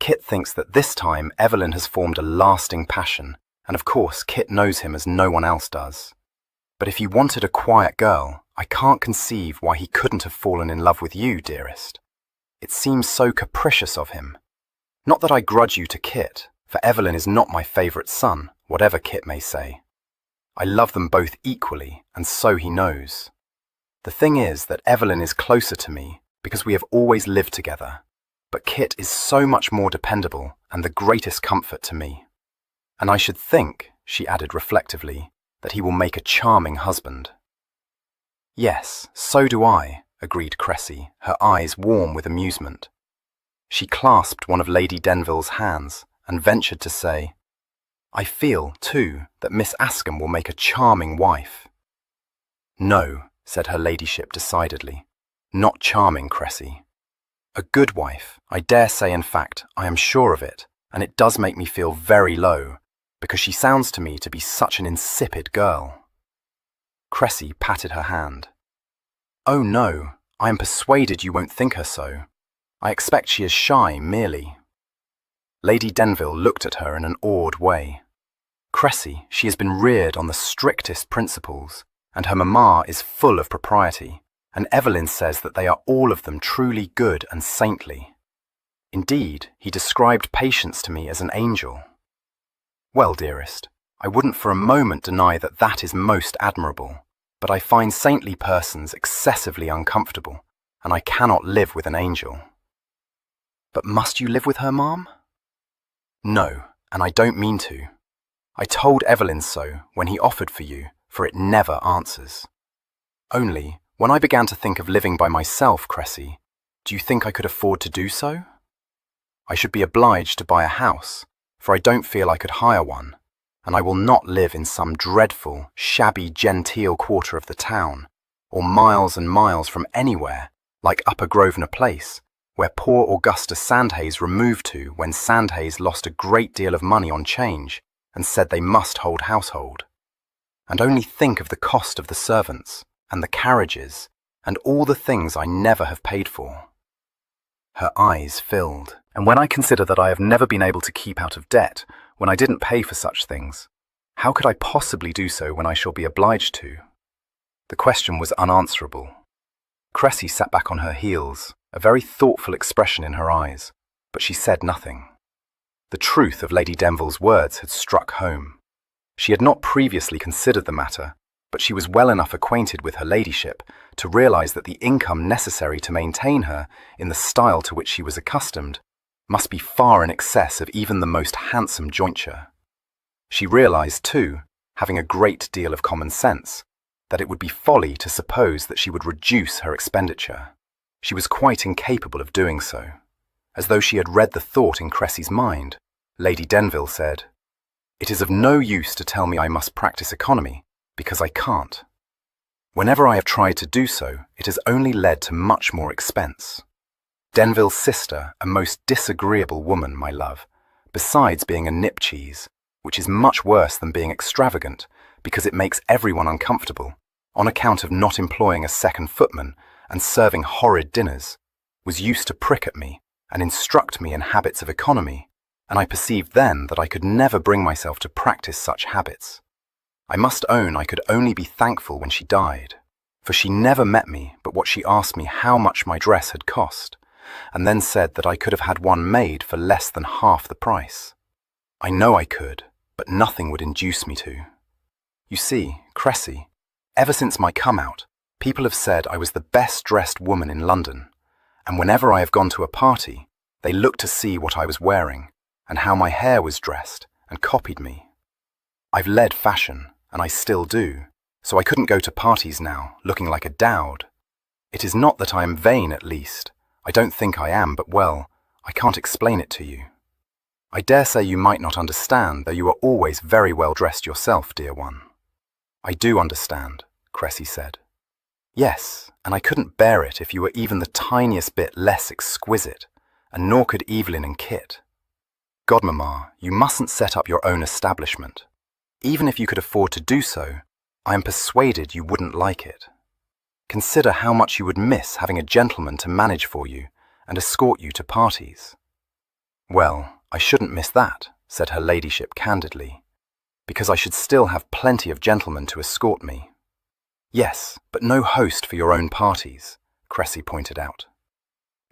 Speaker 2: Kit thinks that this time Evelyn has formed a lasting passion, and of course Kit knows him as no one else does. But if he wanted a quiet girl, I can't conceive why he couldn't have fallen in love with you, dearest. It seems so capricious of him. Not that I grudge you to Kit, for Evelyn is not my favourite son, whatever Kit may say. I love them both equally, and so he knows. The thing is that Evelyn is closer to me because we have always lived together, but Kit is so much more dependable and the greatest comfort to me. And I should think, she added reflectively, that he will make a charming husband. Yes, so do I, agreed Cressy, her eyes warm with amusement. She clasped one of Lady Denville's hands and ventured to say, I feel, too, that Miss Askham will make a charming wife. No, said her ladyship decidedly, not charming, Cressy. A good wife, I dare say, in fact, I am sure of it, and it does make me feel very low, because she sounds to me to be such an insipid girl. Cressy patted her hand. Oh no, I am persuaded you won't think her so. I expect she is shy, merely. Lady Denville looked at her in an awed way. Cressy, she has been reared on the strictest principles, and her mamma is full of propriety, and Evelyn says that they are all of them truly good and saintly. Indeed, he described Patience to me as an angel. Well, dearest, I wouldn't for a moment deny that that is most admirable, but I find saintly persons excessively uncomfortable, and I cannot live with an angel. But must you live with her, ma'am? No, and I don't mean to. I told Evelyn so when he offered for you, for it never answers. Only, when I began to think of living by myself, Cressy, do you think I could afford to do so? I should be obliged to buy a house, for I don't feel I could hire one, and I will not live in some dreadful, shabby, genteel quarter of the town, or miles and miles from anywhere, like Upper Grosvenor Place, where poor Augustus Sandhayes removed to when Sandhayes lost a great deal of money on change and said they must hold household. And only think of the cost of the servants, and the carriages, and all the things I never have paid for. Her eyes filled.
Speaker 1: And when I consider that I have never been able to keep out of debt when I didn't pay for such things, how could I possibly do so when I shall be obliged to? The question was unanswerable. Cressy sat back on her heels, a very thoughtful expression in her eyes, but she said nothing. The truth of Lady Denville's words had struck home. She had not previously considered the matter, but she was well enough acquainted with her ladyship to realise that the income necessary to maintain her in the style to which she was accustomed must be far in excess of even the most handsome jointure. She realised, too, having a great deal of common sense, that it would be folly to suppose that she would reduce her expenditure. She was quite incapable of doing so. As though she had read the thought in Cressy's mind, Lady Denville said, "It is of no use to tell me I must practice economy, because I can't. Whenever I have tried to do so, it has only led to much more expense. Denville's sister, a most disagreeable woman, my love, besides being a nip-cheese, which is much worse than being extravagant, because it makes everyone uncomfortable, on account of not employing a second footman and serving horrid dinners, was used to prick at me and instruct me in habits of economy, and I perceived then that I could never bring myself to practice such habits. I must own I could only be thankful when she died, for she never met me but what she asked me how much my dress had cost, and then said that I could have had one made for less than half the price. I know I could, but nothing would induce me to. You see, Cressy, ever since my come-out, people have said I was the best-dressed woman in London, and whenever I have gone to a party, they looked to see what I was wearing, and how my hair was dressed, and copied me. I've led fashion, and I still do, so I couldn't go to parties now, looking like a dowd. It is not that I am vain, at least. I don't think I am, but well, I can't explain it to you. I dare say you might not understand, though you are always very well dressed yourself, dear one." "I do understand," Cressy said. "Yes, and I couldn't bear it if you were even the tiniest bit less exquisite, and nor could Evelyn and Kit. Godmamma, you mustn't set up your own establishment. Even if you could afford to do so, I am persuaded you wouldn't like it. Consider how much you would miss having a gentleman to manage for you and escort you to parties." "Well, I shouldn't miss that," said her ladyship candidly, "because I should still have plenty of gentlemen to escort me." "Yes, but no host for your own parties," Cressy pointed out.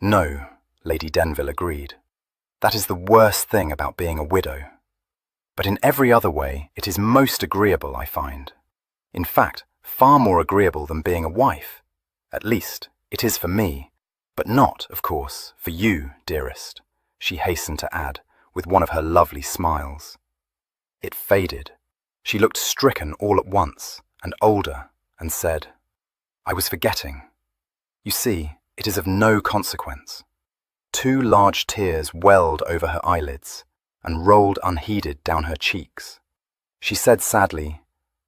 Speaker 1: "No," Lady Denville agreed. "That is the worst thing about being a widow. But in every other way it is most agreeable, I find. In fact, far more agreeable than being a wife. At least, it is for me, but not, of course, for you, dearest," she hastened to add, with one of her lovely smiles. It faded. She looked stricken all at once, and older, and said, "I was forgetting. You see, it is of no consequence." 2 large tears welled over her eyelids, and rolled unheeded down her cheeks. She said sadly,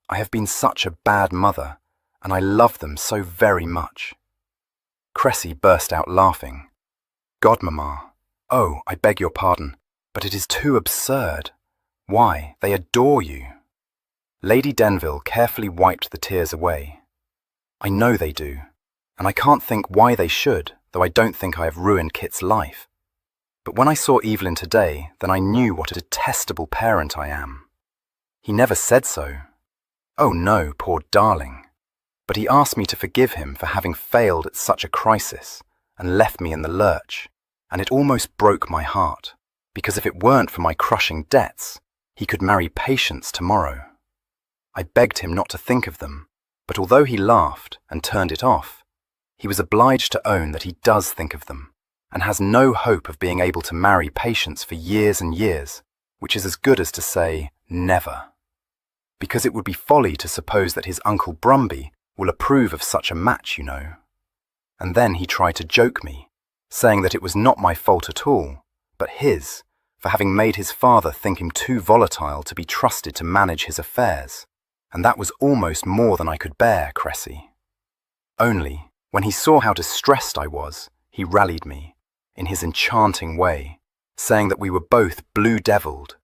Speaker 1: "I have been such a bad mother, and I love them so very much." Cressy burst out laughing. "Godmamma, oh, I beg your pardon, but it is too absurd. Why, they adore you." Lady Denville carefully wiped the tears away. "I know they do, and I can't think why they should, though I don't think I have ruined Kit's life. But when I saw Evelyn today, then I knew what a detestable parent I am." "He never said so." "Oh no, poor darling. But he asked me to forgive him for having failed at such a crisis, and left me in the lurch, and it almost broke my heart, because if it weren't for my crushing debts, he could marry Patience tomorrow. I begged him not to think of them, but although he laughed and turned it off, he was obliged to own that he does think of them, and has no hope of being able to marry Patience for years and years, which is as good as to say never. Because it would be folly to suppose that his Uncle Brumby will approve of such a match, you know. And then he tried to joke me, saying that it was not my fault at all,
Speaker 2: but his, for having made his father think him too volatile to be trusted to manage his affairs. And that was almost more than I could bear, Cressy. Only, when he saw how distressed I was, he rallied me, in his enchanting way, saying that we were both blue-devilled,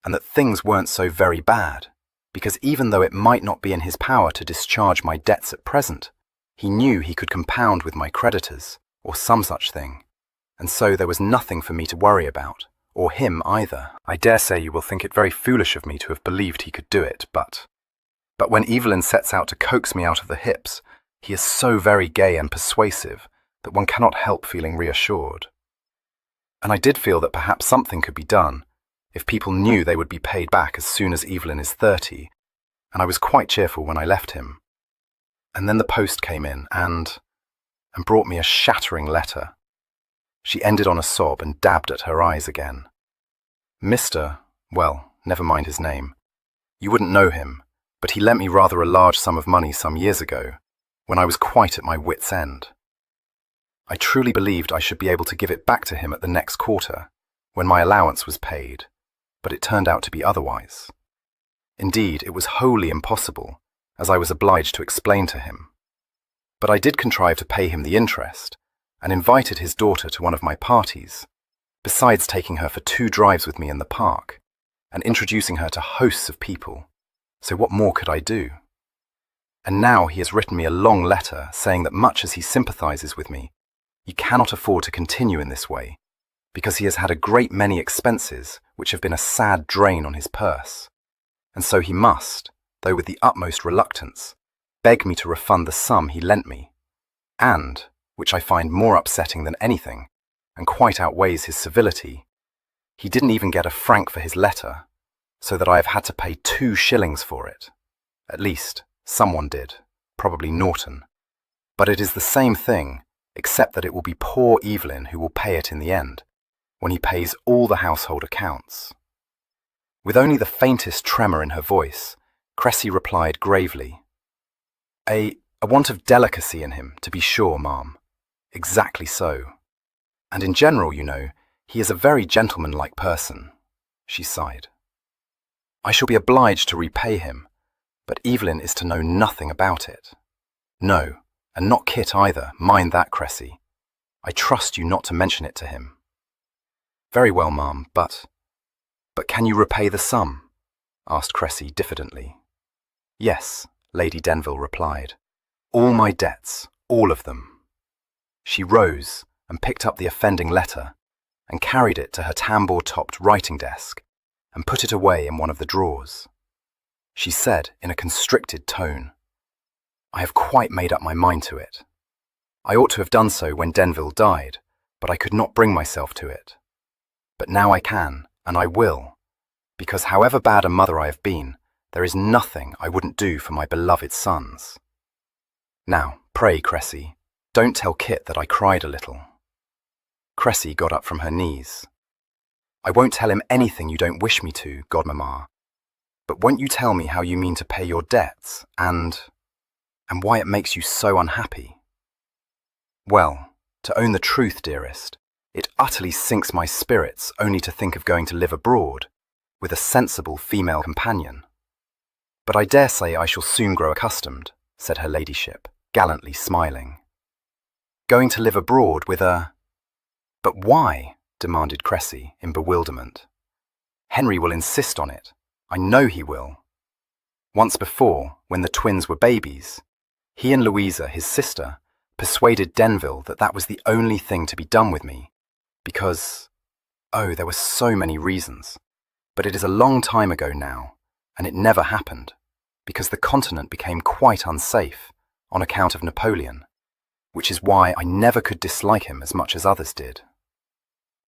Speaker 2: and that things weren't so very bad, because even though it might not be in his power to discharge my debts at present, he knew he could compound with my creditors, or some such thing, and so there was nothing for me to worry about, or him either. I dare say you will think it very foolish of me to have believed he could do it, but when Evelyn sets out to coax me out of the hips, he is so very gay and persuasive that one cannot help feeling reassured. And I did feel that perhaps something could be done, if people knew they would be paid back as soon as Evelyn is 30, and I was quite cheerful when I left him. And then the post came in and brought me a shattering letter. She ended on a sob and dabbed at her eyes again. Well, never mind his name. You wouldn't know him, but he lent me rather a large sum of money some years ago, when I was quite at my wits' end. I truly believed I should be able to give it back to him at the next quarter, when my allowance was paid, but it turned out to be otherwise. Indeed, it was wholly impossible, as I was obliged to explain to him. But I did contrive to pay him the interest, and invited his daughter to one of my parties, besides taking her for 2 drives with me in the park, and introducing her to hosts of people. So what more could I do? And now he has written me a long letter saying that much as he sympathizes with me, he cannot afford to continue in this way, because he has had a great many expenses which have been a sad drain on his purse, and so he must, though with the utmost reluctance, beg me to refund the sum he lent me, and, which I find more upsetting than anything, and quite outweighs his civility, he didn't even get a franc for his letter, so that I have had to pay 2 shillings for it. At least, someone did, probably Norton. But it is the same thing, except that it will be poor Evelyn who will pay it in the end, when he pays all the household accounts. With only the faintest tremor in her voice, Cressy replied gravely, A want of delicacy in him, to be sure, ma'am. Exactly so. And in general, you know, he is a very gentlemanlike person. She sighed. I shall be obliged to repay him, but Evelyn is to know nothing about it. No, and not Kit either, mind that, Cressy. I trust you not to mention it to him. Very well, ma'am, but can you repay the sum? Asked Cressy diffidently. Yes, Lady Denville replied. All my debts, all of them. She rose and picked up the offending letter and carried it to her tambour-topped writing desk and put it away in one of the drawers. She said in a constricted tone, I have quite made up my mind to it. I ought to have done so when Denville died, but I could not bring myself to it. But now I can, and I will, because however bad a mother I have been, there is nothing I wouldn't do for my beloved sons. Now, pray, Cressy, don't tell Kit that I cried a little. Cressy got up from her knees. I won't tell him anything you don't wish me to, godmamma. But won't you tell me how you mean to pay your debts, and why it makes you so unhappy? Well, to own the truth, dearest, it utterly sinks my spirits only to think of going to live abroad, with a sensible female companion. But I dare say I shall soon grow accustomed, said her ladyship, gallantly smiling. Going to live abroad with a... But why? Demanded Cressy in bewilderment. Henry will insist on it. I know he will. Once before, when the twins were babies, he and Louisa, his sister, persuaded Denville that that was the only thing to be done with me, because, oh, there were so many reasons. But it is a long time ago now, and it never happened, because the continent became quite unsafe on account of Napoleon, which is why I never could dislike him as much as others did.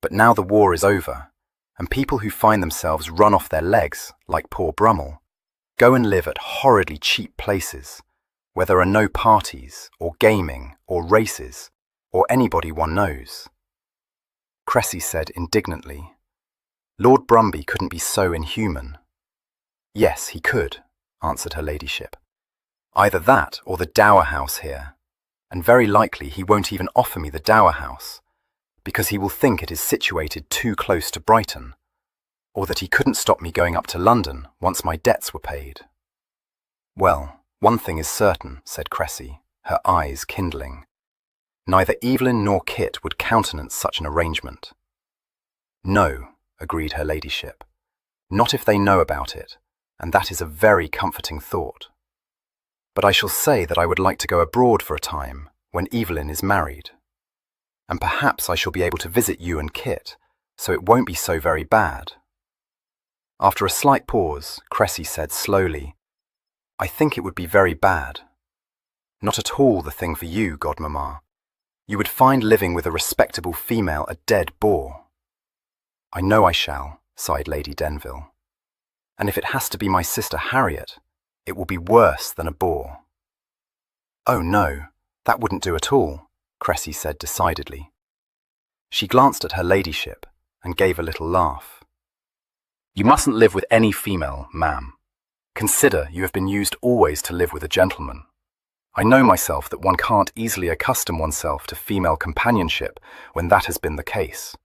Speaker 2: But now the war is over, and people who find themselves run off their legs, like poor Brummel, go and live at horridly cheap places, where there are no parties, or gaming, or races, or anybody one knows. Cressy said indignantly, Lord Brumby couldn't be so inhuman. Yes, he could, answered her ladyship. Either that or the dower house here, and very likely he won't even offer me the dower house, because he will think it is situated too close to Brighton, or that he couldn't stop me going up to London once my debts were paid. Well, one thing is certain, said Cressy, her eyes kindling. Neither Evelyn nor Kit would countenance such an arrangement. No, agreed her ladyship, not if they know about it, and that is a very comforting thought. But I shall say that I would like to go abroad for a time, when Evelyn is married. And perhaps I shall be able to visit you and Kit, so it won't be so very bad. After a slight pause, Cressy said slowly, I think it would be very bad. Not at all the thing for you, godmamma. You would find living with a respectable female a dead bore. I know I shall, sighed Lady Denville. And if it has to be my sister Harriet, it will be worse than a bore. Oh no, that wouldn't do at all, Cressy said decidedly. She glanced at her ladyship and gave a little laugh. You mustn't live with any female, ma'am. Consider you have been used always to live with a gentleman. I know myself that one can't easily accustom oneself to female companionship when that has been the case.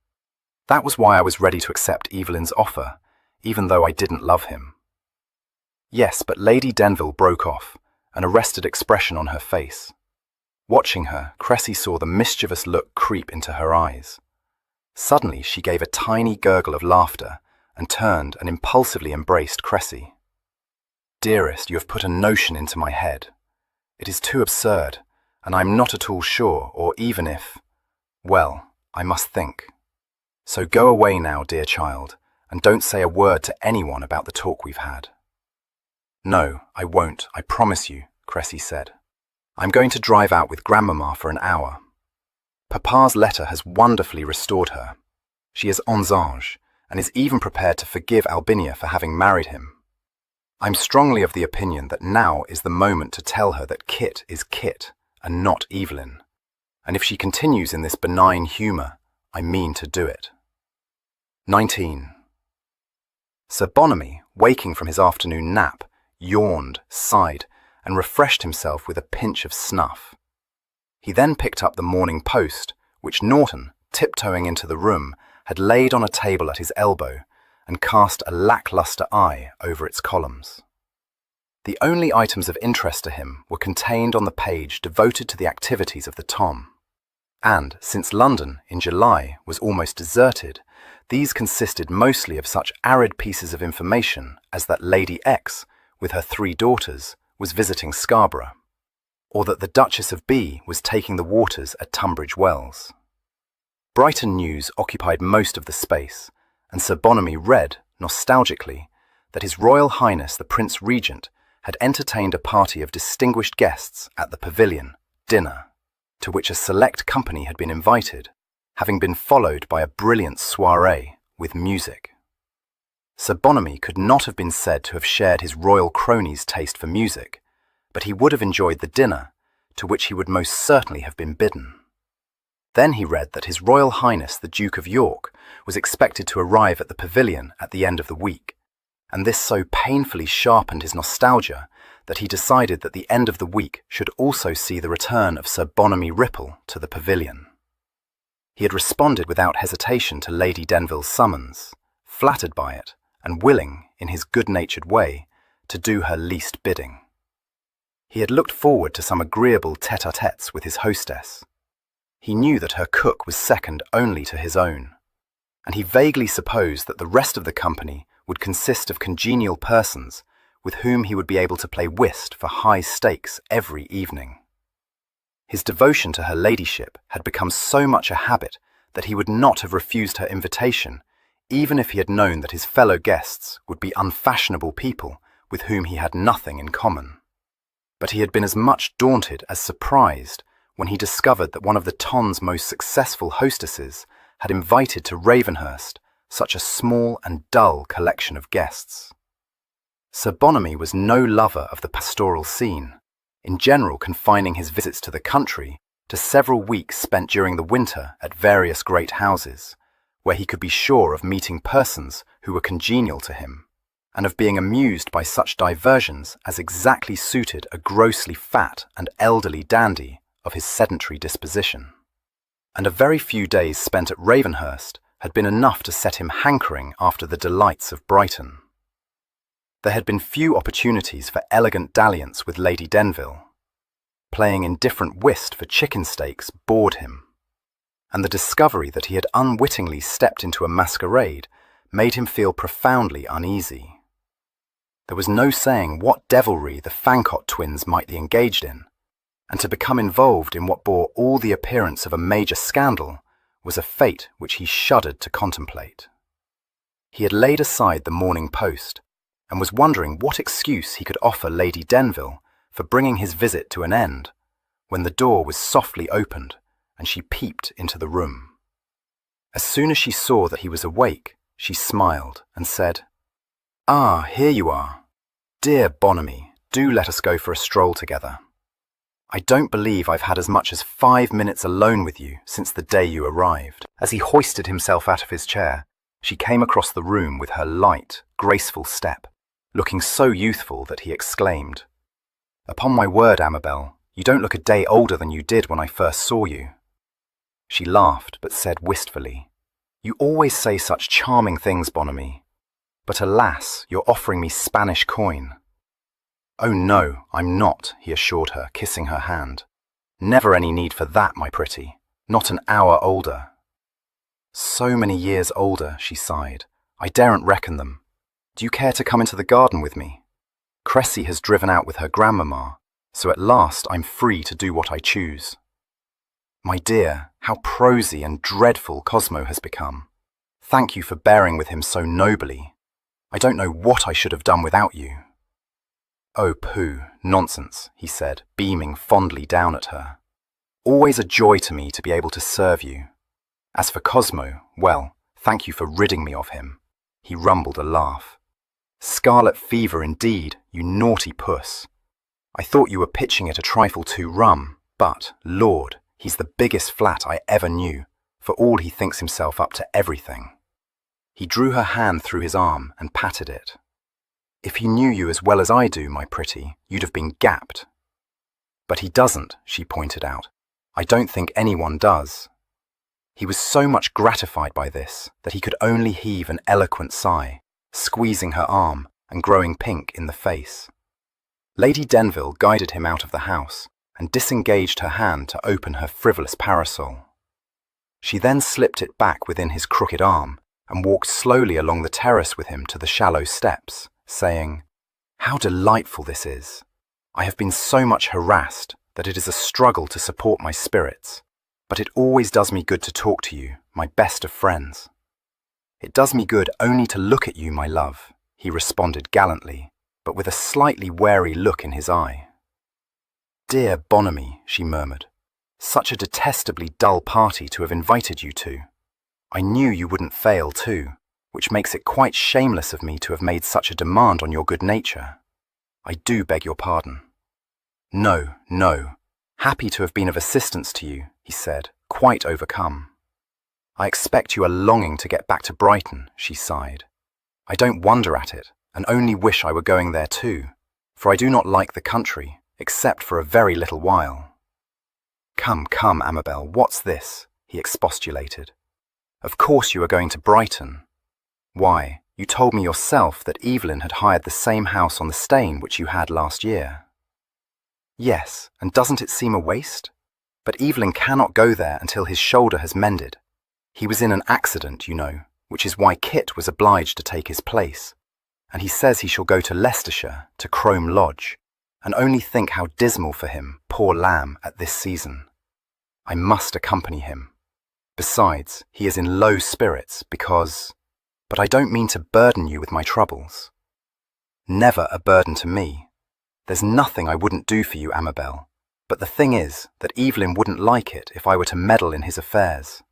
Speaker 2: That was why I was ready to accept Evelyn's offer, even though I didn't love him. Yes, but Lady Denville broke off, an arrested expression on her face. Watching her, Cressy saw the mischievous look creep into her eyes. Suddenly she gave a tiny gurgle of laughter and turned and impulsively embraced Cressy. Dearest, you have put a notion into my head. It is too absurd, and I am not at all sure, or even if... Well, I must think. So go away now, dear child, and don't say a word to anyone about the talk we've had. No, I won't, I promise you, Cressy said. I'm going to drive out with Grandmamma for an hour. Papa's letter has wonderfully restored her. She is en ange, and is even prepared to forgive Albinia for having married him. I'm strongly of the opinion that now is the moment to tell her that Kit is Kit, and not Evelyn. And if she continues in this benign humour, I mean to do it. 19. Sir Bonamy, waking from his afternoon nap, yawned, sighed, and refreshed himself with a pinch of snuff. He then picked up the Morning Post, which Norton, tiptoeing into the room, had laid on a table at his elbow, and cast a lacklustre eye over its columns. The only items of interest to him were contained on the page devoted to the activities of the Tom. And, since London, in July, was almost deserted, these consisted mostly of such arid pieces of information as that Lady X, with her 3 daughters, was visiting Scarborough, or that the Duchess of B was taking the waters at Tunbridge Wells. Brighton news occupied most of the space, and Sir Bonamy read, nostalgically, that His Royal Highness the Prince Regent had entertained a party of distinguished guests at the Pavilion dinner, to which a select company had been invited, having been followed by a brilliant soirée with music. Sir Bonamy could not have been said to have shared his royal crony's taste for music, but he would have enjoyed the dinner, to which he would most certainly have been bidden. Then he read that His Royal Highness the Duke of York was expected to arrive at the Pavilion at the end of the week, and this so painfully sharpened his nostalgia that he decided that the end of the week should also see the return of Sir Bonamy Ripple to the Pavilion. He had responded without hesitation to Lady Denville's summons, flattered by it, and willing, in his good-natured way, to do her least bidding. He had looked forward to some agreeable tête-à-têtes with his hostess. He knew that her cook was second only to his own, and he vaguely supposed that the rest of the company would consist of congenial persons with whom he would be able to play whist for high stakes every evening. His devotion to her ladyship had become so much a habit that he would not have refused her invitation, even if he had known that his fellow guests would be unfashionable people with whom he had nothing in common. But he had been as much daunted as surprised when he discovered that one of the Ton's most successful hostesses had invited to Ravenhurst such a small and dull collection of guests. Sir Bonamy was no lover of the pastoral scene, in general confining his visits to the country to several weeks spent during the winter at various great houses, where he could be sure of meeting persons who were congenial to him, and of being amused by such diversions as exactly suited a grossly fat and elderly dandy of his sedentary disposition. and a very few days spent at Ravenhurst had been enough to set him hankering after the delights of Brighton. There had been few opportunities for elegant dalliance with Lady Denville. Playing indifferent whist for chicken steaks bored him, and the discovery that he had unwittingly stepped into a masquerade made him feel profoundly uneasy. There was no saying what devilry the Fancott twins might be engaged in, and to become involved in what bore all the appearance of a major scandal was a fate which he shuddered to contemplate. He had laid aside the Morning Post, and was wondering what excuse he could offer Lady Denville for bringing his visit to an end, when the door was softly opened and she peeped into the room. As soon as she saw that he was awake, she smiled and said, "Ah, here you are. Dear Bonamy, do let us go for a stroll together. I don't believe I've had as much as 5 minutes alone with you since the day you arrived." As he hoisted himself out of his chair, she came across the room with her light, graceful step, looking so youthful that he exclaimed, "Upon my word, Amabel, you don't look a day older than you did when I first saw you." She laughed, but said wistfully, "You always say such charming things, Bonamy. But alas, you're offering me Spanish coin." "Oh no, I'm not," he assured her, kissing her hand. "Never any need for that, my pretty. Not an hour older." "So many years older," she sighed. "I daren't reckon them. Do you care to come into the garden with me? Cressy has driven out with her grandmamma, so at last I'm free to do what I choose. My dear, how prosy and dreadful Cosmo has become. Thank you for bearing with him so nobly. I don't know what I should have done without you." "Oh, pooh, nonsense," he said, beaming fondly down at her. "Always a joy to me to be able to serve you. As for Cosmo, well, thank you for ridding me of him." He rumbled a laugh. "Scarlet fever indeed, you naughty puss. I thought you were pitching it a trifle too rum, but, Lord, he's the biggest flat I ever knew, for all he thinks himself up to everything." He drew her hand through his arm and patted it. "If he knew you as well as I do, my pretty, you'd have been gapped." "But he doesn't," she pointed out. "I don't think anyone does." He was so much gratified by this that he could only heave an eloquent sigh, squeezing her arm and growing pink in the face. Lady Denville guided him out of the house and disengaged her hand to open her frivolous parasol. She then slipped it back within his crooked arm and walked slowly along the terrace with him to the shallow steps, saying, "How delightful this is! I have been so much harassed that it is a struggle to support my spirits, but it always does me good to talk to you, my best of friends." "It does me good only to look at you, my love," he responded gallantly, but with a slightly wary look in his eye. "Dear Bonamy," she murmured, "such a detestably dull party to have invited you to. I knew you wouldn't fail, too, which makes it quite shameless of me to have made such a demand on your good nature. I do beg your pardon." "No, no. Happy to have been of assistance to you," he said, quite overcome. "I expect you are longing to get back to Brighton," she sighed. "I don't wonder at it, and only wish I were going there too, for I do not like the country, except for a very little while." "Come, come, Amabel, what's this?" he expostulated. "Of course you are going to Brighton. Why, you told me yourself that Evelyn had hired the same house on the Steyne which you had last year." "Yes, and doesn't it seem a waste? But Evelyn cannot go there until his shoulder has mended. He was in an accident, you know, which is why Kit was obliged to take his place, and he says he shall go to Leicestershire, to Crome Lodge, and only think how dismal for him, poor lamb, at this season. I must accompany him. Besides, he is in low spirits because— But I don't mean to burden you with my troubles." "Never a burden to me. There's nothing I wouldn't do for you, Amabel, but the thing is that Evelyn wouldn't like it if I were to meddle in his affairs.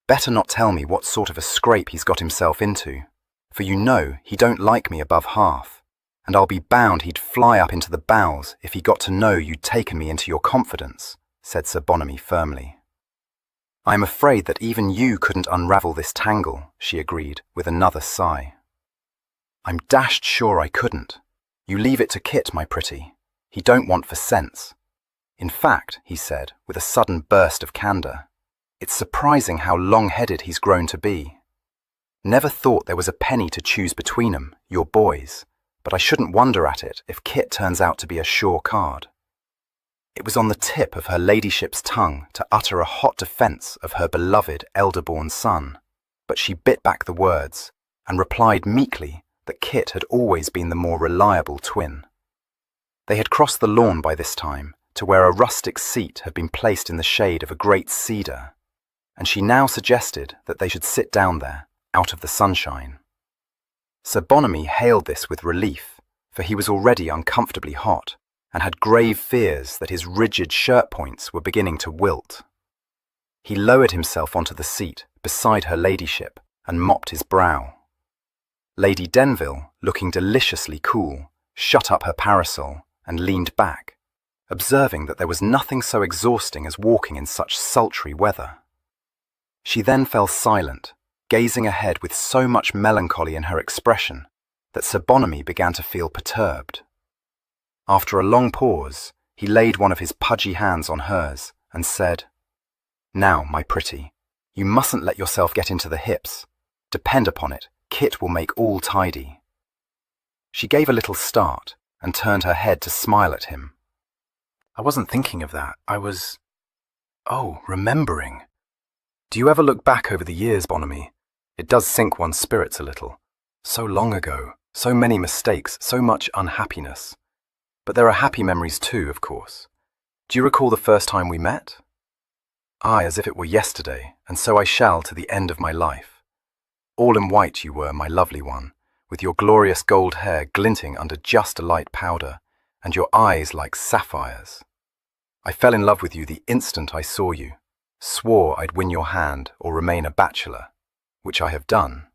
Speaker 2: Better not tell me what sort of a scrape he's got himself into, for you know he don't like me above half, and I'll be bound he'd fly up into the boughs if he got to know you'd taken me into your confidence," said Sir Bonamy firmly. "I'm afraid that even you couldn't unravel this tangle," she agreed, with another sigh. "I'm dashed sure I couldn't. You leave it to Kit, my pretty. He don't want for sense. In fact," he said, with a sudden burst of candour, It's surprising how long-headed he's grown to be. Never thought there was a penny to choose between 'em, your boys, but I shouldn't wonder at it if Kit turns out to be a sure card. It was on the tip of her ladyship's tongue to utter a hot defence of her beloved elder-born son, but she bit back the words and replied meekly that Kit had always been the more reliable twin. They had crossed the lawn by this time to where a rustic seat had been placed in the shade of a great cedar, and she now suggested that they should sit down there, out of the sunshine. Sir Bonamy hailed this with relief, for he was already uncomfortably hot, and had grave fears that his rigid shirt points were beginning to wilt. He lowered himself onto the seat beside her ladyship and mopped his brow. Lady Denville, looking deliciously cool, shut up her parasol and leaned back, observing that there was nothing so exhausting as walking in such sultry weather. She then fell silent, gazing ahead with so much melancholy in her expression that Sir Bonamy began to feel perturbed. After a long pause, he laid one of his pudgy hands on hers and said, "Now, my pretty, you mustn't let yourself get into the hips. Depend upon it, Kit will make all tidy." She gave a little start and turned her head to smile at him. "I wasn't thinking of that. I was... remembering. Do you ever look back over the years, Bonamy? It does sink one's spirits a little. So long ago, so many mistakes, so much unhappiness. But there are happy memories too, of course. Do you recall the first time we met?" "Aye, as if it were yesterday, and so I shall to the end of my life. All in white you were, my lovely one, with your glorious gold hair glinting under just a light powder, and your eyes like sapphires. I fell in love with you the instant I saw you, swore I'd win your hand or remain a bachelor, which I have done,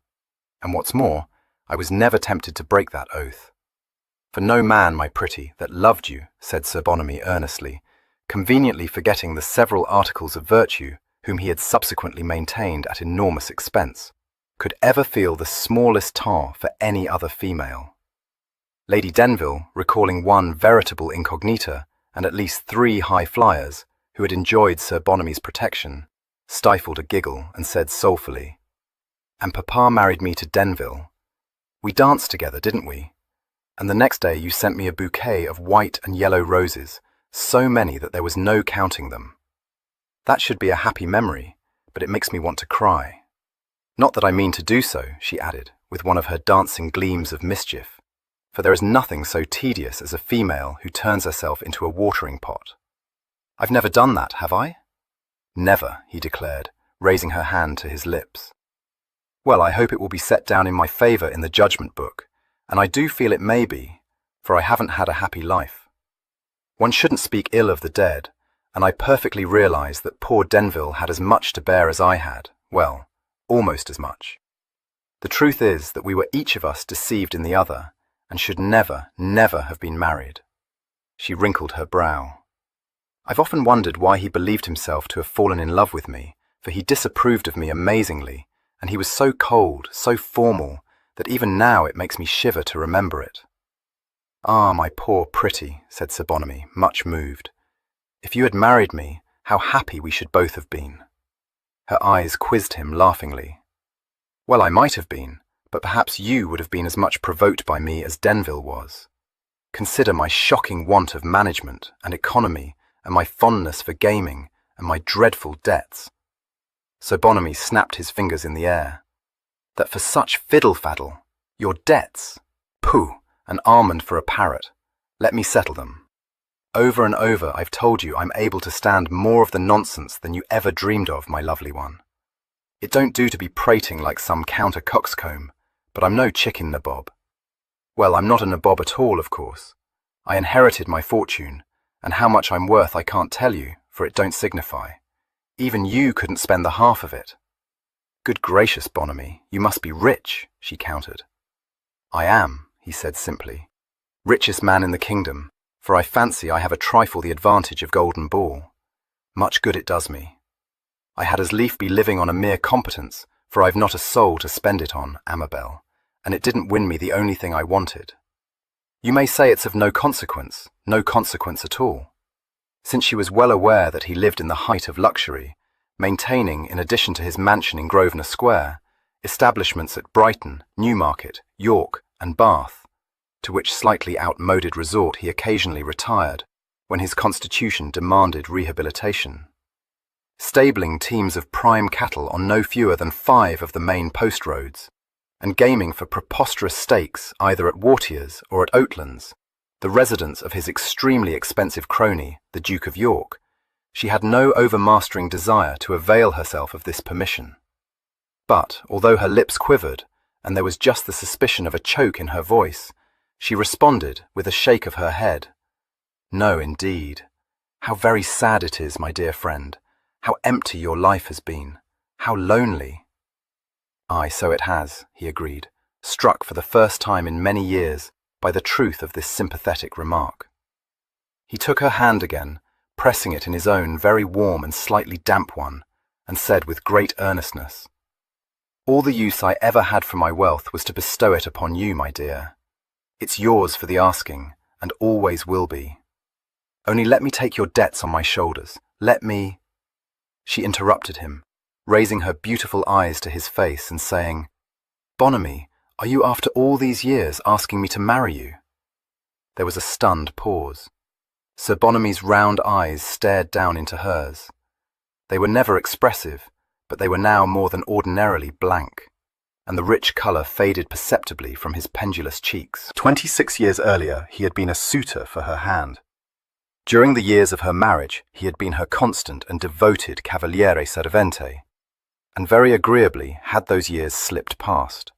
Speaker 2: and what's more, I was never tempted to break that oath. For no man, my pretty, that loved you," said Sir Bonamy earnestly, conveniently forgetting the several articles of virtue whom he had subsequently maintained at enormous expense, could ever feel the smallest tar for any other female. Lady Denville, recalling one veritable incognita and at least 3 high flyers who had enjoyed Sir Bonamy's protection, stifled a giggle and said soulfully, "And Papa married me to Denville. We danced together, didn't we? And the next day you sent me a bouquet of white and yellow roses, so many that there was no counting them. That should be a happy memory, but it makes me want to cry. Not that I mean to do so," she added, with one of her dancing gleams of mischief, "for there is nothing so tedious as a female who turns herself into a watering pot. I've never done that, have I?" "Never," he declared, raising her hand to his lips. "Well, I hope it will be set down in my favour in the judgment book, and I do feel it may be, for I haven't had a happy life. One shouldn't speak ill of the dead, and I perfectly realise that poor Denville had as much to bear as I had, well, almost as much. The truth is that we were each of us deceived in the other, and should never, never have been married." She wrinkled her brow. "I've often wondered why he believed himself to have fallen in love with me, for he disapproved of me amazingly, and he was so cold, so formal, that even now it makes me shiver to remember it." "Ah, my poor pretty," said Sir Bonamy, much moved. "If you had married me, how happy we should both have been." Her eyes quizzed him laughingly. "Well, I might have been, but perhaps you would have been as much provoked by me as Denville was. Consider my shocking want of management and economy, and my fondness for gaming, and my dreadful debts." Sir Bonamy snapped his fingers in the air. "That for such fiddle-faddle, your debts? Pooh, an almond for a parrot. Let me settle them. Over and over I've told you I'm able to stand more of the nonsense than you ever dreamed of, my lovely one. It don't do to be prating like some counter-coxcomb, but I'm no chicken nabob. Well, I'm not a nabob at all, of course. I inherited my fortune, and how much I'm worth I can't tell you, for it don't signify. Even you couldn't spend the half of it." "Good gracious, Bonamy, you must be rich," she countered. "I am," he said simply. "Richest man in the kingdom, for I fancy I have a trifle the advantage of golden ball. Much good it does me. I had as lief be living on a mere competence, for I've not a soul to spend it on, Amabel, and it didn't win me the only thing I wanted. You may say it's of no consequence at all." Since she was well aware that he lived in the height of luxury,
Speaker 1: maintaining, in addition to his mansion in Grosvenor Square, establishments at Brighton, Newmarket, York, and Bath, to which slightly outmoded resort he occasionally retired when his constitution demanded rehabilitation. Stabling teams of prime cattle on no fewer than 5 of the main post roads, and gaming for preposterous stakes either at Wartiers or at Oatlands, the residence of his extremely expensive crony, the Duke of York, she had no overmastering desire to avail herself of this permission. But, although her lips quivered, and there was just the suspicion of a choke in her voice, she responded with a shake of her head. "No, indeed. How very sad it is, my dear friend. How empty your life has been. How lonely." "Aye, so it has," he agreed, struck for the first time in many years by the truth of this sympathetic remark. He took her hand again, pressing it in his own very warm and slightly damp one, and said with great earnestness, "All the use I ever had for my wealth was to bestow it upon you, my dear. It's yours for the asking, and always will be. Only let me take your debts on my shoulders. Let me—" She interrupted him, raising her beautiful eyes to his face and saying, "Bonamy, are you after all these years asking me to marry you?" There was a stunned pause. Sir Bonamy's round eyes stared down into hers. They were never expressive, but they were now more than ordinarily blank, and the rich colour faded perceptibly from his pendulous cheeks. 26 years earlier, he had been a suitor for her hand. During the years of her marriage, he had been her constant and devoted cavaliere servente, and very agreeably had those years slipped past.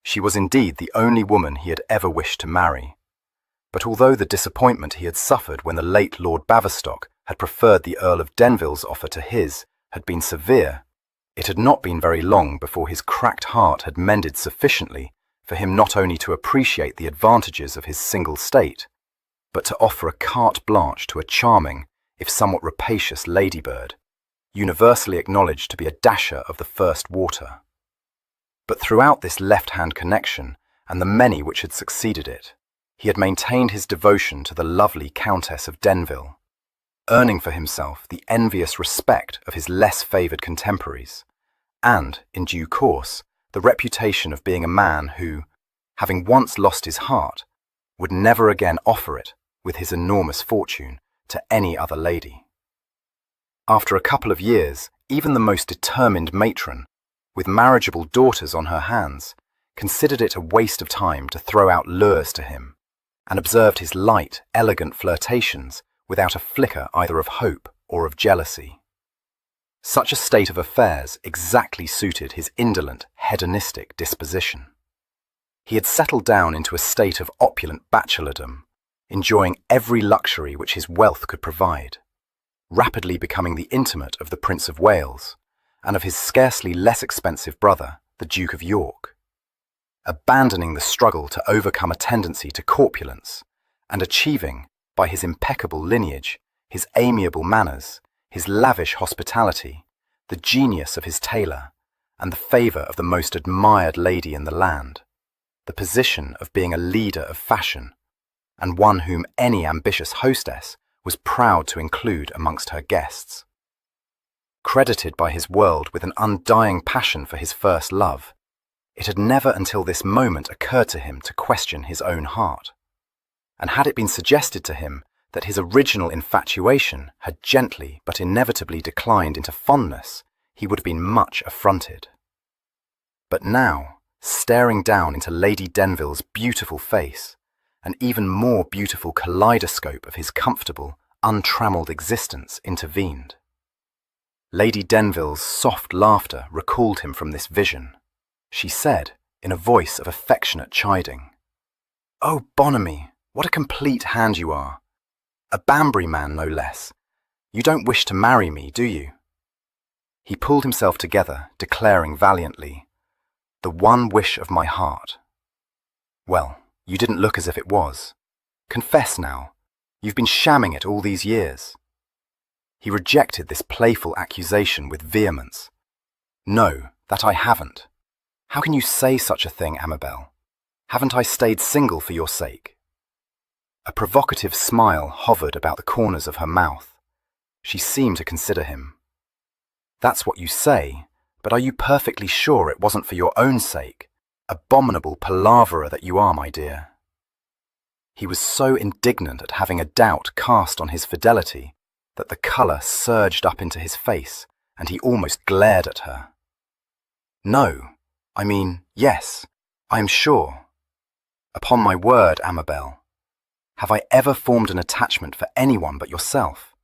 Speaker 1: She was indeed the only woman he had ever wished to marry. But although the disappointment he had suffered when the late Lord Baverstock had preferred the Earl of Denville's offer to his had been severe, it had not been very long before his cracked heart had mended sufficiently for him not only to appreciate the advantages of his single state, but to offer a carte blanche to a charming, if somewhat rapacious ladybird, universally acknowledged to be a dasher of the first water. But throughout this left-hand connection, and the many which had succeeded it, he had maintained his devotion to the lovely Countess of Denville, earning for himself the envious respect of his less favoured contemporaries, and, in due course, the reputation of being a man who, having once lost his heart, would never again offer it, with his enormous fortune, to any other lady. After a couple of years, even the most determined matron, with marriageable daughters on her hands, considered it a waste of time to throw out lures to him, and observed his light, elegant flirtations without a flicker either of hope or of jealousy. Such a state of affairs exactly suited his indolent, hedonistic disposition. He had settled down into a state of opulent bachelordom, enjoying every luxury which his wealth could provide, rapidly becoming the intimate of the Prince of Wales, and of his scarcely less expensive brother, the Duke of York, abandoning the struggle to overcome a tendency to corpulence, and achieving, by his impeccable lineage, his amiable manners, his lavish hospitality, the genius of his tailor, and the favour of the most admired lady in the land, the position of being a leader of fashion, and one whom any ambitious hostess was proud to include amongst her guests. Credited by his world with an undying passion for his first love, it had never until this moment occurred to him to question his own heart. And had it been suggested to him that his original infatuation had gently but inevitably declined into fondness, he would have been much affronted. But now, staring down into Lady Denville's beautiful face, an even more beautiful kaleidoscope of his comfortable, untrammelled existence intervened. Lady Denville's soft laughter recalled him from this vision. She said, in a voice of affectionate chiding, "Oh, Bonamy, what a complete hand you are! A Banbury man, no less. You don't wish to marry me, do you?" He pulled himself together, declaring valiantly, "The one wish of my heart." "Well, you didn't look as if it was. Confess now, you've been shamming it all these years." He rejected this playful accusation with vehemence. "No, that I haven't. How can you say such a thing, Amabel? Haven't I stayed single for your sake?" A provocative smile hovered about the corners of her mouth. She seemed to consider him.
Speaker 2: That's what you say, but are you perfectly sure it wasn't for your own sake? Abominable palaverer that you are, my dear. He was so indignant at having a doubt cast on his fidelity that the colour surged up into his face and he almost glared at her. No, I mean, yes, I am sure. Upon my word, Amabel, have I ever formed an attachment for anyone but yourself?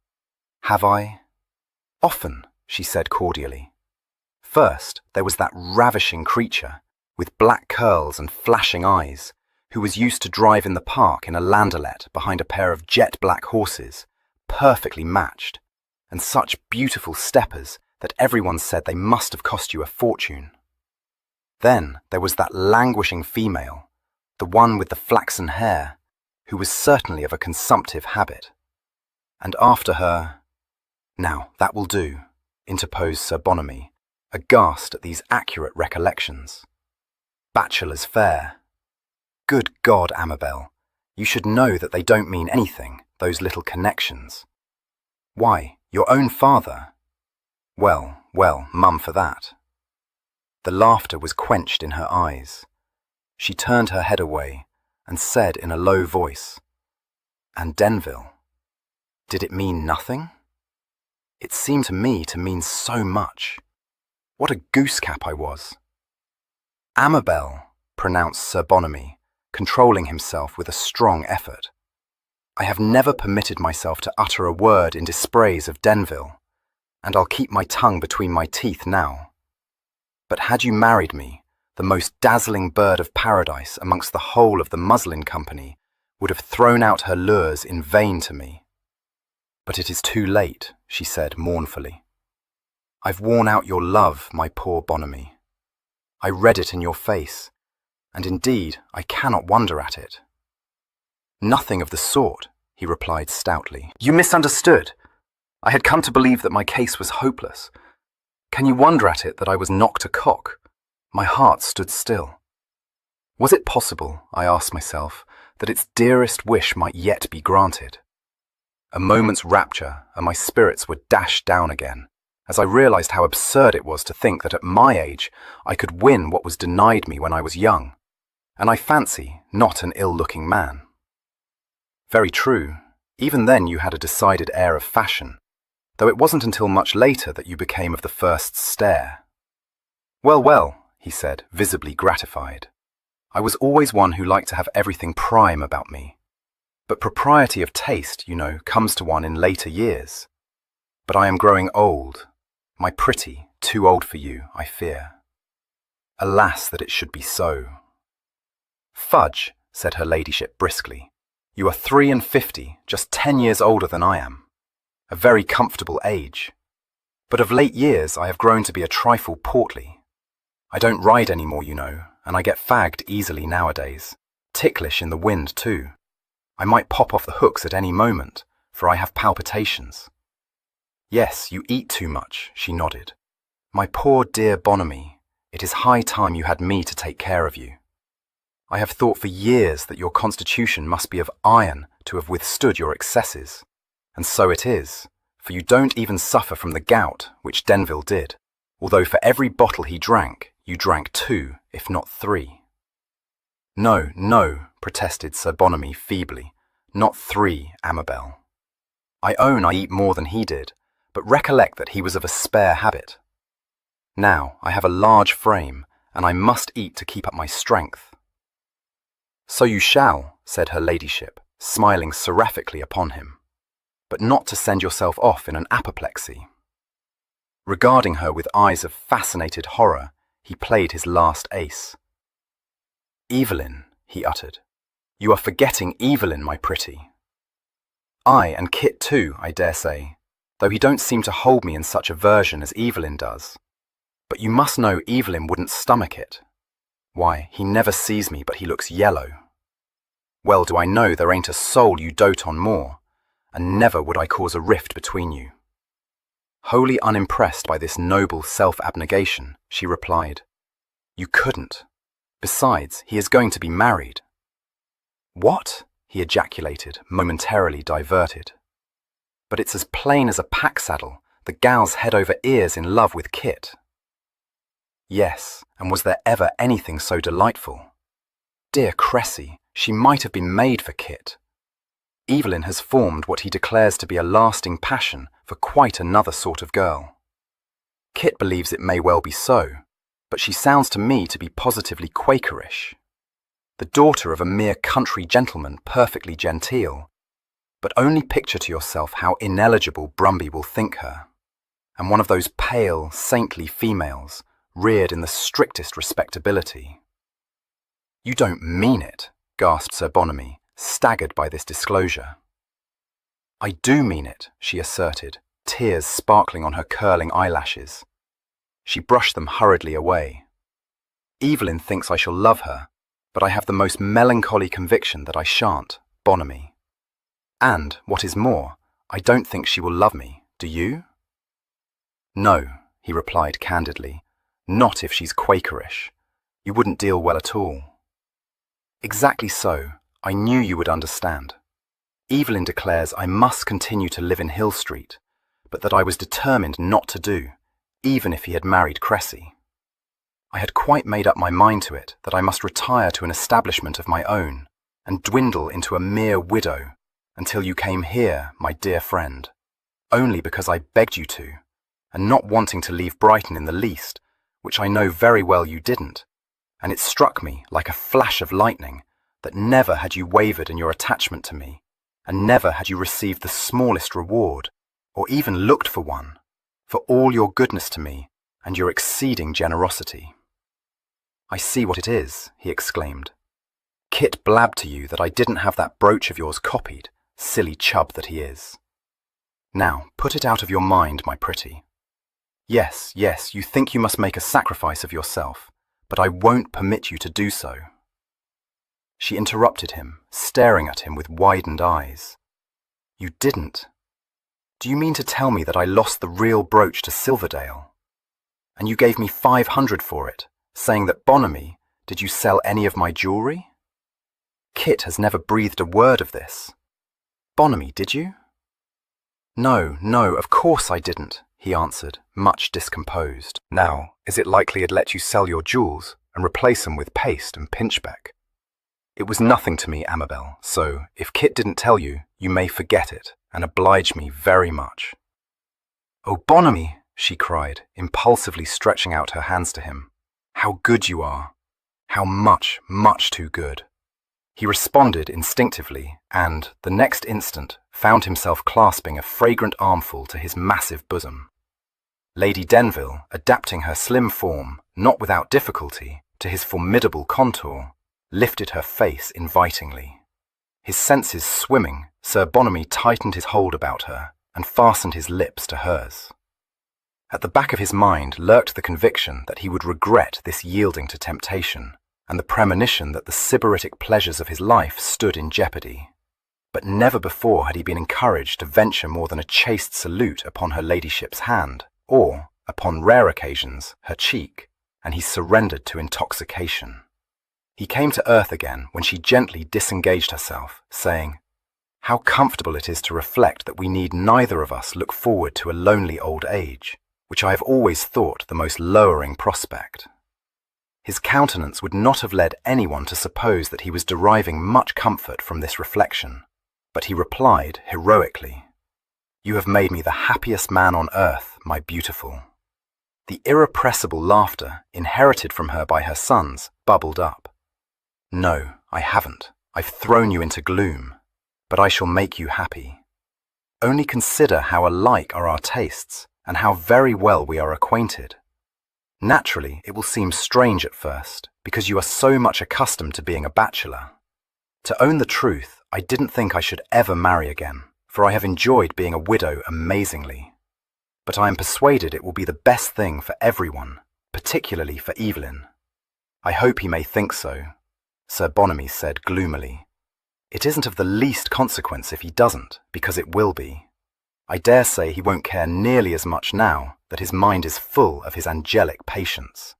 Speaker 2: Have I? Often, she said cordially. First, there was that ravishing creature, with black curls and flashing eyes, who was used to drive in the park in a landaulette behind a pair of jet-black horses, perfectly matched, and such beautiful steppers that everyone said they must have cost you a fortune. Then there was that languishing female, the one with the flaxen hair, who was certainly of a consumptive habit. And after her— Now, that will do, interposed Sir Bonamy, aghast at these accurate recollections. Bachelor's fair. Good God, Amabel, you should know that they don't mean anything, those little connections. Why, your own father? Well, mum for that. The laughter was quenched in her eyes. She turned her head away and said in a low voice, And Denville? Did it mean nothing? It seemed to me to mean so much. What a goose-cap I was. Amabel, pronounced Sir Bonamy, controlling himself with a strong effort. I have never permitted myself to utter a word in dispraise of Denville, and I'll keep my tongue between my teeth now. But had you married me, the most dazzling bird of paradise amongst the whole of the muslin company would have thrown out her lures in vain to me. But it is too late, she said mournfully. I've worn out your love, my poor Bonamy. I read it in your face, and indeed I cannot wonder at it. Nothing of the sort, he replied stoutly. You misunderstood. I had come to believe that my case was hopeless. Can you wonder at it that I was knocked a cock? My heart stood still. Was it possible, I asked myself, that its dearest wish might yet be granted? A moment's rapture, and my spirits were dashed down again, as I realized how absurd it was to think that at my age I could win what was denied me when I was young, and I fancy not an ill-looking man. Very true. Even then you had a decided air of fashion, though it wasn't until much later that you became of the first stare. Well, he said, visibly gratified. I was always one who liked to have everything prime about me. But propriety of taste, you know, comes to one in later years. But I am growing old. My pretty, too old for you, I fear. Alas, that it should be so. Fudge, said her ladyship briskly. You are 53, just 10 years older than I am. A very comfortable age. But of late years I have grown to be a trifle portly. I don't ride any more, you know, and I get fagged easily nowadays. Ticklish in the wind, too. I might pop off the hooks at any moment, for I have palpitations. Yes, you eat too much, she nodded. My poor dear Bonamy, it is high time you had me to take care of you. I have thought for years that your constitution must be of iron to have withstood your excesses. And so it is, for you don't even suffer from the gout, which Denville did, although for every bottle he drank, you drank 2, if not 3. No, protested Sir Bonamy feebly. Not 3, Amabel. I own I eat more than he did, but recollect that he was of a spare habit. Now, I have a large frame, and I must eat to keep up my strength. So you shall, said her ladyship, smiling seraphically upon him, but not to send yourself off in an apoplexy. Regarding her with eyes of fascinated horror, he played his last ace. Evelyn, he uttered. You are forgetting Evelyn, my pretty. Ay, and Kit too, I dare say, though he don't seem to hold me in such aversion as Evelyn does. But you must know Evelyn wouldn't stomach it. Why, he never sees me but he looks yellow. Well do I know there ain't a soul you dote on more, and never would I cause a rift between you. Wholly unimpressed by this noble self-abnegation, she replied, You couldn't. Besides, he is going to be married. What? He ejaculated, momentarily diverted. But it's as plain as a pack saddle The gal's head over ears in love with Kit. Yes, and was there ever anything so delightful? Dear Cressy, she might have been made for Kit. Evelyn has formed what he declares to be a lasting passion for quite another sort of girl. Kit believes it may well be so, but she sounds to me to be positively Quakerish. The daughter of a mere country gentleman perfectly genteel. But only picture to yourself how ineligible Brumby will think her, and one of those pale, saintly females, reared in the strictest respectability. You don't mean it, gasped Sir Bonamy, staggered by this disclosure. I do mean it, she asserted, tears sparkling on her curling eyelashes. She brushed them hurriedly away. Evelyn thinks I shall love her, but I have the most melancholy conviction that I shan't, Bonamy. And, what is more, I don't think she will love me, do you? No, he replied candidly, not if she's Quakerish. You wouldn't deal well at all. Exactly so, I knew you would understand. Evelyn declares I must continue to live in Hill Street, but that I was determined not to do, even if he had married Cressy. I had quite made up my mind to it that I must retire to an establishment of my own, and dwindle into a mere widow, until you came here, my dear friend, only because I begged you to, and not wanting to leave Brighton in the least, which I know very well you didn't, and it struck me like a flash of lightning that never had you wavered in your attachment to me, and never had you received the smallest reward, or even looked for one, for all your goodness to me and your exceeding generosity. I see what it is, he exclaimed. Kit blabbed to you that I didn't have that brooch of yours copied, silly chub that he is. Now, put it out of your mind, my pretty. Yes, you think you must make a sacrifice of yourself, but I won't permit you to do so. She interrupted him, staring at him with widened eyes. You didn't? Do you mean to tell me that I lost the real brooch to Silverdale? And you gave me 500 for it, saying that Bonamy, did you sell any of my jewellery? Kit has never breathed a word of this. Bonamy, did you? No, of course I didn't, he answered, much discomposed. Now, is it likely he'd let you sell your jewels and replace them with paste and pinchbeck? It was nothing to me, Amabel, so if Kit didn't tell you, you may forget it and oblige me very much. Oh, Bonamy, she cried, impulsively stretching out her hands to him. How good you are! How much, much too good! He responded instinctively and, the next instant, found himself clasping a fragrant armful to his massive bosom. Lady Denville, adapting her slim form, not without difficulty, to his formidable contour, lifted her face invitingly. His senses swimming, Sir Bonamy tightened his hold about her and fastened his lips to hers. At the back of his mind lurked the conviction that he would regret this yielding to temptation, and the premonition that the sybaritic pleasures of his life stood in jeopardy. But never before had he been encouraged to venture more than a chaste salute upon her ladyship's hand, or, upon rare occasions, her cheek, and he surrendered to intoxication. He came to earth again when she gently disengaged herself, saying, How comfortable it is to reflect that we need neither of us look forward to a lonely old age, which I have always thought the most lowering prospect. His countenance would not have led anyone to suppose that he was deriving much comfort from this reflection, but he replied heroically, You have made me the happiest man on earth, my beautiful. The irrepressible laughter, inherited from her by her sons, bubbled up. No, I haven't. I've thrown you into gloom, but I shall make you happy. Only consider how alike are our tastes, and how very well we are acquainted. Naturally, it will seem strange at first, because you are so much accustomed to being a bachelor. To own the truth, I didn't think I should ever marry again, for I have enjoyed being a widow amazingly. But I am persuaded it will be the best thing for everyone, particularly for Evelyn. I hope he may think so, Sir Bonamy said gloomily. It isn't of the least consequence if he doesn't, because it will be. I dare say he won't care nearly as much now that his mind is full of his angelic patience.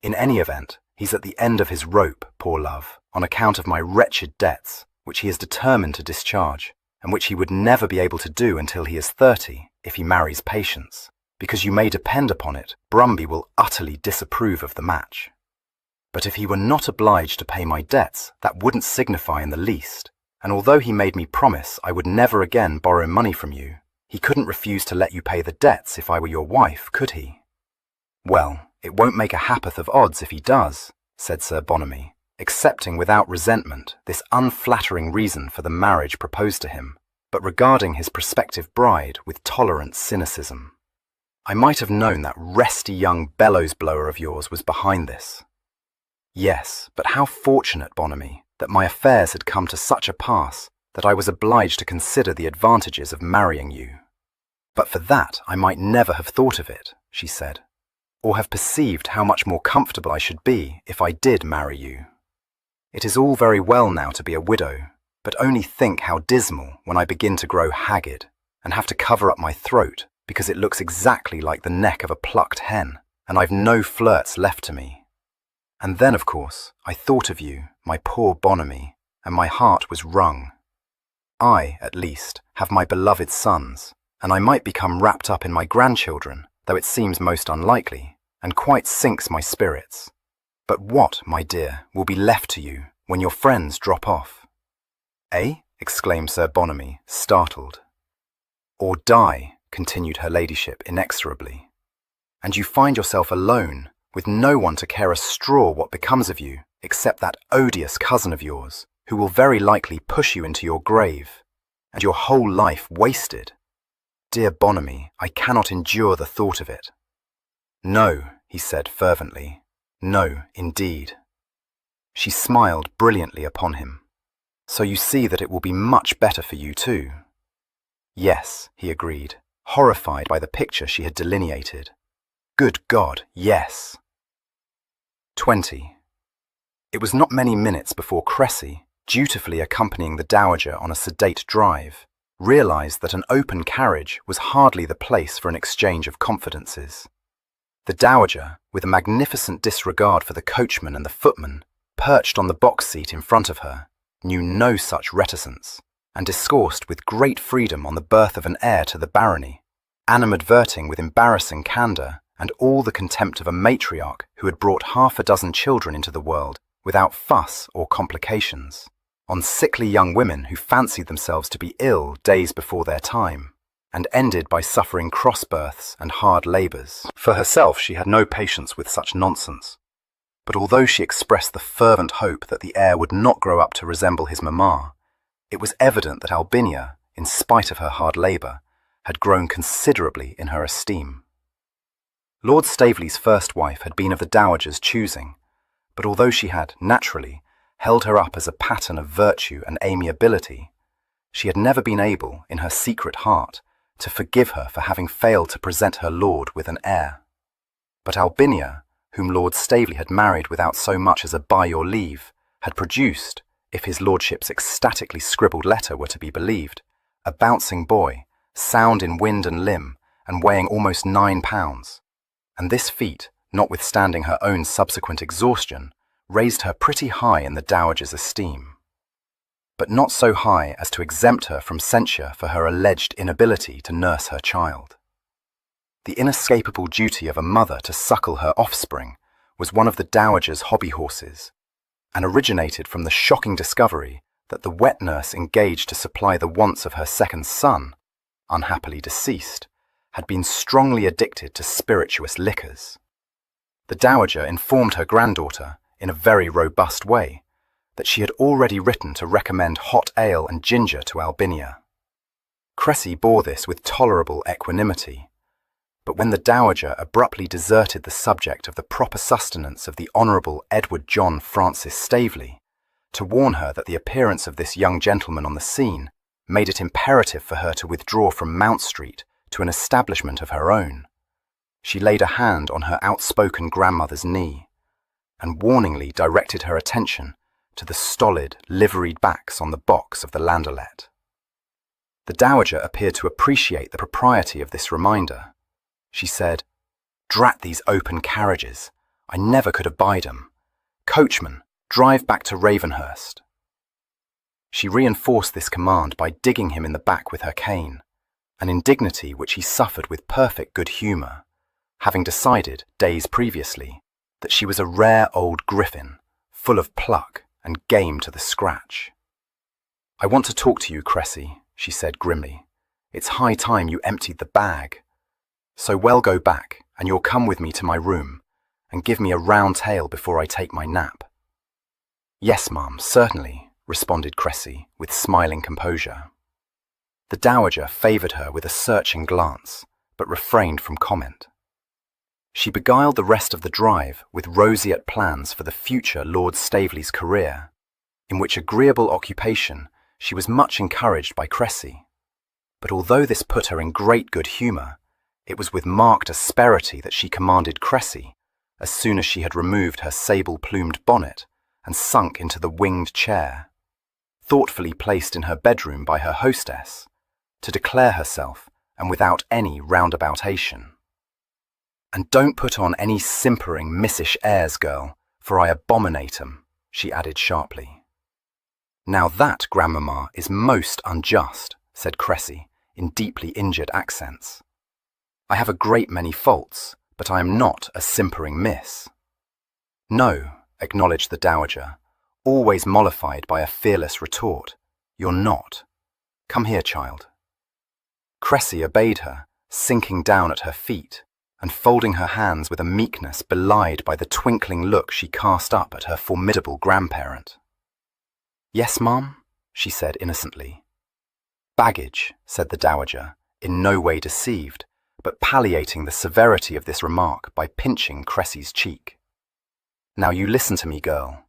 Speaker 2: In any event, he's at the end of his rope, poor love, on account of my wretched debts, which he is determined to discharge,
Speaker 1: and which he would never be able to do until he is 30 if he marries Patience, because you may depend upon it, Brumby will utterly disapprove of the match. But if he were not obliged to pay my debts, that wouldn't signify in the least, and although he made me promise I would never again borrow money from you, he couldn't refuse to let you pay the debts if I were your wife, could he? Well, it won't make a ha'porth of odds if he does, said Sir Bonamy, accepting without resentment this unflattering reason for the marriage proposed to him, but regarding his prospective bride with tolerant cynicism. I might have known that resty young bellows-blower of yours was behind this. Yes, but how fortunate, Bonamy, that my affairs had come to such a pass that I was obliged to consider the advantages of marrying you. But for that I might never have thought of it, she said, or have perceived how much more comfortable I should be if I did marry you. It is all very well now to be a widow, but only think how dismal when I begin to grow haggard and have to cover up my throat because it looks exactly like the neck of a plucked hen, and I've no flirts left to me. And then, of course, I thought of you, my poor Bonamy, and my heart was wrung. I, at least, have my beloved sons, and I might become wrapped up in my grandchildren, though it seems most unlikely, and quite sinks my spirits. But what, my dear, will be left to you when your friends drop off? Eh? Exclaimed Sir Bonamy, startled. Or die, continued her ladyship inexorably, and you find yourself alone, with no one to care a straw what becomes of you, except that odious cousin of yours, who will very likely push you into your grave, and your whole life wasted. Dear Bonamy, I cannot endure the thought of it. No, he said fervently. No, indeed. She smiled brilliantly upon him. So you see that it will be much better for you too. Yes, he agreed, horrified by the picture she had delineated. Good God, yes. 20. It was not many minutes before Cressy, dutifully accompanying the Dowager on a sedate drive, realized that an open carriage was hardly the place for an exchange of confidences. The Dowager, with a magnificent disregard for the coachman and the footman, perched on the box seat in front of her, knew no such reticence, and discoursed with great freedom on the birth of an heir to the barony, animadverting with embarrassing candour and all the contempt of a matriarch who had brought 6 children into the world without fuss or complications, on sickly young women who fancied themselves to be ill days before their time, and ended by suffering cross-births and hard labours. For herself she had no patience with such nonsense, but although she expressed the fervent hope that the heir would not grow up to resemble his mamma, it was evident that Albinia, in spite of her hard labour, had grown considerably in her esteem. Lord Staveley's first wife had been of the Dowager's choosing, but although she had, naturally, held her up as a pattern of virtue and amiability, she had never been able, in her secret heart, to forgive her for having failed to present her lord with an heir. But Albinia, whom Lord Staveley had married without so much as a by your leave, had produced, if his lordship's ecstatically scribbled letter were to be believed, a bouncing boy, sound in wind and limb, and weighing almost 9 pounds. And this feat, notwithstanding her own subsequent exhaustion, raised her pretty high in the Dowager's esteem. But not so high as to exempt her from censure for her alleged inability to nurse her child. The inescapable duty of a mother to suckle her offspring was one of the Dowager's hobby horses, and originated from the shocking discovery that the wet nurse engaged to supply the wants of her second son, unhappily deceased, had been strongly addicted to spirituous liquors. The Dowager informed her granddaughter, in a very robust way, that she had already written to recommend hot ale and ginger to Albinia. Cressy bore this with tolerable equanimity, but when the Dowager abruptly deserted the subject of the proper sustenance of the Honourable Edward John Francis Staveley, to warn her that the appearance of this young gentleman on the scene made it imperative for her to withdraw from Mount Street to an establishment of her own, she laid a hand on her outspoken grandmother's knee, and warningly directed her attention to the stolid, liveried backs on the box of the landaulette. The Dowager appeared to appreciate the propriety of this reminder. She said, "Drat these open carriages. I never could abide 'em. Coachman, drive back to Ravenhurst."
Speaker 2: She reinforced this command by digging him in the back with her cane, an indignity which he suffered with perfect good humour, having decided, days previously, that she was a rare old griffin, full of pluck and game to the scratch. "I want to talk to you, Cressy," she said grimly. "It's high time you emptied the bag. So well go back, and you'll come with me to my room, and give me a round tale before I take my nap." "Yes, ma'am, certainly," responded Cressy, with smiling composure. The dowager favoured her with a searching glance, but refrained from comment. She beguiled the rest of the drive with roseate plans for the future Lord Staveley's career, in which agreeable occupation she was much encouraged by Cressy. But although this put her in great good humour, it was with marked asperity that she commanded Cressy, as soon as she had removed her sable-plumed bonnet and sunk into the winged chair, thoughtfully placed in her bedroom by her hostess, to declare herself, and without any roundaboutation. "And don't put on any simpering missish airs, girl, for I abominate 'em," she added sharply. "Now that, grandmamma, is most unjust," said Cressy, in deeply injured accents. "I have a great many faults, but I am not a simpering miss." "No," acknowledged the dowager, always mollified by a fearless retort, "you're not. Come here, child." Cressy obeyed her, sinking down at her feet, and folding her hands with a meekness belied by the twinkling look she cast up at her formidable grandparent. "Yes, ma'am?" she said innocently. "Baggage," said the dowager, in no way deceived, but palliating the severity of this remark by pinching Cressy's cheek. "Now you listen to me, girl.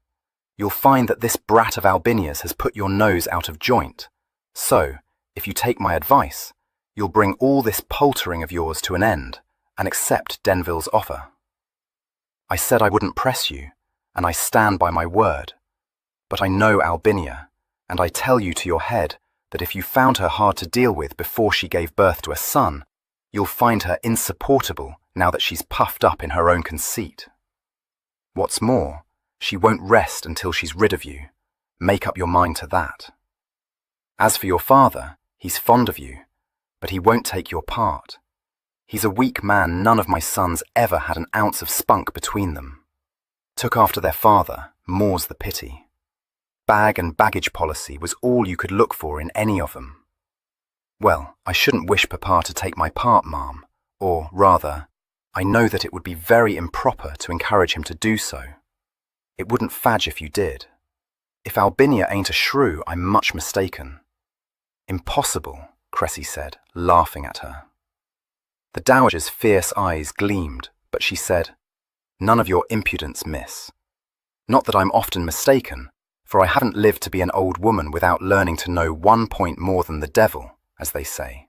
Speaker 2: You'll find that this brat of Albinia's has put your nose out of joint, so, if you take my advice, you'll bring all this paltering of yours to an end, and accept Denville's offer. I said I wouldn't press you, and I stand by my word. But I know Albinia, and I tell you to your head that if you found her hard to deal with before she gave birth to a son, you'll find her insupportable now that she's puffed up in her own conceit. What's more, she won't rest until she's rid of you. Make up your mind to that. As for your father, he's fond of you, but he won't take your part. He's a weak man. None of my sons ever had an ounce of spunk between them. Took after their father, more's the pity. Bag and baggage policy was all you could look for in any of them. Well, I shouldn't wish Papa to take my part, ma'am, or, rather, I know that it would be very improper to encourage him to do so. It wouldn't fadge if you did. If Albinia ain't a shrew, I'm much mistaken." "Impossible," Cressy said, laughing at her. The dowager's fierce eyes gleamed, but she said, "None of your impudence, miss. Not that I'm often mistaken, for I haven't lived to be an old woman without learning to know one point more than the devil, as they say."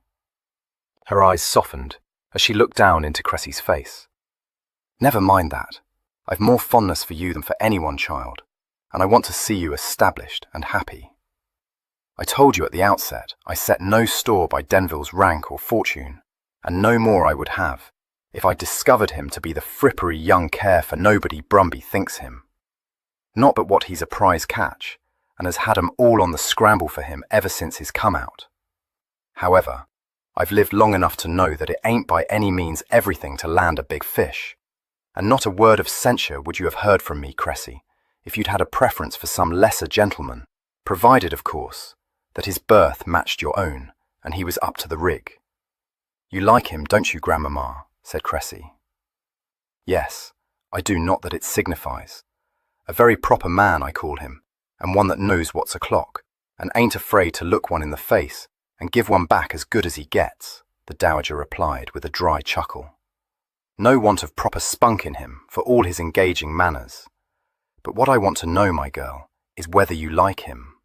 Speaker 2: Her eyes softened as she looked down into Cressy's face. "Never mind that. I've more fondness for you than for anyone, child, and I want to see you established and happy. I told you at the outset I set no store by Denville's rank or fortune, and no more I would have, if I discovered him to be the frippery young care-for-nobody Brumby thinks him. Not but what he's a prize catch, and has had 'em all on the scramble for him ever since his come-out. However, I've lived long enough to know that it ain't by any means everything to land a big fish, and not a word of censure would you have heard from me, Cressy, if you'd had a preference for some lesser gentleman, provided, of course, that his birth matched your own, and he was up to the rig." "You like him, don't you, grandmamma?" said Cressy. "Yes, I do, not that it signifies. A very proper man, I call him, and one that knows what's o'clock, and ain't afraid to look one in the face and give one back as good as he gets," the dowager replied with a dry chuckle. "No want of proper spunk in him, for all his engaging manners. But what I want to know, my girl, is whether you like him."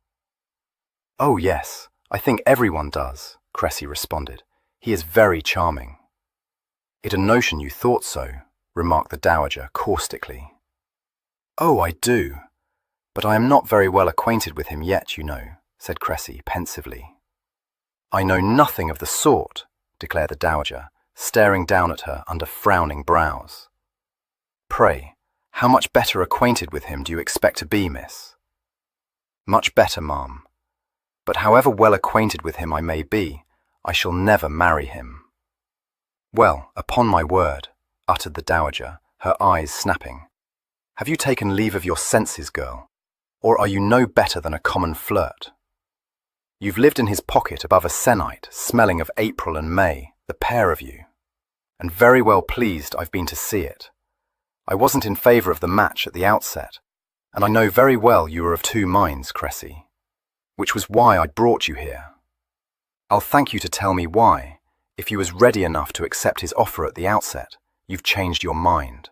Speaker 2: "Oh yes, I think everyone does," Cressy responded. "He is very charming." "I'd a notion you thought so," remarked the dowager caustically. "Oh, I do. But I am not very well acquainted with him yet, you know," said Cressy pensively. "I know nothing of the sort," declared the dowager, staring down at her under frowning brows. "Pray, how much better acquainted with him do you expect to be, miss?" "Much better, ma'am. But however well acquainted with him I may be, I shall never marry him." "Well, upon my word," uttered the dowager, her eyes snapping. "Have you taken leave of your senses, girl? Or are you no better than a common flirt? You've lived in his pocket above a sennight, smelling of April and May, the pair of you. And very well pleased I've been to see it. I wasn't in favour of the match at the outset, and I know very well you were of two minds, Cressy, which was why I brought you here. I'll thank you to tell me why, if you was ready enough to accept his offer at the outset, you've changed your mind.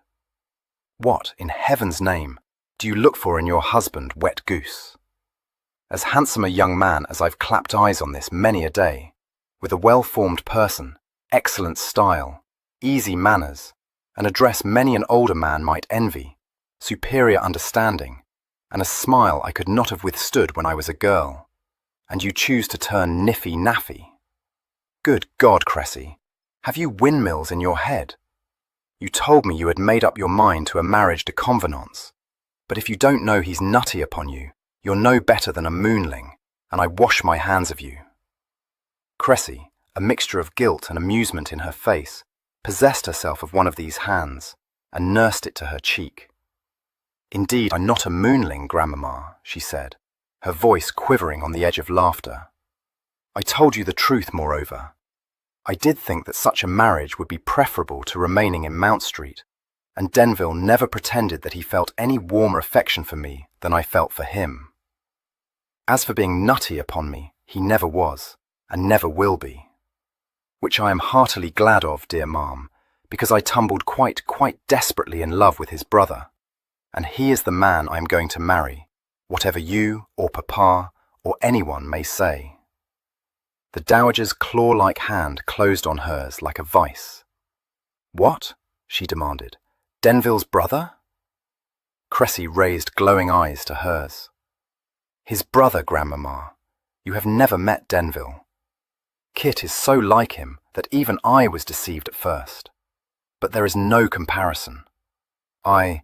Speaker 2: What, in heaven's name, do you look for in your husband, wet goose? As handsome a young man as I've clapped eyes on this many a day, with a well-formed person, excellent style, easy manners, an address many an older man might envy, superior understanding, and a smile I could not have withstood when I was a girl, and you choose to turn niffy-naffy. Good God, Cressy, have you windmills in your head? You told me you had made up your mind to a marriage de convenance, but if you don't know he's nutty upon you, you're no better than a moonling, and I wash my hands of you." Cressy, a mixture of guilt and amusement in her face, possessed herself of one of these hands, and nursed it to her cheek. "Indeed, I'm not a moonling, Grandmamma," she said, her voice quivering on the edge of laughter. "I told you the truth, moreover. I did think that such a marriage would be preferable to remaining in Mount Street, and Denville never pretended that he felt any warmer affection for me than I felt for him. As for being nutty upon me, he never was, and never will be. Which I am heartily glad of, dear ma'am, because I tumbled quite desperately in love with his brother, and he is the man I am going to marry, whatever you, or papa, or anyone may say." The dowager's claw-like hand closed on hers like a vice. "What?" she demanded. "Denville's brother?" Cressy raised glowing eyes to hers. "His brother, Grandmamma. You have never met Denville. Kit is so like him that even I was deceived at first. But there is no comparison. I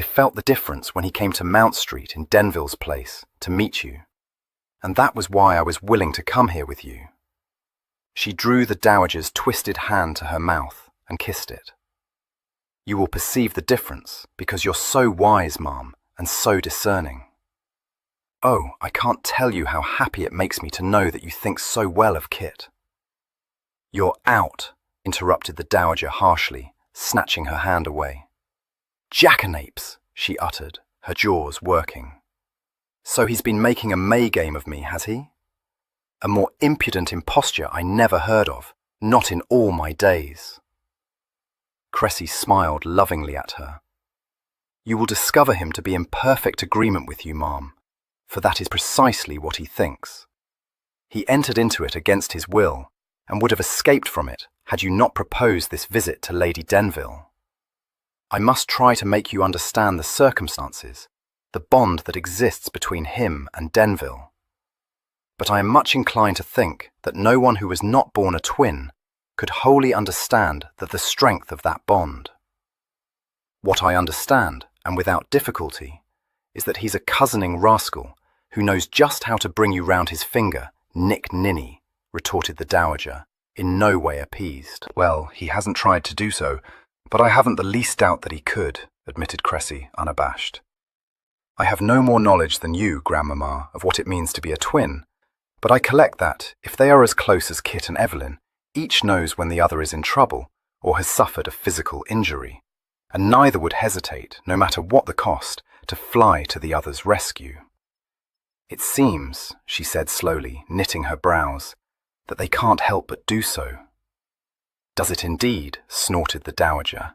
Speaker 2: felt the difference when he came to Mount Street in Denville's place to meet you, and that was why I was willing to come here with you." She drew the dowager's twisted hand to her mouth and kissed it. "You will perceive the difference because you're so wise, ma'am, and so discerning. Oh, I can't tell you how happy it makes me to know that you think so well of Kit." "You're out," interrupted the dowager harshly, snatching her hand away. "Jackanapes," she uttered, her jaws working. "So he's been making a May game of me, has he? A more impudent imposture I never heard of, not in all my days." Cressy smiled lovingly at her. "You will discover him to be in perfect agreement with you, ma'am, for that is precisely what he thinks. He entered into it against his will, and would have escaped from it had you not proposed this visit to Lady Denville. I must try to make you understand the circumstances, the bond that exists between him and Denville. But I am much inclined to think that no one who was not born a twin could wholly understand the strength of that bond. What I understand, and without difficulty, is that he's a cousining rascal who knows just how to bring you round his finger, Nick Ninny," retorted the dowager, in no way appeased.
Speaker 1: "Well, he hasn't tried to do so, but I haven't the least doubt that he could," admitted Cressy, unabashed. "I have no more knowledge than you, Grandmamma, of what it means to be a twin, but I collect that, if they are as close as Kit and Evelyn, each knows when the other is in trouble or has suffered a physical injury, and neither would hesitate, no matter what the cost, to fly to the other's rescue. It seems," she said slowly, knitting her brows, "that they can't help but do so." "Does it indeed?" snorted the dowager.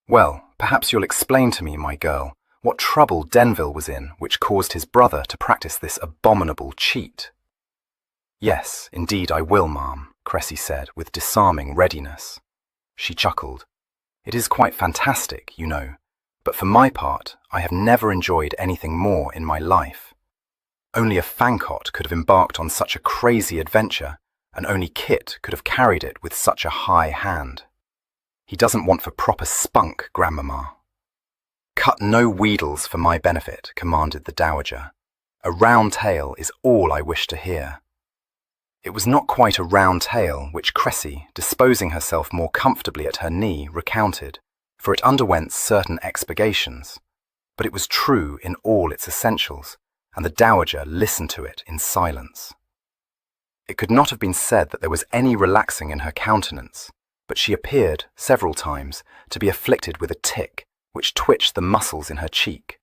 Speaker 1: "Well, perhaps you'll explain to me, my girl, what trouble Denville was in which caused his brother to practice this abominable cheat." "Yes, indeed I will, ma'am," Cressy said with disarming readiness. She chuckled. "It is quite fantastic, you know, but for my part, I have never enjoyed anything more in my life. Only a Fancott could have embarked on such a crazy adventure, and only Kit could have carried it with such a high hand. He doesn't want for proper spunk, Grandmamma." "Cut no wheedles for my benefit," commanded the dowager.
Speaker 2: A round tale is all I wish to hear." It was not quite a round tale which Cressy, disposing herself more comfortably at her knee, recounted, for it underwent certain expurgations, but it was true in all its essentials, and the dowager listened to it in silence. It could not have been said that there was any relaxing in her countenance, but she appeared, several times, to be afflicted with a tic, which twitched the muscles in her cheek,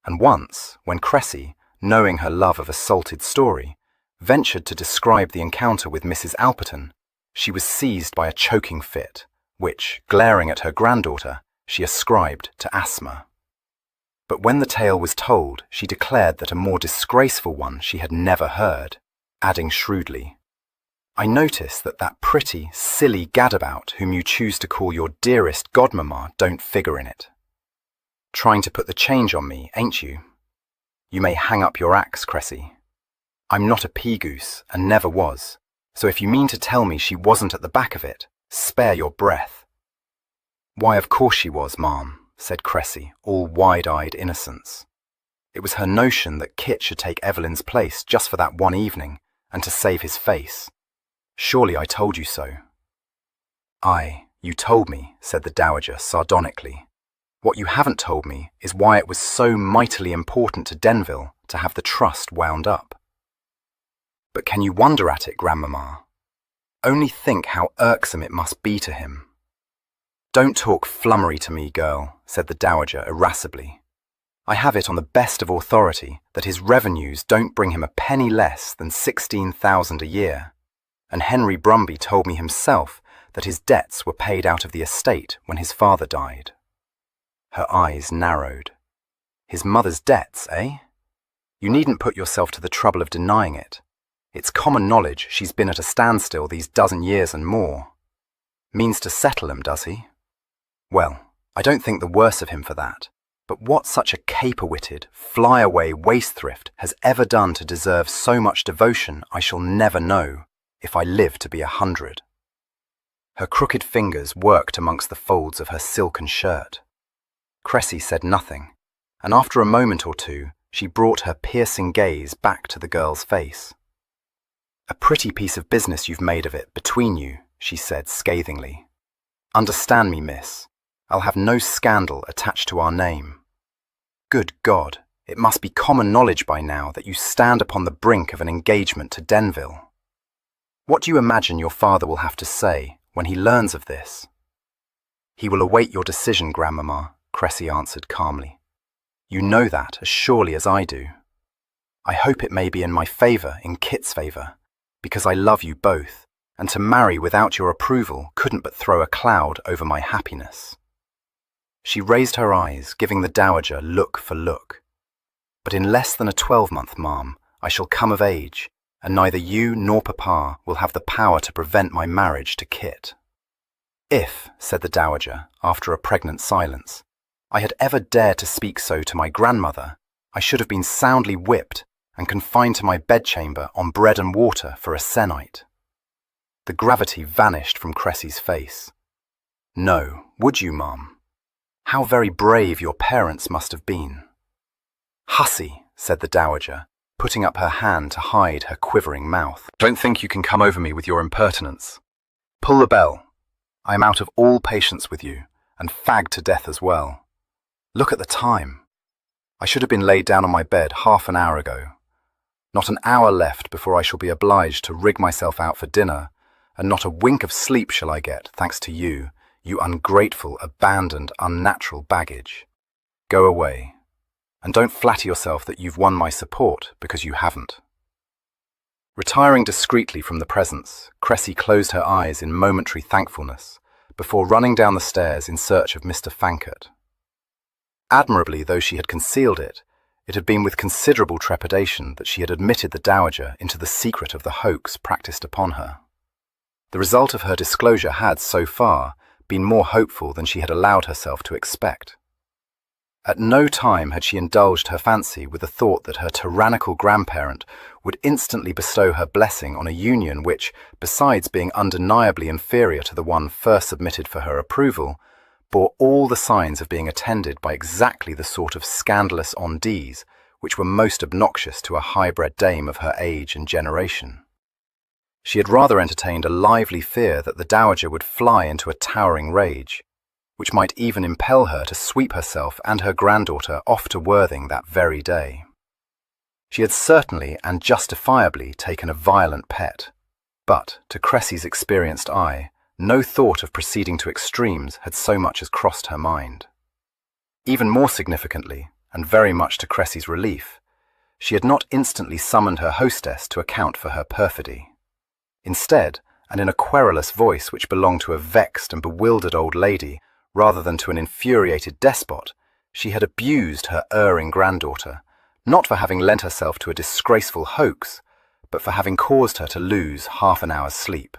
Speaker 2: and once, when Cressy, knowing her love of a salted story, ventured to describe the encounter with Mrs. Alperton, she was seized by a choking fit, which, glaring at her granddaughter, she ascribed to asthma. But when the tale was told, she declared that a more disgraceful one she had never heard, adding shrewdly, "I notice that pretty, silly gadabout whom you choose to call your dearest godmamma don't figure in it. Trying to put the change on me, ain't you? You may hang up your axe, Cressy. I'm not a pea-goose, and never was, so if you mean to tell me she wasn't at the back of it, spare your breath." "Why, of course she was, ma'am," said Cressy, all wide-eyed innocence. "It was her notion that Kit should take Evelyn's place just for that one evening, and to save his face. Surely I told you so." "Aye, you told me," said the dowager sardonically. "What you haven't told me is why it was so mightily important to Denville to have the trust wound up." "But can you wonder at it, grandmamma? Only think how irksome it must be to him." "Don't talk flummery to me, girl," said the dowager irascibly. "I have it on the best of authority that his revenues don't bring him a penny less than 16,000 a year, and Henry Brumby told me himself that his debts were paid out of the estate when his father died." Her eyes narrowed. "His mother's debts, eh? You needn't put yourself to the trouble of denying it. It's common knowledge she's been at a standstill these dozen years and more. Means to settle 'em, does he? Well, I don't think the worse of him for that, but what such a caper-witted, fly-away waste-thrift has ever done to deserve so much devotion I shall never know, if I live to be 100. Her crooked fingers worked amongst the folds of her silken shirt. Cressy said nothing, and after a moment or two she brought her piercing gaze back to the girl's face. "A pretty piece of business you've made of it, between you," she said scathingly. "Understand me, miss, I'll have no scandal attached to our name. Good God, it must be common knowledge by now that you stand upon the brink of an engagement to Denville. What do you imagine your father will have to say when he learns of this?" "He will await your decision, grandmamma," Cressy answered calmly. "You know that as surely as I do. I hope it may be in my favour, in Kit's favour, because I love you both, and to marry without your approval couldn't but throw a cloud over my happiness." She raised her eyes, giving the dowager look for look. "But in less than a 12-month, ma'am, I shall come of age, and neither you nor papa will have the power to prevent my marriage to Kit." "If," said the dowager, after a pregnant silence, "I had ever dared to speak so to my grandmother, I should have been soundly whipped and confined to my bedchamber on bread and water for a sennight." The gravity vanished from Cressy's face. "No, would you, ma'am? How very brave your parents must have been." "Hussy," said the dowager, putting up her hand to hide her quivering mouth. "Don't think you can come over me with your impertinence. Pull the bell. I am out of all patience with you, and fagged to death as well. Look at the time. I should have been laid down on my bed half an hour ago. Not an hour left before I shall be obliged to rig myself out for dinner, and not a wink of sleep shall I get, thanks to you, you ungrateful, abandoned, unnatural baggage. Go away, and don't flatter yourself that you've won my support, because you haven't." Retiring discreetly from the presence, Cressy closed her eyes in momentary thankfulness, before running down the stairs in search of Mr. Fankert. Admirably though she had concealed it, it had been with considerable trepidation that she had admitted the dowager into the secret of the hoax practised upon her. The result of her disclosure had, so far, been more hopeful than she had allowed herself to expect. At no time had she indulged her fancy with the thought that her tyrannical grandparent would instantly bestow her blessing on a union which, besides being undeniably inferior to the one first submitted for her approval, bore all the signs of being attended by exactly the sort of scandalous on-dits which were most obnoxious to a high-bred dame of her age and generation. She had rather entertained a lively fear that the dowager would fly into a towering rage, which might even impel her to sweep herself and her granddaughter off to Worthing that very day. She had certainly and justifiably taken a violent pet, but, to Cressy's experienced eye, no thought of proceeding to extremes had so much as crossed her mind. Even more significantly, and very much to Cressy's relief, she had not instantly summoned her hostess to account for her perfidy. Instead, and in a querulous voice which belonged to a vexed and bewildered old lady rather than to an infuriated despot, she had abused her erring granddaughter, not for having lent herself to a disgraceful hoax, but for having caused her to lose half an hour's sleep.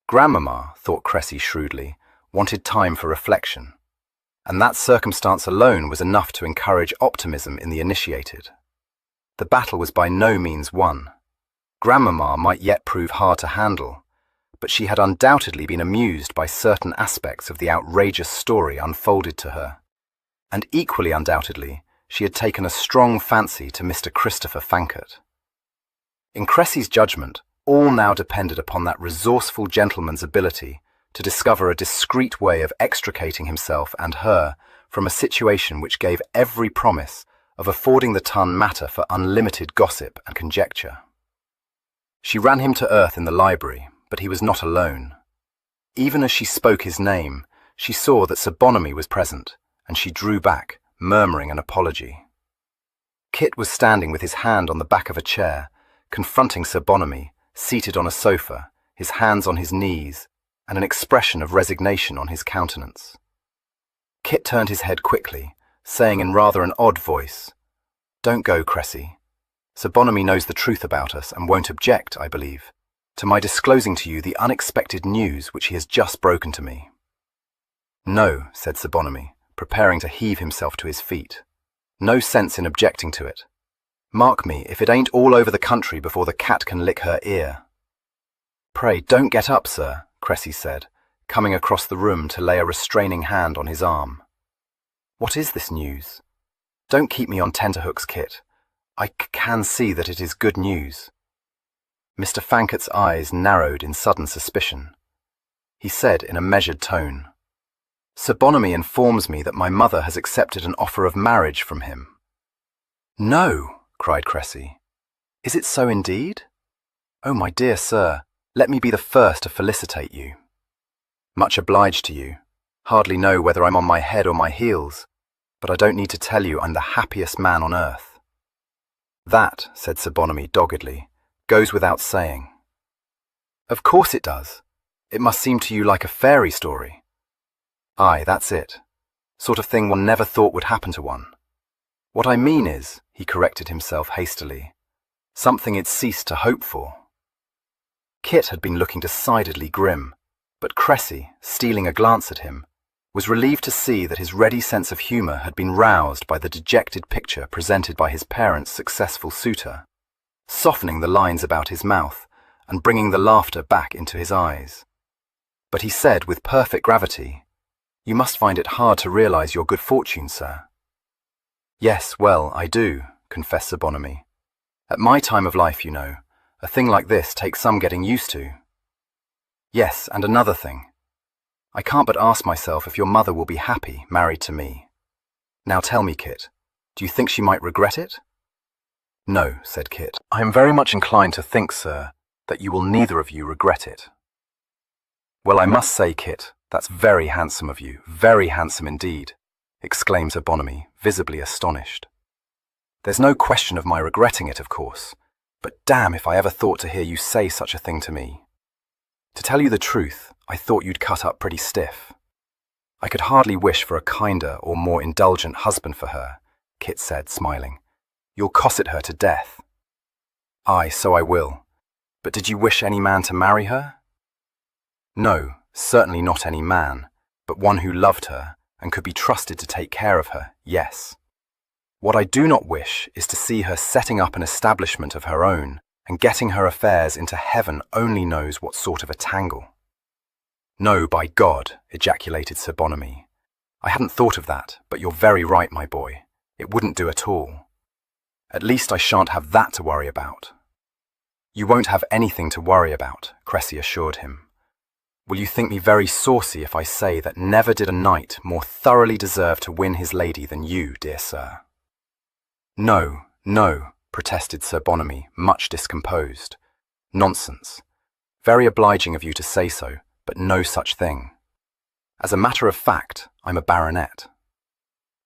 Speaker 2: Grandmamma, thought Cressy shrewdly, wanted time for reflection, and that circumstance alone was enough to encourage optimism in the initiated. The battle was by no means won. Grandmamma might yet prove hard to handle, but she had undoubtedly been amused by certain aspects of the outrageous story unfolded to her, and equally undoubtedly she had taken a strong fancy to Mr. Christopher Fankert. In Cressy's judgment, all now depended upon that resourceful gentleman's ability to discover a discreet way of extricating himself and her from a situation which gave every promise of affording the ton matter for unlimited gossip and conjecture. She ran him to earth in the library, but he was not alone. Even as she spoke his name, she saw that Sir Bonamy was present, and she drew back, murmuring an apology. Kit was standing with his hand on the back of a chair, confronting Sir Bonamy, seated on a sofa, his hands on his knees, and an expression of resignation on his countenance. Kit turned his head quickly, saying in rather an odd voice, "Don't go, Cressy. Sir Bonamy knows the truth about us and won't object, I believe, to my disclosing to you the unexpected news which he has just broken to me." "No," said Sir Bonamy, preparing to heave himself to his feet. "No sense in objecting to it. Mark me, if it ain't all over the country before the cat can lick her ear." "Pray, don't get up, sir," Cressy said, coming across the room to lay a restraining hand on his arm. "What is this news? Don't keep me on tenterhooks, Kit. I can see that it is good news." Mr. Fankert's eyes narrowed in sudden suspicion. He said in a measured tone, "Sir Bonamy informs me that my mother has accepted an offer of marriage from him." "No!" cried Cressy. "Is it so indeed? Oh, my dear sir, let me be the first to felicitate you." "Much obliged to you. Hardly know whether I'm on my head or my heels, but I don't need to tell you I'm the happiest man on earth." "That," said Sir Bonamy doggedly, "goes without saying." "Of course it does. It must seem to you like a fairy story." "Aye, that's it. Sort of thing one never thought would happen to one. What I mean is," he corrected himself hastily, "something it's ceased to hope for." Kit had been looking decidedly grim, but Cressy, stealing a glance at him, was relieved to see that his ready sense of humour had been roused by the dejected picture presented by his parents' successful suitor, softening the lines about his mouth and bringing the laughter back into his eyes. But he said with perfect gravity, "You must find it hard to realise your good fortune, sir." "Yes, well, I do," confessed Sir Bonamy. "At my time of life, you know, a thing like this takes some getting used to. Yes, and another thing. I can't but ask myself if your mother will be happy married to me. Now tell me, Kit, do you think she might regret it?" "No," said Kit. "I am very much inclined to think, sir, that you will neither of you regret it." "Well, I must say, Kit, that's very handsome of you, very handsome indeed," exclaimed Sir Bonamy, visibly astonished. "There's no question of my regretting it, of course, but damn if I ever thought to hear you say such a thing to me. To tell you the truth, I thought you'd cut up pretty stiff." "I could hardly wish for a kinder or more indulgent husband for her," Kit said, smiling. "You'll cosset her to death." "Aye, so I will. But did you wish any man to marry her?" "No, certainly not any man, but one who loved her and could be trusted to take care of her, yes. What I do not wish is to see her setting up an establishment of her own and getting her affairs into heaven only knows what sort of a tangle." "No, by God," ejaculated Sir Bonamy. "I hadn't thought of that, but you're very right, my boy. It wouldn't do at all. At least I shan't have that to worry about. You won't have anything to worry about, Cressy assured him. Will you think me very saucy if I say that never did a knight more thoroughly deserve to win his lady than you, dear sir? No, no, protested Sir Bonamy, much discomposed. Nonsense. Very obliging of you to say so, but no such thing. As a matter of fact, I'm a baronet.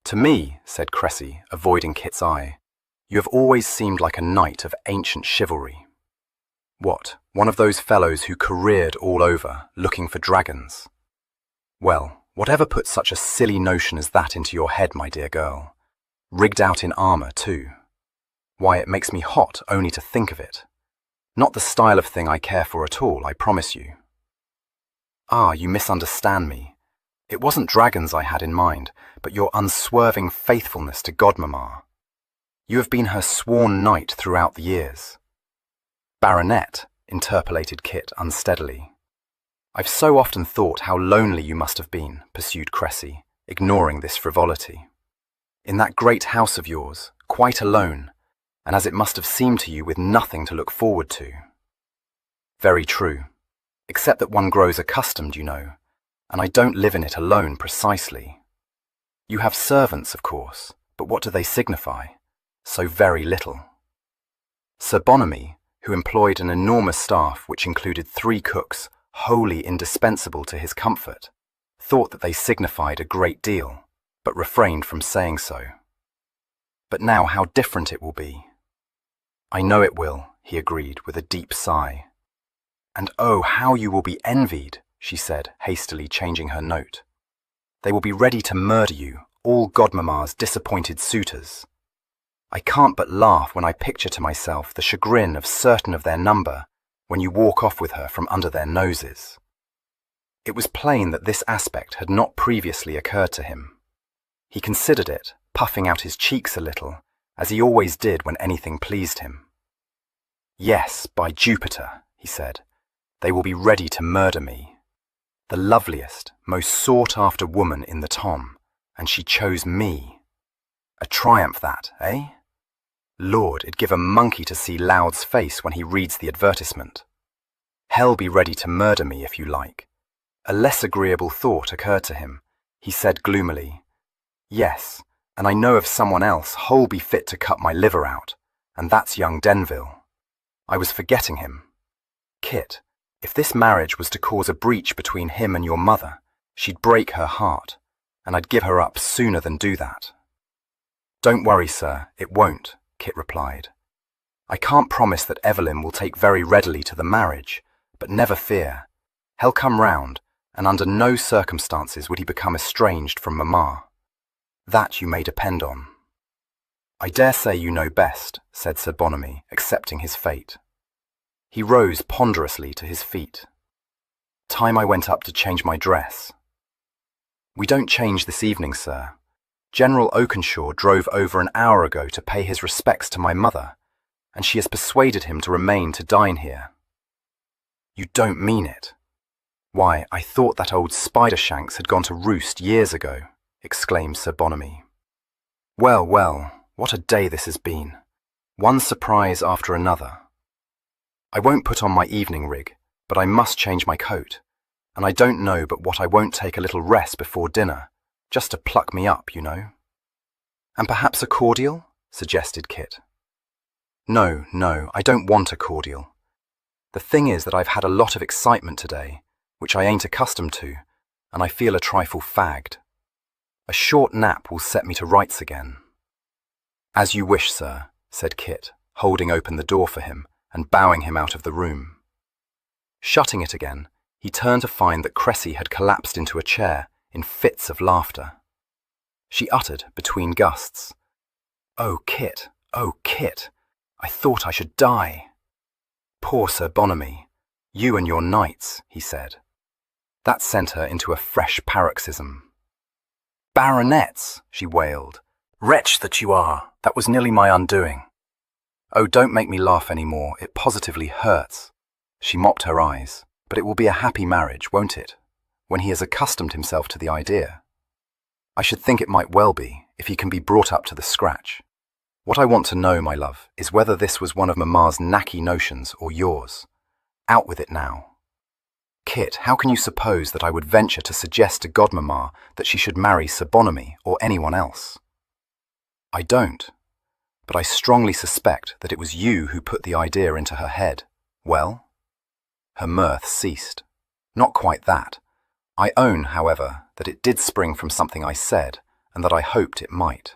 Speaker 2: To me, said Cressy, avoiding Kit's eye, you have always seemed like a knight of ancient chivalry. What, one of those fellows who careered all over, looking for dragons? Well, whatever put such a silly notion as that into your head, my dear girl? Rigged out in armour, too. Why, it makes me hot only to think of it. Not the style of thing I care for at all, I promise you. Ah, you misunderstand me. It wasn't dragons I had in mind, but your unswerving faithfulness to Godmamma. You have been her sworn knight throughout the years. Baronet, interpolated Kit unsteadily. I've so often thought how lonely you must have been, pursued Cressy, ignoring this frivolity. In that great house of yours, quite alone, and as it must have seemed to you with nothing to look forward to. Very true, except that one grows accustomed, you know, and I don't live in it alone precisely. You have servants, of course, but what do they signify? So very little. Sir Bonamy, who employed an enormous staff which included 3 cooks, wholly indispensable to his comfort, thought that they signified a great deal, but refrained from saying so. But now how different it will be. I know it will, he agreed with a deep sigh. And oh, how you will be envied, she said, hastily changing her note. They will be ready to murder you, all Godmamma's disappointed suitors. I can't but laugh when I picture to myself the chagrin of certain of their number when you walk off with her from under their noses. It was plain that this aspect had not previously occurred to him. He considered it, puffing out his cheeks a little, as he always did when anything pleased him. Yes, by Jupiter, he said, they will be ready to murder me. The loveliest, most sought-after woman in the Tom, and she chose me. A triumph that, eh? Lord, it'd give a monkey to see Loud's face when he reads the advertisement. Hell be ready to murder me if you like. A less agreeable thought occurred to him. He said gloomily, Yes, and I know of someone else who'll be fit to cut my liver out, and that's young Denville. I was forgetting him. Kit, if this marriage was to cause a breach between him and your mother, she'd break her heart, and I'd give her up sooner than do that. Don't worry, sir, it won't, Kit replied. I can't promise that Evelyn will take very readily to the marriage, but never fear. He'll come round, and under no circumstances would he become estranged from Mamma. That you may depend on. I dare say you know best, said Sir Bonamy, accepting his fate. He rose ponderously to his feet. Time I went up to change my dress. We don't change this evening, sir. General Oakenshaw drove over an hour ago to pay his respects to my mother, and she has persuaded him to remain to dine here. You don't mean it. Why, I thought that old Spidershanks had gone to roost years ago, exclaimed Sir Bonamy. Well, well, what a day this has been. One surprise after another. I won't put on my evening rig, but I must change my coat, and I don't know but what I won't take a little rest before dinner, just to pluck me up, you know. And perhaps a cordial? Suggested Kit. No, no, I don't want a cordial. The thing is that I've had a lot of excitement today, which I ain't accustomed to, and I feel a trifle fagged. A short nap will set me to rights again. As you wish, sir, said Kit, holding open the door for him and bowing him out of the room. Shutting it again, he turned to find that Cressy had collapsed into a chair in fits of laughter. She uttered, between gusts, Oh, Kit, I thought I should die. Poor Sir Bonamy, you and your knights, he said. That sent her into a fresh paroxysm. Baronets, she wailed. Wretch that you are, that was nearly my undoing. Oh, don't make me laugh any more, it positively hurts. She mopped her eyes. But it will be a happy marriage, won't it, when he has accustomed himself to the idea? I should think it might well be, if he can be brought up to the scratch. What I want to know, my love, is whether this was one of Mamma's knacky notions or yours. Out with it now. Kit, how can you suppose that I would venture to suggest to Godmamma that she should marry Sir Bonamy or anyone else? I don't, but I strongly suspect that it was you who put the idea into her head. Well? Her mirth ceased. Not quite that. I own, however, that it did spring from something I said, and that I hoped it might.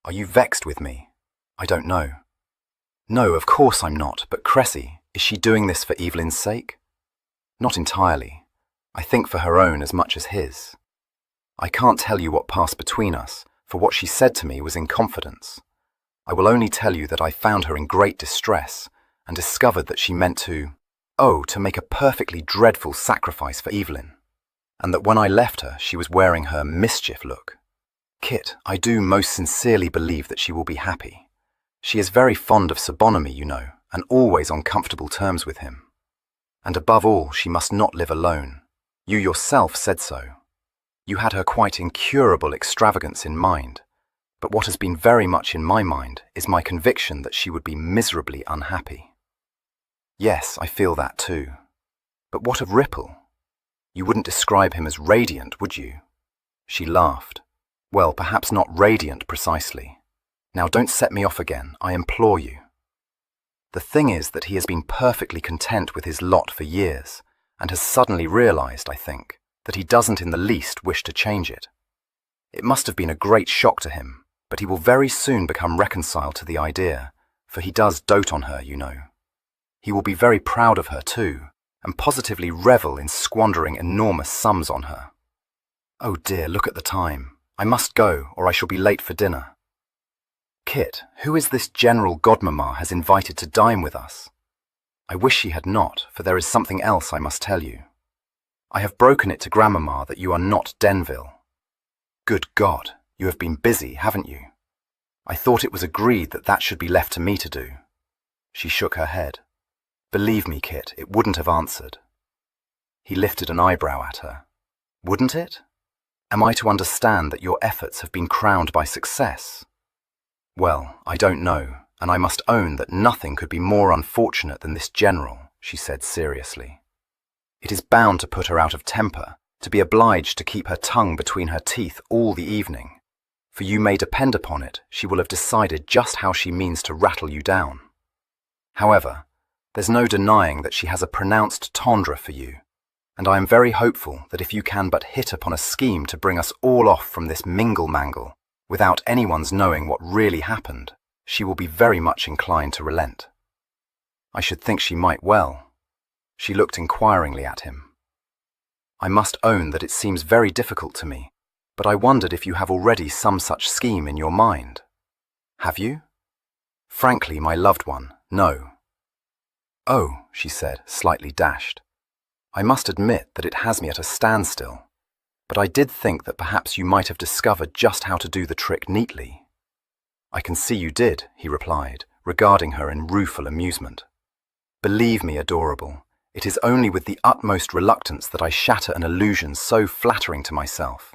Speaker 2: Are you vexed with me? I don't know. No, of course I'm not, but Cressy, is she doing this for Evelyn's sake? Not entirely. I think for her own as much as his. I can't tell you what passed between us, for what she said to me was in confidence. I will only tell you that I found her in great distress, and discovered that she meant to make a perfectly dreadful sacrifice for Evelyn, and that when I left her she was wearing her mischief look. Kit, I do most sincerely believe that she will be happy. She is very fond of Sir Bonamy, you know, and always on comfortable terms with him. And above all, she must not live alone. You yourself said so. You had her quite incurable extravagance in mind, but what has been very much in my mind is my conviction that she would be miserably unhappy. Yes, I feel that too. But what of Ripple? You wouldn't describe him as radiant, would you? She laughed. Well, perhaps not radiant precisely. Now don't set me off again, I implore you. The thing is that he has been perfectly content with his lot for years, and has suddenly realized, I think, that he doesn't in the least wish to change it. It must have been a great shock to him, but he will very soon become reconciled to the idea, for he does dote on her, you know. He will be very proud of her too, and positively revel in squandering enormous sums on her. Oh dear, look at the time. I must go, or I shall be late for dinner. Kit, who is this General Godmamma has invited to dine with us? I wish she had not, for there is something else I must tell you. I have broken it to Grandmamma that you are not Denville. Good God, you have been busy, haven't you? I thought it was agreed that that should be left to me to do. She shook her head. Believe me, Kit, it wouldn't have answered. He lifted an eyebrow at her. Wouldn't it? Am I to understand that your efforts have been crowned by success? Well, I don't know, and I must own that nothing could be more unfortunate than this general, she said seriously. It is bound to put her out of temper, to be obliged to keep her tongue between her teeth all the evening, for you may depend upon it, she will have decided just how she means to rattle you down. However, there's no denying that she has a pronounced tendre for you, and I am very hopeful that if you can but hit upon a scheme to bring us all off from this mingle-mangle, without anyone's knowing what really happened, she will be very much inclined to relent. I should think she might well. She looked inquiringly at him. I must own that it seems very difficult to me, but I wondered if you have already some such scheme in your mind. Have you? Frankly, my loved one, no. Oh, she said, slightly dashed. I must admit that it has me at a standstill. But I did think that perhaps you might have discovered just how to do the trick neatly. I can see you did, he replied, regarding her in rueful amusement. Believe me, adorable, it is only with the utmost reluctance that I shatter an illusion so flattering to myself.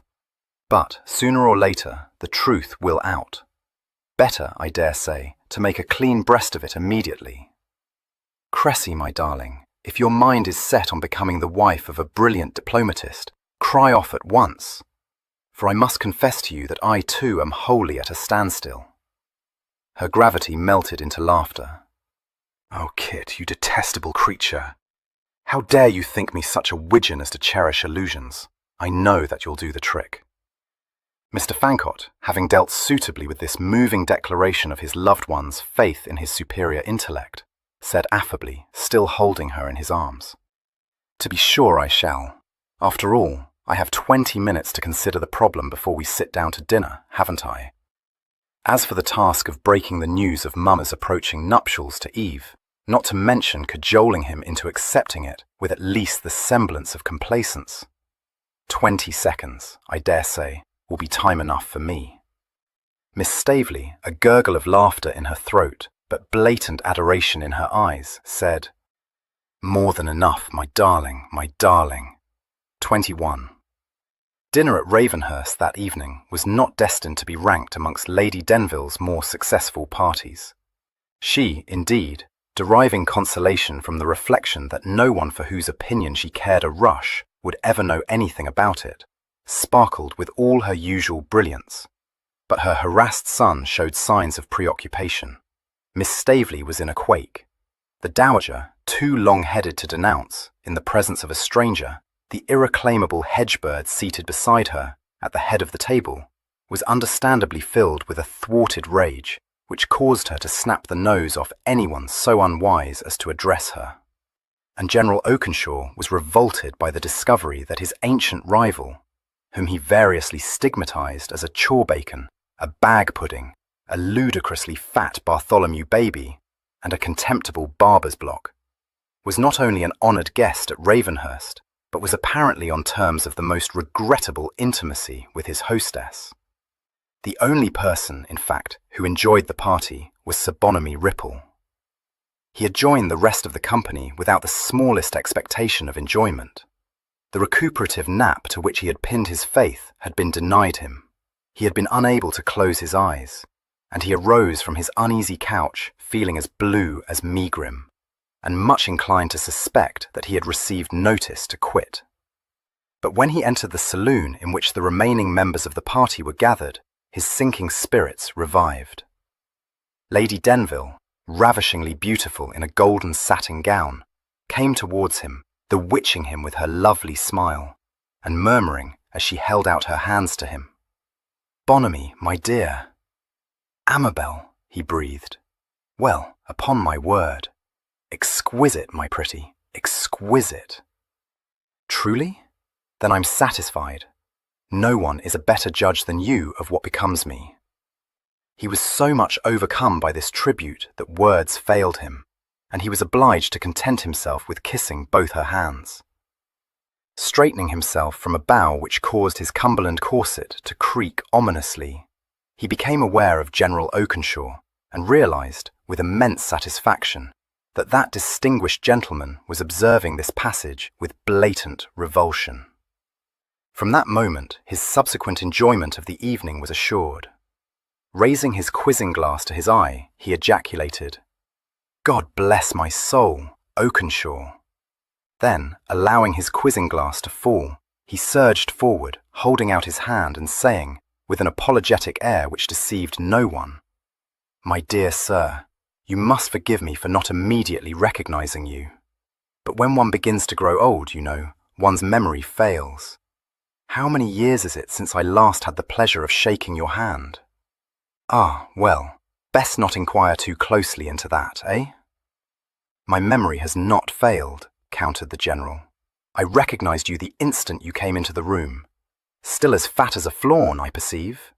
Speaker 2: But, sooner or later, the truth will out. Better, I dare say, to make a clean breast of it immediately. Cressy, my darling, if your mind is set on becoming the wife of a brilliant diplomatist, cry off at once, for I must confess to you that I too am wholly at a standstill. Her gravity melted into laughter. Oh, Kit, you detestable creature. How dare you think me such a widgeon as to cherish illusions? I know that you'll do the trick. Mr. Fancott, having dealt suitably with this moving declaration of his loved one's faith in his superior intellect, said affably, still holding her in his arms. To be sure I shall. After all, I have 20 minutes to consider the problem before we sit down to dinner, haven't I? As for the task of breaking the news of Mamma's approaching nuptials to Eve, not to mention cajoling him into accepting it with at least the semblance of complacence, 20 seconds, I dare say, will be time enough for me. Miss Staveley, a gurgle of laughter in her throat, but blatant adoration in her eyes, said, More than enough, my darling, my darling. 21. Dinner at Ravenhurst that evening was not destined to be ranked amongst Lady Denville's more successful parties. She, indeed, deriving consolation from the reflection that no one for whose opinion she cared a rush would ever know anything about it, sparkled with all her usual brilliance. But her harassed son showed signs of preoccupation. Miss Staveley was in a quake. The dowager, too long-headed to denounce, in the presence of a stranger, the irreclaimable hedge-bird seated beside her, at the head of the table, was understandably filled with a thwarted rage, which caused her to snap the nose off anyone so unwise as to address her. And General Oakenshaw was revolted by the discovery that his ancient rival, whom he variously stigmatized as a chawbacon, a bag pudding, a ludicrously fat Bartholomew baby, and a contemptible barber's block, was not only an honoured guest at Ravenhurst, but was apparently on terms of the most regrettable intimacy with his hostess. The only person, in fact, who enjoyed the party was Sir Bonamy Ripple. He had joined the rest of the company without the smallest expectation of enjoyment. The recuperative nap to which he had pinned his faith had been denied him. He had been unable to close his eyes, and he arose from his uneasy couch feeling as blue as megrim, and much inclined to suspect that he had received notice to quit. But when he entered the saloon in which the remaining members of the party were gathered, his sinking spirits revived. Lady Denville, ravishingly beautiful in a golden satin gown, came towards him, bewitching him with her lovely smile, and murmuring as she held out her hands to him, "Bonamy, my dear." "Amabel," he breathed. "Well, upon my word. Exquisite, my pretty, exquisite." "Truly? Then I'm satisfied. No one is a better judge than you of what becomes me." He was so much overcome by this tribute that words failed him, and he was obliged to content himself with kissing both her hands. Straightening himself from a bow which caused his Cumberland corset to creak ominously, he became aware of General Oakenshaw and realized, with immense satisfaction, that that distinguished gentleman was observing this passage with blatant revulsion. From that moment, his subsequent enjoyment of the evening was assured. Raising his quizzing glass to his eye, he ejaculated, "God bless my soul, Oakenshaw." Then, allowing his quizzing glass to fall, he surged forward, holding out his hand and saying, with an apologetic air which deceived no one, "My dear sir, you must forgive me for not immediately recognizing you. But when one begins to grow old, you know, one's memory fails. How many years is it since I last had the pleasure of shaking your hand?" "Ah, well, best not inquire too closely into that, eh?" "My memory has not failed," countered the General. "I recognized you the instant you came into the room. Still as fat as a flawn, I perceive."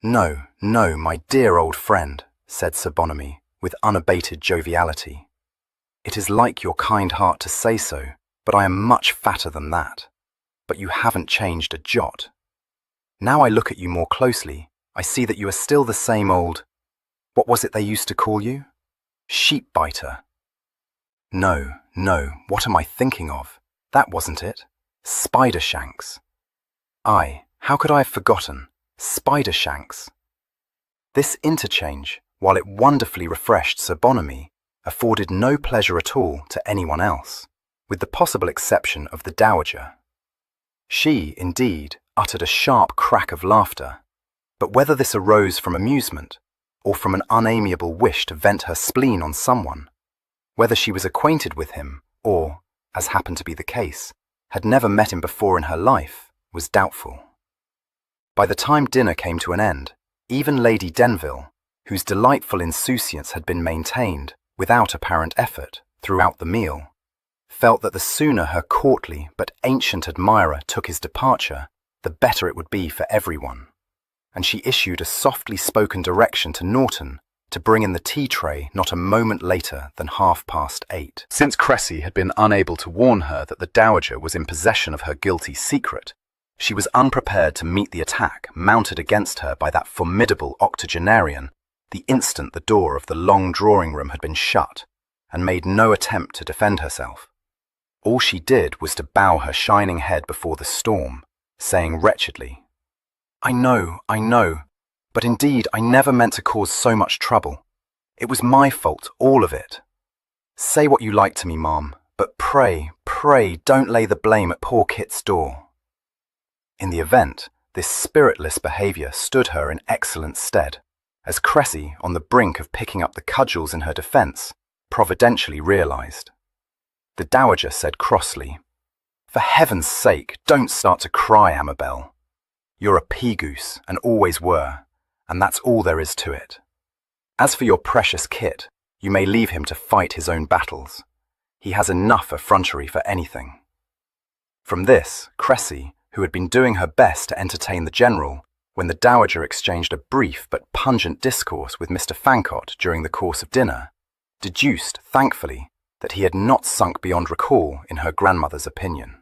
Speaker 2: "No, no, my dear old friend," said Sir Bonamy, with unabated joviality. "It is like your kind heart to say so, but I am much fatter than that. But you haven't changed a jot. Now I look at you more closely, I see that you are still the same old— what was it they used to call you? Sheep-biter. No, no, what am I thinking of? That wasn't it. Spider-shanks. Aye, how could I have forgotten? Spider-shanks." This interchange, while it wonderfully refreshed Sir Bonamy, afforded no pleasure at all to anyone else, with the possible exception of the dowager. She, indeed, uttered a sharp crack of laughter, but whether this arose from amusement, or from an unamiable wish to vent her spleen on someone, whether she was acquainted with him, or, as happened to be the case, had never met him before in her life, was doubtful. By the time dinner came to an end, even Lady Denville, whose delightful insouciance had been maintained, without apparent effort, throughout the meal, felt that the sooner her courtly but ancient admirer took his departure, the better it would be for everyone, and she issued a softly spoken direction to Norton to bring in the tea tray not a moment later than 8:30. Since Cressy had been unable to warn her that the dowager was in possession of her guilty secret, she was unprepared to meet the attack mounted against her by that formidable octogenarian the instant the door of the long drawing-room had been shut, and made no attempt to defend herself. All she did was to bow her shining head before the storm, saying wretchedly, I know, but indeed I never meant to cause so much trouble. It was my fault, all of it. Say what you like to me, Ma'am, but pray, don't lay the blame at poor Kit's door. In the event, this spiritless behaviour stood her in excellent stead, as Cressy, on the brink of picking up the cudgels in her defence, providentially realised. The Dowager said crossly, For heaven's sake, don't start to cry, Amabel. You're a pea-goose, and always were, and that's all there is to it. As for your precious Kit, you may leave him to fight his own battles. He has enough effrontery for anything. From this, Cressy, who had been doing her best to entertain the General, when the Dowager exchanged a brief but pungent discourse with Mr. Fancott during the course of dinner, deduced, thankfully, that he had not sunk beyond recall in her grandmother's opinion.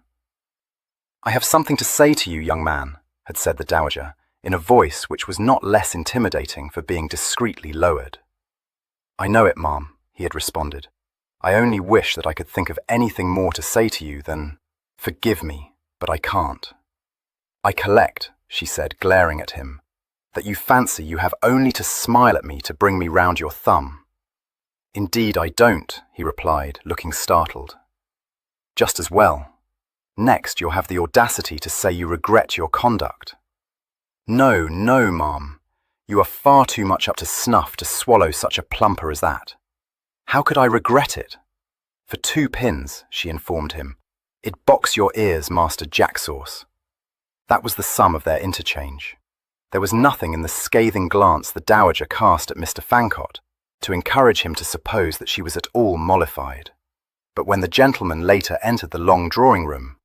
Speaker 2: I have something to say to you, young man, had said the Dowager, in a voice which was not less intimidating for being discreetly lowered. I know it, Ma'am, he had responded. I only wish that I could think of anything more to say to you than, Forgive me, but I can't. I collect, she said, glaring at him, that you fancy you have only to smile at me to bring me round your thumb. Indeed I don't, he replied, looking startled. Just as well. Next you'll have the audacity to say you regret your conduct. No, Ma'am. You are far too much up to snuff to swallow such a plumper as that. How could I regret it? For 2 pins, she informed him. It'd box your ears, Master Jacksauce. That was the sum of their interchange. There was nothing in the scathing glance the Dowager cast at Mr. Fancott to encourage him to suppose that she was at all mollified. But when the gentleman later entered the long drawing-room,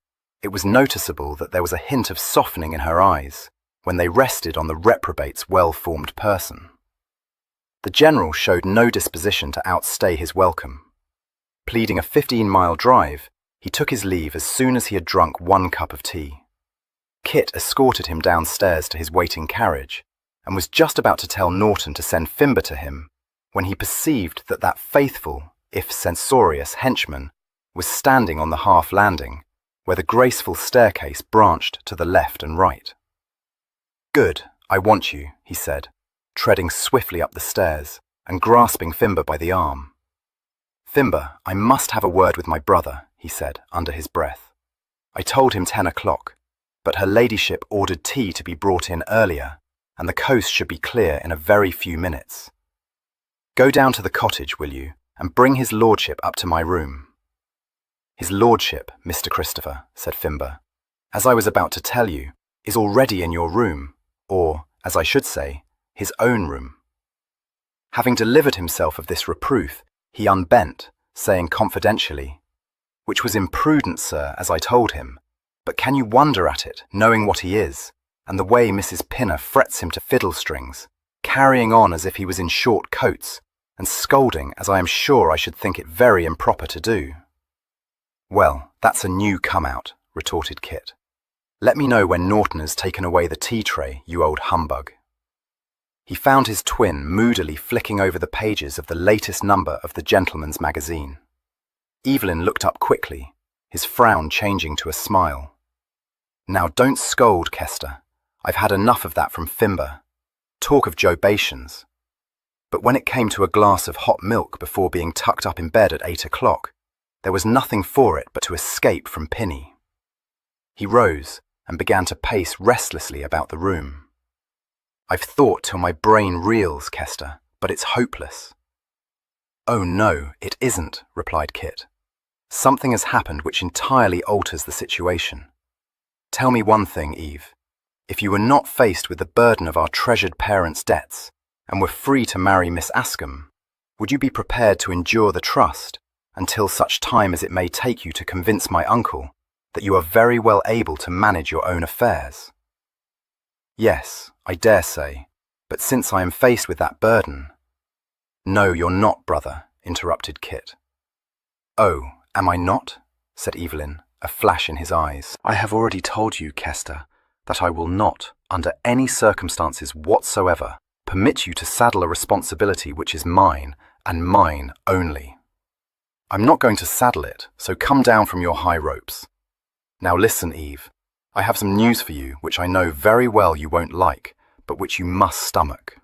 Speaker 2: it was noticeable that there was a hint of softening in her eyes when they rested on the reprobate's well-formed person. The General showed no disposition to outstay his welcome. Pleading a 15-mile drive, he took his leave as soon as he had drunk 1 cup of tea. Kit escorted him downstairs to his waiting carriage, and was just about to tell Norton to send Fimber to him, when he perceived that that faithful, if censorious, henchman was standing on the half-landing, where the graceful staircase branched to the left and right. Good, I want you, he said, treading swiftly up the stairs and grasping Fimber by the arm. Fimber, I must have a word with my brother, he said, under his breath. I told him 10 o'clock, but her ladyship ordered tea to be brought in earlier, and the coast should be clear in a very few minutes. Go down to the cottage, will you, and bring his lordship up to my room. His lordship, Mr. Christopher, said Fimber, as I was about to tell you, is already in your room, or, as I should say, his own room. Having delivered himself of this reproof, he unbent, saying confidentially, Which was imprudent, sir, as I told him, but can you wonder at it, knowing what he is, and the way Mrs. Pinner frets him to fiddle-strings, carrying on as if he was in short coats, and scolding as I am sure I should think it very improper to do? Well, that's a new come-out, retorted Kit. Let me know when Norton has taken away the tea-tray, you old humbug. He found his twin moodily flicking over the pages of the latest number of the Gentleman's Magazine. Evelyn looked up quickly, his frown changing to a smile. Now don't scold, Kester. I've had enough of that from Fimber. Talk of jobations. But when it came to a glass of hot milk before being tucked up in bed at 8 o'clock, there was nothing for it but to escape from Pinny. He rose and began to pace restlessly about the room. I've thought till my brain reels, Kester, but it's hopeless. Oh no, it isn't, replied Kit. Something has happened which entirely alters the situation. Tell me one thing, Eve. If you were not faced with the burden of our treasured parents' debts, and were free to marry Miss Ascombe, would you be prepared to endure the trust until such time as it may take you to convince my uncle that you are very well able to manage your own affairs? Yes, I dare say, but since I am faced with that burden— No, you're not, brother, interrupted Kit. Oh, am I not? Said Evelyn, a flash in his eyes. I have already told you, Kester, that I will not, under any circumstances whatsoever, permit you to saddle a responsibility which is mine, and mine only. I'm not going to saddle it, so come down from your high ropes. Now listen, Eve. I have some news for you which I know very well you won't like, but which you must stomach.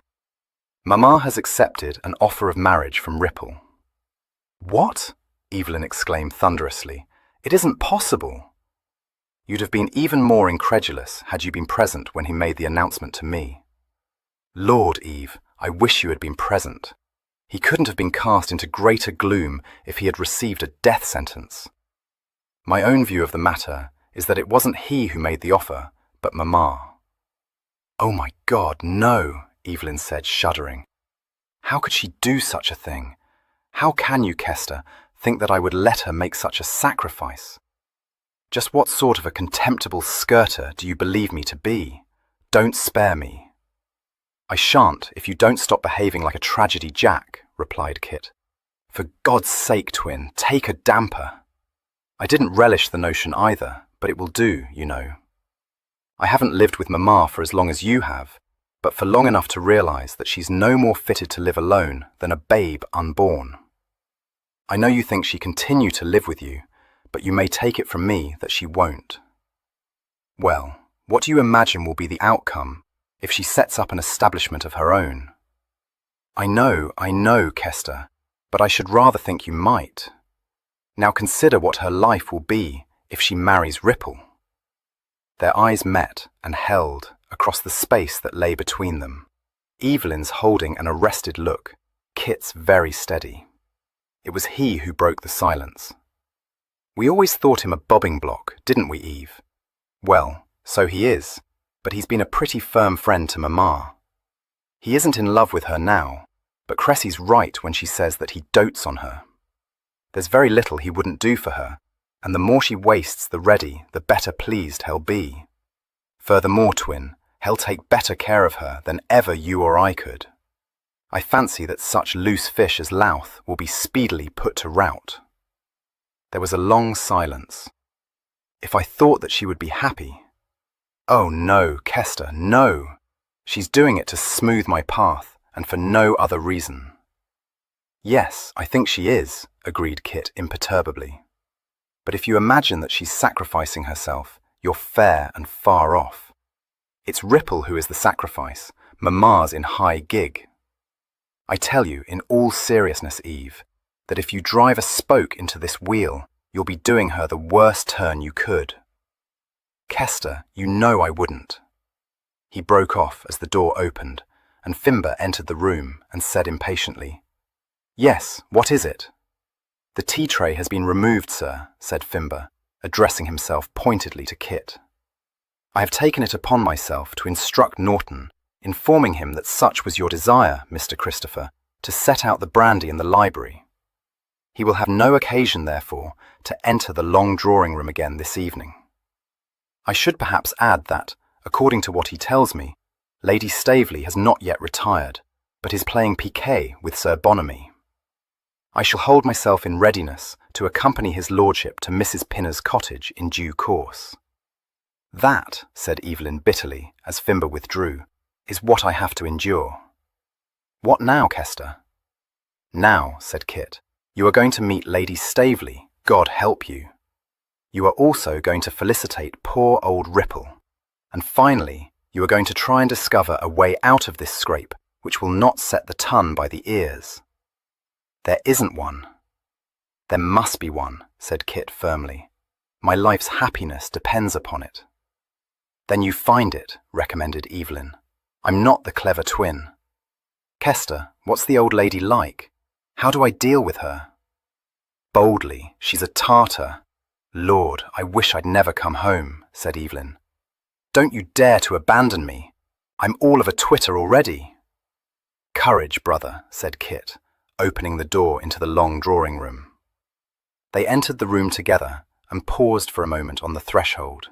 Speaker 2: Mamma has accepted an offer of marriage from Ripple." "What?" Evelyn exclaimed thunderously. "It isn't possible." "You'd have been even more incredulous had you been present when he made the announcement to me." "Lord, Eve, I wish you had been present. He couldn't have been cast into greater gloom if he had received a death sentence. My own view of the matter is that it wasn't he who made the offer, but Mamma." "Oh my God, no," Evelyn said, shuddering. "How could she do such a thing? How can you, Kester, think that I would let her make such a sacrifice? Just what sort of a contemptible skirter do you believe me to be? Don't spare me." "I shan't if you don't stop behaving like a tragedy Jack," replied Kit. "For God's sake, Twin, take a damper." "I didn't relish the notion either, but it will do, you know. I haven't lived with Mamma for as long as you have, but for long enough to realize that she's no more fitted to live alone than a babe unborn. I know you think she continue to live with you, but you may take it from me that she won't. Well, what do you imagine will be the outcome if she sets up an establishment of her own?" I know, Kester, but I should rather think you might. Now consider what her life will be if she marries Ripple." Their eyes met and held across the space that lay between them. Evelyn's holding an arrested look, Kit's very steady. It was he who broke the silence. "We always thought him a bobbing block, didn't we, Eve? Well, so he is, but he's been a pretty firm friend to Mamma. He isn't in love with her now, but Cressy's right when she says that he dotes on her. There's very little he wouldn't do for her, and the more she wastes the ready, the better pleased he'll be. Furthermore, Twin, he'll take better care of her than ever you or I could. I fancy that such loose fish as Louth will be speedily put to rout." There was a long silence. "If I thought that she would be happy—" "Oh no, Kester, no. She's doing it to smooth my path, and for no other reason." "Yes, I think she is," agreed Kit imperturbably. "But if you imagine that she's sacrificing herself, you're fair and far off. It's Ripple who is the sacrifice, Mamma's in high gig. I tell you, in all seriousness, Eve, that if you drive a spoke into this wheel, you'll be doing her the worst turn you could. Kester, you know I wouldn't." He broke off as the door opened, and Fimber entered the room and said impatiently, "Yes, what is it?" "The tea tray has been removed, sir," said Fimber, addressing himself pointedly to Kit. "I have taken it upon myself to instruct Norton, informing him that such was your desire, Mr. Christopher, to set out the brandy in the library. He will have no occasion, therefore, to enter the long drawing-room again this evening. I should perhaps add that, according to what he tells me, Lady Staveley has not yet retired, but is playing piquet with Sir Bonamy. I shall hold myself in readiness to accompany his lordship to Mrs. Pinner's cottage in due course." "That," said Evelyn bitterly, as Fimber withdrew, "is what I have to endure." "What now, Kester?" "Now," said Kit, "you are going to meet Lady Staveley, God help you. You are also going to felicitate poor old Ripple. And finally, you are going to try and discover a way out of this scrape which will not set the tun by the ears." "There isn't one." "There must be one," said Kit firmly. "My life's happiness depends upon it." "Then you find it," recommended Evelyn. "I'm not the clever twin. Kester, what's the old lady like? How do I deal with her?" "Boldly. She's a Tartar." "Lord, I wish I'd never come home," said Evelyn. "Don't you dare to abandon me. I'm all of a twitter already." "Courage, brother," said Kit, opening the door into the long drawing-room. They entered the room together and paused for a moment on the threshold.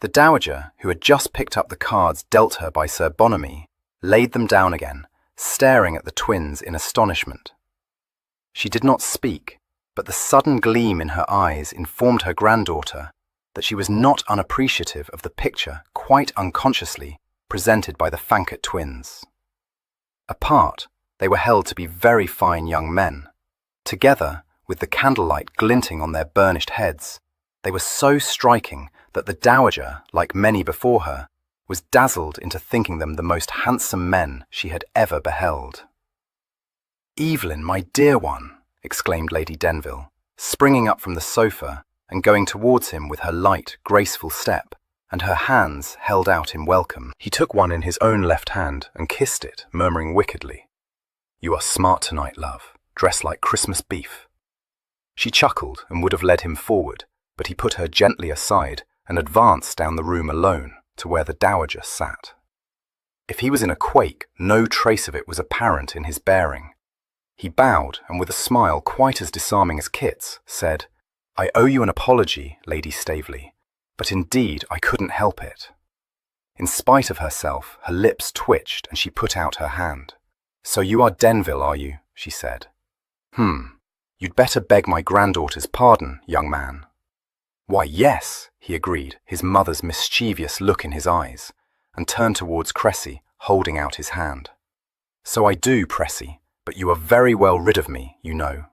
Speaker 2: The dowager, who had just picked up the cards dealt her by Sir Bonamy, laid them down again, staring at the twins in astonishment. She did not speak, but the sudden gleam in her eyes informed her granddaughter that she was not unappreciative of the picture, quite unconsciously, presented by the Fankett twins. Apart, they were held to be very fine young men. Together, with the candlelight glinting on their burnished heads, they were so striking that the Dowager, like many before her, was dazzled into thinking them the most handsome men she had ever beheld. "Evelyn, my dear one," exclaimed Lady Denville, springing up from the sofa and going towards him with her light, graceful step, and her hands held out in welcome.
Speaker 1: He took one in his own left hand and kissed it, murmuring wickedly, "You are smart tonight, love, dressed like Christmas beef." She chuckled and would have led him forward, but he put her gently aside and advanced down the room alone to where the Dowager sat. If he was in a quake, no trace of it was apparent in his bearing. He bowed and with a smile quite as disarming as Kit's, said, "I owe you an apology, Lady Staveley, but indeed I couldn't help it." In spite of herself, her lips twitched and she put out her hand. "So you are Denville, are you?" she said. You'd better beg my granddaughter's pardon, young man." "Why, yes," he agreed, his mother's mischievous look in his eyes, and turned towards Cressy, holding out his hand. "So I do, Pressy, but you are very well rid of me, you know."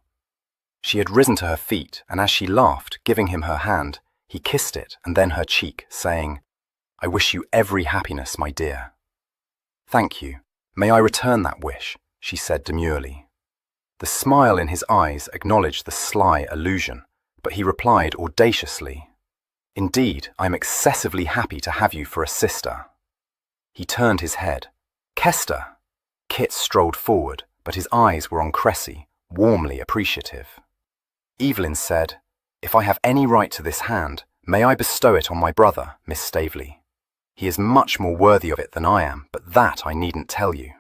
Speaker 1: She had risen to her feet, and as she laughed, giving him her hand, he kissed it and then her cheek, saying, "I wish you every happiness, my dear." "Thank you. May I return that wish?" she said demurely. The smile in his eyes acknowledged the sly allusion, but he replied audaciously, "Indeed, I am excessively happy to have you for a sister." He turned his head. "Kester!" Kit strolled forward, but his eyes were on Cressy, warmly appreciative. Evelyn said, "If I have any right to this hand, may I bestow it on my brother, Miss Staveley? He is much more worthy of it than I am, but that I needn't tell you."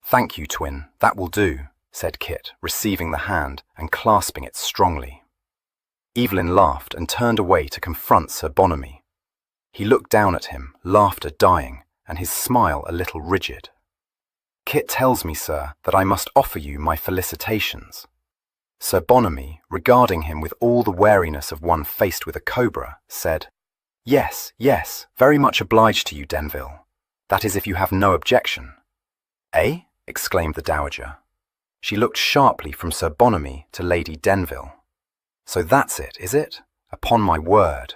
Speaker 1: "Thank you, twin, that will do," said Kit, receiving the hand and clasping it strongly. Evelyn laughed and turned away to confront Sir Bonamy. He looked down at him, laughter dying, and his smile a little rigid. "Kit tells me, sir, that I must offer you my felicitations." Sir Bonamy, regarding him with all the wariness of one faced with a cobra, said, Yes, very much obliged to you, Denville. That is if you have no objection." "Eh?" exclaimed the Dowager. She looked sharply from Sir Bonamy to Lady Denville. "So that's it, is it? Upon my word."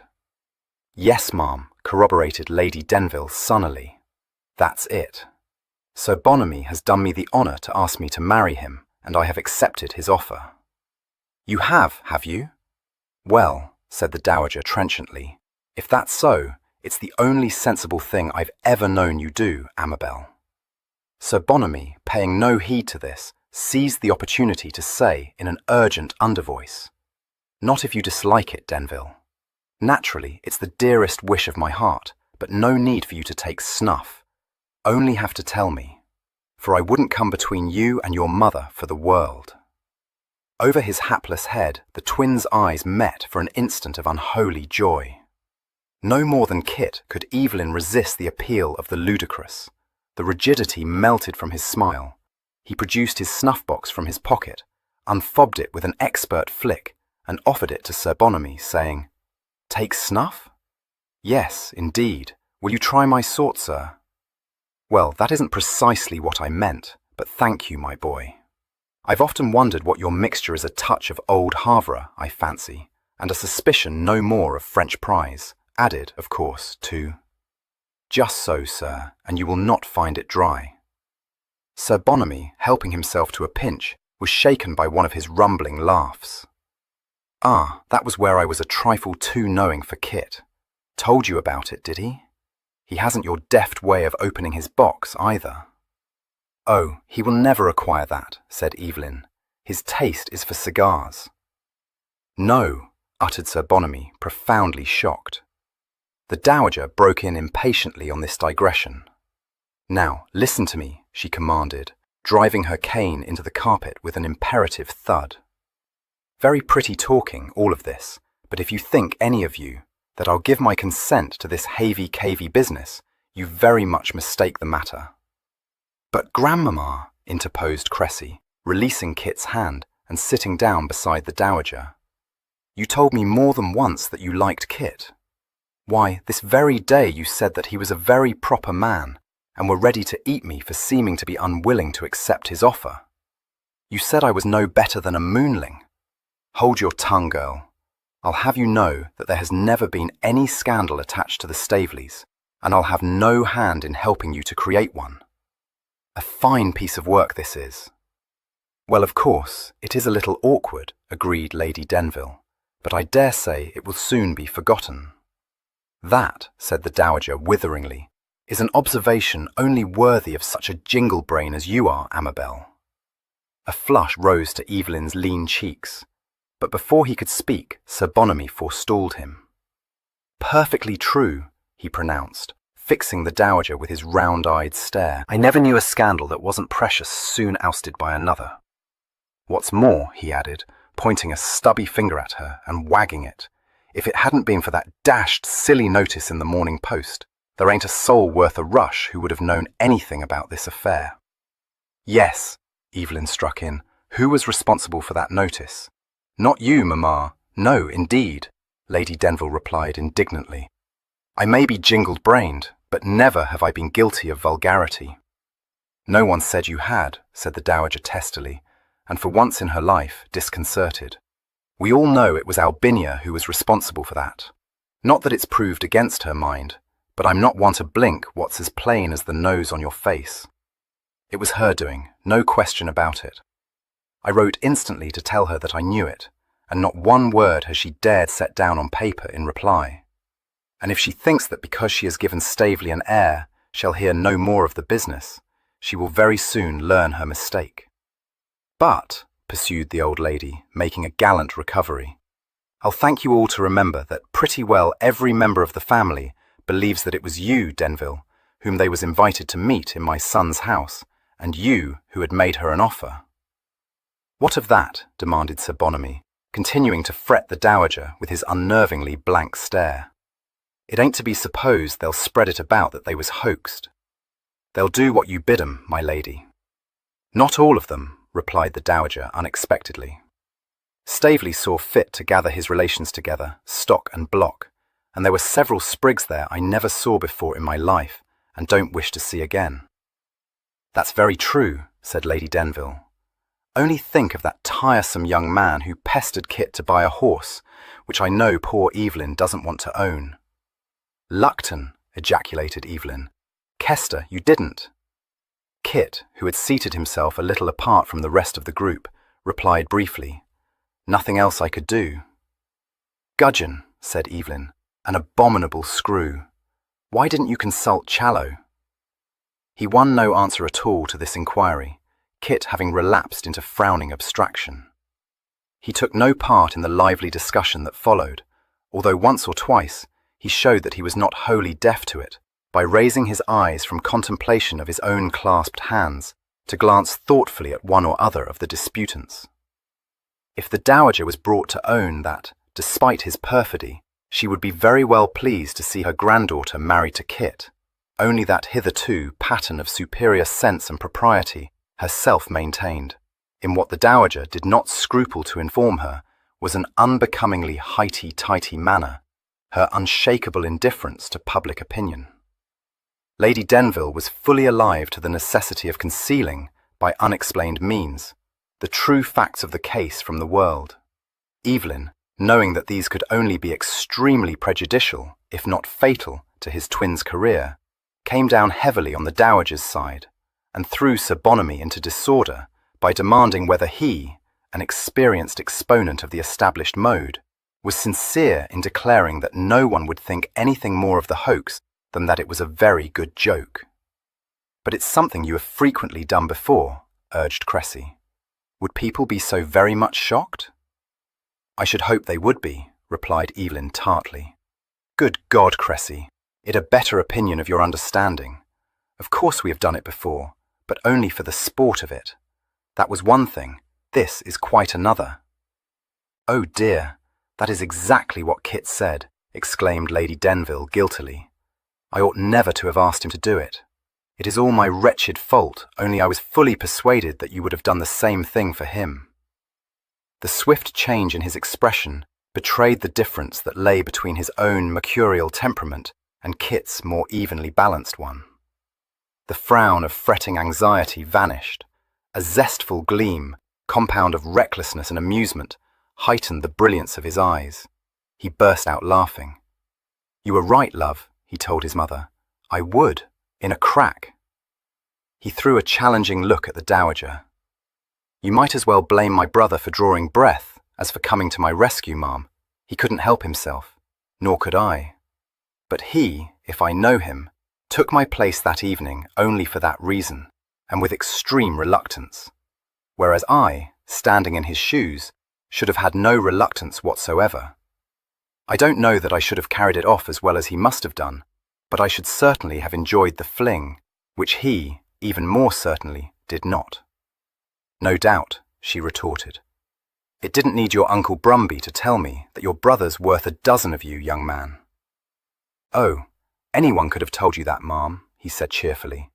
Speaker 1: "Yes, ma'am," corroborated Lady Denville sunnily. "That's it. Sir Bonamy has done me the honour to ask me to marry him, and I have accepted his offer." "You have you?" "Well," said the Dowager trenchantly, "if that's so, it's the only sensible thing I've ever known you do, Amabel." Sir Bonamy, paying no heed to this, seized the opportunity to say in an urgent undervoice, "Not if you dislike it, Denville. Naturally, it's the dearest wish of my heart, but no need for you to take snuff. Only have to tell me, for I wouldn't come between you and your mother for the world." Over his hapless head, the twins' eyes met for an instant of unholy joy. No more than Kit could Evelyn resist the appeal of the ludicrous. The rigidity melted from his smile. He produced his snuff-box from his pocket, unfobbed it with an expert flick, and offered it to Sir Bonamy, saying, "Take snuff? Yes, indeed. Will you try my sort, sir?" "Well, that isn't precisely what I meant, but thank you, my boy. I've often wondered what your mixture is, a touch of old Havre, I fancy, and a suspicion no more of French prize, added, of course, to—" "Just so, sir, and you will not find it dry." Sir Bonamy, helping himself to a pinch, was shaken by one of his rumbling laughs. "Ah, that was where I was a trifle too knowing for Kit. Told you about it, did he? He hasn't your deft way of opening his box, either." "Oh, he will never acquire that," said Evelyn. "His taste is for cigars." "No," uttered Sir Bonamy, profoundly shocked. The Dowager broke in impatiently on this digression. "Now, listen to me," she commanded, driving her cane into the carpet with an imperative thud. "Very pretty talking, all of this, but if you think, any of you, that I'll give my consent to this havey-cavey business, you very much mistake the matter." "But grandmamma," interposed Cressy, releasing Kit's hand and sitting down beside the Dowager, "you told me more than once that you liked Kit. Why, this very day you said that he was a very proper man, and were ready to eat me for seeming to be unwilling to accept his offer. You said I was no better than a moonling. Hold your tongue, girl.
Speaker 2: I'll have you know that there has never been any scandal attached to the Staveleys, and I'll have no hand in helping you to create one. A fine piece of work this is." "Well, of course, it is a little awkward," agreed Lady Denville, "but I dare say it will soon be forgotten." "That," said the Dowager witheringly, "is an observation only worthy of such a jingle brain as you are, Amabel." A flush rose to Evelyn's lean cheeks, but before he could speak, Sir Bonamy forestalled him. "Perfectly true," he pronounced, fixing the Dowager with his round-eyed stare. "I never knew a scandal that wasn't precious soon ousted by another. What's more," he added, pointing a stubby finger at her and wagging it, "if it hadn't been for that dashed silly notice in the Morning Post, there ain't a soul worth a rush who would have known anything about this affair." "Yes," Evelyn struck in, "who was responsible for that notice?" "Not you, Mamma. No, indeed," Lady Denville replied indignantly. "I may be jingled-brained, but never have I been guilty of vulgarity." "No one said you had," said the Dowager testily, and for once in her life disconcerted. "We all know it was Albinia who was responsible for that. Not that it's proved against her mind, but I'm not one to blink what's as plain as the nose on your face. It was her doing, no question about it. I wrote instantly to tell her that I knew it, and not one word has she dared set down on paper in reply. And if she thinks that because she has given Staveley an heir, she'll hear no more of the business, she will very soon learn her mistake. But," pursued the old lady, making a gallant recovery, "I'll thank you all to remember that pretty well every member of the family believes that it was you, Denville, whom they was invited to meet in my son's house, and you who had made her an offer." "What of that?" demanded Sir Bonamy, continuing to fret the Dowager with his unnervingly blank stare. "It ain't to be supposed they'll spread it about that they was hoaxed. They'll do what you bid 'em, my lady." "Not all of them," replied the Dowager unexpectedly. "Staveley saw fit to gather his relations together, stock and block, and there were several sprigs there I never saw before in my life, and don't wish to see again." "That's very true," said Lady Denville. "Only think of that tiresome young man who pestered Kit to buy a horse, which I know poor Evelyn doesn't want to own." "Luckton," ejaculated Evelyn. "Kester, you didn't." Kit, who had seated himself a little apart from the rest of the group, replied briefly, "Nothing else I could do." "Gudgeon," said Evelyn, "an abominable screw. Why didn't you consult Challoner?" He won no answer at all to this inquiry, Kit having relapsed into frowning abstraction. He took no part in the lively discussion that followed, although once or twice he showed that he was not wholly deaf to it, by raising his eyes from contemplation of his own clasped hands to glance thoughtfully at one or other of the disputants. If the Dowager was brought to own that, despite his perfidy, she would be very well pleased to see her granddaughter married to Kit, only that hitherto pattern of superior sense and propriety herself maintained, in what the Dowager did not scruple to inform her was an unbecomingly highty-tighty manner, her unshakable indifference to public opinion. Lady Denville was fully alive to the necessity of concealing, by unexplained means, the true facts of the case from the world. Evelyn, knowing that these could only be extremely prejudicial, if not fatal, to his twin's career, came down heavily on the Dowager's side, and threw Sir Bonamy into disorder by demanding whether he, an experienced exponent of the established mode, was sincere in declaring that no one would think anything more of the hoax than that it was a very good joke. "But it's something you have frequently done before," urged Cressy. "Would people be so very much shocked?" "I should hope they would be," replied Evelyn tartly. "Good God, Cressy, it a better opinion of your understanding. Of course we have done it before, but only for the sport of it. That was one thing, this is quite another." "Oh dear, that is exactly what Kit said," exclaimed Lady Denville guiltily. "I ought never to have asked him to do it. It is all my wretched fault, only I was fully persuaded that you would have done the same thing for him." The swift change in his expression betrayed the difference that lay between his own mercurial temperament and Kit's more evenly balanced one. The frown of fretting anxiety vanished. A zestful gleam, compound of recklessness and amusement, heightened the brilliance of his eyes, He burst out laughing. "You were right, love," he told his mother. "I would, in a crack." He threw a challenging look at the dowager. "You might as well blame my brother for drawing breath as for coming to my rescue, ma'am. He couldn't help himself, nor could I. But he, if I know him, took my place that evening only for that reason, and with extreme reluctance, whereas I, standing in his shoes, should have had no reluctance whatsoever. I don't know that I should have carried it off as well as he must have done, but I should certainly have enjoyed the fling, which he, even more certainly, did not." "No doubt," she retorted. "It didn't need your Uncle Brumby to tell me that your brother's worth a dozen of you, young man." "Oh, anyone could have told you that, ma'am," he said cheerfully.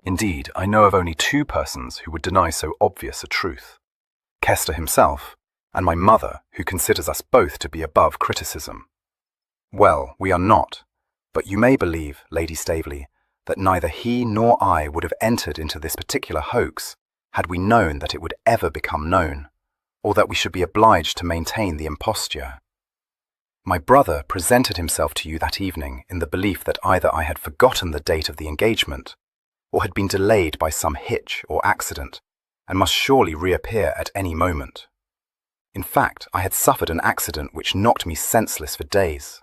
Speaker 2: "Indeed, I know of only two persons who would deny so obvious a truth. Kester himself, and my mother, who considers us both to be above criticism. Well, we are not, but you may believe, Lady Staveley, that neither he nor I would have entered into this particular hoax had we known that it would ever become known, or that we should be obliged to maintain the imposture. My brother presented himself to you that evening in the belief that either I had forgotten the date of the engagement, or had been delayed by some hitch or accident, and must surely reappear at any moment. In fact, I had suffered an accident which knocked me senseless for days.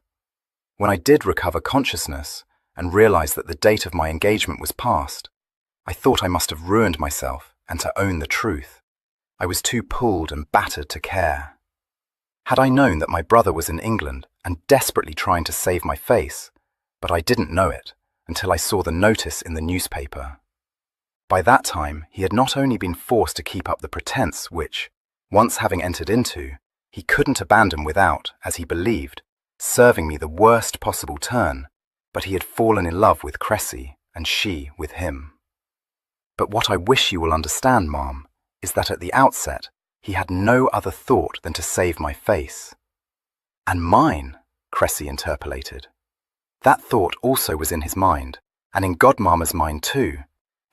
Speaker 2: When I did recover consciousness and realized that the date of my engagement was past, I thought I must have ruined myself, and to own the truth, I was too pulled and battered to care. Had I known that my brother was in England and desperately trying to save my face, but I didn't know it until I saw the notice in the newspaper. By that time, he had not only been forced to keep up the pretense which, once having entered into, he couldn't abandon without, as he believed, serving me the worst possible turn, but he had fallen in love with Cressy, and she with him. But what I wish you will understand, ma'am, is that at the outset, he had no other thought than to save my face. "And mine," Cressy interpolated. "That thought also was in his mind, and in Godmamma's mind too,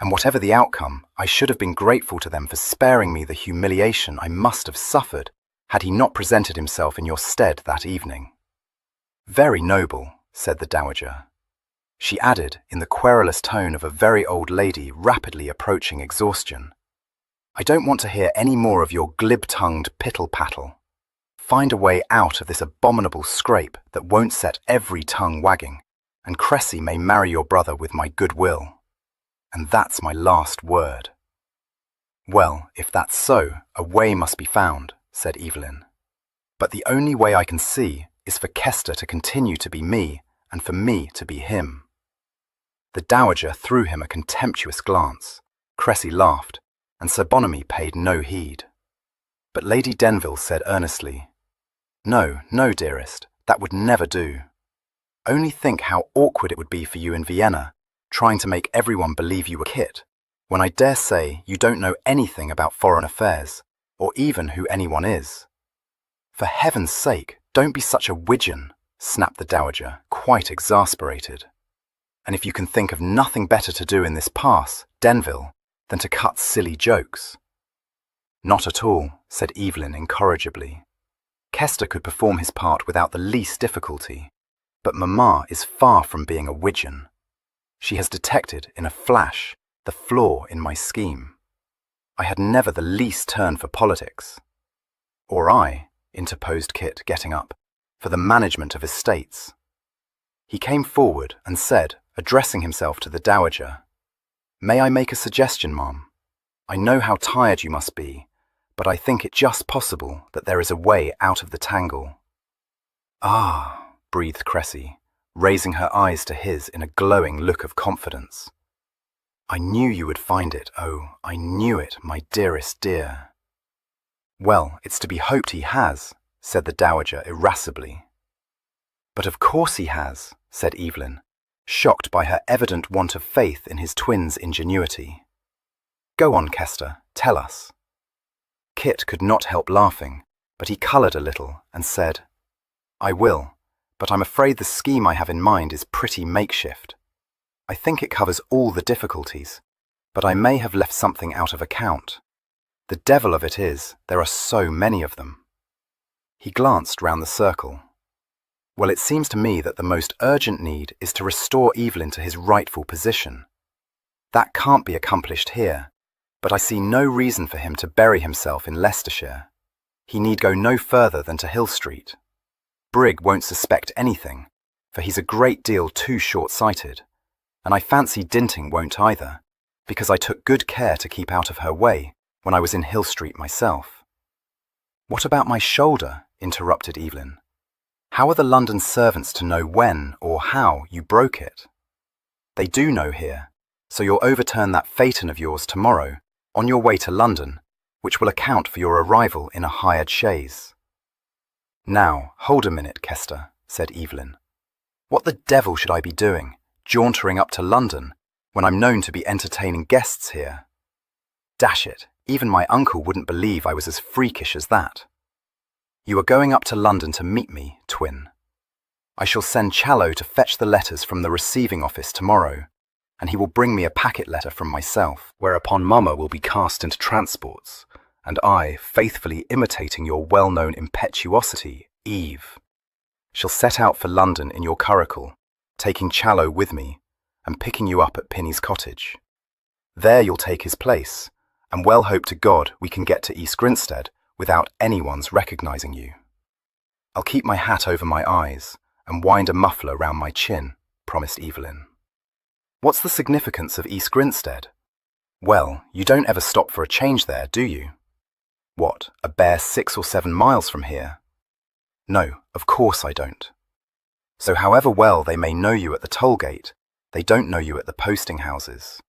Speaker 2: and whatever the outcome, I should have been grateful to them for sparing me the humiliation I must have suffered had he not presented himself in your stead that evening." "Very noble," said the dowager. She added, in the querulous tone of a very old lady rapidly approaching exhaustion, "I don't want to hear any more of your glib-tongued pittle-pattle. Find a way out of this abominable scrape that won't set every tongue wagging, and Cressy may marry your brother with my good will. And that's my last word." "Well, if that's so, a way must be found," said Evelyn. "But the only way I can see is for Kester to continue to be me, and for me to be him." The dowager threw him a contemptuous glance. Cressy laughed, and Sir Bonamy paid no heed. But Lady Denville said earnestly, "No, no, dearest, that would never do. Only think how awkward it would be for you in Vienna, trying to make everyone believe you were Kit, when I dare say you don't know anything about foreign affairs, or even who anyone is." "For heaven's sake, don't be such a widgeon," snapped the dowager, quite exasperated. "And if you can think of nothing better to do in this pass, Denville, than to cut silly jokes." "Not at all," said Evelyn incorrigibly. "Kester could perform his part without the least difficulty, but Mamma is far from being a widgeon. She has detected, in a flash, the flaw in my scheme. I had never the least turn for politics." "Or I," interposed Kit, getting up, "for the management of estates." He came forward and said, addressing himself to the dowager, "May I make a suggestion, ma'am? I know how tired you must be, but I think it just possible that there is a way out of the tangle." "Ah," breathed Cressy, raising her eyes to his in a glowing look of confidence. "I knew you would find it, oh, I knew it, my dearest dear." "Well, it's to be hoped he has," said the dowager irascibly. "But of course he has," said Evelyn, shocked by her evident want of faith in his twin's ingenuity. "Go on, Kester, tell us." Kit could not help laughing, but he coloured a little and said, "I will, but I'm afraid the scheme I have in mind is pretty makeshift. I think it covers all the difficulties, but I may have left something out of account. The devil of it is, there are so many of them." He glanced round the circle. Well, it seems to me that the most urgent need is to restore Evelyn to his rightful position. That can't be accomplished here, but I see no reason for him to bury himself in Leicestershire. He need go no further than to Hill Street. Brigg won't suspect anything, for he's a great deal too short-sighted, and I fancy Dinting won't either, because I took good care to keep out of her way when I was in Hill Street myself. What about my shoulder? Interrupted Evelyn. How are the London servants to know when or how you broke it? They do know here, so you'll overturn that phaeton of yours tomorrow on your way to London, which will account for your arrival in a hired chaise. Now, hold a minute, Kester, said Evelyn. What the devil should I be doing, jauntering up to London, when I'm known to be entertaining guests here? Dash it, even my uncle wouldn't believe I was as freakish as that. You are going up to London to meet me, twin. I shall send Challoner to fetch the letters from the receiving office tomorrow, and he will bring me a packet letter from myself, whereupon Mamma will be cast into transports, and I, faithfully imitating your well-known impetuosity, Eve, shall set out for London in your curricle, taking Challoner with me, and picking you up at Pinny's cottage. There you'll take his place, and well hope to God we can get to East Grinstead without anyone's recognising you. I'll keep my hat over my eyes, and wind a muffler round my chin, promised Evelyn. What's the significance of East Grinstead? Well, you don't ever stop for a change there, do you? What, a bare 6 or 7 miles from here? No, of course I don't. So however well they may know you at the toll gate, they don't know you at the posting houses.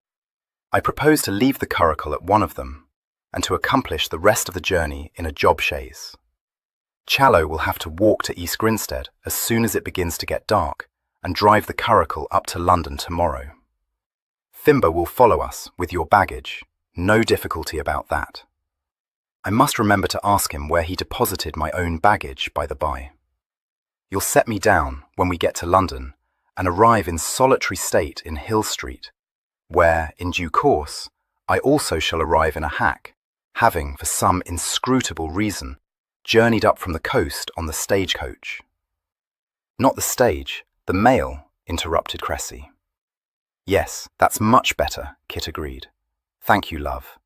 Speaker 2: I propose to leave the curricle at one of them, and to accomplish the rest of the journey in a job chaise. Challoner will have to walk to East Grinstead as soon as it begins to get dark, and drive the curricle up to London tomorrow. Fimber will follow us with your baggage, no difficulty about that. I must remember to ask him where he deposited my own baggage, by the by. You'll set me down when we get to London, and arrive in solitary state in Hill Street, where, in due course, I also shall arrive in a hack, having, for some inscrutable reason, journeyed up from the coast on the stagecoach. Not the stage, the mail, interrupted Cressy. Yes, that's much better, Kit agreed. Thank you, love.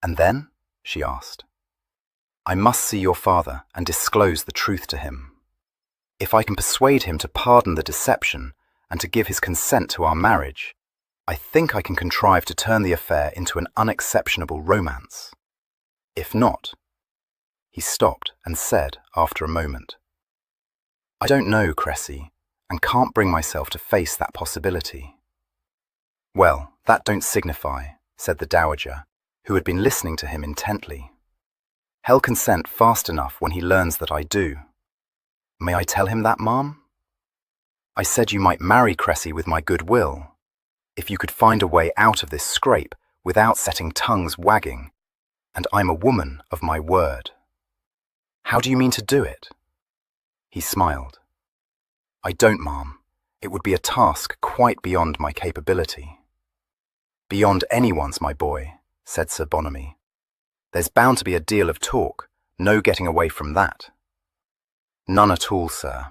Speaker 2: And then? She asked. I must see your father and disclose the truth to him. If I can persuade him to pardon the deception and to give his consent to our marriage, I think I can contrive to turn the affair into an unexceptionable romance. If not, he stopped and said after a moment, I don't know, Cressy, and can't bring myself to face that possibility. Well, that don't signify, said the Dowager, who had been listening to him intently. He'll consent fast enough when he learns that I do. May I tell him that, ma'am? I said you might marry Cressy with my good will, if you could find a way out of this scrape without setting tongues wagging, and I'm a woman of my word. How do you mean to do it? He smiled. I don't, ma'am. It would be a task quite beyond my capability. Beyond anyone's, my boy, said Sir Bonamy. There's bound to be a deal of talk, no getting away from that. None at all, sir.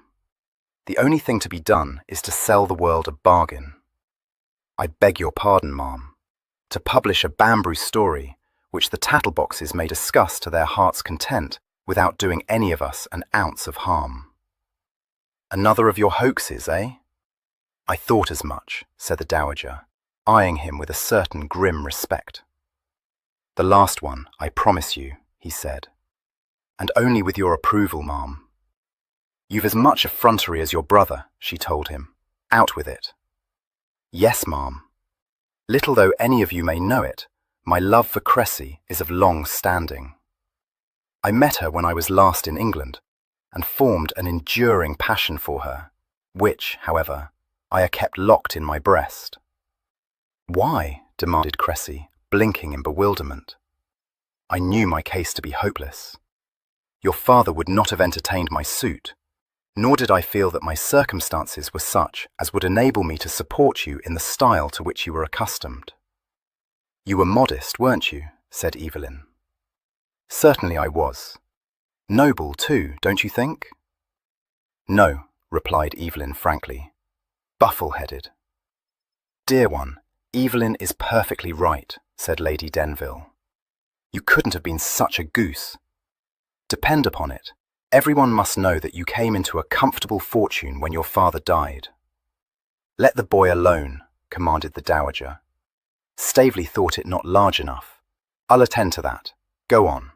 Speaker 2: The only thing to be done is to sell the world a bargain. I beg your pardon, ma'am. To publish a bamboo story, which the tattleboxes may discuss to their heart's content, without doing any of us an ounce of harm. Another of your hoaxes, eh? I thought as much, said the Dowager, eyeing him with a certain grim respect. The last one, I promise you, he said. And only with your approval, ma'am. You've as much effrontery as your brother, she told him. Out with it. Yes, ma'am. Little though any of you may know it, my love for Cressy is of long standing. I met her when I was last in England, and formed an enduring passion for her, which, however, I kept locked in my breast. Why? Demanded Cressy, blinking in bewilderment. I knew my case to be hopeless. Your father would not have entertained my suit, nor did I feel that my circumstances were such as would enable me to support you in the style to which you were accustomed. You were modest, weren't you? Said Evelyn. Certainly I was. Noble, too, don't you think? No, replied Evelyn frankly. Buffle-headed. Dear one, Evelyn is perfectly right, said Lady Denville. You couldn't have been such a goose. Depend upon it, everyone must know that you came into a comfortable fortune when your father died. Let the boy alone, commanded the dowager. Staveley thought it not large enough. I'll attend to that. Go on.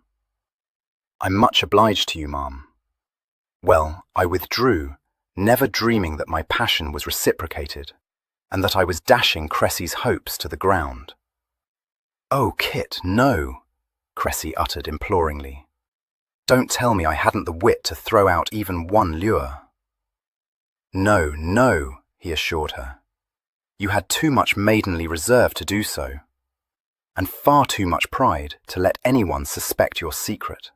Speaker 2: I'm much obliged to you, ma'am. Well, I withdrew, never dreaming that my passion was reciprocated, and that I was dashing Cressy's hopes to the ground. Oh, Kit, no, Cressy uttered imploringly. Don't tell me I hadn't the wit to throw out even one lure. No, no, he assured her. You had too much maidenly reserve to do so, and far too much pride to let anyone suspect your secret.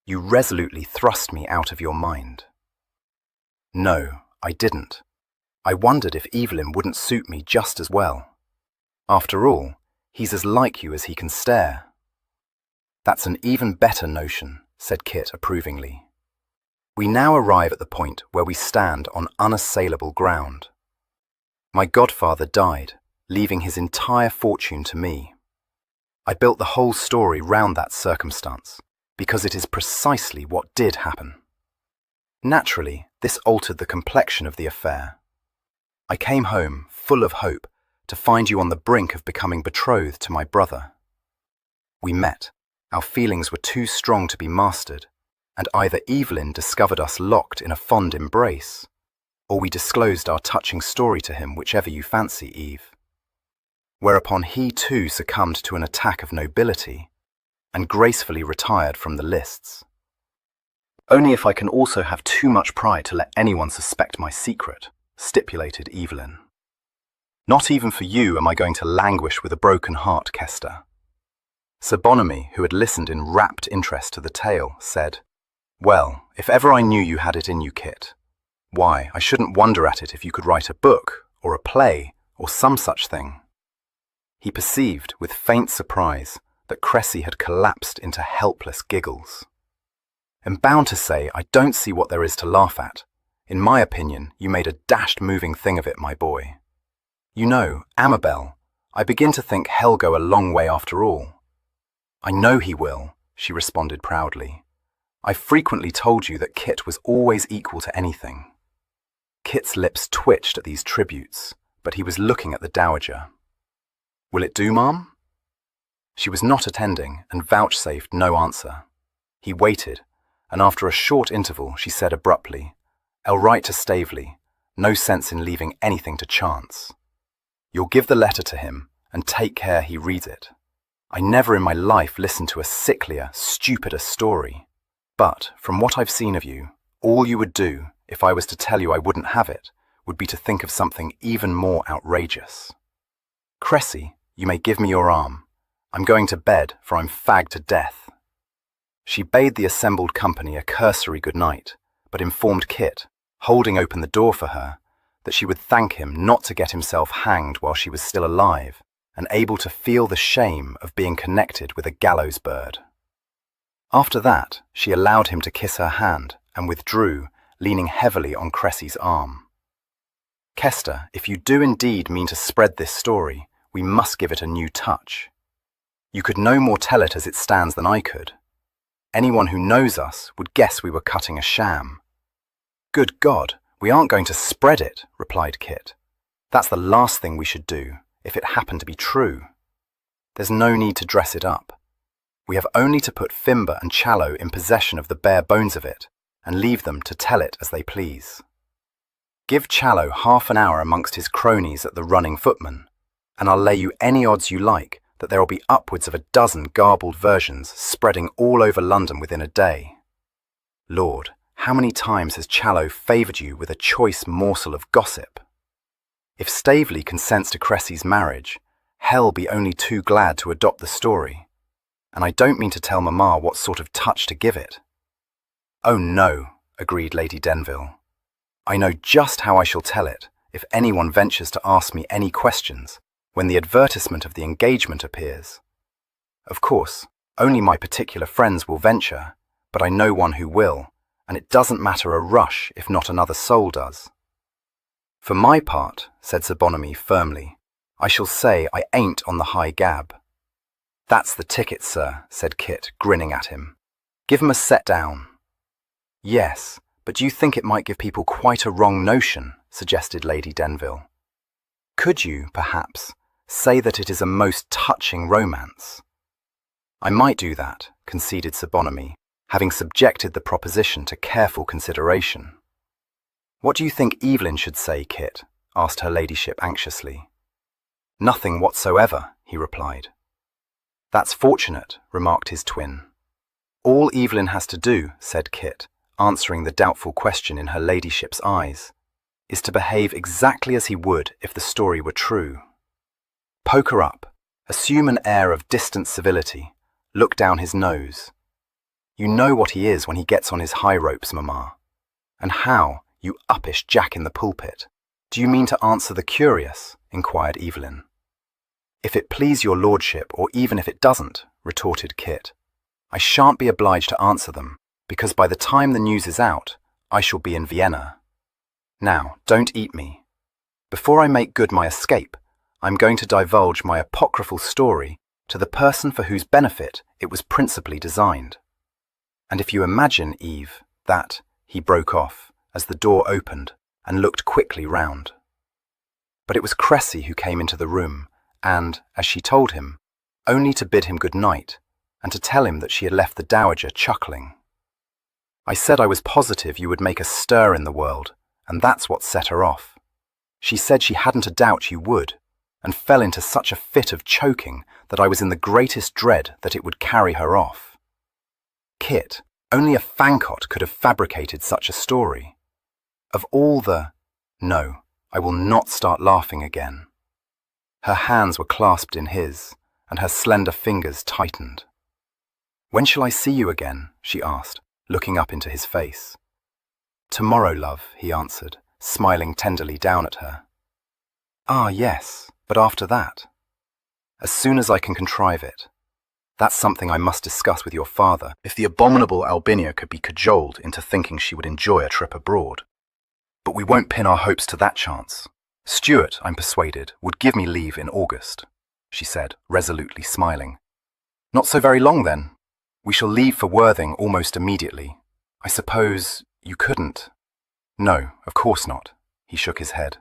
Speaker 2: You resolutely thrust me out of your mind. No, I didn't. I wondered if Evelyn wouldn't suit me just as well. After all, he's as like you as he can stare. That's an even better notion, said Kit approvingly. We now arrive at the point where we stand on unassailable ground. My godfather died, leaving his entire fortune to me. I built the whole story round that circumstance, because it is precisely what did happen. Naturally, this altered the complexion of the affair. I came home, full of hope, to find you on the brink of becoming betrothed to my brother. We met. Our feelings were too strong to be mastered, and either Evelyn discovered us locked in a fond embrace, or we disclosed our touching story to him, whichever you fancy, Eve. Whereupon he too succumbed to an attack of nobility, and gracefully retired from the lists. Only if I can also have too much pride to let anyone suspect my secret, stipulated Evelyn. Not even for you am I going to languish with a broken heart, Kester. Sir Bonamy, who had listened in rapt interest to the tale, said, Well, if ever I knew you had it in you, Kit, why, I shouldn't wonder at it if you could write a book, or a play, or some such thing. He perceived, with faint surprise, that Cressy had collapsed into helpless giggles. I'm bound to say I don't see what there is to laugh at. In my opinion, you made a dashed moving thing of it, my boy. You know, Amabel, I begin to think he'll go a long way after all. I know he will, she responded proudly. I've frequently told you that Kit was always equal to anything. Kit's lips twitched at these tributes, but he was looking at the dowager. Will it do, ma'am? She was not attending and vouchsafed no answer. He waited, and after a short interval she said abruptly, I'll write to Staveley. No sense in leaving anything to chance. You'll give the letter to him and take care he reads it. I never in my life listened to a sicklier, stupider story. But, from what I've seen of you, all you would do, if I was to tell you I wouldn't have it, would be to think of something even more outrageous. Cressy, you may give me your arm. I'm going to bed, for I'm fagged to death. She bade the assembled company a cursory good night, but informed Kit, holding open the door for her, that she would thank him not to get himself hanged while she was still alive, and able to feel the shame of being connected with a gallows bird. After that, she allowed him to kiss her hand, and withdrew, leaning heavily on Cressy's arm. Kester, if you do indeed mean to spread this story, we must give it a new touch. You could no more tell it as it stands than I could. Anyone who knows us would guess we were cutting a sham. Good God, we aren't going to spread it, replied Kit. That's the last thing we should do, if it happened to be true. There's no need to dress it up. We have only to put Fimber and Challow in possession of the bare bones of it, and leave them to tell it as they please. Give Challow half an hour amongst his cronies at the Running Footman, and I'll lay you any odds you like that there will be upwards of a dozen garbled versions spreading all over London within a day. Lord, how many times has Challow favoured you with a choice morsel of gossip? If Staveley consents to Cressy's marriage, hell be only too glad to adopt the story, and I don't mean to tell Mamma what sort of touch to give it. Oh no, agreed Lady Denville. I know just how I shall tell it, if anyone ventures to ask me any questions, when the advertisement of the engagement appears. Of course, only my particular friends will venture, but I know one who will, and it doesn't matter a rush if not another soul does. For my part, said Sir Bonamy firmly, I shall say I ain't on the high gab. That's the ticket, sir, said Kit, grinning at him. Give 'em a set down. Yes, but do you think it might give people quite a wrong notion, suggested Lady Denville. Could you, perhaps, say that it is a most touching romance? I might do that, conceded Sir Bonamy, having subjected the proposition to careful consideration. What do you think Evelyn should say, Kit? Asked her ladyship anxiously. Nothing whatsoever, he replied. That's fortunate, remarked his twin. All Evelyn has to do, said Kit, answering the doubtful question in her ladyship's eyes, is to behave exactly as he would if the story were true. Poke her up, assume an air of distant civility, look down his nose. You know what he is when he gets on his high ropes, mamma. And how, you uppish jack in the pulpit, do you mean to answer the curious? Inquired Evelyn. If it please your lordship, or even if it doesn't, retorted Kit, I shan't be obliged to answer them, because by the time the news is out, I shall be in Vienna. Now, don't eat me. Before I make good my escape, I'm going to divulge my apocryphal story to the person for whose benefit it was principally designed. And if you imagine, Eve, that, he broke off, as the door opened, and looked quickly round. But it was Cressy who came into the room, and, as she told him, only to bid him good night, and to tell him that she had left the dowager chuckling. I said I was positive you would make a stir in the world, and that's what set her off. She said she hadn't a doubt you would, and fell into such a fit of choking that I was in the greatest dread that it would carry her off. Kit, only a fancot could have fabricated such a story. Of all the— No, I will not start laughing again. Her hands were clasped in his, and her slender fingers tightened. When shall I see you again? She asked, looking up into his face. Tomorrow, love, he answered, smiling tenderly down at her. Ah, yes, but after that? As soon as I can contrive it. That's something I must discuss with your father, if the abominable Albinia could be cajoled into thinking she would enjoy a trip abroad. But we won't pin our hopes to that chance. Stuart, I'm persuaded, would give me leave in August, she said, resolutely smiling. Not so very long, then. We shall leave for Worthing almost immediately. I suppose you couldn't? No, of course not. He shook his head.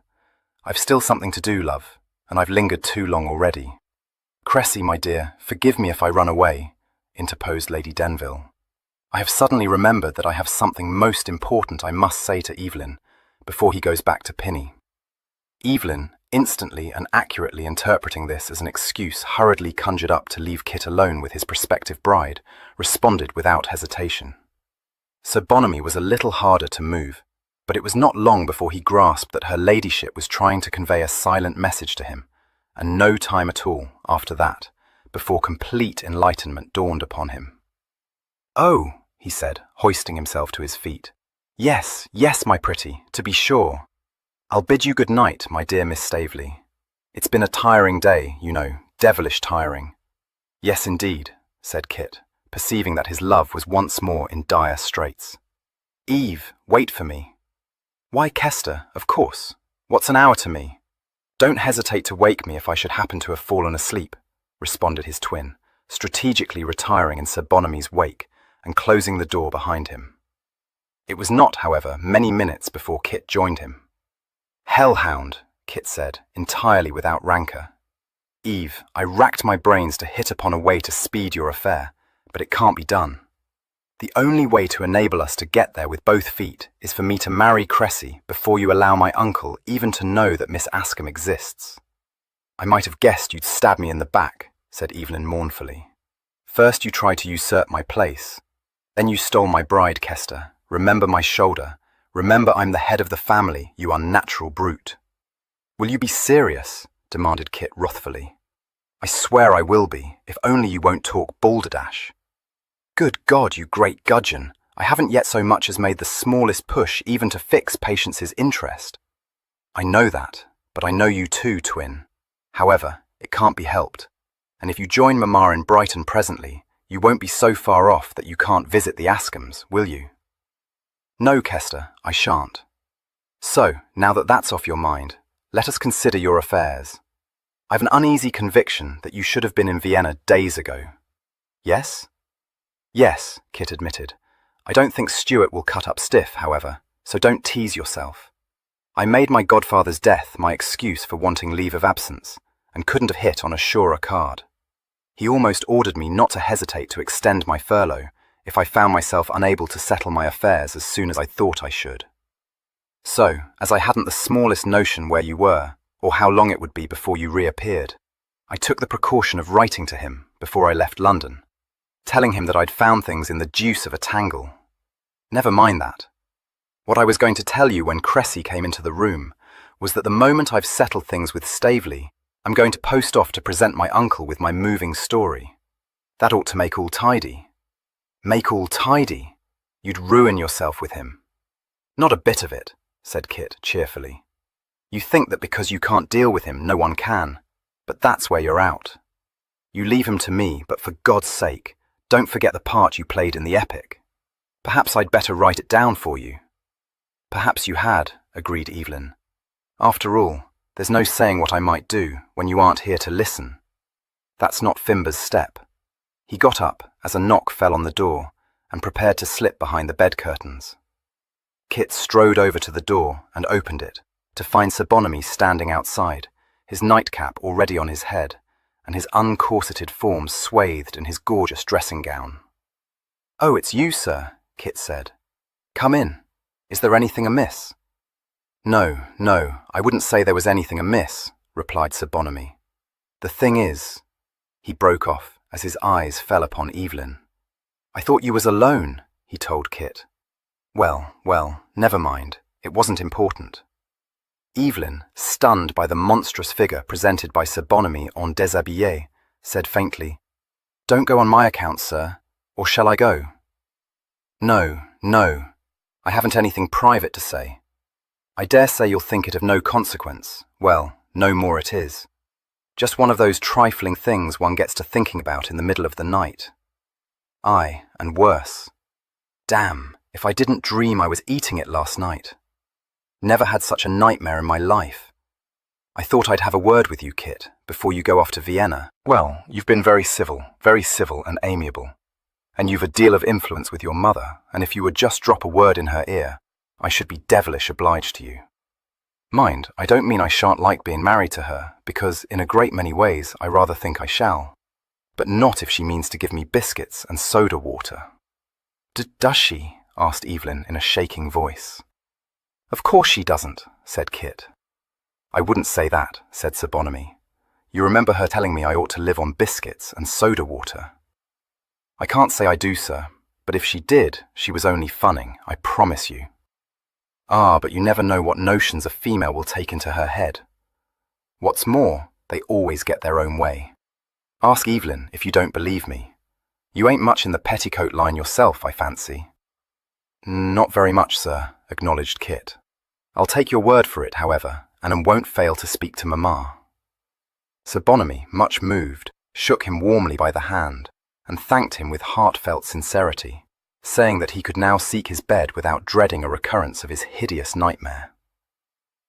Speaker 2: I've still something to do, love, and I've lingered too long already. Cressy, my dear, forgive me if I run away, interposed Lady Denville. I have suddenly remembered that I have something most important I must say to Evelyn before he goes back to Pinny. Evelyn, instantly and accurately interpreting this as an excuse hurriedly conjured up to leave Kit alone with his prospective bride, responded without hesitation. Sir Bonamy was a little harder to move, but it was not long before he grasped that her ladyship was trying to convey a silent message to him, and no time at all, after that, before complete enlightenment dawned upon him. Oh, he said, hoisting himself to his feet. Yes, yes, my pretty, to be sure. I'll bid you good night, my dear Miss Staveley. It's been a tiring day, you know, devilish tiring. Yes, indeed, said Kit, perceiving that his love was once more in dire straits. Eve, wait for me. Why, Kester, of course. What's an hour to me? Don't hesitate to wake me if I should happen to have fallen asleep, responded his twin, strategically retiring in Sir Bonamy's wake and closing the door behind him. It was not, however, many minutes before Kit joined him. Hellhound, Kit said, entirely without rancour. Eve, I racked my brains to hit upon a way to speed your affair, but it can't be done. The only way to enable us to get there with both feet is for me to marry Cressy before you allow my uncle even to know that Miss Askham exists. I might have guessed you'd stab me in the back, said Evelyn mournfully. First you tried to usurp my place. Then you stole my bride, Kester. Remember my shoulder. Remember I'm the head of the family, you unnatural brute. Will you be serious? Demanded Kit wrathfully. I swear I will be, if only you won't talk balderdash. Good God, you great gudgeon, I haven't yet so much as made the smallest push even to fix Patience's interest. I know that, but I know you too, twin. However, it can't be helped, and if you join Mamma in Brighton presently, you won't be so far off that you can't visit the Askhams, will you? No, Kester, I shan't. So, now that that's off your mind, let us consider your affairs. I've an uneasy conviction that you should have been in Vienna days ago. Yes? Yes, Kit admitted. I don't think Stuart will cut up stiff, however, so don't tease yourself. I made my godfather's death my excuse for wanting leave of absence, and couldn't have hit on a surer card. He almost ordered me not to hesitate to extend my furlough if I found myself unable to settle my affairs as soon as I thought I should. So, as I hadn't the smallest notion where you were, or how long it would be before you reappeared, I took the precaution of writing to him before I left London, telling him that I'd found things in the deuce of a tangle. Never mind that. What I was going to tell you when Cressy came into the room was that the moment I've settled things with Staveley, I'm going to post off to present my uncle with my moving story. That ought to make all tidy. Make all tidy? You'd ruin yourself with him. Not a bit of it, said Kit cheerfully. You think that because you can't deal with him, no one can, but that's where you're out. You leave him to me, but for God's sake, don't forget the part you played in the epic. Perhaps I'd better write it down for you. Perhaps you had, agreed Evelyn. After all, there's no saying what I might do when you aren't here to listen. That's not Fimber's step. He got up as a knock fell on the door and prepared to slip behind the bed curtains. Kit strode over to the door and opened it to find Sir Bonamy standing outside, his nightcap already on his head and his uncorseted form swathed in his gorgeous dressing gown. "Oh, it's you, sir," Kit said. "Come in. Is there anything amiss?" No, I wouldn't say there was anything amiss," replied Sir Bonamy. "The thing is—" He broke off as his eyes fell upon Evelyn. "I thought you was alone," he told Kit. Well, never mind. It wasn't important. Evelyn, stunned by the monstrous figure presented by Sir Bonamy en déshabillé, said faintly, "Don't go on my account, sir. Or shall I go?" No. I haven't anything private to say. I dare say you'll think it of no consequence. Well, no more it is. Just one of those trifling things one gets to thinking about in the middle of the night. Aye, and worse. Damn, if I didn't dream I was eating it last night. Never had such a nightmare in my life. I thought I'd have a word with you, Kit, before you go off to Vienna. Well, you've been very civil and amiable. And you've a deal of influence with your mother, and if you would just drop a word in her ear, I should be devilish obliged to you. Mind, I don't mean I shan't like being married to her, because in a great many ways I rather think I shall. But not if she means to give me biscuits and soda water. Does she? Asked Evelyn in a shaking voice. Of course she doesn't, said Kit. I wouldn't say that, said Sir Bonamy. You remember her telling me I ought to live on biscuits and soda water. I can't say I do, sir, but if she did, she was only funning, I promise you. Ah, but you never know what notions a female will take into her head. What's more, they always get their own way. Ask Evelyn if you don't believe me. You ain't much in the petticoat line yourself, I fancy. Not very much, sir, acknowledged Kit. I'll take your word for it, however, and won't fail to speak to Mamma. Sir Bonamy, much moved, shook him warmly by the hand, and thanked him with heartfelt sincerity, saying that he could now seek his bed without dreading a recurrence of his hideous nightmare.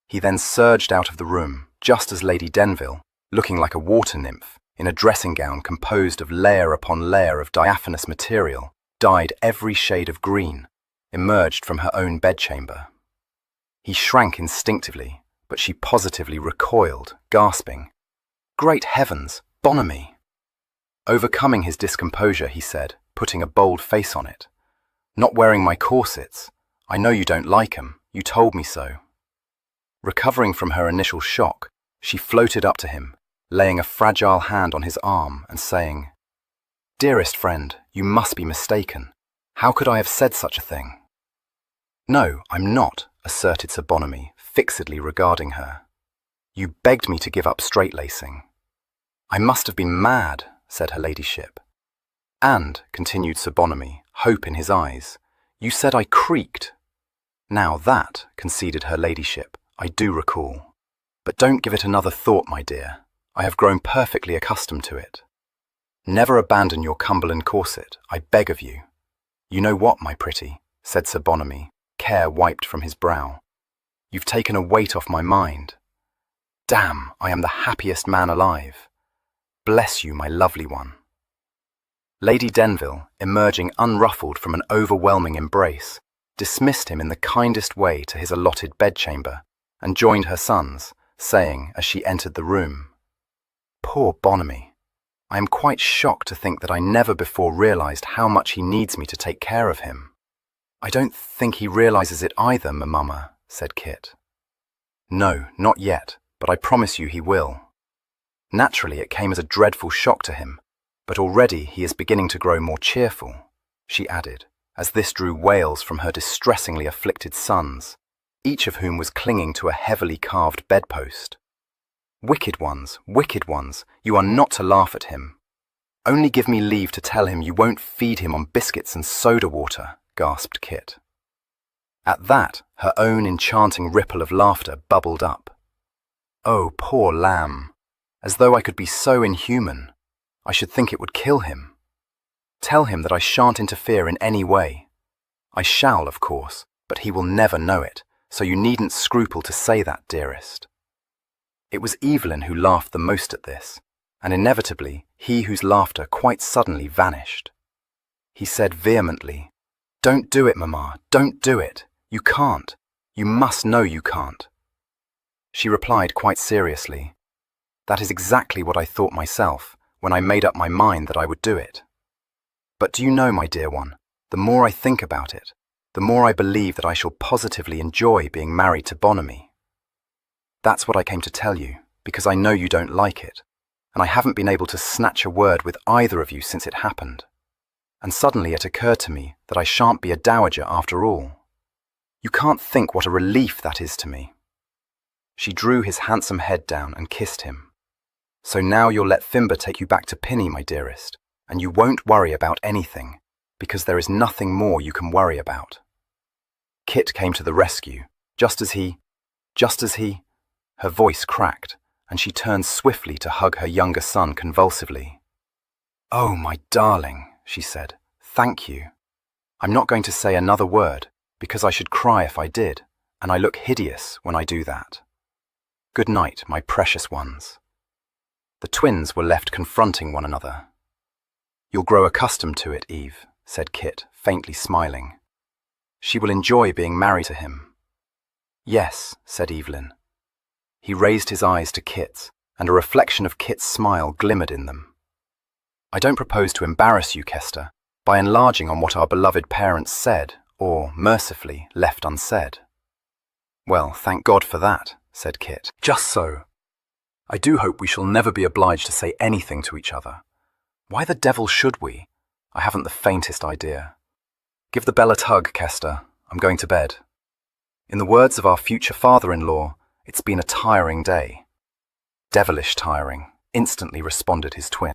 Speaker 2: He then surged out of the room, just as Lady Denville, looking like a water nymph, in a dressing gown composed of layer upon layer of diaphanous material, dyed every shade of green, emerged from her own bedchamber. He shrank instinctively, but she positively recoiled, gasping, "Great heavens, Bonamy!" Overcoming his discomposure, he said, putting a bold face on it, "Not wearing my corsets. I know you don't like 'em. You told me so." Recovering from her initial shock, she floated up to him, laying a fragile hand on his arm and saying, "Dearest friend, you must be mistaken. How could I have said such a thing?" "No, I'm not," asserted Sir Bonamy, fixedly regarding her. "You begged me to give up straight-lacing." "I must have been mad," said her ladyship. "And," continued Sir Bonamy, hope in his eyes, "you said I creaked." "Now that," conceded her ladyship, "I do recall. But don't give it another thought, my dear. I have grown perfectly accustomed to it. Never abandon your Cumberland corset, I beg of you." "You know what, my pretty," said Sir Bonamy, care wiped from his brow. You've taken a weight off my mind. Damn, I am the happiest man alive. Bless you, my lovely one. Lady Denville, emerging unruffled from an overwhelming embrace, dismissed him in the kindest way to his allotted bedchamber, and joined her sons, saying as she entered the room, "Poor Bonamy. I am quite shocked to think that I never before realized how much he needs me to take care of him." "I don't think he realizes it either, Mamma," said Kit. "No, not yet, but I promise you he will." Naturally, it came as a dreadful shock to him, but already he is beginning to grow more cheerful, she added, as this drew wails from her distressingly afflicted sons, each of whom was clinging to a heavily carved bedpost. Wicked ones, you are not to laugh at him. Only give me leave to tell him you won't feed him on biscuits and soda water," gasped Kit. At that, her own enchanting ripple of laughter bubbled up. "Oh, poor lamb. As though I could be so inhuman. I should think it would kill him. Tell him that I shan't interfere in any way. I shall, of course, but he will never know it, so you needn't scruple to say that, dearest." It was Evelyn who laughed the most at this, and inevitably he whose laughter quite suddenly vanished. He said vehemently, "Don't do it, Mamma, don't do it. You can't. You must know you can't." She replied quite seriously, "That is exactly what I thought myself when I made up my mind that I would do it. But do you know, my dear one, the more I think about it, the more I believe that I shall positively enjoy being married to Bonamy. That's what I came to tell you, because I know you don't like it, and I haven't been able to snatch a word with either of you since it happened. And suddenly it occurred to me that I shan't be a dowager after all. You can't think what a relief that is to me." She drew his handsome head down and kissed him. "So now you'll let Fimber take you back to Pinny, my dearest, and you won't worry about anything, because there is nothing more you can worry about." Kit came to the rescue, just as he, her voice cracked, and she turned swiftly to hug her younger son convulsively. "Oh, my darling," she said, "thank you. I'm not going to say another word, because I should cry if I did, and I look hideous when I do that. Good night, my precious ones." The twins were left confronting one another. "You'll grow accustomed to it, Eve," said Kit, faintly smiling. "She will enjoy being married to him." "Yes," said Evelyn. He raised his eyes to Kit's, and a reflection of Kit's smile glimmered in them. "I don't propose to embarrass you, Kester, by enlarging on what our beloved parents said, or, mercifully, left unsaid." "Well, thank God for that," said Kit. "Just so. I do hope we shall never be obliged to say anything to each other. Why the devil should we? I haven't the faintest idea. Give the bell a tug, Kester. I'm going to bed. In the words of our future father-in-law, it's been a tiring day." "Devilish tiring," instantly responded his twin.